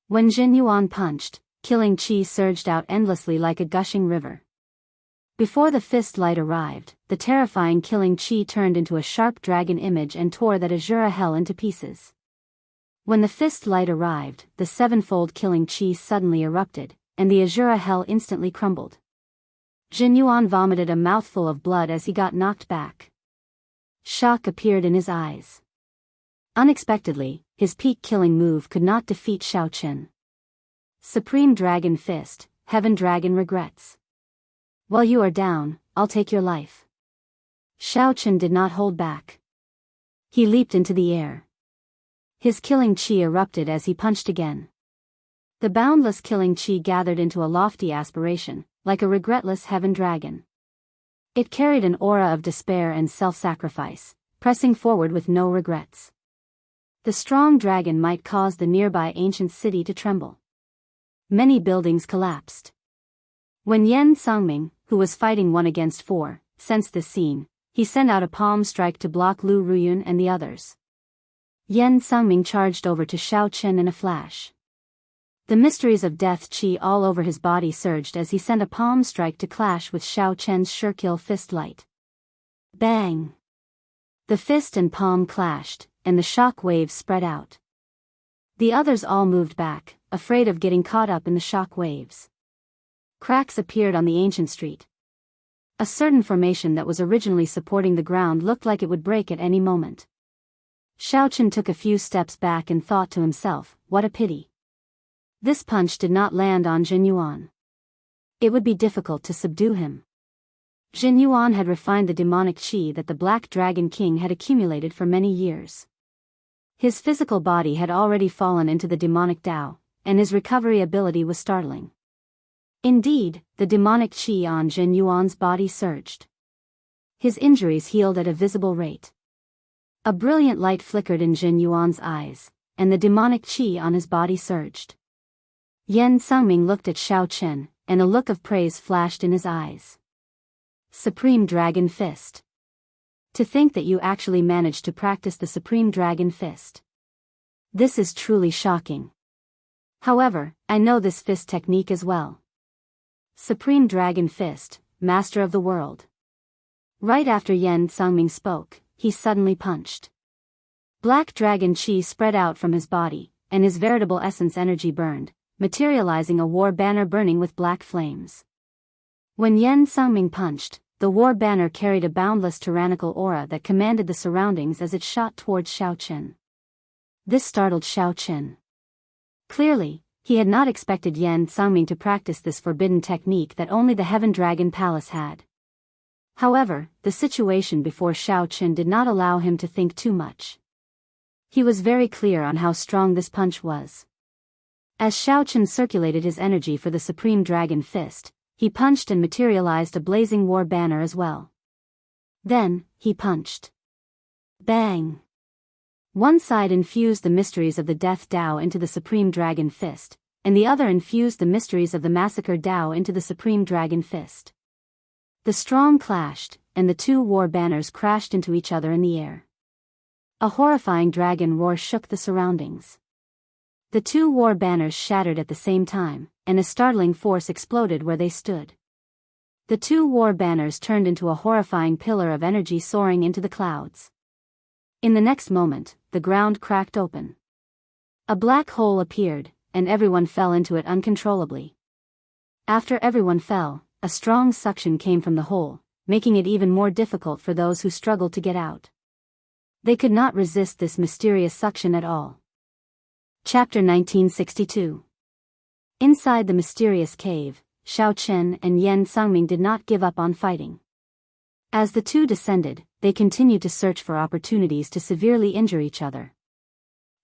When Jin Yuan punched, killing chi surged out endlessly like a gushing river. Before the fist light arrived, the terrifying killing chi turned into a sharp dragon image and tore that azure hell into pieces. When the fist light arrived, the sevenfold killing chi suddenly erupted, and the azure hell instantly crumbled. Jin Yuan vomited a mouthful of blood as he got knocked back. Shock appeared in his eyes. Unexpectedly, his peak-killing move could not defeat Xiaoqin. Supreme Dragon Fist, Heaven Dragon regrets. While you are down, I'll take your life. Xiaoqin did not hold back. He leaped into the air. His killing chi erupted as he punched again. The boundless killing chi gathered into a lofty aspiration, like a regretless heaven dragon. It carried an aura of despair and self-sacrifice, pressing forward with no regrets. The strong dragon might cause the nearby ancient city to tremble. Many buildings collapsed. When Yan Sangming, who was fighting 1 against 4, sensed this scene, he sent out a palm strike to block Lu Ruyun and the others. Yan Sangming charged over to Xiaoqin in a flash. The mysteries of death chi all over his body surged as he sent a palm strike to clash with Xiaoqin's sure-kill fist light. Bang! The fist and palm clashed, and the shock waves spread out. The others all moved back, afraid of getting caught up in the shock waves. Cracks appeared on the ancient street. A certain formation that was originally supporting the ground looked like it would break at any moment. Xiaoqin took a few steps back and thought to himself, what a pity. This punch did not land on Jin Yuan. It would be difficult to subdue him. Jin Yuan had refined the demonic chi that the Black Dragon King had accumulated for many years. His physical body had already fallen into the demonic Tao, and his recovery ability was startling. Indeed, the demonic chi on Jin Yuan's body surged. His injuries healed at a visible rate. A brilliant light flickered in Jin Yuan's eyes, and the demonic chi on his body surged. Yan Sangming looked at Xiaoqin, and a look of praise flashed in his eyes. Supreme Dragon Fist. To think that you actually managed to practice the Supreme Dragon Fist. This is truly shocking. However, I know this fist technique as well. Supreme Dragon Fist, Master of the World. Right after Yan Sangming spoke, he suddenly punched. Black dragon chi spread out from his body, and his veritable essence energy burned, materializing a war banner burning with black flames. When Yan Sangming punched, the war banner carried a boundless tyrannical aura that commanded the surroundings as it shot towards Xiaoqin. This startled Xiaoqin. Clearly, he had not expected Yan Sangming to practice this forbidden technique that only the Heaven Dragon Palace had. However, the situation before Xiaoqin did not allow him to think too much. He was very clear on how strong this punch was. As Xiaoqin circulated his energy for the Supreme Dragon Fist, he punched and materialized a blazing war banner as well. Then, he punched. Bang! One side infused the mysteries of the Death Dao into the Supreme Dragon Fist, and the other infused the mysteries of the Massacre Dao into the Supreme Dragon Fist. The strong clashed, and the two war banners crashed into each other in the air. A horrifying dragon roar shook the surroundings. The two war banners shattered at the same time, and a startling force exploded where they stood. The two war banners turned into a horrifying pillar of energy soaring into the clouds. In the next moment, the ground cracked open. A black hole appeared, and everyone fell into it uncontrollably. After everyone fell, a strong suction came from the hole, making it even more difficult for those who struggled to get out. They could not resist this mysterious suction at all. Chapter 1962. Inside the mysterious cave, Xiaoqin and Yan Sangming did not give up on fighting. As the two descended, they continued to search for opportunities to severely injure each other.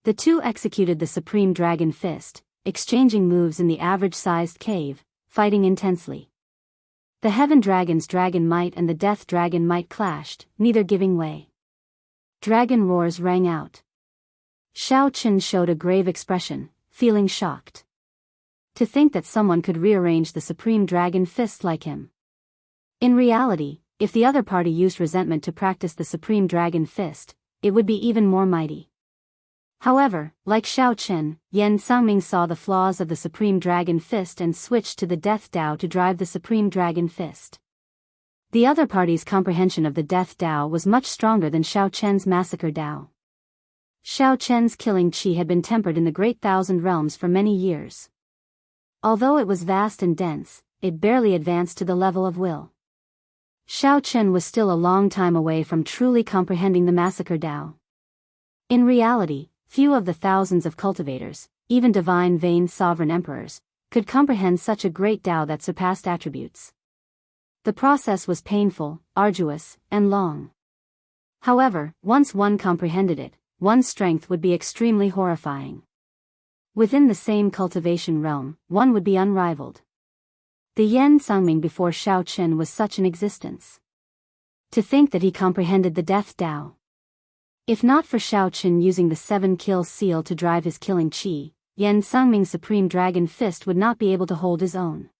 The two executed the Supreme Dragon Fist, exchanging moves in the average-sized cave, fighting intensely. The Heaven Dragon's dragon might and the Death Dragon might clashed, neither giving way. Dragon roars rang out. Xiaoqin showed a grave expression, feeling shocked. To think that someone could rearrange the Supreme Dragon Fist like him. In reality, if the other party used resentment to practice the Supreme Dragon Fist, it would be even more mighty. However, like Xiaoqin, Yan Sangming saw the flaws of the Supreme Dragon Fist and switched to the Death Dao to drive the Supreme Dragon Fist. The other party's comprehension of the death Dao was much stronger than Xiao Chen's massacre Dao. Xiao Chen's killing qi had been tempered in the Great Thousand Realms for many years. Although it was vast and dense, it barely advanced to the level of will. Xiao Chen was still a long time away from truly comprehending the massacre Dao. In reality, few of the thousands of cultivators, even divine vain sovereign emperors, could comprehend such a great Dao that surpassed attributes. The process was painful, arduous, and long. However, once one comprehended it, one's strength would be extremely horrifying. Within the same cultivation realm, one would be unrivaled. The Yan Sangming before Xiao Chen was such an existence. To think that he comprehended the death Dao. If not for Xiao Chen using the 7-kill seal to drive his killing qi, Yan Sangming's supreme dragon fist would not be able to hold his own.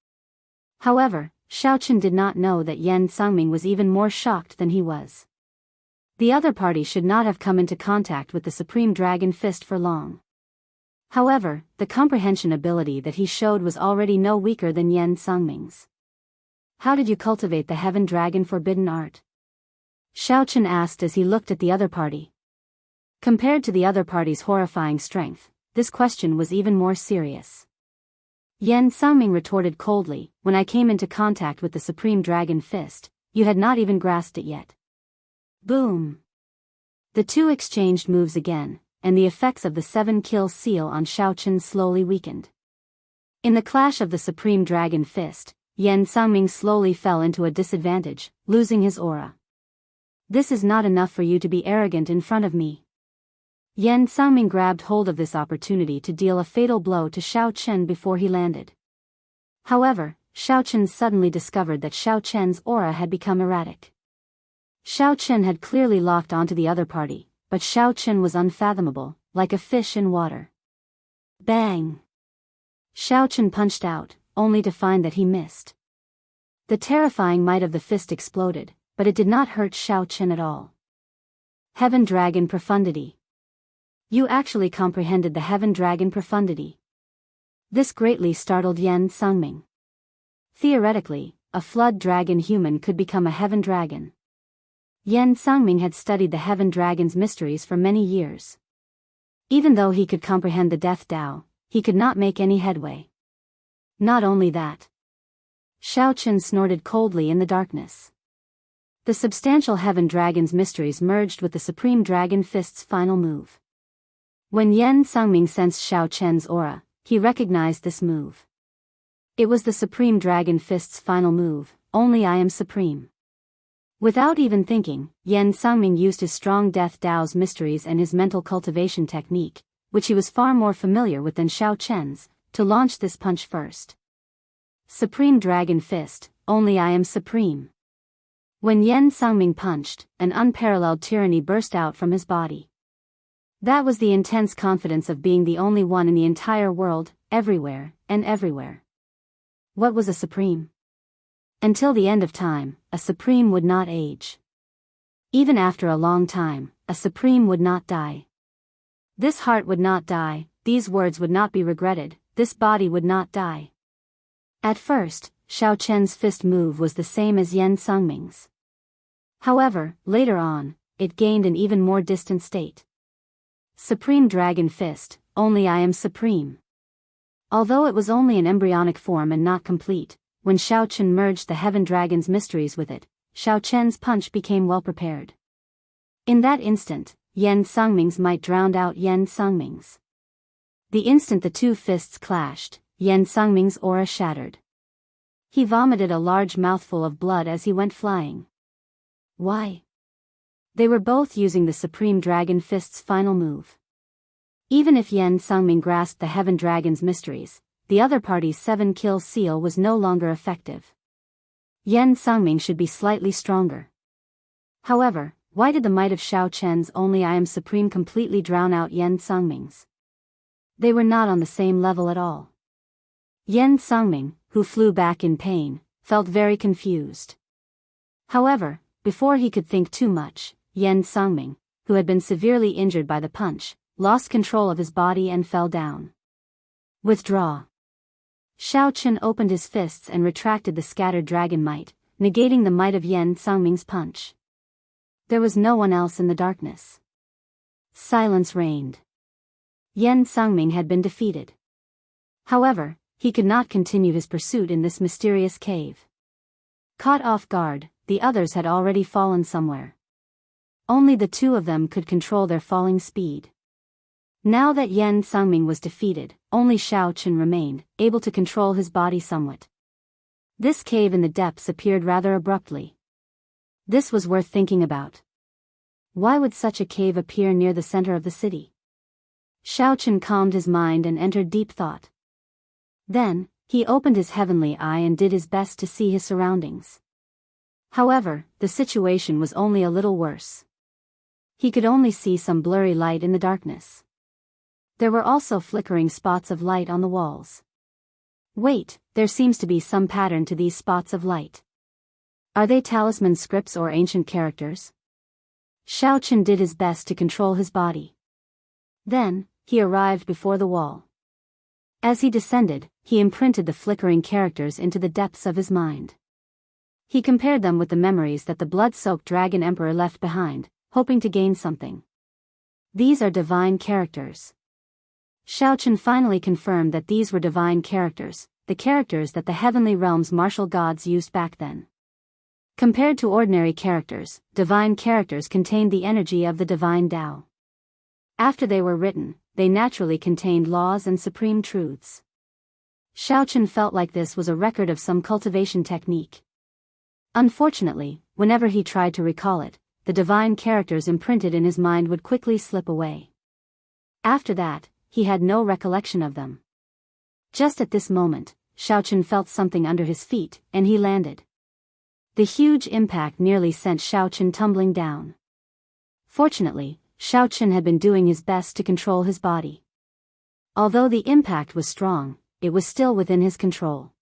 However, Xiao Chen did not know that Yan Sangming was even more shocked than he was. The other party should not have come into contact with the supreme dragon fist for long. However, the comprehension ability that he showed was already no weaker than Yan Sangming's. How did you cultivate the heaven dragon forbidden art? Xiao Chen asked as he looked at the other party. Compared to the other party's horrifying strength, this question was even more serious. Yan Sangming retorted coldly, when I came into contact with the supreme dragon fist, you had not even grasped it yet. Boom! The two exchanged moves again, and the effects of the 7-kill seal on Xiao Chen slowly weakened. In the clash of the supreme dragon fist, Yan Sangming slowly fell into a disadvantage, losing his aura. This is not enough for you to be arrogant in front of me. Yan Sangming grabbed hold of this opportunity to deal a fatal blow to Xiao Chen before he landed. However, Xiao Chen suddenly discovered that Xiao Chen's aura had become erratic. Xiao Chen had clearly locked onto the other party, but Xiao Chen was unfathomable, like a fish in water. Bang! Xiao Chen punched out, only to find that he missed. The terrifying might of the fist exploded, but it did not hurt Xiao Chen at all. Heaven Dragon Profundity. You actually comprehended the Heaven Dragon Profundity. This greatly startled Yan Sangming. Theoretically, a flood dragon human could become a heaven dragon. Yan Sangming had studied the heaven dragon's mysteries for many years. Even though he could comprehend the death Dao, he could not make any headway. Not only that. Xiao Chen snorted coldly in the darkness. The substantial heaven dragon's mysteries merged with the supreme dragon fist's final move. When Yan Sangming sensed Xiao Chen's aura, he recognized this move. It was the supreme dragon fist's final move, only I am supreme. Without even thinking, Yan Sangming used his strong death Dao's mysteries and his mental cultivation technique, which he was far more familiar with than Xiao Chen's, to launch this punch first. Supreme Dragon Fist, only I am supreme. When Yan Sangming punched, an unparalleled tyranny burst out from his body. That was the intense confidence of being the only one in the entire world, everywhere, and everywhere. What was a supreme? Until the end of time, a supreme would not age. Even after a long time, a supreme would not die. This heart would not die, these words would not be regretted, this body would not die. At first, Xiao Chen's fist move was the same as Yan Sangming's. However, later on, it gained an even more distant state. Supreme Dragon Fist, only I am supreme. Although it was only an embryonic form and not complete, when Xiao Chen merged the Heaven Dragon's mysteries with it, Xiao Chen's punch became well prepared. In that instant, Yan Sangming's might drowned out Yan Sangming's. The instant the two fists clashed, Yan Sangming's aura shattered. He vomited a large mouthful of blood as he went flying. Why? They were both using the Supreme Dragon Fist's final move. Even if Yan Sangming grasped the Heaven Dragon's mysteries, the other party's 7-kill seal was no longer effective. Yan Sangming should be slightly stronger. However, why did the might of Xiao Chen's only I am supreme completely drown out Yan Sangming's? They were not on the same level at all. Yan Sangming, who flew back in pain, felt very confused. However, before he could think too much, Yan Sangming, who had been severely injured by the punch, lost control of his body and fell down. Withdraw. Xiao Chen opened his fists and retracted the scattered dragon might, negating the might of Yan Sangming's punch. There was no one else in the darkness. Silence reigned. Yan Sangming had been defeated. However, he could not continue his pursuit in this mysterious cave. Caught off guard, the others had already fallen somewhere. Only the two of them could control their falling speed. Now that Yan Sangming was defeated, only Xiao Chen remained, able to control his body somewhat. This cave in the depths appeared rather abruptly. This was worth thinking about. Why would such a cave appear near the center of the city? Xiao Chen calmed his mind and entered deep thought. Then, he opened his heavenly eye and did his best to see his surroundings. However, the situation was only a little worse. He could only see some blurry light in the darkness. There were also flickering spots of light on the walls. Wait, there seems to be some pattern to these spots of light. Are they talisman scripts or ancient characters? Xiao Chen did his best to control his body. Then, he arrived before the wall. As he descended, he imprinted the flickering characters into the depths of his mind. He compared them with the memories that the blood-soaked Dragon Emperor left behind, hoping to gain something. These are divine characters. Xiao Chen finally confirmed that these were divine characters, the characters that the heavenly realm's martial gods used back then. Compared to ordinary characters, divine characters contained the energy of the divine Tao. After they were written, they naturally contained laws and supreme truths. Xiao Chen felt like this was a record of some cultivation technique. Unfortunately, whenever he tried to recall it, the divine characters imprinted in his mind would quickly slip away. After that, he had no recollection of them. Just at this moment, Xiao Chen felt something under his feet, and he landed. The huge impact nearly sent Xiao Chen tumbling down. Fortunately, Xiao Chen had been doing his best to control his body. Although the impact was strong, it was still within his control.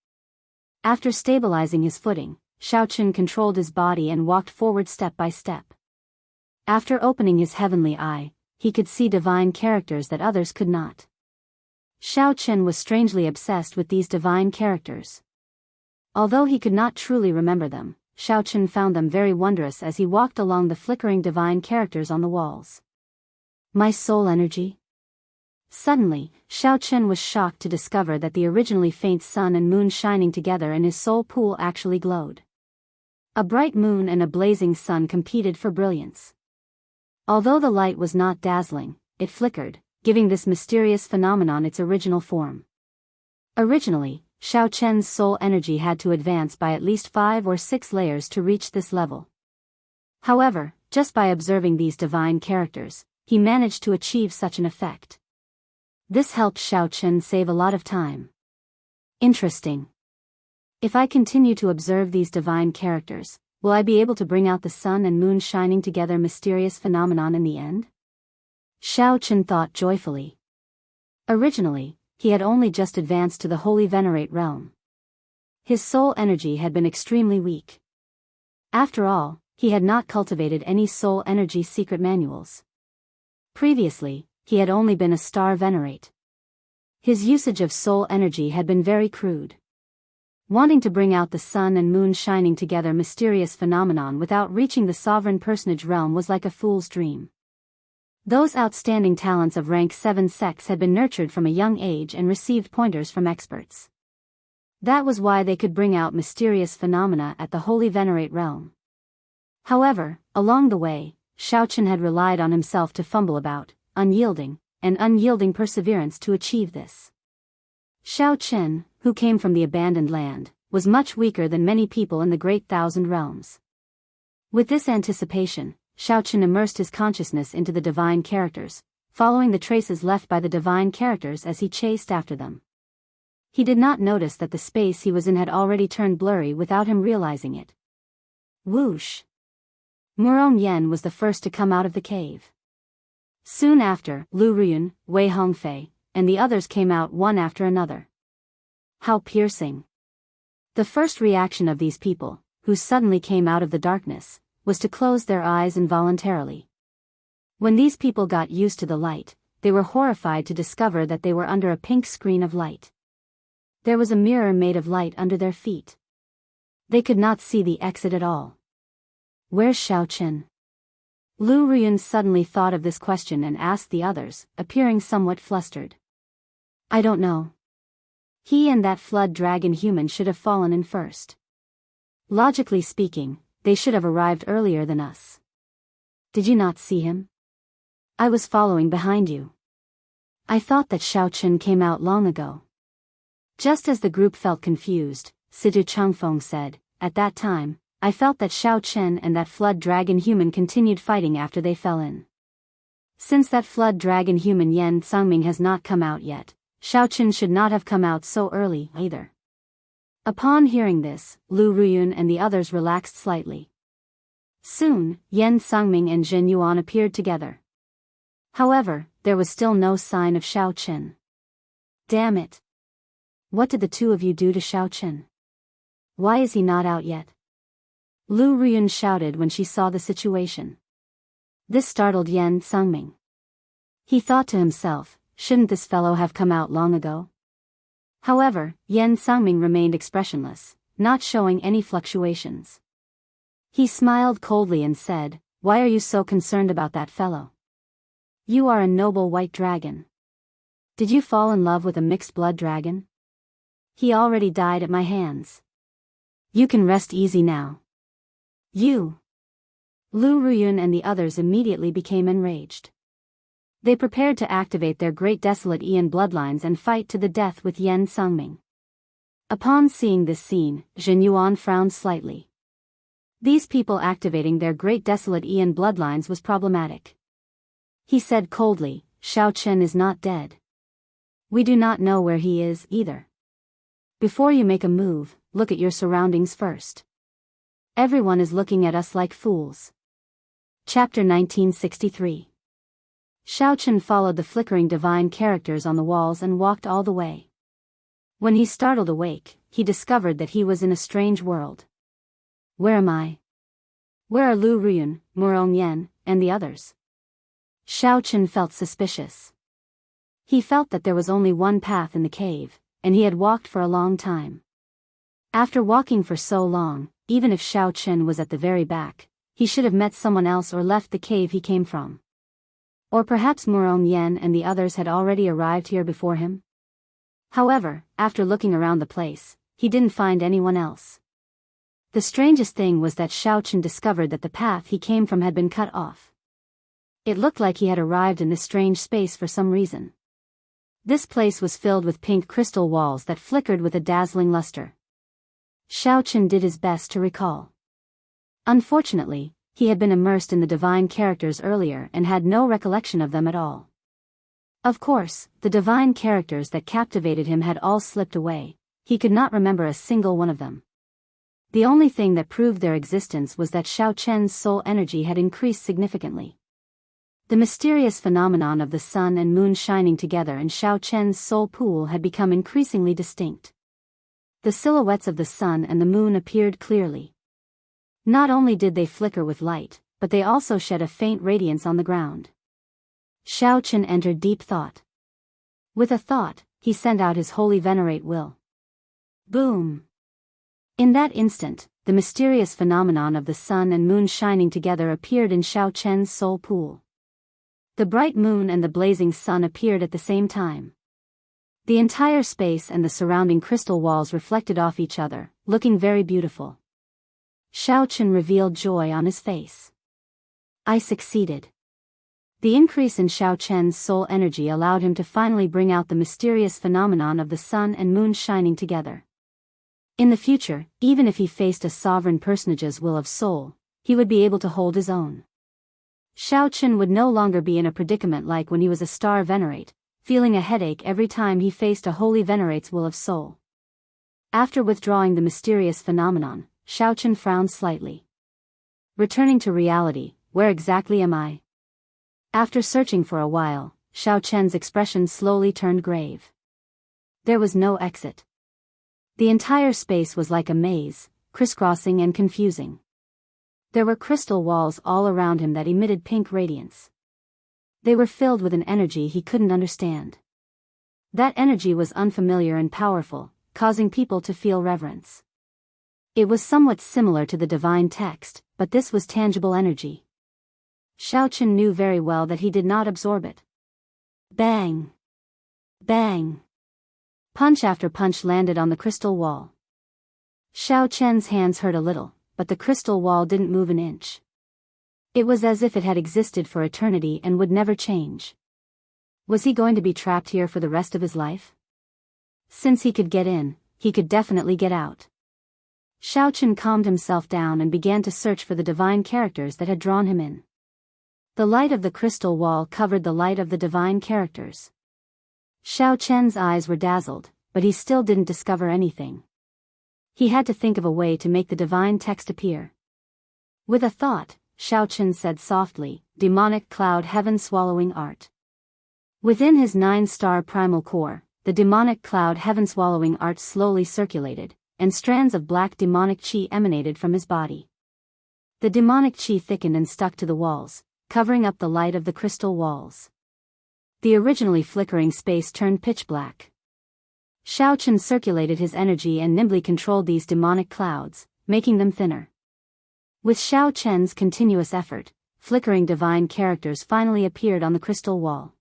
After stabilizing his footing, Xiao Chen controlled his body and walked forward step by step. After opening his heavenly eye, he could see divine characters that others could not. Xiao Chen was strangely obsessed with these divine characters. Although he could not truly remember them, Xiao Chen found them very wondrous as he walked along the flickering divine characters on the walls. My soul energy? Suddenly, Xiao Chen was shocked to discover that the originally faint sun and moon shining together in his soul pool actually glowed. A bright moon and a blazing sun competed for brilliance. Although the light was not dazzling, it flickered, giving this mysterious phenomenon its original form. Originally, Xiao Chen's soul energy had to advance by at least 5 or 6 layers to reach this level. However, just by observing these divine characters, he managed to achieve such an effect. This helped Xiao Chen save a lot of time. Interesting. If I continue to observe these divine characters, will I be able to bring out the sun and moon shining together mysterious phenomenon in the end? Xiao Chen thought joyfully. Originally, he had only just advanced to the Holy Venerate realm. His soul energy had been extremely weak. After all, he had not cultivated any soul energy secret manuals. Previously, he had only been a star venerate. His usage of soul energy had been very crude. Wanting to bring out the sun and moon shining together mysterious phenomenon without reaching the sovereign personage realm was like a fool's dream. Those outstanding talents of rank 7 sects had been nurtured from a young age and received pointers from experts. That was why they could bring out mysterious phenomena at the Holy Venerate realm. However, along the way, Xiao Chen had relied on himself to fumble about, unyielding perseverance to achieve this. Xiao Chen, who came from the abandoned land, was much weaker than many people in the Great Thousand Realms. With this anticipation, Xiao Chen immersed his consciousness into the divine characters, following the traces left by the divine characters as he chased after them. He did not notice that the space he was in had already turned blurry without him realizing it. Whoosh! Muron Yen was the first to come out of the cave. Soon after, Lu Ruyun, Wei Hongfei, and the others came out one after another. How piercing! The first reaction of these people, who suddenly came out of the darkness, was to close their eyes involuntarily. When these people got used to the light, they were horrified to discover that they were under a pink screen of light. There was a mirror made of light under their feet. They could not see the exit at all. Where's Xiaochen? Lu Ruyun suddenly thought of this question and asked the others, appearing somewhat flustered. I don't know. He and that flood dragon human should have fallen in first. Logically speaking, they should have arrived earlier than us. Did you not see him? I was following behind you. I thought that Xiaochen came out long ago. Just as the group felt confused, Situ Changfeng said, at that time, I felt that Xiaochen and that flood dragon human continued fighting after they fell in. Since that flood dragon human Yan Sangming has not come out yet, Xiaochen should not have come out so early either. Upon hearing this, Lu Ruyun and the others relaxed slightly. Soon, Yan Sangming and Zhen Yuan appeared together. However, there was still no sign of Xiaochen. Damn it! What did the two of you do to Xiaochen? Why is he not out yet? Lu Ruyun shouted when she saw the situation. This startled Yan Sangming. He thought to himself, shouldn't this fellow have come out long ago? However, Yan Sangming remained expressionless, not showing any fluctuations. He smiled coldly and said, why are you so concerned about that fellow? You are a noble white dragon. Did you fall in love with a mixed blood dragon? He already died at my hands. You can rest easy now. You! Lu Ruyun and the others immediately became enraged. They prepared to activate their great desolate Ian bloodlines and fight to the death with Yan Sangming. Upon seeing this scene, Zhen Yuan frowned slightly. These people activating their great desolate Ian bloodlines was problematic. He said coldly, Xiaochen is not dead. We do not know where he is either. Before you make a move, look at your surroundings first. Everyone is looking at us like fools. Chapter 1963. Xiaochen followed the flickering divine characters on the walls and walked all the way. When he startled awake, he discovered that he was in a strange world. Where am I? Where are Lu Ruyun, Murong Yen, and the others? Xiaochen felt suspicious. He felt that there was only one path in the cave, and he had walked for a long time. After walking for so long, even if Xiaochen was at the very back, he should have met someone else or left the cave he came from. Or perhaps Murong Yen and the others had already arrived here before him? However, after looking around the place, he didn't find anyone else. The strangest thing was that Xiaochen discovered that the path he came from had been cut off. It looked like he had arrived in this strange space for some reason. This place was filled with pink crystal walls that flickered with a dazzling luster. Xiaochen did his best to recall. Unfortunately, he had been immersed in the divine characters earlier and had no recollection of them at all. Of course, the divine characters that captivated him had all slipped away. He could not remember a single one of them. The only thing that proved their existence was that Xiaochen's soul energy had increased significantly. The mysterious phenomenon of the sun and moon shining together in Xiaochen's soul pool had become increasingly distinct. The silhouettes of the sun and the moon appeared clearly. Not only did they flicker with light, but they also shed a faint radiance on the ground. Xiaochen entered deep thought. With a thought, he sent out his holy venerate will. Boom! In that instant, the mysterious phenomenon of the sun and moon shining together appeared in Xiaochen's soul pool. The bright moon and the blazing sun appeared at the same time. The entire space and the surrounding crystal walls reflected off each other, looking very beautiful. Xiaochen revealed joy on his face. I succeeded. The increase in Xiaochen's soul energy allowed him to finally bring out the mysterious phenomenon of the sun and moon shining together. In the future, even if he faced a sovereign personage's will of soul, he would be able to hold his own. Xiaochen would no longer be in a predicament like when he was a star venerate, feeling a headache every time he faced a holy venerate's will of soul. After withdrawing the mysterious phenomenon, Xiaochen frowned slightly. Returning to reality, where exactly am I? After searching for a while, Xiaochen's expression slowly turned grave. There was no exit. The entire space was like a maze, crisscrossing and confusing. There were crystal walls all around him that emitted pink radiance. They were filled with an energy he couldn't understand. That energy was unfamiliar and powerful, causing people to feel reverence. It was somewhat similar to the divine text, but this was tangible energy. Xiaochen knew very well that he did not absorb it. Bang! Bang! Punch after punch landed on the crystal wall. Xiaochen's hands hurt a little, but the crystal wall didn't move an inch. It was as if it had existed for eternity and would never change. Was he going to be trapped here for the rest of his life? Since he could get in, he could definitely get out. Xiaochen calmed himself down and began to search for the divine characters that had drawn him in. The light of the crystal wall covered the light of the divine characters. Xiaochen's eyes were dazzled, but he still didn't discover anything. He had to think of a way to make the divine text appear. With a thought, Xiaochen said softly, "Demonic cloud heaven swallowing art." Within his 9-star primal core, the demonic cloud heaven swallowing art slowly circulated, and strands of black demonic chi emanated from his body. The demonic chi thickened and stuck to the walls, covering up the light of the crystal walls. The originally flickering space turned pitch black. Xiaochen circulated his energy and nimbly controlled these demonic clouds, making them thinner. With Xiaochen's continuous effort, flickering divine characters finally appeared on the crystal wall.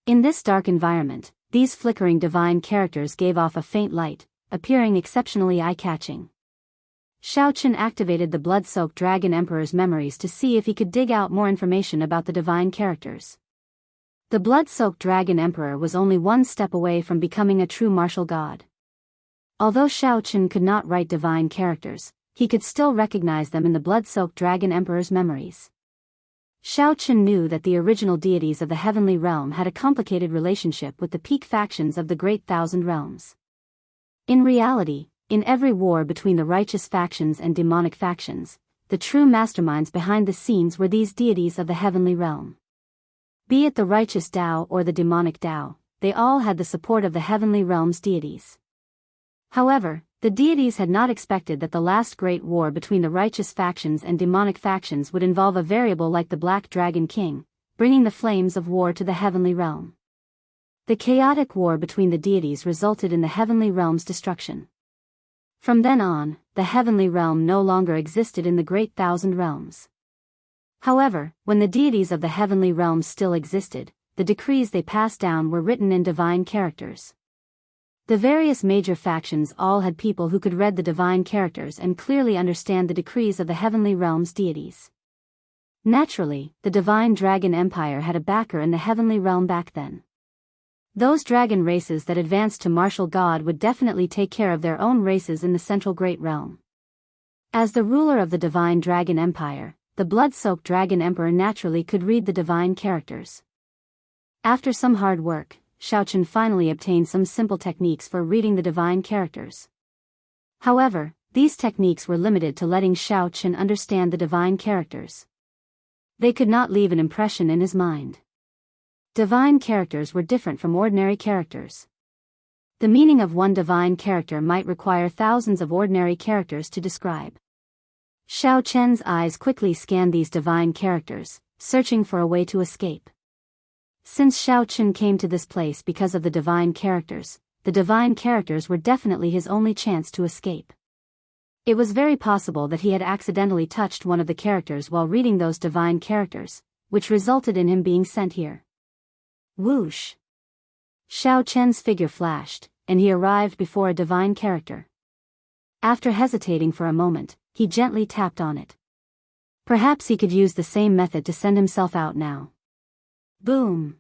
In this dark environment, these flickering divine characters gave off a faint light, appearing exceptionally eye-catching. Xiaochen activated the blood-soaked Dragon Emperor's memories to see if he could dig out more information about the divine characters. The blood-soaked Dragon Emperor was only one step away from becoming a true martial god. Although Xiaochen could not write divine characters, he could still recognize them in the blood-soaked Dragon Emperor's memories. Xiaochen knew that the original deities of the heavenly realm had a complicated relationship with the peak factions of the Great Thousand Realms. In reality, in every war between the righteous factions and demonic factions, the true masterminds behind the scenes were these deities of the heavenly realm. Be it the righteous Dao or the demonic Dao, they all had the support of the heavenly realm's deities. However, the deities had not expected that the last great war between the righteous factions and demonic factions would involve a variable like the Black Dragon King, bringing the flames of war to the heavenly realm. The chaotic war between the deities resulted in the heavenly realm's destruction. From then on, the heavenly realm no longer existed in the Great Thousand Realms. However, when the deities of the heavenly realms still existed, the decrees they passed down were written in divine characters. The various major factions all had people who could read the divine characters and clearly understand the decrees of the heavenly realm's deities. Naturally, the divine dragon empire had a backer in the heavenly realm back then. Those dragon races that advanced to martial god would definitely take care of their own races in the central great realm. As the ruler of the divine dragon empire, the blood-soaked dragon emperor naturally could read the divine characters. After some hard work, Xiaochen finally obtained some simple techniques for reading the divine characters. However, these techniques were limited to letting Xiaochen understand the divine characters. They could not leave an impression in his mind. Divine characters were different from ordinary characters. The meaning of one divine character might require thousands of ordinary characters to describe. Xiaochen's eyes quickly scanned these divine characters, searching for a way to escape. Since Xiaochen came to this place because of the divine characters were definitely his only chance to escape. It was very possible that he had accidentally touched one of the characters while reading those divine characters, which resulted in him being sent here. Whoosh! Xiaochen's figure flashed, and he arrived before a divine character. After hesitating for a moment, he gently tapped on it. Perhaps he could use the same method to send himself out now. Boom!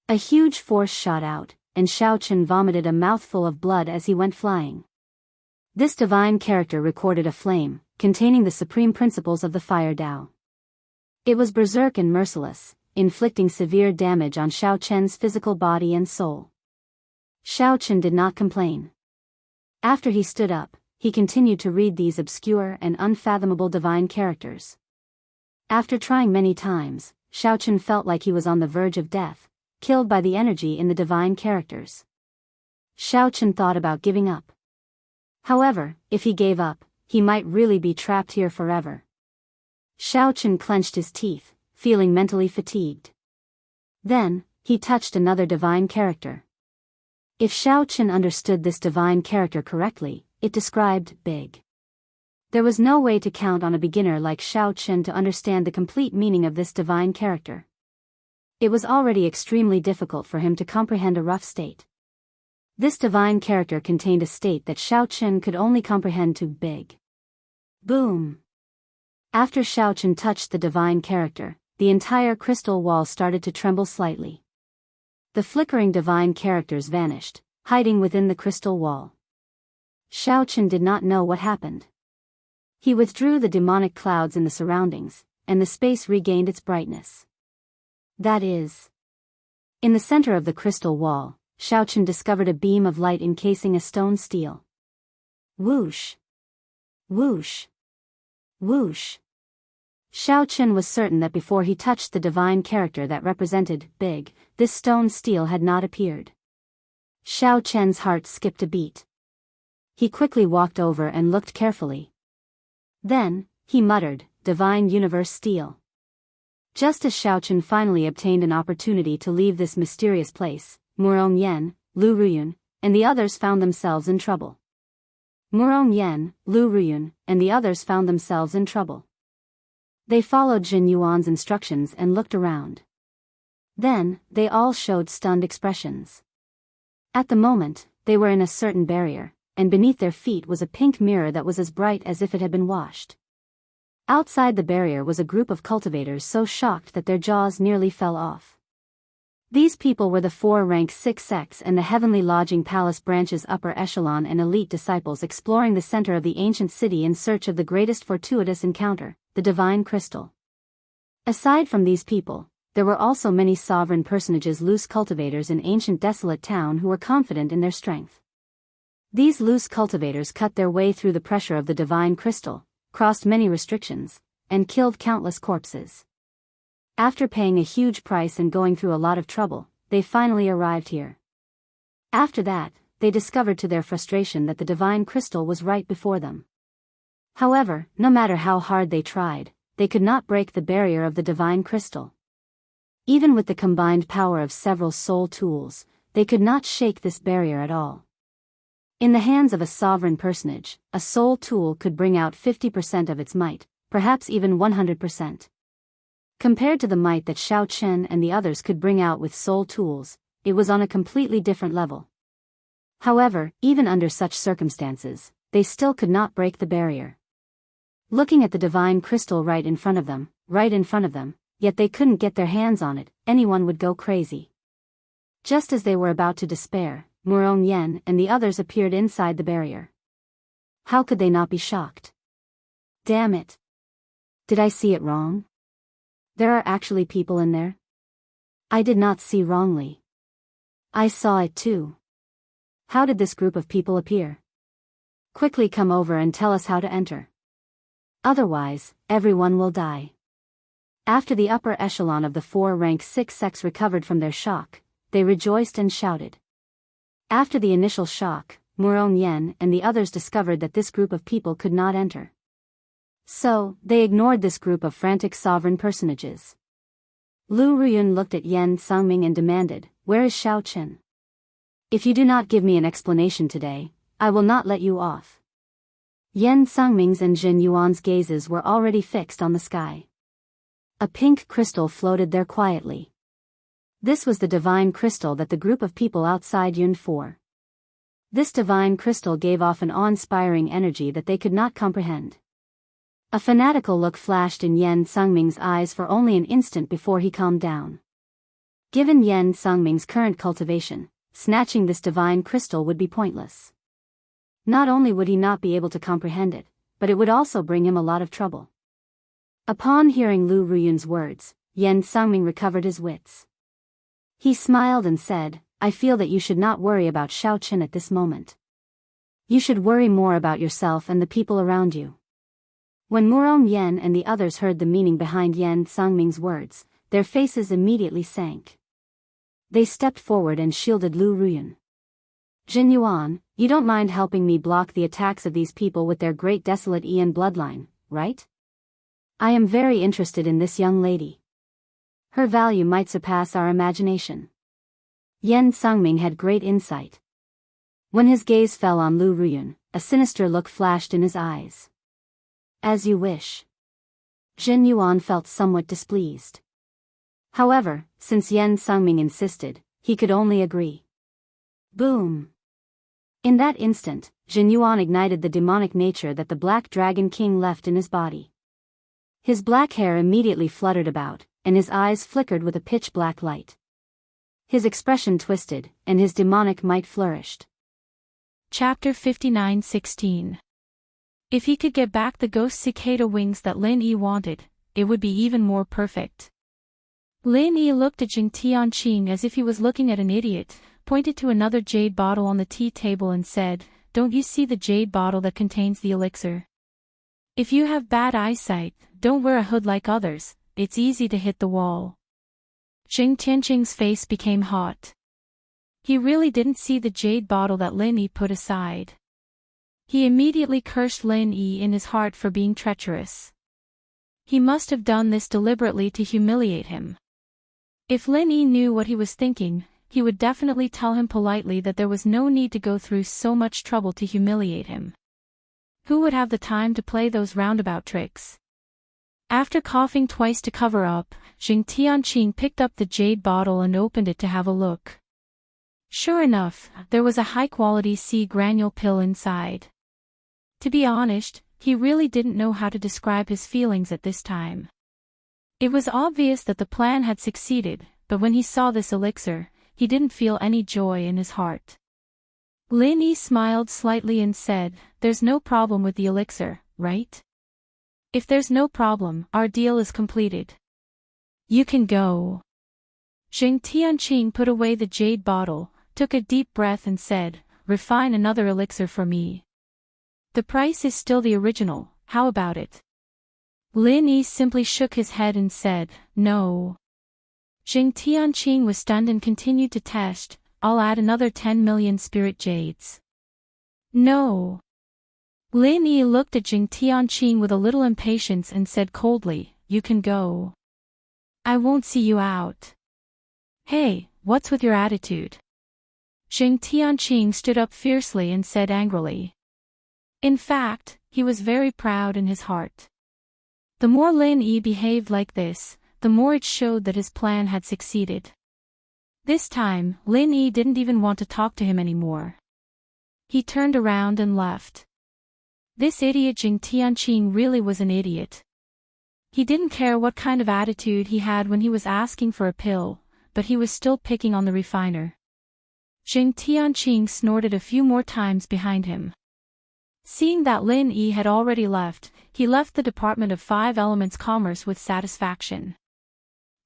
A huge force shot out, and Xiaochen vomited a mouthful of blood as he went flying. This divine character recorded a flame, containing the supreme principles of the Fire Dao. It was berserk and merciless, inflicting severe damage on Xiaochen's physical body and soul. Xiaochen did not complain. After he stood up, he continued to read these obscure and unfathomable divine characters. After trying many times, Xiaochen felt like he was on the verge of death, killed by the energy in the divine characters. Xiaochen thought about giving up. However, if he gave up, he might really be trapped here forever. Xiaochen clenched his teeth, feeling mentally fatigued. Then, he touched another divine character. If Xiaochen understood this divine character correctly, it described big. There was no way to count on a beginner like Xiao Chen to understand the complete meaning of this divine character. It was already extremely difficult for him to comprehend a rough state. This divine character contained a state that Xiao Chen could only comprehend to big. Boom! After Xiao Chen touched the divine character, the entire crystal wall started to tremble slightly. The flickering divine characters vanished, hiding within the crystal wall. Xiao Chen did not know what happened. He withdrew the demonic clouds in the surroundings, and the space regained its brightness. That is. In the center of the crystal wall, Xiao Chen discovered a beam of light encasing a stone stele. Whoosh! Whoosh! Whoosh! Xiao Chen was certain that before he touched the divine character that represented big, this stone stele had not appeared. Xiao Chen's heart skipped a beat. He quickly walked over and looked carefully. Then, he muttered, "Divine Universe Steel." Just as Xiao Chen finally obtained an opportunity to leave this mysterious place, Murong Yen, Lu Ruyun, and the others found themselves in trouble. Murong Yen, Lu Ruyun, and the others found themselves in trouble. They followed Jin Yuan's instructions and looked around. Then, they all showed stunned expressions. At the moment, they were in a certain barrier, and beneath their feet was a pink mirror that was as bright as if it had been washed. Outside the barrier was a group of cultivators so shocked that their jaws nearly fell off. These people were the 4 rank 6 sects and the Heavenly Lodging Palace branch's upper echelon and elite disciples exploring the center of the ancient city in search of the greatest fortuitous encounter, the divine crystal. Aside from these people, there were also many sovereign personages, loose cultivators in ancient desolate town who were confident in their strength. These loose cultivators cut their way through the pressure of the divine crystal, crossed many restrictions, and killed countless corpses. After paying a huge price and going through a lot of trouble, they finally arrived here. After that, they discovered to their frustration that the divine crystal was right before them. However, no matter how hard they tried, they could not break the barrier of the divine crystal. Even with the combined power of several soul tools, they could not shake this barrier at all. In the hands of a sovereign personage, a soul tool could bring out 50% of its might, perhaps even 100%. Compared to the might that Xiao Chen and the others could bring out with soul tools, it was on a completely different level. However, even under such circumstances, they still could not break the barrier. Looking at the divine crystal right in front of them, yet they couldn't get their hands on it, anyone would go crazy. Just as they were about to despair, Murong Yen and the others appeared inside the barrier. How could they not be shocked? Damn it! Did I see it wrong? There are actually people in there? I did not see wrongly. I saw it too. How did this group of people appear? Quickly come over and tell us how to enter. Otherwise, everyone will die. After the upper echelon of the 4 rank 6 sects recovered from their shock, they rejoiced and shouted. After the initial shock, Murong Yen and the others discovered that this group of people could not enter. So, they ignored this group of frantic sovereign personages. Lu Ruyun looked at Yen Sangming and demanded, "Where is Xiao Chen? If you do not give me an explanation today, I will not let you off." Yen Sangming's and Jin Yuan's gazes were already fixed on the sky. A pink crystal floated there quietly. This was the divine crystal that the group of people outside yearned for. This divine crystal gave off an awe-inspiring energy that they could not comprehend. A fanatical look flashed in Yen Sangming's eyes for only an instant before he calmed down. Given Yen Sangming's current cultivation, snatching this divine crystal would be pointless. Not only would he not be able to comprehend it, but it would also bring him a lot of trouble. Upon hearing Lu Ruyun's words, Yen Sangming recovered his wits. He smiled and said, "I feel that you should not worry about Xiao Chen at this moment. You should worry more about yourself and the people around you." When Murong Yen and the others heard the meaning behind Yen Sangming's words, their faces immediately sank. They stepped forward and shielded Lu Ruyun. "Jin Yuan, you don't mind helping me block the attacks of these people with their great desolate Ian bloodline, right? I am very interested in this young lady. Her value might surpass our imagination." Yen Sangming had great insight. When his gaze fell on Lu Ruyun, a sinister look flashed in his eyes. As you wish. Jin Yuan felt somewhat displeased. However, since Yen Sungming insisted, he could only agree. Boom! In that instant, Jin Yuan ignited the demonic nature that the Black Dragon King left in his body. His black hair immediately fluttered about, and his eyes flickered with a pitch-black light. His expression twisted, and his demonic might flourished. Chapter 59:16. If he could get back the ghost cicada wings that Lin Yi wanted, it would be even more perfect. Lin Yi looked at Jing Tianqing as if he was looking at an idiot, pointed to another jade bottle on the tea table and said, "Don't you see the jade bottle that contains the elixir? If you have bad eyesight, don't wear a hood like others, it's easy to hit the wall." Jing Tianqing's face became hot. He really didn't see the jade bottle that Lin Yi put aside. He immediately cursed Lin Yi in his heart for being treacherous. He must have done this deliberately to humiliate him. If Lin Yi knew what he was thinking, he would definitely tell him politely that there was no need to go through so much trouble to humiliate him. Who would have the time to play those roundabout tricks? After coughing twice to cover up, Jing Tianqing picked up the jade bottle and opened it to have a look. Sure enough, there was a high-quality sea granule pill inside. To be honest, he really didn't know how to describe his feelings at this time. It was obvious that the plan had succeeded, but when he saw this elixir, he didn't feel any joy in his heart. Lin Yi smiled slightly and said, "There's no problem with the elixir, right? If there's no problem, our deal is completed. You can go." Jing Tianqing put away the jade bottle, took a deep breath and said, "Refine another elixir for me. The price is still the original, how about it?" Lin Yi simply shook his head and said, "No." Jing Tianqing was stunned and continued to test, "I'll add another 10 million spirit jades." "No." Lin Yi looked at Jing Tianqing with a little impatience and said coldly, "You can go. I won't see you out." "Hey, what's with your attitude?" Jing Tianqing stood up fiercely and said angrily. In fact, he was very proud in his heart. The more Lin Yi behaved like this, the more it showed that his plan had succeeded. This time, Lin Yi didn't even want to talk to him anymore. He turned around and left. This idiot Jing Tianqing really was an idiot. He didn't care what kind of attitude he had when he was asking for a pill, but he was still picking on the refiner. Jing Tianqing snorted a few more times behind him. Seeing that Lin Yi had already left, he left the Department of Five Elements Commerce with satisfaction.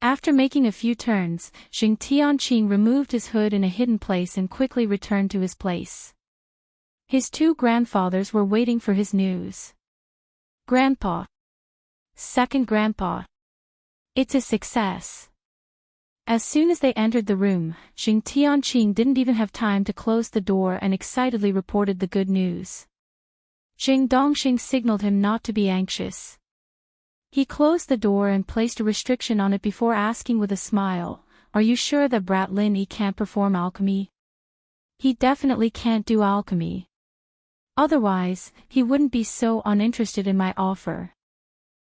After making a few turns, Jing Tianqing removed his hood in a hidden place and quickly returned to his place. His two grandfathers were waiting for his news. "Grandpa. Second grandpa. It's a success." As soon as they entered the room, Jing Tianqing didn't even have time to close the door and excitedly reported the good news. Jing Dongxing signaled him not to be anxious. He closed the door and placed a restriction on it before asking with a smile, "Are you sure that brat Lin Yi can't perform alchemy?" "He definitely can't do alchemy. Otherwise, he wouldn't be so uninterested in my offer."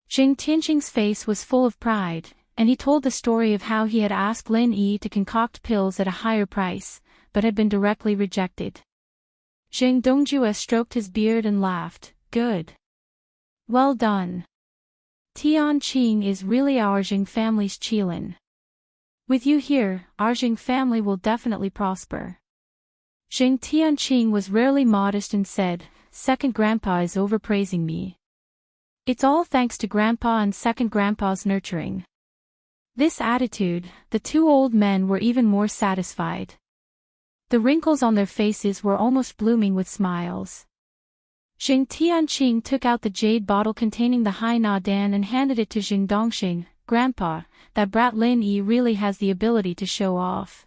Jing Tianqing's face was full of pride, and he told the story of how he had asked Lin Yi to concoct pills at a higher price, but had been directly rejected. Jing Dongjue stroked his beard and laughed, "Good. Well done. Tianqing is really our Jing family's Qilin. With you here, our Jing family will definitely prosper." Jing Tianqing was rarely modest and said, "Second grandpa is overpraising me. It's all thanks to grandpa and second grandpa's nurturing." This attitude, the two old men were even more satisfied. The wrinkles on their faces were almost blooming with smiles. Jing Tianqing took out the jade bottle containing the Hai Na Dan and handed it to Jing Dongxing. "Grandpa, that brat Lin Yi really has the ability to show off.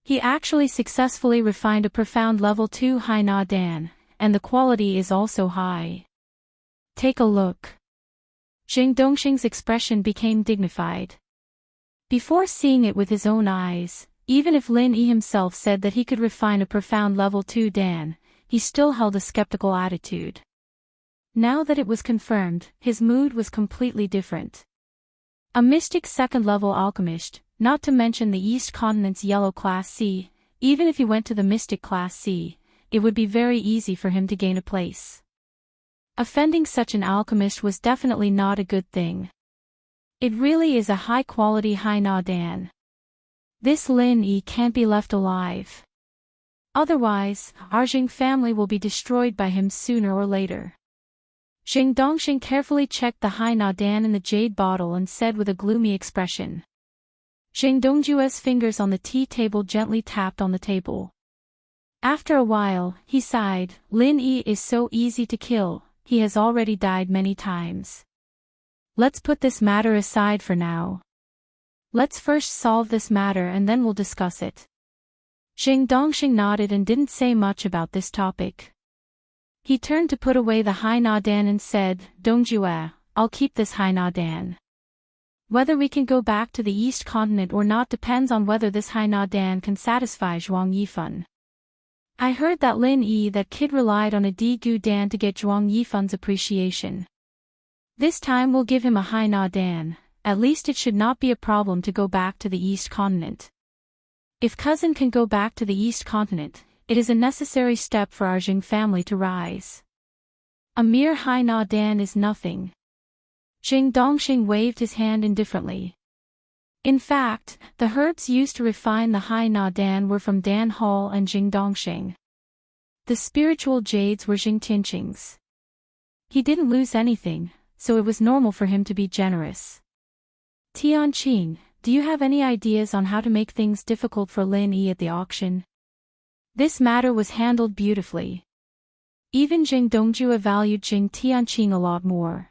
He actually successfully refined a profound level 2 Hai Na Dan, and the quality is also high. Take a look." Jing Dongxing's expression became dignified. Before seeing it with his own eyes, even if Lin Yi himself said that he could refine a profound level 2 Dan, he still held a skeptical attitude. Now that it was confirmed, his mood was completely different. A mystic second-level alchemist, not to mention the East Continent's yellow Class C, even if he went to the mystic Class C, it would be very easy for him to gain a place. Offending such an alchemist was definitely not a good thing. It really is a high-quality Haina Dan. This Lin Yi can't be left alive. Otherwise, our Jing family will be destroyed by him sooner or later. Jing Dongxing carefully checked the Haina Dan in the jade bottle and said with a gloomy expression. Jing Dongjue's fingers on the tea table gently tapped on the table. After a while, he sighed. Lin Yi is so easy to kill, he has already died many times. Let's put this matter aside for now. Let's first solve this matter and then we'll discuss it. Jing Dongxing nodded and didn't say much about this topic. He turned to put away the Haina Dan and said, Dongjue, I'll keep this Haina Dan. Whether we can go back to the East Continent or not depends on whether this Haina Dan can satisfy Zhuang Yifan. I heard that Lin Yi, that kid, relied on a Digu Dan to get Zhuang Yifan's appreciation. This time we'll give him a Haina Dan, at least it should not be a problem to go back to the East Continent. If cousin can go back to the East Continent, it is a necessary step for our Jing family to rise. A mere Haina Dan is nothing. Jing Dongxing waved his hand indifferently. In fact, the herbs used to refine the Haina Dan were from Dan Hall and Jing Dongxing. The spiritual jades were Jing Tianqing's. He didn't lose anything, so it was normal for him to be generous. Tianqing, do you have any ideas on how to make things difficult for Lin Yi at the auction? This matter was handled beautifully. Even Jing Dongjue valued Jing Tianqing a lot more.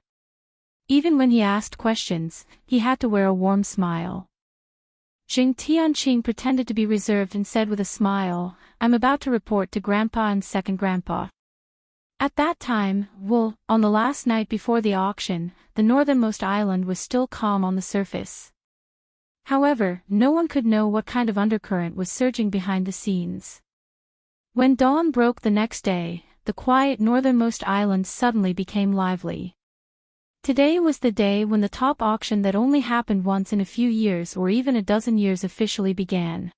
Even when he asked questions, he had to wear a warm smile. Jing Tianqing pretended to be reserved and said with a smile, I'm about to report to Grandpa and Second Grandpa. At that time, on the last night before the auction, the northernmost island was still calm on the surface. However, no one could know what kind of undercurrent was surging behind the scenes. When dawn broke the next day, the quiet northernmost island suddenly became lively. Today was the day when the top auction that only happened once in a few years or even a dozen years officially began.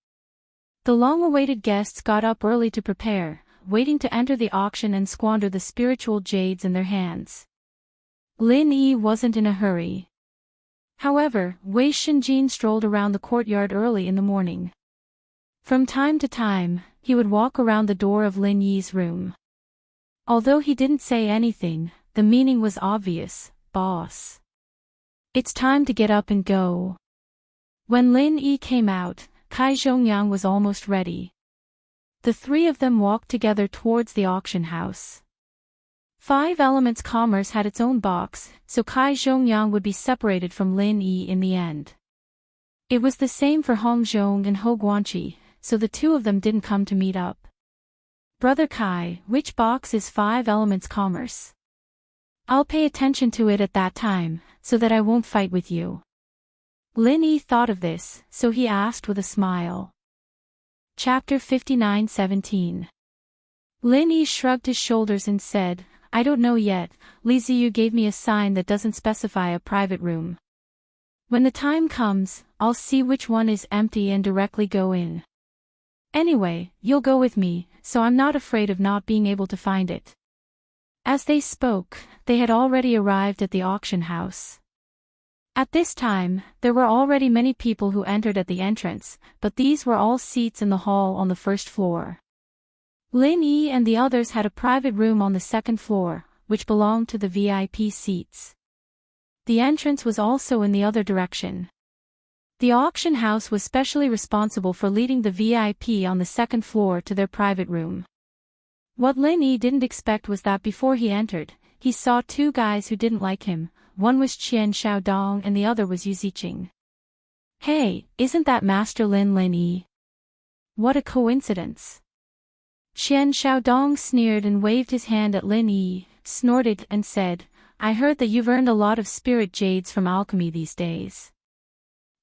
The long-awaited guests got up early to prepare, waiting to enter the auction and squander the spiritual jades in their hands. Lin Yi wasn't in a hurry. However, Wei Shinjin strolled around the courtyard early in the morning. From time to time, he would walk around the door of Lin Yi's room. Although he didn't say anything, the meaning was obvious, boss. It's time to get up and go. When Lin Yi came out, Kai Zhongyang was almost ready. The three of them walked together towards the auction house. 5 Elements Commerce had its own box, so Kai Zhongyang would be separated from Lin Yi in the end. It was the same for Hong Zhong and Ho Guanqi, so the two of them didn't come to meet up. Brother Kai, which box is 5 Elements Commerce? I'll pay attention to it at that time, so that I won't fight with you. Lin Yi thought of this, so he asked with a smile. Chapter 59:17. Lin Yi shrugged his shoulders and said, I don't know yet, Li Ziyu gave me a sign that doesn't specify a private room. When the time comes, I'll see which one is empty and directly go in. Anyway, you'll go with me, so I'm not afraid of not being able to find it. As they spoke, they had already arrived at the auction house. At this time, there were already many people who entered at the entrance, but these were all seats in the hall on the first floor. Lin Yi and the others had a private room on the second floor, which belonged to the VIP seats. The entrance was also in the other direction. The auction house was specially responsible for leading the VIP on the second floor to their private room. What Lin Yi didn't expect was that before he entered, he saw 2 guys who didn't like him. One was Qian Xiaodong and the other was Yu Ziqing. Hey, isn't that Master Lin Yi? What a coincidence. Qian Xiaodong sneered and waved his hand at Lin Yi, snorted and said, I heard that you've earned a lot of spirit jades from alchemy these days.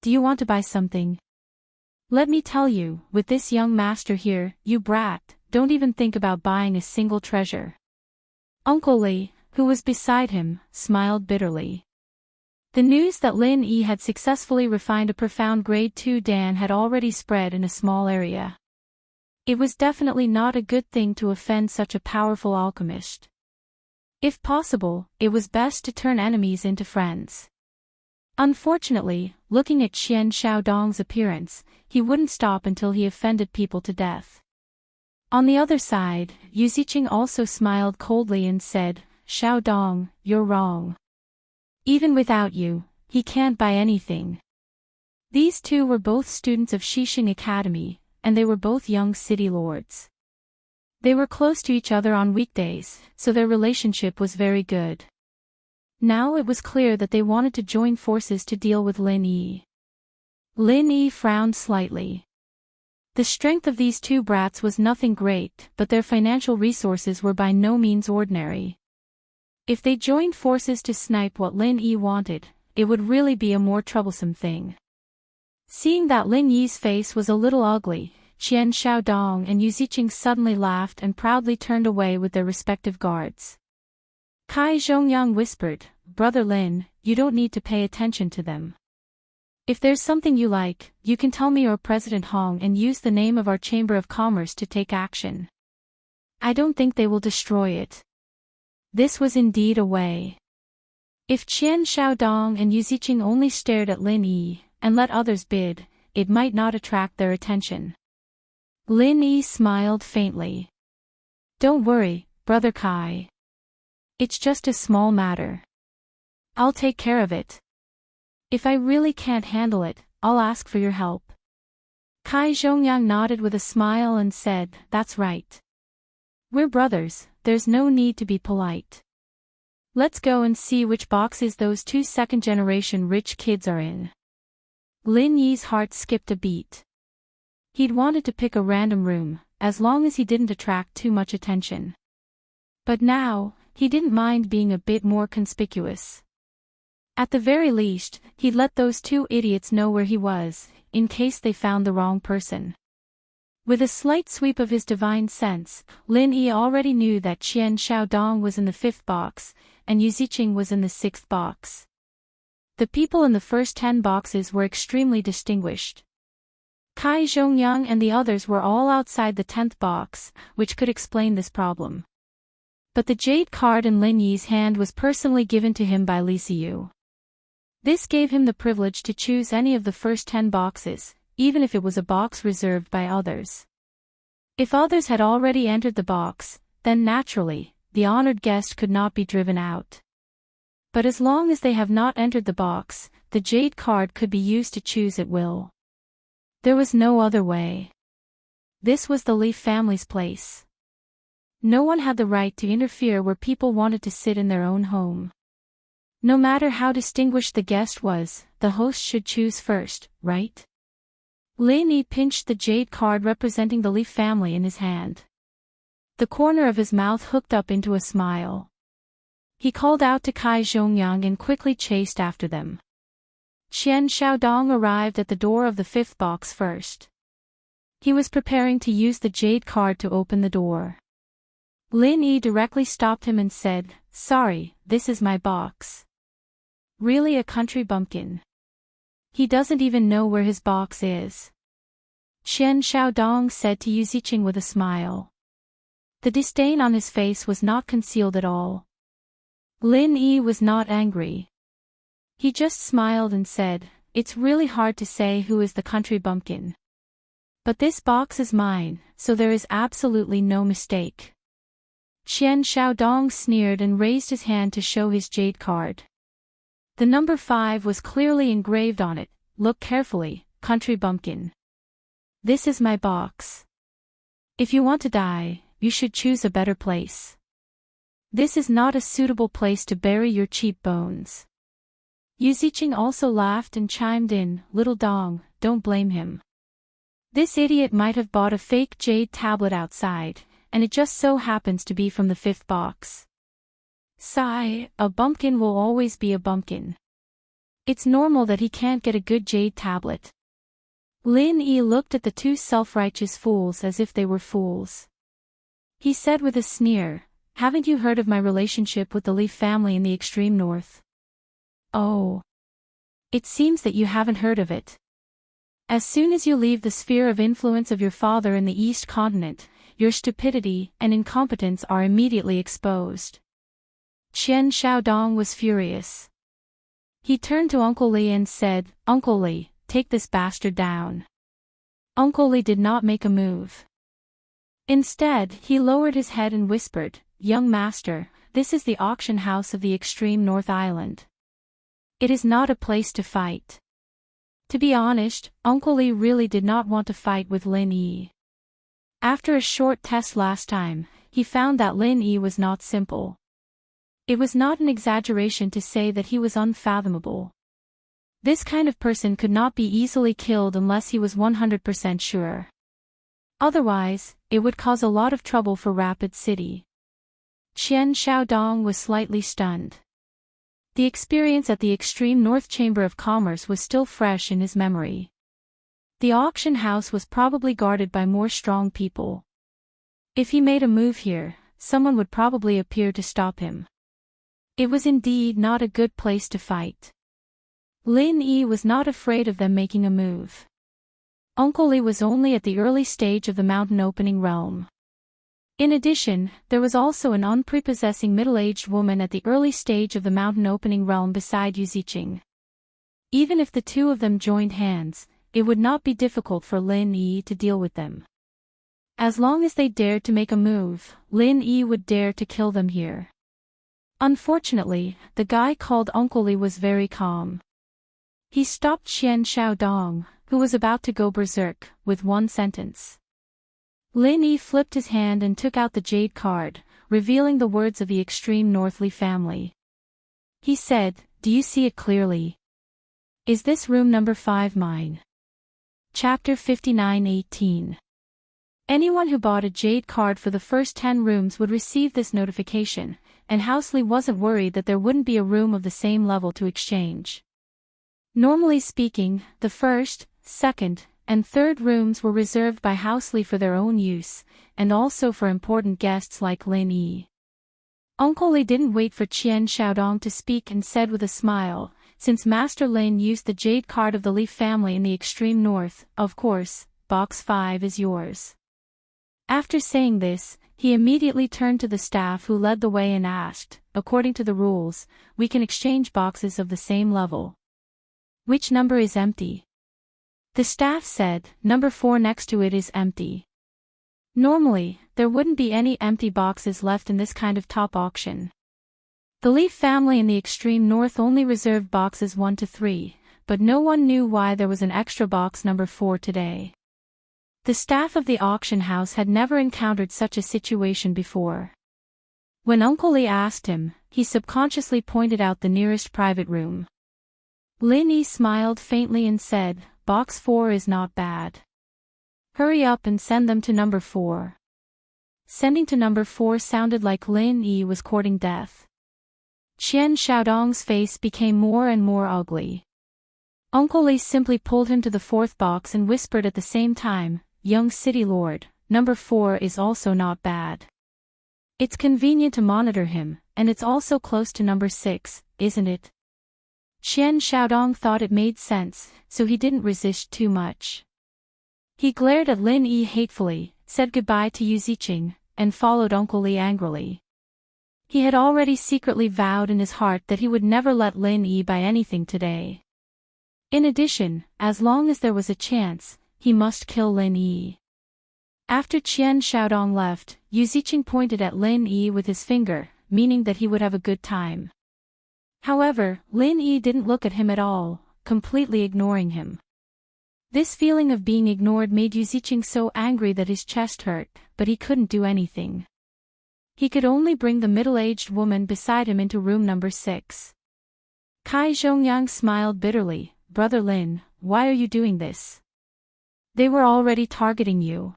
Do you want to buy something? Let me tell you, with this young master here, you brat, don't even think about buying a single treasure. Uncle Li, who was beside him, smiled bitterly. The news that Lin Yi had successfully refined a profound grade 2 Dan had already spread in a small area. It was definitely not a good thing to offend such a powerful alchemist. If possible, it was best to turn enemies into friends. Unfortunately, looking at Qian Xiaodong's appearance, he wouldn't stop until he offended people to death. On the other side, Yu Ziqing also smiled coldly and said, "Xiaodong, you're wrong. Even without you, he can't buy anything." These two were both students of Xixing Academy, and they were both young city lords. They were close to each other on weekdays, so their relationship was very good. Now it was clear that they wanted to join forces to deal with Lin Yi. Lin Yi frowned slightly. The strength of these two brats was nothing great, but their financial resources were by no means ordinary. If they joined forces to snipe what Lin Yi wanted, it would really be a more troublesome thing. Seeing that Lin Yi's face was a little ugly, Qian Xiaodong and Yu Ziqing suddenly laughed and proudly turned away with their respective guards. Kai Zhongyang whispered, "Brother Lin, you don't need to pay attention to them. If there's something you like, you can tell me or President Hong and use the name of our Chamber of Commerce to take action. I don't think they will destroy it." This was indeed a way. If Qian Xiaodong and Yu Ziqing only stared at Lin Yi, and let others bid, it might not attract their attention. Lin Yi smiled faintly. "Don't worry, Brother Kai. It's just a small matter. I'll take care of it. If I really can't handle it, I'll ask for your help." Kai Zhongyang nodded with a smile and said, "That's right. We're brothers, there's no need to be polite. Let's go and see which boxes those two second-generation rich kids are in." Lin Yi's heart skipped a beat. He'd wanted to pick a random room, as long as he didn't attract too much attention. But now, he didn't mind being a bit more conspicuous. At the very least, he'd let those two idiots know where he was, in case they found the wrong person. With a slight sweep of his divine sense, Lin Yi already knew that Qian Xiaodong was in the 5th box, and Yu Ziqing was in the 6th box. The people in the first 10 boxes were extremely distinguished. Kai Zhongyang and the others were all outside the 10th box, which could explain this problem. But the jade card in Lin Yi's hand was personally given to him by Li Siyu. This gave him the privilege to choose any of the first 10 boxes, even if it was a box reserved by others. If others had already entered the box, then naturally, the honored guest could not be driven out. But as long as they have not entered the box, the jade card could be used to choose at will. There was no other way. This was the Li family's place. No one had the right to interfere where people wanted to sit in their own home. No matter how distinguished the guest was, the host should choose first, right? Lin Yi pinched the jade card representing the Li family in his hand. The corner of his mouth hooked up into a smile. He called out to Kai Zhongyang and quickly chased after them. Qian Xiaodong arrived at the door of the 5th box first. He was preparing to use the jade card to open the door. Lin Yi directly stopped him and said, "Sorry, this is my box." Really a country bumpkin. He doesn't even know where his box is. Qian Xiaodong said to Yu Ziqing with a smile. The disdain on his face was not concealed at all. Lin Yi was not angry. He just smiled and said, "It's really hard to say who is the country bumpkin. But this box is mine, so there is absolutely no mistake." Qian Xiaodong sneered and raised his hand to show his jade card. The number 5 was clearly engraved on it. "Look carefully, country bumpkin. This is my box. If you want to die, you should choose a better place. This is not a suitable place to bury your cheap bones." Yu Ziqing also laughed and chimed in, "Little Dong, don't blame him. This idiot might have bought a fake jade tablet outside, and it just so happens to be from the 5th box. Sigh, a bumpkin will always be a bumpkin. It's normal that he can't get a good jade tablet." Lin Yi looked at the two self-righteous fools as if they were fools. He said with a sneer, Haven't you heard of my relationship with the Leaf family in the extreme north? Oh. It seems that you haven't heard of it. As soon as you leave the sphere of influence of your father in the East Continent, your stupidity and incompetence are immediately exposed. Qian Xiaodong was furious. He turned to Uncle Li and said, "Uncle Li, take this bastard down." Uncle Li did not make a move. Instead, he lowered his head and whispered, "Young master, this is the auction house of the extreme North Island. It is not a place to fight." To be honest, Uncle Li really did not want to fight with Lin Yi. After a short test last time, he found that Lin Yi was not simple. It was not an exaggeration to say that he was unfathomable. This kind of person could not be easily killed unless he was 100% sure. Otherwise, it would cause a lot of trouble for Rapid City. Qian Xiaodong was slightly stunned. The experience at the extreme North Chamber of Commerce was still fresh in his memory. The auction house was probably guarded by more strong people. If he made a move here, someone would probably appear to stop him. It was indeed not a good place to fight. Lin Yi was not afraid of them making a move. Uncle Li was only at the early stage of the mountain opening realm. In addition, there was also an unprepossessing middle-aged woman at the early stage of the mountain opening realm beside Yu Ziqing. Even if the two of them joined hands, it would not be difficult for Lin Yi to deal with them. As long as they dared to make a move, Lin Yi would dare to kill them here. Unfortunately, the guy called Uncle Li was very calm. He stopped Qian Xiaodong, who was about to go berserk, with one sentence. Lin Yi flipped his hand and took out the jade card, revealing the words of the extreme Northly family. He said, "Do you see it clearly? Is this room number 5 mine?" Chapter 59:18. Anyone who bought a jade card for the first 10 rooms would receive this notification, and Housley wasn't worried that there wouldn't be a room of the same level to exchange. Normally speaking, the first, second, and third rooms were reserved by Housley for their own use, and also for important guests like Lin Yi. Uncle Li didn't wait for Qian Xiaodong to speak and said with a smile, "Since Master Lin used the jade card of the Leaf family in the extreme north, of course, box 5 is yours." After saying this, he immediately turned to the staff who led the way and asked, "According to the rules, we can exchange boxes of the same level. Which number is empty?" The staff said, "Number 4 next to it is empty." Normally, there wouldn't be any empty boxes left in this kind of top auction. The Leaf family in the extreme north only reserved boxes 1 to 3, but no one knew why there was an extra box number 4 today. The staff of the auction house had never encountered such a situation before. When Uncle Li asked him, he subconsciously pointed out the nearest private room. Lin Yi smiled faintly and said, "Box 4 is not bad. Hurry up and send them to number 4. Sending to number 4 sounded like Lin Yi was courting death. Qian Xiaodong's face became more and more ugly. Uncle Li simply pulled him to the 4th box and whispered at the same time, "Young city lord, number 4 is also not bad. It's convenient to monitor him, and it's also close to number 6, isn't it?" Qian Xiaodong thought it made sense, so he didn't resist too much. He glared at Lin Yi hatefully, said goodbye to Yu Ziqing, and followed Uncle Li angrily. He had already secretly vowed in his heart that he would never let Lin Yi buy anything today. In addition, as long as there was a chance, he must kill Lin Yi. After Qian Xiaodong left, Yu Ziqing pointed at Lin Yi with his finger, meaning that he would have a good time. However, Lin Yi didn't look at him at all, completely ignoring him. This feeling of being ignored made Yu Ziqing so angry that his chest hurt, but he couldn't do anything. He could only bring the middle-aged woman beside him into room number 6. Kai Zhongyang smiled bitterly, "Brother Lin, why are you doing this? They were already targeting you.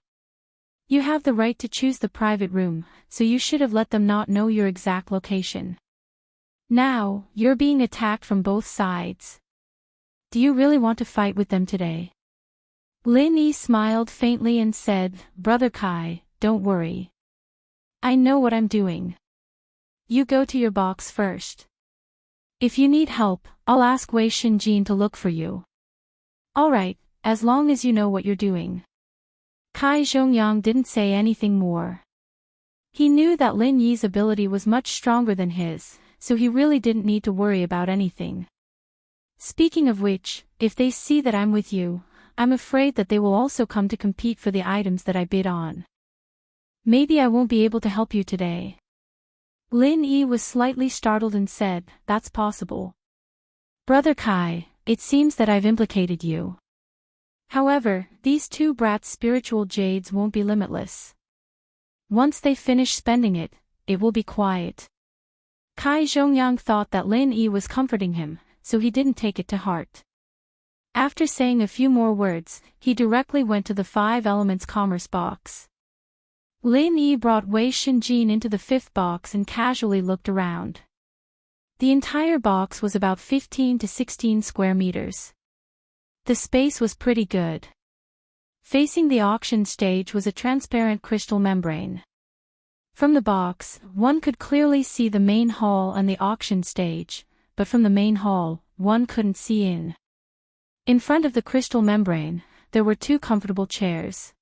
You have the right to choose the private room, so you should have let them not know your exact location. Now, you're being attacked from both sides. Do you really want to fight with them today?" Lin Yi smiled faintly and said, "Brother Kai, don't worry. I know what I'm doing." you go to your box first. If you need help, I'll ask Wei Shinjin to look for you. Alright, as long as you know what you're doing. Kai Zhongyang didn't say anything more. He knew that Lin Yi's ability was much stronger than his, so he really didn't need to worry about anything. Speaking of which, if they see that I'm with you, I'm afraid that they will also come to compete for the items that I bid on. Maybe I won't be able to help you today. Lin Yi was slightly startled and said, that's possible. Brother Kai, it seems that I've implicated you. However, these two brats' spiritual jades won't be limitless. Once they finish spending it, it will be quiet. Kai Zhongyang thought that Lin Yi was comforting him, so he didn't take it to heart. After saying a few more words, he directly went to the 5 Elements Commerce box. Lin Yi brought Wei Shinjin into the 5th box and casually looked around. The entire box was about 15 to 16 square meters. The space was pretty good. Facing the auction stage was a transparent crystal membrane. From the box, one could clearly see the main hall and the auction stage, but from the main hall, one couldn't see in. In front of the crystal membrane, there were 2 comfortable chairs.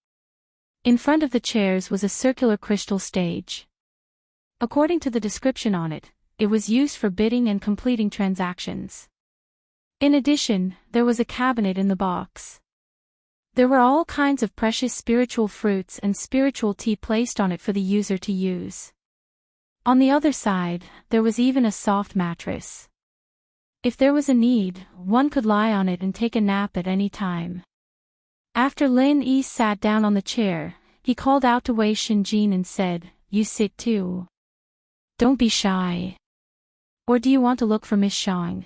In front of the chairs was a circular crystal stage. According to the description on it, it was used for bidding and completing transactions. In addition, there was a cabinet in the box. There were all kinds of precious spiritual fruits and spiritual tea placed on it for the user to use. On the other side, there was even a soft mattress. If there was a need, one could lie on it and take a nap at any time. After Lin Yi sat down on the chair, he called out to Wei Shinjin and said, you sit too. Don't be shy. Or do you want to look for Miss Shang?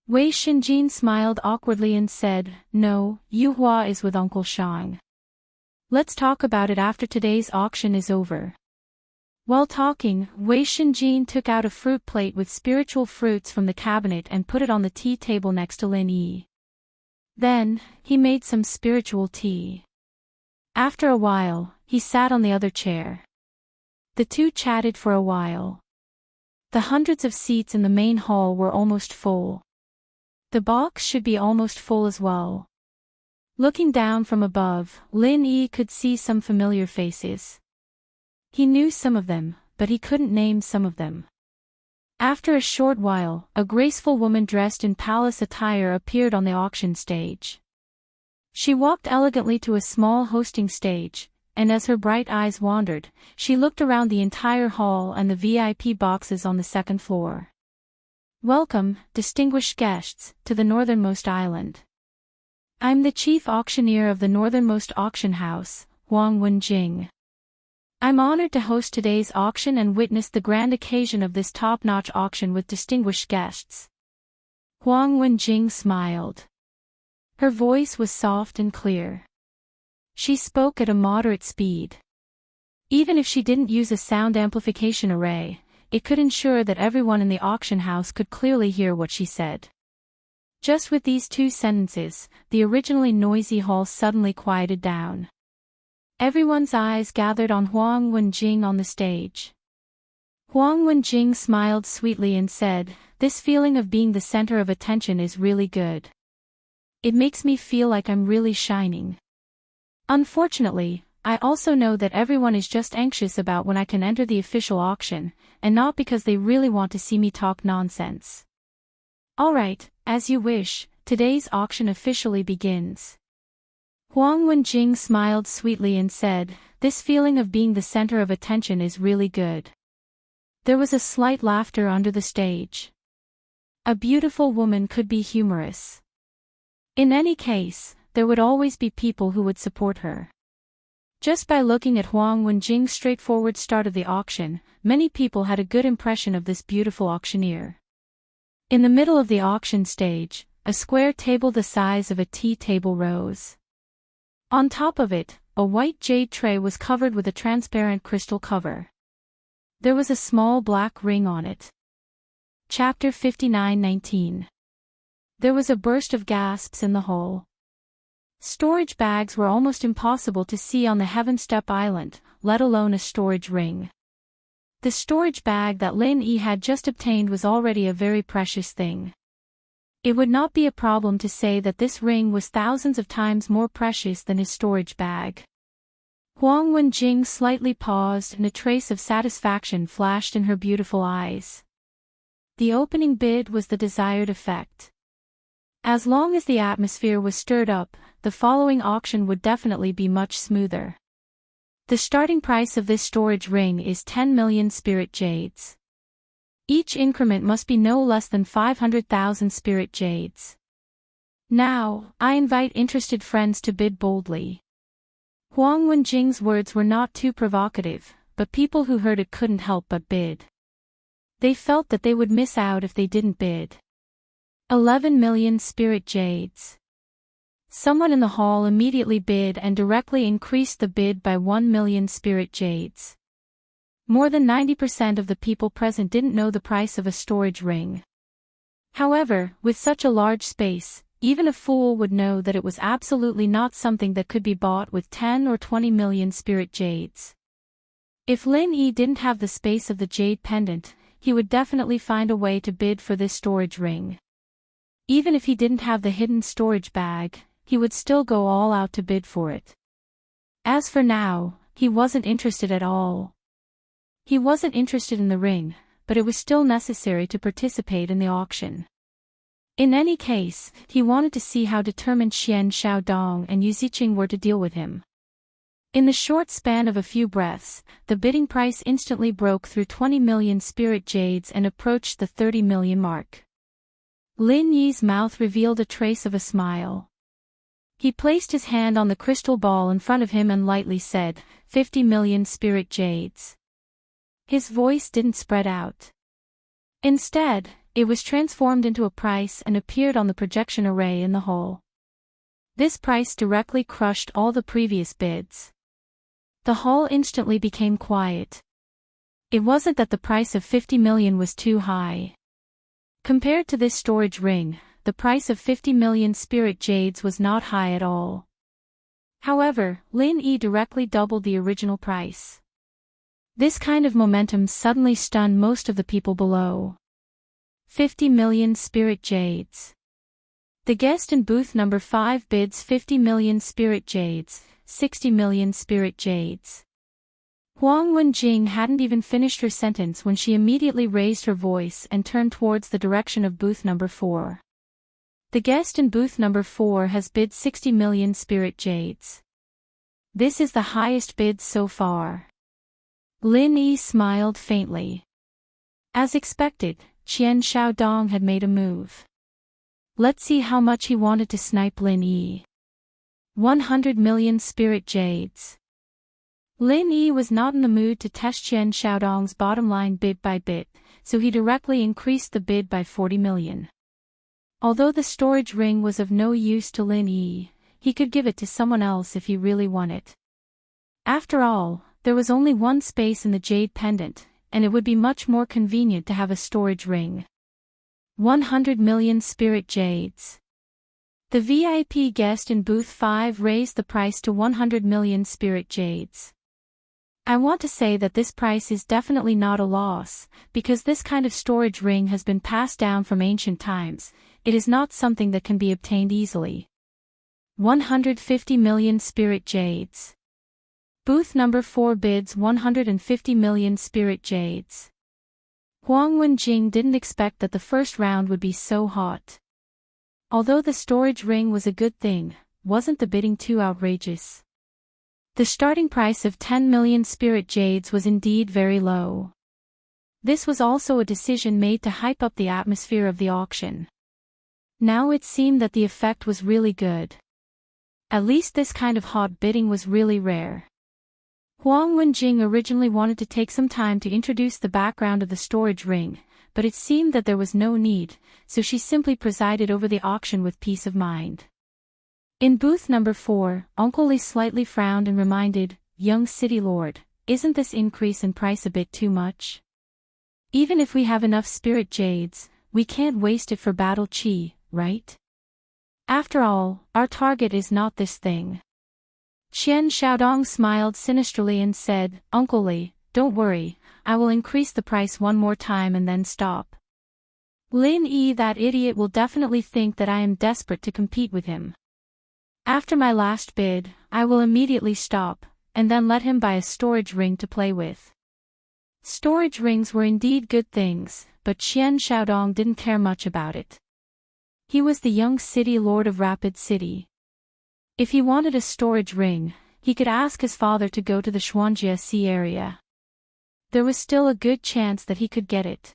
Wei Shinjin smiled awkwardly and said, no, Yu Hua is with Uncle Shang. Let's talk about it after today's auction is over. While talking, Wei Shinjin took out a fruit plate with spiritual fruits from the cabinet and put it on the tea table next to Lin Yi. Then, he made some spiritual tea. After a while, he sat on the other chair. The two chatted for a while. The hundreds of seats in the main hall were almost full. The box should be almost full as well. Looking down from above, Lin Yi could see some familiar faces. He knew some of them, but he couldn't name some of them. After a short while, a graceful woman dressed in palace attire appeared on the auction stage. She walked elegantly to a small hosting stage, and as her bright eyes wandered, she looked around the entire hall and the VIP boxes on the 2nd floor. Welcome, distinguished guests, to the northernmost island. I'm the chief auctioneer of the northernmost auction house, Huang Wenjing. I'm honored to host today's auction and witness the grand occasion of this top-notch auction with distinguished guests. Huang Wenjing smiled. Her voice was soft and clear. She spoke at a moderate speed. Even if she didn't use a sound amplification array, it could ensure that everyone in the auction house could clearly hear what she said. Just with these 2 sentences, the originally noisy hall suddenly quieted down. Everyone's eyes gathered on Huang Wenjing on the stage. Huang Wenjing smiled sweetly and said, this feeling of being the center of attention is really good. It makes me feel like I'm really shining. Unfortunately, I also know that everyone is just anxious about when I can enter the official auction, and not because they really want to see me talk nonsense. Alright, as you wish, today's auction officially begins. Huang Wenjing smiled sweetly and said, this feeling of being the center of attention is really good. There was a slight laughter under the stage. A beautiful woman could be humorous. In any case, there would always be people who would support her. Just by looking at Huang Wenjing's straightforward start of the auction, many people had a good impression of this beautiful auctioneer. In the middle of the auction stage, a square table the size of a tea table rose. On top of it, a white jade tray was covered with a transparent crystal cover. There was a small black ring on it. Chapter 59:19. There was a burst of gasps in the hall. Storage bags were almost impossible to see on the Heaven Step Island, let alone a storage ring. The storage bag that Lin Yi had just obtained was already a very precious thing. It would not be a problem to say that this ring was thousands of times more precious than his storage bag. Huang Wenjing slightly paused and a trace of satisfaction flashed in her beautiful eyes. The opening bid was the desired effect. As long as the atmosphere was stirred up, the following auction would definitely be much smoother. The starting price of this storage ring is 10 million spirit jades. Each increment must be no less than 500,000 spirit jades. Now, I invite interested friends to bid boldly. Huang Wenjing's words were not too provocative, but people who heard it couldn't help but bid. They felt that they would miss out if they didn't bid. 11 million spirit jades. Someone in the hall immediately bid and directly increased the bid by 1 million spirit jades. More than 90% of the people present didn't know the price of a storage ring. However, with such a large space, even a fool would know that it was absolutely not something that could be bought with 10 or 20 million spirit jades. If Lin Yi didn't have the space of the jade pendant, he would definitely find a way to bid for this storage ring. Even if he didn't have the hidden storage bag, he would still go all out to bid for it. As for now, he wasn't interested at all. He wasn't interested in the ring, but it was still necessary to participate in the auction. In any case, he wanted to see how determined Xian Xiaodong and Yu Ziqing were to deal with him. In the short span of a few breaths, the bidding price instantly broke through 20 million spirit jades and approached the 30 million mark. Lin Yi's mouth revealed a trace of a smile. He placed his hand on the crystal ball in front of him and lightly said, 50 million spirit jades. His voice didn't spread out. Instead, it was transformed into a price and appeared on the projection array in the hall. This price directly crushed all the previous bids. The hall instantly became quiet. It wasn't that the price of 50 million was too high. Compared to this storage ring, the price of 50 million spirit jades was not high at all. However, Lin Yi directly doubled the original price. This kind of momentum suddenly stunned most of the people below. 50 million spirit jades. The guest in booth number 5 bids 50 million spirit jades, 60 million spirit jades. Huang Wenjing hadn't even finished her sentence when she immediately raised her voice and turned towards the direction of booth number 4. The guest in booth number 4 has bid 60 million spirit jades. This is the highest bid so far. Lin Yi smiled faintly. As expected, Qian Xiaodong had made a move. Let's see how much he wanted to snipe Lin Yi. 100 million spirit jades. Lin Yi was not in the mood to test Qian Xiaodong's bottom line bit by bit, so he directly increased the bid by 40 million. Although the storage ring was of no use to Lin Yi, he could give it to someone else if he really wanted. After all, there was only one space in the jade pendant, and it would be much more convenient to have a storage ring. 100 million spirit jades. The VIP guest in booth 5 raised the price to 100 million spirit jades. I want to say that this price is definitely not a loss, because this kind of storage ring has been passed down from ancient times. It is not something that can be obtained easily. 150 million spirit jades. Booth number 4 bids 150 million spirit jades. Huang Wenjing didn't expect that the first round would be so hot. Although the storage ring was a good thing, wasn't the bidding too outrageous? The starting price of 10 million spirit jades was indeed very low. This was also a decision made to hype up the atmosphere of the auction. Now it seemed that the effect was really good. At least this kind of hot bidding was really rare. Huang Wenjing originally wanted to take some time to introduce the background of the storage ring, but it seemed that there was no need, so she simply presided over the auction with peace of mind. In booth number 4, Uncle Li slightly frowned and reminded, "Young city lord, isn't this increase in price a bit too much? Even if we have enough spirit jades, we can't waste it for battle chi, right? After all, our target is not this thing." Qian Xiaodong smiled sinisterly and said, "Uncle Li, don't worry, I will increase the price one more time and then stop. Lin Yi, that idiot, will definitely think that I am desperate to compete with him. After my last bid, I will immediately stop, and then let him buy a storage ring to play with. Storage rings were indeed good things, but Qian Xiaodong didn't care much about it. He was the young city lord of Rapid City. If he wanted a storage ring, he could ask his father to go to the Xuanjia Sea area. There was still a good chance that he could get it.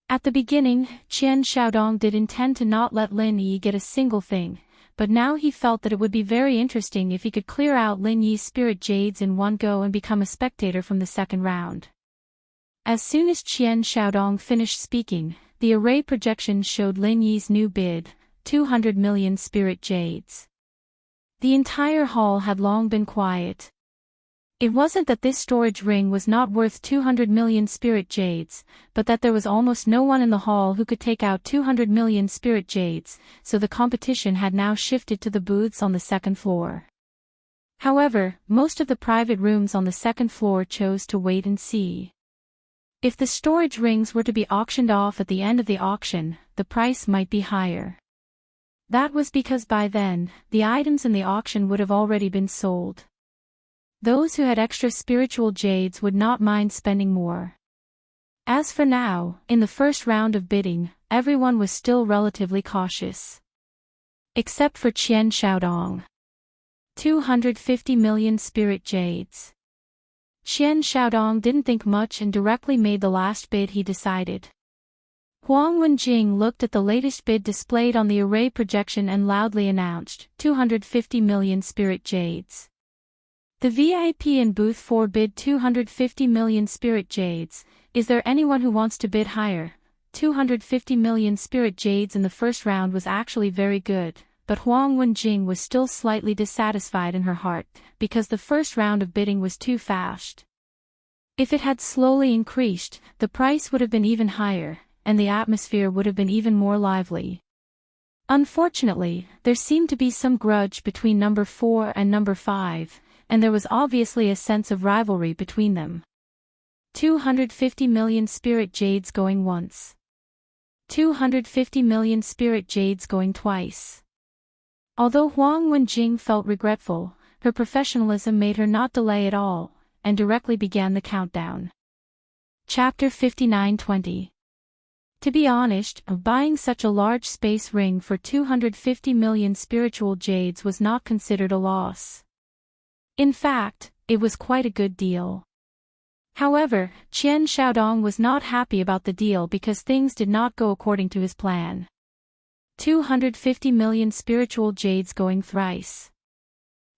At the beginning, Qian Xiaodong did intend to not let Lin Yi get a single thing, but now he felt that it would be very interesting if he could clear out Lin Yi's spirit jades in one go and become a spectator from the second round. As soon as Qian Xiaodong finished speaking, the array projection showed Lin Yi's new bid, 200 million spirit jades. The entire hall had long been quiet. It wasn't that this storage ring was not worth 200 million spirit jades, but that there was almost no one in the hall who could take out 200 million spirit jades, so the competition had now shifted to the booths on the second floor. However, most of the private rooms on the second floor chose to wait and see. If the storage rings were to be auctioned off at the end of the auction, the price might be higher. That was because by then, the items in the auction would have already been sold. Those who had extra spiritual jades would not mind spending more. As for now, in the first round of bidding, everyone was still relatively cautious. Except for Qian Xiaodong. 250 million spirit jades. Qian Xiaodong didn't think much and directly made the last bid he decided. Huang Wenjing looked at the latest bid displayed on the array projection and loudly announced, 250 million spirit jades. The VIP in booth 4 bid 250 million spirit jades. Is there anyone who wants to bid higher? 250 million spirit jades in the first round was actually very good, but Huang Wenjing was still slightly dissatisfied in her heart, because the first round of bidding was too fast. If it had slowly increased, the price would have been even higher, and the atmosphere would have been even more lively. Unfortunately, there seemed to be some grudge between number 4 and number 5, and there was obviously a sense of rivalry between them. 250 million spirit jades going once. 250 million spirit jades going twice. Although Huang Wenjing felt regretful, her professionalism made her not delay at all, and directly began the countdown. Chapter 59:20. To be honest, buying such a large space ring for 250 million spiritual jades was not considered a loss. In fact, it was quite a good deal. However, Qian Xiaodong was not happy about the deal because things did not go according to his plan. 250 million spiritual jades going thrice.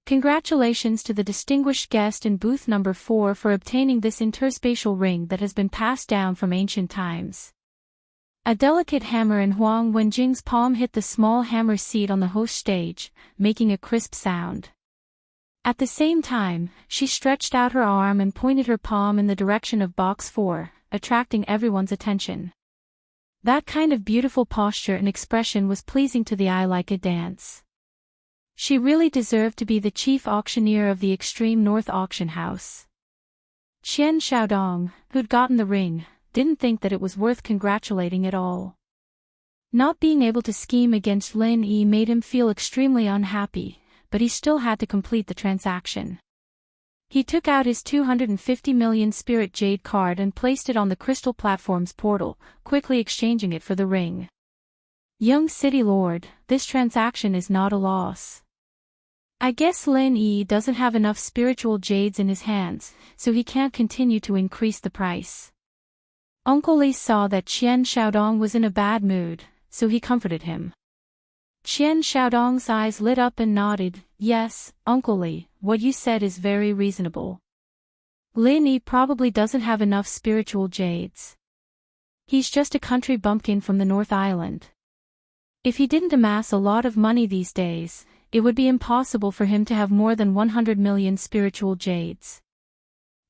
Congratulations to the distinguished guest in booth number 4 for obtaining this interspatial ring that has been passed down from ancient times. A delicate hammer in Huang Wenjing's palm hit the small hammer seat on the host stage, making a crisp sound. At the same time, she stretched out her arm and pointed her palm in the direction of box 4, attracting everyone's attention. That kind of beautiful posture and expression was pleasing to the eye like a dance. She really deserved to be the chief auctioneer of the Extreme North Auction House. Qian Xiaodong, who'd gotten the ring, didn't think that it was worth congratulating at all. Not being able to scheme against Lin Yi made him feel extremely unhappy, but he still had to complete the transaction. He took out his 250 million spirit jade card and placed it on the crystal platform's portal, quickly exchanging it for the ring. Young City Lord, this transaction is not a loss. I guess Lin Yi doesn't have enough spiritual jades in his hands, so he can't continue to increase the price. Uncle Li saw that Qian Xiaodong was in a bad mood, so he comforted him. Qian Xiaodong's eyes lit up and nodded, yes, Uncle Li, what you said is very reasonable. Lin Yi probably doesn't have enough spiritual jades. He's just a country bumpkin from the North Island. If he didn't amass a lot of money these days, it would be impossible for him to have more than 100 million spiritual jades.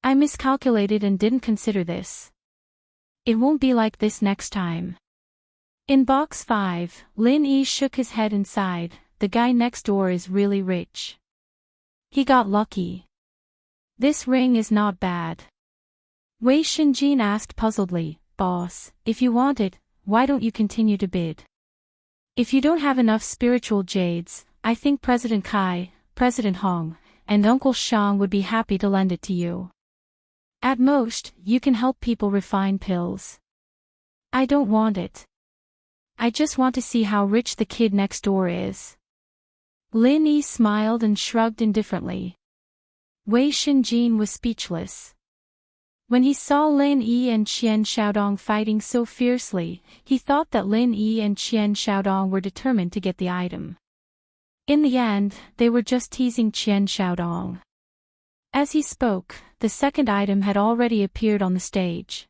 I miscalculated and didn't consider this. It won't be like this next time. In box 5, Lin Yi shook his head and sighed, the guy next door is really rich. He got lucky. This ring is not bad. Wei Shenjin asked puzzledly, "Boss, if you want it, why don't you continue to bid? If you don't have enough spiritual jades, I think President Kai, President Hong, and Uncle Shang would be happy to lend it to you. At most, you can help people refine pills." "I don't want it. I just want to see how rich the kid next door is." Lin Yi smiled and shrugged indifferently. Wei Shenjin was speechless. When he saw Lin Yi and Qian Xiaodong fighting so fiercely, he thought that Lin Yi and Qian Xiaodong were determined to get the item. In the end, they were just teasing Qian Xiaodong. As he spoke, the second item had already appeared on the stage.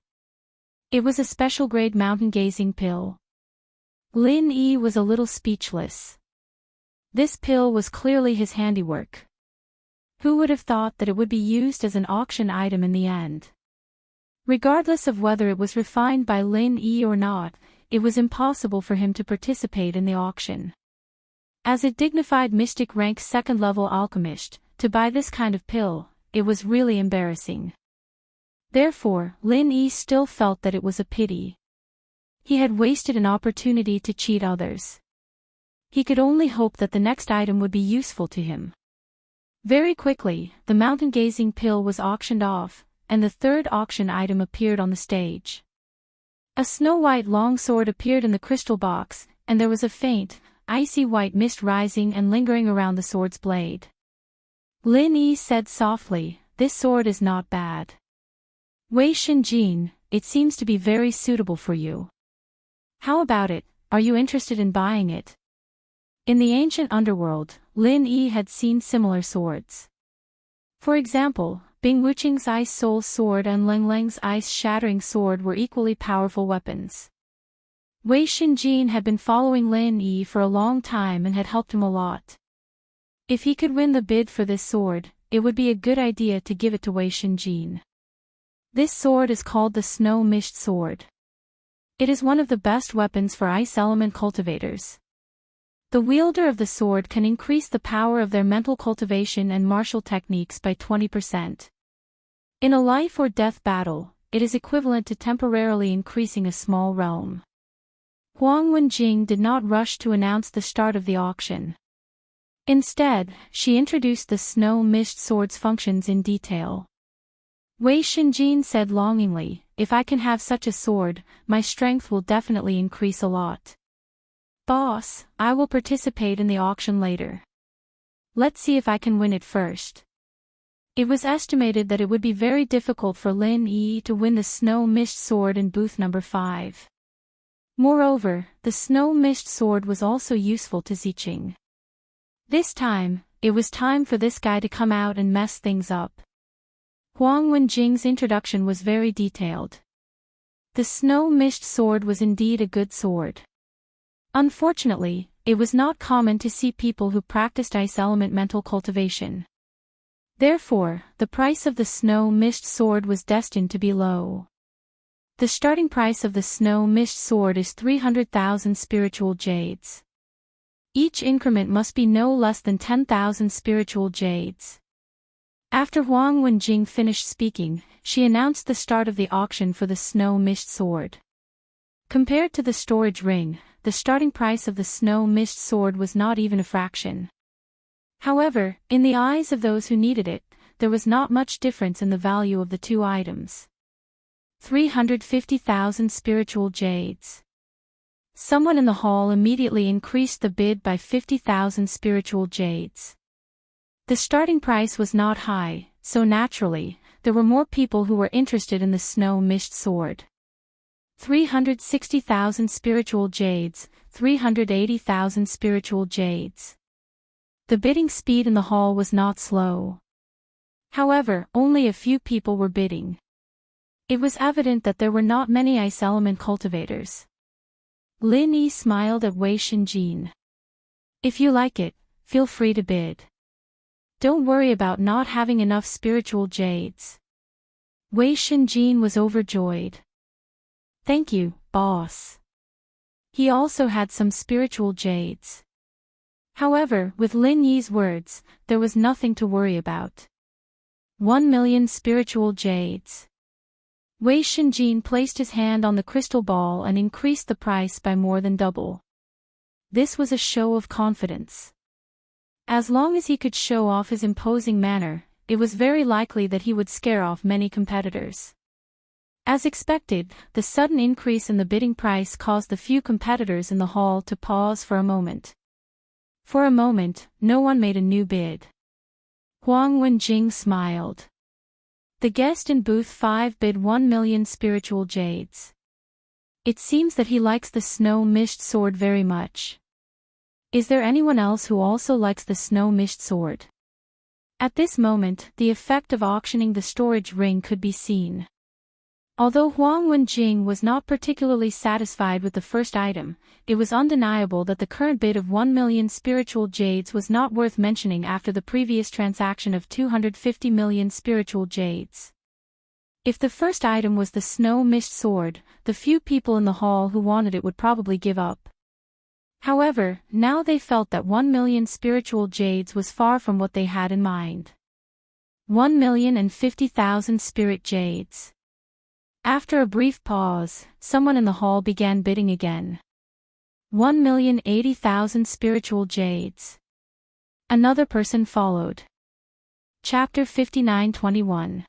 It was a special grade mountain gazing pill. Lin Yi was a little speechless. This pill was clearly his handiwork. Who would have thought that it would be used as an auction item in the end? Regardless of whether it was refined by Lin Yi or not, it was impossible for him to participate in the auction. As a dignified mystic rank second-level alchemist, to buy this kind of pill, it was really embarrassing. Therefore, Lin Yi still felt that it was a pity. He had wasted an opportunity to cheat others. He could only hope that the next item would be useful to him. Very quickly, the mountain-gazing pill was auctioned off, and the third auction item appeared on the stage. A snow-white longsword appeared in the crystal box, and there was a faint, icy white mist rising and lingering around the sword's blade. Lin Yi said softly, "This sword is not bad. Wei Shenjin, it seems to be very suitable for you. How about it, are you interested in buying it?" In the ancient underworld, Lin Yi had seen similar swords. For example, Bing Wuqing's Ice Soul Sword and Leng Leng's Ice Shattering Sword were equally powerful weapons. Wei Shenjin had been following Lin Yi for a long time and had helped him a lot. If he could win the bid for this sword, it would be a good idea to give it to Wei Shenjin. This sword is called the Snow Mist Sword. It is one of the best weapons for ice element cultivators. The wielder of the sword can increase the power of their mental cultivation and martial techniques by 20%. In a life or death battle, it is equivalent to temporarily increasing a small realm. Huang Wenjing did not rush to announce the start of the auction. Instead, she introduced the Snow Mist Sword's functions in detail. Wei Shenjin said longingly, "If I can have such a sword, my strength will definitely increase a lot. Boss, I will participate in the auction later. Let's see if I can win it first." It was estimated that it would be very difficult for Lin Yi to win the Snow Mist Sword in booth number 5. Moreover, the Snow Mist Sword was also useful to Ziqing. This time, it was time for this guy to come out and mess things up. Huang Wenjing's introduction was very detailed. The Snow Mist Sword was indeed a good sword. Unfortunately, it was not common to see people who practiced ice element mental cultivation. Therefore, the price of the Snow Mist Sword was destined to be low. The starting price of the Snow Mist Sword is 300,000 spiritual jades. Each increment must be no less than 10,000 spiritual jades. After Huang Wenjing finished speaking, she announced the start of the auction for the Snow Mist Sword. Compared to the storage ring, the starting price of the Snow Mist Sword was not even a fraction. However, in the eyes of those who needed it, there was not much difference in the value of the two items. 350,000 spiritual jades. Someone in the hall immediately increased the bid by 50,000 spiritual jades. The starting price was not high, so naturally, there were more people who were interested in the Snow Mist Sword. 360,000 spiritual jades, 380,000 spiritual jades. The bidding speed in the hall was not slow. However, only a few people were bidding. It was evident that there were not many ice element cultivators. Lin Yi smiled at Wei Shenjin. "If you like it, feel free to bid. Don't worry about not having enough spiritual jades." Wei Shenjin was overjoyed. "Thank you, boss." He also had some spiritual jades. However, with Lin Yi's words, there was nothing to worry about. 1 million spiritual jades. Wei Shenjin placed his hand on the crystal ball and increased the price by more than double. This was a show of confidence. As long as he could show off his imposing manner, it was very likely that he would scare off many competitors. As expected, the sudden increase in the bidding price caused the few competitors in the hall to pause for a moment. For a moment, no one made a new bid. Huang Wenjing smiled. The guest in booth 5 bid 1 million spiritual jades. It seems that he likes the snow-mished sword very much. Is there anyone else who also likes the snow-mished sword? At this moment, the effect of auctioning the storage ring could be seen. Although Huang Wenjing was not particularly satisfied with the first item, it was undeniable that the current bid of 1 million spiritual jades was not worth mentioning after the previous transaction of 250 million spiritual jades. If the first item was the snow-mished sword, the few people in the hall who wanted it would probably give up. However, now they felt that 1 million spiritual jades was far from what they had in mind. 1,050,000 spirit jades. After a brief pause, someone in the hall began bidding again. 1,080,000 spiritual jades. Another person followed. Chapter 59:21.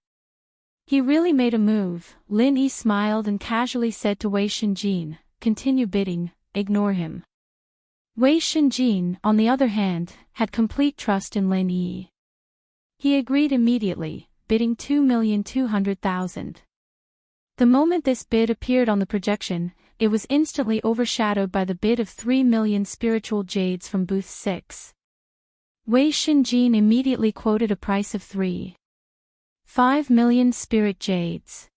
He really made a move. Lin Yi smiled and casually said to Wei Shenjin, "Continue bidding, ignore him." Wei Shenjin, on the other hand, had complete trust in Lin Yi. He agreed immediately, bidding 2,200,000. The moment this bid appeared on the projection, it was instantly overshadowed by the bid of 3 million spiritual jades from booth 6. Wei Shenjin immediately quoted a price of 3.5 million spirit jades.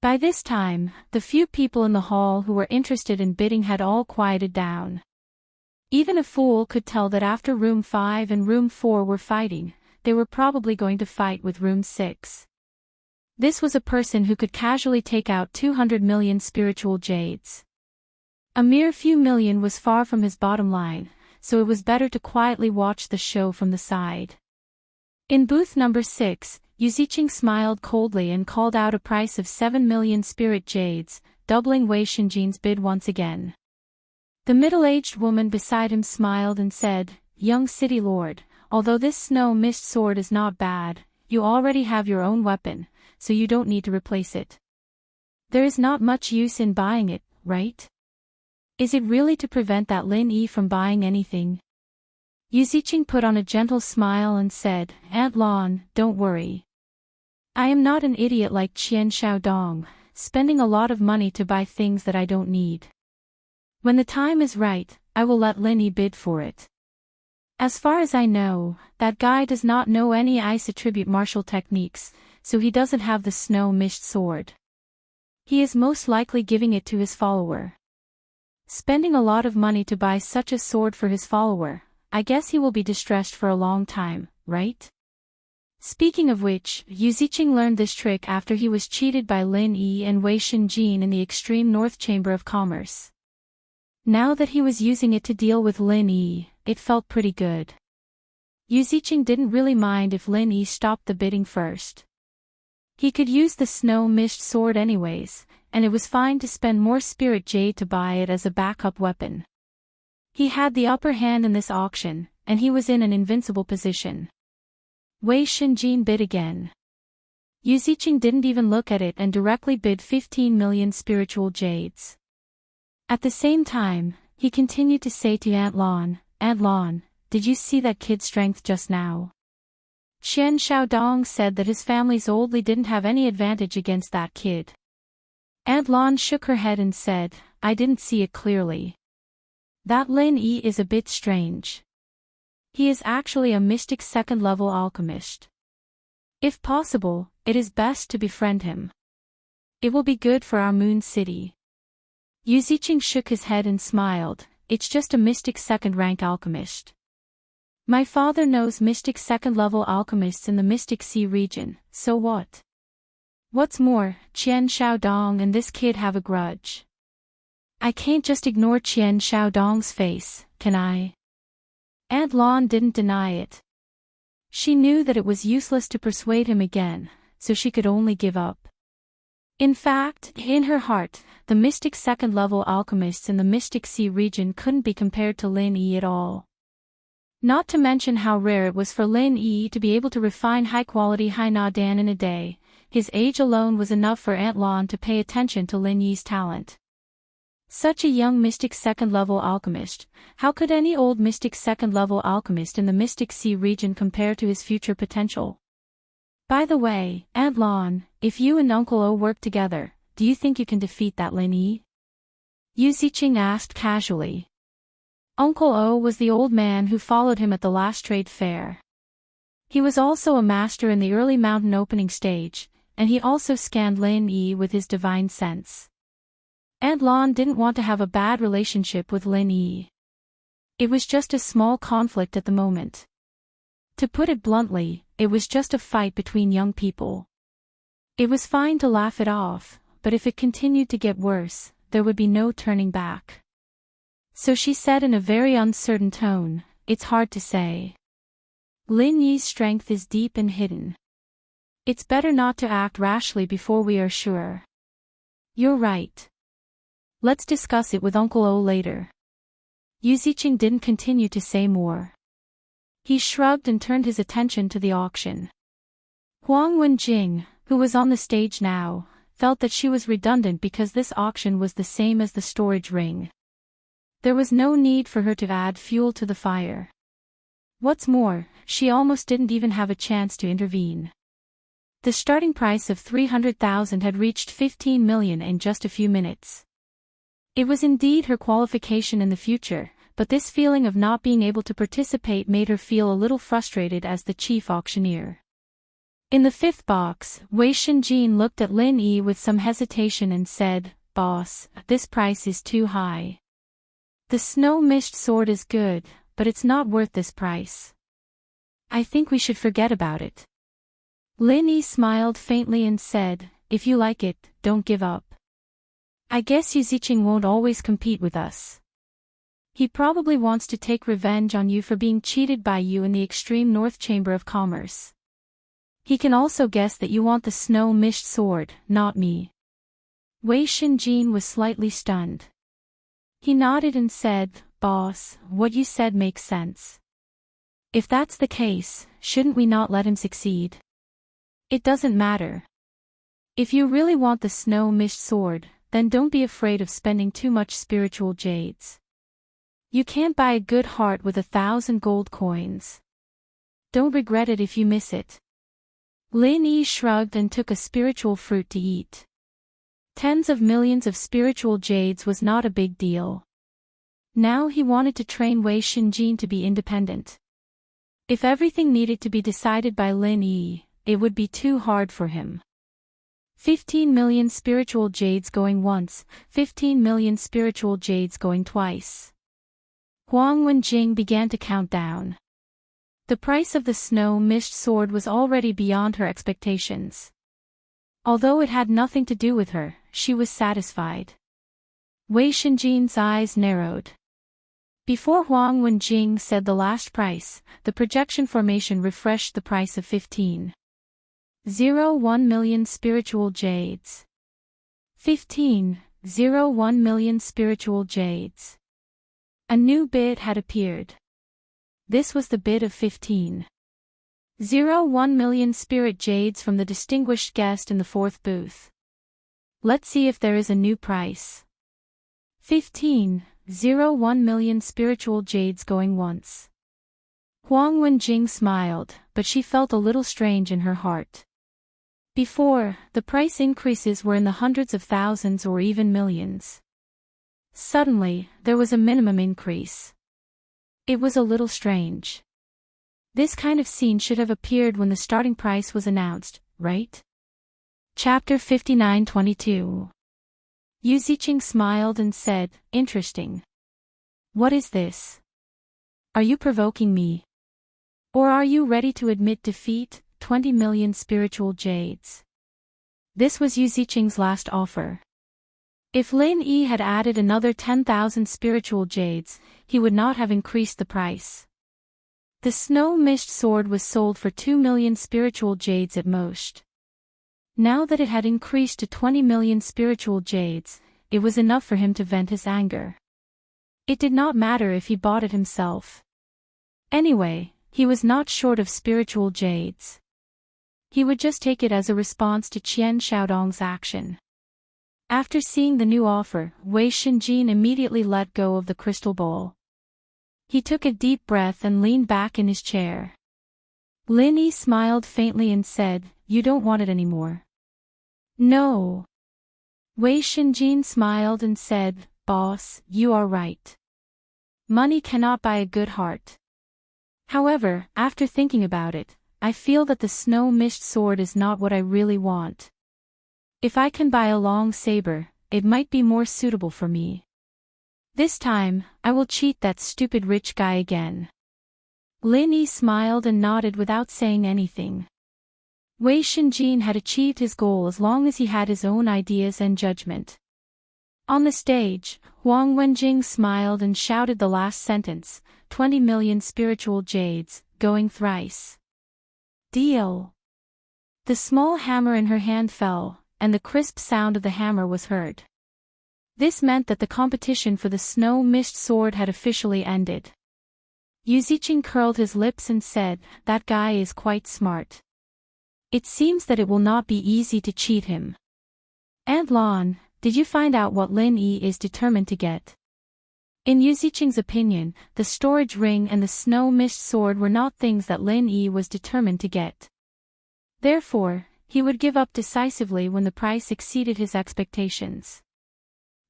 By this time, the few people in the hall who were interested in bidding had all quieted down. Even a fool could tell that after room 5 and room 4 were fighting, they were probably going to fight with room 6. This was a person who could casually take out 200 million spiritual jades. A mere few million was far from his bottom line, so it was better to quietly watch the show from the side. In booth number 6, Yuziching smiled coldly and called out a price of 7 million spirit jades, doubling Wei Shenjin's bid once again. The middle-aged woman beside him smiled and said, "Young city lord, although this snow-mist sword is not bad, you already have your own weapon, so you don't need to replace it. There is not much use in buying it, right? Is it really to prevent that Lin Yi from buying anything?" Yuziching put on a gentle smile and said, "Aunt Lan, don't worry. I am not an idiot like Qian Xiaodong, spending a lot of money to buy things that I don't need. When the time is right, I will let Lin Yi bid for it. As far as I know, that guy does not know any ice attribute martial techniques, so he doesn't have the snow-mished sword. He is most likely giving it to his follower. Spending a lot of money to buy such a sword for his follower, I guess he will be distressed for a long time, right?" Speaking of which, Yuziching learned this trick after he was cheated by Lin Yi and Wei Shenjin in the extreme North Chamber of Commerce. Now that he was using it to deal with Lin Yi, it felt pretty good. Yuziching didn't really mind if Lin Yi stopped the bidding first. He could use the snow-mished sword anyways, and it was fine to spend more spirit jade to buy it as a backup weapon. He had the upper hand in this auction, and he was in an invincible position. Wei Shenjin bid again. Yuziching didn't even look at it and directly bid 15 million spiritual jades. At the same time, he continued to say to Aunt Lan, "Aunt Lan, did you see that kid's strength just now?" Qian Xiaodong said that his family's oldly didn't have any advantage against that kid. Aunt Lan shook her head and said, "I didn't see it clearly. That Lin Yi is a bit strange. He is actually a mystic second-level alchemist. If possible, it is best to befriend him. It will be good for our moon city." Yuziching shook his head and smiled, "It's just a mystic second-rank alchemist. My father knows mystic second-level alchemists in the Mystic Sea region, so what? What's more, Qian Xiaodong and this kid have a grudge. I can't just ignore Qian Xiaodong's face, can I?" Aunt Lan didn't deny it. She knew that it was useless to persuade him again, so she could only give up. In fact, in her heart, the mystic second-level alchemists in the Mystic Sea region couldn't be compared to Lin Yi at all. Not to mention how rare it was for Lin Yi to be able to refine high-quality Haina Dan in a day. His age alone was enough for Aunt Lan to pay attention to Lin Yi's talent. Such a young mystic second-level alchemist, how could any old mystic second-level alchemist in the Mystic Sea region compare to his future potential? By the way, Aunt Lan, if you and Uncle O work together, do you think you can defeat that Lin Yi? Yu Ziqing asked casually. Uncle O was the old man who followed him at the last trade fair. He was also a master in the early mountain opening stage, and he also scanned Lin Yi with his divine sense. Aunt Lan didn't want to have a bad relationship with Lin Yi. It was just a small conflict at the moment. To put it bluntly, it was just a fight between young people. It was fine to laugh it off, but if it continued to get worse, there would be no turning back. So she said in a very uncertain tone, "It's hard to say. Lin Yi's strength is deep and hidden. It's better not to act rashly before we are sure." "You're right. Let's discuss it with Uncle O later." Yu Ziqing didn't continue to say more. He shrugged and turned his attention to the auction. Huang Wenjing, who was on the stage now, felt that she was redundant because this auction was the same as the storage ring. There was no need for her to add fuel to the fire. What's more, she almost didn't even have a chance to intervene. The starting price of 300,000 had reached 15 million in just a few minutes. It was indeed her qualification in the future, but this feeling of not being able to participate made her feel a little frustrated as the chief auctioneer. In the fifth box, Wei Shenjin looked at Lin Yi with some hesitation and said, "Boss, this price is too high. The snow-mist sword is good, but it's not worth this price. I think we should forget about it." Lin Yi smiled faintly and said, "If you like it, don't give up. I guess Yu Ziqing won't always compete with us. He probably wants to take revenge on you for being cheated by you in the extreme North Chamber of Commerce. He can also guess that you want the snow-mist sword, not me." Wei Shenjin was slightly stunned. He nodded and said, "Boss, what you said makes sense. If that's the case, shouldn't we not let him succeed? It doesn't matter. If you really want the snow-mist sword, then don't be afraid of spending too much spiritual jades. You can't buy a good heart with 1,000 gold coins. Don't regret it if you miss it." Lin Yi shrugged and took a spiritual fruit to eat. Tens of millions of spiritual jades was not a big deal. Now he wanted to train Wei Shenjin to be independent. If everything needed to be decided by Lin Yi, it would be too hard for him. 15 million spiritual jades going once, 15 million spiritual jades going twice. Huang Wenjing began to count down. The price of the snow-mist sword was already beyond her expectations. Although it had nothing to do with her, she was satisfied. Wei Shenjin's eyes narrowed. Before Huang Wenjing said the last price, the projection formation refreshed the price of 15.01 million spiritual jades. 15.01 million spiritual jades. A new bid had appeared. This was the bid of 15.01 million spirit jades from the distinguished guest in the fourth booth. Let's see if there is a new price. 15.01 million spiritual jades going once. Huang Wenjing smiled, but she felt a little strange in her heart. Before, the price increases were in the hundreds of thousands or even millions. Suddenly, there was a minimum increase. It was a little strange. This kind of scene should have appeared when the starting price was announced, right? Chapter 59:22. Yu Ziqing smiled and said, "Interesting. What is this? Are you provoking me? Or are you ready to admit defeat? 20 million spiritual jades." This was Yu Ziqing's last offer. If Lin Yi had added another 10,000 spiritual jades, he would not have increased the price. The snow-mist sword was sold for 2 million spiritual jades at most. Now that it had increased to 20 million spiritual jades, it was enough for him to vent his anger. It did not matter if he bought it himself. Anyway, he was not short of spiritual jades. He would just take it as a response to Qian Xiaodong's action. After seeing the new offer, Wei Shenjin immediately let go of the crystal bowl. He took a deep breath and leaned back in his chair. Lin Yi smiled faintly and said, "You don't want it anymore." "No." Wei Shenjin smiled and said, "Boss, you are right. Money cannot buy a good heart. However, after thinking about it, I feel that the snow mist sword is not what I really want. If I can buy a long saber, it might be more suitable for me. This time, I will cheat that stupid rich guy again." Lin Yi smiled and nodded without saying anything. Wei Shenjin had achieved his goal as long as he had his own ideas and judgment. On the stage, Huang Wenjing smiled and shouted the last sentence, 20 million spiritual jades, going thrice. Deal. The small hammer in her hand fell, and the crisp sound of the hammer was heard. This meant that the competition for the snow mist sword had officially ended. Yu Ziqing curled his lips and said, "That guy is quite smart. It seems that it will not be easy to cheat him." "Aunt Lan, did you find out what Lin Yi is determined to get?" In Yu Ziqing's opinion, the storage ring and the snow mist sword were not things that Lin Yi was determined to get. Therefore, he would give up decisively when the price exceeded his expectations.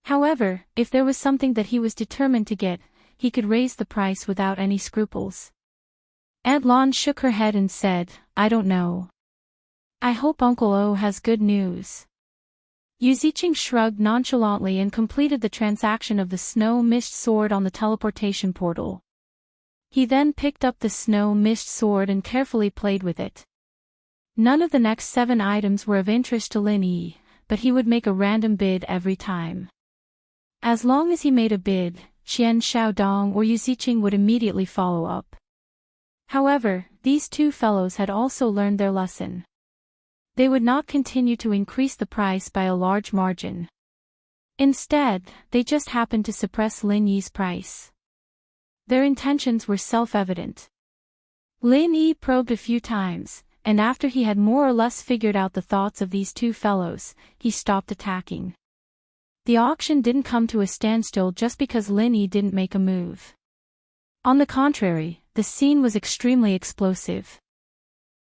However, if there was something that he was determined to get, he could raise the price without any scruples. Aunt Lan shook her head and said, "I don't know. I hope Uncle O has good news." Yu Ziqing shrugged nonchalantly and completed the transaction of the snow mist sword on the teleportation portal. He then picked up the snow mist sword and carefully played with it. None of the next 7 items were of interest to Lin Yi, but he would make a random bid every time. As long as he made a bid, Qian Xiaodong or Yu Ziqing would immediately follow up. However, these two fellows had also learned their lesson. They would not continue to increase the price by a large margin. Instead, they just happened to suppress Lin Yi's price. Their intentions were self-evident. Lin Yi probed a few times, and after he had more or less figured out the thoughts of these two fellows, he stopped attacking. The auction didn't come to a standstill just because Lin Yi didn't make a move. On the contrary, the scene was extremely explosive.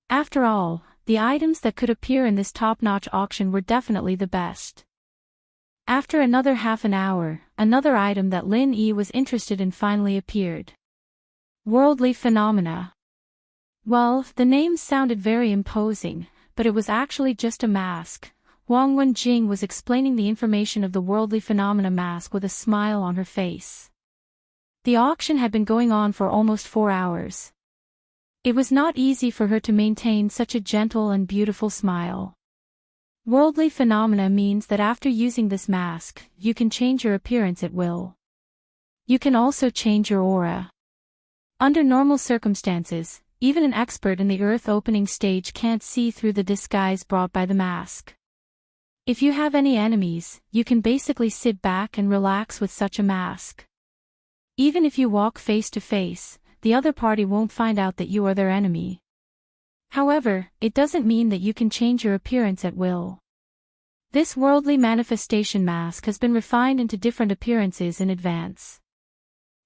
After all, the items that could appear in this top-notch auction were definitely the best. After another half an hour, another item that Lin Yi was interested in finally appeared. Worldly Phenomena. Well, the name sounded very imposing, but it was actually just a mask. Huang Wenjing was explaining the information of the Worldly Phenomena mask with a smile on her face. The auction had been going on for almost 4 hours. It was not easy for her to maintain such a gentle and beautiful smile. Worldly Phenomena means that after using this mask, you can change your appearance at will. You can also change your aura. Under normal circumstances, even an expert in the earth opening stage can't see through the disguise brought by the mask. If you have any enemies, you can basically sit back and relax with such a mask. Even if you walk face to face, the other party won't find out that you are their enemy. However, it doesn't mean that you can change your appearance at will. This worldly manifestation mask has been refined into different appearances in advance.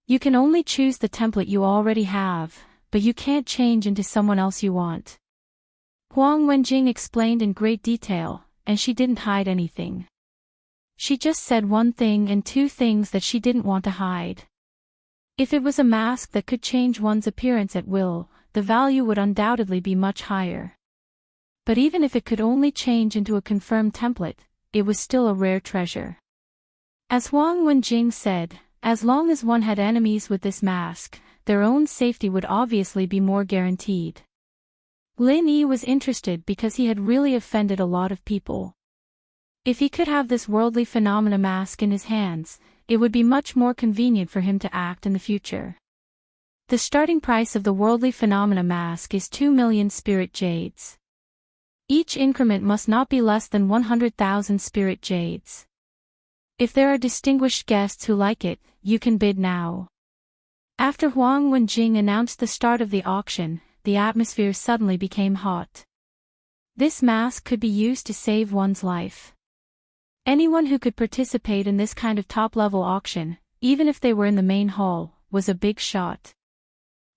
You can only choose the template you already have, but you can't change into someone else you want. Huang Wenjing explained in great detail, and she didn't hide anything. She just said one thing and 2 things that she didn't want to hide. If it was a mask that could change one's appearance at will, the value would undoubtedly be much higher. But even if it could only change into a confirmed template, it was still a rare treasure. As Huang Wenjing said, as long as one had enemies with this mask, their own safety would obviously be more guaranteed. Lin Yi was interested because he had really offended a lot of people. If he could have this worldly phenomena mask in his hands, it would be much more convenient for him to act in the future. The starting price of the worldly phenomena mask is 2 million spirit jades. Each increment must not be less than 100,000 spirit jades. If there are distinguished guests who like it, you can bid now. After Huang Wenjing announced the start of the auction, the atmosphere suddenly became hot. This mask could be used to save one's life. Anyone who could participate in this kind of top-level auction, even if they were in the main hall, was a big shot.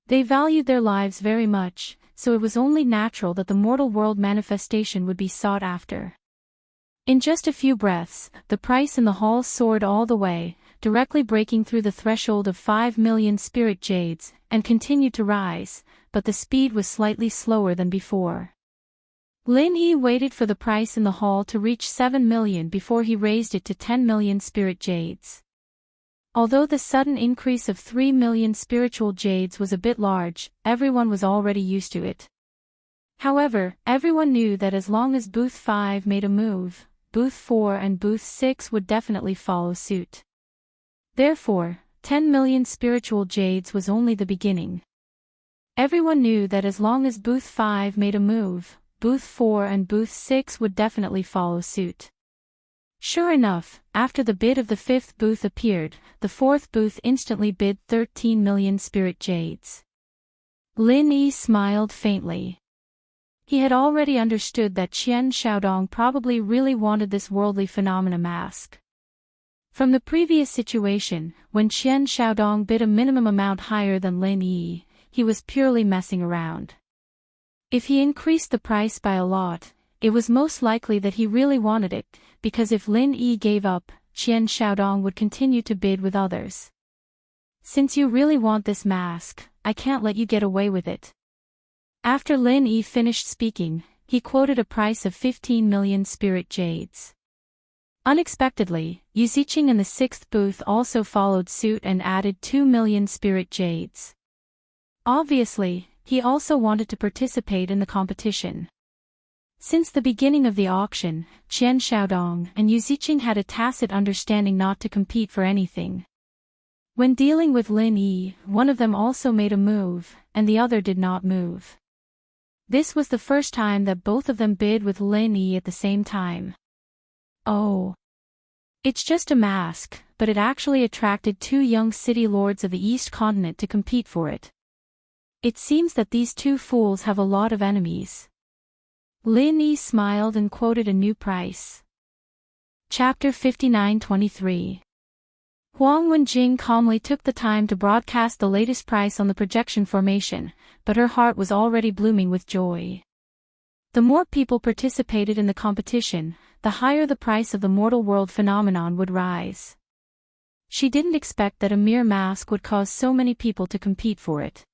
They valued their lives very much, so it was only natural that the mortal world manifestation would be sought after. In just a few breaths, the price in the hall soared all the way, directly breaking through the threshold of 5 million spirit jades, and continued to rise, but the speed was slightly slower than before. Lin Yi waited for the price in the hall to reach 7 million before he raised it to 10 million spirit jades. Although the sudden increase of 3 million spiritual jades was a bit large, everyone was already used to it. However, everyone knew that as long as Booth 5 made a move, Booth 4 and Booth 6 would definitely follow suit. Therefore, 10 million spiritual jades was only the beginning. Everyone knew that as long as Booth 5 made a move, Booth 4 and Booth 6 would definitely follow suit. Sure enough, after the bid of the fifth booth appeared, the fourth booth instantly bid 13 million spirit jades. Lin Yi smiled faintly. He had already understood that Qian Xiaodong probably really wanted this worldly phenomena mask. From the previous situation, when Qian Xiaodong bid a minimum amount higher than Lin Yi, he was purely messing around. If he increased the price by a lot, it was most likely that he really wanted it, because if Lin Yi gave up, Qian Xiaodong would continue to bid with others. Since you really want this mask, I can't let you get away with it. After Lin Yi finished speaking, he quoted a price of 15 million spirit jades. Unexpectedly, Yu Ziqing in the sixth booth also followed suit and added 2 million spirit jades. Obviously, he also wanted to participate in the competition. Since the beginning of the auction, Qian Xiaodong and Yu Ziqing had a tacit understanding not to compete for anything. When dealing with Lin Yi, one of them also made a move, and the other did not move. This was the first time that both of them bid with Lin Yi at the same time. Oh. It's just a mask, but it actually attracted 2 young city lords of the East Continent to compete for it. It seems that these 2 fools have a lot of enemies. Lin Yi smiled and quoted a new price. Chapter 59:23. Huang Wenjing calmly took the time to broadcast the latest price on the projection formation, but her heart was already blooming with joy. The more people participated in the competition, the higher the price of the mortal world phenomenon would rise. She didn't expect that a mere mask would cause so many people to compete for it.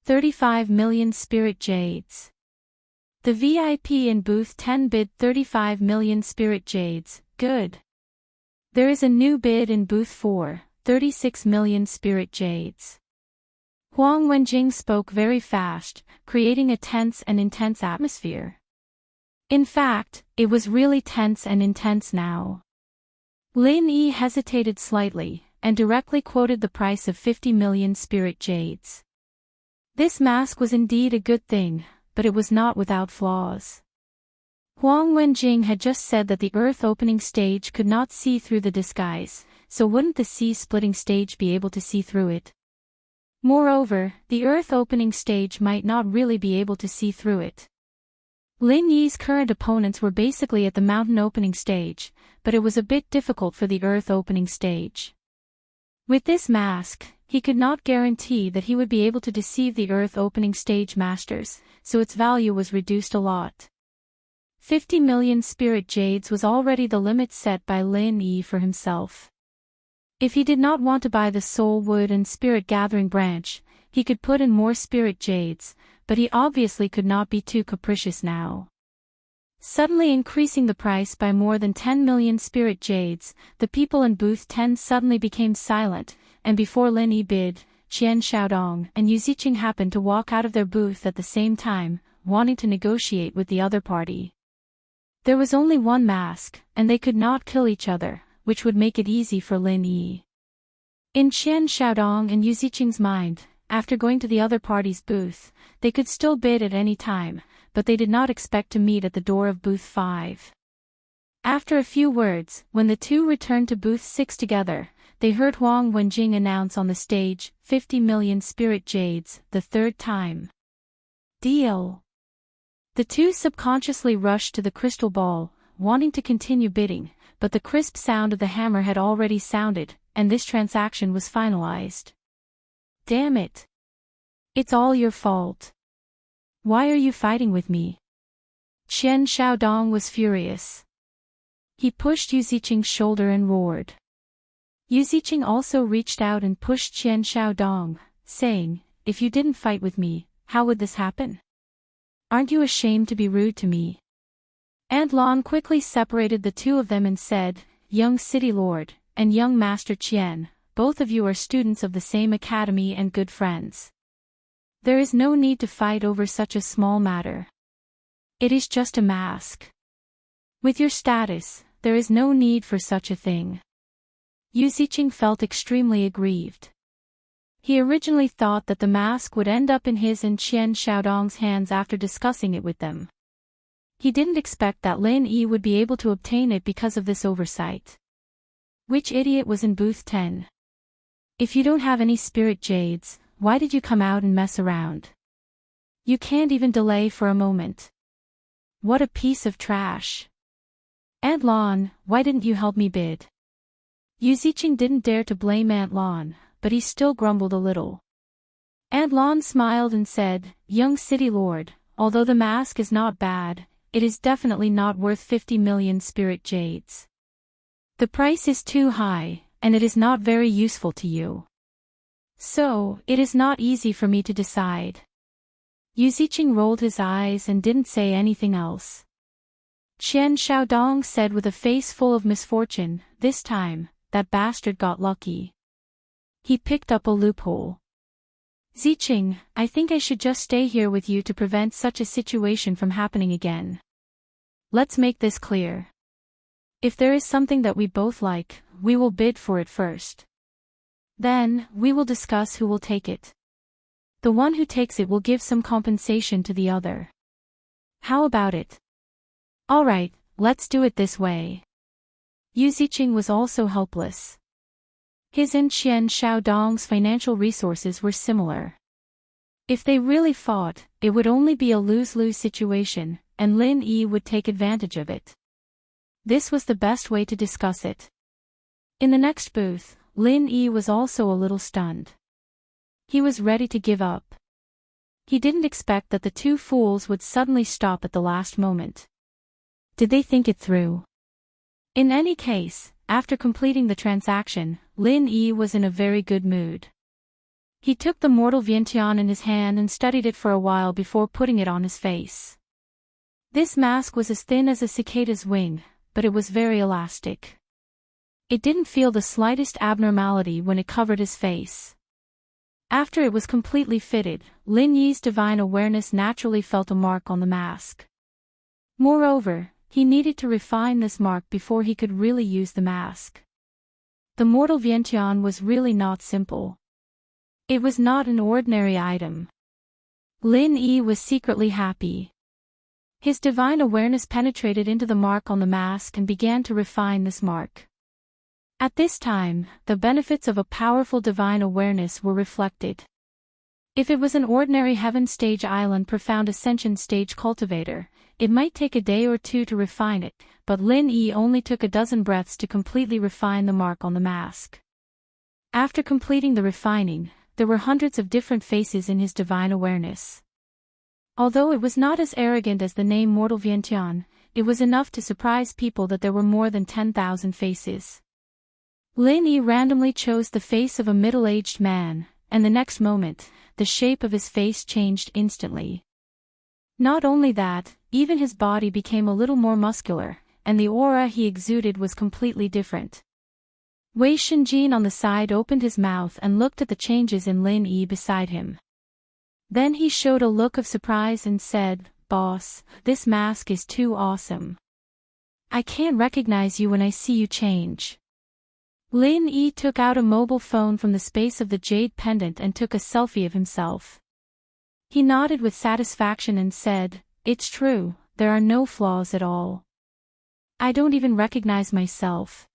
35 million spirit jades. The VIP in booth 10 bid 35 million spirit jades, good. There is a new bid in booth 4, 36 million spirit jades. Huang Wenjing spoke very fast, creating a tense and intense atmosphere. In fact, it was really tense and intense now. Lin Yi hesitated slightly, and directly quoted the price of 50 million spirit jades. This mask was indeed a good thing, but it was not without flaws. Huang Wenjing had just said that the earth opening stage could not see through the disguise, so wouldn't the sea splitting stage be able to see through it? Moreover, the earth opening stage might not really be able to see through it. Lin Yi's current opponents were basically at the mountain opening stage, but it was a bit difficult for the earth opening stage. With this mask, he could not guarantee that he would be able to deceive the earth opening stage masters, so its value was reduced a lot. 50 million spirit jades was already the limit set by Lin Yi for himself. If he did not want to buy the soul wood and spirit gathering branch, he could put in more spirit jades, but he obviously could not be too capricious now. Suddenly increasing the price by more than 10 million spirit jades, the people in booth 10 suddenly became silent, and before Lin Yi bid, Qian Xiaodong and Yu Ziqing happened to walk out of their booth at the same time, wanting to negotiate with the other party. There was only one mask, and they could not kill each other, which would make it easy for Lin Yi. In Qian Xiaodong and Yu Ziqing's mind, after going to the other party's booth, they could still bid at any time, but they did not expect to meet at the door of booth 5. After a few words, when the two returned to booth 6 together, they heard Huang Wenjing announce on the stage, 50 million spirit jades, the third time. Deal. The two subconsciously rushed to the crystal ball, wanting to continue bidding, but the crisp sound of the hammer had already sounded, and this transaction was finalized. Damn it. It's all your fault. Why are you fighting with me? Qian Xiaodong was furious. He pushed Yu Ziqing's shoulder and roared. Yu Ziqing also reached out and pushed Qian Xiaodong, saying, if you didn't fight with me, how would this happen? Aren't you ashamed to be rude to me? And Lan quickly separated the two of them and said, young city lord, and young master Qian, both of you are students of the same academy and good friends. There is no need to fight over such a small matter. It is just a mask. With your status, there is no need for such a thing. Yu Ziqing felt extremely aggrieved. He originally thought that the mask would end up in his and Qian Xiaodong's hands after discussing it with them. He didn't expect that Lin Yi would be able to obtain it because of this oversight. Which idiot was in booth 10? If you don't have any spirit jades, why did you come out and mess around? You can't even delay for a moment. What a piece of trash. Aunt Lan, why didn't you help me bid? Yu Ziqing didn't dare to blame Aunt Lan, but he still grumbled a little. Aunt Lan smiled and said, young city lord, although the mask is not bad, it is definitely not worth 50 million spirit jades. The price is too high, and it is not very useful to you. So, it is not easy for me to decide. Yu Ziqing rolled his eyes and didn't say anything else. Qian Xiaodong said with a face full of misfortune, this time, that bastard got lucky. He picked up a loophole. Ziqing, I think I should just stay here with you to prevent such a situation from happening again. Let's make this clear. If there is something that we both like, we will bid for it first. Then, we will discuss who will take it. The one who takes it will give some compensation to the other. How about it? Alright, let's do it this way. Yu Ziqing was also helpless. His and Qian Xiaodong's financial resources were similar. If they really fought, it would only be a lose-lose situation, and Lin Yi would take advantage of it. This was the best way to discuss it. In the next booth, Lin Yi was also a little stunned. He was ready to give up. He didn't expect that the two fools would suddenly stop at the last moment. Did they think it through? In any case, after completing the transaction, Lin Yi was in a very good mood. He took the mortal Vientiane in his hand and studied it for a while before putting it on his face. This mask was as thin as a cicada's wing, but it was very elastic. It didn't feel the slightest abnormality when it covered his face. After it was completely fitted, Lin Yi's divine awareness naturally felt a mark on the mask. Moreover, he needed to refine this mark before he could really use the mask. The mortal Vientiane was really not simple. It was not an ordinary item. Lin Yi was secretly happy. His divine awareness penetrated into the mark on the mask and began to refine this mark. At this time, the benefits of a powerful divine awareness were reflected. If it was an ordinary Heaven Stage Island Profound Ascension Stage cultivator, it might take a day or two to refine it, but Lin Yi only took a dozen breaths to completely refine the mark on the mask. After completing the refining, there were hundreds of different faces in his divine awareness. Although it was not as arrogant as the name Mortal Vientiane, it was enough to surprise people that there were more than 10,000 faces. Lin Yi randomly chose the face of a middle-aged man, and the next moment, the shape of his face changed instantly. Not only that, even his body became a little more muscular, and the aura he exuded was completely different. Wei Shenjin on the side opened his mouth and looked at the changes in Lin Yi beside him. Then he showed a look of surprise and said, "Boss, this mask is too awesome. I can't recognize you when I see you change." Lin Yi took out a mobile phone from the space of the jade pendant and took a selfie of himself. He nodded with satisfaction and said, "It's true, there are no flaws at all. I don't even recognize myself."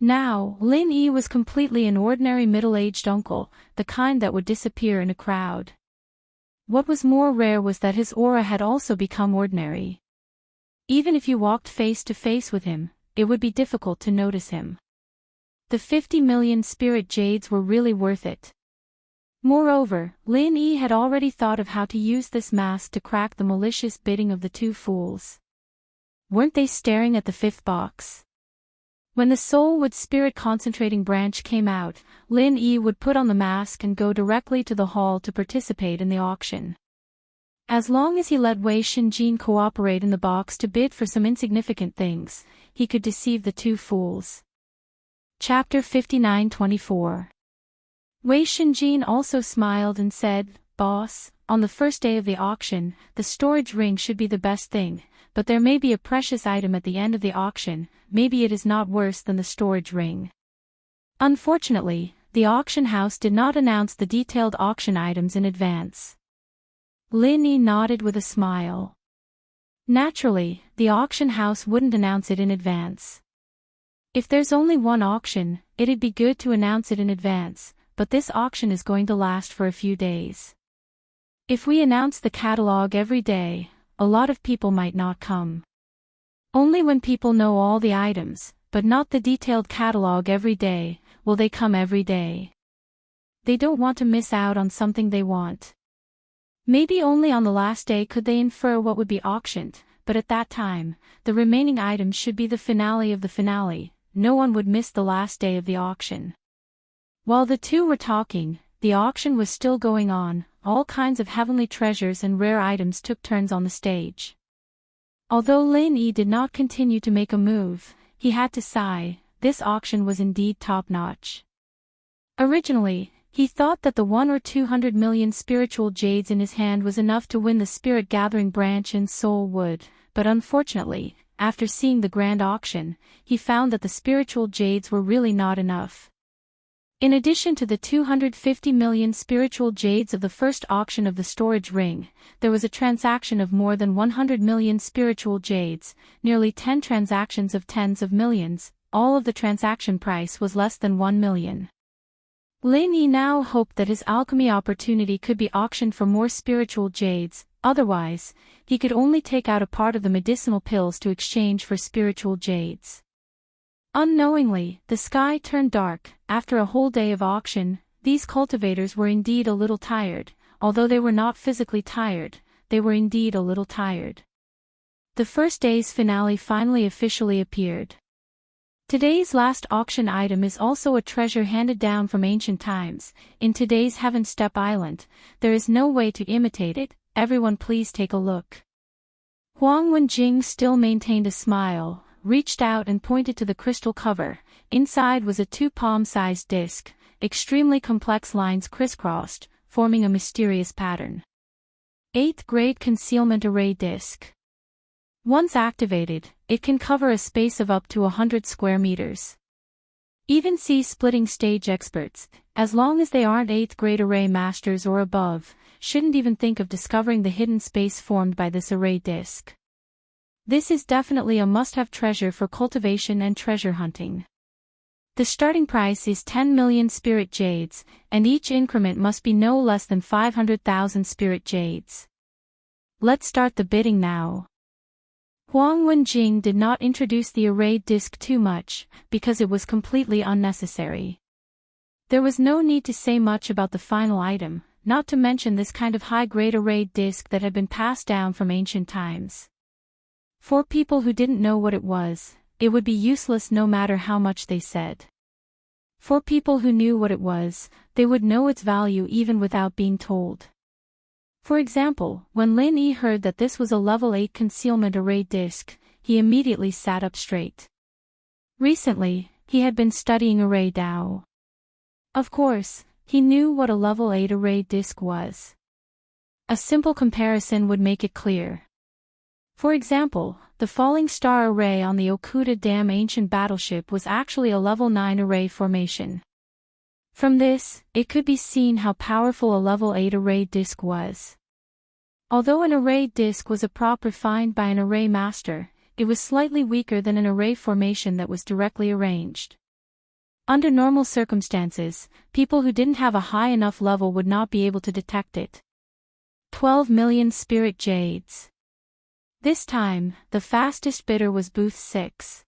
Now, Lin Yi was completely an ordinary middle-aged uncle, the kind that would disappear in a crowd. What was more rare was that his aura had also become ordinary. Even if you walked face to face with him, it would be difficult to notice him. The 50 million spirit jades were really worth it. Moreover, Lin Yi had already thought of how to use this mask to crack the malicious bidding of the two fools. Weren't they staring at the fifth box? When the Soulwood Spirit Concentrating Branch came out, Lin Yi would put on the mask and go directly to the hall to participate in the auction. As long as he let Wei Shinjin cooperate in the box to bid for some insignificant things, he could deceive the two fools. Chapter 59-24. Wei Shinjin also smiled and said, "Boss, on the first day of the auction, the storage ring should be the best thing, but there may be a precious item at the end of the auction, maybe it is not worse than the storage ring." Unfortunately, the auction house did not announce the detailed auction items in advance. Lin Yi nodded with a smile. Naturally, the auction house wouldn't announce it in advance. If there's only one auction, it'd be good to announce it in advance, but this auction is going to last for a few days. If we announce the catalog every day, a lot of people might not come. Only when people know all the items, but not the detailed catalog every day, will they come every day. They don't want to miss out on something they want. Maybe only on the last day could they infer what would be auctioned, but at that time, the remaining items should be the finale of the finale. No one would miss the last day of the auction. While the two were talking, the auction was still going on. All kinds of heavenly treasures and rare items took turns on the stage. Although Lin Yi did not continue to make a move, he had to sigh. This auction was indeed top-notch. Originally, he thought that the 1 or 200 million spiritual jades in his hand was enough to win the spirit gathering branch in Soulwood, but unfortunately, after seeing the grand auction, he found that the spiritual jades were really not enough. In addition to the 250 million spiritual jades of the first auction of the storage ring, there was a transaction of more than 100 million spiritual jades, nearly 10 transactions of tens of millions. All of the transaction price was less than 1 million. Lin Yi now hoped that his alchemy opportunity could be auctioned for more spiritual jades, otherwise, he could only take out a part of the medicinal pills to exchange for spiritual jades. Unknowingly, the sky turned dark. After a whole day of auction, these cultivators were indeed a little tired. Although they were not physically tired, they were indeed a little tired. The first day's finale finally officially appeared. Today's last auction item is also a treasure handed down from ancient times. In today's Heaven Step Island, there is no way to imitate it. Everyone please take a look. Huang Wenjing still maintained a smile, reached out and pointed to the crystal cover. Inside was a 2-palm-sized disc, extremely complex lines crisscrossed, forming a mysterious pattern. 8th grade concealment array disc. Once activated, it can cover a space of up to 100 square meters. Even C-splitting stage experts, as long as they aren't 8th grade array masters or above, shouldn't even think of discovering the hidden space formed by this array disc. This is definitely a must-have treasure for cultivation and treasure hunting. The starting price is 10 million spirit jades, and each increment must be no less than 500,000 spirit jades. Let's start the bidding now. Huang Wenjing did not introduce the array disc too much, because it was completely unnecessary. There was no need to say much about the final item, not to mention this kind of high-grade array disc that had been passed down from ancient times. For people who didn't know what it was, it would be useless no matter how much they said. For people who knew what it was, they would know its value even without being told. For example, when Lin Yi heard that this was a level 8 concealment array disc, he immediately sat up straight. Recently, he had been studying array Dao. Of course, he knew what a level 8 array disc was. A simple comparison would make it clear. For example, the falling star array on the Okuda Dam ancient battleship was actually a level 9 array formation. From this, it could be seen how powerful a level 8 array disc was. Although an array disc was a prop refined by an array master, it was slightly weaker than an array formation that was directly arranged. Under normal circumstances, people who didn't have a high enough level would not be able to detect it. 12 million spirit jades. This time, the fastest bidder was Booth 6.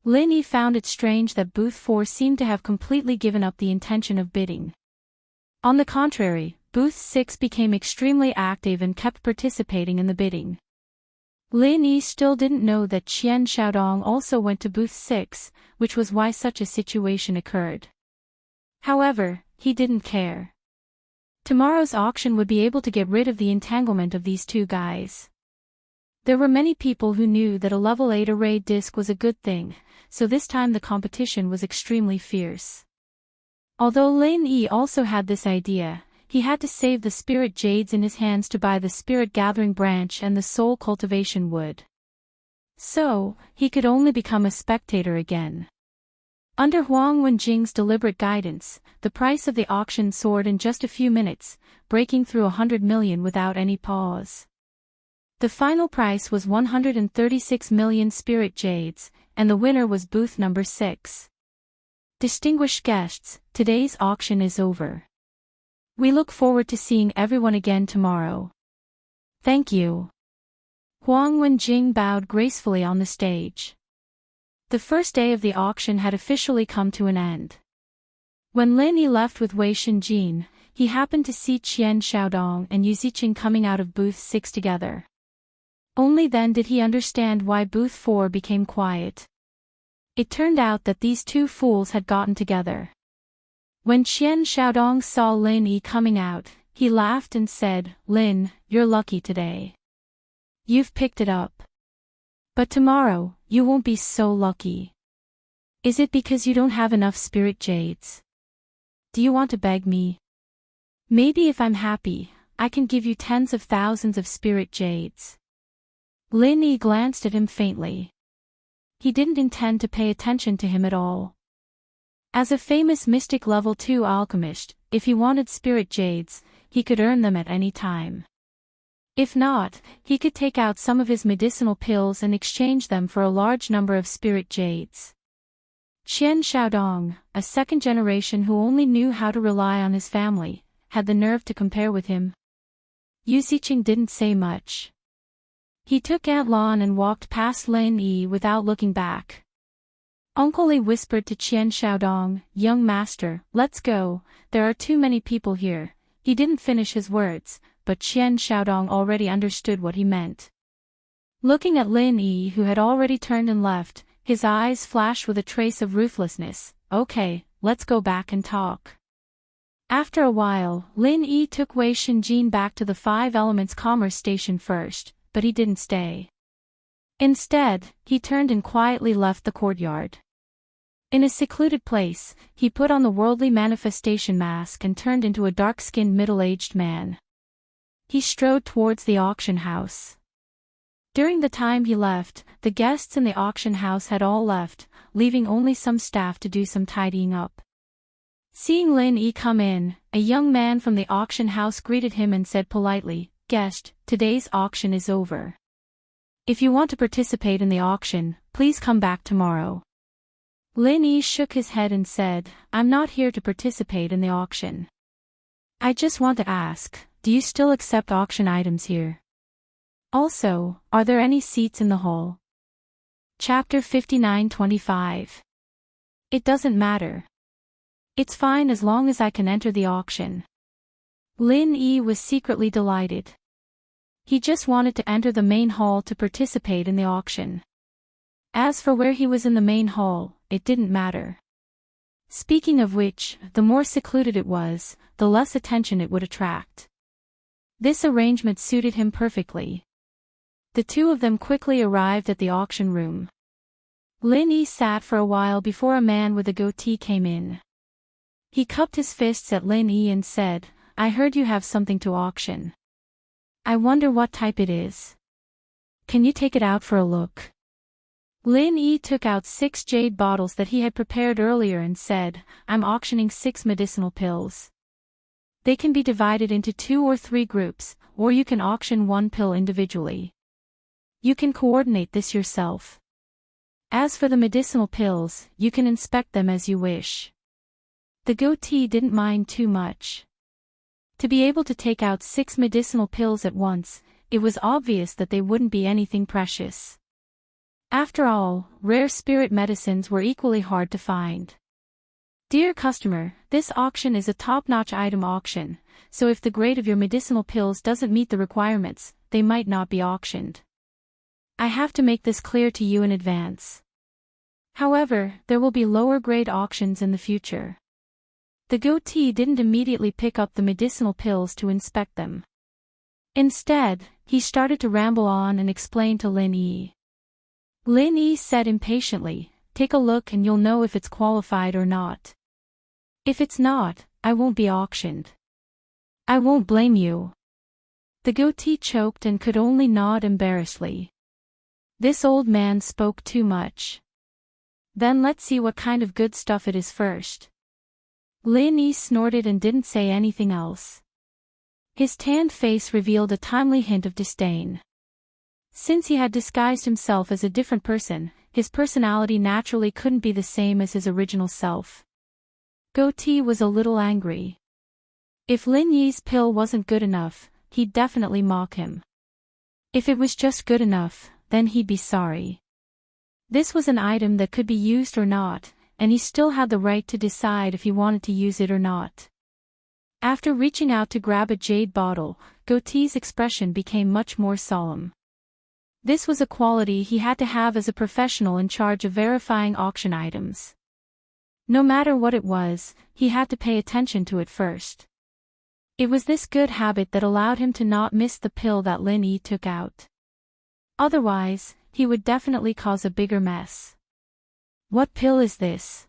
Lin Yi found it strange that Booth 4 seemed to have completely given up the intention of bidding. On the contrary, Booth 6 became extremely active and kept participating in the bidding. Lin Yi still didn't know that Qian Xiaodong also went to Booth 6, which was why such a situation occurred. However, he didn't care. Tomorrow's auction would be able to get rid of the entanglement of these two guys. There were many people who knew that a level 8 array disc was a good thing, so this time the competition was extremely fierce. Although Lin Yi also had this idea, he had to save the spirit jades in his hands to buy the spirit gathering branch and the soul cultivation wood. So, he could only become a spectator again. Under Huang Wenjing's deliberate guidance, the price of the auction soared in just a few minutes, breaking through 100 million without any pause. The final price was 136 million spirit jades, and the winner was booth number 6. Distinguished guests, today's auction is over. We look forward to seeing everyone again tomorrow. Thank you. Huang Wenjing bowed gracefully on the stage. The first day of the auction had officially come to an end. When Lin Yi left with Wei Shenjin, he happened to see Qian Xiaodong and Yu Ziqing coming out of booth 6 together. Only then did he understand why booth 4 became quiet. It turned out that these two fools had gotten together. When Qian Xiaodong saw Lin Yi coming out, he laughed and said, "Lin, you're lucky today. You've picked it up. But tomorrow, you won't be so lucky. Is it because you don't have enough spirit jades? Do you want to beg me? Maybe if I'm happy, I can give you tens of thousands of spirit jades." Lin Yi glanced at him faintly. He didn't intend to pay attention to him at all. As a famous mystic level 2 alchemist, if he wanted spirit jades, he could earn them at any time. If not, he could take out some of his medicinal pills and exchange them for a large number of spirit jades. Qian Xiaodong, a second generation who only knew how to rely on his family, had the nerve to compare with him. Yu Ziqing didn't say much. He took Aunt Lan and walked past Lin Yi without looking back. Uncle Li whispered to Qian Xiaodong, "Young master, let's go, there are too many people here." He didn't finish his words, but Qian Xiaodong already understood what he meant. Looking at Lin Yi who had already turned and left, his eyes flashed with a trace of ruthlessness. "Okay, let's go back and talk." After a while, Lin Yi took Wei Shenjin back to the Five Elements Commerce Station first, but he didn't stay. Instead, he turned and quietly left the courtyard. In a secluded place, he put on the worldly manifestation mask and turned into a dark-skinned middle-aged man. He strode towards the auction house. During the time he left, the guests in the auction house had all left, leaving only some staff to do some tidying up. Seeing Lin Yi come in, a young man from the auction house greeted him and said politely, "Guest, today's auction is over. If you want to participate in the auction, please come back tomorrow." Lin Yi shook his head and said, "I'm not here to participate in the auction. I just want to ask, do you still accept auction items here? Also, are there any seats in the hall?" Chapter 59-25. It doesn't matter. It's fine as long as I can enter the auction. Lin Yi was secretly delighted. He just wanted to enter the main hall to participate in the auction. As for where he was in the main hall, it didn't matter. Speaking of which, the more secluded it was, the less attention it would attract. This arrangement suited him perfectly. The two of them quickly arrived at the auction room. Lin Yi sat for a while before a man with a goatee came in. He cupped his fists at Lin Yi and said, "I heard you have something to auction. I wonder what type it is." Can you take it out for a look? Lin Yi took out 6 jade bottles that he had prepared earlier and said, I'm auctioning 6 medicinal pills. They can be divided into 2 or 3 groups, or you can auction 1 pill individually. You can coordinate this yourself. As for the medicinal pills, you can inspect them as you wish. The goatee didn't mind too much. To be able to take out 6 medicinal pills at once, it was obvious that they wouldn't be anything precious. After all, rare spirit medicines were equally hard to find. Dear customer, this auction is a top-notch item auction, so if the grade of your medicinal pills doesn't meet the requirements, they might not be auctioned. I have to make this clear to you in advance. However, there will be lower-grade auctions in the future. The goatee didn't immediately pick up the medicinal pills to inspect them. Instead, he started to ramble on and explain to Lin Yi. Lin Yi said impatiently, take a look and you'll know if it's qualified or not. If it's not, I won't be auctioned. I won't blame you. The goatee choked and could only nod embarrassedly. This old man spoke too much. Then let's see what kind of good stuff it is first. Lin Yi snorted and didn't say anything else. His tanned face revealed a timely hint of disdain. Since he had disguised himself as a different person, his personality naturally couldn't be the same as his original self. Goatee was a little angry. If Lin Yi's pill wasn't good enough, he'd definitely mock him. If it was just good enough, then he'd be sorry. This was an item that could be used or not, and he still had the right to decide if he wanted to use it or not. After reaching out to grab a jade bottle, Goatee's expression became much more solemn. This was a quality he had to have as a professional in charge of verifying auction items. No matter what it was, he had to pay attention to it first. It was this good habit that allowed him to not miss the pill that Lin Yi took out. Otherwise, he would definitely cause a bigger mess. What pill is this?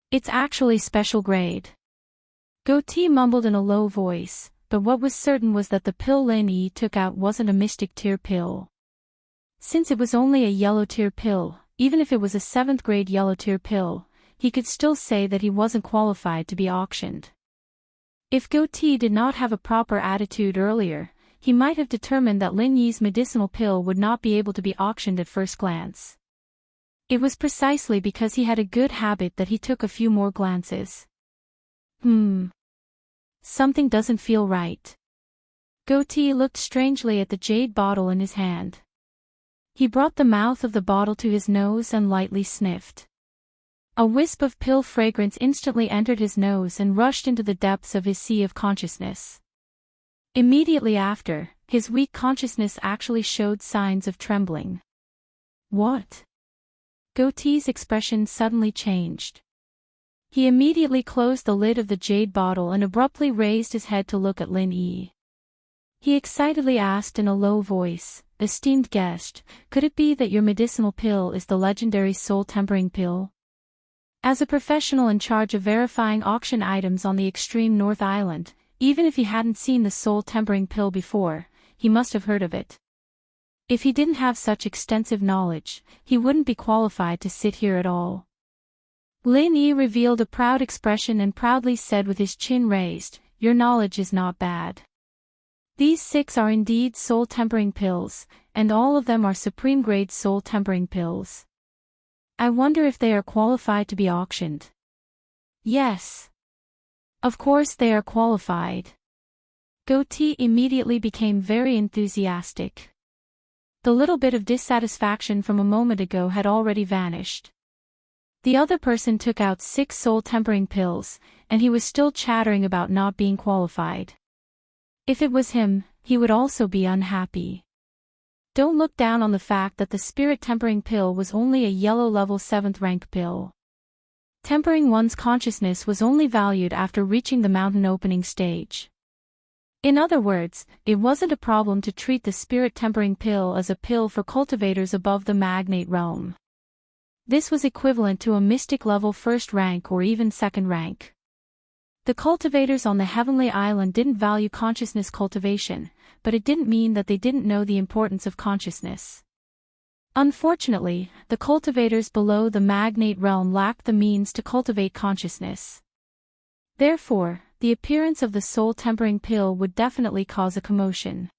It's actually special grade. Goatee mumbled in a low voice, but what was certain was that the pill Lin Yi took out wasn't a mystic tier pill. Since it was only a yellow tier pill, even if it was a 7th grade yellow tier pill, he could still say that he wasn't qualified to be auctioned. If Goatee did not have a proper attitude earlier, he might have determined that Lin Yi's medicinal pill would not be able to be auctioned at first glance. It was precisely because he had a good habit that he took a few more glances. Something doesn't feel right. Goatee looked strangely at the jade bottle in his hand. He brought the mouth of the bottle to his nose and lightly sniffed. A wisp of pill fragrance instantly entered his nose and rushed into the depths of his sea of consciousness. Immediately after, his weak consciousness actually showed signs of trembling. What? Goatee's expression suddenly changed. He immediately closed the lid of the jade bottle and abruptly raised his head to look at Lin Yi. He excitedly asked in a low voice, "Esteemed guest, could it be that your medicinal pill is the legendary soul-tempering pill?" As a professional in charge of verifying auction items on the extreme North Island, even if he hadn't seen the soul-tempering pill before, he must have heard of it. If he didn't have such extensive knowledge, he wouldn't be qualified to sit here at all. Lin Yi revealed a proud expression and proudly said with his chin raised, "Your knowledge is not bad. These 6 are indeed soul-tempering pills, and all of them are supreme-grade soul-tempering pills. I wonder if they are qualified to be auctioned." Yes. Of course they are qualified. Goatee immediately became very enthusiastic. The little bit of dissatisfaction from a moment ago had already vanished. The other person took out 6 soul-tempering pills, and he was still chattering about not being qualified. If it was him, he would also be unhappy. Don't look down on the fact that the spirit-tempering pill was only a yellow level 7th rank pill. Tempering one's consciousness was only valued after reaching the mountain opening stage. In other words, it wasn't a problem to treat the spirit-tempering pill as a pill for cultivators above the magnate realm. This was equivalent to a mystic level 1st rank or even 2nd rank. The cultivators on the heavenly island didn't value consciousness cultivation, but it didn't mean that they didn't know the importance of consciousness. Unfortunately, the cultivators below the magnate realm lacked the means to cultivate consciousness. Therefore, the appearance of the soul-tempering pill would definitely cause a commotion.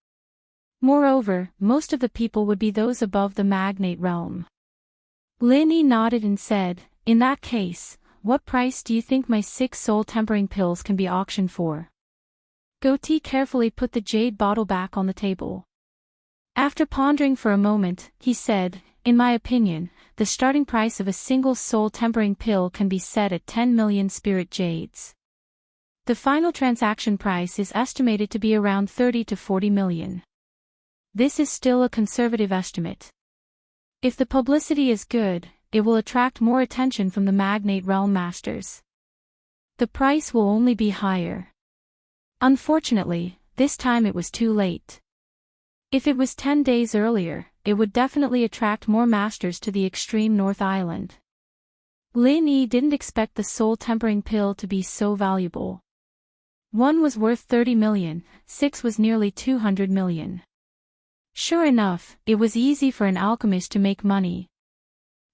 Moreover, most of the people would be those above the magnate realm. Lin Yi nodded and said, "In that case, what price do you think my 6 soul-tempering pills can be auctioned for?" Goatee carefully put the jade bottle back on the table. After pondering for a moment, he said, "In my opinion, the starting price of a single soul-tempering pill can be set at 10 million spirit jades. The final transaction price is estimated to be around 30 to 40 million. This is still a conservative estimate. If the publicity is good, it will attract more attention from the magnate realm masters. The price will only be higher." Unfortunately, this time it was too late. If it was 10 days earlier, it would definitely attract more masters to the extreme North Island. Lin Yi didn't expect the soul-tempering pill to be so valuable. 1 was worth 30 million, 6 was nearly 200 million. Sure enough, it was easy for an alchemist to make money.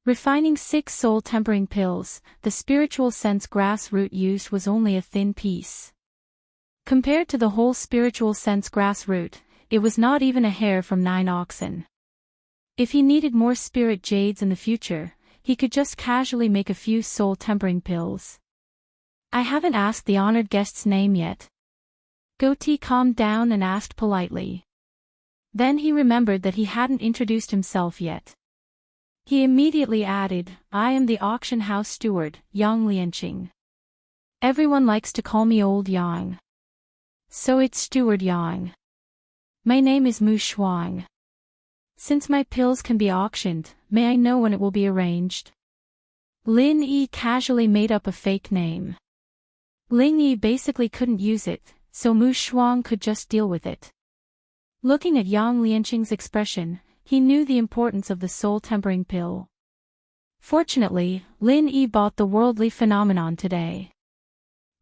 Refining 6 soul-tempering pills, the spiritual sense grass root used was only a thin piece. Compared to the whole spiritual sense grass root, it was not even a hair from 9 oxen. If he needed more spirit jades in the future, he could just casually make a few soul-tempering pills. "I haven't asked the honored guest's name yet." Goatee calmed down and asked politely. Then he remembered that he hadn't introduced himself yet. He immediately added, "I am the auction house steward, Yang Lianqing. Everyone likes to call me Old Yang. So it's Steward Yang. My name is Mu Shuang. Since my pills can be auctioned, may I know when it will be arranged?" Lin Yi casually made up a fake name. Ling Yi basically couldn't use it, so Mu Shuang could just deal with it. Looking at Yang Lianqing's expression, he knew the importance of the soul-tempering pill. Fortunately, Lin Yi bought the worldly phenomenon today.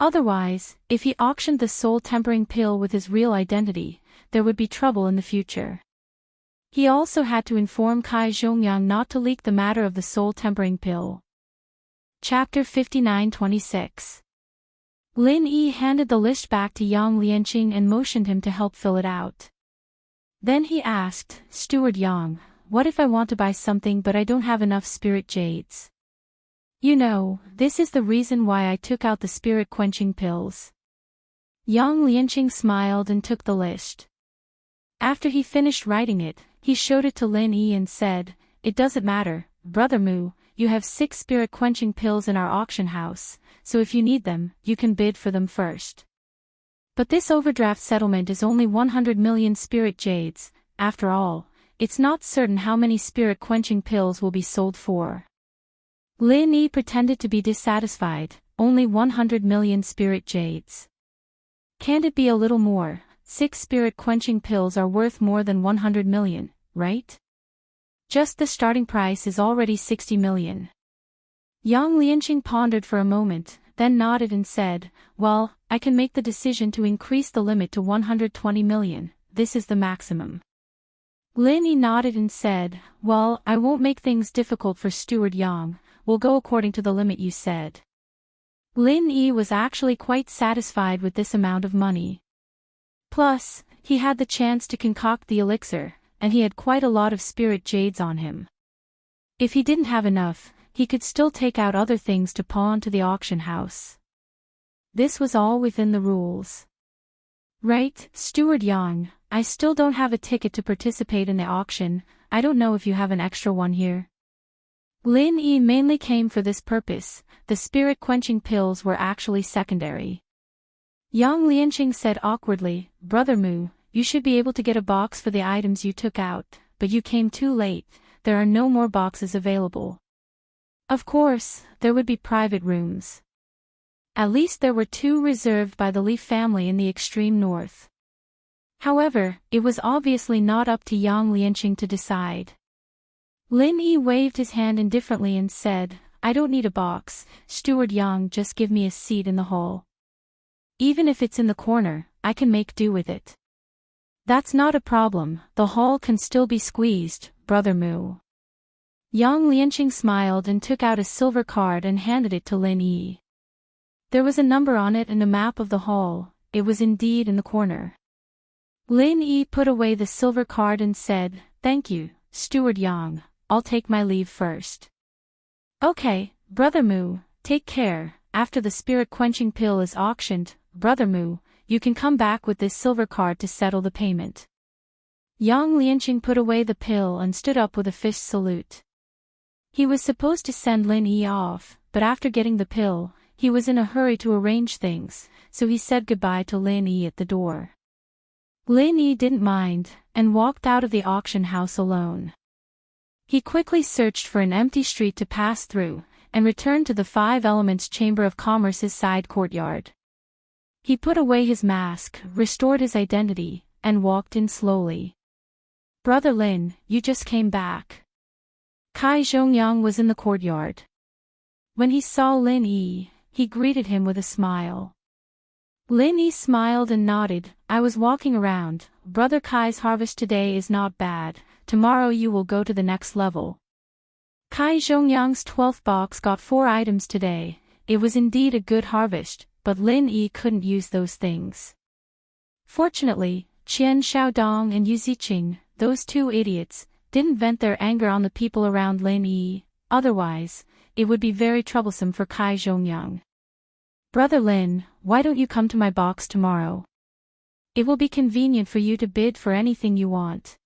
Otherwise, if he auctioned the soul-tempering pill with his real identity, there would be trouble in the future. He also had to inform Kai Zhongyang not to leak the matter of the soul-tempering pill. Chapter 59-26. Lin Yi handed the list back to Yang Lianqing and motioned him to help fill it out. Then he asked, "Steward Yang, what if I want to buy something but I don't have enough spirit jades? You know, this is the reason why I took out the spirit-quenching pills." Yang Lianqing smiled and took the list. After he finished writing it, he showed it to Lin Yi and said, "It doesn't matter, Brother Mu, you have 6 spirit-quenching pills in our auction house, so if you need them, you can bid for them first. But this overdraft settlement is only 100 million spirit jades. After all, it's not certain how many spirit-quenching pills will be sold for." Lin Yi pretended to be dissatisfied, "Only 100 million spirit jades. Can't it be a little more? 6 spirit-quenching pills are worth more than 100 million, right? Just the starting price is already 60 million. Yang Lianqing pondered for a moment, then nodded and said, "Well, I can make the decision to increase the limit to 120 million, this is the maximum." Lin Yi nodded and said, "Well, I won't make things difficult for Steward Yang, we'll go according to the limit you said." Lin Yi was actually quite satisfied with this amount of money. Plus, he had the chance to concoct the elixir, and he had quite a lot of spirit jades on him. If he didn't have enough, he could still take out other things to pawn to the auction house. This was all within the rules. "Right, Steward Yang, I still don't have a ticket to participate in the auction, I don't know if you have an extra one here." Lin Yi mainly came for this purpose, the spirit-quenching pills were actually secondary. Yang Lianqing said awkwardly, "Brother Mu, you should be able to get a box for the items you took out, but you came too late, there are no more boxes available." Of course, there would be private rooms. At least there were 2 reserved by the Li family in the extreme north. However, it was obviously not up to Yang Lianqing to decide. Lin Yi waved his hand indifferently and said, "I don't need a box, Steward Yang, just give me a seat in the hall." Even if it's in the corner, I can make do with it. That's not a problem, the hall can still be squeezed, Brother Mu. Yang Lianqing smiled and took out a silver card and handed it to Lin Yi. There was a number on it and a map of the hall, it was indeed in the corner. Lin Yi put away the silver card and said, "Thank you, Steward Yang, I'll take my leave first." "Okay, Brother Mu, take care, after the spirit-quenching pill is auctioned, Brother Mu, you can come back with this silver card to settle the payment." Yang Lianqing put away the pill and stood up with a fist salute. He was supposed to send Lin Yi off, but after getting the pill, he was in a hurry to arrange things, so he said goodbye to Lin Yi at the door. Lin Yi didn't mind, and walked out of the auction house alone. He quickly searched for an empty street to pass through, and returned to the Five Elements Chamber of Commerce's side courtyard. He put away his mask, restored his identity, and walked in slowly. "Brother Lin, you just came back." Kai Zhongyang was in the courtyard. When he saw Lin Yi, he greeted him with a smile. Lin Yi smiled and nodded. "I was walking around, Brother Kai's harvest today is not bad, tomorrow you will go to the next level." Kai Zhongyang's 12th box got 4 items today, it was indeed a good harvest, but Lin Yi couldn't use those things. Fortunately, Qian Xiaodong and Yu Ziqing, those 2 idiots, didn't vent their anger on the people around Lin Yi, otherwise, it would be very troublesome for Kai Zhongyang. "Brother Lin, why don't you come to my box tomorrow? It will be convenient for you to bid for anything you want.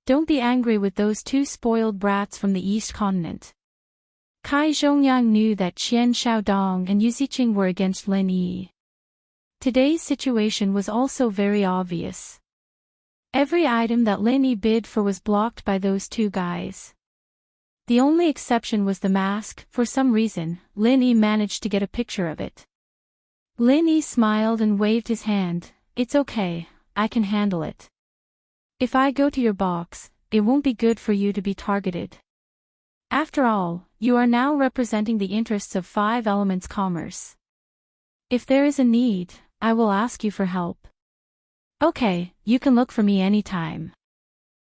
Don't be angry with those 2 spoiled brats from the East Continent." Kai Zhongyang knew that Qian Xiaodong and Yu Ziqing were against Lin Yi. Today's situation was also very obvious. Every item that Lin Yi bid for was blocked by those 2 guys. The only exception was the mask. For some reason, Lin Yi managed to get a picture of it. Lin Yi smiled and waved his hand. "It's okay, I can handle it. If I go to your box, it won't be good for you to be targeted. After all, you are now representing the interests of Five Elements Commerce. If there is a need, I will ask you for help." "Okay, you can look for me anytime."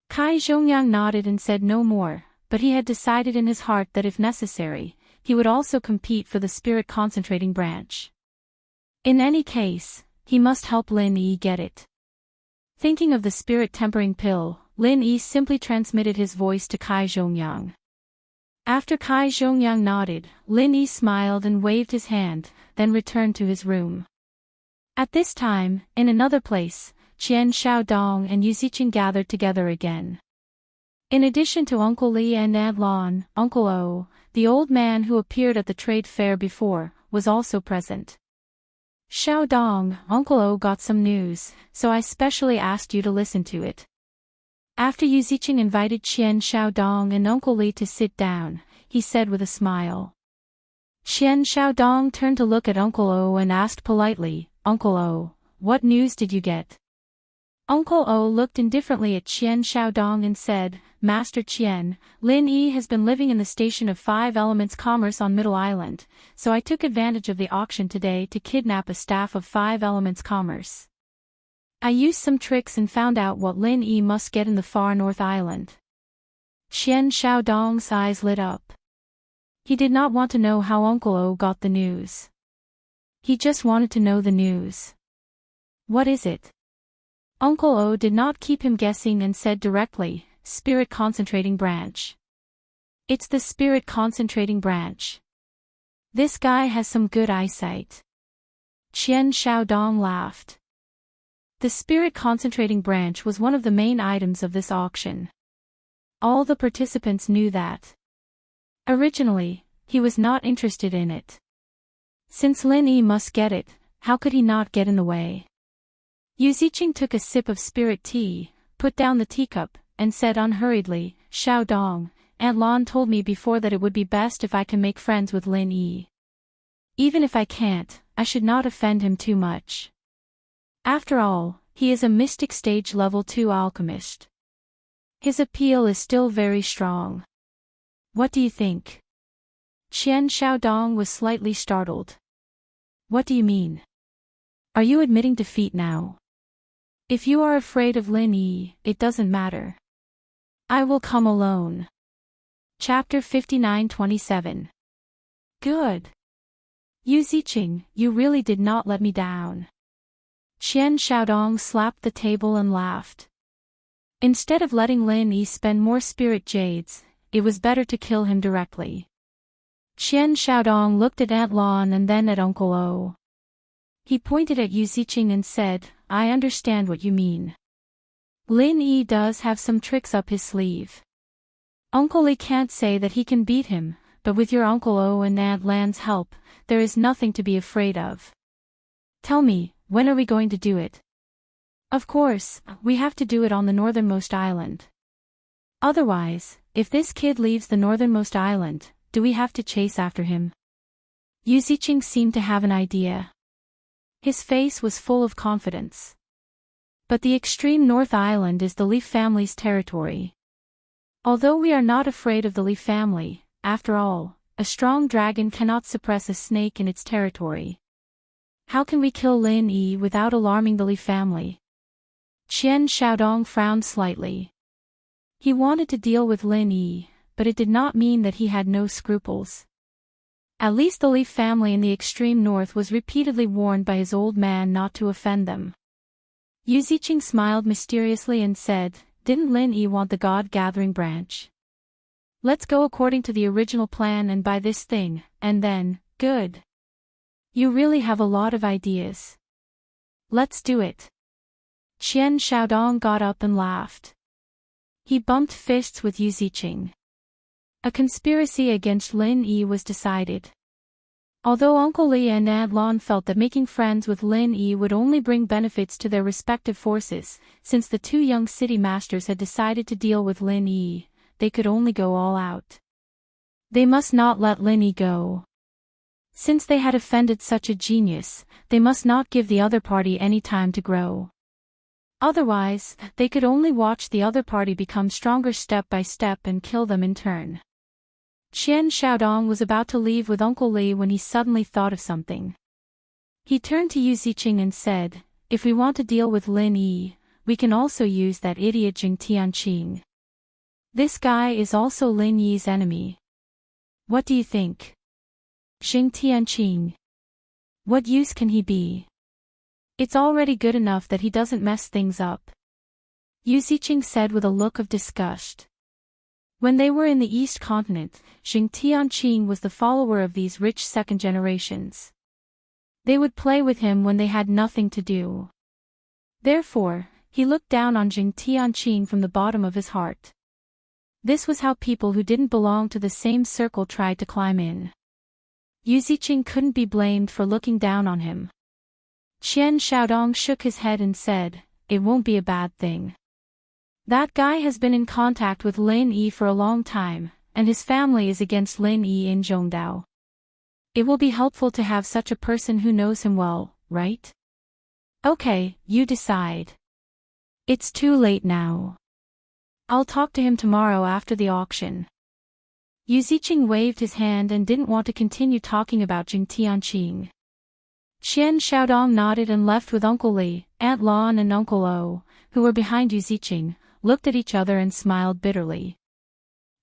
Kai Zhongyang nodded and said no more, but he had decided in his heart that if necessary, he would also compete for the spirit concentrating branch. In any case, he must help Lin Yi get it. Thinking of the spirit tempering pill, Lin Yi simply transmitted his voice to Kai Zhongyang. After Kai Zhongyang nodded, Lin Yi smiled and waved his hand, then returned to his room. At this time, in another place, Qian Xiaodong and Yu Ziqing gathered together again. In addition to Uncle Li and Aunt Lon, Uncle O, the old man who appeared at the trade fair before, was also present. "Xiaodong, Uncle O got some news, so I specially asked you to listen to it." After Yu Ziqing invited Qian Xiaodong and Uncle Li to sit down, he said with a smile. Qian Xiaodong turned to look at Uncle O and asked politely, "Uncle O, what news did you get?" Uncle O looked indifferently at Qian Xiaodong and said, "Master Qian, Lin Yi has been living in the station of Five Elements Commerce on Middle Island, so I took advantage of the auction today to kidnap a staff of Five Elements Commerce. I used some tricks and found out what Lin Yi must get in the far North Island." Qian Xiaodong's eyes lit up. He did not want to know how Uncle O got the news. He just wanted to know the news. "What is it?" Uncle O did not keep him guessing and said directly, "Spirit Concentrating Branch." "It's the Spirit Concentrating Branch. This guy has some good eyesight." Qian Xiaodong laughed. The Spirit Concentrating Branch was one of the main items of this auction. All the participants knew that. Originally, he was not interested in it. Since Lin Yi must get it, how could he not get in the way? Yu Ziqing took a sip of spirit tea, put down the teacup, and said unhurriedly, "Xiaodong, Aunt Lon told me before that it would be best if I can make friends with Lin Yi. Even if I can't, I should not offend him too much. After all, he is a mystic stage level 2 alchemist. His appeal is still very strong. What do you think?" Qian Xiaodong was slightly startled. "What do you mean?" Are you admitting defeat now? If you are afraid of Lin Yi, it doesn't matter. I will come alone. Chapter 59:27. Good. Yu Ziqing, you really did not let me down. Qian Xiaodong slapped the table and laughed. Instead of letting Lin Yi spend more spirit jades, it was better to kill him directly. Qian Xiaodong looked at Aunt Lan and then at Uncle O. He pointed at Yu Ziqing and said, I understand what you mean. Lin Yi does have some tricks up his sleeve. Uncle Li can't say that he can beat him, but with your Uncle O and Aunt Lan's help, there is nothing to be afraid of. Tell me, when are we going to do it? Of course, we have to do it on the northernmost island. Otherwise, if this kid leaves the northernmost island, do we have to chase after him? Yu Ziqing seemed to have an idea. His face was full of confidence. But the extreme north island is the Li family's territory. Although we are not afraid of the Li family, after all, a strong dragon cannot suppress a snake in its territory. How can we kill Lin Yi without alarming the Li family? Qian Xiaodong frowned slightly. He wanted to deal with Lin Yi, but it did not mean that he had no scruples. At least the Li family in the extreme north was repeatedly warned by his old man not to offend them. Yu Ziqing smiled mysteriously and said, didn't Lin Yi want the God-gathering branch? Let's go according to the original plan and buy this thing, and then, good. You really have a lot of ideas. Let's do it. Qian Xiaodong got up and laughed. He bumped fists with Yu Ziqing. A conspiracy against Lin Yi was decided. Although Uncle Li and Aunt Lan felt that making friends with Lin Yi would only bring benefits to their respective forces, since the two young city masters had decided to deal with Lin Yi, they could only go all out. They must not let Lin Yi go. Since they had offended such a genius, they must not give the other party any time to grow. Otherwise, they could only watch the other party become stronger step by step and kill them in turn. Qian Xiaodong was about to leave with Uncle Li when he suddenly thought of something. He turned to Yu Ziqing and said, if we want to deal with Lin Yi, we can also use that idiot Jing Tianqing. This guy is also Lin Yi's enemy. What do you think? Jing Tianqing. What use can he be? It's already good enough that he doesn't mess things up. Yu Ziqing said with a look of disgust. When they were in the East Continent, Jing Tianqing was the follower of these rich second generations. They would play with him when they had nothing to do. Therefore, he looked down on Jing Tianqing from the bottom of his heart. This was how people who didn't belong to the same circle tried to climb in. Yu Ziqing couldn't be blamed for looking down on him. Qian Xiaodong shook his head and said, it won't be a bad thing. That guy has been in contact with Lin Yi for a long time, and his family is against Lin Yi in Zhongdao. It will be helpful to have such a person who knows him well, right? Okay, you decide. It's too late now. I'll talk to him tomorrow after the auction. Yu Ziqing waved his hand and didn't want to continue talking about Jing Tianqing. Qian Xiaodong nodded and left with Uncle Li, Aunt Lan and Uncle O, who were behind Yu Ziqing, looked at each other and smiled bitterly.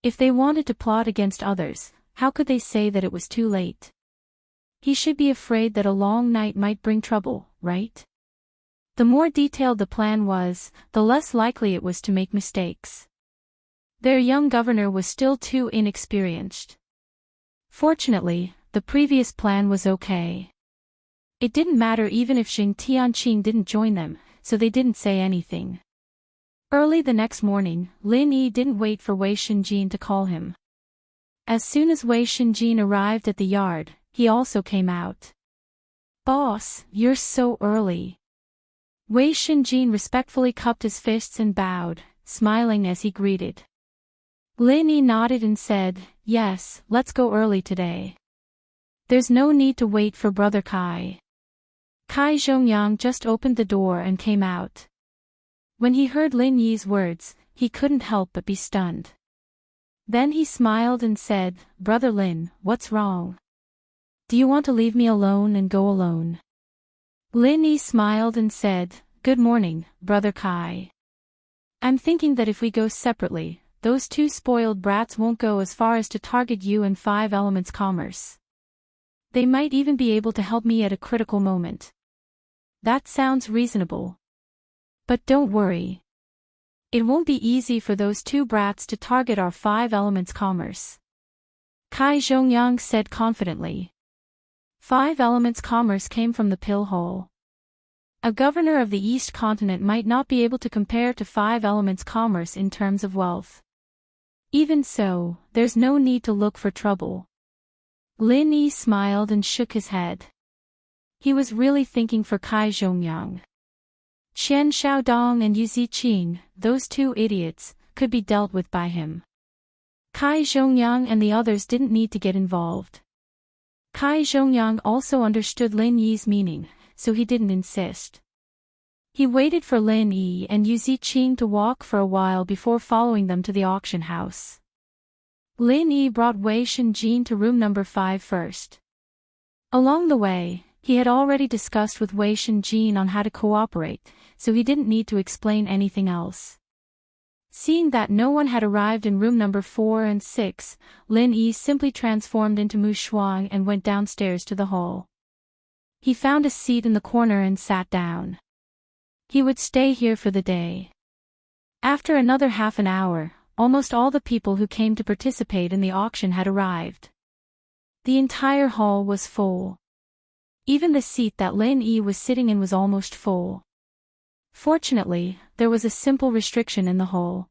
If they wanted to plot against others, how could they say that it was too late? He should be afraid that a long night might bring trouble, right? The more detailed the plan was, the less likely it was to make mistakes. Their young governor was still too inexperienced. Fortunately, the previous plan was okay. It didn't matter even if Jing Tianqing didn't join them, so they didn't say anything. Early the next morning, Lin Yi didn't wait for Wei Shenjin to call him. As soon as Wei Shenjin arrived at the yard, he also came out. Boss, you're so early. Wei Shenjin respectfully cupped his fists and bowed, smiling as he greeted. Lin Yi nodded and said, yes, let's go early today. There's no need to wait for Brother Kai. Kai Zhongyang just opened the door and came out. When he heard Lin Yi's words, he couldn't help but be stunned. Then he smiled and said, Brother Lin, what's wrong? Do you want to leave me alone and go alone? Lin Yi smiled and said, "Good morning, Brother Kai. I'm thinking that if we go separately, those two spoiled brats won't go as far as to target you and Five Elements Commerce. They might even be able to help me at a critical moment." "That sounds reasonable. But don't worry. It won't be easy for those two brats to target our Five Elements Commerce," Kai Zhongyang said confidently. Five Elements Commerce came from the pill hole. A governor of the East Continent might not be able to compare to Five Elements Commerce in terms of wealth. Even so, there's no need to look for trouble. Lin Yi smiled and shook his head. He was really thinking for Kai Zhongyang. Chen Xiaodong and Yu Ziqing, those two idiots, could be dealt with by him. Kai Zhongyang and the others didn't need to get involved. Kai Zhongyang also understood Lin Yi's meaning, so he didn't insist. He waited for Lin Yi and Yu Ziqing to walk for a while before following them to the auction house. Lin Yi brought Wei Shenjin to room number 5 first. Along the way, he had already discussed with Wei Shenjin on how to cooperate, so he didn't need to explain anything else. Seeing that no one had arrived in room number 4 and 6, Lin Yi simply transformed into Mu Shuang and went downstairs to the hall. He found a seat in the corner and sat down. He would stay here for the day. After another half an hour, almost all the people who came to participate in the auction had arrived. The entire hall was full. Even the seat that Lin Yi was sitting in was almost full. Fortunately, there was a simple restriction in the hall.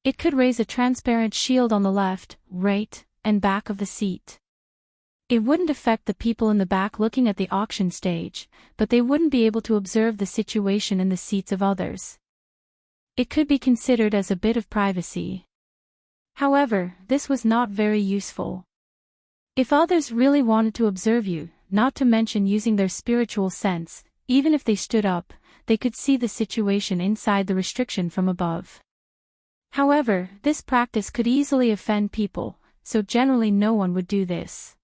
It could raise a transparent shield on the left, right, and back of the seat. It wouldn't affect the people in the back looking at the auction stage, but they wouldn't be able to observe the situation in the seats of others. It could be considered as a bit of privacy. However, this was not very useful. If others really wanted to observe you, not to mention using their spiritual sense, even if they stood up, they could see the situation inside the restriction from above. However, this practice could easily offend people, so generally no one would do this.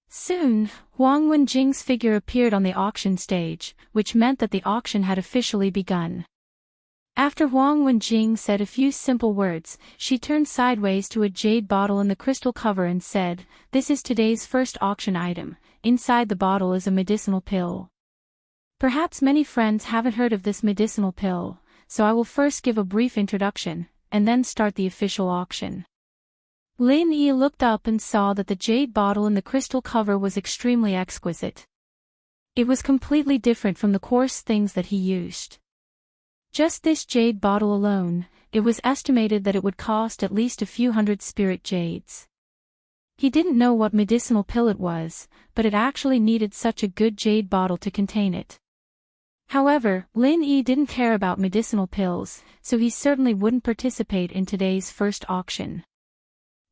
Soon, Huang Wenjing's figure appeared on the auction stage, which meant that the auction had officially begun. After Huang Wenjing said a few simple words, she turned sideways to a jade bottle in the crystal cover and said, "This is today's first auction item. Inside the bottle is a medicinal pill. Perhaps many friends haven't heard of this medicinal pill, so I will first give a brief introduction, and then start the official auction." Lin Yi looked up and saw that the jade bottle in the crystal cover was extremely exquisite. It was completely different from the coarse things that he used. Just this jade bottle alone, it was estimated that it would cost at least a few hundred spirit jades. He didn't know what medicinal pill it was, but it actually needed such a good jade bottle to contain it. However, Lin Yi didn't care about medicinal pills, so he certainly wouldn't participate in today's first auction.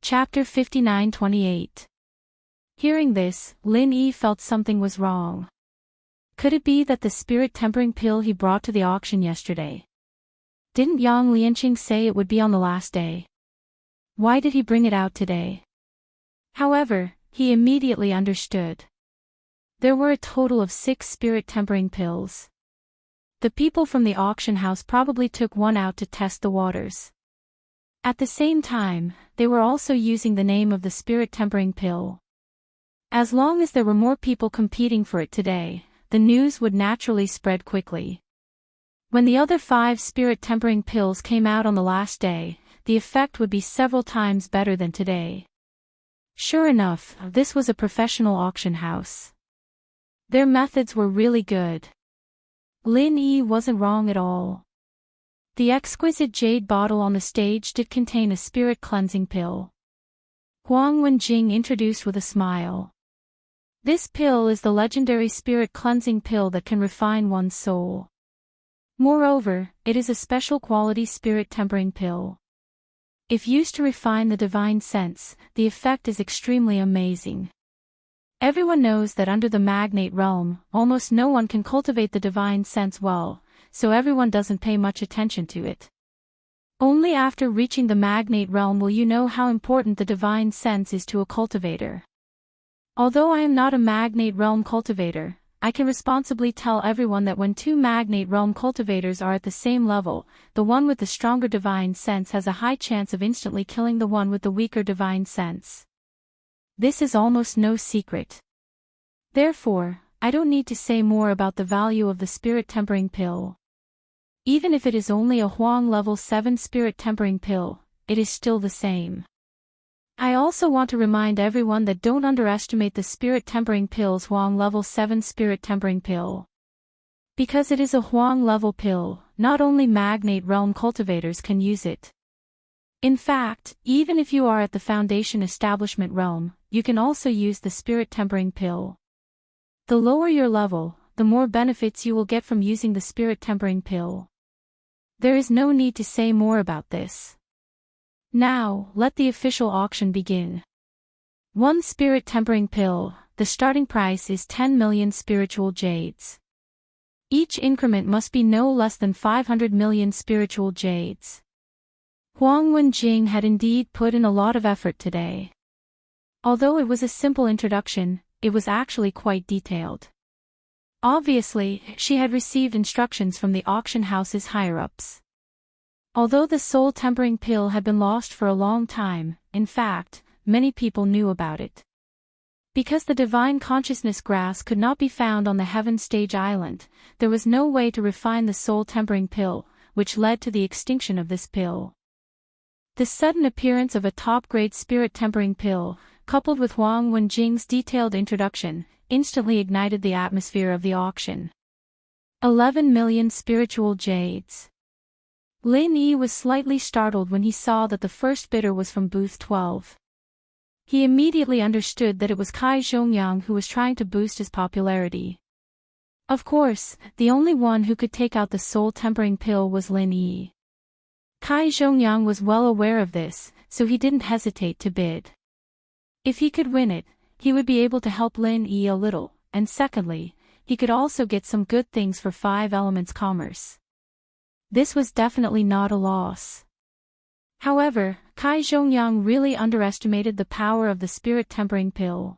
Chapter 59-28. Hearing this, Lin Yi felt something was wrong. Could it be that the spirit tempering pill he brought to the auction yesterday? Didn't Yang Lianqing say it would be on the last day? Why did he bring it out today? However, he immediately understood. There were a total of 6 spirit tempering pills. The people from the auction house probably took one out to test the waters. At the same time, they were also using the name of the spirit tempering pill. As long as there were more people competing for it today, the news would naturally spread quickly. When the other 5 spirit tempering pills came out on the last day, the effect would be several times better than today. Sure enough, this was a professional auction house. Their methods were really good. Lin Yi wasn't wrong at all. The exquisite jade bottle on the stage did contain a spirit cleansing pill. Huang Wenjing introduced with a smile. This pill is the legendary spirit cleansing pill that can refine one's soul. Moreover, it is a special quality spirit tempering pill. If used to refine the divine sense, the effect is extremely amazing. Everyone knows that under the magnate realm, almost no one can cultivate the divine sense well, so everyone doesn't pay much attention to it. Only after reaching the magnate realm will you know how important the divine sense is to a cultivator. Although I am not a magnate realm cultivator, I can responsibly tell everyone that when two magnate realm cultivators are at the same level, the one with the stronger divine sense has a high chance of instantly killing the one with the weaker divine sense. This is almost no secret. Therefore, I don't need to say more about the value of the spirit tempering pill. Even if it is only a Huang level 7 spirit tempering pill, it is still the same. I also want to remind everyone that don't underestimate the spirit tempering pill's Huang level 7 spirit tempering pill. Because it is a Huang level pill, not only magnate realm cultivators can use it. In fact, even if you are at the foundation establishment realm, you can also use the spirit tempering pill. The lower your level, the more benefits you will get from using the spirit tempering pill. There is no need to say more about this. Now, let the official auction begin. 1 spirit tempering pill, the starting price is 10 million spiritual jades. Each increment must be no less than 500 million spiritual jades. Huang Wenjing had indeed put in a lot of effort today. Although it was a simple introduction, it was actually quite detailed. Obviously, she had received instructions from the auction house's higher-ups. Although the soul tempering pill had been lost for a long time, in fact, many people knew about it. Because the divine consciousness grass could not be found on the Heaven Stage Island, there was no way to refine the soul tempering pill, which led to the extinction of this pill. The sudden appearance of a top-grade spirit tempering pill, coupled with Huang Wenjing's detailed introduction, instantly ignited the atmosphere of the auction. 11 million spiritual jades. Lin Yi was slightly startled when he saw that the first bidder was from booth 12. He immediately understood that it was Kai Zhongyang who was trying to boost his popularity. Of course, the only one who could take out the soul tempering pill was Lin Yi. Kai Zhongyang was well aware of this, so he didn't hesitate to bid. If he could win it, he would be able to help Lin Yi a little, and secondly, he could also get some good things for 5 elements commerce. This was definitely not a loss. However, Kai Zhongyang really underestimated the power of the spirit tempering pill.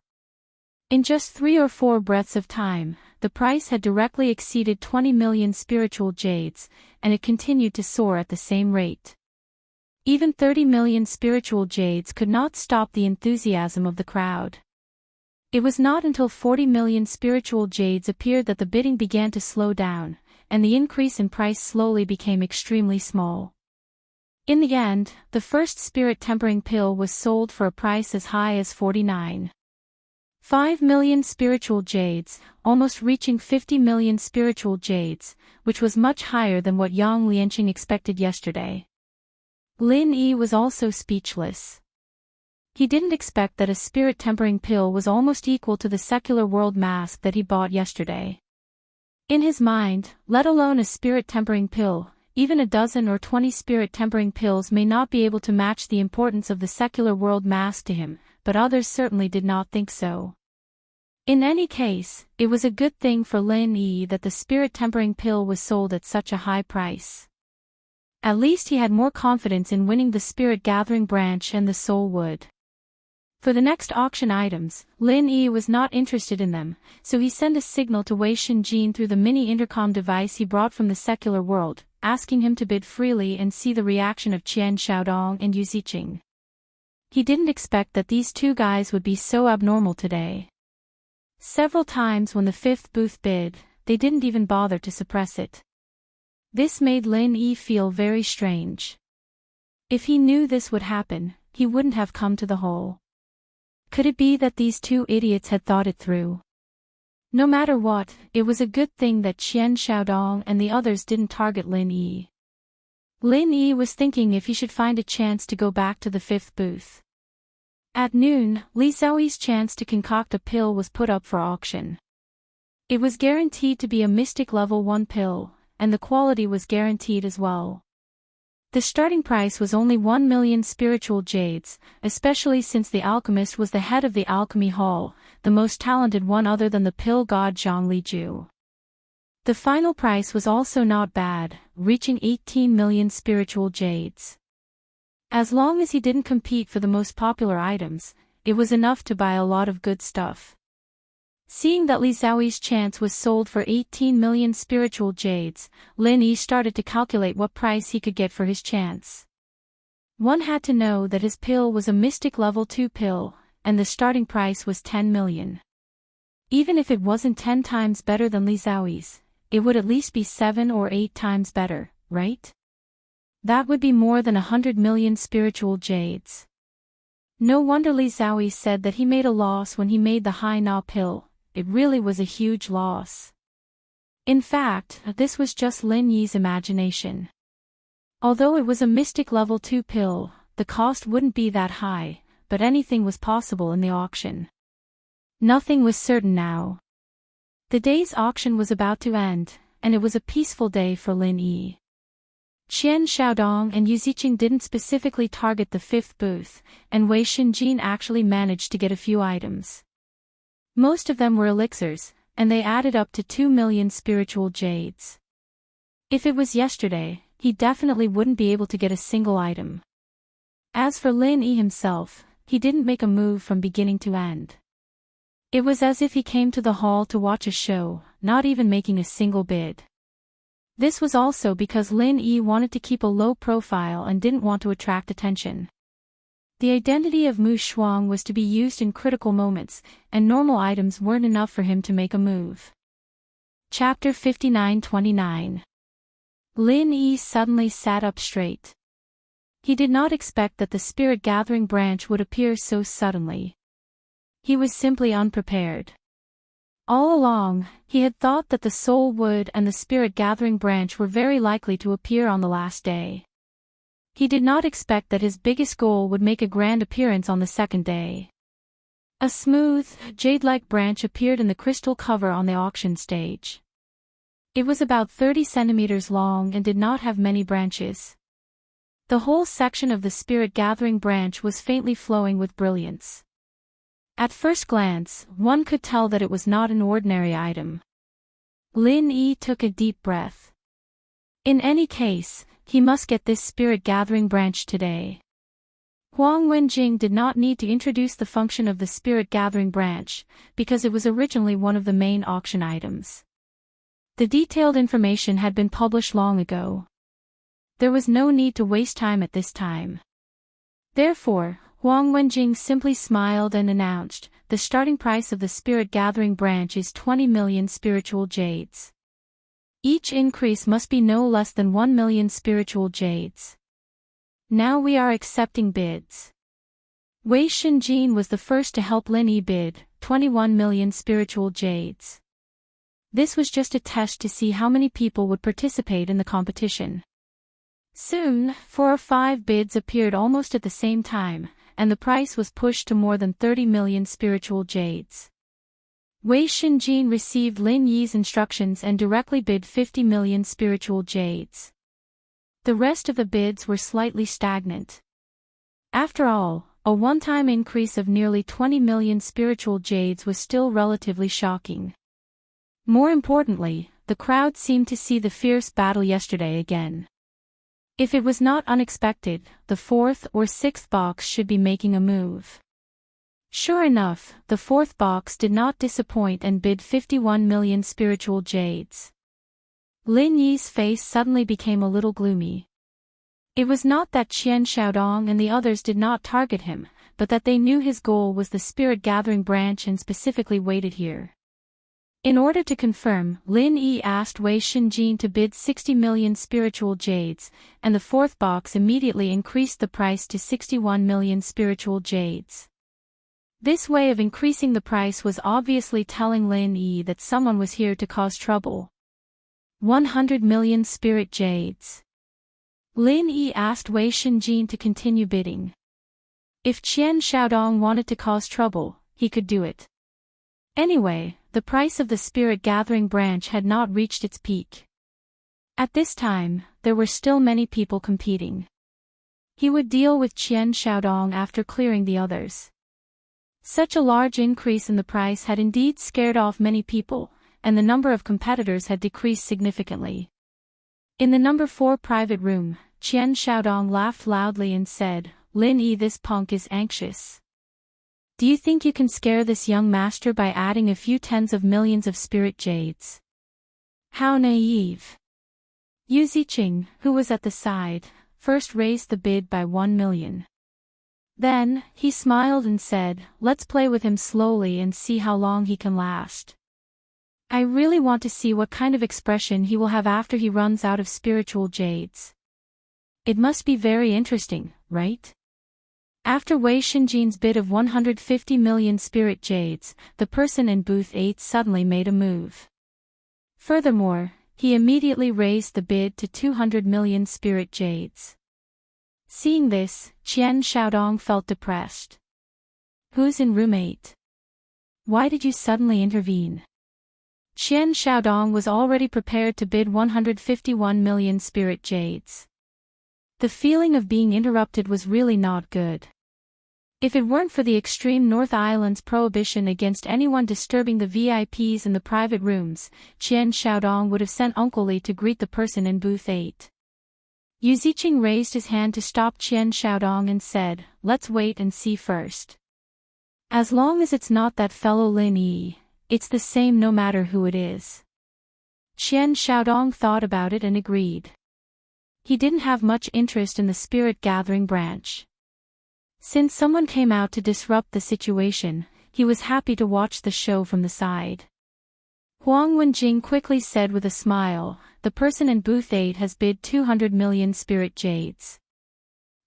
In just 3 or 4 breaths of time, the price had directly exceeded 20 million spiritual jades, and it continued to soar at the same rate. Even 30 million spiritual jades could not stop the enthusiasm of the crowd. It was not until 40 million spiritual jades appeared that the bidding began to slow down, and the increase in price slowly became extremely small. In the end, the first spirit tempering pill was sold for a price as high as 49.5 million spiritual jades, almost reaching 50 million spiritual jades, which was much higher than what Yang Lianqing expected yesterday. Lin Yi was also speechless. He didn't expect that a spirit tempering pill was almost equal to the secular world mask that he bought yesterday. In his mind, let alone a spirit tempering pill, even a dozen or 20 spirit tempering pills may not be able to match the importance of the secular world mask to him, but others certainly did not think so. In any case, it was a good thing for Lin Yi that the spirit tempering pill was sold at such a high price. At least he had more confidence in winning the spirit gathering branch and the soul wood. For the next auction items, Lin Yi was not interested in them, so he sent a signal to Wei Shinjin through the mini intercom device he brought from the secular world, asking him to bid freely and see the reaction of Qian Xiaodong and Yu Ziqing. He didn't expect that these 2 guys would be so abnormal today. Several times when the 5th booth bid, they didn't even bother to suppress it. This made Lin Yi feel very strange. If he knew this would happen, he wouldn't have come to the hole. Could it be that these 2 idiots had thought it through? No matter what, it was a good thing that Qian Xiaodong and the others didn't target Lin Yi. Lin Yi was thinking if he should find a chance to go back to the 5th booth. At noon, Li Xiaoyi's chance to concoct a pill was put up for auction. It was guaranteed to be a mystic level 1 pill, and the quality was guaranteed as well. The starting price was only 1 million spiritual jades, especially since the alchemist was the head of the alchemy hall, the most talented one other than the pill god Zhang Liju. The final price was also not bad, reaching 18 million spiritual jades. As long as he didn't compete for the most popular items, it was enough to buy a lot of good stuff. Seeing that Li Xiaoyi's chance was sold for 18 million spiritual jades, Lin Yi started to calculate what price he could get for his chance. One had to know that his pill was a mystic level 2 pill, and the starting price was 10 million. Even if it wasn't 10 times better than Li Xiaoyi's, it would at least be 7 or 8 times better, right? That would be more than 100 million spiritual jades. No wonder Li Xiaoyi said that he made a loss when he made the Hai Na pill. It really was a huge loss. In fact, this was just Lin Yi's imagination. Although it was a mystic level 2 pill, the cost wouldn't be that high, but anything was possible in the auction. Nothing was certain now. The day's auction was about to end, and it was a peaceful day for Lin Yi. Qian Xiaodong and Yu Ziqing didn't specifically target the 5th booth, and Wei Xinjin actually managed to get a few items. Most of them were elixirs, and they added up to 2 million spiritual jades. If it was yesterday, he definitely wouldn't be able to get a single item. As for Lin Yi himself, he didn't make a move from beginning to end. It was as if he came to the hall to watch a show, not even making a single bid. This was also because Lin Yi wanted to keep a low profile and didn't want to attract attention. The identity of Mu Shuang was to be used in critical moments, and normal items weren't enough for him to make a move. Chapter 59-29. Lin Yi suddenly sat up straight. He did not expect that the spirit gathering branch would appear so suddenly. He was simply unprepared. All along, he had thought that the soul wood and the spirit gathering branch were very likely to appear on the last day. He did not expect that his biggest goal would make a grand appearance on the second day. A smooth, jade-like branch appeared in the crystal cover on the auction stage. It was about 30 centimeters long and did not have many branches. The whole section of the spirit gathering branch was faintly flowing with brilliance. At first glance, one could tell that it was not an ordinary item. Lin Yi took a deep breath. In any case, he must get this spirit gathering branch today. Huang Wenjing did not need to introduce the function of the spirit gathering branch, because it was originally one of the main auction items. The detailed information had been published long ago. There was no need to waste time at this time. Therefore, Huang Wenjing simply smiled and announced, the starting price of the spirit gathering branch is 20 million spiritual jades. Each increase must be no less than 1 million spiritual jades. Now we are accepting bids. Wei Xinjin was the first to help Lin Yi bid, 21 million spiritual jades. This was just a test to see how many people would participate in the competition. Soon, 4 or 5 bids appeared almost at the same time, and the price was pushed to more than 30 million spiritual jades. Wei Xinjin received Lin Yi's instructions and directly bid 50 million spiritual jades. The rest of the bids were slightly stagnant. After all, a one-time increase of nearly 20 million spiritual jades was still relatively shocking. More importantly, the crowd seemed to see the fierce battle yesterday again. If it was not unexpected, the 4th or 6th box should be making a move. Sure enough, the 4th box did not disappoint and bid 51 million spiritual jades. Lin Yi's face suddenly became a little gloomy. It was not that Qian Xiaodong and the others did not target him, but that they knew his goal was the spirit gathering branch and specifically waited here. In order to confirm, Lin Yi asked Wei Xinjin to bid 60 million spiritual jades, and the 4th box immediately increased the price to 61 million spiritual jades. This way of increasing the price was obviously telling Lin Yi that someone was here to cause trouble. 100 million spirit jades. Lin Yi asked Wei Xinjin to continue bidding. If Qian Xiaodong wanted to cause trouble, he could do it. Anyway, the price of the spirit gathering branch had not reached its peak. At this time, there were still many people competing. He would deal with Qian Xiaodong after clearing the others. Such a large increase in the price had indeed scared off many people, and the number of competitors had decreased significantly. In the number 4 private room, Qian Xiaodong laughed loudly and said, "Lin Yi, this punk is anxious." Do you think you can scare this young master by adding a few tens of millions of spirit jades? How naive. Yu Ziqing, who was at the side, first raised the bid by 1 million. Then, he smiled and said, let's play with him slowly and see how long he can last. I really want to see what kind of expression he will have after he runs out of spiritual jades. It must be very interesting, right? After Wei Xinjin's bid of 150 million spirit jades, the person in booth 8 suddenly made a move. Furthermore, he immediately raised the bid to 200 million spirit jades. Seeing this, Qian Xiaodong felt depressed. Who's in room 8? Why did you suddenly intervene? Qian Xiaodong was already prepared to bid 151 million spirit jades. The feeling of being interrupted was really not good. If it weren't for the extreme North Island's prohibition against anyone disturbing the VIPs in the private rooms, Qian Xiaodong would have sent Uncle Li to greet the person in booth 8. Yu Ziqing raised his hand to stop Qian Xiaodong and said, let's wait and see first. As long as it's not that fellow Lin Yi, it's the same no matter who it is. Qian Xiaodong thought about it and agreed. He didn't have much interest in the spirit gathering branch. Since someone came out to disrupt the situation, he was happy to watch the show from the side. Huang Wenjing quickly said with a smile, the person in booth 8 has bid 200 million spirit jades.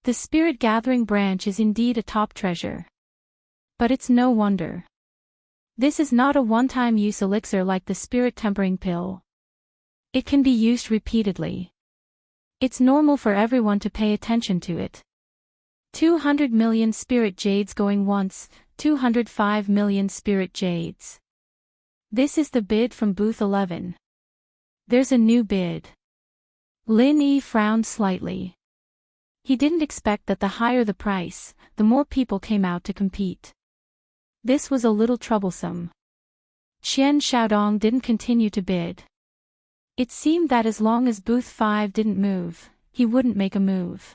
The spirit gathering branch is indeed a top treasure. But it's no wonder. This is not a one-time use elixir like the spirit tempering pill. It can be used repeatedly. It's normal for everyone to pay attention to it. 200 million spirit jades going once, 205 million spirit jades. This is the bid from booth 11. There's a new bid. Lin Yi frowned slightly. He didn't expect that the higher the price, the more people came out to compete. This was a little troublesome. Qian Xiaodong didn't continue to bid. It seemed that as long as booth 5 didn't move, he wouldn't make a move.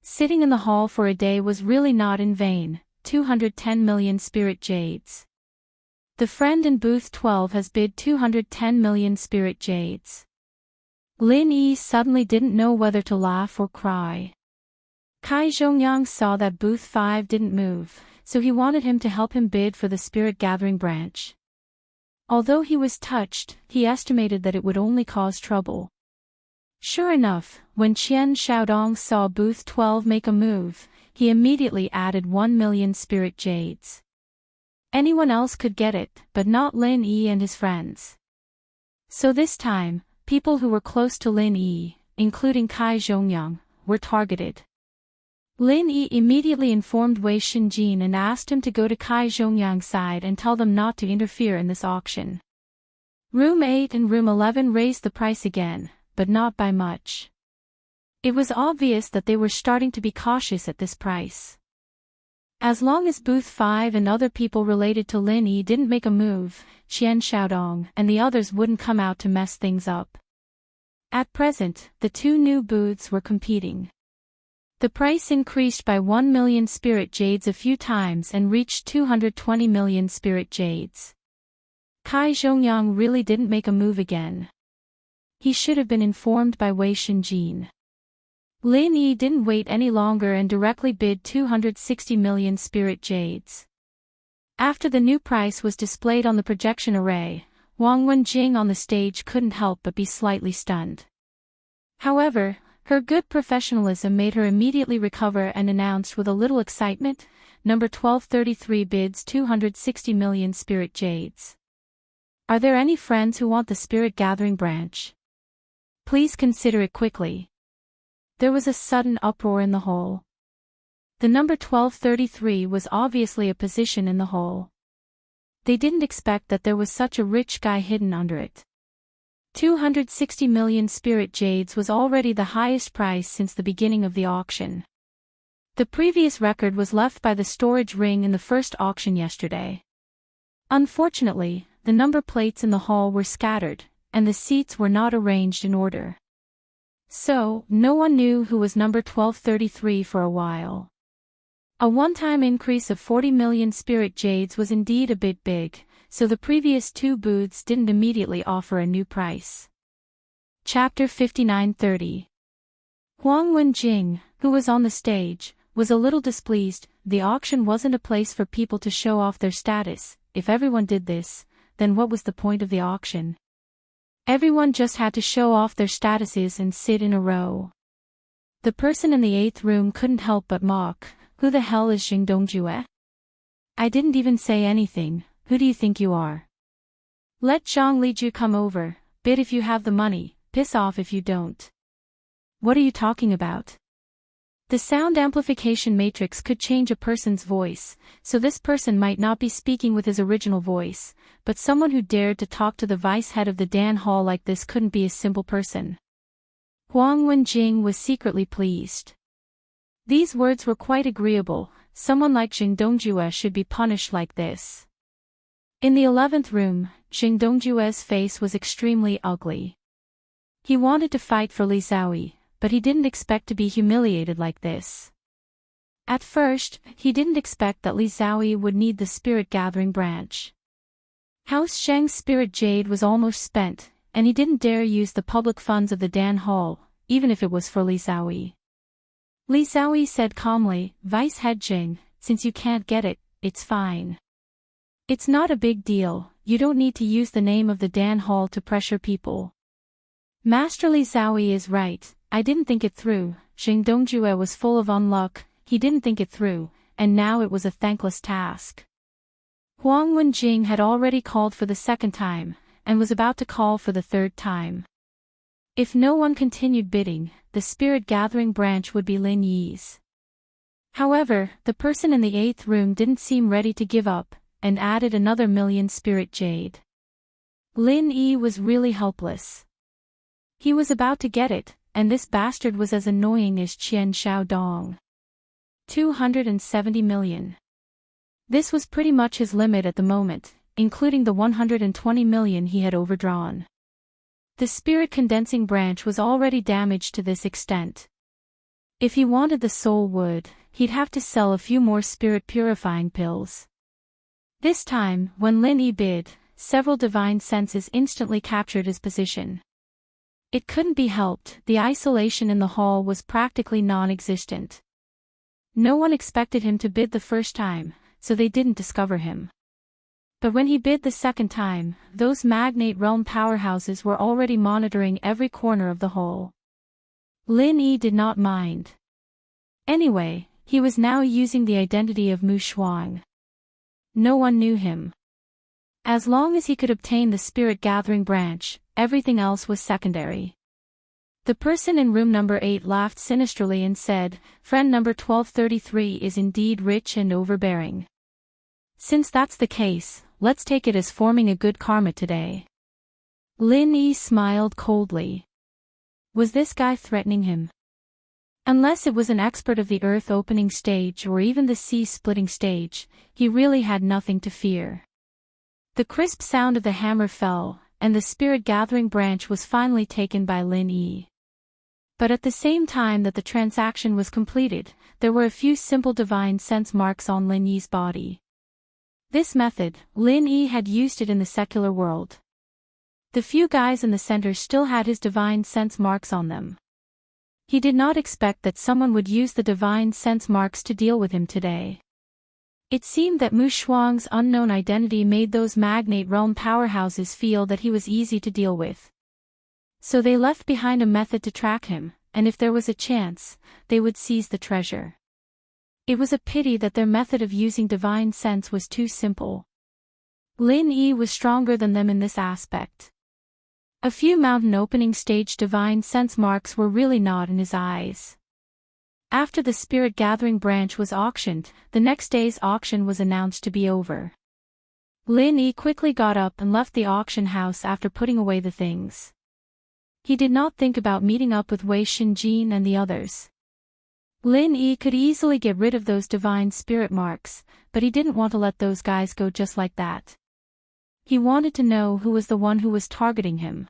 Sitting in the hall for a day was really not in vain, 210 million spirit jades. The friend in booth 12 has bid 210 million spirit jades. Lin Yi suddenly didn't know whether to laugh or cry. Kai Zhongyang saw that booth 5 didn't move, so he wanted him to help him bid for the spirit gathering branch. Although he was touched, he estimated that it would only cause trouble. Sure enough, when Qian Xiaodong saw booth 12 make a move, he immediately added 1 million spirit jades. Anyone else could get it, but not Lin Yi and his friends. So this time, people who were close to Lin Yi, including Kai Zhongyang, were targeted. Lin Yi immediately informed Wei Xinjin and asked him to go to Kai Zhongyang's side and tell them not to interfere in this auction. Room 8 and Room 11 raised the price again, but not by much. It was obvious that they were starting to be cautious at this price. As long as booth 5 and other people related to Lin Yi didn't make a move, Qian Xiaodong and the others wouldn't come out to mess things up. At present, the two new booths were competing. The price increased by 1 million spirit jades a few times and reached 220 million spirit jades. Kai Zhongyang really didn't make a move again. He should have been informed by Wei Xinjin. Lin Yi didn't wait any longer and directly bid 260 million spirit jades. After the new price was displayed on the projection array, Wang Wenjing on the stage couldn't help but be slightly stunned. However, her good professionalism made her immediately recover and announced with a little excitement, number 1233 bids 260 million spirit jades. Are there any friends who want the spirit gathering branch? Please consider it quickly. There was a sudden uproar in the hall. The number 1233 was obviously a position in the hall. They didn't expect that there was such a rich guy hidden under it. 260 million spirit jades was already the highest price since the beginning of the auction. The previous record was left by the storage ring in the first auction yesterday. Unfortunately, the number plates in the hall were scattered, and the seats were not arranged in order. So, no one knew who was number 1233 for a while. A one-time increase of 40 million spirit jades was indeed a bit big, so the previous two booths didn't immediately offer a new price. Chapter 59:30. Huang Wenjing, who was on the stage, was a little displeased. The auction wasn't a place for people to show off their status. If everyone did this, then what was the point of the auction? Everyone just had to show off their statuses and sit in a row. The person in the 8th room couldn't help but mock. Who the hell is Xing Dongjue? I didn't even say anything. Who do you think you are? Let Zhang Liju come over. Bid if you have the money, piss off if you don't. What are you talking about? The sound amplification matrix could change a person's voice, so this person might not be speaking with his original voice, but someone who dared to talk to the vice head of the Dan Hall like this couldn't be a simple person. Huang Wenjing was secretly pleased. These words were quite agreeable. Someone like Xing Dongjue should be punished like this. In the 11th room, Xing Dongjue's face was extremely ugly. He wanted to fight for Li Xiaoyi, but he didn't expect to be humiliated like this. At first, he didn't expect that Li Xiaoyi would need the spirit gathering branch. House Sheng's spirit jade was almost spent, and he didn't dare use the public funds of the Dan Hall, even if it was for Li Xiaoyi. Li Xiaoyi said calmly, Vice Head Jing, since you can't get it, it's fine. It's not a big deal, you don't need to use the name of the Dan Hall to pressure people. Master Li Xiaoyi is right, I didn't think it through. Xing Dongjue was full of unluck, he didn't think it through, and now it was a thankless task. Huang Wenjing had already called for the 2nd time, and was about to call for the 3rd time. If no one continued bidding, the spirit gathering branch would be Lin Yi's. However, the person in the 8th room didn't seem ready to give up, and added another million spirit jade. Lin Yi was really helpless. He was about to get it, and this bastard was as annoying as Qian Xiaodong. 270 million. This was pretty much his limit at the moment, including the 120 million he had overdrawn. The spirit condensing branch was already damaged to this extent. If he wanted the soul wood, he'd have to sell a few more spirit purifying pills. This time, when Lin Yi bid, several divine senses instantly captured his position. It couldn't be helped, the isolation in the hall was practically non-existent. No one expected him to bid the first time, so they didn't discover him. But when he bid the 2nd time, those magnate realm powerhouses were already monitoring every corner of the hall. Lin Yi did not mind. Anyway, he was now using the identity of Mu Shuang. No one knew him. As long as he could obtain the spirit gathering branch, everything else was secondary. The person in room number 8 laughed sinisterly and said, Friend number 1233 is indeed rich and overbearing. Since that's the case, let's take it as forming a good karma today. Lin Yi smiled coldly. Was this guy threatening him? Unless it was an expert of the earth opening stage or even the sea splitting stage, he really had nothing to fear. The crisp sound of the hammer fell, and the spirit gathering branch was finally taken by Lin Yi. But at the same time that the transaction was completed, there were a few simple divine sense marks on Lin Yi's body. This method, Lin Yi had used it in the secular world. The few guys in the center still had his divine sense marks on them. He did not expect that someone would use the divine sense marks to deal with him today. It seemed that Mu Shuang's unknown identity made those magnate realm powerhouses feel that he was easy to deal with. So they left behind a method to track him, and if there was a chance, they would seize the treasure. It was a pity that their method of using divine sense was too simple. Lin Yi was stronger than them in this aspect. A few mountain opening stage divine sense marks were really not in his eyes. After the spirit gathering branch was auctioned, the next day's auction was announced to be over. Lin Yi quickly got up and left the auction house after putting away the things. He did not think about meeting up with Wei Xinjin and the others. Lin Yi could easily get rid of those divine spirit marks, but he didn't want to let those guys go just like that. He wanted to know who was the one who was targeting him.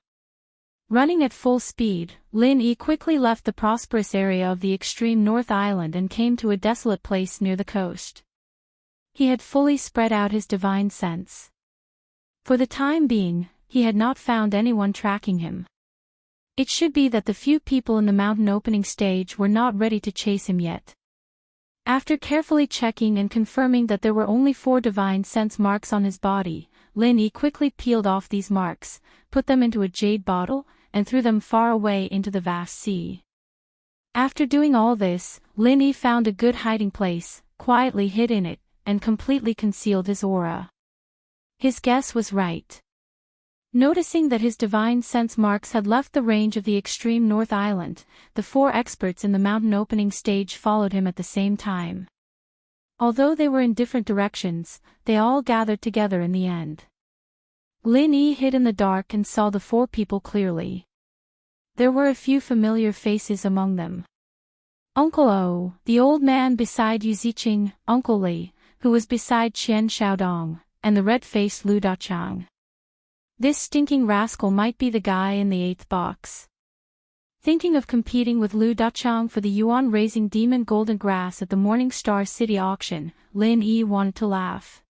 Running at full speed, Lin Yi quickly left the prosperous area of the extreme North Island and came to a desolate place near the coast. He had fully spread out his divine sense. For the time being, he had not found anyone tracking him. It should be that the few people in the mountain opening stage were not ready to chase him yet. After carefully checking and confirming that there were only 4 divine sense marks on his body, Lin Yi quickly peeled off these marks, put them into a jade bottle, and threw them far away into the vast sea. After doing all this, Lin Yi found a good hiding place, quietly hid in it, and completely concealed his aura. His guess was right. Noticing that his divine sense marks had left the range of the extreme North Island, the 4 experts in the mountain opening stage followed him at the same time. Although they were in different directions, they all gathered together in the end. Lin Yi hid in the dark and saw the 4 people clearly. There were a few familiar faces among them. Uncle O, the old man beside Yu Ziqing, Uncle Li, who was beside Qian Xiaodong, and the red-faced Lu Dachang. This stinking rascal might be the guy in the 8th box. Thinking of competing with Lu Dachang for the yuan-raising demon golden grass at the Morning Star City auction, Lin Yi wanted to laugh.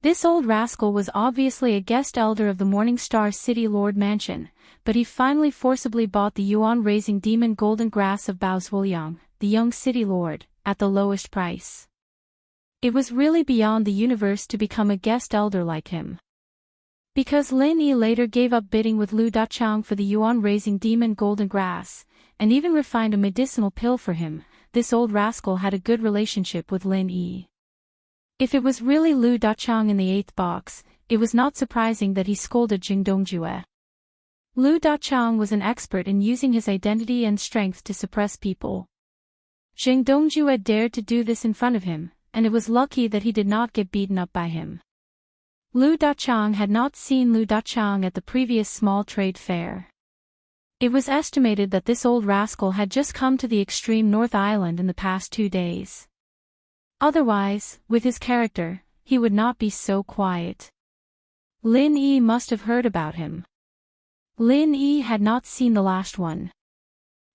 This old rascal was obviously a guest elder of the Morning Star City Lord Mansion, but he finally forcibly bought the yuan-raising demon golden grass of Bao Zhuoliang, the young city lord, at the lowest price. It was really beyond the universe to become a guest elder like him. Because Lin Yi later gave up bidding with Lu Dachang for the yuan-raising demon golden grass, and even refined a medicinal pill for him, this old rascal had a good relationship with Lin Yi. If it was really Lu Dachang in the 8th box, it was not surprising that he scolded Jing Dongjue. Lu Dachang was an expert in using his identity and strength to suppress people. Jing Dongjue dared to do this in front of him, and it was lucky that he did not get beaten up by him. Lu Dachang had not seen Lu Dachang at the previous small trade fair. It was estimated that this old rascal had just come to the extreme North Island in the past 2 days. Otherwise, with his character, he would not be so quiet. Lin Yi must have heard about him. Lin Yi had not seen the last one.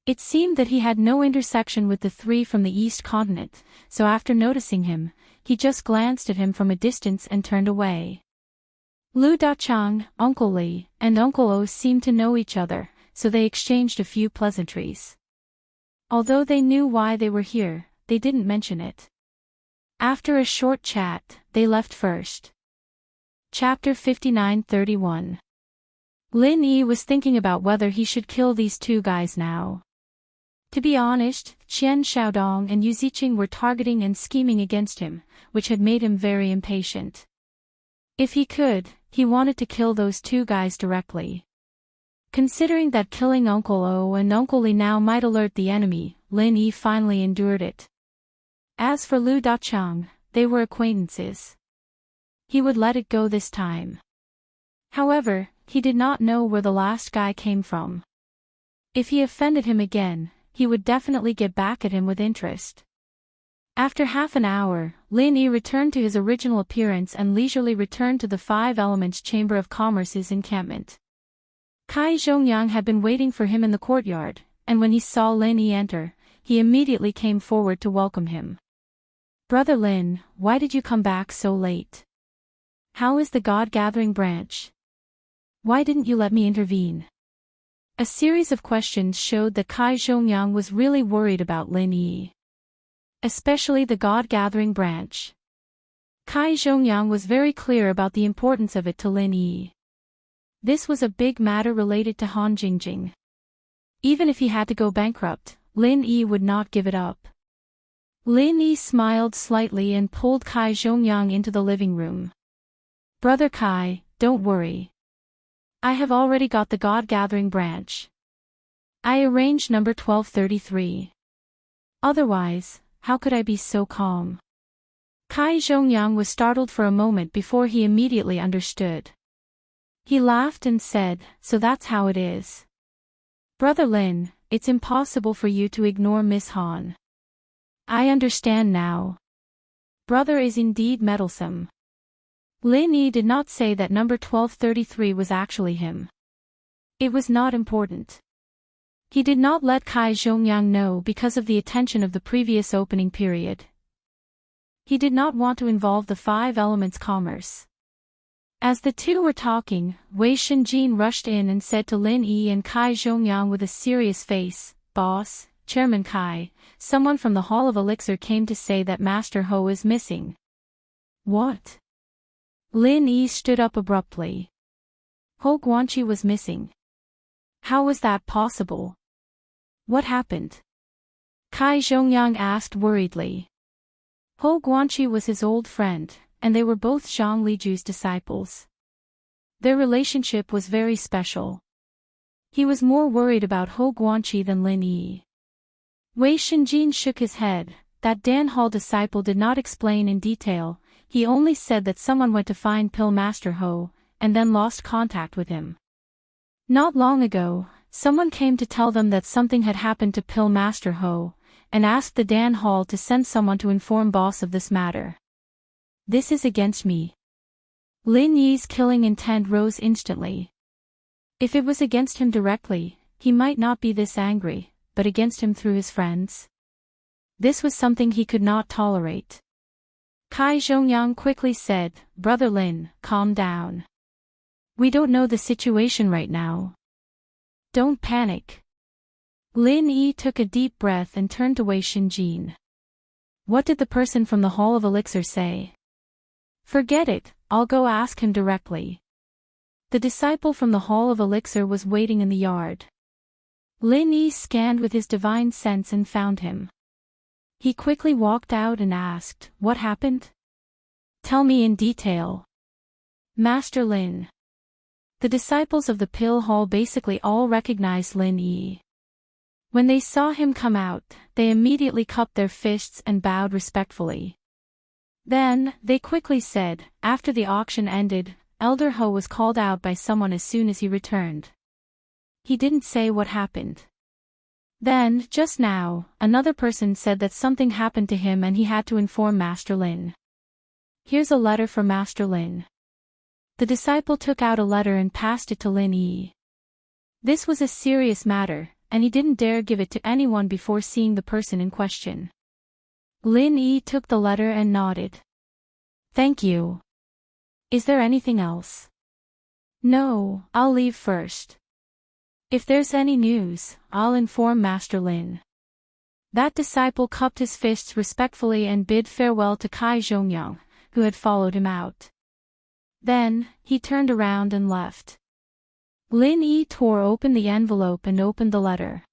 It seemed that he had no intersection with the 3 from the East Continent, so after noticing him, he just glanced at him from a distance and turned away. Lu Dachang, Uncle Li, and Uncle O seemed to know each other, so they exchanged a few pleasantries. Although they knew why they were here, they didn't mention it. After a short chat, they left first. Chapter 59:31. Lin Yi was thinking about whether he should kill these 2 guys now. To be honest, Qian Xiaodong and Yu Ziqing were targeting and scheming against him, which had made him very impatient. If he could, he wanted to kill those 2 guys directly. Considering that killing Uncle O and Uncle Li now might alert the enemy, Lin Yi finally endured it. As for Lu Dachang, they were acquaintances. He would let it go this time. However, he did not know where the last guy came from. If he offended him again, he would definitely get back at him with interest. After half an hour, Lin Yi returned to his original appearance and leisurely returned to the 5 Elements Chamber of Commerce's encampment. Kai Zhongyang had been waiting for him in the courtyard, and when he saw Lin Yi enter, he immediately came forward to welcome him. "Brother Lin, why did you come back so late? How is the God-gathering branch? Why didn't you let me intervene?" A series of questions showed that Kai Zhongyang was really worried about Lin Yi. Especially the God-gathering branch. Kai Zhongyang was very clear about the importance of it to Lin Yi. This was a big matter related to Han Jingjing. Even if he had to go bankrupt, Lin Yi would not give it up. Lin Yi smiled slightly and pulled Kai Zhongyang into the living room. "Brother Kai, don't worry. I have already got the God-gathering branch. I arranged number 1233. Otherwise, how could I be so calm?" Kai Zhongyang was startled for a moment before he immediately understood. He laughed and said, "So that's how it is. Brother Lin, it's impossible for you to ignore Miss Han. I understand now. Brother is indeed meddlesome." Lin Yi did not say that number 1233 was actually him. It was not important. He did not let Kai Zhongyang know because of the attention of the previous opening period. He did not want to involve the five elements commerce. As the two were talking, Wei Shenjin rushed in and said to Lin Yi and Kai Zhongyang with a serious face, "Boss, Chairman Kai, someone from the Hall of Elixir came to say that Master Ho is missing." "What?" Lin Yi stood up abruptly. Ho Guanqi was missing. How was that possible? What happened? Kai Zhongyang asked worriedly. Ho Guanqi was his old friend, and they were both Zhang Liju's disciples. Their relationship was very special. He was more worried about Ho Guanqi than Lin Yi. Wei Shenjin shook his head. That Dan Hall disciple did not explain in detail, he only said that someone went to find Pill Master Ho, and then lost contact with him. Not long ago, someone came to tell them that something had happened to Pill Master Ho, and asked the Dan Hall to send someone to inform boss of this matter. This is against me. Lin Yi's killing intent rose instantly. If it was against him directly, he might not be this angry, but against him through his friends? This was something he could not tolerate. Kai Zhongyang quickly said, "Brother Lin, calm down. We don't know the situation right now. Don't panic." Lin Yi took a deep breath and turned to Wei Shenjin. "What did the person from the Hall of Elixir say?" "Forget it, I'll go ask him directly." The disciple from the Hall of Elixir was waiting in the yard. Lin Yi scanned with his divine sense and found him. He quickly walked out and asked, "What happened? Tell me in detail." "Master Lin." The disciples of the Pill Hall basically all recognized Lin Yi. When they saw him come out, they immediately cupped their fists and bowed respectfully. Then, they quickly said, "After the auction ended, Elder Ho was called out by someone as soon as he returned. He didn't say what happened. Then, just now, another person said that something happened to him and he had to inform Master Lin. Here's a letter for Master Lin." The disciple took out a letter and passed it to Lin Yi. This was a serious matter, and he didn't dare give it to anyone before seeing the person in question. Lin Yi took the letter and nodded. "Thank you. Is there anything else?" "No, I'll leave first. If there's any news, I'll inform Master Lin." That disciple cupped his fists respectfully and bid farewell to Kai Zhongyang, who had followed him out. Then, he turned around and left. Lin Yi tore open the envelope and opened the letter.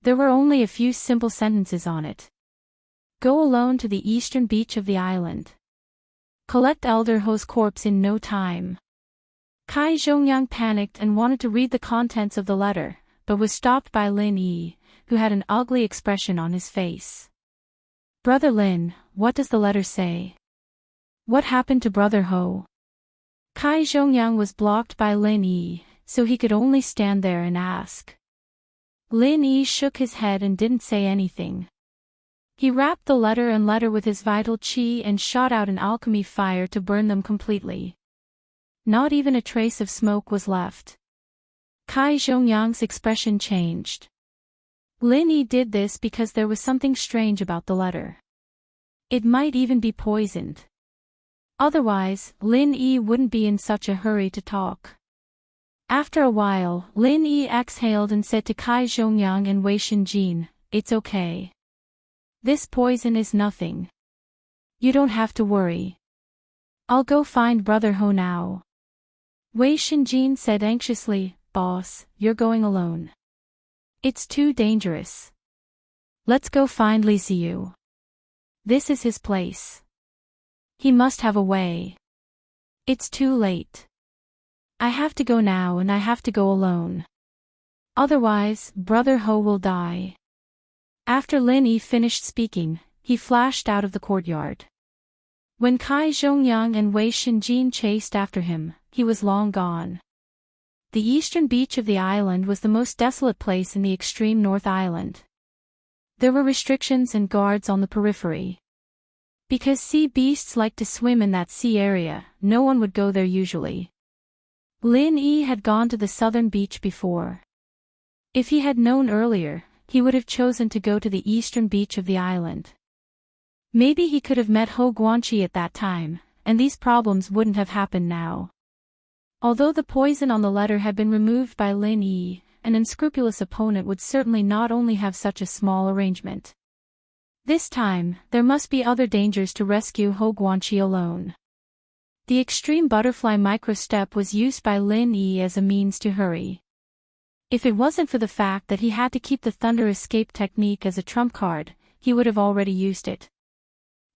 There were only a few simple sentences on it. "Go alone to the eastern beach of the island. Collect Elder Ho's corpse in no time." Kai Zhongyang panicked and wanted to read the contents of the letter, but was stopped by Lin Yi, who had an ugly expression on his face. "Brother Lin, what does the letter say? What happened to Brother Ho?" Kai Zhongyang was blocked by Lin Yi, so he could only stand there and ask. Lin Yi shook his head and didn't say anything. He wrapped the letter and letter with his vital qi and shot out an alchemy fire to burn them completely. Not even a trace of smoke was left. Kai Zhongyang's expression changed. Lin Yi did this because there was something strange about the letter. It might even be poisoned. Otherwise, Lin Yi wouldn't be in such a hurry to talk. After a while, Lin Yi exhaled and said to Kai Zhongyang and Wei Shenjin, "It's okay. This poison is nothing. You don't have to worry. I'll go find Brother Ho now." Wei Shenjin said anxiously, "Boss, you're going alone. It's too dangerous. Let's go find Li Xiu. This is his place. He must have a way. It's too late. I have to go now and I have to go alone. Otherwise, Brother Ho will die." After Lin Yi finished speaking, he flashed out of the courtyard. When Kai Zhongyang and Wei Shenjin chased after him, he was long gone. The eastern beach of the island was the most desolate place in the extreme North Island. There were restrictions and guards on the periphery. Because sea beasts like to swim in that sea area, no one would go there usually. Lin Yi had gone to the southern beach before. If he had known earlier, he would have chosen to go to the eastern beach of the island. Maybe he could have met Hou Guanqi at that time, and these problems wouldn't have happened now. Although the poison on the letter had been removed by Lin Yi, an unscrupulous opponent would certainly not only have such a small arrangement. This time, there must be other dangers to rescue Hou Guanqi alone. The extreme butterfly micro-step was used by Lin Yi as a means to hurry. If it wasn't for the fact that he had to keep the thunder escape technique as a trump card, he would have already used it.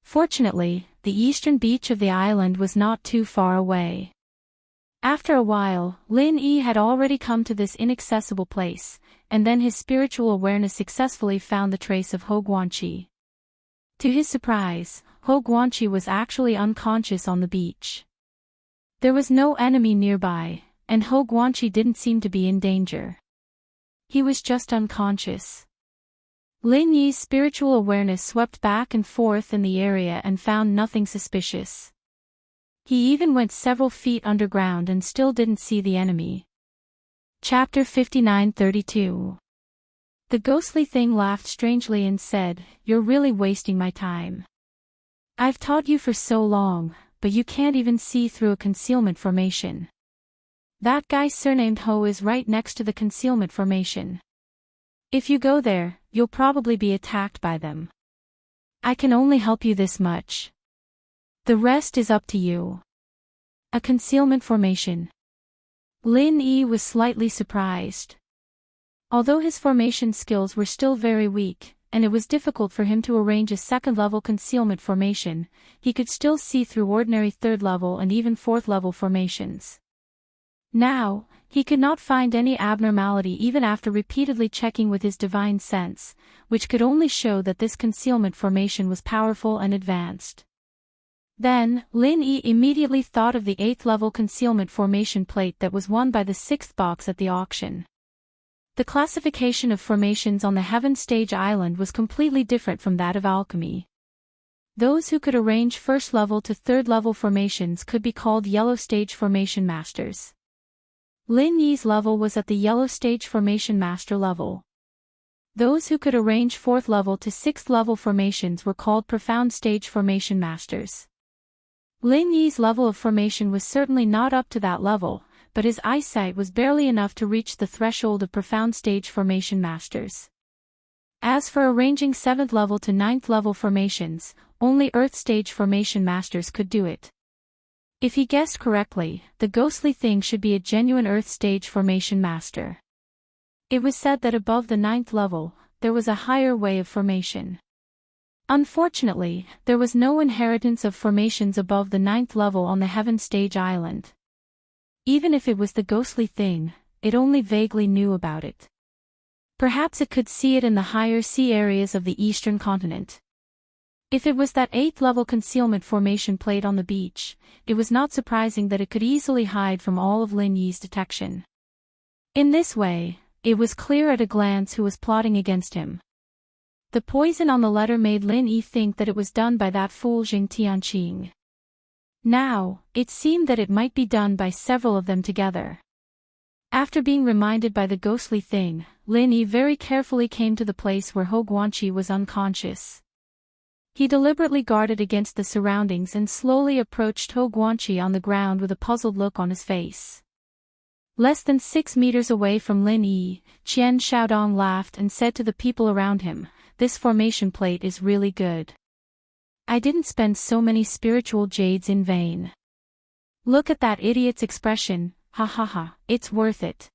Fortunately, the eastern beach of the island was not too far away. After a while, Lin Yi had already come to this inaccessible place, and then his spiritual awareness successfully found the trace of Hou Guanqi. To his surprise, Hou Guanqi was actually unconscious on the beach. There was no enemy nearby, and Hou Guanqi didn't seem to be in danger. He was just unconscious. Lin Yi's spiritual awareness swept back and forth in the area and found nothing suspicious. He even went several feet underground and still didn't see the enemy. Chapter 59:32. The ghostly thing laughed strangely and said, "You're really wasting my time. I've taught you for so long, but you can't even see through a concealment formation. That guy surnamed Ho is right next to the concealment formation. If you go there, you'll probably be attacked by them. I can only help you this much. The rest is up to you." A concealment formation. Lin Yi was slightly surprised. Although his formation skills were still very weak, and it was difficult for him to arrange a second-level concealment formation, he could still see through ordinary third-level and even fourth-level formations. Now, he could not find any abnormality even after repeatedly checking with his divine sense, which could only show that this concealment formation was powerful and advanced. Then, Lin Yi immediately thought of the 8th-level concealment formation plate that was won by the 6th box at the auction. The classification of formations on the Heaven Stage Island was completely different from that of alchemy. Those who could arrange first-level to third-level formations could be called Yellow Stage Formation Masters. Lin Yi's level was at the Yellow Stage Formation Master level. Those who could arrange 4th-level to 6th-level formations were called Profound Stage Formation Masters. Lin Yi's level of formation was certainly not up to that level, but his eyesight was barely enough to reach the threshold of Profound Stage Formation Masters. As for arranging 7th-level to 9th-level formations, only Earth Stage Formation Masters could do it. If he guessed correctly, the ghostly thing should be a genuine Earth Stage Formation Master. It was said that above the 9th level, there was a higher way of formation. Unfortunately, there was no inheritance of formations above the 9th level on the Heaven Stage Island. Even if it was the ghostly thing, it only vaguely knew about it. Perhaps it could see it in the higher sea areas of the eastern continent. If it was that 8th-level concealment formation plate on the beach, it was not surprising that it could easily hide from all of Lin Yi's detection. In this way, it was clear at a glance who was plotting against him. The poison on the letter made Lin Yi think that it was done by that fool Jing Tianqing. Now, it seemed that it might be done by several of them together. After being reminded by the ghostly thing, Lin Yi very carefully came to the place where Hou Guanqi was unconscious. He deliberately guarded against the surroundings and slowly approached Hou Guanqi on the ground with a puzzled look on his face. Less than 6 meters away from Lin Yi, Qian Xiaodong laughed and said to the people around him, "This formation plate is really good. I didn't spend so many spiritual jades in vain. Look at that idiot's expression, ha ha ha, it's worth it."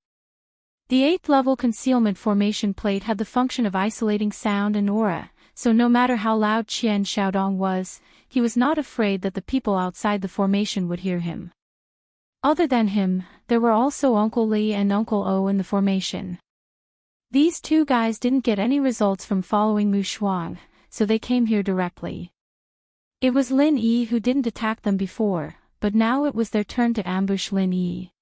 The 8th-level concealment formation plate had the function of isolating sound and aura, so no matter how loud Qian Xiaodong was, he was not afraid that the people outside the formation would hear him. Other than him, there were also Uncle Li and Uncle O in the formation. These two guys didn't get any results from following Mu Shuang, so they came here directly. It was Lin Yi who didn't attack them before, but now it was their turn to ambush Lin Yi.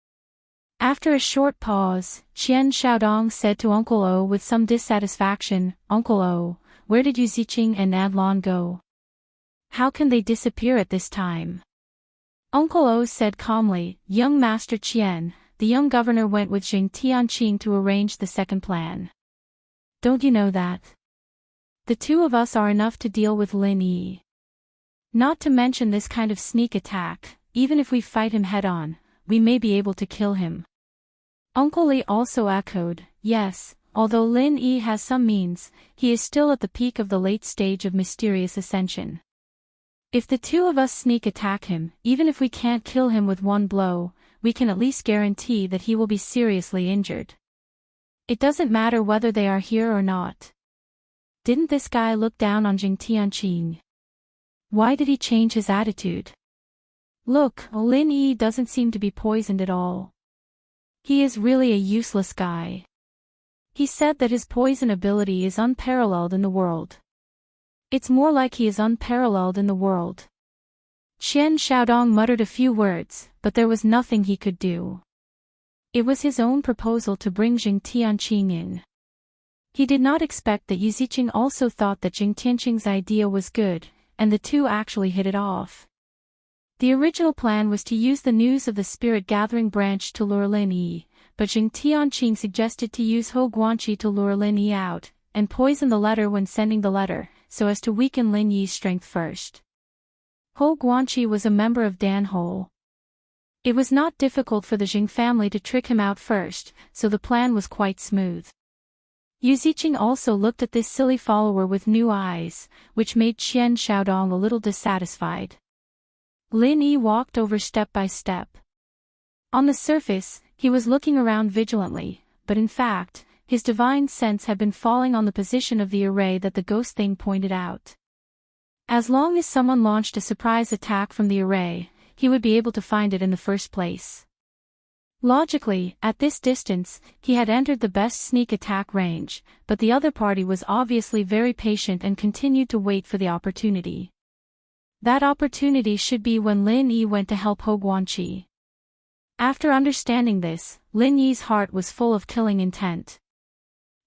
After a short pause, Qian Xiaodong said to Uncle O with some dissatisfaction, "Uncle O, where did you Ziqing and Adlon go? How can they disappear at this time?" Uncle O said calmly, "Young Master Qian, the young governor went with Jing Tianqing to arrange the second plan. Don't you know that? The two of us are enough to deal with Lin Yi. Not to mention this kind of sneak attack, even if we fight him head-on, we may be able to kill him. Uncle Li also echoed, yes, although Lin Yi has some means, he is still at the peak of the late stage of mysterious ascension. If the two of us sneak attack him, even if we can't kill him with one blow, we can at least guarantee that he will be seriously injured. It doesn't matter whether they are here or not. Didn't this guy look down on Jing Tianqing? Why did he change his attitude? Look, Lin Yi doesn't seem to be poisoned at all. He is really a useless guy. He said that his poison ability is unparalleled in the world. It's more like he is unparalleled in the world. Qian Xiaodong muttered a few words, but there was nothing he could do. It was his own proposal to bring Jing Tianqing in. He did not expect that Yu Ziqing also thought that Jing Tianqing's idea was good, and the two actually hit it off. The original plan was to use the news of the spirit gathering branch to lure Lin Yi, but Jing Tianqing suggested to use Hou Guanqi to lure Lin Yi out, and poison the letter when sending the letter, so as to weaken Lin Yi's strength first. Hou Guanqi was a member of Dan Hole. It was not difficult for the Jing family to trick him out first, so the plan was quite smooth. Yu Ziqing also looked at this silly follower with new eyes, which made Qian Xiaodong a little dissatisfied. Lin Yi walked over step by step. On the surface, he was looking around vigilantly, but in fact, his divine sense had been falling on the position of the array that the ghost thing pointed out. As long as someone launched a surprise attack from the array, he would be able to find it in the first place. Logically, at this distance, he had entered the best sneak attack range, but the other party was obviously very patient and continued to wait for the opportunity. That opportunity should be when Lin Yi went to help Hou Guanqi. After understanding this, Lin Yi's heart was full of killing intent.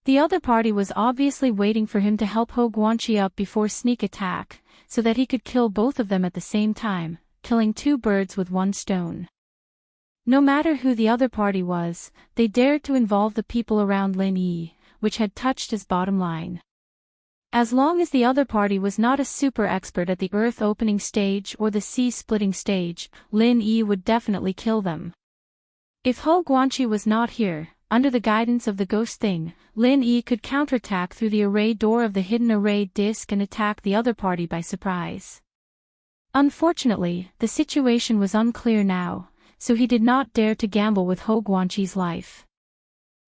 The other party was obviously waiting for him to help Hou Guanqi up before sneak attack, so that he could kill both of them at the same time, killing two birds with one stone. No matter who the other party was, they dared to involve the people around Lin Yi, which had touched his bottom line. As long as the other party was not a super expert at the earth opening stage or the sea splitting stage, Lin Yi would definitely kill them. If Hou Guanqi was not here, under the guidance of the ghost thing, Lin Yi could counterattack through the array door of the hidden array disc and attack the other party by surprise. Unfortunately, the situation was unclear now, so he did not dare to gamble with Hou Guanqi's life.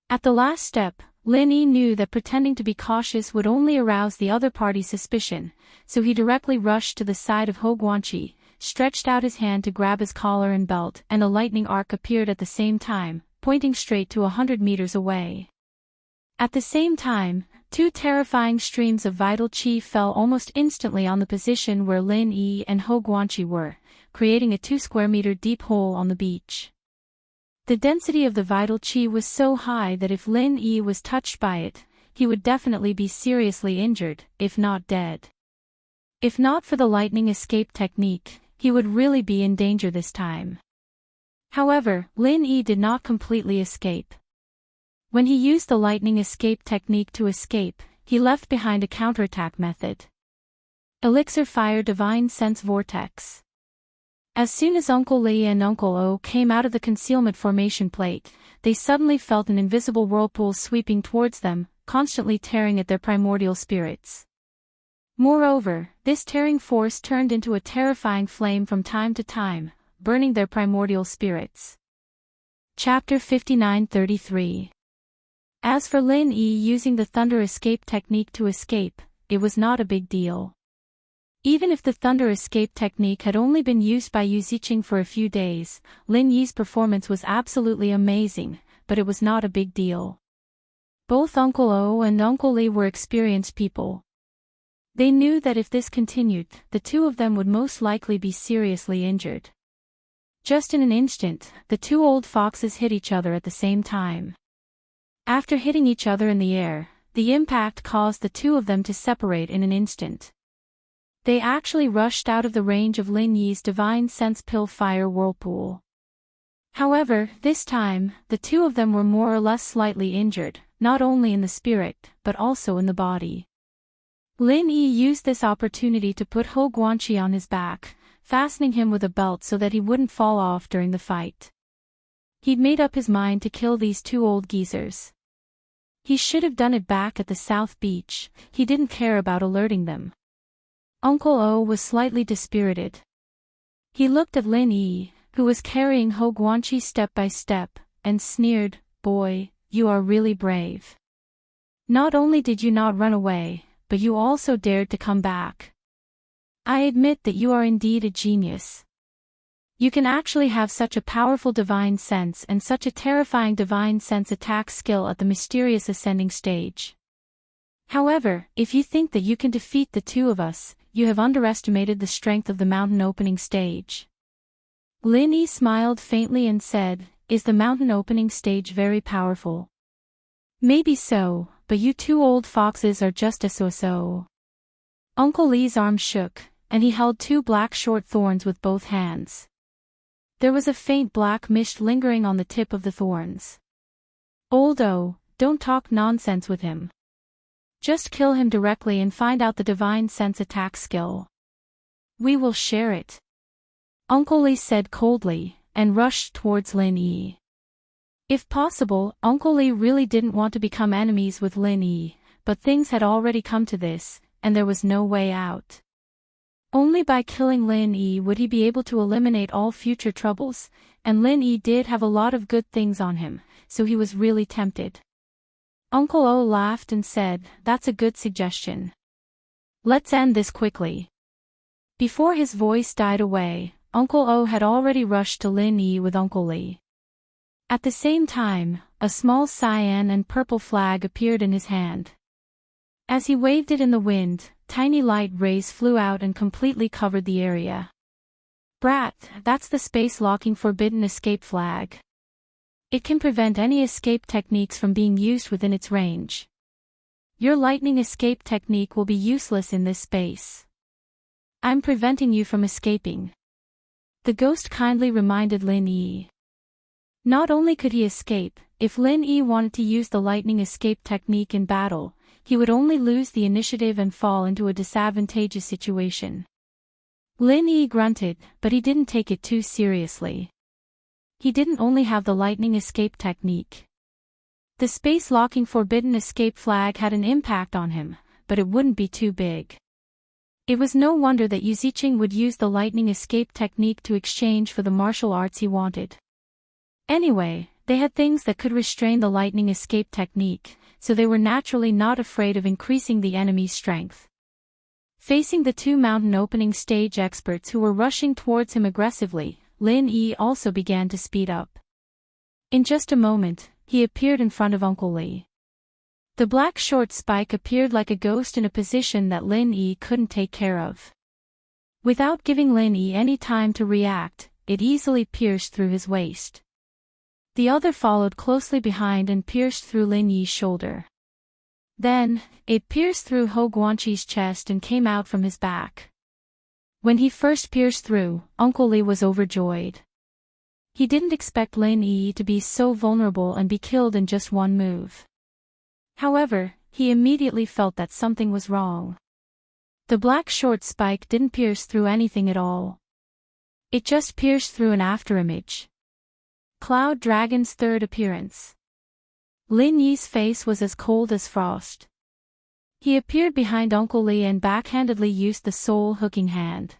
At the last step, Lin Yi knew that pretending to be cautious would only arouse the other party's suspicion, so he directly rushed to the side of Hou Guanqi, stretched out his hand to grab his collar and belt, and a lightning arc appeared at the same time, pointing straight to 100 meters away. At the same time, two terrifying streams of vital qi fell almost instantly on the position where Lin Yi and Hou Guanqi were, creating a 2 square meter deep hole on the beach. The density of the vital qi was so high that if Lin Yi was touched by it, he would definitely be seriously injured, if not dead. If not for the lightning escape technique, he would really be in danger this time. However, Lin Yi did not completely escape. When he used the lightning escape technique to escape, he left behind a counterattack method. Elixir Fire Divine Sense Vortex. As soon as Uncle Li and Uncle O came out of the concealment formation plate, they suddenly felt an invisible whirlpool sweeping towards them, constantly tearing at their primordial spirits. Moreover, this tearing force turned into a terrifying flame from time to time, burning their primordial spirits. Chapter 59:33. As for Lin Yi using the thunder escape technique to escape, it was not a big deal. Even if the thunder escape technique had only been used by Yu Ziqing for a few days, Lin Yi's performance was absolutely amazing, but it was not a big deal. Both Uncle O and Uncle Li were experienced people. They knew that if this continued, the two of them would most likely be seriously injured. Just in an instant, the two old foxes hit each other at the same time. After hitting each other in the air, the impact caused the two of them to separate in an instant. They actually rushed out of the range of Lin Yi's divine sense pill fire whirlpool. However, this time, the two of them were more or less slightly injured, not only in the spirit, but also in the body. Lin Yi used this opportunity to put Hou Guanqi on his back, fastening him with a belt so that he wouldn't fall off during the fight. He'd made up his mind to kill these two old geezers. He should have done it back at the South Beach. He didn't care about alerting them. Uncle O was slightly dispirited. He looked at Lin Yi, who was carrying Hou Guanqi step by step, and sneered, "Boy, you are really brave. Not only did you not run away, but you also dared to come back. I admit that you are indeed a genius. You can actually have such a powerful divine sense and such a terrifying divine sense attack skill at the mysterious ascending stage. However, if you think that you can defeat the two of us, you have underestimated the strength of the mountain opening stage." Lin Yi smiled faintly and said, "Is the mountain opening stage very powerful?" "Maybe so, but you two old foxes are just a so-so." Uncle Li's arm shook, and he held two black short thorns with both hands. There was a faint black mist lingering on the tip of the thorns. "Old O, don't talk nonsense with him. Just kill him directly and find out the divine sense attack skill. We will share it," Uncle Li said coldly, and rushed towards Lin Yi. If possible, Uncle Li really didn't want to become enemies with Lin Yi, but things had already come to this, and there was no way out. Only by killing Lin Yi would he be able to eliminate all future troubles, and Lin Yi did have a lot of good things on him, so he was really tempted. Uncle O laughed and said, "That's a good suggestion. Let's end this quickly." Before his voice died away, Uncle O had already rushed to Lin Yi with Uncle Li. At the same time, a small cyan and purple flag appeared in his hand. As he waved it in the wind, tiny light rays flew out and completely covered the area. "Brat, that's the space-locking forbidden escape flag. It can prevent any escape techniques from being used within its range. Your lightning escape technique will be useless in this space. I'm preventing you from escaping," the ghost kindly reminded Lin Yi. Not only could he escape, if Lin Yi wanted to use the lightning escape technique in battle, he would only lose the initiative and fall into a disadvantageous situation. Lin Yi grunted, but he didn't take it too seriously. He didn't only have the lightning escape technique. The space-locking forbidden escape flag had an impact on him, but it wouldn't be too big. It was no wonder that Yu Ziqing would use the lightning escape technique to exchange for the martial arts he wanted. Anyway, they had things that could restrain the lightning escape technique, so they were naturally not afraid of increasing the enemy's strength. Facing the two mountain opening stage experts who were rushing towards him aggressively, Lin Yi also began to speed up. In just a moment, he appeared in front of Uncle Li. The black short spike appeared like a ghost in a position that Lin Yi couldn't take care of. Without giving Lin Yi any time to react, it easily pierced through his waist. The other followed closely behind and pierced through Lin Yi's shoulder. Then, it pierced through Hou Guanqi's chest and came out from his back. When he first pierced through, Uncle Li was overjoyed. He didn't expect Lin Yi to be so vulnerable and be killed in just one move. However, he immediately felt that something was wrong. The black short spike didn't pierce through anything at all. It just pierced through an afterimage. Cloud Dragon's third appearance. Lin Yi's face was as cold as frost. He appeared behind Uncle Li and backhandedly used the soul hooking hand.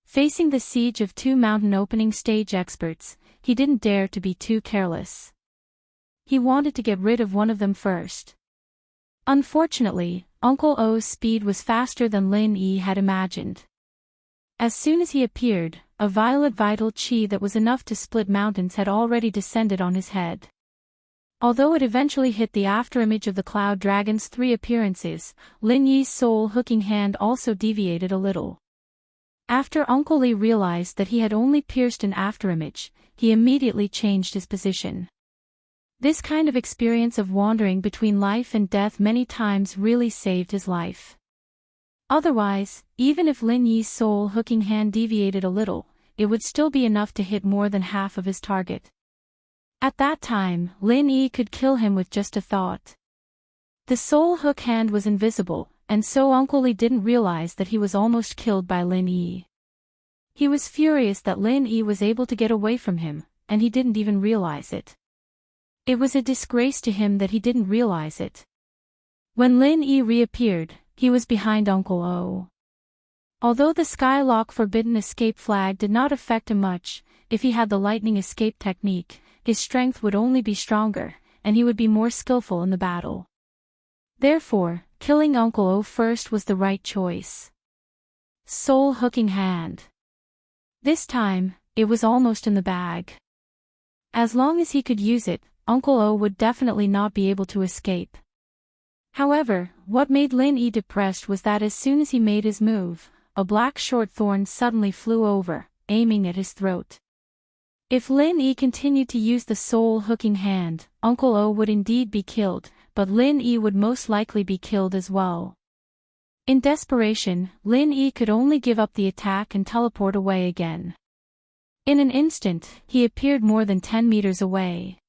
Facing the siege of two mountain opening stage experts, he didn't dare to be too careless. He wanted to get rid of one of them first. Unfortunately, Uncle O's speed was faster than Lin Yi had imagined. As soon as he appeared, a violet vital chi that was enough to split mountains had already descended on his head. Although it eventually hit the afterimage of the Cloud Dragon's three appearances, Lin Yi's soul hooking hand also deviated a little. After Uncle Li realized that he had only pierced an afterimage, he immediately changed his position. This kind of experience of wandering between life and death many times really saved his life. Otherwise, even if Lin Yi's soul hooking hand deviated a little, it would still be enough to hit more than half of his target. At that time, Lin Yi could kill him with just a thought. The soul hook hand was invisible, and so Uncle Li didn't realize that he was almost killed by Lin Yi. He was furious that Lin Yi was able to get away from him, and he didn't even realize it. It was a disgrace to him that he didn't realize it. When Lin Yi reappeared, he was behind Uncle O. Although the Skylock Forbidden Escape flag did not affect him much, if he had the lightning escape technique, his strength would only be stronger, and he would be more skillful in the battle. Therefore, killing Uncle O first was the right choice. Soul hooking hand. This time, it was almost in the bag. As long as he could use it, Uncle O would definitely not be able to escape. However, what made Lin Yi depressed was that as soon as he made his move, a black short thorn suddenly flew over, aiming at his throat. If Lin Yi continued to use the soul hooking hand, Uncle O would indeed be killed, but Lin Yi would most likely be killed as well. In desperation, Lin Yi could only give up the attack and teleport away again. In an instant, he appeared more than 10 meters away.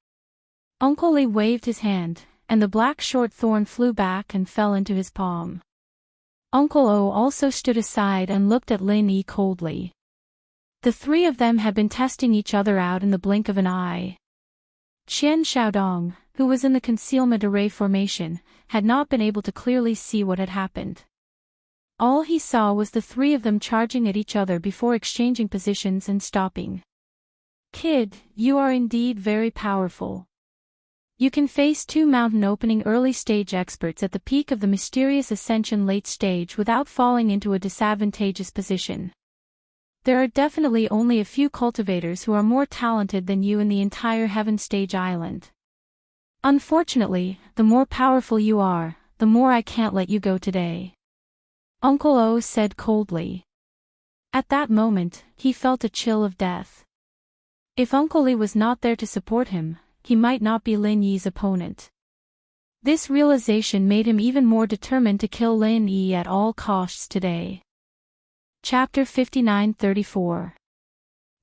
Uncle Li waved his hand, and the black short thorn flew back and fell into his palm. Uncle O also stood aside and looked at Lin Yi coldly. The three of them had been testing each other out in the blink of an eye. Qian Xiaodong, who was in the concealment array formation, had not been able to clearly see what had happened. All he saw was the three of them charging at each other before exchanging positions and stopping. "Kid, you are indeed very powerful. You can face two mountain opening early stage experts at the peak of the mysterious ascension late stage without falling into a disadvantageous position. There are definitely only a few cultivators who are more talented than you in the entire Heaven Stage Island. Unfortunately, the more powerful you are, the more I can't let you go today," Uncle O said coldly. At that moment, he felt a chill of death. If Uncle Li was not there to support him, he might not be Lin Yi's opponent. This realization made him even more determined to kill Lin Yi at all costs today. Chapter 59-34.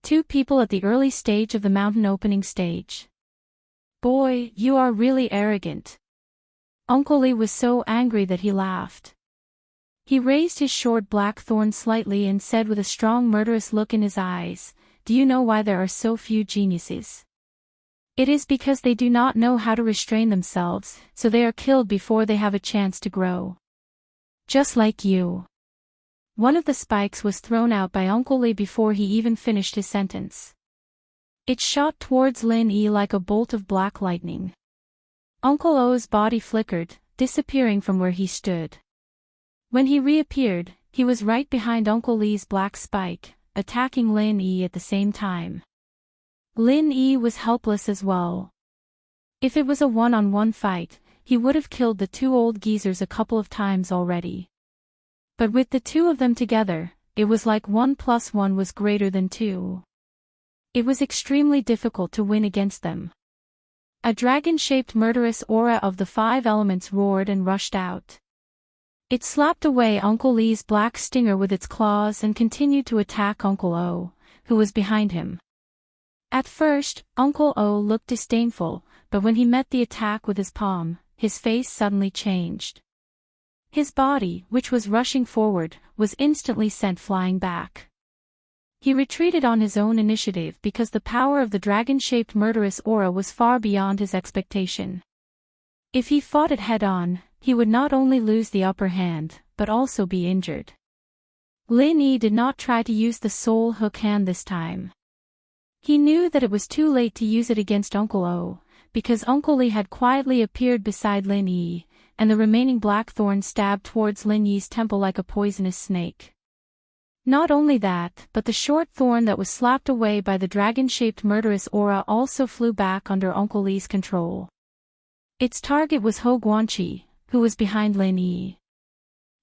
Two people at the early stage of the mountain opening stage. "Boy, you are really arrogant." Uncle Li was so angry that he laughed. He raised his short black thorn slightly and said with a strong murderous look in his eyes, "Do you know why there are so few geniuses? It is because they do not know how to restrain themselves, so they are killed before they have a chance to grow. Just like you." One of the spikes was thrown out by Uncle Li before he even finished his sentence. It shot towards Lin Yi like a bolt of black lightning. Uncle O's body flickered, disappearing from where he stood. When he reappeared, he was right behind Uncle Li's black spike, attacking Lin Yi at the same time. Lin Yi was helpless as well. If it was a one-on-one fight, he would have killed the two old geezers a couple of times already. But with the two of them together, it was like 1 + 1 was greater than 2. It was extremely difficult to win against them. A dragon-shaped murderous aura of the 5 elements roared and rushed out. It slapped away Uncle Li's black stinger with its claws and continued to attack Uncle O, who was behind him. At first, Uncle O looked disdainful, but when he met the attack with his palm, his face suddenly changed. His body, which was rushing forward, was instantly sent flying back. He retreated on his own initiative because the power of the dragon-shaped murderous aura was far beyond his expectation. If he fought it head-on, he would not only lose the upper hand, but also be injured. Lin Yi did not try to use the soul hook hand this time. He knew that it was too late to use it against Uncle O, because Uncle Li had quietly appeared beside Lin Yi, and the remaining black thorn stabbed towards Lin Yi's temple like a poisonous snake. Not only that, but the short thorn that was slapped away by the dragon-shaped murderous aura also flew back under Uncle Li's control. Its target was Ho Guanqi, who was behind Lin Yi.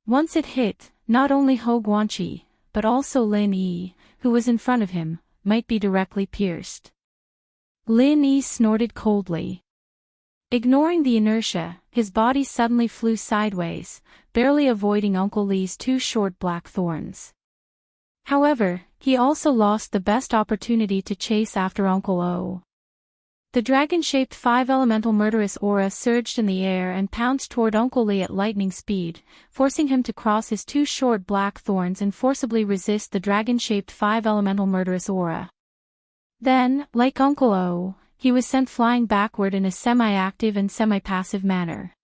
Once it hit, not only Ho Guanqi, but also Lin Yi, who was in front of him, might be directly pierced. Lin Yi snorted coldly. Ignoring the inertia, his body suddenly flew sideways, barely avoiding Uncle Li's 2 short black thorns. However, he also lost the best opportunity to chase after Uncle O. The dragon-shaped five-elemental murderous aura surged in the air and pounced toward Uncle Li at lightning speed, forcing him to cross his two short black thorns and forcibly resist the dragon-shaped five-elemental murderous aura. Then, like Uncle O, he was sent flying backward in a semi-active and semi-passive manner.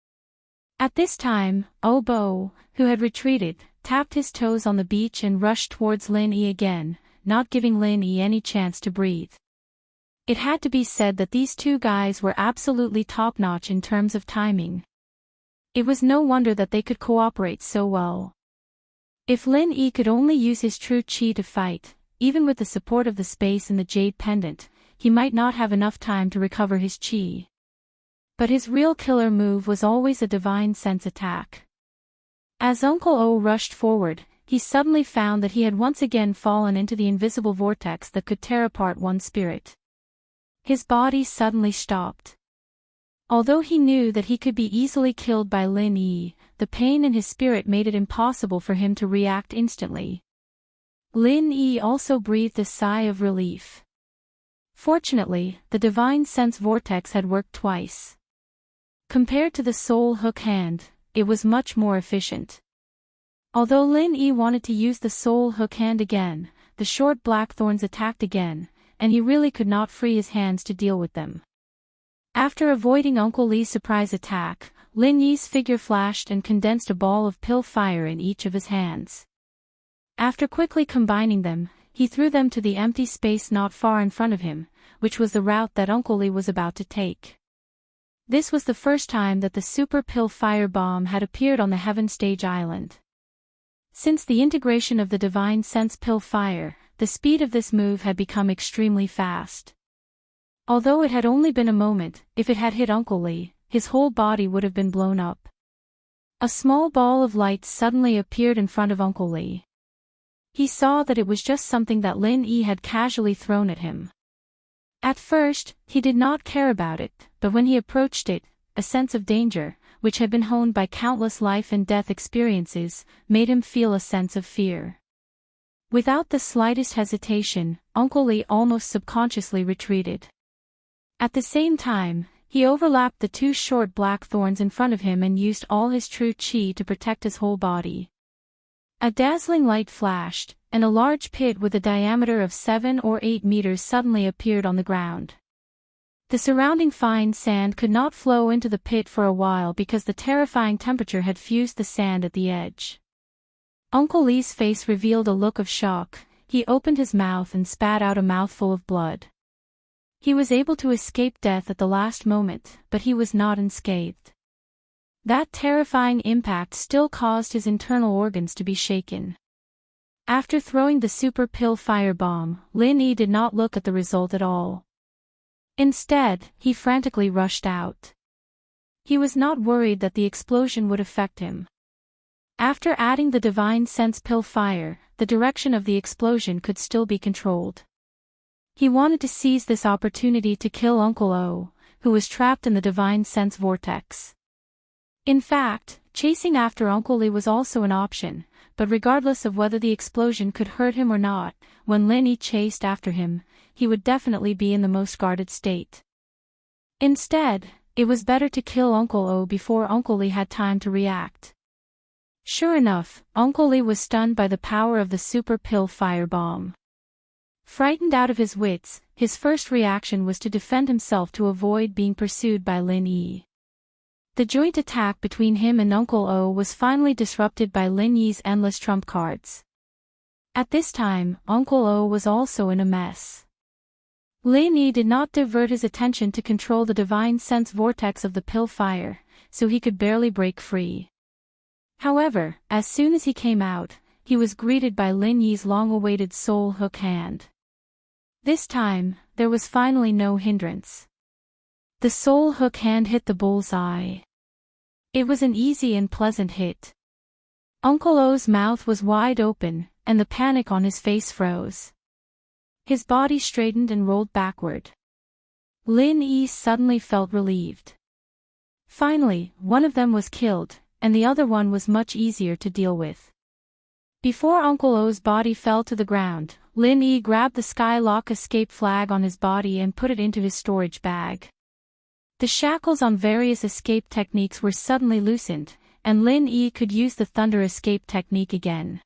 At this time, Obo, who had retreated, tapped his toes on the beach and rushed towards Lin Yi again, not giving Lin Yi any chance to breathe. It had to be said that these two guys were absolutely top-notch in terms of timing. It was no wonder that they could cooperate so well. If Lin Yi could only use his true chi to fight, even with the support of the space in the jade pendant, he might not have enough time to recover his chi. But his real killer move was always a divine sense attack. As Uncle O rushed forward, he suddenly found that he had once again fallen into the invisible vortex that could tear apart one's spirit. His body suddenly stopped. Although he knew that he could be easily killed by Lin Yi, the pain in his spirit made it impossible for him to react instantly. Lin Yi also breathed a sigh of relief. Fortunately, the divine sense vortex had worked twice. Compared to the soul hook hand, it was much more efficient. Although Lin Yi wanted to use the soul hook hand again, the short black thorns attacked again, and he really could not free his hands to deal with them. After avoiding Uncle Li's surprise attack, Lin Yi's figure flashed and condensed a ball of pill fire in each of his hands. After quickly combining them, he threw them to the empty space not far in front of him, which was the route that Uncle Li was about to take. This was the first time that the super pill fire bomb had appeared on the Heaven Stage Island. Since the integration of the divine sense pill fire, the speed of this move had become extremely fast. Although it had only been a moment, if it had hit Uncle Li, his whole body would have been blown up. A small ball of light suddenly appeared in front of Uncle Li. He saw that it was just something that Lin Yi had casually thrown at him. At first, he did not care about it, but when he approached it, a sense of danger, which had been honed by countless life and death experiences, made him feel a sense of fear. Without the slightest hesitation, Uncle Li almost subconsciously retreated. At the same time, he overlapped the two short black thorns in front of him and used all his true chi to protect his whole body. A dazzling light flashed, and a large pit with a diameter of 7 or 8 meters suddenly appeared on the ground. The surrounding fine sand could not flow into the pit for a while because the terrifying temperature had fused the sand at the edge. Uncle Li's face revealed a look of shock. He opened his mouth and spat out a mouthful of blood. He was able to escape death at the last moment, but he was not unscathed. That terrifying impact still caused his internal organs to be shaken. After throwing the super pill firebomb, Lin Yi did not look at the result at all. Instead, he frantically rushed out. He was not worried that the explosion would affect him. After adding the divine sense pill fire, the direction of the explosion could still be controlled. He wanted to seize this opportunity to kill Uncle O, who was trapped in the divine sense vortex. In fact, chasing after Uncle Li was also an option, but regardless of whether the explosion could hurt him or not, when Lin Yi chased after him, he would definitely be in the most guarded state. Instead, it was better to kill Uncle O before Uncle Li had time to react. Sure enough, Uncle Li was stunned by the power of the super pill firebomb. Frightened out of his wits, his first reaction was to defend himself to avoid being pursued by Lin Yi. The joint attack between him and Uncle O was finally disrupted by Lin Yi's endless trump cards. At this time, Uncle O was also in a mess. Lin Yi did not divert his attention to control the divine sense vortex of the pill fire, so he could barely break free. However, as soon as he came out, he was greeted by Lin Yi's long-awaited soul hook hand. This time, there was finally no hindrance. The soul hook hand hit the bullseye. It was an easy and pleasant hit. Uncle O's mouth was wide open, and the panic on his face froze. His body straightened and rolled backward. Lin Yi suddenly felt relieved. Finally, one of them was killed, and the other one was much easier to deal with. Before Uncle O's body fell to the ground, Lin Yi grabbed the Skylock escape flag on his body and put it into his storage bag. The shackles on various escape techniques were suddenly loosened, and Lin Yi could use the thunder escape technique again.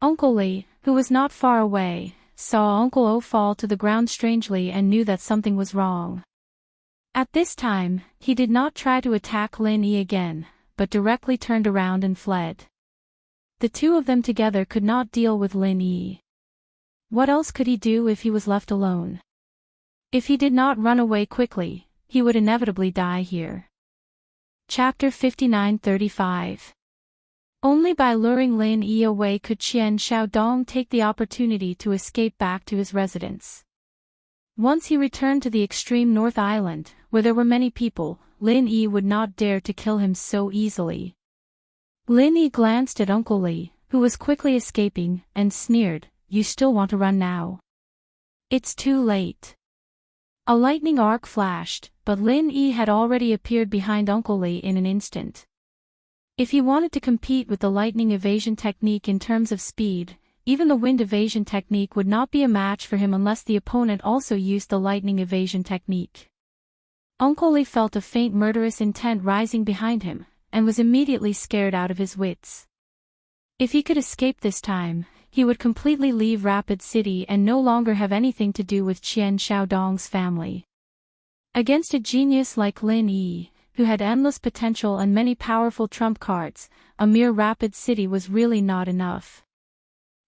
Uncle Li, who was not far away, saw Uncle O fall to the ground strangely and knew that something was wrong. At this time, he did not try to attack Lin Yi again, but directly turned around and fled. The two of them together could not deal with Lin Yi. What else could he do if he was left alone? If he did not run away quickly, he would inevitably die here. Chapter 59:35. Only by luring Lin Yi away could Qian Xiaodong take the opportunity to escape back to his residence. Once he returned to the extreme North Island, where there were many people, Lin Yi would not dare to kill him so easily. Lin Yi glanced at Uncle Li, who was quickly escaping, and sneered, "You still want to run now? It's too late." A lightning arc flashed, but Lin Yi had already appeared behind Uncle Li in an instant. If he wanted to compete with the lightning evasion technique in terms of speed, even the wind evasion technique would not be a match for him unless the opponent also used the lightning evasion technique. Uncle Li felt a faint murderous intent rising behind him, and was immediately scared out of his wits. If he could escape this time, he would completely leave Rapid City and no longer have anything to do with Qian Xiaodong's family. Against a genius like Lin Yi, who had endless potential and many powerful trump cards, a mere Rapid City was really not enough.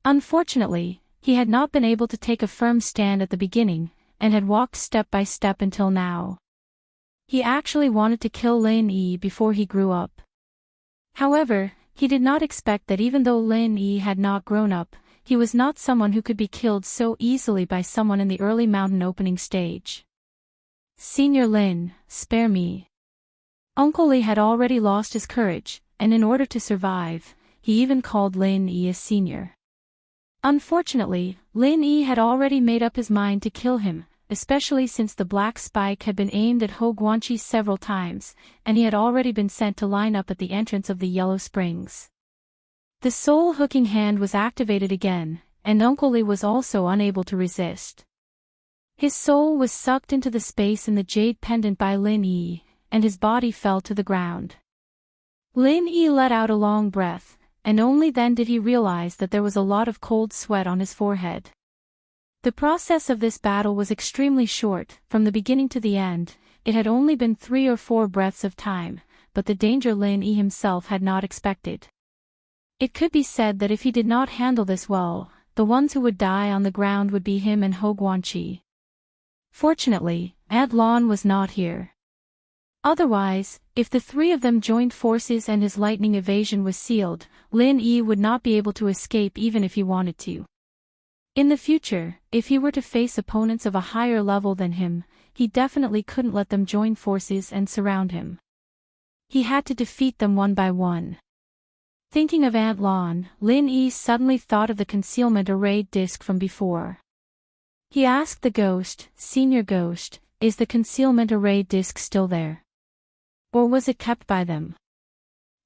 Unfortunately, he had not been able to take a firm stand at the beginning, and had walked step by step until now. He actually wanted to kill Lin Yi before he grew up. However, he did not expect that even though Lin Yi had not grown up, he was not someone who could be killed so easily by someone in the early mountain opening stage. "Senior Lin, spare me." Uncle Li had already lost his courage, and in order to survive, he even called Lin Yi a senior. Unfortunately, Lin Yi had already made up his mind to kill him, especially since the black spike had been aimed at Ho Guanqi several times, and he had already been sent to line up at the entrance of the Yellow Springs. The soul-hooking hand was activated again, and Uncle Li was also unable to resist. His soul was sucked into the space in the jade pendant by Lin Yi, and his body fell to the ground. Lin Yi let out a long breath, and only then did he realize that there was a lot of cold sweat on his forehead. The process of this battle was extremely short, from the beginning to the end. It had only been 3 or 4 breaths of time, but the danger Lin Yi himself had not expected. It could be said that if he did not handle this well, the ones who would die on the ground would be him and Ho Guanqi. Fortunately, Aunt Lan was not here. Otherwise, if the 3 of them joined forces and his lightning evasion was sealed, Lin Yi would not be able to escape even if he wanted to. In the future, if he were to face opponents of a higher level than him, he definitely couldn't let them join forces and surround him. He had to defeat them one by one. Thinking of Aunt Lan, Lin Yi suddenly thought of the concealment array disc from before. He asked the ghost, "Senior Ghost, is the concealment array disc still there? Or was it kept by them?"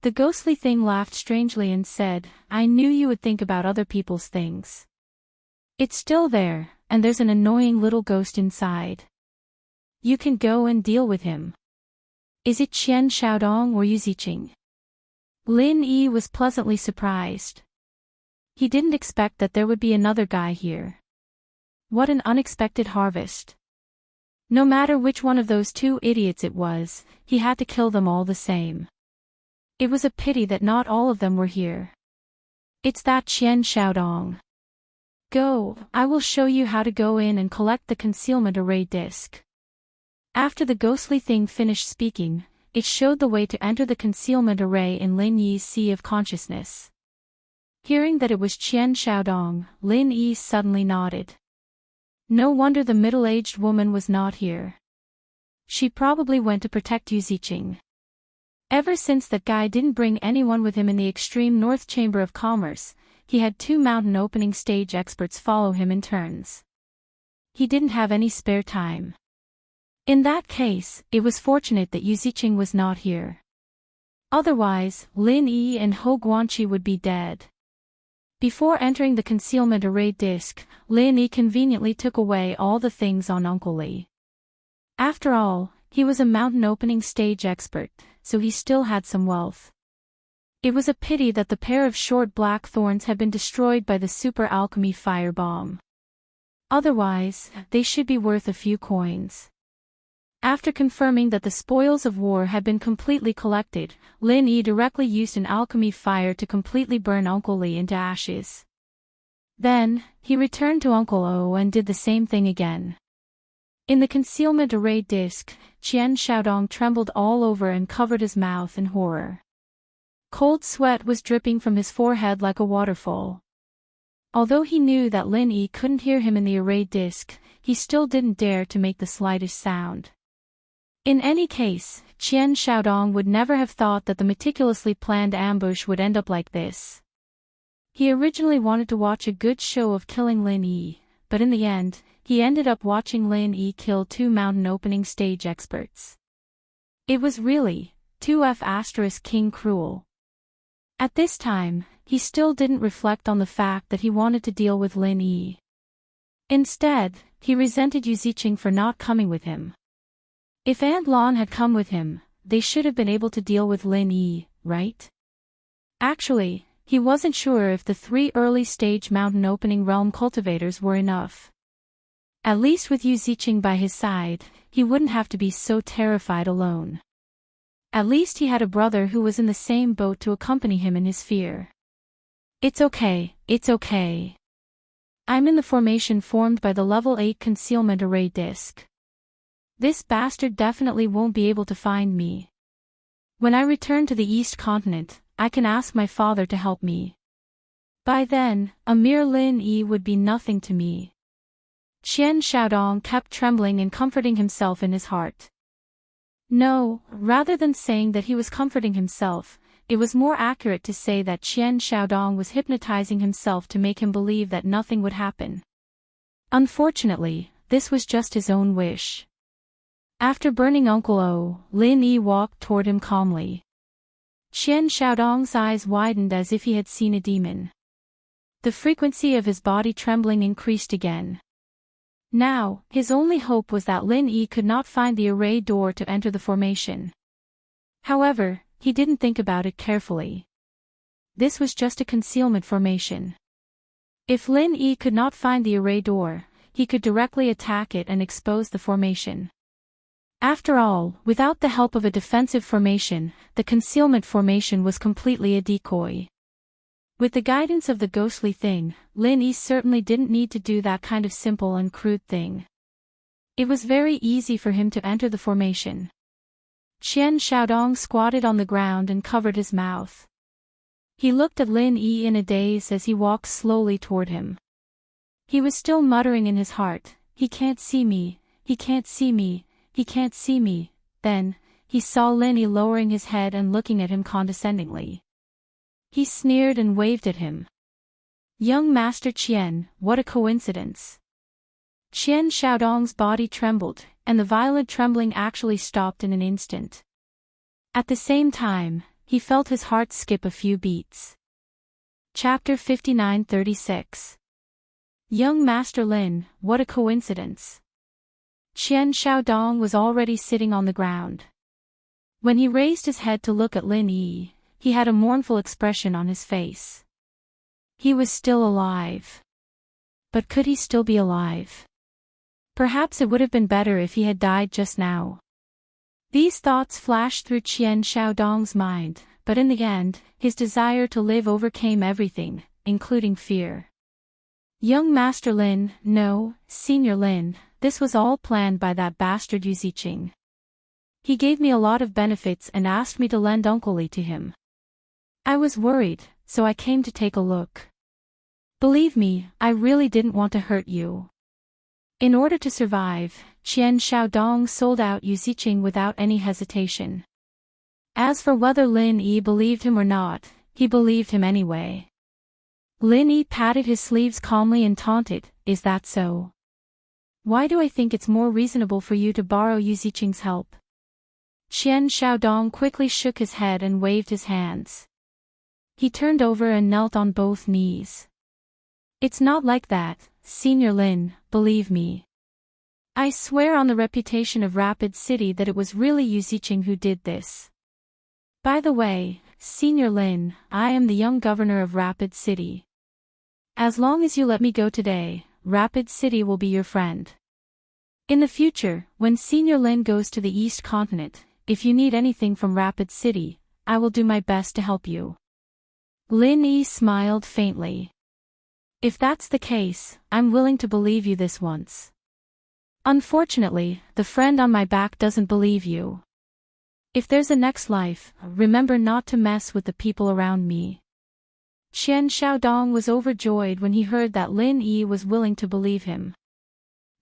The ghostly thing laughed strangely and said, "I knew you would think about other people's things. It's still there, and there's an annoying little ghost inside. You can go and deal with him." "Is it Qian Xiaodong or Yu Ziqing?" Lin Yi was pleasantly surprised. He didn't expect that there would be another guy here. What an unexpected harvest. No matter which one of those 2 idiots it was, he had to kill them all the same. It was a pity that not all of them were here. "It's that Qian Xiaodong. Go, I will show you how to go in and collect the concealment array disc." After the ghostly thing finished speaking, it showed the way to enter the concealment array in Lin Yi's sea of consciousness. Hearing that it was Qian Xiaodong, Lin Yi suddenly nodded. No wonder the middle-aged woman was not here. She probably went to protect Yu Ziqing. Ever since that guy didn't bring anyone with him in the extreme North Chamber of Commerce, he had 2 mountain opening stage experts follow him in turns. He didn't have any spare time. In that case, it was fortunate that Yu Ziqing was not here. Otherwise, Lin Yi and Ho Guanqi would be dead. Before entering the concealment array disc, Lin Yi conveniently took away all the things on Uncle Li. After all, he was a mountain opening stage expert, so he still had some wealth. It was a pity that the pair of short black thorns had been destroyed by the super alchemy fire bomb. Otherwise, they should be worth a few coins. After confirming that the spoils of war had been completely collected, Lin Yi directly used an alchemy fire to completely burn Uncle Li into ashes. Then, he returned to Uncle O and did the same thing again. In the concealment array disc, Qian Xiaodong trembled all over and covered his mouth in horror. Cold sweat was dripping from his forehead like a waterfall. Although he knew that Lin Yi couldn't hear him in the array disc, he still didn't dare to make the slightest sound. In any case, Qian Xiaodong would never have thought that the meticulously planned ambush would end up like this. He originally wanted to watch a good show of killing Lin Yi, but in the end, he ended up watching Lin Yi kill 2 mountain opening stage experts. It was really 2F** King Cruel. At this time, he still didn't reflect on the fact that he wanted to deal with Lin Yi. Instead, he resented Yu Ziqing for not coming with him. If Aunt Lan had come with him, they should have been able to deal with Lin Yi, right? Actually, he wasn't sure if the 3 early-stage mountain opening realm cultivators were enough. At least with Yu Ziqing by his side, he wouldn't have to be so terrified alone. At least he had a brother who was in the same boat to accompany him in his fear. It's okay, it's okay. I'm in the formation formed by the level 8 concealment array disc. This bastard definitely won't be able to find me. When I return to the East Continent, I can ask my father to help me. By then, a mere Lin Yi would be nothing to me. Qian Xiaodong kept trembling and comforting himself in his heart. No, rather than saying that he was comforting himself, it was more accurate to say that Qian Xiaodong was hypnotizing himself to make him believe that nothing would happen. Unfortunately, this was just his own wish. After burning Uncle O, Lin Yi walked toward him calmly. Qian Xiaodong's eyes widened as if he had seen a demon. The frequency of his body trembling increased again. Now, his only hope was that Lin Yi could not find the array door to enter the formation. However, he didn't think about it carefully. This was just a concealment formation. If Lin Yi could not find the array door, he could directly attack it and expose the formation. After all, without the help of a defensive formation, the concealment formation was completely a decoy. With the guidance of the ghostly thing, Lin Yi certainly didn't need to do that kind of simple and crude thing. It was very easy for him to enter the formation. Qian Xiaodong squatted on the ground and covered his mouth. He looked at Lin Yi in a daze as he walked slowly toward him. He was still muttering in his heart, "He can't see me, he can't see me, he can't see me." Then, he saw Lin Yi lowering his head and looking at him condescendingly. He sneered and waved at him. "Young Master Qian, what a coincidence." Qian Xiaodong's body trembled, and the violent trembling actually stopped in an instant. At the same time, he felt his heart skip a few beats. Chapter 59-36. Young Master Lin, what a coincidence. Qian Xiaodong was already sitting on the ground. When he raised his head to look at Lin Yi, he had a mournful expression on his face. He was still alive. But could he still be alive? Perhaps it would have been better if he had died just now. These thoughts flashed through Qian Xiaodong's mind, but in the end, his desire to live overcame everything, including fear. Young Master Lin, no, Senior Lin, this was all planned by that bastard Yu Ziqing. He gave me a lot of benefits and asked me to lend Uncle Li to him. I was worried, so I came to take a look. Believe me, I really didn't want to hurt you. In order to survive, Qian Xiaodong sold out Yu Ziqing without any hesitation. As for whether Lin Yi believed him or not, he believed him anyway. Lin Yi patted his sleeves calmly and taunted, "Is that so? Why do I think it's more reasonable for you to borrow Yu Ziqing's help?" Qian Xiaodong quickly shook his head and waved his hands. He turned over and knelt on both knees. It's not like that, Senior Lin, believe me. I swear on the reputation of Rapid City that it was really Yu Ziqing who did this. By the way, Senior Lin, I am the young governor of Rapid City. As long as you let me go today, Rapid City will be your friend. In the future, when Senior Lin goes to the East Continent, if you need anything from Rapid City, I will do my best to help you. Lin Yi smiled faintly. If that's the case, I'm willing to believe you this once. Unfortunately, the friend on my back doesn't believe you. If there's a next life, remember not to mess with the people around me. Qian Xiaodong was overjoyed when he heard that Lin Yi was willing to believe him.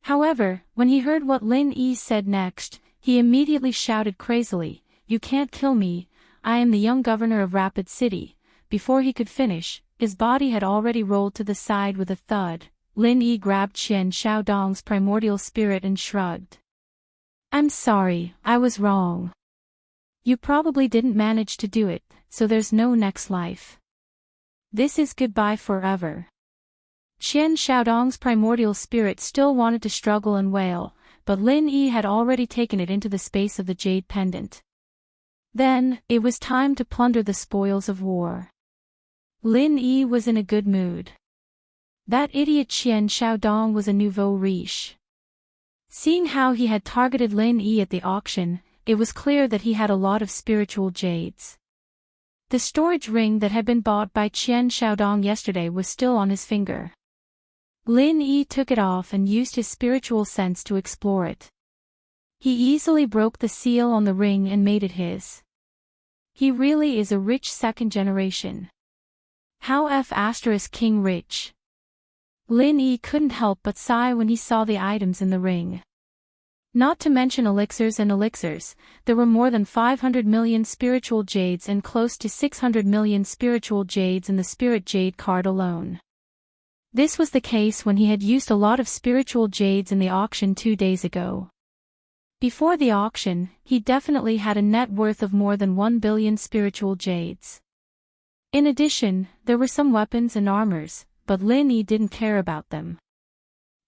However, when he heard what Lin Yi said next, he immediately shouted crazily, "You can't kill me, I am the young governor of Rapid City." Before he could finish, his body had already rolled to the side with a thud. Lin Yi grabbed Qian Xiaodong's primordial spirit and shrugged. "I'm sorry, I was wrong. You probably didn't manage to do it, so there's no next life. This is goodbye forever." Qian Xiaodong's primordial spirit still wanted to struggle and wail, but Lin Yi had already taken it into the space of the jade pendant. Then, it was time to plunder the spoils of war. Lin Yi was in a good mood. That idiot Qian Xiaodong was a nouveau riche. Seeing how he had targeted Lin Yi at the auction, it was clear that he had a lot of spiritual jades. The storage ring that had been bought by Qian Xiaodong yesterday was still on his finger. Lin Yi took it off and used his spiritual sense to explore it. He easily broke the seal on the ring and made it his. He really is a rich second generation. How King rich. Lin Yi couldn't help but sigh when he saw the items in the ring. Not to mention elixirs and elixirs, there were more than 500 million spiritual jades and close to 600 million spiritual jades in the spirit jade card alone. This was the case when he had used a lot of spiritual jades in the auction 2 days ago. Before the auction, he definitely had a net worth of more than 1 billion spiritual jades. In addition, there were some weapons and armors, but Lin Yi didn't care about them.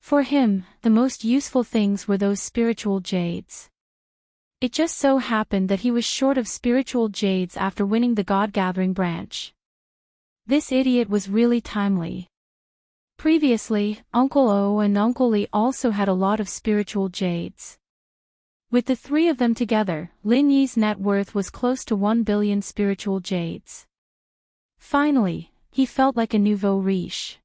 For him, the most useful things were those spiritual jades. It just so happened that he was short of spiritual jades after winning the God-gathering branch. This idiot was really timely. Previously, Uncle O and Uncle Li also had a lot of spiritual jades. With the three of them together, Lin Yi's net worth was close to 1 billion spiritual jades. Finally, he felt like a nouveau riche.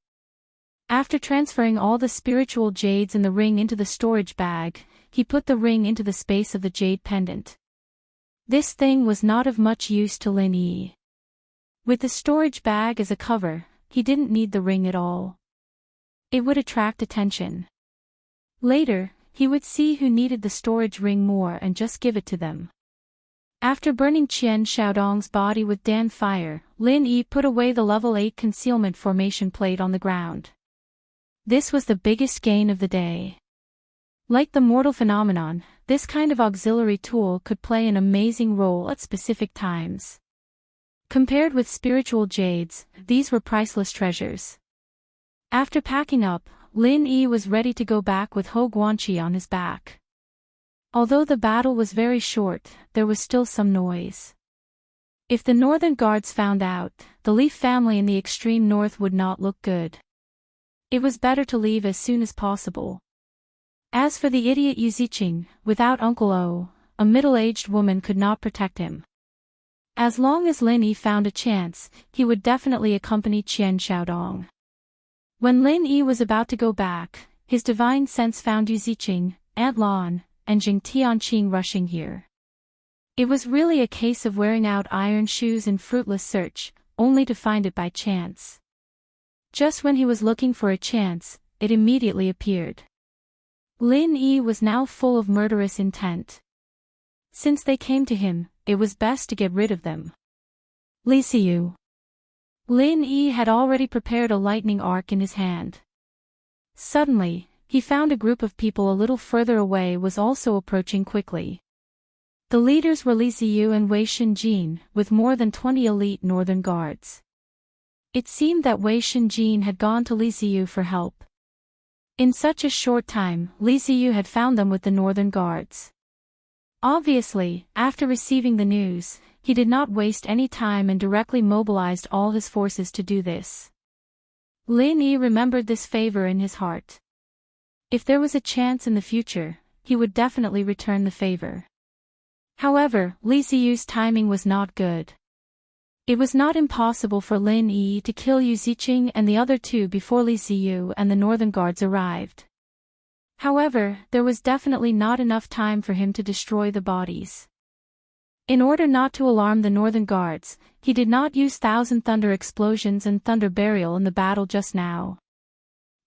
After transferring all the spiritual jades in the ring into the storage bag, he put the ring into the space of the jade pendant. This thing was not of much use to Lin Yi. With the storage bag as a cover, he didn't need the ring at all. It would attract attention. Later, he would see who needed the storage ring more and just give it to them. After burning Qian Xiaodong's body with Dan fire, Lin Yi put away the level 8 concealment formation plate on the ground. This was the biggest gain of the day. Like the mortal phenomenon, this kind of auxiliary tool could play an amazing role at specific times. Compared with spiritual jades, these were priceless treasures. After packing up, Lin Yi was ready to go back with Hou Guanqi on his back. Although the battle was very short, there was still some noise. If the northern guards found out, the Li family in the extreme north would not look good. It was better to leave as soon as possible. As for the idiot Yu Ziqing, without Uncle O, a middle-aged woman could not protect him. As long as Lin Yi found a chance, he would definitely accompany Qian Xiaodong. When Lin Yi was about to go back, his divine sense found Yu Ziqing, Aunt Lan, and Jing Tianqing rushing here. It was really a case of wearing out iron shoes in fruitless search, only to find it by chance. Just when he was looking for a chance, it immediately appeared. Lin Yi was now full of murderous intent. Since they came to him, it was best to get rid of them. Li Xiu. Lin Yi had already prepared a lightning arc in his hand. Suddenly, he found a group of people a little further away was also approaching quickly. The leaders were Li Xiu and Wei Shenjin, with more than 20 elite northern guards. It seemed that Wei Shenjin had gone to Li Ziyu for help. In such a short time, Li Ziyu had found them with the northern guards. Obviously, after receiving the news, he did not waste any time and directly mobilized all his forces to do this. Lin Yi remembered this favor in his heart. If there was a chance in the future, he would definitely return the favor. However, Li Ziyu's timing was not good. It was not impossible for Lin Yi to kill Yu Ziqing and the other two before Li Ziyu and the northern guards arrived. However, there was definitely not enough time for him to destroy the bodies. In order not to alarm the northern guards, he did not use Thousand Thunder explosions and thunder burial in the battle just now.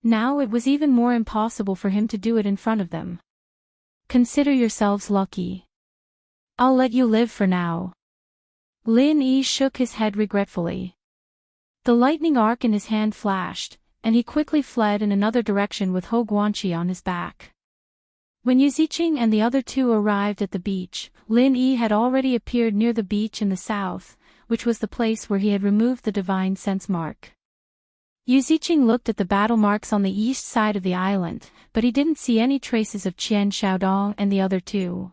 Now it was even more impossible for him to do it in front of them. Consider yourselves lucky. I'll let you live for now. Lin Yi shook his head regretfully. The lightning arc in his hand flashed, and he quickly fled in another direction with Hou Guanqi on his back. When Yu Ziqing and the other two arrived at the beach, Lin Yi had already appeared near the beach in the south, which was the place where he had removed the divine sense mark. Yu Ziqing looked at the battle marks on the east side of the island, but he didn't see any traces of Qian Xiaodong and the other two.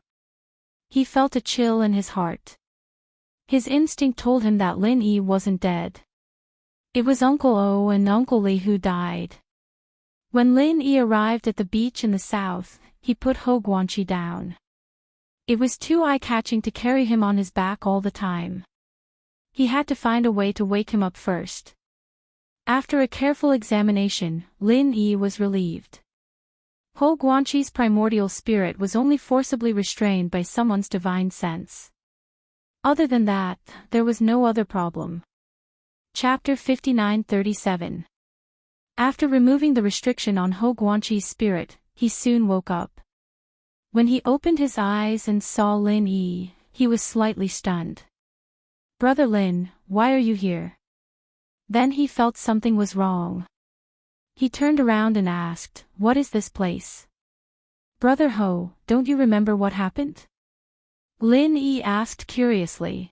He felt a chill in his heart. His instinct told him that Lin Yi wasn't dead. It was Uncle O and Uncle Li who died. When Lin Yi arrived at the beach in the south, he put Hou Guanqi down. It was too eye-catching to carry him on his back all the time. He had to find a way to wake him up first. After a careful examination, Lin Yi was relieved. Hou Guanqi's primordial spirit was only forcibly restrained by someone's divine sense. Other than that, there was no other problem. Chapter 59:37. After removing the restriction on Hou Guanqi's spirit, he soon woke up. When he opened his eyes and saw Lin Yi, he was slightly stunned. "Brother Lin, why are you here?" Then he felt something was wrong. He turned around and asked, "What is this place?" "Brother Hou, don't you remember what happened?" Lin Yi asked curiously.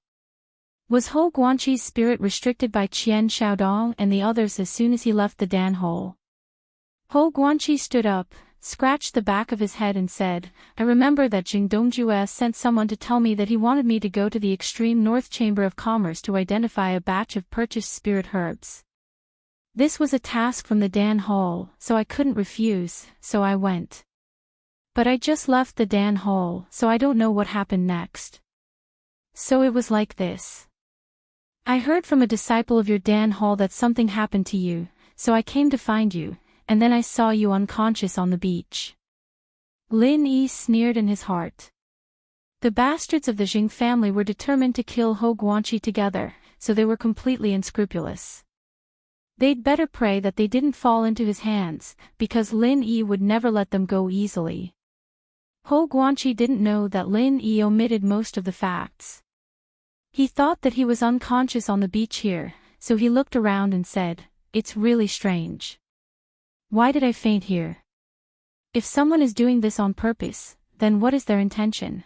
Was Hou Guanqi's spirit restricted by Qian Xiaodong and the others as soon as he left the Dan hole? Hou Guanqi stood up, scratched the back of his head and said, "I remember that Jing Dongjue sent someone to tell me that he wanted me to go to the extreme north chamber of commerce to identify a batch of purchased spirit herbs. This was a task from the Dan hall, so I couldn't refuse, so I went. But I just left the Dan hall, so I don't know what happened next. So it was like this. I heard from a disciple of your Dan hall that something happened to you, so I came to find you, and then I saw you unconscious on the beach." Lin Yi sneered in his heart. The bastards of the Jing family were determined to kill Hou Guanqi together, so they were completely unscrupulous. They'd better pray that they didn't fall into his hands, because Lin Yi would never let them go easily. Hou Guanqi didn't know that Lin Yi omitted most of the facts. He thought that he was unconscious on the beach here, so he looked around and said, "It's really strange. Why did I faint here? If someone is doing this on purpose, then what is their intention?"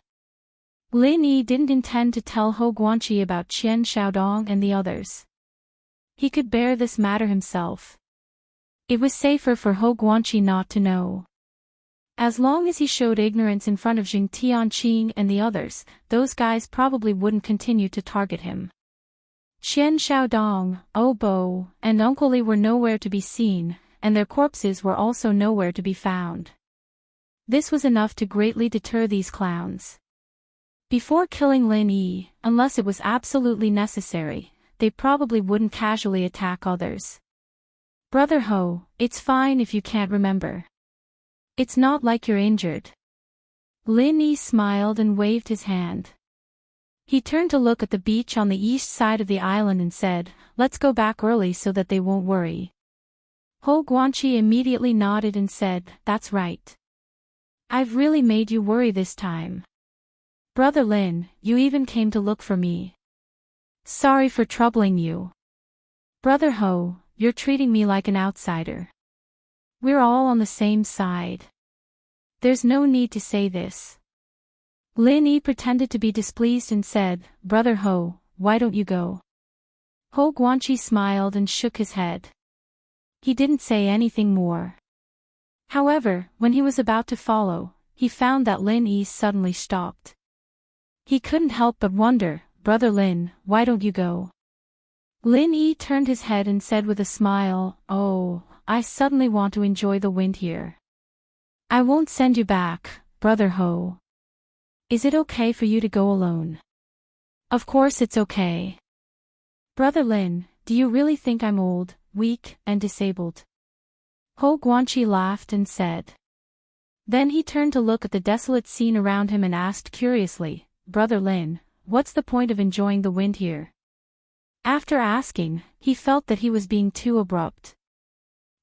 Lin Yi didn't intend to tell Hou Guanqi about Qian Xiaodong and the others. He could bear this matter himself. It was safer for Hou Guanqi not to know. As long as he showed ignorance in front of Jing Tianqing and the others, those guys probably wouldn't continue to target him. Qian Xiaodong, Obo, and Uncle Li were nowhere to be seen, and their corpses were also nowhere to be found. This was enough to greatly deter these clowns. Before killing Lin Yi, unless it was absolutely necessary, they probably wouldn't casually attack others. "Brother Hou, it's fine if you can't remember. It's not like you're injured." Lin Yi smiled and waved his hand. He turned to look at the beach on the east side of the island and said, "Let's go back early so that they won't worry." Hou Guanqi immediately nodded and said, "That's right. I've really made you worry this time. Brother Lin, you even came to look for me. Sorry for troubling you. Brother Hou, you're treating me like an outsider. We're all on the same side. There's no need to say this." Lin Yi pretended to be displeased and said, "Brother Hou, why don't you go? Ho Guanqi smiled and shook his head. He didn't say anything more. However, when he was about to follow, he found that Lin Yi suddenly stopped. He couldn't help but wonder, "Brother Lin, why don't you go?" Lin Yi turned his head and said with a smile, "Oh, I suddenly want to enjoy the wind here. I won't send you back, Brother Ho. Is it okay for you to go alone?" "Of course it's okay. Brother Lin, do you really think I'm old, weak, and disabled?" Ho Guanqi laughed and said. Then he turned to look at the desolate scene around him and asked curiously, "Brother Lin, what's the point of enjoying the wind here?" After asking, he felt that he was being too abrupt.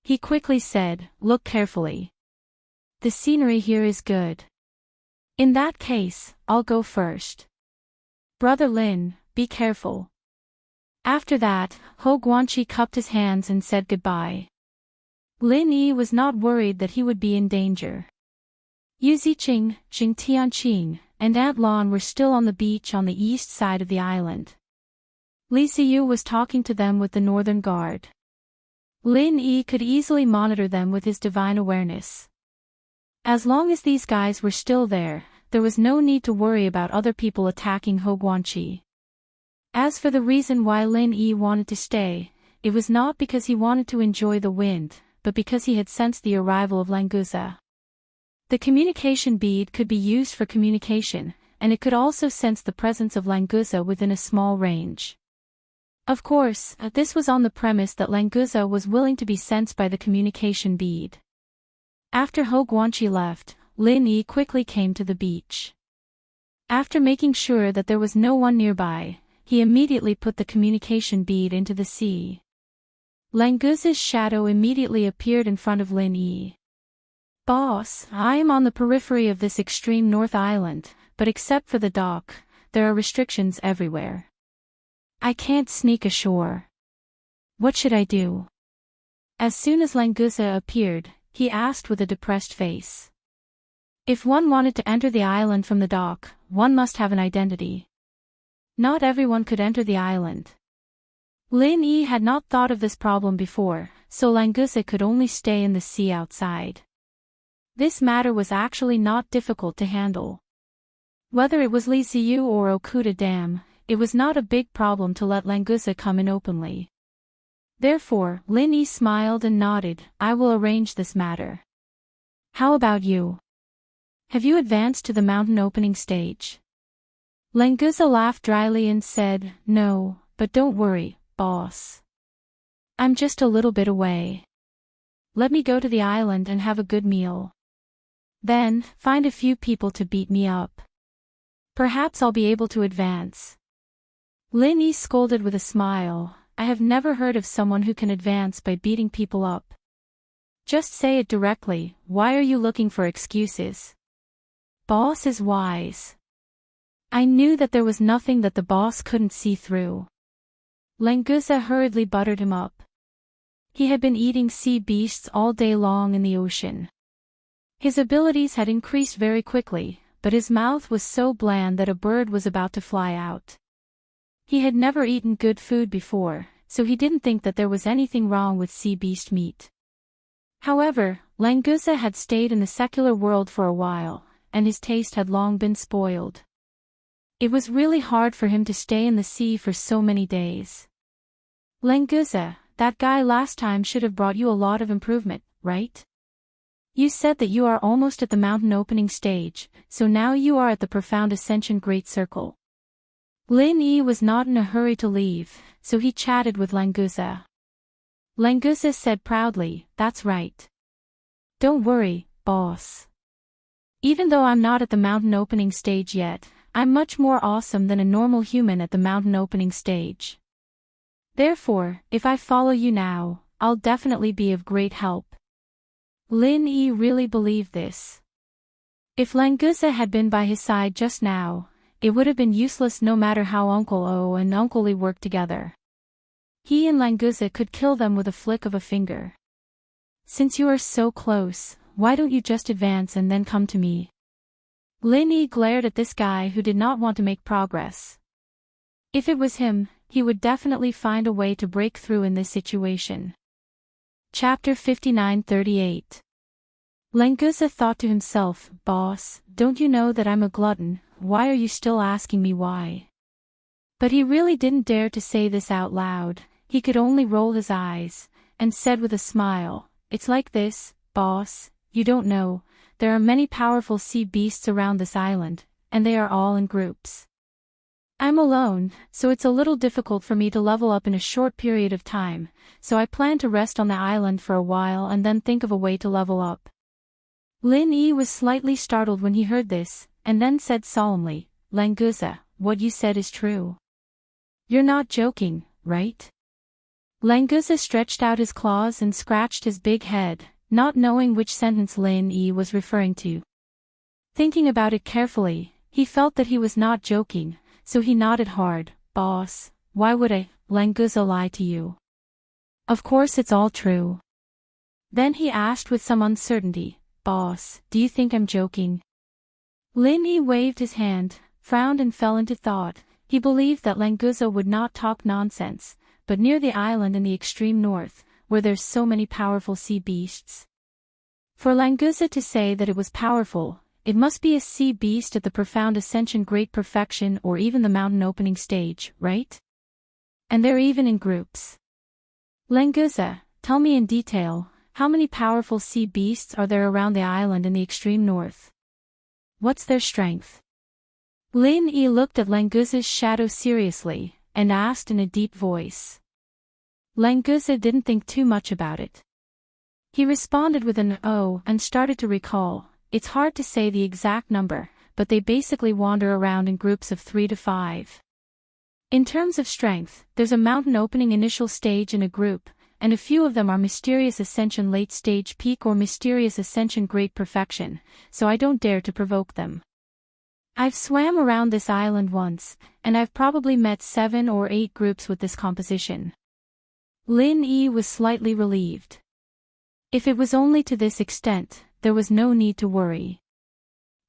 He quickly said, "Look carefully. The scenery here is good. In that case, I'll go first. Brother Lin, be careful." After that, Ho Guanqi cupped his hands and said goodbye. Lin Yi was not worried that he would be in danger. Yu Ziqing, Jing Tianqing, and Aunt Lan were still on the beach on the east side of the island. Li Ziyu was talking to them with the northern guard. Lin Yi could easily monitor them with his divine awareness. As long as these guys were still there was no need to worry about other people attacking Ho Guanqi. As for the reason why Lin Yi wanted to stay, it was not because he wanted to enjoy the wind, but because he had sensed the arrival of Languza. The communication bead could be used for communication, and it could also sense the presence of Languza within a small range. Of course, this was on the premise that Languza was willing to be sensed by the communication bead. After Ho Guanqi left, Lin Yi quickly came to the beach. After making sure that there was no one nearby, he immediately put the communication bead into the sea. Languza's shadow immediately appeared in front of Lin Yi. "Boss, I am on the periphery of this extreme north island, but except for the dock, there are restrictions everywhere. I can't sneak ashore. What should I do?" As soon as Languza appeared, he asked with a depressed face. If one wanted to enter the island from the dock, one must have an identity. Not everyone could enter the island. Lin Yi had not thought of this problem before, so Languza could only stay in the sea outside. This matter was actually not difficult to handle. Whether it was Li Ziyu or Okuda Dam, it was not a big problem to let Languza come in openly. Therefore, Lin Yi smiled and nodded, "I will arrange this matter. How about you? Have you advanced to the mountain opening stage?" Languza laughed dryly and said, "No, but don't worry, boss. I'm just a little bit away. Let me go to the island and have a good meal. Then, find a few people to beat me up. Perhaps I'll be able to advance." Lin Yi scolded with a smile, "I have never heard of someone who can advance by beating people up. Just say it directly, why are you looking for excuses? Boss is wise." I knew that there was nothing that the boss couldn't see through. Languza hurriedly buttered him up. He had been eating sea beasts all day long in the ocean. His abilities had increased very quickly, but his mouth was so bland that a bird was about to fly out. He had never eaten good food before, so he didn't think that there was anything wrong with sea beast meat. However, Languza had stayed in the secular world for a while, and his taste had long been spoiled. It was really hard for him to stay in the sea for so many days. "Languza, that guy last time should have brought you a lot of improvement, right? You said that you are almost at the mountain opening stage, so now you are at the profound ascension great circle." Lin Yi was not in a hurry to leave, so he chatted with Languza. Languza said proudly, "That's right. Don't worry, boss. Even though I'm not at the mountain opening stage yet, I'm much more awesome than a normal human at the mountain opening stage. Therefore, if I follow you now, I'll definitely be of great help." Lin Yi really believed this. If Languza had been by his side just now, it would have been useless no matter how Uncle O and Uncle Li worked together. He and Languza could kill them with a flick of a finger. "Since you are so close, why don't you just advance and then come to me?" Lin Yi glared at this guy who did not want to make progress. If it was him, he would definitely find a way to break through in this situation. Chapter 59:38. Languza thought to himself, "Boss, don't you know that I'm a glutton? Why are you still asking me why?" But he really didn't dare to say this out loud. He could only roll his eyes, and said with a smile, "It's like this, boss, you don't know, there are many powerful sea beasts around this island, and they are all in groups. I'm alone, so it's a little difficult for me to level up in a short period of time, so I plan to rest on the island for a while and then think of a way to level up." Lin Yi was slightly startled when he heard this, and then said solemnly, "Languza, what you said is true. You're not joking, right?" Languza stretched out his claws and scratched his big head, not knowing which sentence Lin Yi was referring to. Thinking about it carefully, he felt that he was not joking, so he nodded hard. "Boss, why would I, Languza, lie to you? Of course it's all true." Then he asked with some uncertainty, "Boss, do you think I'm joking?" Lin Yi waved his hand, frowned and fell into thought. He believed that Languza would not talk nonsense, but near the island in the extreme north, where there's so many powerful sea beasts. For Languza to say that it was powerful, it must be a sea beast at the profound ascension great perfection or even the mountain opening stage, right? And they're even in groups. Languza, tell me in detail, how many powerful sea beasts are there around the island in the extreme north? What's their strength? Lin Yi looked at Languza's shadow seriously, and asked in a deep voice. Languza didn't think too much about it. He responded with an "oh" and started to recall. It's hard to say the exact number, but they basically wander around in groups of 3 to 5. In terms of strength, there's a mountain opening initial stage in a group, and a few of them are mysterious ascension late stage peak or mysterious ascension great perfection, so I don't dare to provoke them. I've swam around this island once, and I've probably met 7 or 8 groups with this composition. Lin Yi was slightly relieved. If it was only to this extent, there was no need to worry.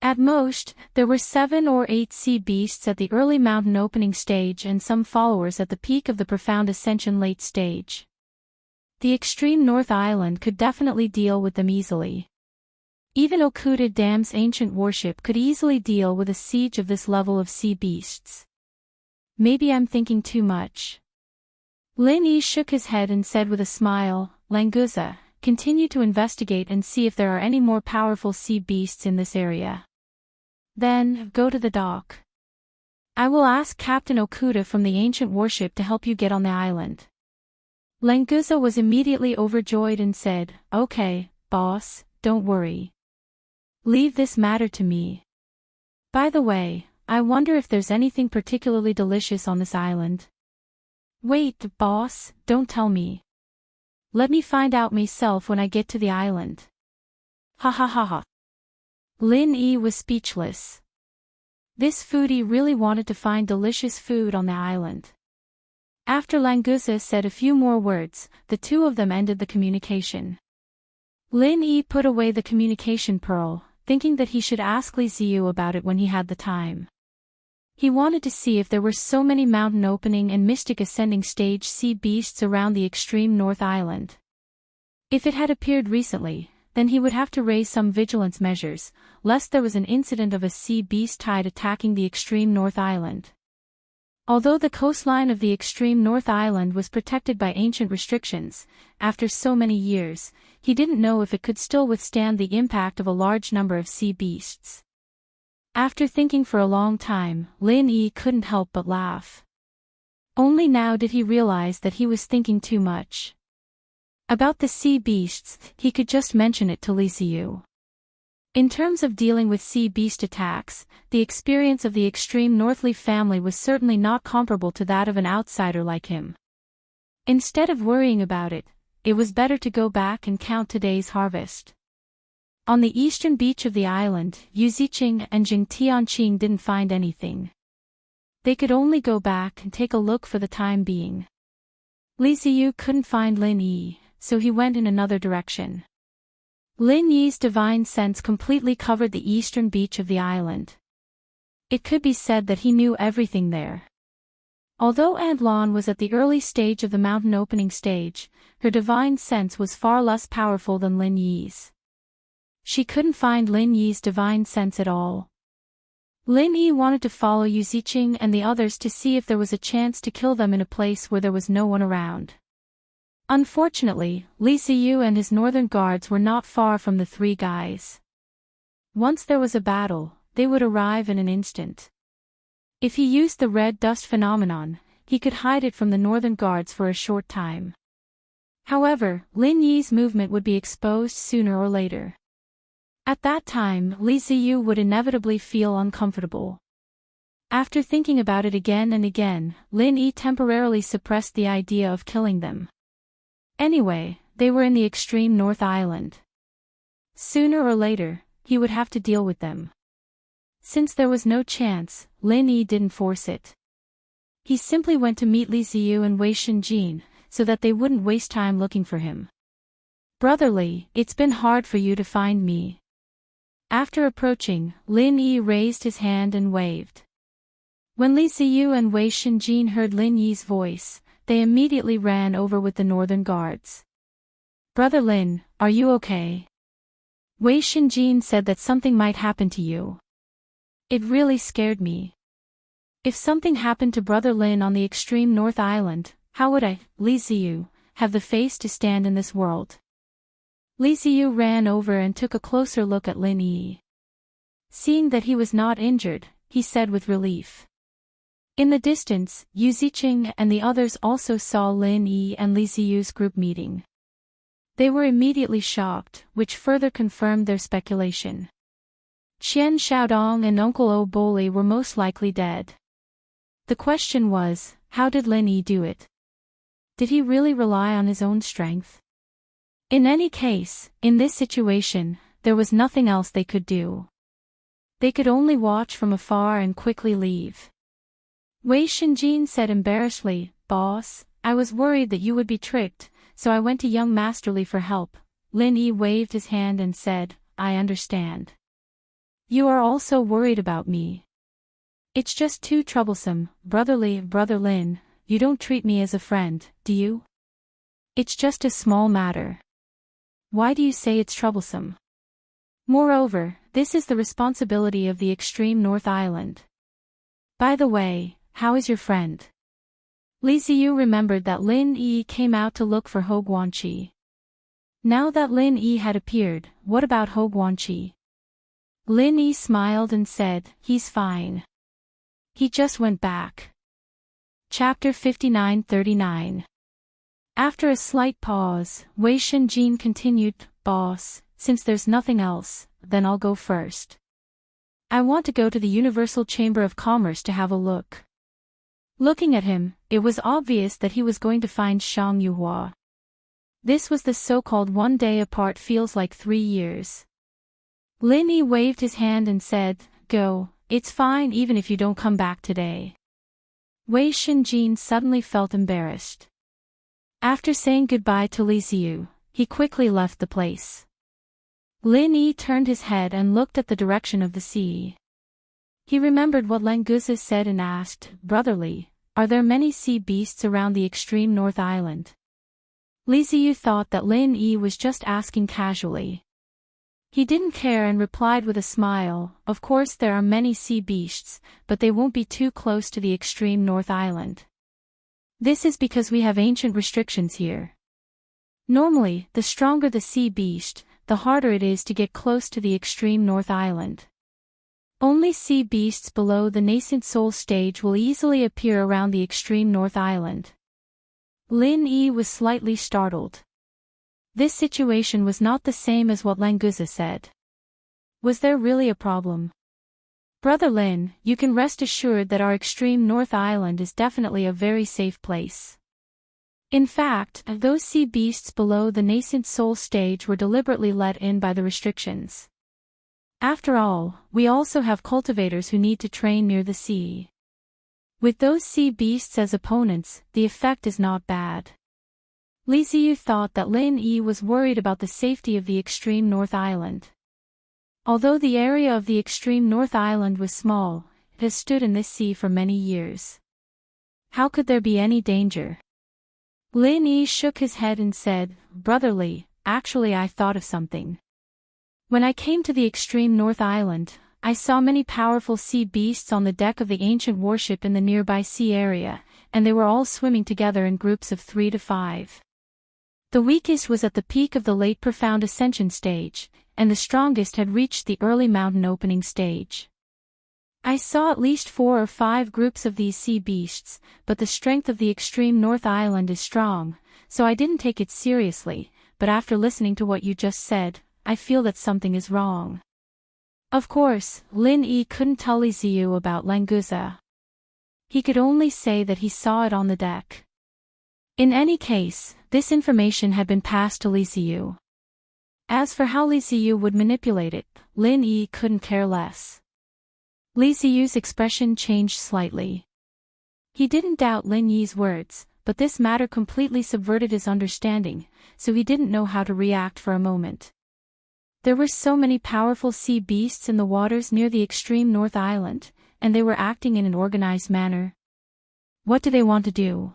At most, there were 7 or 8 sea beasts at the early mountain opening stage and some followers at the peak of the profound ascension late stage. The extreme North Island could definitely deal with them easily. Even Okuda Dam's ancient warship could easily deal with a siege of this level of sea beasts. Maybe I'm thinking too much. Lin Yi shook his head and said with a smile, "Languza, continue to investigate and see if there are any more powerful sea beasts in this area. Then, go to the dock. I will ask Captain Okuda from the ancient warship to help you get on the island." Languza was immediately overjoyed and said, "Okay, boss, don't worry. Leave this matter to me. By the way, I wonder if there's anything particularly delicious on this island." "Wait, boss, don't tell me. Let me find out myself when I get to the island." Ha ha ha ha. Lin Yi was speechless. This foodie really wanted to find delicious food on the island. After Languza said a few more words, the two of them ended the communication. Lin Yi put away the communication pearl, thinking that he should ask Li Ziyu about it when he had the time. He wanted to see if there were so many mountain opening and mystic ascending stage sea beasts around the extreme North Island. If it had appeared recently, then he would have to raise some vigilance measures, lest there was an incident of a sea beast tide attacking the extreme North Island. Although the coastline of the extreme North Island was protected by ancient restrictions, after so many years, he didn't know if it could still withstand the impact of a large number of sea beasts. After thinking for a long time, Lin Yi couldn't help but laugh. Only now did he realize that he was thinking too much. About the sea beasts, he could just mention it to Li Ziyu. In terms of dealing with sea beast attacks, the experience of the extreme Northleaf family was certainly not comparable to that of an outsider like him. Instead of worrying about it, it was better to go back and count today's harvest. On the eastern beach of the island, Yu Ziqing and Jing Tianqing didn't find anything. They could only go back and take a look for the time being. Li Ziyu couldn't find Lin Yi, so he went in another direction. Lin Yi's divine sense completely covered the eastern beach of the island. It could be said that he knew everything there. Although Aunt Lan was at the early stage of the mountain opening stage, her divine sense was far less powerful than Lin Yi's. She couldn't find Lin Yi's divine sense at all. Lin Yi wanted to follow Yu Ziqing and the others to see if there was a chance to kill them in a place where there was no one around. Unfortunately, Li Ziyu and his northern guards were not far from the three guys. Once there was a battle, they would arrive in an instant. If he used the red dust phenomenon, he could hide it from the northern guards for a short time. However, Lin Yi's movement would be exposed sooner or later. At that time, Li Ziyu would inevitably feel uncomfortable. After thinking about it again and again, Lin Yi temporarily suppressed the idea of killing them. Anyway, they were in the extreme North Island. Sooner or later, he would have to deal with them. Since there was no chance, Lin Yi didn't force it. He simply went to meet Li Ziyu and Wei Shenjin, so that they wouldn't waste time looking for him. "Brother Li, it's been hard for you to find me." After approaching, Lin Yi raised his hand and waved. When Li Ziyu and Wei Shenjin heard Lin Yi's voice, they immediately ran over with the northern guards. "Brother Lin, are you okay?" Wei Shenjin said that something might happen to you. "It really scared me. If something happened to Brother Lin on the extreme North Island, how would I, Li Ziyu, have the face to stand in this world?" Li Ziyu ran over and took a closer look at Lin Yi. Seeing that he was not injured, he said with relief. In the distance, Yu Ziqing and the others also saw Lin Yi and Li Ziyu's group meeting. They were immediately shocked, which further confirmed their speculation. Qian Xiaodong and Uncle O Boli were most likely dead. The question was, how did Lin Yi do it? Did he really rely on his own strength? In any case, in this situation, there was nothing else they could do. They could only watch from afar and quickly leave. Wei Shenjin said embarrassedly, "Boss, I was worried that you would be tricked, so I went to young Master Li for help." Lin Yi waved his hand and said, "I understand. You are also worried about me. It's just too troublesome, Brother Li, Brother Lin, you don't treat me as a friend, do you? It's just a small matter. Why do you say it's troublesome? Moreover, this is the responsibility of the extreme North Island. By the way, how is your friend?" Li Ziyu remembered that Lin Yi came out to look for Ho Guanqi. Now that Lin Yi had appeared, what about Ho Guanqi? Lin Yi smiled and said, "He's fine. He just went back." Chapter 59-39. After a slight pause, Wei Shenjin continued, "Boss, since there's nothing else, then I'll go first. I want to go to the Universal Chamber of Commerce to have a look." Looking at him, it was obvious that he was going to find Shang Yuhua. This was the so-called 1 day apart feels like 3 years. Lin Yi waved his hand and said, "Go, it's fine even if you don't come back today." Wei Shenjin suddenly felt embarrassed. After saying goodbye to Li Ziyu, he quickly left the place. Lin Yi turned his head and looked at the direction of the sea. He remembered what Languza said and asked, "Brother Li, are there many sea beasts around the extreme North Island?" Li Ziyu thought that Lin Yi was just asking casually. He didn't care and replied with a smile, "Of course there are many sea beasts, but they won't be too close to the extreme North Island. This is because we have ancient restrictions here. Normally, the stronger the sea beast, the harder it is to get close to the extreme North Island. Only sea beasts below the nascent soul stage will easily appear around the extreme North Island." Lin Yi was slightly startled. This situation was not the same as what Languza said. Was there really a problem? "Brother Lin, you can rest assured that our extreme North Island is definitely a very safe place. In fact, those sea beasts below the nascent soul stage were deliberately let in by the restrictions. After all, we also have cultivators who need to train near the sea. With those sea beasts as opponents, the effect is not bad." Li Ziyu thought that Lin Yi was worried about the safety of the extreme North Island. Although the area of the extreme North Island was small, it has stood in this sea for many years. How could there be any danger? Lin Yi shook his head and said, Brother Li, actually I thought of something. When I came to the extreme North Island, I saw many powerful sea beasts on the deck of the ancient warship in the nearby sea area, and they were all swimming together in groups of 3 to 5. The weakest was at the peak of the late profound ascension stage, and the strongest had reached the early mountain opening stage. I saw at least 4 or 5 groups of these sea beasts, but the strength of the extreme North Island is strong, so I didn't take it seriously, but after listening to what you just said, I feel that something is wrong. Of course, Lin Yi couldn't tell Li Ziyu about Languza. He could only say that he saw it on the deck. In any case, this information had been passed to Li Ziyu. As for how Li Ziyu would manipulate it, Lin Yi couldn't care less. Li Ziyu's expression changed slightly. He didn't doubt Lin Yi's words, but this matter completely subverted his understanding, so he didn't know how to react for a moment. There were so many powerful sea beasts in the waters near the extreme North Island, and they were acting in an organized manner. What do they want to do?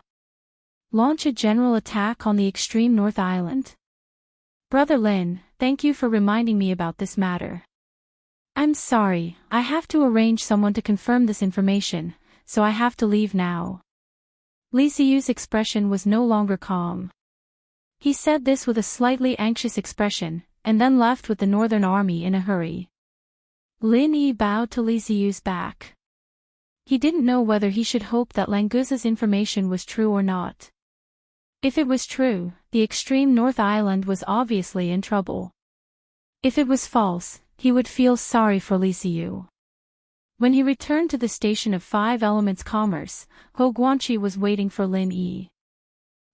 Launch a general attack on the extreme North Island? Brother Lin, thank you for reminding me about this matter. I'm sorry, I have to arrange someone to confirm this information, so I have to leave now. Li Ziyu's expression was no longer calm. He said this with a slightly anxious expression, and then left with the northern army in a hurry. Lin Yi bowed to Li Ziyu's back. He didn't know whether he should hope that Languza's information was true or not. If it was true, the extreme North Island was obviously in trouble. If it was false, he would feel sorry for Li Ziyu. When he returned to the station of 5 Elements Commerce, Ho Guanqi was waiting for Lin Yi.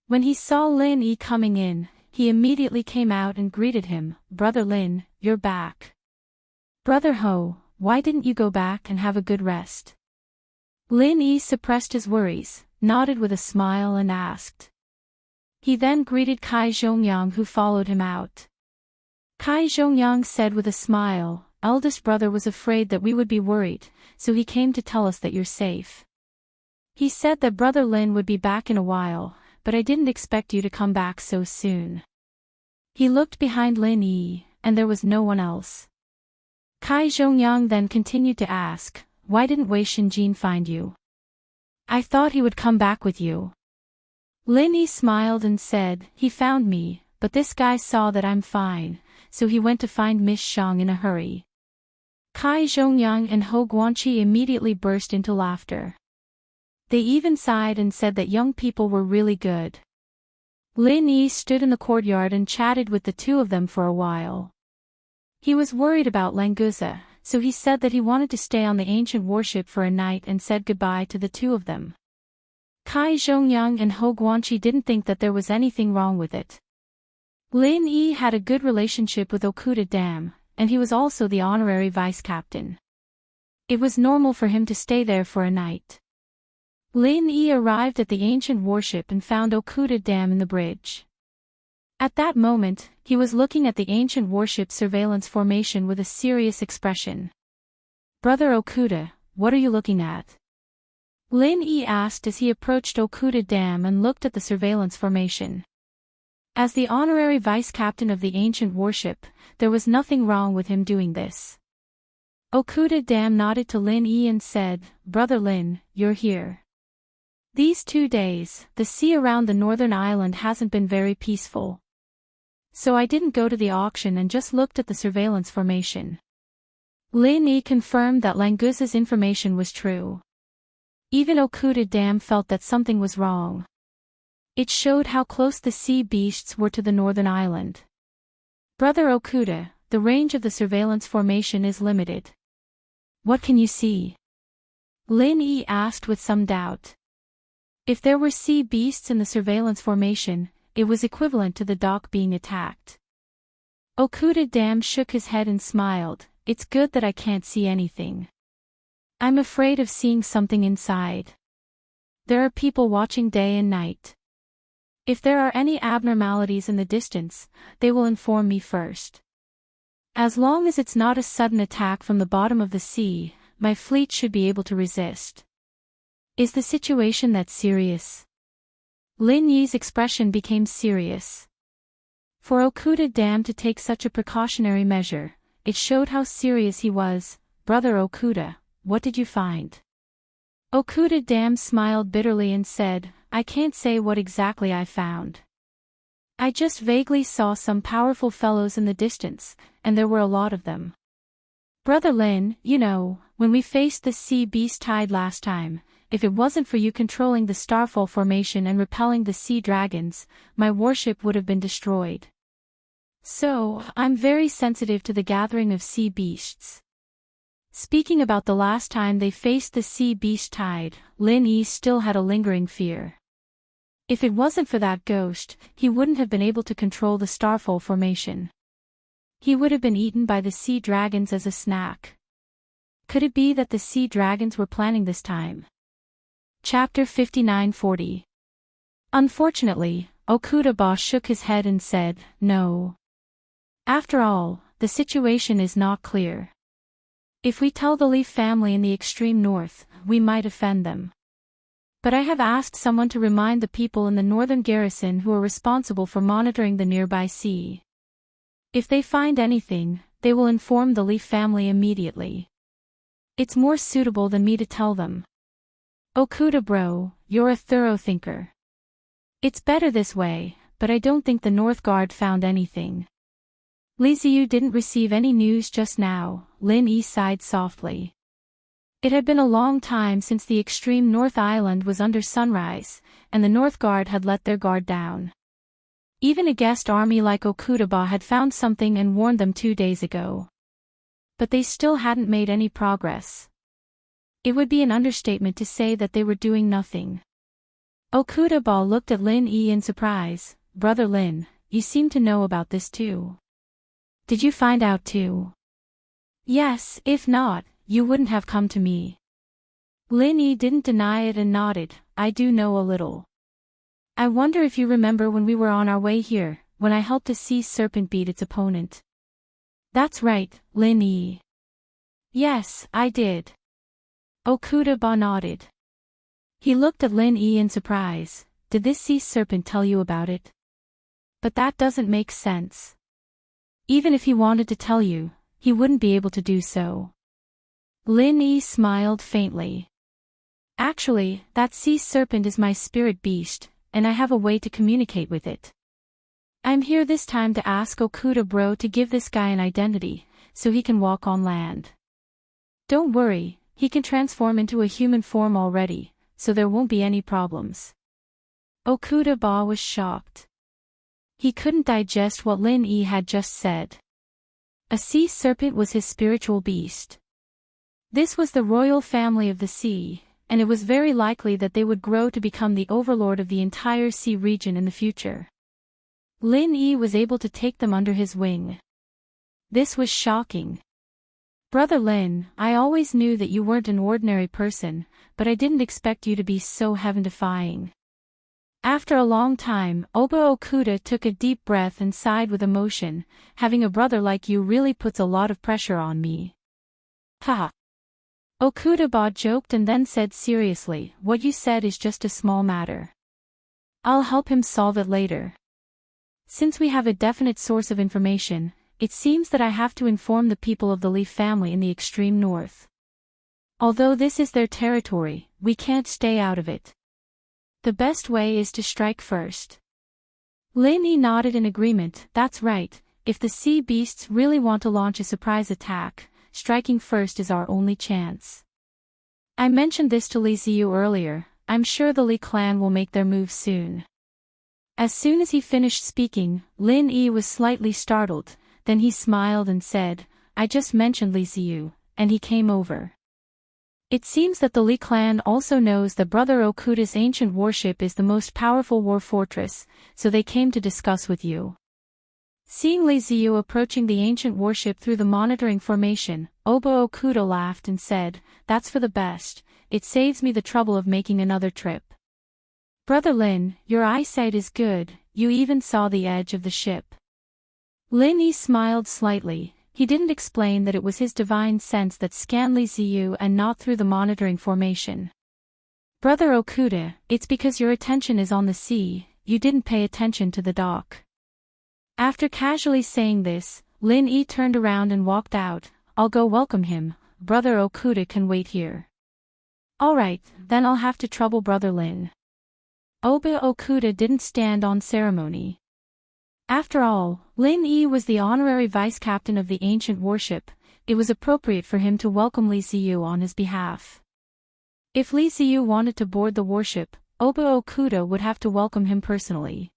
When he saw Lin Yi coming in, he immediately came out and greeted him, Brother Lin, you're back. Brother Ho, why didn't you go back and have a good rest? Lin Yi suppressed his worries, nodded with a smile and asked. He then greeted Kai Zhongyang who followed him out. Kai Zhongyang said with a smile, eldest brother was afraid that we would be worried, so he came to tell us that you're safe. He said that Brother Lin would be back in a while, but I didn't expect you to come back so soon. He looked behind Lin Yi, and there was no one else. Kai Zhongyang then continued to ask, why didn't Wei Shinjin find you? I thought he would come back with you. Lin Yi smiled and said, he found me, but this guy saw that I'm fine, so he went to find Miss Shang in a hurry. Kai Zhongyang and Ho Guanqi immediately burst into laughter. They even sighed and said that young people were really good. Lin Yi stood in the courtyard and chatted with the two of them for a while. He was worried about Languza, so he said that he wanted to stay on the ancient warship for a night and said goodbye to the two of them. Kai Zhongyang and Ho Guanqi didn't think that there was anything wrong with it. Lin Yi had a good relationship with Okuda Dam, and he was also the honorary vice captain. It was normal for him to stay there for a night. Lin Yi arrived at the ancient warship and found Okuda Dam in the bridge. At that moment, he was looking at the ancient warship surveillance formation with a serious expression. Brother Okuda, what are you looking at? Lin Yi asked as he approached Okuda Dam and looked at the surveillance formation. As the honorary vice captain of the ancient warship, there was nothing wrong with him doing this. Okuda Dam nodded to Lin Yi and said, Brother Lin, you're here. These 2 days, the sea around the northern island hasn't been very peaceful. So I didn't go to the auction and just looked at the surveillance formation. Lin Yi confirmed that Languza's information was true. Even Okuda Dam felt that something was wrong. It showed how close the sea beasts were to the northern island. Brother Okuda, the range of the surveillance formation is limited. What can you see? Lin Yi asked with some doubt. If there were sea beasts in the surveillance formation, it was equivalent to the dock being attacked. Okuda Dam shook his head and smiled, it's good that I can't see anything. I'm afraid of seeing something inside. There are people watching day and night. If there are any abnormalities in the distance, they will inform me first. As long as it's not a sudden attack from the bottom of the sea, my fleet should be able to resist. Is the situation that serious? Lin Yi's expression became serious. For Okuda Dam to take such a precautionary measure, it showed how serious he was. Brother Okuda, what did you find? Okuda Dam smiled bitterly and said, I can't say what exactly I found. I just vaguely saw some powerful fellows in the distance, and there were a lot of them. Brother Lin, you know, when we faced the sea beast tide last time, if it wasn't for you controlling the starfall formation and repelling the sea dragons, my warship would have been destroyed. So, I'm very sensitive to the gathering of sea beasts. Speaking about the last time they faced the sea beast tide, Lin Yi still had a lingering fear. If it wasn't for that ghost, he wouldn't have been able to control the starfall formation. He would have been eaten by the sea dragons as a snack. Could it be that the sea dragons were planning this time? Chapter 59-40. Unfortunately, Okuda shook his head and said, no. After all, the situation is not clear. If we tell the Leaf family in the extreme north, we might offend them. But I have asked someone to remind the people in the northern garrison who are responsible for monitoring the nearby sea. If they find anything, they will inform the Leaf family immediately. It's more suitable than me to tell them. Okuda bro, you're a thorough thinker. It's better this way, but I don't think the North Guard found anything. Li Ziyu didn't receive any news just now, Lin Yi sighed softly. It had been a long time since the extreme North Island was under sunrise, and the North Guard had let their guard down. Even a guest army like Okuda had found something and warned them 2 days ago. But they still hadn't made any progress. It would be an understatement to say that they were doing nothing. Okuda looked at Lin Yi in surprise. Brother Lin, you seem to know about this too. Did you find out too? Yes, if not, you wouldn't have come to me. Lin Yi didn't deny it and nodded. I do know a little. I wonder if you remember when we were on our way here, when I helped a sea serpent beat its opponent. That's right, Lin Yi. Yes, I did. Okuda nodded. He looked at Lin Yi in surprise. Did this sea serpent tell you about it? But that doesn't make sense. Even if he wanted to tell you, he wouldn't be able to do so. Lin Yi smiled faintly. Actually, that sea serpent is my spirit beast, and I have a way to communicate with it. I'm here this time to ask Okuda bro to give this guy an identity, so he can walk on land. Don't worry, he can transform into a human form already, so there won't be any problems. Okuda was shocked. He couldn't digest what Lin Yi had just said. A sea serpent was his spiritual beast. This was the royal family of the sea, and it was very likely that they would grow to become the overlord of the entire sea region in the future. Lin Yi was able to take them under his wing. This was shocking. Brother Lin, I always knew that you weren't an ordinary person, but I didn't expect you to be so heaven-defying. After a long time, Oba Okuda took a deep breath and sighed with emotion. Having a brother like you really puts a lot of pressure on me. Haha. Okuda joked and then said seriously, what you said is just a small matter. I'll help him solve it later. Since we have a definite source of information, it seems that I have to inform the people of the Leaf family in the extreme north. Although this is their territory, we can't stay out of it. The best way is to strike first. Lin Yi nodded in agreement. That's right, if the sea beasts really want to launch a surprise attack, striking first is our only chance. I mentioned this to Li Ziyu earlier. I'm sure the Li clan will make their move soon. As soon as he finished speaking, Lin Yi was slightly startled, then he smiled and said, I just mentioned Li Ziyu, and he came over. It seems that the Li clan also knows that Brother Okuda's ancient warship is the most powerful war fortress, so they came to discuss with you. Seeing Li Ziyu approaching the ancient warship through the monitoring formation, Oba Okuda laughed and said, That's for the best, it saves me the trouble of making another trip. Brother Lin, your eyesight is good, you even saw the edge of the ship. Lin Yi smiled slightly. He didn't explain that it was his divine sense that scanned Li Ziyu and not through the monitoring formation. Brother Okuda, it's because your attention is on the sea, you didn't pay attention to the dock. After casually saying this, Lin Yi turned around and walked out. I'll go welcome him, Brother Okuda can wait here. Alright, then I'll have to trouble Brother Lin. Oba Okuda didn't stand on ceremony. After all, Lin Yi was the honorary vice-captain of the ancient warship. It was appropriate for him to welcome Li Ziyu on his behalf. If Li Ziyu wanted to board the warship, Oba Okuda would have to welcome him personally.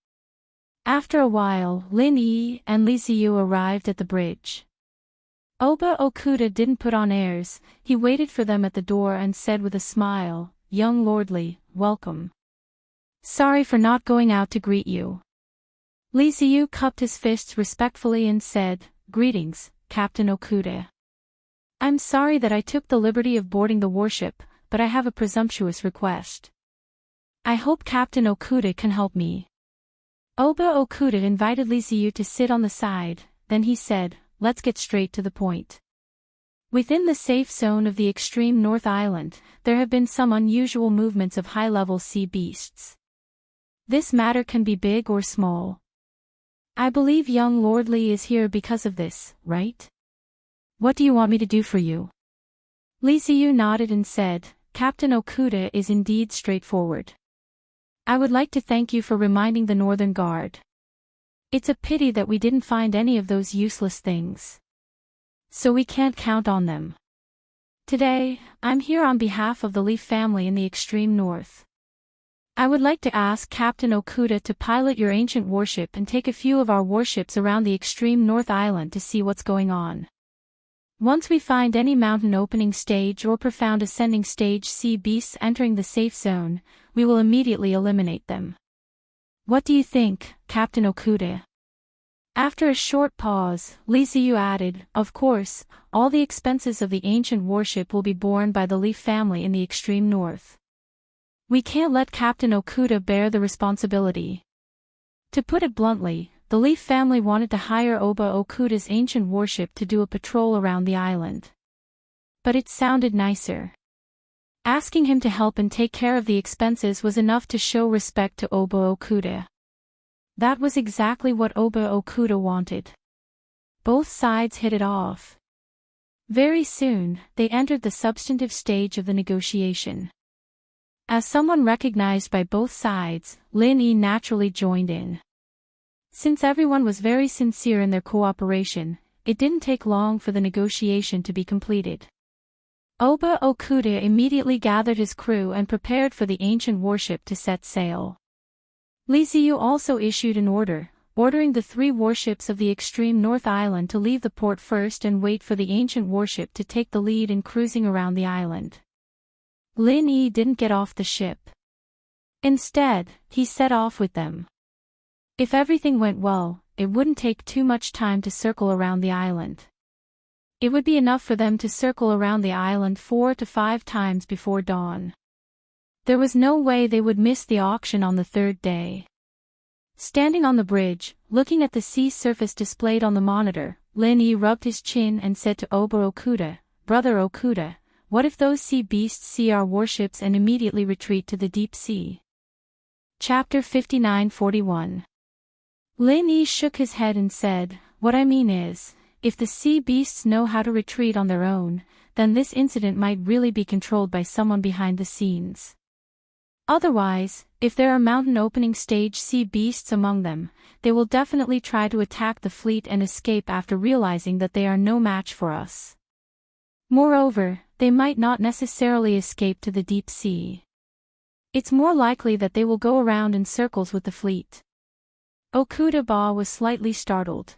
After a while, Lin Yi and Li Ziyu arrived at the bridge. Oba Okuda didn't put on airs, he waited for them at the door and said with a smile, "Young lordly, welcome. Sorry for not going out to greet you." Li Ziyu cupped his fists respectfully and said, "Greetings, Captain Okuda. I'm sorry that I took the liberty of boarding the warship, but I have a presumptuous request. I hope Captain Okuda can help me." Oba Okuda invited Li Ziyu to sit on the side, then he said, "Let's get straight to the point. Within the safe zone of the extreme North Island, there have been some unusual movements of high-level sea beasts. This matter can be big or small. I believe young Lordly is here because of this, right? What do you want me to do for you?" Li Ziyu nodded and said, "Captain Okuda is indeed straightforward. I would like to thank you for reminding the Northern Guard. It's a pity that we didn't find any of those useless things. So we can't count on them. Today, I'm here on behalf of the Leaf family in the extreme north. I would like to ask Captain Okuda to pilot your ancient warship and take a few of our warships around the extreme North Island to see what's going on. Once we find any mountain opening stage or profound ascending stage sea beasts entering the safe zone, we will immediately eliminate them. What do you think, Captain Okuda?" After a short pause, Li Ziyu added, "Of course, all the expenses of the ancient warship will be borne by the Leaf family in the extreme north. We can't let Captain Okuda bear the responsibility." To put it bluntly, the Leaf family wanted to hire Oba Okuda's ancient warship to do a patrol around the island. But it sounded nicer. Asking him to help and take care of the expenses was enough to show respect to Oba Okuda. That was exactly what Oba Okuda wanted. Both sides hit it off. Very soon, they entered the substantive stage of the negotiation. As someone recognized by both sides, Lin Yi naturally joined in. Since everyone was very sincere in their cooperation, it didn't take long for the negotiation to be completed. Oba Okuda immediately gathered his crew and prepared for the ancient warship to set sail. Li Ziyu also issued an order, ordering the 3 warships of the extreme North Island to leave the port first and wait for the ancient warship to take the lead in cruising around the island. Lin Yi didn't get off the ship. Instead, he set off with them. If everything went well, it wouldn't take too much time to circle around the island. It would be enough for them to circle around the island 4 to 5 times before dawn. There was no way they would miss the auction on the 3rd day. Standing on the bridge, looking at the sea surface displayed on the monitor, Lin Yi rubbed his chin and said to Oba Okuda, "Brother Okuda, what if those sea beasts see our warships and immediately retreat to the deep sea?" Chapter 59:41. Lin Yi shook his head and said, "What I mean is, if the sea beasts know how to retreat on their own, then this incident might really be controlled by someone behind the scenes. Otherwise, if there are mountain opening stage sea beasts among them, they will definitely try to attack the fleet and escape after realizing that they are no match for us. Moreover, they might not necessarily escape to the deep sea. It's more likely that they will go around in circles with the fleet." Okuda was slightly startled.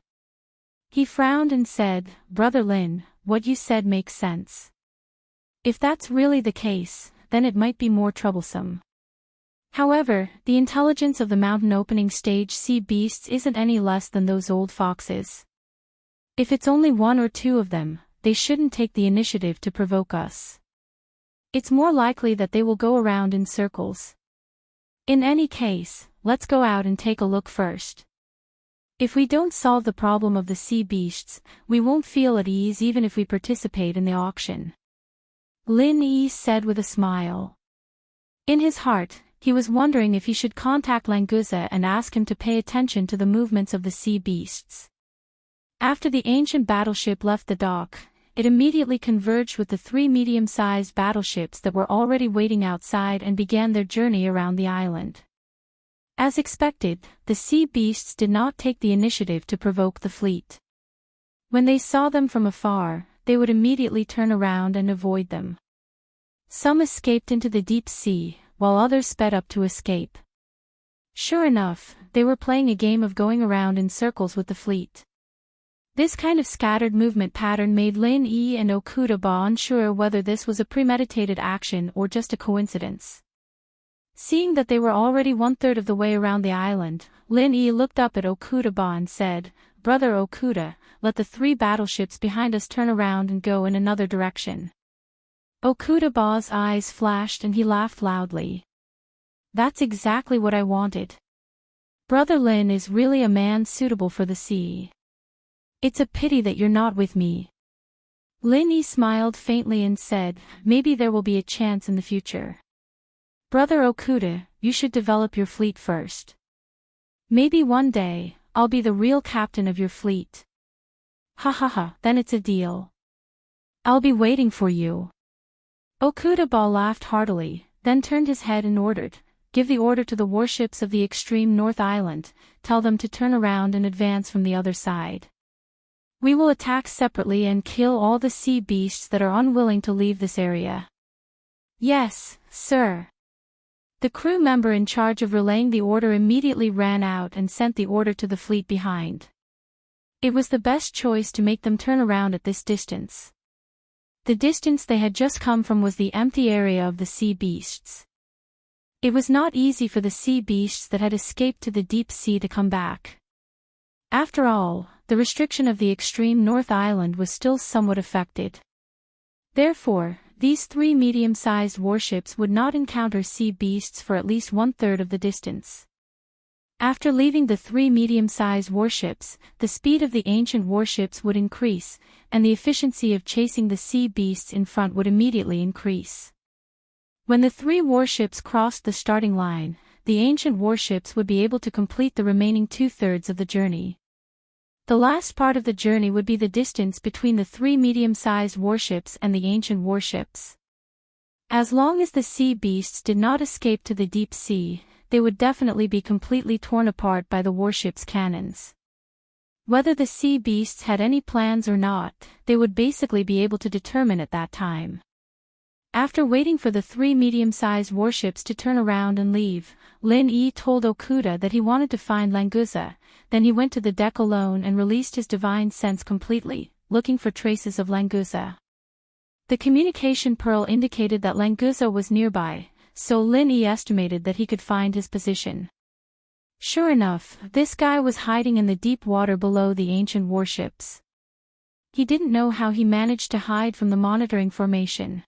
He frowned and said, "Brother Lin, what you said makes sense. If that's really the case, then it might be more troublesome. However, the intelligence of the mountain opening stage sea beasts isn't any less than those old foxes. If it's only 1 or 2 of them, they shouldn't take the initiative to provoke us. It's more likely that they will go around in circles. In any case, let's go out and take a look first. If we don't solve the problem of the sea beasts, we won't feel at ease even if we participate in the auction." Lin Yi said with a smile. In his heart, he was wondering if he should contact Languza and ask him to pay attention to the movements of the sea beasts. After the ancient battleship left the dock, it immediately converged with the 3 medium-sized battleships that were already waiting outside and began their journey around the island. As expected, the sea beasts did not take the initiative to provoke the fleet. When they saw them from afar, they would immediately turn around and avoid them. Some escaped into the deep sea, while others sped up to escape. Sure enough, they were playing a game of going around in circles with the fleet. This kind of scattered movement pattern made Lin Yi and Okuda unsure whether this was a premeditated action or just a coincidence. Seeing that they were already 1/3 of the way around the island, Lin Yi looked up at Okuda and said, "Brother Okuda, let the 3 battleships behind us turn around and go in another direction." Okuda's eyes flashed and he laughed loudly. "That's exactly what I wanted. Brother Lin is really a man suitable for the sea. It's a pity that you're not with me." Lin Yi smiled faintly and said, "Maybe there will be a chance in the future. Brother Okuda, you should develop your fleet first. Maybe one day, I'll be the real captain of your fleet." "Ha ha ha, then it's a deal. I'll be waiting for you." Okuda laughed heartily, then turned his head and ordered, "Give the order to the warships of the extreme North Island, tell them to turn around and advance from the other side. We will attack separately and kill all the sea beasts that are unwilling to leave this area." "Yes, sir." The crew member in charge of relaying the order immediately ran out and sent the order to the fleet behind. It was the best choice to make them turn around at this distance. The distance they had just come from was the empty area of the sea beasts. It was not easy for the sea beasts that had escaped to the deep sea to come back. After all, the restriction of the extreme North Island was still somewhat affected. Therefore, these 3 medium-sized warships would not encounter sea beasts for at least 1/3 of the distance. After leaving the 3 medium-sized warships, the speed of the ancient warships would increase, and the efficiency of chasing the sea beasts in front would immediately increase. When the 3 warships crossed the starting line, the ancient warships would be able to complete the remaining 2/3 of the journey. The last part of the journey would be the distance between the 3 medium-sized warships and the ancient warships. As long as the sea beasts did not escape to the deep sea, they would definitely be completely torn apart by the warship's cannons. Whether the sea beasts had any plans or not, they would basically be able to determine at that time. After waiting for the 3 medium-sized warships to turn around and leave, Lin Yi told Okuda that he wanted to find Languza. Then he went to the deck alone and released his divine sense completely, looking for traces of Languza. The communication pearl indicated that Languza was nearby, so Lin Yi estimated that he could find his position. Sure enough, this guy was hiding in the deep water below the ancient warships. He didn't know how he managed to hide from the monitoring formation.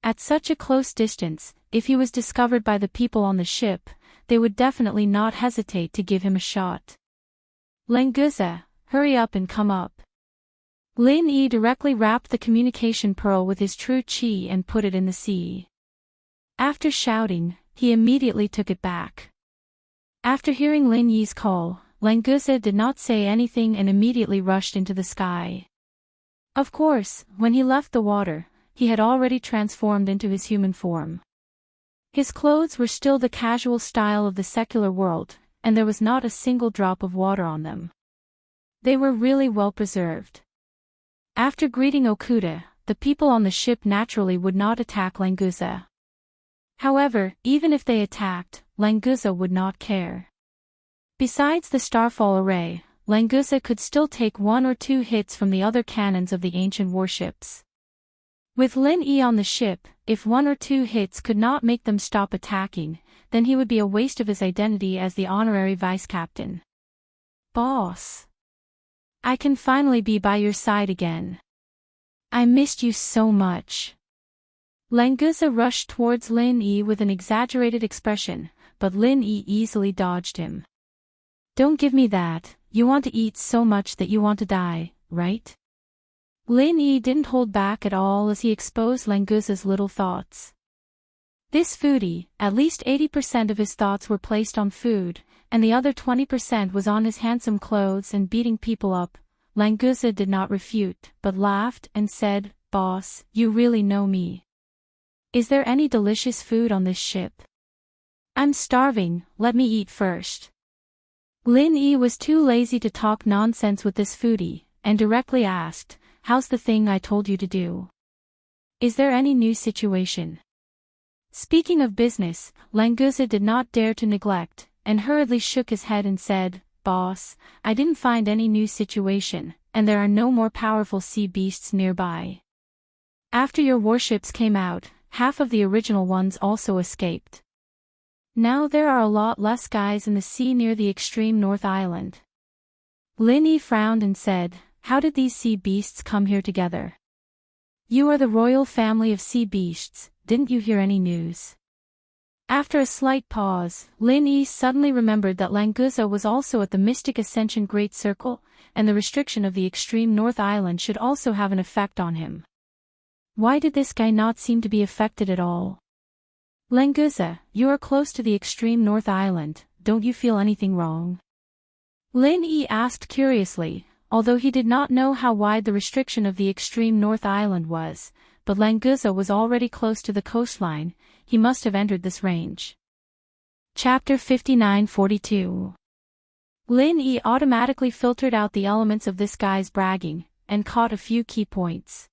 At such a close distance, if he was discovered by the people on the ship, they would definitely not hesitate to give him a shot. "Languza, hurry up and come up." Lin Yi directly wrapped the communication pearl with his true chi and put it in the sea. After shouting, he immediately took it back. After hearing Lin Yi's call, Languza did not say anything and immediately rushed into the sky. Of course, when he left the water, he had already transformed into his human form. His clothes were still the casual style of the secular world, and there was not a single drop of water on them. They were really well preserved. After greeting Okuda, the people on the ship naturally would not attack Languza. However, even if they attacked, Languza would not care. Besides the starfall array, Languza could still take 1 or 2 hits from the other cannons of the ancient warships. With Lin Yi on the ship, if 1 or 2 hits could not make them stop attacking, then he would be a waste of his identity as the honorary vice-captain. "Boss, I can finally be by your side again. I missed you so much." Languza rushed towards Lin Yi with an exaggerated expression, but Lin Yi easily dodged him. "Don't give me that, you want to eat so much that you want to die, right?" Lin Yi didn't hold back at all as he exposed Languza's little thoughts. This foodie, at least 80% of his thoughts were placed on food, and the other 20% was on his handsome clothes and beating people up. Languza did not refute, but laughed and said, "Boss, you really know me. Is there any delicious food on this ship? I'm starving, let me eat first." Lin Yi was too lazy to talk nonsense with this foodie, and directly asked, "How's the thing I told you to do? Is there any new situation?" Speaking of business, Languza did not dare to neglect, and hurriedly shook his head and said, "Boss, I didn't find any new situation, and there are no more powerful sea beasts nearby. After your warships came out, half of the original ones also escaped. Now there are a lot less guys in the sea near the extreme North Island." Lin Yi frowned and said, "How did these sea beasts come here together? You are the royal family of sea beasts, didn't you hear any news?" After a slight pause, Lin Yi suddenly remembered that Languza was also at the Mystic Ascension Great Circle, and the restriction of the extreme North Island should also have an effect on him. Why did this guy not seem to be affected at all? "Languza, you are close to the extreme North Island, don't you feel anything wrong?" Lin Yi asked curiously, although he did not know how wide the restriction of the extreme North Island was, but Languza was already close to the coastline, he must have entered this range. Chapter 59-42. Lin Yi automatically filtered out the elements of this guy's bragging, and caught a few key points.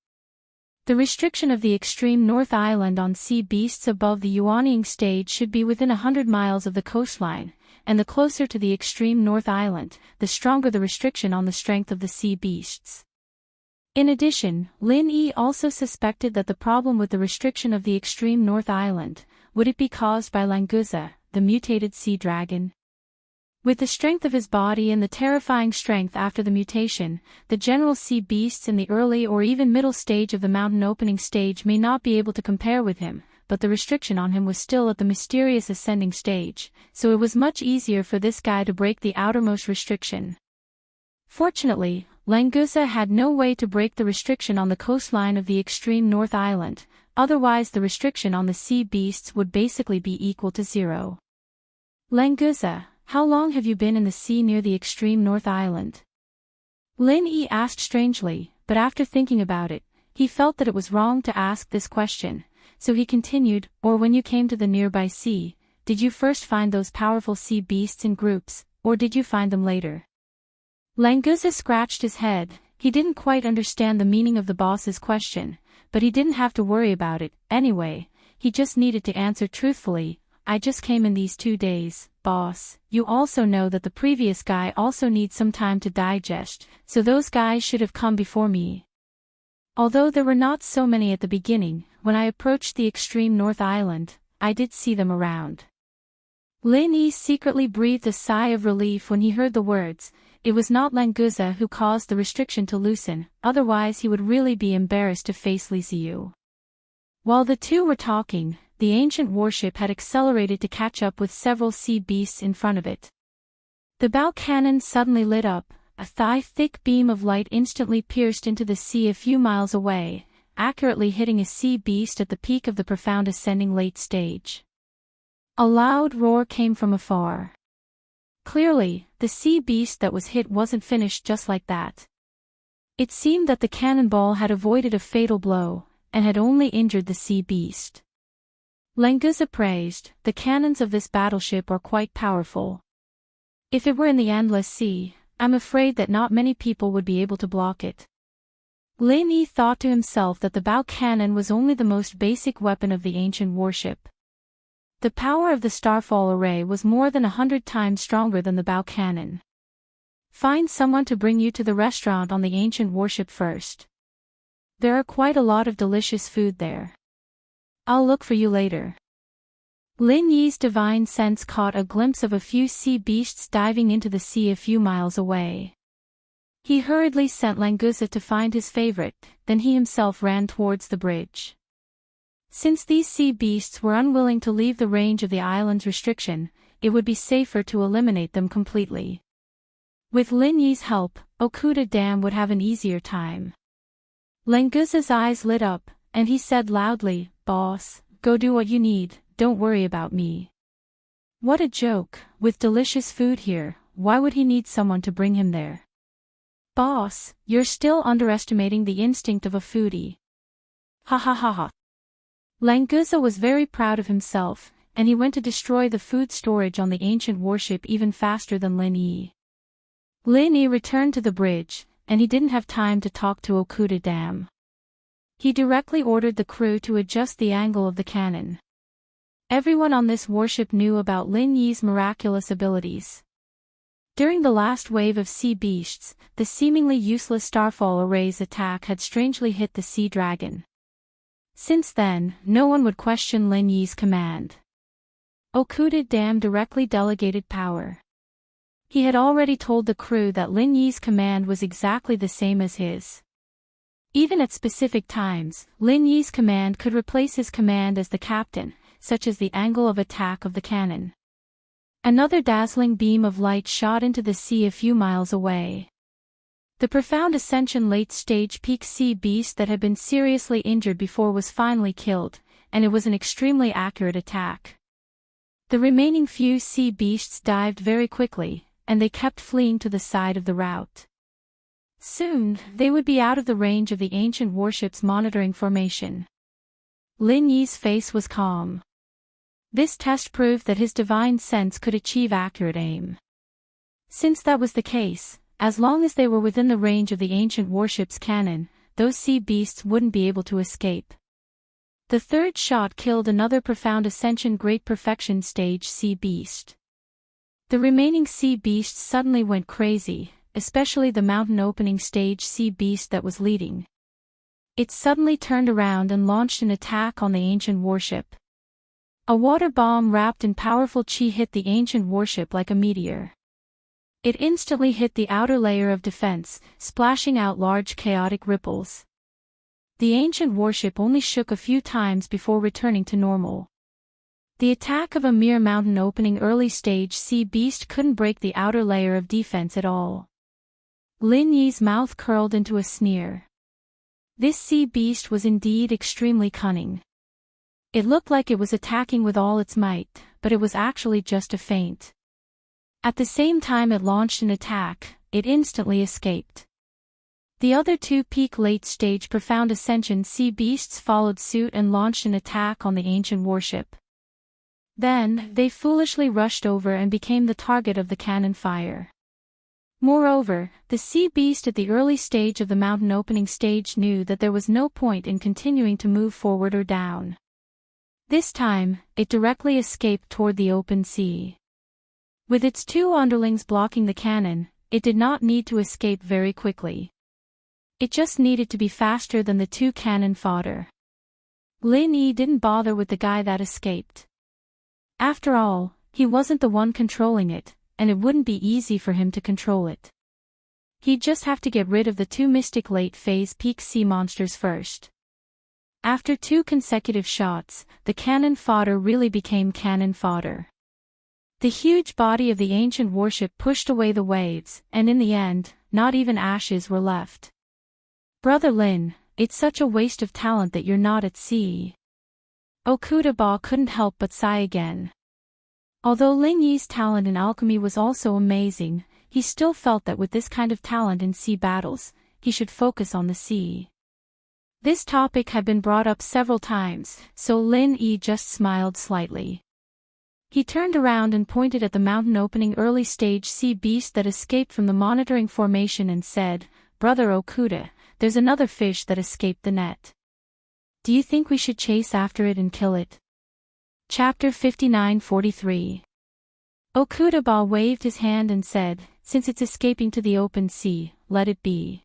The restriction of the extreme North Island on sea beasts above the Yuanying stage should be within 100 miles of the coastline, and the closer to the extreme North Island, the stronger the restriction on the strength of the sea beasts. In addition, Lin Yi also suspected that the problem with the restriction of the extreme North Island, would it be caused by Languza, the mutated sea dragon? With the strength of his body and the terrifying strength after the mutation, the general sea beasts in the early or even middle stage of the mountain opening stage may not be able to compare with him, but the restriction on him was still at the mysterious ascending stage, so it was much easier for this guy to break the outermost restriction. Fortunately, Languza had no way to break the restriction on the coastline of the extreme North Island, otherwise the restriction on the sea beasts would basically be equal to zero. "Languza, how long have you been in the sea near the extreme North Island?" Lin Yi asked strangely, but after thinking about it, he felt that it was wrong to ask this question, so he continued, "Or when you came to the nearby sea, did you first find those powerful sea beasts in groups, or did you find them later?" Languza scratched his head, he didn't quite understand the meaning of the boss's question, but he didn't have to worry about it, anyway, he just needed to answer truthfully, "I just came in these 2 days, boss. You also know that the previous guy also needs some time to digest, so those guys should have come before me. Although there were not so many at the beginning, when I approached the extreme North Island, I did see them around." Lin Yi secretly breathed a sigh of relief when he heard the words. It was not Languza who caused the restriction to loosen, otherwise he would really be embarrassed to face Li Ziyu. While the two were talking, the ancient warship had accelerated to catch up with several sea beasts in front of it. The bow cannon suddenly lit up, a thigh-thick beam of light instantly pierced into the sea a few miles away, accurately hitting a sea beast at the peak of the profound ascending late stage. A loud roar came from afar. Clearly, the sea beast that was hit wasn't finished just like that. It seemed that the cannonball had avoided a fatal blow, and had only injured the sea beast. Languza praised, "The cannons of this battleship are quite powerful. If it were in the endless sea, I'm afraid that not many people would be able to block it." Lin Yi thought to himself that the bow cannon was only the most basic weapon of the ancient warship. The power of the starfall array was more than 100 times stronger than the bow cannon. "Find someone to bring you to the restaurant on the ancient warship first. There are quite a lot of delicious food there. I'll look for you later." Lin Yi's divine sense caught a glimpse of a few sea beasts diving into the sea a few miles away. He hurriedly sent Languza to find his favorite, then he himself ran towards the bridge. Since these sea beasts were unwilling to leave the range of the island's restriction, it would be safer to eliminate them completely. With Lin Yi's help, Okuda Dam would have an easier time. Languza's eyes lit up, and he said loudly, "Boss, go do what you need, don't worry about me. What a joke, with delicious food here, why would he need someone to bring him there? Boss, you're still underestimating the instinct of a foodie. Ha ha ha ha. Languza was very proud of himself, and he went to destroy the food storage on the ancient warship even faster than Lin Yi. Lin Yi returned to the bridge, and he didn't have time to talk to Okuda Dam. He directly ordered the crew to adjust the angle of the cannon. Everyone on this warship knew about Lin Yi's miraculous abilities. During the last wave of sea beasts, the seemingly useless starfall array's attack had strangely hit the sea dragon. Since then, no one would question Lin Yi's command. Okuda Dam directly delegated power. He had already told the crew that Lin Yi's command was exactly the same as his. Even at specific times, Lin Yi's command could replace his command as the captain, such as the angle of attack of the cannon. Another dazzling beam of light shot into the sea a few miles away. The profound ascension late-stage peak sea beast that had been seriously injured before was finally killed, and it was an extremely accurate attack. The remaining few sea beasts dived very quickly, and they kept fleeing to the side of the route. Soon, they would be out of the range of the ancient warship's monitoring formation. Lin Yi's face was calm. This test proved that his divine sense could achieve accurate aim. Since that was the case, as long as they were within the range of the ancient warship's cannon, those sea beasts wouldn't be able to escape. The third shot killed another profound ascension great perfection stage sea beast. The remaining sea beasts suddenly went crazy, especially the mountain opening stage sea beast that was leading. It suddenly turned around and launched an attack on the ancient warship. A water bomb wrapped in powerful chi hit the ancient warship like a meteor. It instantly hit the outer layer of defense, splashing out large chaotic ripples. The ancient warship only shook a few times before returning to normal. The attack of a mere mountain opening early stage sea beast couldn't break the outer layer of defense at all. Lin Yi's mouth curled into a sneer. This sea beast was indeed extremely cunning. It looked like it was attacking with all its might, but it was actually just a feint. At the same time it launched an attack, it instantly escaped. The other two peak late-stage profound ascension sea beasts followed suit and launched an attack on the ancient warship. Then, they foolishly rushed over and became the target of the cannon fire. Moreover, the sea beast at the early stage of the mountain opening stage knew that there was no point in continuing to move forward or down. This time, it directly escaped toward the open sea. With its two underlings blocking the cannon, it did not need to escape very quickly. It just needed to be faster than the two cannon fodder. Lin Yi didn't bother with the guy that escaped. After all, he wasn't the one controlling it, and it wouldn't be easy for him to control it. He'd just have to get rid of the two mystic late-phase peak sea monsters first. After two consecutive shots, the cannon fodder really became cannon fodder. The huge body of the ancient warship pushed away the waves, and in the end, not even ashes were left. Brother Lin, it's such a waste of talent that you're not at sea. Okuda couldn't help but sigh again. Although Lin Yi's talent in alchemy was also amazing, he still felt that with this kind of talent in sea battles, he should focus on the sea. This topic had been brought up several times, so Lin Yi just smiled slightly. He turned around and pointed at the mountain opening early stage sea beast that escaped from the monitoring formation and said, "Brother Okuda, there's another fish that escaped the net. Do you think we should chase after it and kill it?" Chapter 59:43. Okuda waved his hand and said, "Since it's escaping to the open sea, let it be.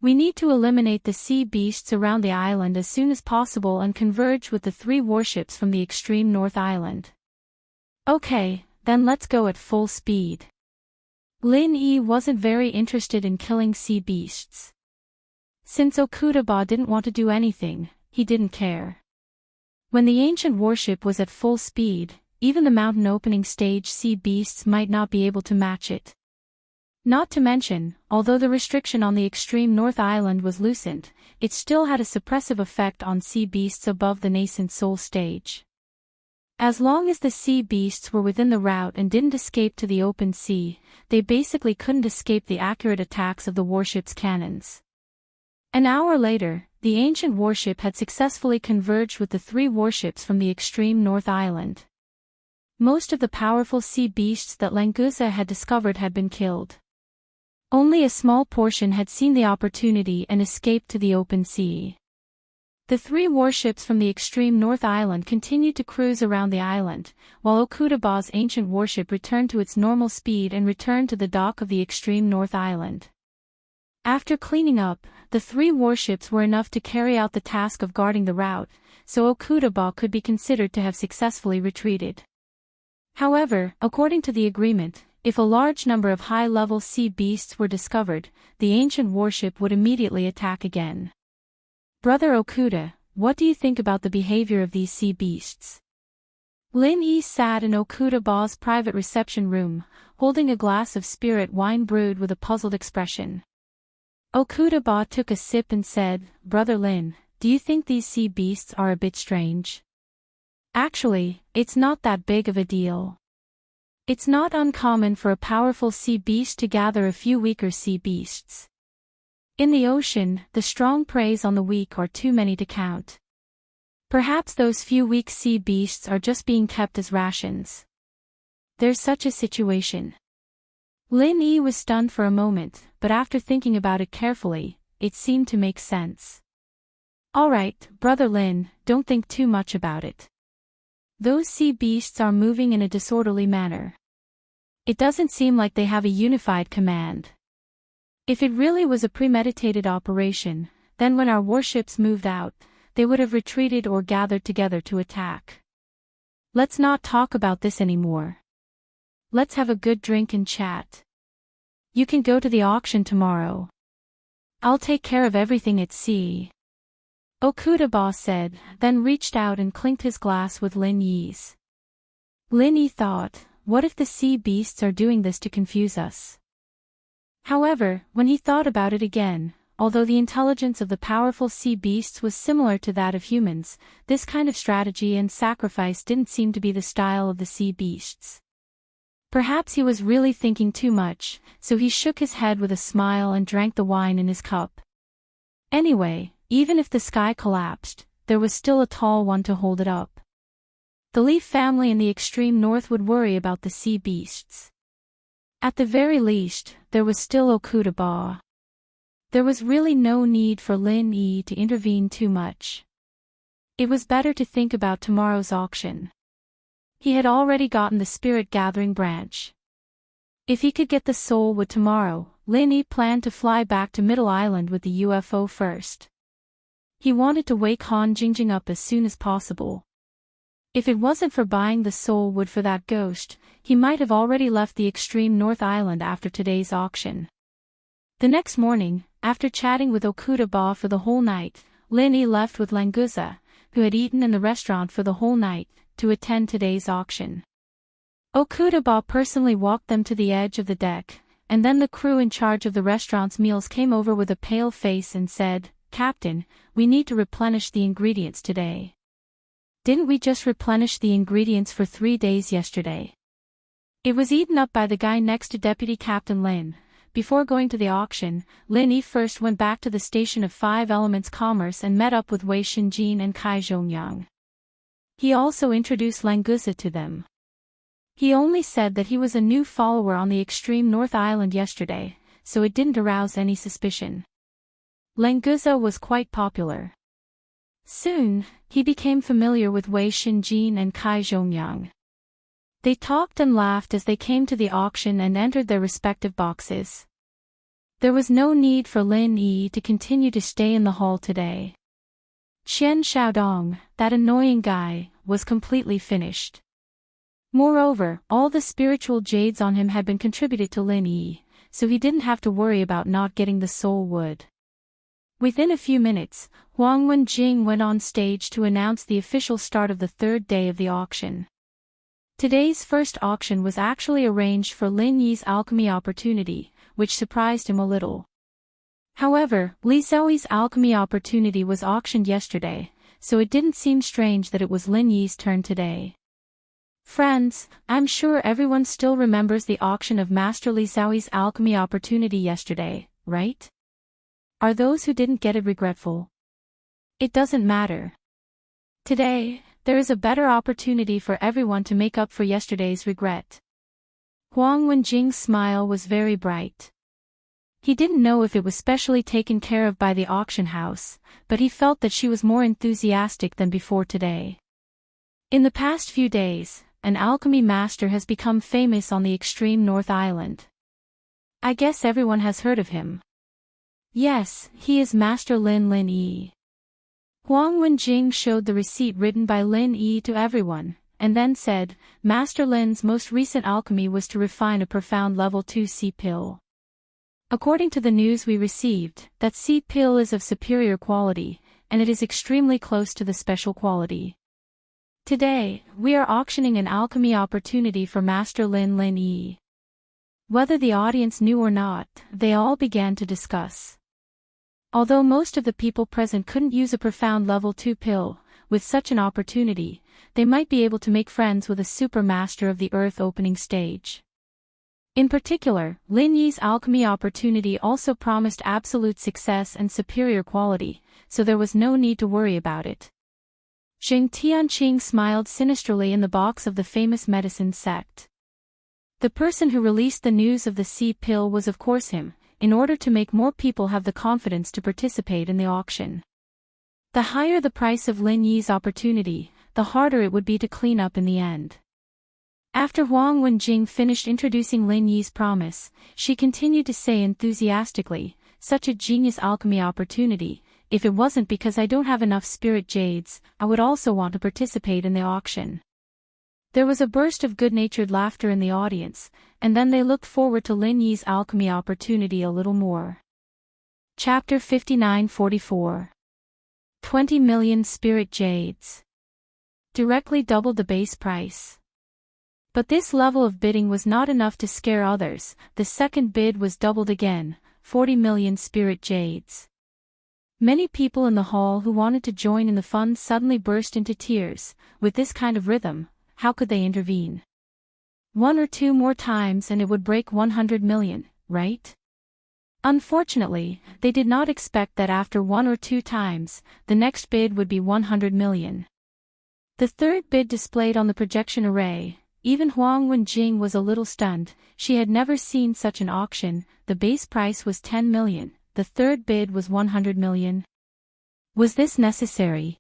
We need to eliminate the sea beasts around the island as soon as possible and converge with the three warships from the extreme north island." Okay, then let's go at full speed. Lin Yi wasn't very interested in killing sea beasts. Since Okuda didn't want to do anything, he didn't care. When the ancient warship was at full speed, even the mountain opening stage sea beasts might not be able to match it. Not to mention, although the restriction on the extreme north island was loosened, it still had a suppressive effect on sea beasts above the nascent soul stage. As long as the sea beasts were within the route and didn't escape to the open sea, they basically couldn't escape the accurate attacks of the warship's cannons. An hour later, the ancient warship had successfully converged with the 3 warships from the extreme North Island. Most of the powerful sea beasts that Languza had discovered had been killed. Only a small portion had seen the opportunity and escaped to the open sea. The 3 warships from the extreme North Island continued to cruise around the island, while Okudaba's ancient warship returned to its normal speed and returned to the dock of the extreme North Island. After cleaning up, the 3 warships were enough to carry out the task of guarding the route, so Okudaba could be considered to have successfully retreated. However, according to the agreement, if a large number of high-level sea beasts were discovered, the ancient warship would immediately attack again. Brother Okuda, what do you think about the behavior of these sea beasts? Lin Yi sat in Okudaba's private reception room, holding a glass of spirit wine brewed with a puzzled expression. Okudaba took a sip and said, Brother Lin, do you think these sea beasts are a bit strange? Actually, it's not that big of a deal. It's not uncommon for a powerful sea beast to gather a few weaker sea beasts. In the ocean, the strong preys on the weak are too many to count. Perhaps those few weak sea beasts are just being kept as rations. There's such a situation. Lin Yi was stunned for a moment, but after thinking about it carefully, it seemed to make sense. Alright, Brother Lin, don't think too much about it. Those sea beasts are moving in a disorderly manner. It doesn't seem like they have a unified command. If it really was a premeditated operation, then when our warships moved out, they would have retreated or gathered together to attack. Let's not talk about this anymore. Let's have a good drink and chat. You can go to the auction tomorrow. I'll take care of everything at sea. Okudaba said, then reached out and clinked his glass with Lin Yi's. Lin Yi thought, what if the sea beasts are doing this to confuse us? However, when he thought about it again, although the intelligence of the powerful sea beasts was similar to that of humans, this kind of strategy and sacrifice didn't seem to be the style of the sea beasts. Perhaps he was really thinking too much, so he shook his head with a smile and drank the wine in his cup. Anyway, even if the sky collapsed, there was still a tall one to hold it up. The Leaf family in the extreme north would worry about the sea beasts. At the very least, there was still Okudaba. There was really no need for Lin Yi to intervene too much. It was better to think about tomorrow's auction. He had already gotten the spirit gathering branch. If he could get the soul wood tomorrow, Lin Yi planned to fly back to Middle Island with the UFO first. He wanted to wake Han Jingjing up as soon as possible. If it wasn't for buying the soul wood for that ghost, he might have already left the extreme North Island after today's auction. The next morning, after chatting with Okudaba for the whole night, Lin Yi left with Languza, who had eaten in the restaurant for the whole night, to attend today's auction. Okudaba personally walked them to the edge of the deck, and then the crew in charge of the restaurant's meals came over with a pale face and said, Captain, we need to replenish the ingredients today. Didn't we just replenish the ingredients for 3 days yesterday? It was eaten up by the guy next to Deputy Captain Lin. Before going to the auction, Lin Yi first went back to the station of 5 Elements Commerce and met up with Wei Xinjin and Kai Zhongyang. He also introduced Languza to them. He only said that he was a new follower on the extreme North Island yesterday, so it didn't arouse any suspicion. Languza was quite popular. Soon, he became familiar with Wei Xinjin and Kai Zhongyang. They talked and laughed as they came to the auction and entered their respective boxes. There was no need for Lin Yi to continue to stay in the hall today. Qian Xiaodong, that annoying guy, was completely finished. Moreover, all the spiritual jades on him had been contributed to Lin Yi, so he didn't have to worry about not getting the soul wood. Within a few minutes, Huang Wenjing went on stage to announce the official start of the 3rd day of the auction. Today's first auction was actually arranged for Lin Yi's alchemy opportunity, which surprised him a little. However, Li Xiaoyi's alchemy opportunity was auctioned yesterday, so it didn't seem strange that it was Lin Yi's turn today. Friends, I'm sure everyone still remembers the auction of Master Li Xiaoyi's alchemy opportunity yesterday, right? Are those who didn't get it regretful? It doesn't matter. Today, there is a better opportunity for everyone to make up for yesterday's regret. Huang Wenjing's smile was very bright. He didn't know if it was specially taken care of by the auction house, but he felt that she was more enthusiastic than before today. In the past few days, an alchemy master has become famous on the extreme North Island. I guess everyone has heard of him. Yes, he is Master Lin Yi. Huang Wenjing showed the receipt written by Lin Yi to everyone, and then said, Master Lin's most recent alchemy was to refine a profound level 2 seed pill. According to the news we received, that seed pill is of superior quality, and it is extremely close to the special quality. Today, we are auctioning an alchemy opportunity for Master Lin Yi. Whether the audience knew or not, they all began to discuss. Although most of the people present couldn't use a profound level 2 pill, with such an opportunity, they might be able to make friends with a super master of the earth opening stage. In particular, Lin Yi's alchemy opportunity also promised absolute success and superior quality, so there was no need to worry about it. Jing Tianqing smiled sinisterly in the box of the famous medicine sect. The person who released the news of the seed pill was of course him, in order to make more people have the confidence to participate in the auction. The higher the price of Lin Yi's opportunity, the harder it would be to clean up in the end. After Huang Wenjing finished introducing Lin Yi's promise, she continued to say enthusiastically, such a genius alchemy opportunity, if it wasn't because I don't have enough spirit jades, I would also want to participate in the auction. There was a burst of good-natured laughter in the audience, and then they looked forward to Lin Yi's alchemy opportunity a little more. Chapter 59-44. 20 million spirit jades. Directly doubled the base price. But this level of bidding was not enough to scare others. The second bid was doubled again, 40 million spirit jades. Many people in the hall who wanted to join in the fun suddenly burst into tears. With this kind of rhythm, how could they intervene? One or two more times and it would break 100 million, right? Unfortunately, they did not expect that after one or two times, the next bid would be 100 million. The third bid displayed on the projection array, even Huang Wenjing was a little stunned. She had never seen such an auction. The base price was 10 million, the third bid was 100 million. Was this necessary?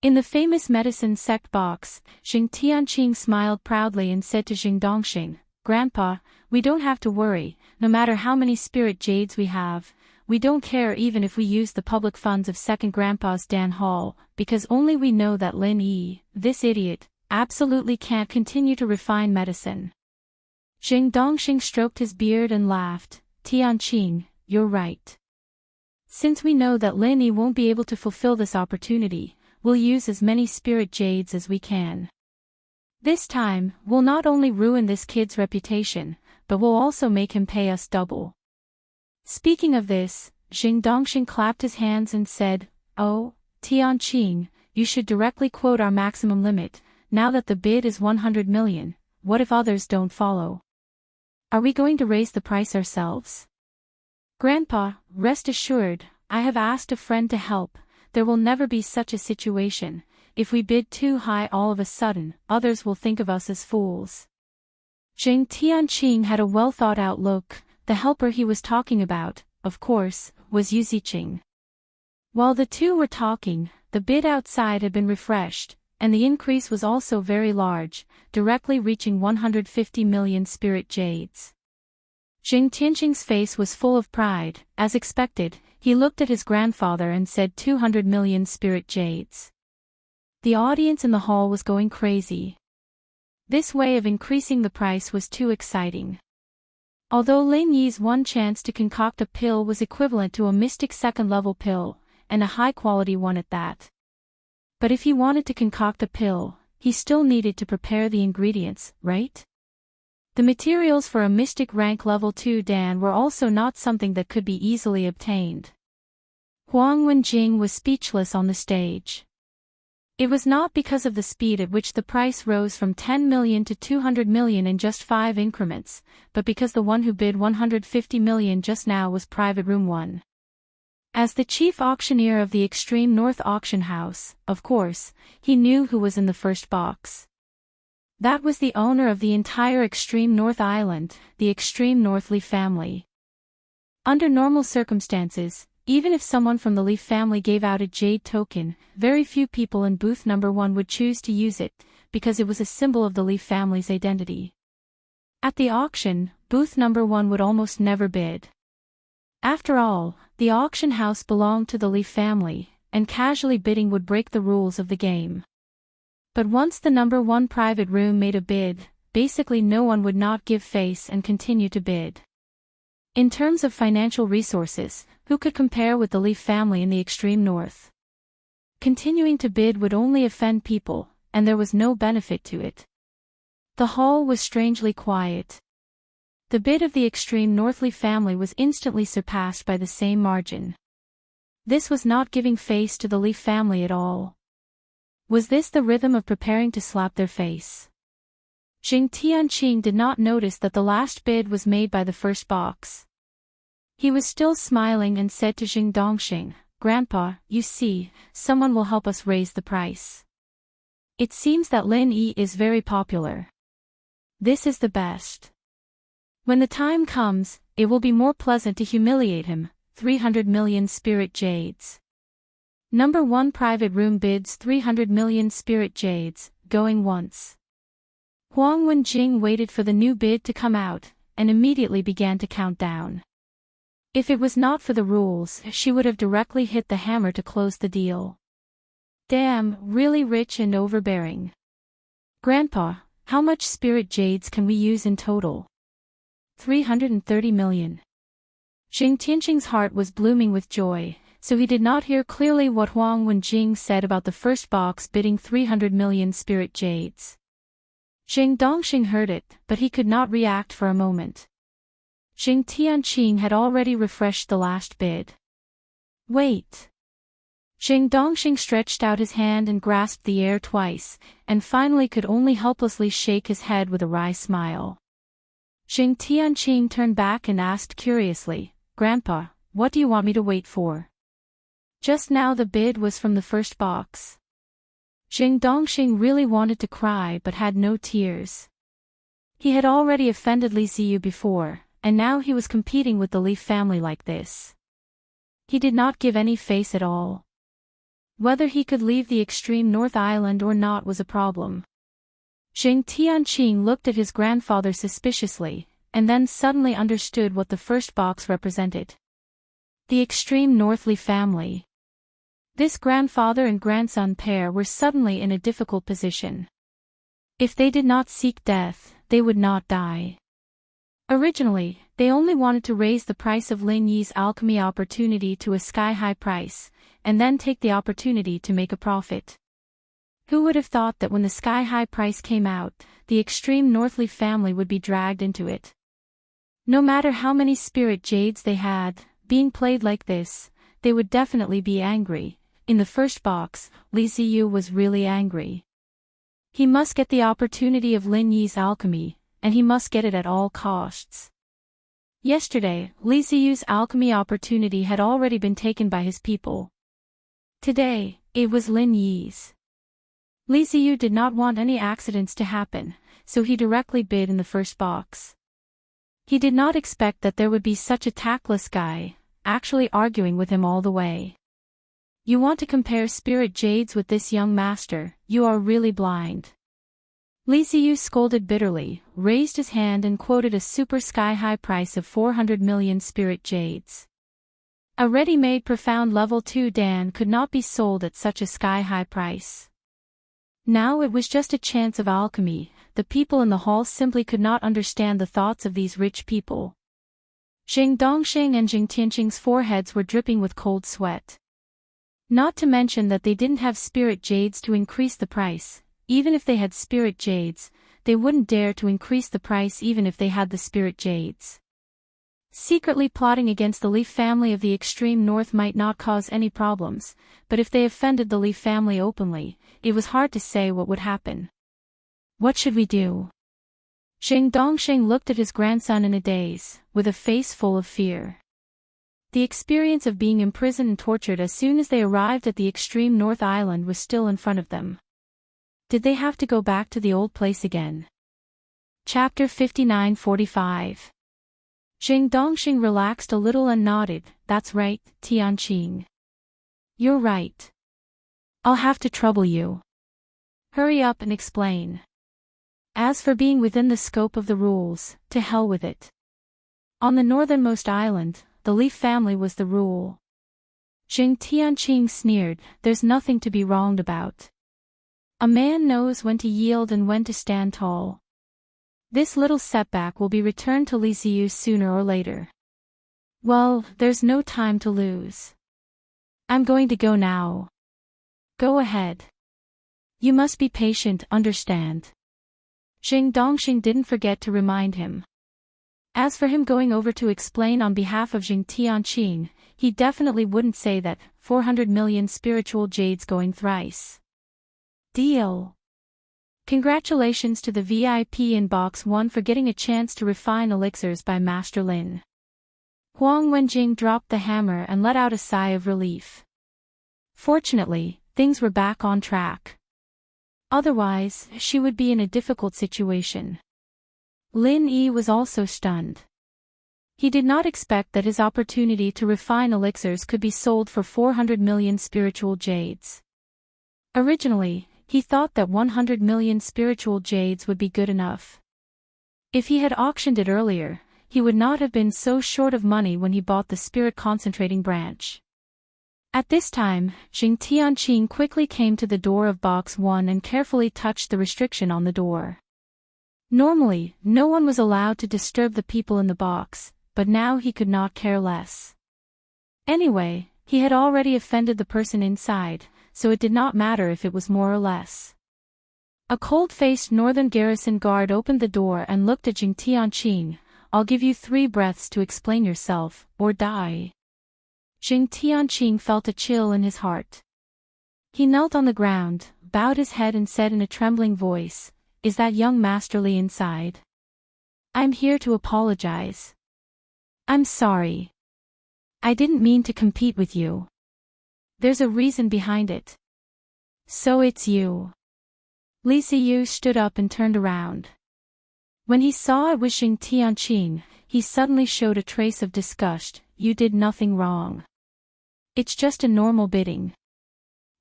In the famous medicine sect box, Jing Tianqing smiled proudly and said to Jing Dongxing, Grandpa, we don't have to worry, no matter how many spirit jades we have, we don't care even if we use the public funds of second Grandpa's Dan Hall, because only we know that Lin Yi, this idiot, absolutely can't continue to refine medicine. Jing Dongxing stroked his beard and laughed, Tianqing, you're right. Since we know that Lin Yi won't be able to fulfill this opportunity, we'll use as many spirit jades as we can. This time, we'll not only ruin this kid's reputation, but we'll also make him pay us double. Speaking of this, Jing Dongxing clapped his hands and said, Oh, Tianqing, you should directly quote our maximum limit. Now that the bid is 100 million, what if others don't follow? Are we going to raise the price ourselves? Grandpa, rest assured, I have asked a friend to help. There will never be such a situation. If we bid too high all of a sudden, others will think of us as fools. Jing Tianqing had a well-thought-out look. The helper he was talking about, of course, was Yu Ziqing. While the two were talking, the bid outside had been refreshed, and the increase was also very large, directly reaching 150 million spirit jades. Jing Tianqing's face was full of pride. As expected, he looked at his grandfather and said 200 million spirit jades. The audience in the hall was going crazy. This way of increasing the price was too exciting. Although Lin Yi's one chance to concoct a pill was equivalent to a mystic second-level pill, and a high-quality one at that. But if he wanted to concoct a pill, he still needed to prepare the ingredients, right? The materials for a mystic rank level 2 Dan were also not something that could be easily obtained. Huang Wenjing was speechless on the stage. It was not because of the speed at which the price rose from 10 million to 200 million in just 5 increments, but because the one who bid 150 million just now was Private Room 1. As the chief auctioneer of the Extreme North Auction House, of course, he knew who was in the first box. That was the owner of the entire Extreme North Island, the Extreme North Leaf family. Under normal circumstances, even if someone from the Leaf family gave out a jade token, very few people in booth number 1 would choose to use it, because it was a symbol of the Leaf family's identity. At the auction, booth number 1 would almost never bid. After all, the auction house belonged to the Leaf family, and casually bidding would break the rules of the game. But once the number 1 private room made a bid, basically no one would not give face and continue to bid. In terms of financial resources, who could compare with the Leaf family in the extreme north? Continuing to bid would only offend people, and there was no benefit to it. The hall was strangely quiet. The bid of the extreme North Leaf family was instantly surpassed by the same margin. This was not giving face to the Leaf family at all. Was this the rhythm of preparing to slap their face? Jing Tianqing did not notice that the last bid was made by the first box. He was still smiling and said to Jing Dongxing, "Grandpa, you see, someone will help us raise the price. It seems that Lin Yi is very popular. This is the best. When the time comes, it will be more pleasant to humiliate him." 300 million spirit jades. Number 1 private room bids 300 million spirit jades, going once. Huang Wenjing waited for the new bid to come out, and immediately began to count down. If it was not for the rules, she would have directly hit the hammer to close the deal. Damn, really rich and overbearing. Grandpa, how much spirit jades can we use in total? 330 million. Jing Tianqing's heart was blooming with joy, so he did not hear clearly what Huang Wenjing said about the first box bidding 300 million spirit jades. Jing Dongxing heard it, but he could not react for a moment. Jing Tianqing had already refreshed the last bid. Wait. Jing Dongxing stretched out his hand and grasped the air twice, and finally could only helplessly shake his head with a wry smile. Jing Tianqing turned back and asked curiously, "Grandpa, what do you want me to wait for?" Just now the bid was from the first box. Jing Dongxing really wanted to cry but had no tears. He had already offended Li Ziyu before, and now he was competing with the Leaf family like this. He did not give any face at all. Whether he could leave the extreme North Island or not was a problem. Jing Tianqing looked at his grandfather suspiciously, and then suddenly understood what the first box represented. The extreme North Leaf family. This grandfather and grandson pair were suddenly in a difficult position. If they did not seek death, they would not die. Originally, they only wanted to raise the price of Lin Yi's alchemy opportunity to a sky-high price, and then take the opportunity to make a profit. Who would have thought that when the sky-high price came out, the extreme North Leaf family would be dragged into it? No matter how many spirit jades they had, being played like this, they would definitely be angry. In the first box, Li Ziyu was really angry. He must get the opportunity of Lin Yi's alchemy, and he must get it at all costs. Yesterday, Li Ziyu's alchemy opportunity had already been taken by his people. Today, it was Lin Yi's. Li Ziyu did not want any accidents to happen, so he directly bid in the first box. He did not expect that there would be such a tactless guy, actually arguing with him all the way. You want to compare spirit jades with this young master, you are really blind. Li Ziyu scolded bitterly, raised his hand and quoted a super sky-high price of 400 million spirit jades. A ready-made profound level 2 Dan could not be sold at such a sky-high price. Now it was just a chance of alchemy, the people in the hall simply could not understand the thoughts of these rich people. Jing Dongxing and Jing Tianqing's foreheads were dripping with cold sweat. Not to mention that they didn't have spirit jades to increase the price. Even if they had spirit jades, they wouldn't dare to increase the price even if they had the spirit jades. Secretly plotting against the Li family of the extreme north might not cause any problems, but if they offended the Li family openly, it was hard to say what would happen. What should we do? Zheng Dongsheng looked at his grandson in a daze, with a face full of fear. The experience of being imprisoned and tortured as soon as they arrived at the extreme north island was still in front of them. Did they have to go back to the old place again? Chapter 59:45. Zheng Dongxing relaxed a little and nodded. That's right, Tianqing. You're right. I'll have to trouble you. Hurry up and explain. As for being within the scope of the rules, to hell with it. On the northernmost island, the Li family was the rule. Zheng Tianqing sneered, there's nothing to be wronged about. A man knows when to yield and when to stand tall. This little setback will be returned to Li Ziyu sooner or later. Well, there's no time to lose. I'm going to go now. Go ahead. You must be patient, understand? Zheng Dongxing didn't forget to remind him. As for him going over to explain on behalf of Zheng Tianqing, he definitely wouldn't say that, 400 million spiritual jades going thrice. Deal. Congratulations to the VIP in Box 1 for getting a chance to refine elixirs by Master Lin. Huang Wenjing dropped the hammer and let out a sigh of relief. Fortunately, things were back on track. Otherwise, she would be in a difficult situation. Lin Yi was also stunned. He did not expect that his opportunity to refine elixirs could be sold for 400 million spiritual jades. Originally, he thought that 100 million spiritual jades would be good enough. If he had auctioned it earlier, he would not have been so short of money when he bought the spirit concentrating branch. At this time, Zheng Tianqing quickly came to the door of Box 1 and carefully touched the restriction on the door. Normally, no one was allowed to disturb the people in the box, but now he could not care less. Anyway, he had already offended the person inside, so it did not matter if it was more or less. A cold-faced northern garrison guard opened the door and looked at Zheng Tianqing. I'll give you 3 breaths to explain yourself, or die. Zheng Tianqing felt a chill in his heart. He knelt on the ground, bowed his head and said in a trembling voice, Is that young Master Li inside? I'm here to apologize. I'm sorry. I didn't mean to compete with you. There's a reason behind it. So it's you. Li Ziyu stood up and turned around. When he saw it was Zheng Tianqing, he suddenly showed a trace of disgust. You did nothing wrong. It's just a normal bidding.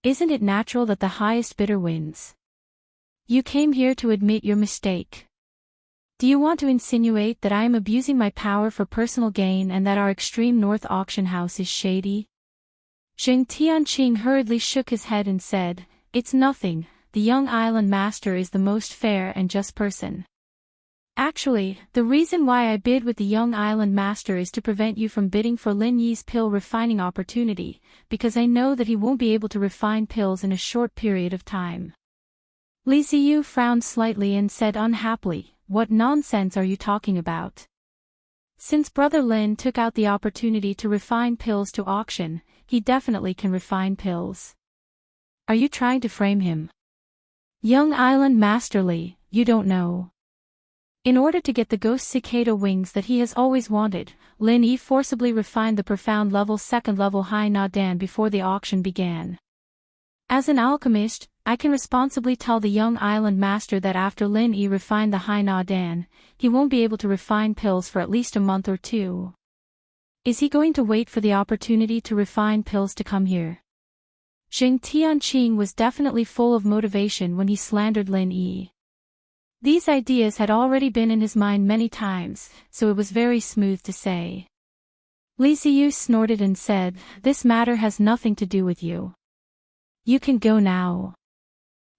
Isn't it natural that the highest bidder wins? You came here to admit your mistake. Do you want to insinuate that I am abusing my power for personal gain and that our extreme north auction house is shady? Zheng Tianqing hurriedly shook his head and said, It's nothing, the young island master is the most fair and just person. Actually, the reason why I bid with the young island master is to prevent you from bidding for Lin Yi's pill refining opportunity, because I know that he won't be able to refine pills in a short period of time. Li Ziyu frowned slightly and said unhappily, What nonsense are you talking about? Since Brother Lin took out the opportunity to refine pills to auction, he definitely can refine pills. Are you trying to frame him? Young Island Master Li, you don't know. In order to get the ghost cicada wings that he has always wanted, Lin Yi forcibly refined the profound level 2nd level high Nadan before the auction began. As an alchemist, I can responsibly tell the young island master that after Lin Yi refined the high Nadan, he won't be able to refine pills for at least a month or 2. Is he going to wait for the opportunity to refine pills to come here? Zheng Tianqing was definitely full of motivation when he slandered Lin Yi. These ideas had already been in his mind many times, so it was very smooth to say. Li Ziyu snorted and said, This matter has nothing to do with you. You can go now.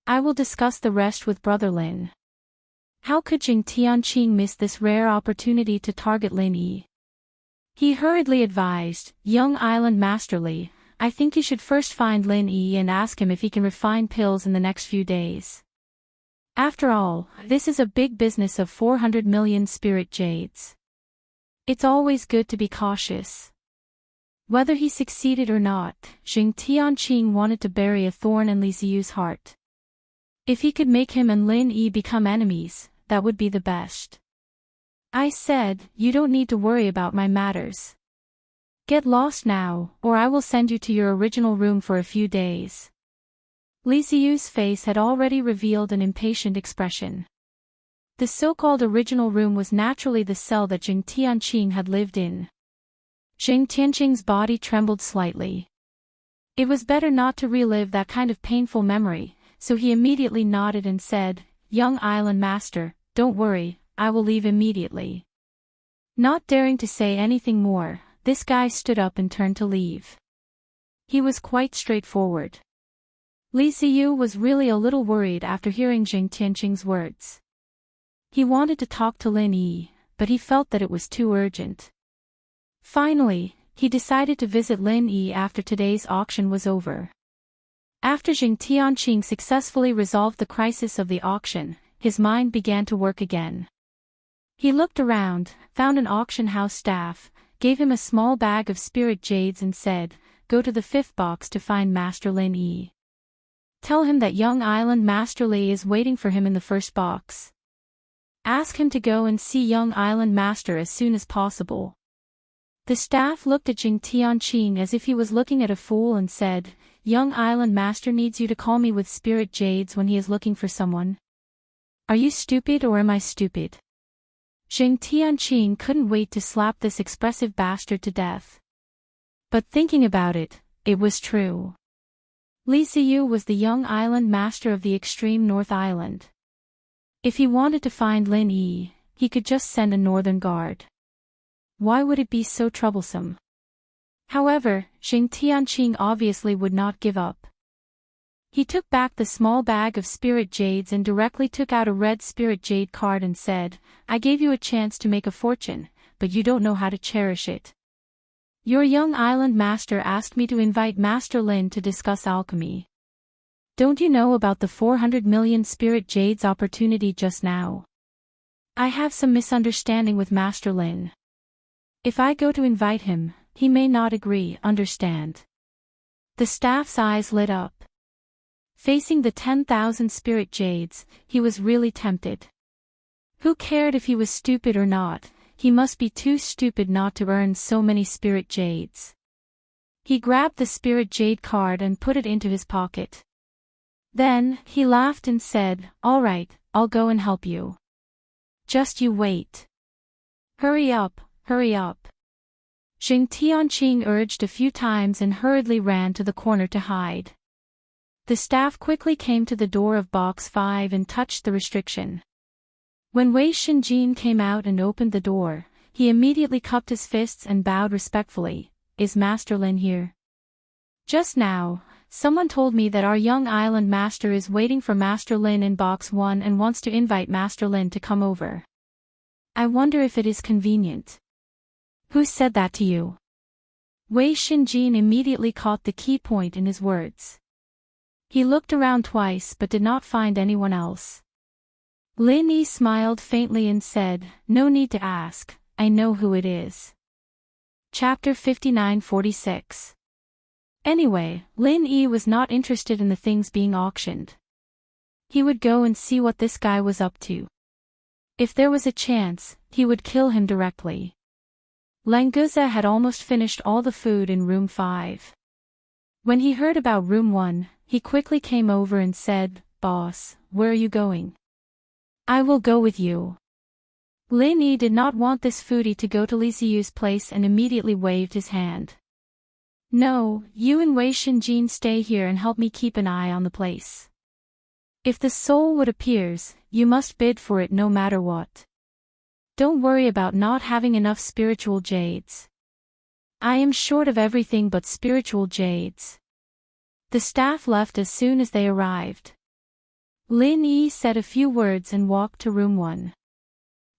I will discuss the rest with Brother Lin. How could Zheng Tianqing miss this rare opportunity to target Lin Yi? He hurriedly advised, Young Island Master Li, I think you should first find Lin Yi and ask him if he can refine pills in the next few days. After all, this is a big business of 400 million spirit jades. It's always good to be cautious. Whether he succeeded or not, Jing Tianqing wanted to bury a thorn in Li Ziyu's heart. If he could make him and Lin Yi become enemies, that would be the best. I said, you don't need to worry about my matters. Get lost now, or I will send you to your original room for a few days. Li Ziyu's face had already revealed an impatient expression. The so-called original room was naturally the cell that Jing Tianqing had lived in. Jing Tianqing's body trembled slightly. It was better not to relive that kind of painful memory, so he immediately nodded and said, Young Island Master, don't worry, I will leave immediately. Not daring to say anything more, this guy stood up and turned to leave. He was quite straightforward. Li Ziyu was really a little worried after hearing Jing Tianqing's words. He wanted to talk to Lin Yi, but he felt that it was too urgent. Finally, he decided to visit Lin Yi after today's auction was over. After Jing Tianqing successfully resolved the crisis of the auction, his mind began to work again. He looked around, found an auction house staff, gave him a small bag of spirit jades and said, Go to the 5th box to find Master Lin Yi. Tell him that young Island Master Li is waiting for him in the 1st box. Ask him to go and see young Island Master as soon as possible. The staff looked at Jing Tianqing as if he was looking at a fool and said, Young Island Master needs you to call me with spirit jades when he is looking for someone. Are you stupid or am I stupid? Jing Tianqing couldn't wait to slap this expressive bastard to death. But thinking about it, it was true. Li Ziyu was the young island master of the extreme North Island. If he wanted to find Lin Yi, he could just send a northern guard. Why would it be so troublesome? However, Jing Tianqing obviously would not give up. He took back the small bag of spirit jades and directly took out a red spirit jade card and said, I gave you a chance to make a fortune, but you don't know how to cherish it. Your young island master asked me to invite Master Lin to discuss alchemy. Don't you know about the 400 million spirit jades opportunity just now? I have some misunderstanding with Master Lin. If I go to invite him, he may not agree, understand? The staff's eyes lit up. Facing the 10,000 spirit jades, he was really tempted. Who cared if he was stupid or not? He must be too stupid not to earn so many spirit jades. He grabbed the spirit jade card and put it into his pocket. Then, he laughed and said, All right, I'll go and help you. Just you wait. Hurry up, hurry up. Jing Tianqing urged a few times and hurriedly ran to the corner to hide. The staff quickly came to the door of box 5 and touched the restriction. When Wei Shinjin came out and opened the door, he immediately cupped his fists and bowed respectfully. Is Master Lin here? Just now, someone told me that our young island master is waiting for Master Lin in box 1 and wants to invite Master Lin to come over. I wonder if it is convenient. Who said that to you? Wei Shinjin immediately caught the key point in his words. He looked around twice but did not find anyone else. Lin Yi smiled faintly and said, No need to ask, I know who it is. Chapter 59-46. Anyway, Lin Yi was not interested in the things being auctioned. He would go and see what this guy was up to. If there was a chance, he would kill him directly. Languza had almost finished all the food in room 5. When he heard about room 1, he quickly came over and said, Boss, where are you going? I will go with you. Lin Yi did not want this foodie to go to Li Ziyu's place and immediately waved his hand. No, you and Wei Shinjin stay here and help me keep an eye on the place. If the soul wood appears, you must bid for it no matter what. Don't worry about not having enough spiritual jades. I am short of everything but spiritual jades. The staff left as soon as they arrived. Lin Yi said a few words and walked to room 1.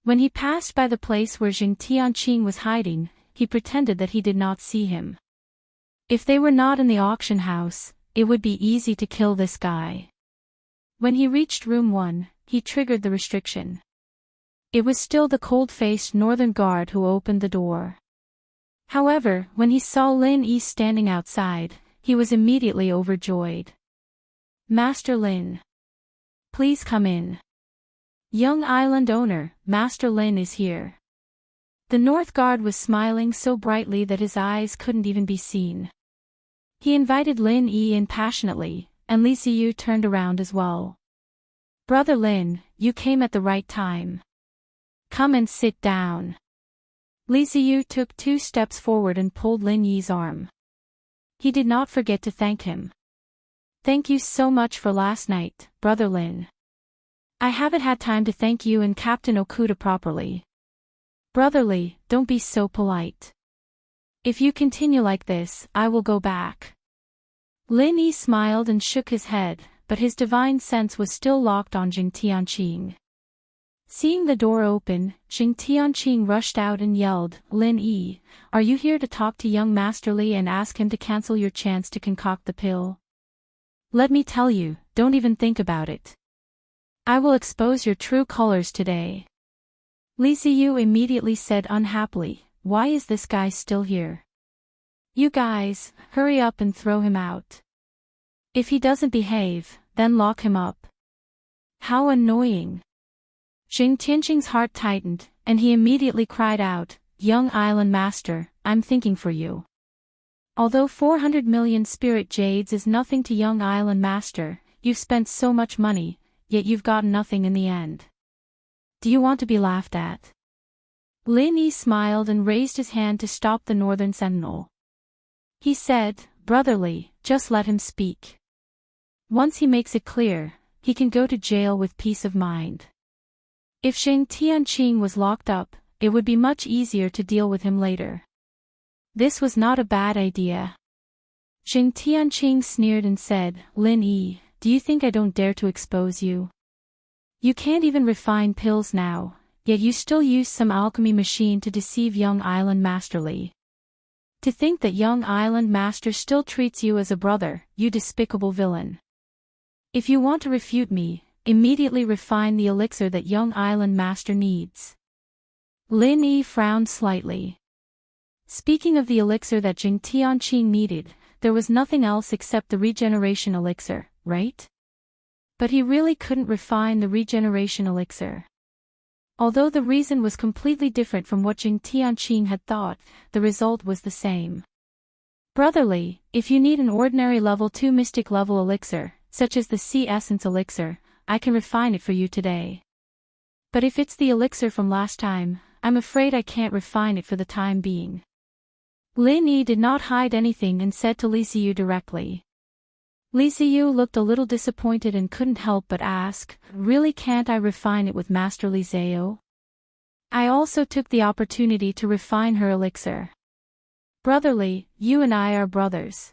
When he passed by the place where Jing Tianqing was hiding, he pretended that he did not see him. If they were not in the auction house, it would be easy to kill this guy. When he reached room 1, he triggered the restriction. It was still the cold-faced northern guard who opened the door. However, when he saw Lin Yi standing outside, he was immediately overjoyed. "Master Lin. Please come in. Young island owner, Master Lin is here." The North Guard was smiling so brightly that his eyes couldn't even be seen. He invited Lin Yi in passionately, and Li Ziyu turned around as well. "Brother Lin, you came at the right time. Come and sit down." Li Ziyu took 2 steps forward and pulled Lin Yi's arm. He did not forget to thank him. "Thank you so much for last night, Brother Lin. I haven't had time to thank you and Captain Okuda properly. Brotherly, don't be so polite. If you continue like this, I will go back." Lin Yi smiled and shook his head, but his divine sense was still locked on Jing Tianqing. Seeing the door open, Jing Tianqing rushed out and yelled, "Lin Yi, are you here to talk to young Master Li and ask him to cancel your chance to concoct the pill? Let me tell you, don't even think about it. I will expose your true colors today." Li Ziyu immediately said unhappily, "Why is this guy still here? You guys, hurry up and throw him out. If he doesn't behave, then lock him up." How annoying. Jing Tianqing's heart tightened, and he immediately cried out, "Young Island Master, I'm thinking for you. Although 400 million spirit jades is nothing to Young Island Master, you've spent so much money, yet you've gotten nothing in the end. Do you want to be laughed at?" Lin Yi smiled and raised his hand to stop the northern sentinel. He said, "Brotherly, just let him speak. Once he makes it clear, he can go to jail with peace of mind. If Jing Tianqing was locked up, it would be much easier to deal with him later." This was not a bad idea. Jing Tianqing sneered and said, "Lin Yi, do you think I don't dare to expose you? You can't even refine pills now, yet you still use some alchemy machine to deceive Young Island Master Li. To think that Young Island Master still treats you as a brother, you despicable villain. If you want to refute me, immediately refine the elixir that Young Island Master needs." Lin Yi frowned slightly. Speaking of the elixir that Jing Tianqing needed, there was nothing else except the regeneration elixir, right? But he really couldn't refine the regeneration elixir. Although the reason was completely different from what Jing Tianqing had thought, the result was the same. "Brotherly, if you need an ordinary level 2 mystic level elixir, such as the Sea Essence elixir, I can refine it for you today. But if it's the elixir from last time, I'm afraid I can't refine it for the time being." Lin Yi did not hide anything and said to Li Ziyu directly. Li Ziyu looked a little disappointed and couldn't help but ask, "Really can't I refine it with Master Li Ziyu? I also took the opportunity to refine her elixir. Brotherly, you and I are brothers.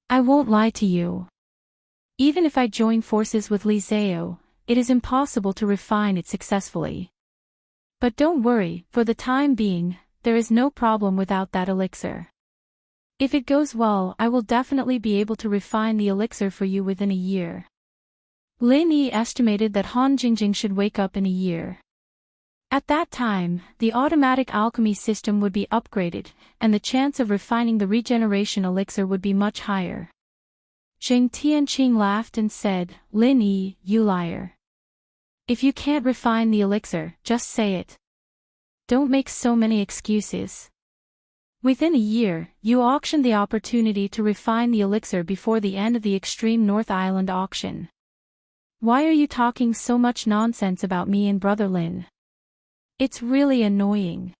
I won't lie to you. Even if I join forces with Li Ziyu, it is impossible to refine it successfully. But don't worry, for the time being, there is no problem without that elixir. If it goes well, I will definitely be able to refine the elixir for you within a year." Lin Yi estimated that Han Jingjing should wake up in a year. At that time, the automatic alchemy system would be upgraded, and the chance of refining the regeneration elixir would be much higher. Jing Tianqing laughed and said, "Lin Yi, you liar. If you can't refine the elixir, just say it. Don't make so many excuses. Within a year, you auctioned the opportunity to refine the elixir before the end of the Extreme North Island auction. Why are you talking so much nonsense about me and Brother Lin? It's really annoying.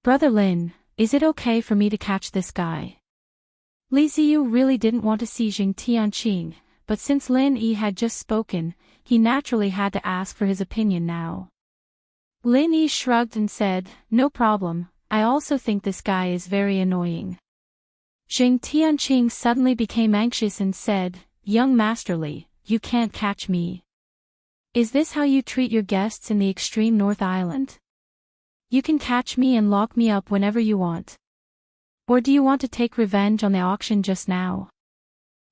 Brother Lin, is it okay for me to catch this guy?" Li Ziyu really didn't want to see Jing Tianqing, but since Lin Yi had just spoken, he naturally had to ask for his opinion now. Lin Yi shrugged and said, "No problem, I also think this guy is very annoying." Jing Tianqing suddenly became anxious and said, "Young Master Li, you can't catch me. Is this how you treat your guests in the Extreme North Island? You can catch me and lock me up whenever you want. Or do you want to take revenge on the auction just now?"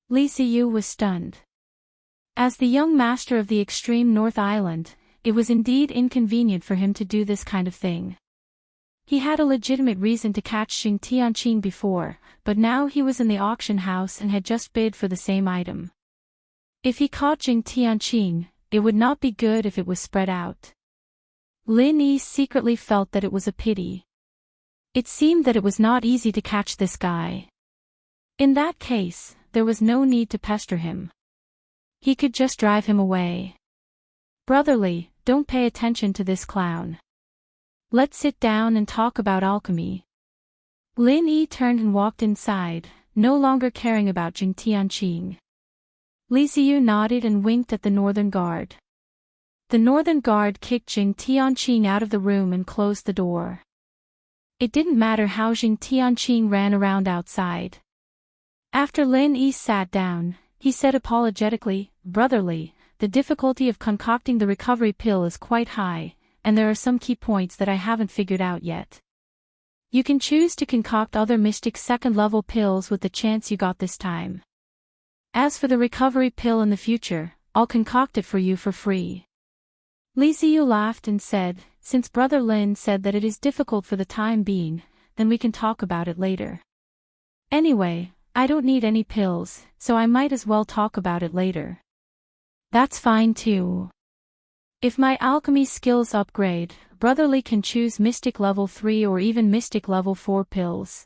Li Ziyu was stunned. As the young master of the Extreme North Island, it was indeed inconvenient for him to do this kind of thing. He had a legitimate reason to catch Xing Tianqing before, but now he was in the auction house and had just bid for the same item. If he caught Xing Tianqing, it would not be good if it was spread out. Lin Yi secretly felt that it was a pity. It seemed that it was not easy to catch this guy. In that case, there was no need to pester him. He could just drive him away. Brotherly, don't pay attention to this clown. Let's sit down and talk about alchemy. Lin Yi turned and walked inside, no longer caring about Xing Tianqing. Li Ziyu nodded and winked at the northern guard. The northern guard kicked Xing Tianqing out of the room and closed the door. It didn't matter how Xing Tianqing ran around outside. After Lin Yi sat down, he said apologetically, "Brotherly, the difficulty of concocting the recovery pill is quite high, and there are some key points that I haven't figured out yet. You can choose to concoct other mystic second-level pills with the chance you got this time. As for the recovery pill in the future, I'll concoct it for you for free." Li Ziyu laughed and said, "Since Brother Lin said that it is difficult for the time being, then we can talk about it later. Anyway, I don't need any pills, so I might as well talk about it later." "That's fine too. If my alchemy skills upgrade, Brotherly can choose Mystic Level 3 or even Mystic Level 4 pills.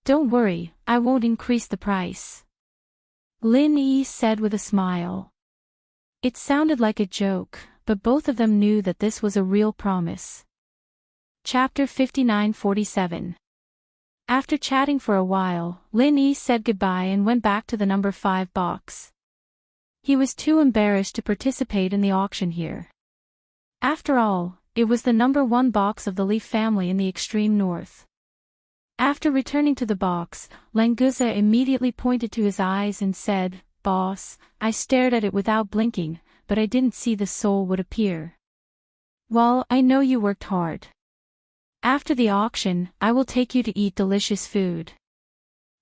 Don't worry, I won't increase the price," Lin Yi said with a smile. It sounded like a joke, but both of them knew that this was a real promise. Chapter 59-47. After chatting for a while, Lin Yi said goodbye and went back to the number 5 box. He was too embarrassed to participate in the auction here. After all, it was the number 1 box of the Li family in the extreme north. After returning to the box, Languza immediately pointed to his eyes and said, "Boss, I stared at it without blinking, but I didn't see the soul would appear." "Well, I know you worked hard. After the auction, I will take you to eat delicious food."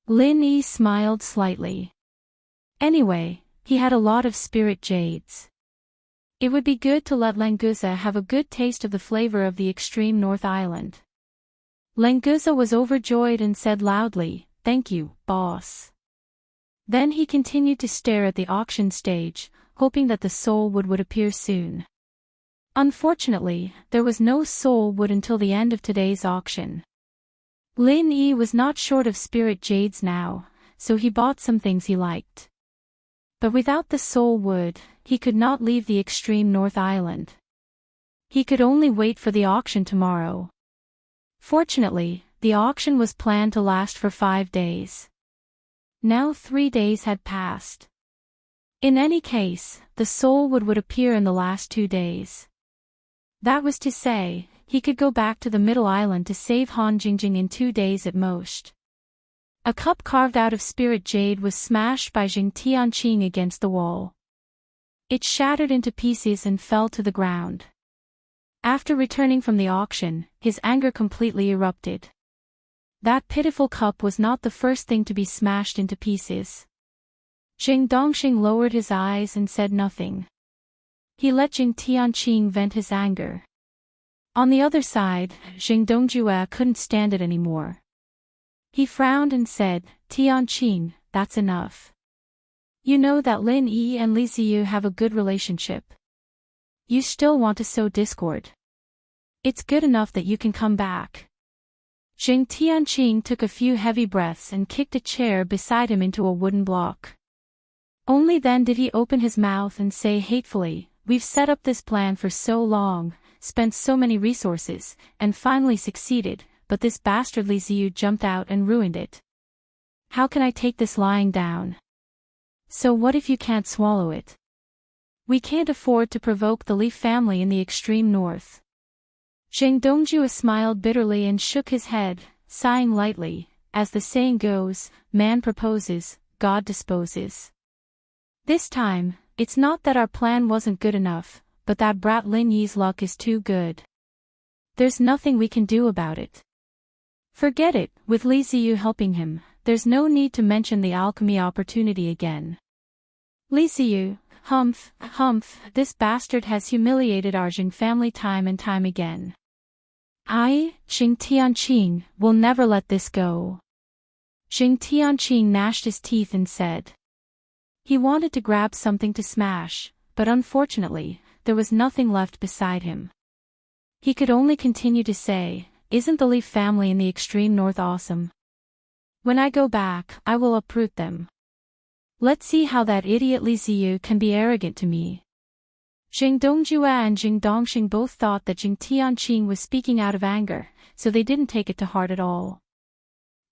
Lin Yi smiled slightly. Anyway, he had a lot of spirit jades. It would be good to let Languza have a good taste of the flavor of the extreme North Island. Languza was overjoyed and said loudly, "Thank you, boss." Then he continued to stare at the auction stage, hoping that the soul would appear soon. Unfortunately, there was no soul wood until the end of today's auction. Lin Yi was not short of spirit jades now, so he bought some things he liked. But without the soul wood, he could not leave the extreme North Island. He could only wait for the auction tomorrow. Fortunately, the auction was planned to last for 5 days. Now 3 days had passed. In any case, the soul would appear in the last 2 days. That was to say, he could go back to the Middle Island to save Han Jingjing in 2 days at most. A cup carved out of spirit jade was smashed by Xing Tianqing against the wall. It shattered into pieces and fell to the ground. After returning from the auction, his anger completely erupted. That pitiful cup was not the first thing to be smashed into pieces. Xing Dongxing lowered his eyes and said nothing. He let Xing Tianqing vent his anger. On the other side, Xing Dongjue couldn't stand it anymore. He frowned and said, "Tianqing, that's enough. You know that Lin Yi and Li Ziyu have a good relationship. You still want to sow discord. It's good enough that you can come back." Xing Tianqing took a few heavy breaths and kicked a chair beside him into a wooden block. Only then did he open his mouth and say hatefully, "We've set up this plan for so long, spent so many resources, and finally succeeded, but this bastard Li Ziyu jumped out and ruined it. How can I take this lying down? So what if you can't swallow it? We can't afford to provoke the Li family in the extreme north." Zheng Dongjue smiled bitterly and shook his head, sighing lightly. As the saying goes, man proposes, God disposes. This time, it's not that our plan wasn't good enough, but that brat Lin Yi's luck is too good. There's nothing we can do about it. Forget it. With Li Ziyu helping him, there's no need to mention the alchemy opportunity again. Li Ziyu, Humph, humph, this bastard has humiliated our Jing family time and time again. I, Jing Tianqing, will never let this go. Jing Tianqing gnashed his teeth and said. He wanted to grab something to smash, but unfortunately, there was nothing left beside him. He could only continue to say, isn't the Li family in the extreme north awesome? When I go back, I will uproot them. Let's see how that idiot Li Ziyu can be arrogant to me. Jing Dongjue and Jing Dongxing both thought that Jing Tianqing was speaking out of anger, so they didn't take it to heart at all.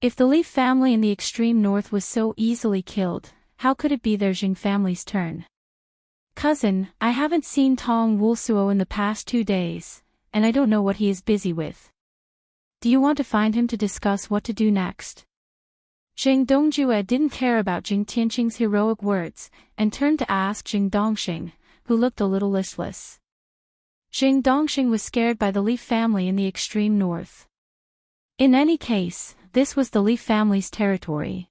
If the Li family in the extreme north was so easily killed, how could it be their Jing family's turn? Cousin, I haven't seen Tong Wulsuo in the past 2 days, and I don't know what he is busy with. Do you want to find him to discuss what to do next? Jing Dongjue didn't care about Jing Tianqing's heroic words, and turned to ask Jing Dongxing, who looked a little listless. Jing Dongxing was scared by the Li family in the extreme north. In any case, this was the Li family's territory.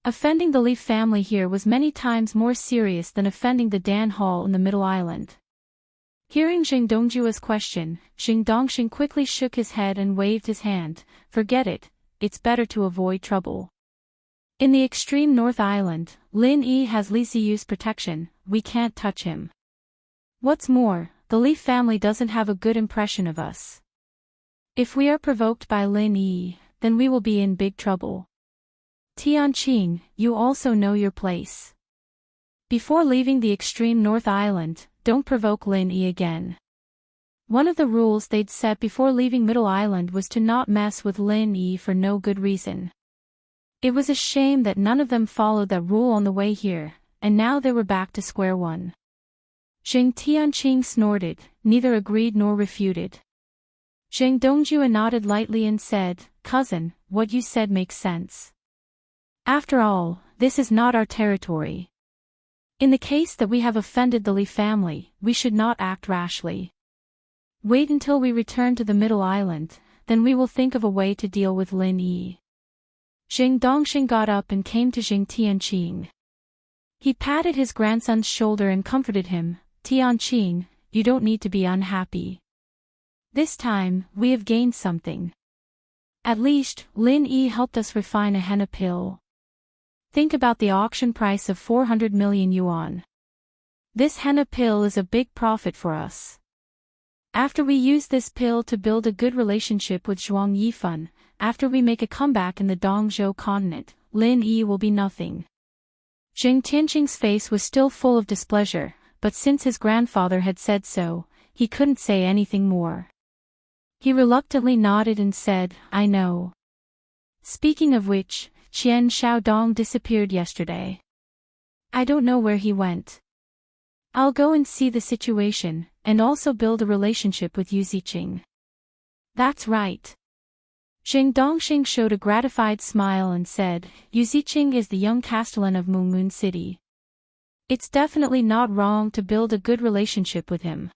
Offending the Li family here was many times more serious than offending the Dan Hall in the Middle Island. Hearing Jing Dongjue's question, Jing Dongxing quickly shook his head and waved his hand. Forget it, it's better to avoid trouble. In the extreme North Island, Lin Yi has Li Ziyu's protection, we can't touch him. What's more, the Li family doesn't have a good impression of us. If we are provoked by Lin Yi, then we will be in big trouble. Tianqing, you also know your place. Before leaving the extreme North Island, don't provoke Lin Yi again. One of the rules they'd set before leaving Middle Island was to not mess with Lin Yi for no good reason. It was a shame that none of them followed that rule on the way here, and now they were back to square one. Jing Tianqing snorted, neither agreed nor refuted. Jing Dongjue nodded lightly and said, Cousin, what you said makes sense. After all, this is not our territory. In the case that we have offended the Li family, we should not act rashly. Wait until we return to the Middle Island, then we will think of a way to deal with Lin Yi. Jing Dongxing got up and came to Jing Tianqing. He patted his grandson's shoulder and comforted him, Tianqing, you don't need to be unhappy. This time, we have gained something. At least, Lin Yi helped us refine a henna pill. Think about the auction price of 400 million yuan. This henna pill is a big profit for us. After we use this pill to build a good relationship with Zhuang Yifan, after we make a comeback in the Dongzhou continent, Lin Yi will be nothing. Jing Tianqing's face was still full of displeasure, but since his grandfather had said so, he couldn't say anything more. He reluctantly nodded and said, I know. Speaking of which, Qian Xiaodong disappeared yesterday. I don't know where he went. I'll go and see the situation, and also build a relationship with Yu Ziqing. That's right. Jing Dongxing showed a gratified smile and said, Yu Ziqing is the young castellan of Moon City. It's definitely not wrong to build a good relationship with him.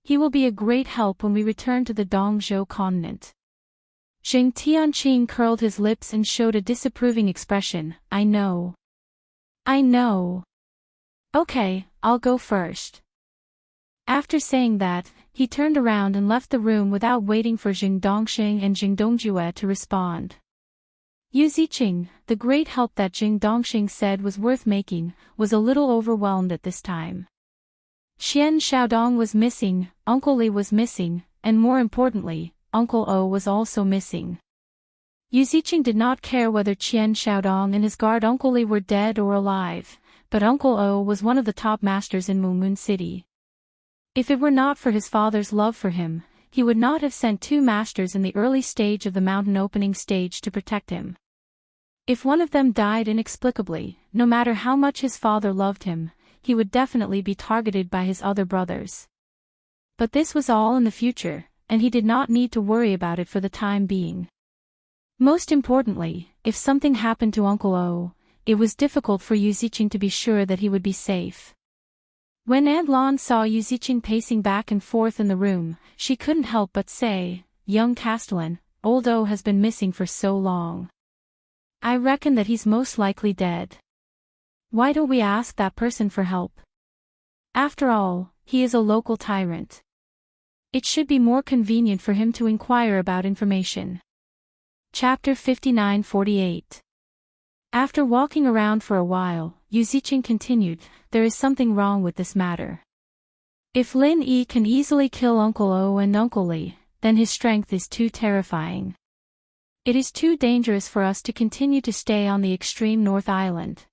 He will be a great help when we return to the Dongzhou continent. Jing Tianqing curled his lips and showed a disapproving expression, I know. I know. Okay, I'll go first. After saying that, he turned around and left the room without waiting for Jing Dongxing and Jing Dongjue to respond. Yu Ziqing, the great help that Jing Dongxing said was worth making, was a little overwhelmed at this time. Qian Xiaodong was missing, Uncle Li was missing, and more importantly, Uncle O was also missing. Yu Ziqing did not care whether Qian Xiaodong and his guard Uncle Li were dead or alive, but Uncle O was one of the top masters in Moon City. If it were not for his father's love for him, he would not have sent 2 masters in the early stage of the mountain opening stage to protect him. If one of them died inexplicably, no matter how much his father loved him, he would definitely be targeted by his other brothers. But this was all in the future, and he did not need to worry about it for the time being. Most importantly, if something happened to Uncle O, it was difficult for Yu Ziqing to be sure that he would be safe. When Aunt Lan saw Yu Ziqing pacing back and forth in the room, she couldn't help but say, Young Castellan, old O has been missing for so long. I reckon that he's most likely dead. Why don't we ask that person for help? After all, he is a local tyrant. It should be more convenient for him to inquire about information. Chapter 59-48. After walking around for a while, Yu Ziqing continued, there is something wrong with this matter. If Lin Yi can easily kill Uncle O and Uncle Li, then his strength is too terrifying. It is too dangerous for us to continue to stay on the extreme North Island.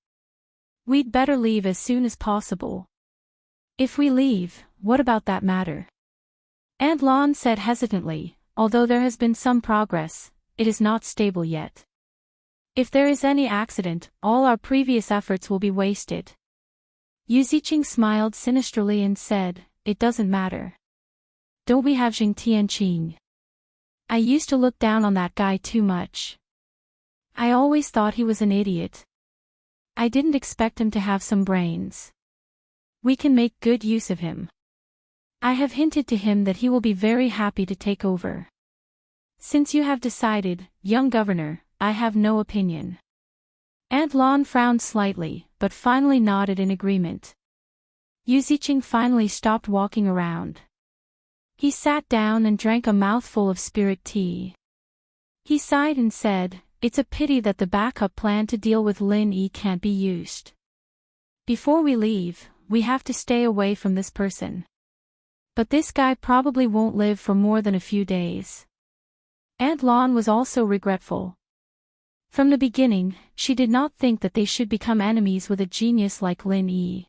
We'd better leave as soon as possible. If we leave, what about that matter? Aunt Lon said hesitantly, although there has been some progress, it is not stable yet. If there is any accident, all our previous efforts will be wasted. Yu Ziqing smiled sinisterly and said, it doesn't matter. Don't we have Jing Tianqing? I used to look down on that guy too much. I always thought he was an idiot. I didn't expect him to have some brains. We can make good use of him. I have hinted to him that he will be very happy to take over. Since you have decided, young governor, I have no opinion. Aunt Lon frowned slightly, but finally nodded in agreement. Yu Ziqing finally stopped walking around. He sat down and drank a mouthful of spirit tea. He sighed and said, it's a pity that the backup plan to deal with Lin Yi can't be used. Before we leave, we have to stay away from this person. But this guy probably won't live for more than a few days. Aunt Lon was also regretful. From the beginning, she did not think that they should become enemies with a genius like Lin Yi.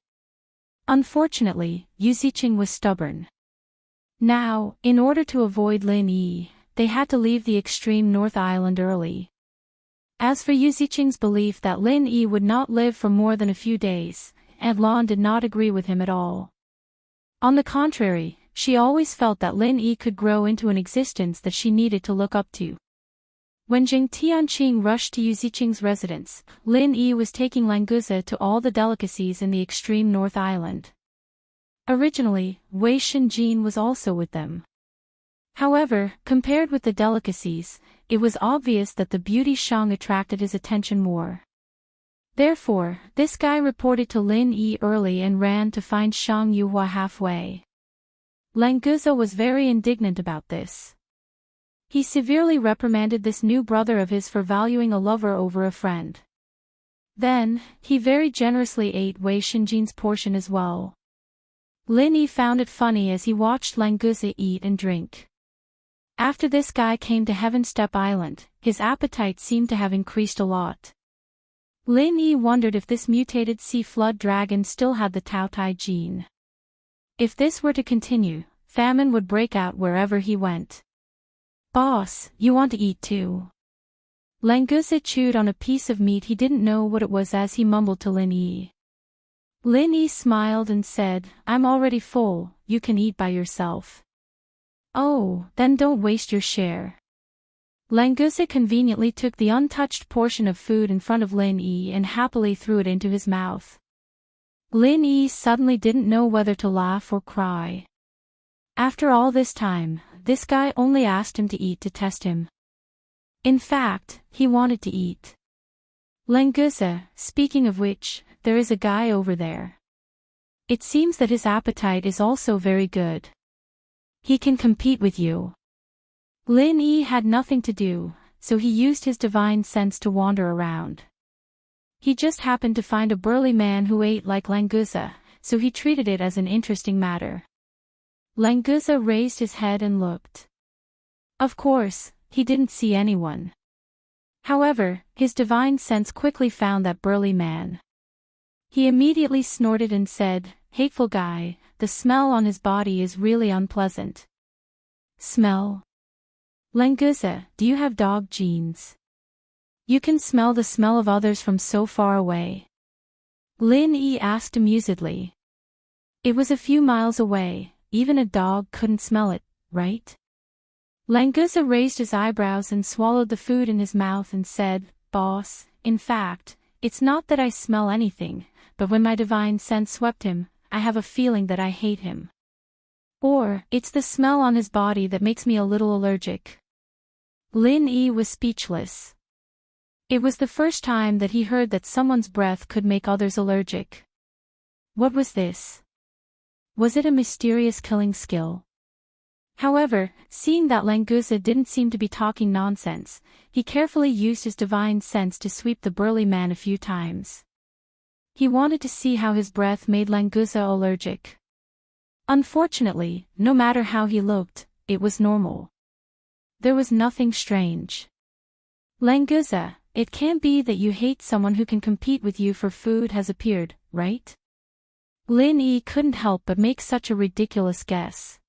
Unfortunately, Yu Ziqing was stubborn. Now, in order to avoid Lin Yi, they had to leave the extreme North Island early. As for Yu Ziqing's belief that Lin Yi would not live for more than a few days, Aunt Lon did not agree with him at all. On the contrary, she always felt that Lin Yi could grow into an existence that she needed to look up to. When Jing Tianqing rushed to Yu Ziqing's residence, Lin Yi was taking Languza to all the delicacies in the extreme North Island. Originally, Wei Shenjin was also with them. However, compared with the delicacies, it was obvious that the beauty Shang attracted his attention more. Therefore, this guy reported to Lin Yi early and ran to find Shang Yuhua halfway. Languza was very indignant about this. He severely reprimanded this new brother of his for valuing a lover over a friend. Then, he very generously ate Wei Shenjin's portion as well. Lin Yi found it funny as he watched Languza eat and drink. After this guy came to Heaven Step Island, his appetite seemed to have increased a lot. Lin Yi wondered if this mutated sea flood dragon still had the Tao Tai gene. If this were to continue, famine would break out wherever he went. Boss, you want to eat too? Languza chewed on a piece of meat he didn't know what it was as he mumbled to Lin Yi. Lin Yi smiled and said, I'm already full, you can eat by yourself. Oh, then don't waste your share. Languza conveniently took the untouched portion of food in front of Lin Yi and happily threw it into his mouth. Lin Yi suddenly didn't know whether to laugh or cry. After all this time, this guy only asked him to eat to test him. In fact, he wanted to eat. Languza, speaking of which, there is a guy over there. It seems that his appetite is also very good. He can compete with you. Lin Yi had nothing to do, so he used his divine sense to wander around. He just happened to find a burly man who ate like Languza, so he treated it as an interesting matter. Languza raised his head and looked. Of course, he didn't see anyone. However, his divine sense quickly found that burly man. He immediately snorted and said, hateful guy, the smell on his body is really unpleasant. Smell? Languza, do you have dog genes? You can smell the smell of others from so far away. Lin Yi asked amusedly. It was a few miles away, even a dog couldn't smell it, right? Languza raised his eyebrows and swallowed the food in his mouth and said, boss, in fact, it's not that I smell anything, but when my divine sense swept him, I have a feeling that I hate him. Or, it's the smell on his body that makes me a little allergic. Lin Yi was speechless. It was the first time that he heard that someone's breath could make others allergic. What was this? Was it a mysterious killing skill? However, seeing that Languza didn't seem to be talking nonsense, he carefully used his divine sense to sweep the burly man a few times. He wanted to see how his breath made Languza allergic. Unfortunately, no matter how he looked, it was normal. There was nothing strange. Languza, it can't be that you hate someone who can compete with you for food has appeared, right? Lin Yi couldn't help but make such a ridiculous guess.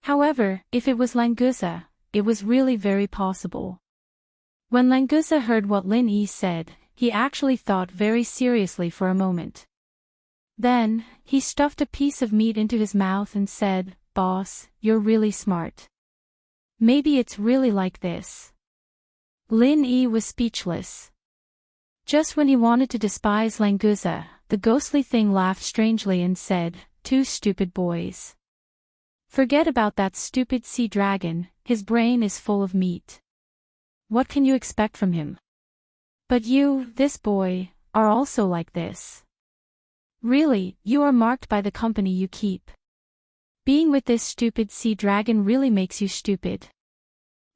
However, if it was Languza, it was really very possible. When Languza heard what Lin Yi said, he actually thought very seriously for a moment. Then, he stuffed a piece of meat into his mouth and said, "Boss, you're really smart. Maybe it's really like this." Lin Yi was speechless. Just when he wanted to despise Languza, the ghostly thing laughed strangely and said, "Two stupid boys. Forget about that stupid sea dragon, his brain is full of meat. What can you expect from him? But you, this boy, are also like this. Really, you are marked by the company you keep. Being with this stupid sea dragon really makes you stupid."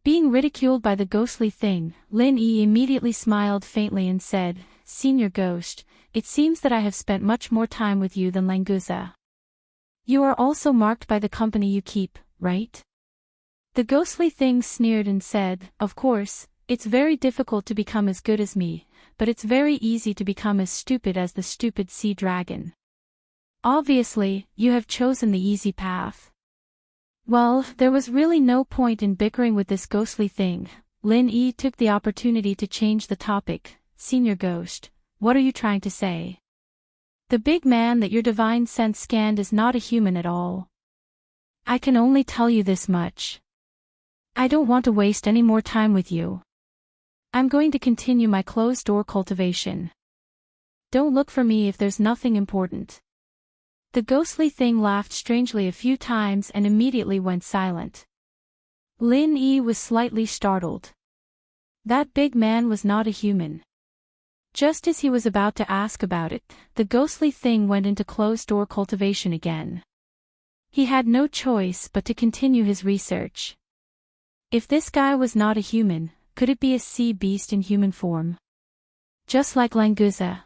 Being ridiculed by the ghostly thing, Lin Yi immediately smiled faintly and said, "Senior Ghost, it seems that I have spent much more time with you than Languza. You are also marked by the company you keep, right?" The ghostly thing sneered and said, "Of course, it's very difficult to become as good as me, but it's very easy to become as stupid as the stupid sea dragon. Obviously, you have chosen the easy path." Well, there was really no point in bickering with this ghostly thing. Lin Yi took the opportunity to change the topic. "Senior Ghost, what are you trying to say? The big man that your divine sense scanned is not a human at all. I can only tell you this much. I don't want to waste any more time with you. I'm going to continue my closed-door cultivation. Don't look for me if there's nothing important." The ghostly thing laughed strangely a few times and immediately went silent. Lin Yi was slightly startled. That big man was not a human. Just as he was about to ask about it, the ghostly thing went into closed-door cultivation again. He had no choice but to continue his research. If this guy was not a human, could it be a sea beast in human form? Just like Languza.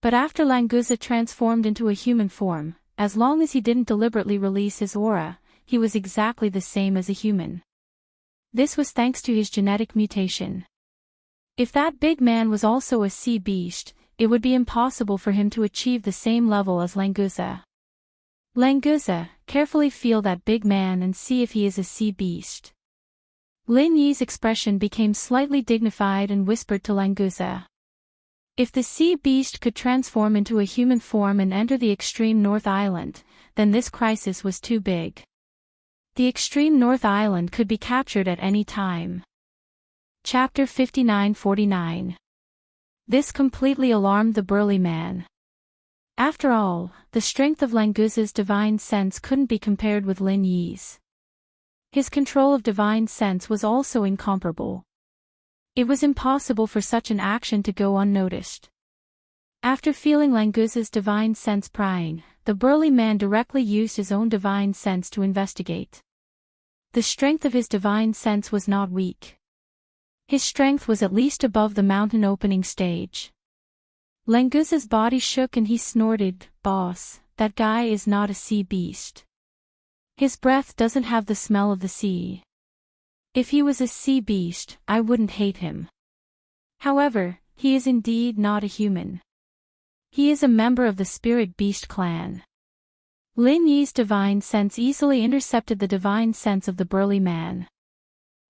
But after Languza transformed into a human form, as long as he didn't deliberately release his aura, he was exactly the same as a human. This was thanks to his genetic mutation. If that big man was also a sea beast, it would be impossible for him to achieve the same level as Languza. "Languza, carefully feel that big man and see if he is a sea beast." Lin Yi's expression became slightly dignified and whispered to Languza. If the sea beast could transform into a human form and enter the extreme North Island, then this crisis was too big. The extreme North Island could be captured at any time. Chapter 59-49. This completely alarmed the burly man. After all, the strength of Languza's divine sense couldn't be compared with Lin Yi's. His control of divine sense was also incomparable. It was impossible for such an action to go unnoticed. After feeling Languza's divine sense prying, the burly man directly used his own divine sense to investigate. The strength of his divine sense was not weak. His strength was at least above the mountain opening stage. Languza's body shook and he snorted, "Boss, that guy is not a sea beast. His breath doesn't have the smell of the sea. If he was a sea beast, I wouldn't hate him. However, he is indeed not a human. He is a member of the spirit beast clan." Lin Yi's divine sense easily intercepted the divine sense of the burly man.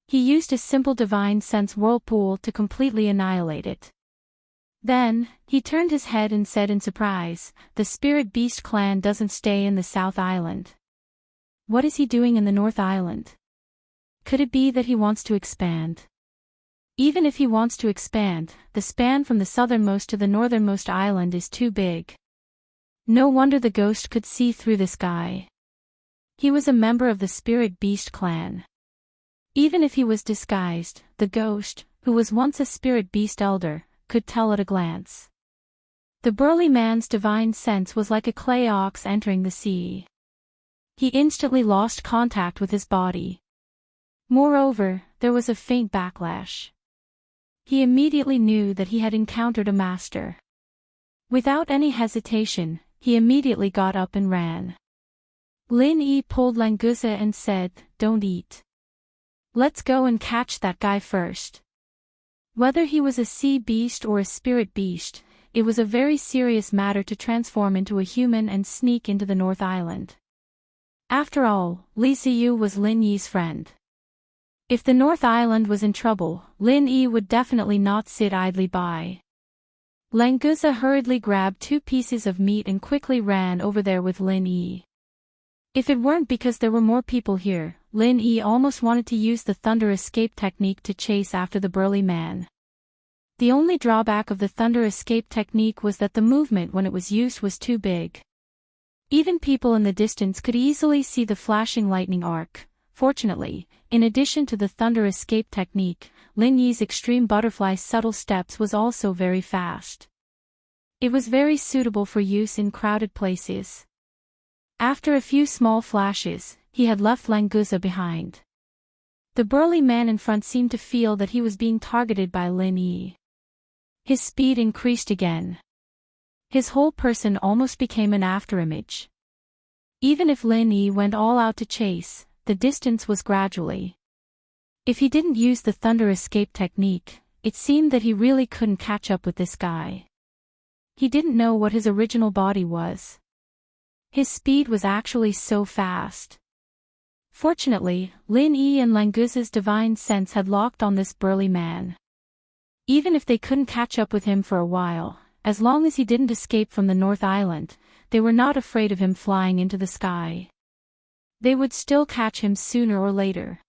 He used a simple divine sense whirlpool to completely annihilate it. Then, he turned his head and said in surprise, "The spirit beast clan doesn't stay in the South Island. What is he doing in the North Island? Could it be that he wants to expand? Even if he wants to expand, the span from the southernmost to the northernmost island is too big. No wonder the ghost could see through this guy. He was a member of the spirit beast clan. Even if he was disguised, the ghost, who was once a spirit beast elder, could tell at a glance. The burly man's divine sense was like a clay ox entering the sea. He instantly lost contact with his body. Moreover, there was a faint backlash. He immediately knew that he had encountered a master. Without any hesitation, he immediately got up and ran. Lin Yi pulled Languza and said, "Don't eat. Let's go and catch that guy first." Whether he was a sea beast or a spirit beast, it was a very serious matter to transform into a human and sneak into the North Island. After all, Li Ziyu was Lin Yi's friend. If the North Island was in trouble, Lin Yi would definitely not sit idly by. Languza hurriedly grabbed 2 pieces of meat and quickly ran over there with Lin Yi. If it weren't because there were more people here, Lin Yi almost wanted to use the thunder escape technique to chase after the burly man. The only drawback of the thunder escape technique was that the movement when it was used was too big. Even people in the distance could easily see the flashing lightning arc. Fortunately, in addition to the thunder escape technique, Lin Yi's extreme butterfly subtle steps was also very fast. It was very suitable for use in crowded places. After a few small flashes, he had left Languza behind. The burly man in front seemed to feel that he was being targeted by Lin Yi. His speed increased again. His whole person almost became an afterimage. Even if Lin Yi went all out to chase, the distance was gradually. If he didn't use the thunder escape technique, it seemed that he really couldn't catch up with this guy. He didn't know what his original body was. His speed was actually so fast. Fortunately, Lin Yi and Languza's divine sense had locked on this burly man. Even if they couldn't catch up with him for a while, as long as he didn't escape from the North Island, they were not afraid of him flying into the sky. They would still catch him sooner or later.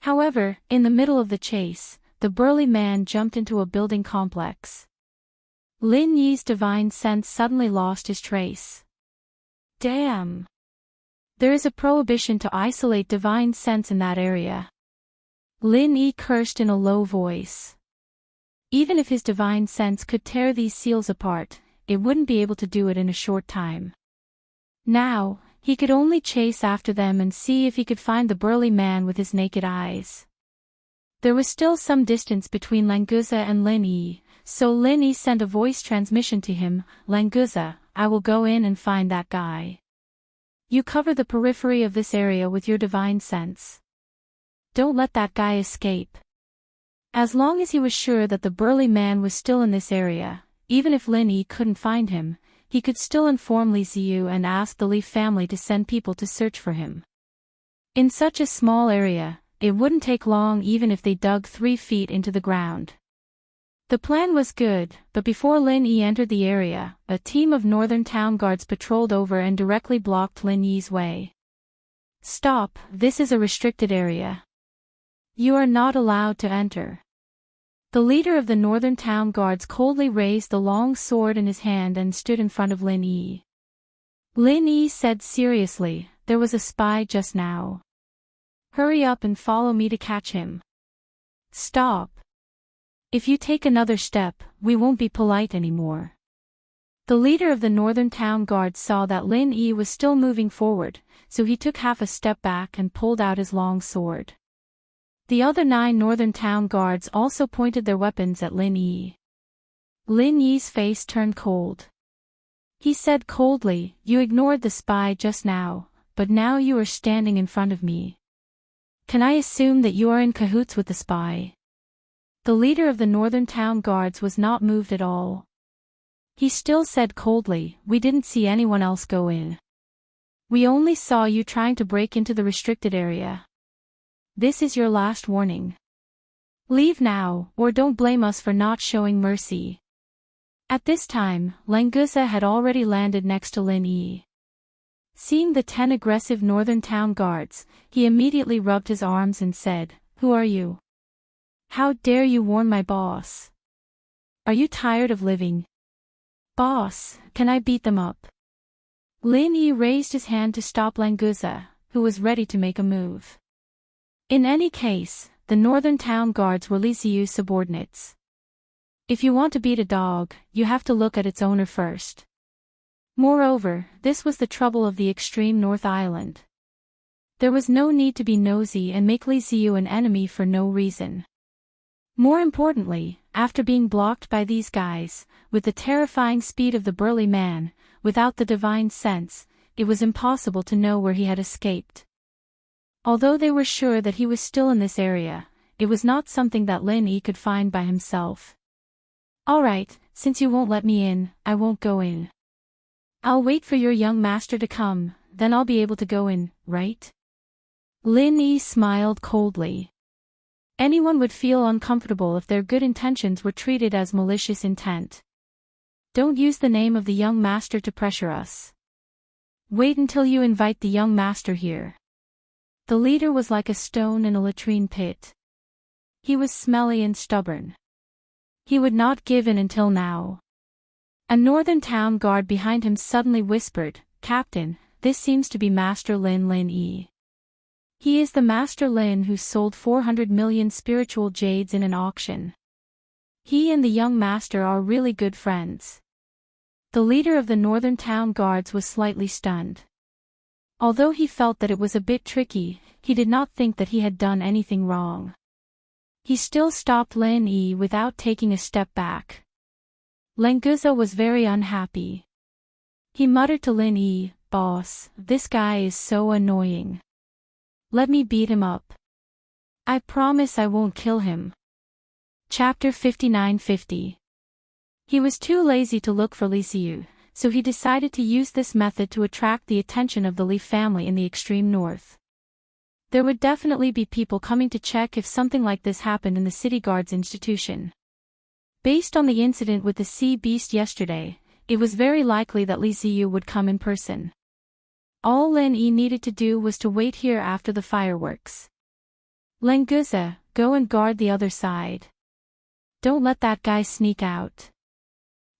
However, in the middle of the chase, the burly man jumped into a building complex. Lin Yi's divine sense suddenly lost his trace. Damn! There is a prohibition to isolate divine sense in that area. Lin Yi cursed in a low voice. Even if his divine sense could tear these seals apart, it wouldn't be able to do it in a short time. Now, he could only chase after them and see if he could find the burly man with his naked eyes. There was still some distance between Languza and Lin Yi, so Lin Yi sent a voice transmission to him, "Languza, I will go in and find that guy. You cover the periphery of this area with your divine sense. Don't let that guy escape." As long as he was sure that the burly man was still in this area, even if Lin Yi couldn't find him, he could still inform Li Ziyu and ask the Li family to send people to search for him. In such a small area, it wouldn't take long even if they dug 3 feet into the ground. The plan was good, but before Lin Yi entered the area, a team of northern town guards patrolled over and directly blocked Lin Yi's way. "Stop, this is a restricted area. You are not allowed to enter." The leader of the northern town guards coldly raised the long sword in his hand and stood in front of Lin Yi. Lin Yi said seriously, "There was a spy just now. Hurry up and follow me to catch him." "Stop. If you take another step, we won't be polite anymore." The leader of the northern town guard saw that Lin Yi was still moving forward, so he took half a step back and pulled out his long sword. The other 9 northern town guards also pointed their weapons at Lin Yi. Lin Yi's face turned cold. He said coldly, "You ignored the spy just now, but now you are standing in front of me. Can I assume that you are in cahoots with the spy?" The leader of the northern town guards was not moved at all. He still said coldly, "We didn't see anyone else go in. We only saw you trying to break into the restricted area. This is your last warning. Leave now, or don't blame us for not showing mercy." At this time, Languza had already landed next to Lin Yi. Seeing the 10 aggressive northern town guards, he immediately rubbed his arms and said, "Who are you? How dare you warn my boss? Are you tired of living? Boss, can I beat them up?" Lin Yi raised his hand to stop Languza, who was ready to make a move. In any case, the northern town guards were Li Ziyu's subordinates. If you want to beat a dog, you have to look at its owner first. Moreover, this was the trouble of the extreme North Island. There was no need to be nosy and make Li Ziyu an enemy for no reason. More importantly, after being blocked by these guys, with the terrifying speed of the burly man, without the divine sense, it was impossible to know where he had escaped. Although they were sure that he was still in this area, it was not something that Lin Yi could find by himself. Alright, since you won't let me in, I won't go in. I'll wait for your young master to come, then I'll be able to go in, right? Lin Yi smiled coldly. Anyone would feel uncomfortable if their good intentions were treated as malicious intent. Don't use the name of the young master to pressure us. Wait until you invite the young master here. The leader was like a stone in a latrine pit. He was smelly and stubborn. He would not give in until now. A northern town guard behind him suddenly whispered, "Captain, this seems to be Master Lin Yi. He is the Master Lin who sold 400 million spiritual jades in an auction. He and the young master are really good friends." The leader of the northern town guards was slightly stunned. Although he felt that it was a bit tricky, he did not think that he had done anything wrong. He still stopped Lin Yi without taking a step back. Lenguza was very unhappy. He muttered to Lin Yi, "Boss, this guy is so annoying. Let me beat him up. I promise I won't kill him." Chapter 59:50. He was too lazy to look for Li Ziyu, so he decided to use this method to attract the attention of the Li family in the extreme north. There would definitely be people coming to check if something like this happened in the city guard's institution. Based on the incident with the sea beast yesterday, it was very likely that Li Ziyu would come in person. All Lin Yi needed to do was to wait here after the fireworks. "Lenguza, go and guard the other side. Don't let that guy sneak out,"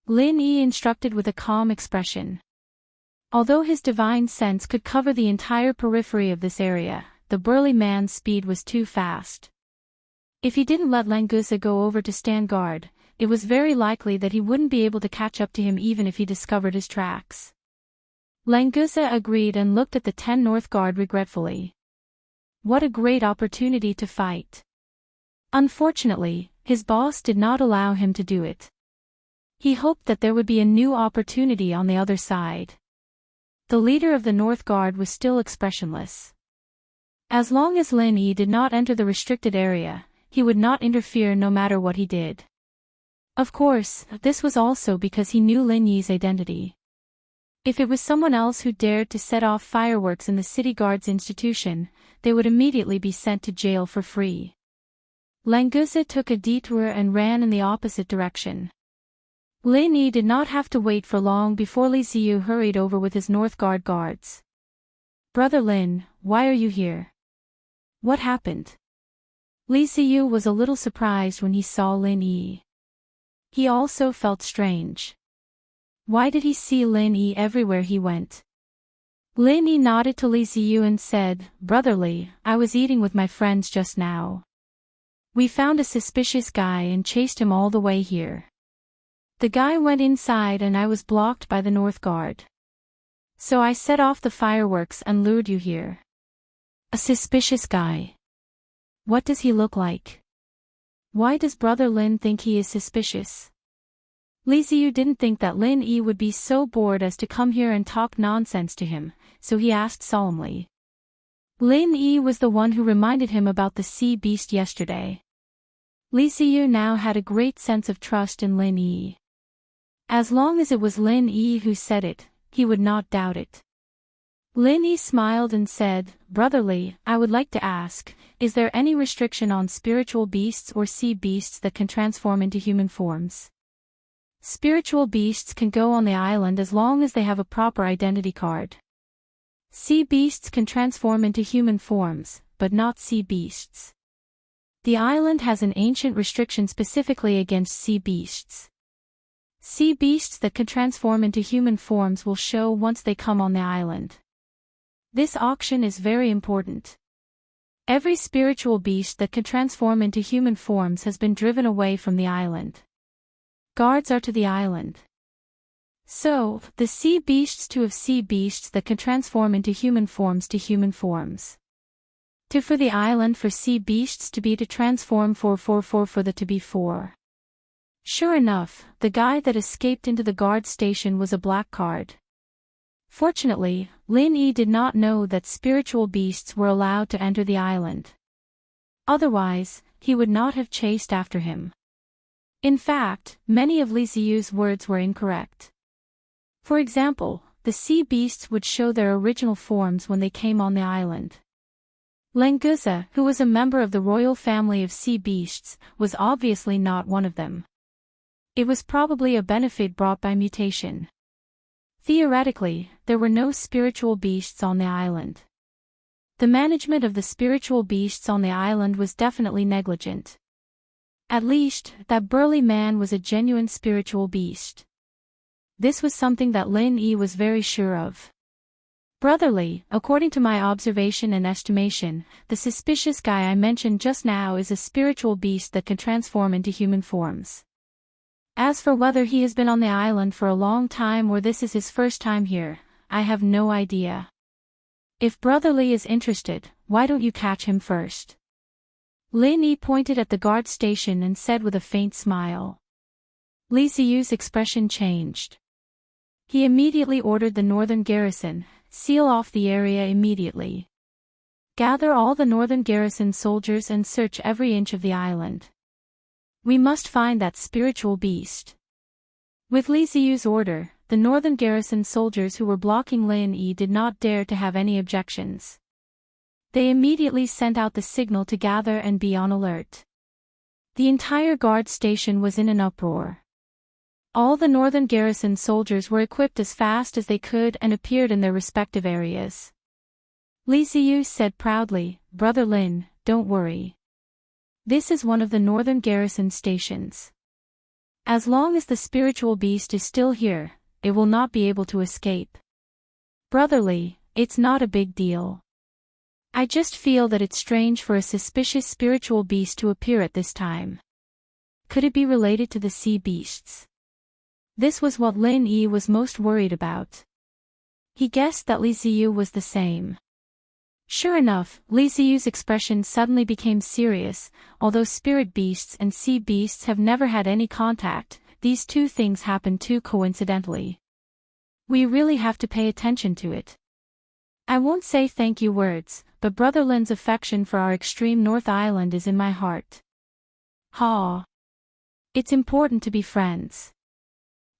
Lin Yi instructed with a calm expression. Although his divine sense could cover the entire periphery of this area, the burly man's speed was too fast. If he didn't let Lenguza go over to stand guard, it was very likely that he wouldn't be able to catch up to him even if he discovered his tracks. Lenguza agreed and looked at the 10 North Guard regretfully. What a great opportunity to fight. Unfortunately, his boss did not allow him to do it. He hoped that there would be a new opportunity on the other side. The leader of the North Guard was still expressionless. As long as Lin Yi did not enter the restricted area, he would not interfere no matter what he did. Of course, this was also because he knew Lin Yi's identity. If it was someone else who dared to set off fireworks in the city guard's institution, they would immediately be sent to jail for free. Lenguza took a detour and ran in the opposite direction. Lin Yi did not have to wait for long before Li Ziyu hurried over with his North Guard guards. "Brother Lin, why are you here? What happened?" Li Ziyu was a little surprised when he saw Lin Yi. He also felt strange. Why did he see Lin Yi everywhere he went? Lin Yi nodded to Li Ziyu and said, "Brother Li, I was eating with my friends just now. We found a suspicious guy and chased him all the way here. The guy went inside and I was blocked by the North Guard. So I set off the fireworks and lured you here." A suspicious guy. What does he look like? Why does Brother Lin think he is suspicious? Li Ziyu didn't think that Lin Yi would be so bored as to come here and talk nonsense to him, so he asked solemnly. Lin Yi was the one who reminded him about the sea beast yesterday. Li Ziyu now had a great sense of trust in Lin Yi. As long as it was Lin Yi who said it, he would not doubt it. Lin Yi smiled and said, "Brother Li, I would like to ask, is there any restriction on spiritual beasts or sea beasts that can transform into human forms?" Spiritual beasts can go on the island as long as they have a proper identity card. Sea beasts can transform into human forms, but not sea beasts. The island has an ancient restriction specifically against sea beasts. Sea beasts that can transform into human forms will show once they come on the island. This auction is very important. Every spiritual beast that can transform into human forms has been driven away from the island. Guards are to the island. So, the sea beasts to have sea beasts that can transform into human forms to human forms. To for the island for sea beasts to be to transform for the to be for. Sure enough, the guy that escaped into the guard station was a black card. Fortunately, Lin Yi did not know that spiritual beasts were allowed to enter the island. Otherwise, he would not have chased after him. In fact, many of Li Ziyu's words were incorrect. For example, the sea beasts would show their original forms when they came on the island. Lenguza, who was a member of the royal family of sea beasts, was obviously not one of them. It was probably a benefit brought by mutation. Theoretically, there were no spiritual beasts on the island. The management of the spiritual beasts on the island was definitely negligent. At least, that burly man was a genuine spiritual beast. This was something that Lin Yi was very sure of. Brotherly, according to my observation and estimation, the suspicious guy I mentioned just now is a spiritual beast that can transform into human forms. As for whether he has been on the island for a long time or this is his first time here, I have no idea. If Brotherly is interested, why don't you catch him first? Lin Yi pointed at the guard station and said with a faint smile. Li Ziyu's expression changed. He immediately ordered the northern garrison, seal off the area immediately. Gather all the northern garrison soldiers and search every inch of the island. We must find that spiritual beast. With Li Ziyu's order, the northern garrison soldiers who were blocking Lin Yi did not dare to have any objections. They immediately sent out the signal to gather and be on alert. The entire guard station was in an uproar. All the northern garrison soldiers were equipped as fast as they could and appeared in their respective areas. Li Ziyu said proudly, "Brother Lin, don't worry. This is one of the northern garrison stations. As long as the spiritual beast is still here, it will not be able to escape. Brotherly, it's not a big deal. I just feel that it's strange for a suspicious spiritual beast to appear at this time. Could it be related to the sea beasts?" This was what Lin Yi was most worried about. He guessed that Li Ziyu was the same. Sure enough, Li Ziyu's expression suddenly became serious. Although spirit beasts and sea beasts have never had any contact, these two things happen too coincidentally. We really have to pay attention to it. I won't say thank you words, but Brother Lin's affection for our extreme North Island is in my heart. Ha! It's important to be friends.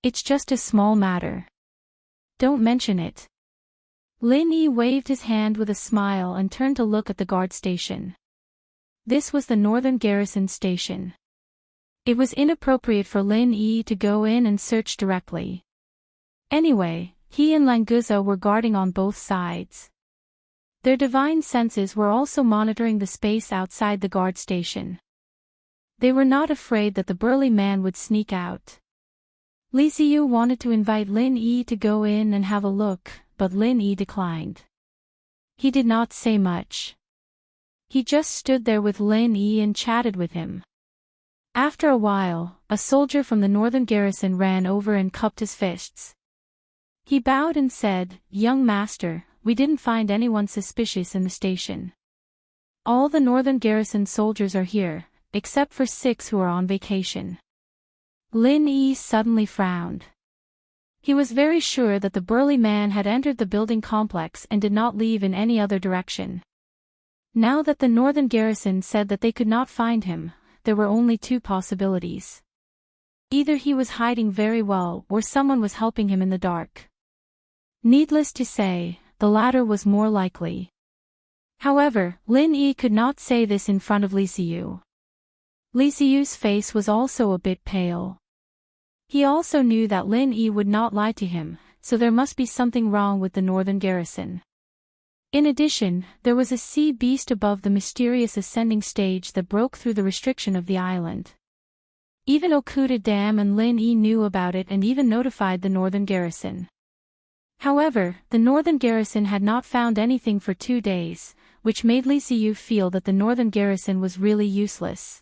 It's just a small matter. Don't mention it. Lin Yi waved his hand with a smile and turned to look at the guard station. This was the northern garrison station. It was inappropriate for Lin Yi to go in and search directly. Anyway, he and Languza were guarding on both sides. Their divine senses were also monitoring the space outside the guard station. They were not afraid that the burly man would sneak out. Li Ziyu wanted to invite Lin Yi to go in and have a look, but Lin Yi declined. He did not say much. He just stood there with Lin Yi and chatted with him. After a while, a soldier from the northern garrison ran over and cupped his fists. He bowed and said, "Young master, we didn't find anyone suspicious in the station. All the northern garrison soldiers are here, except for 6 who are on vacation." Lin Yi suddenly frowned. He was very sure that the burly man had entered the building complex and did not leave in any other direction. Now that the northern garrison said that they could not find him, there were only 2 possibilities. Either he was hiding very well or someone was helping him in the dark. Needless to say, the latter was more likely. However, Lin Yi could not say this in front of Li Ziyu. Li Ziyu's face was also a bit pale. He also knew that Lin Yi would not lie to him, so there must be something wrong with the northern garrison. In addition, there was a sea beast above the mysterious ascending stage that broke through the restriction of the island. Even Okuda Dam and Lin Yi knew about it and even notified the northern garrison. However, the northern garrison had not found anything for 2 days, which made Li Ziyu feel that the northern garrison was really useless.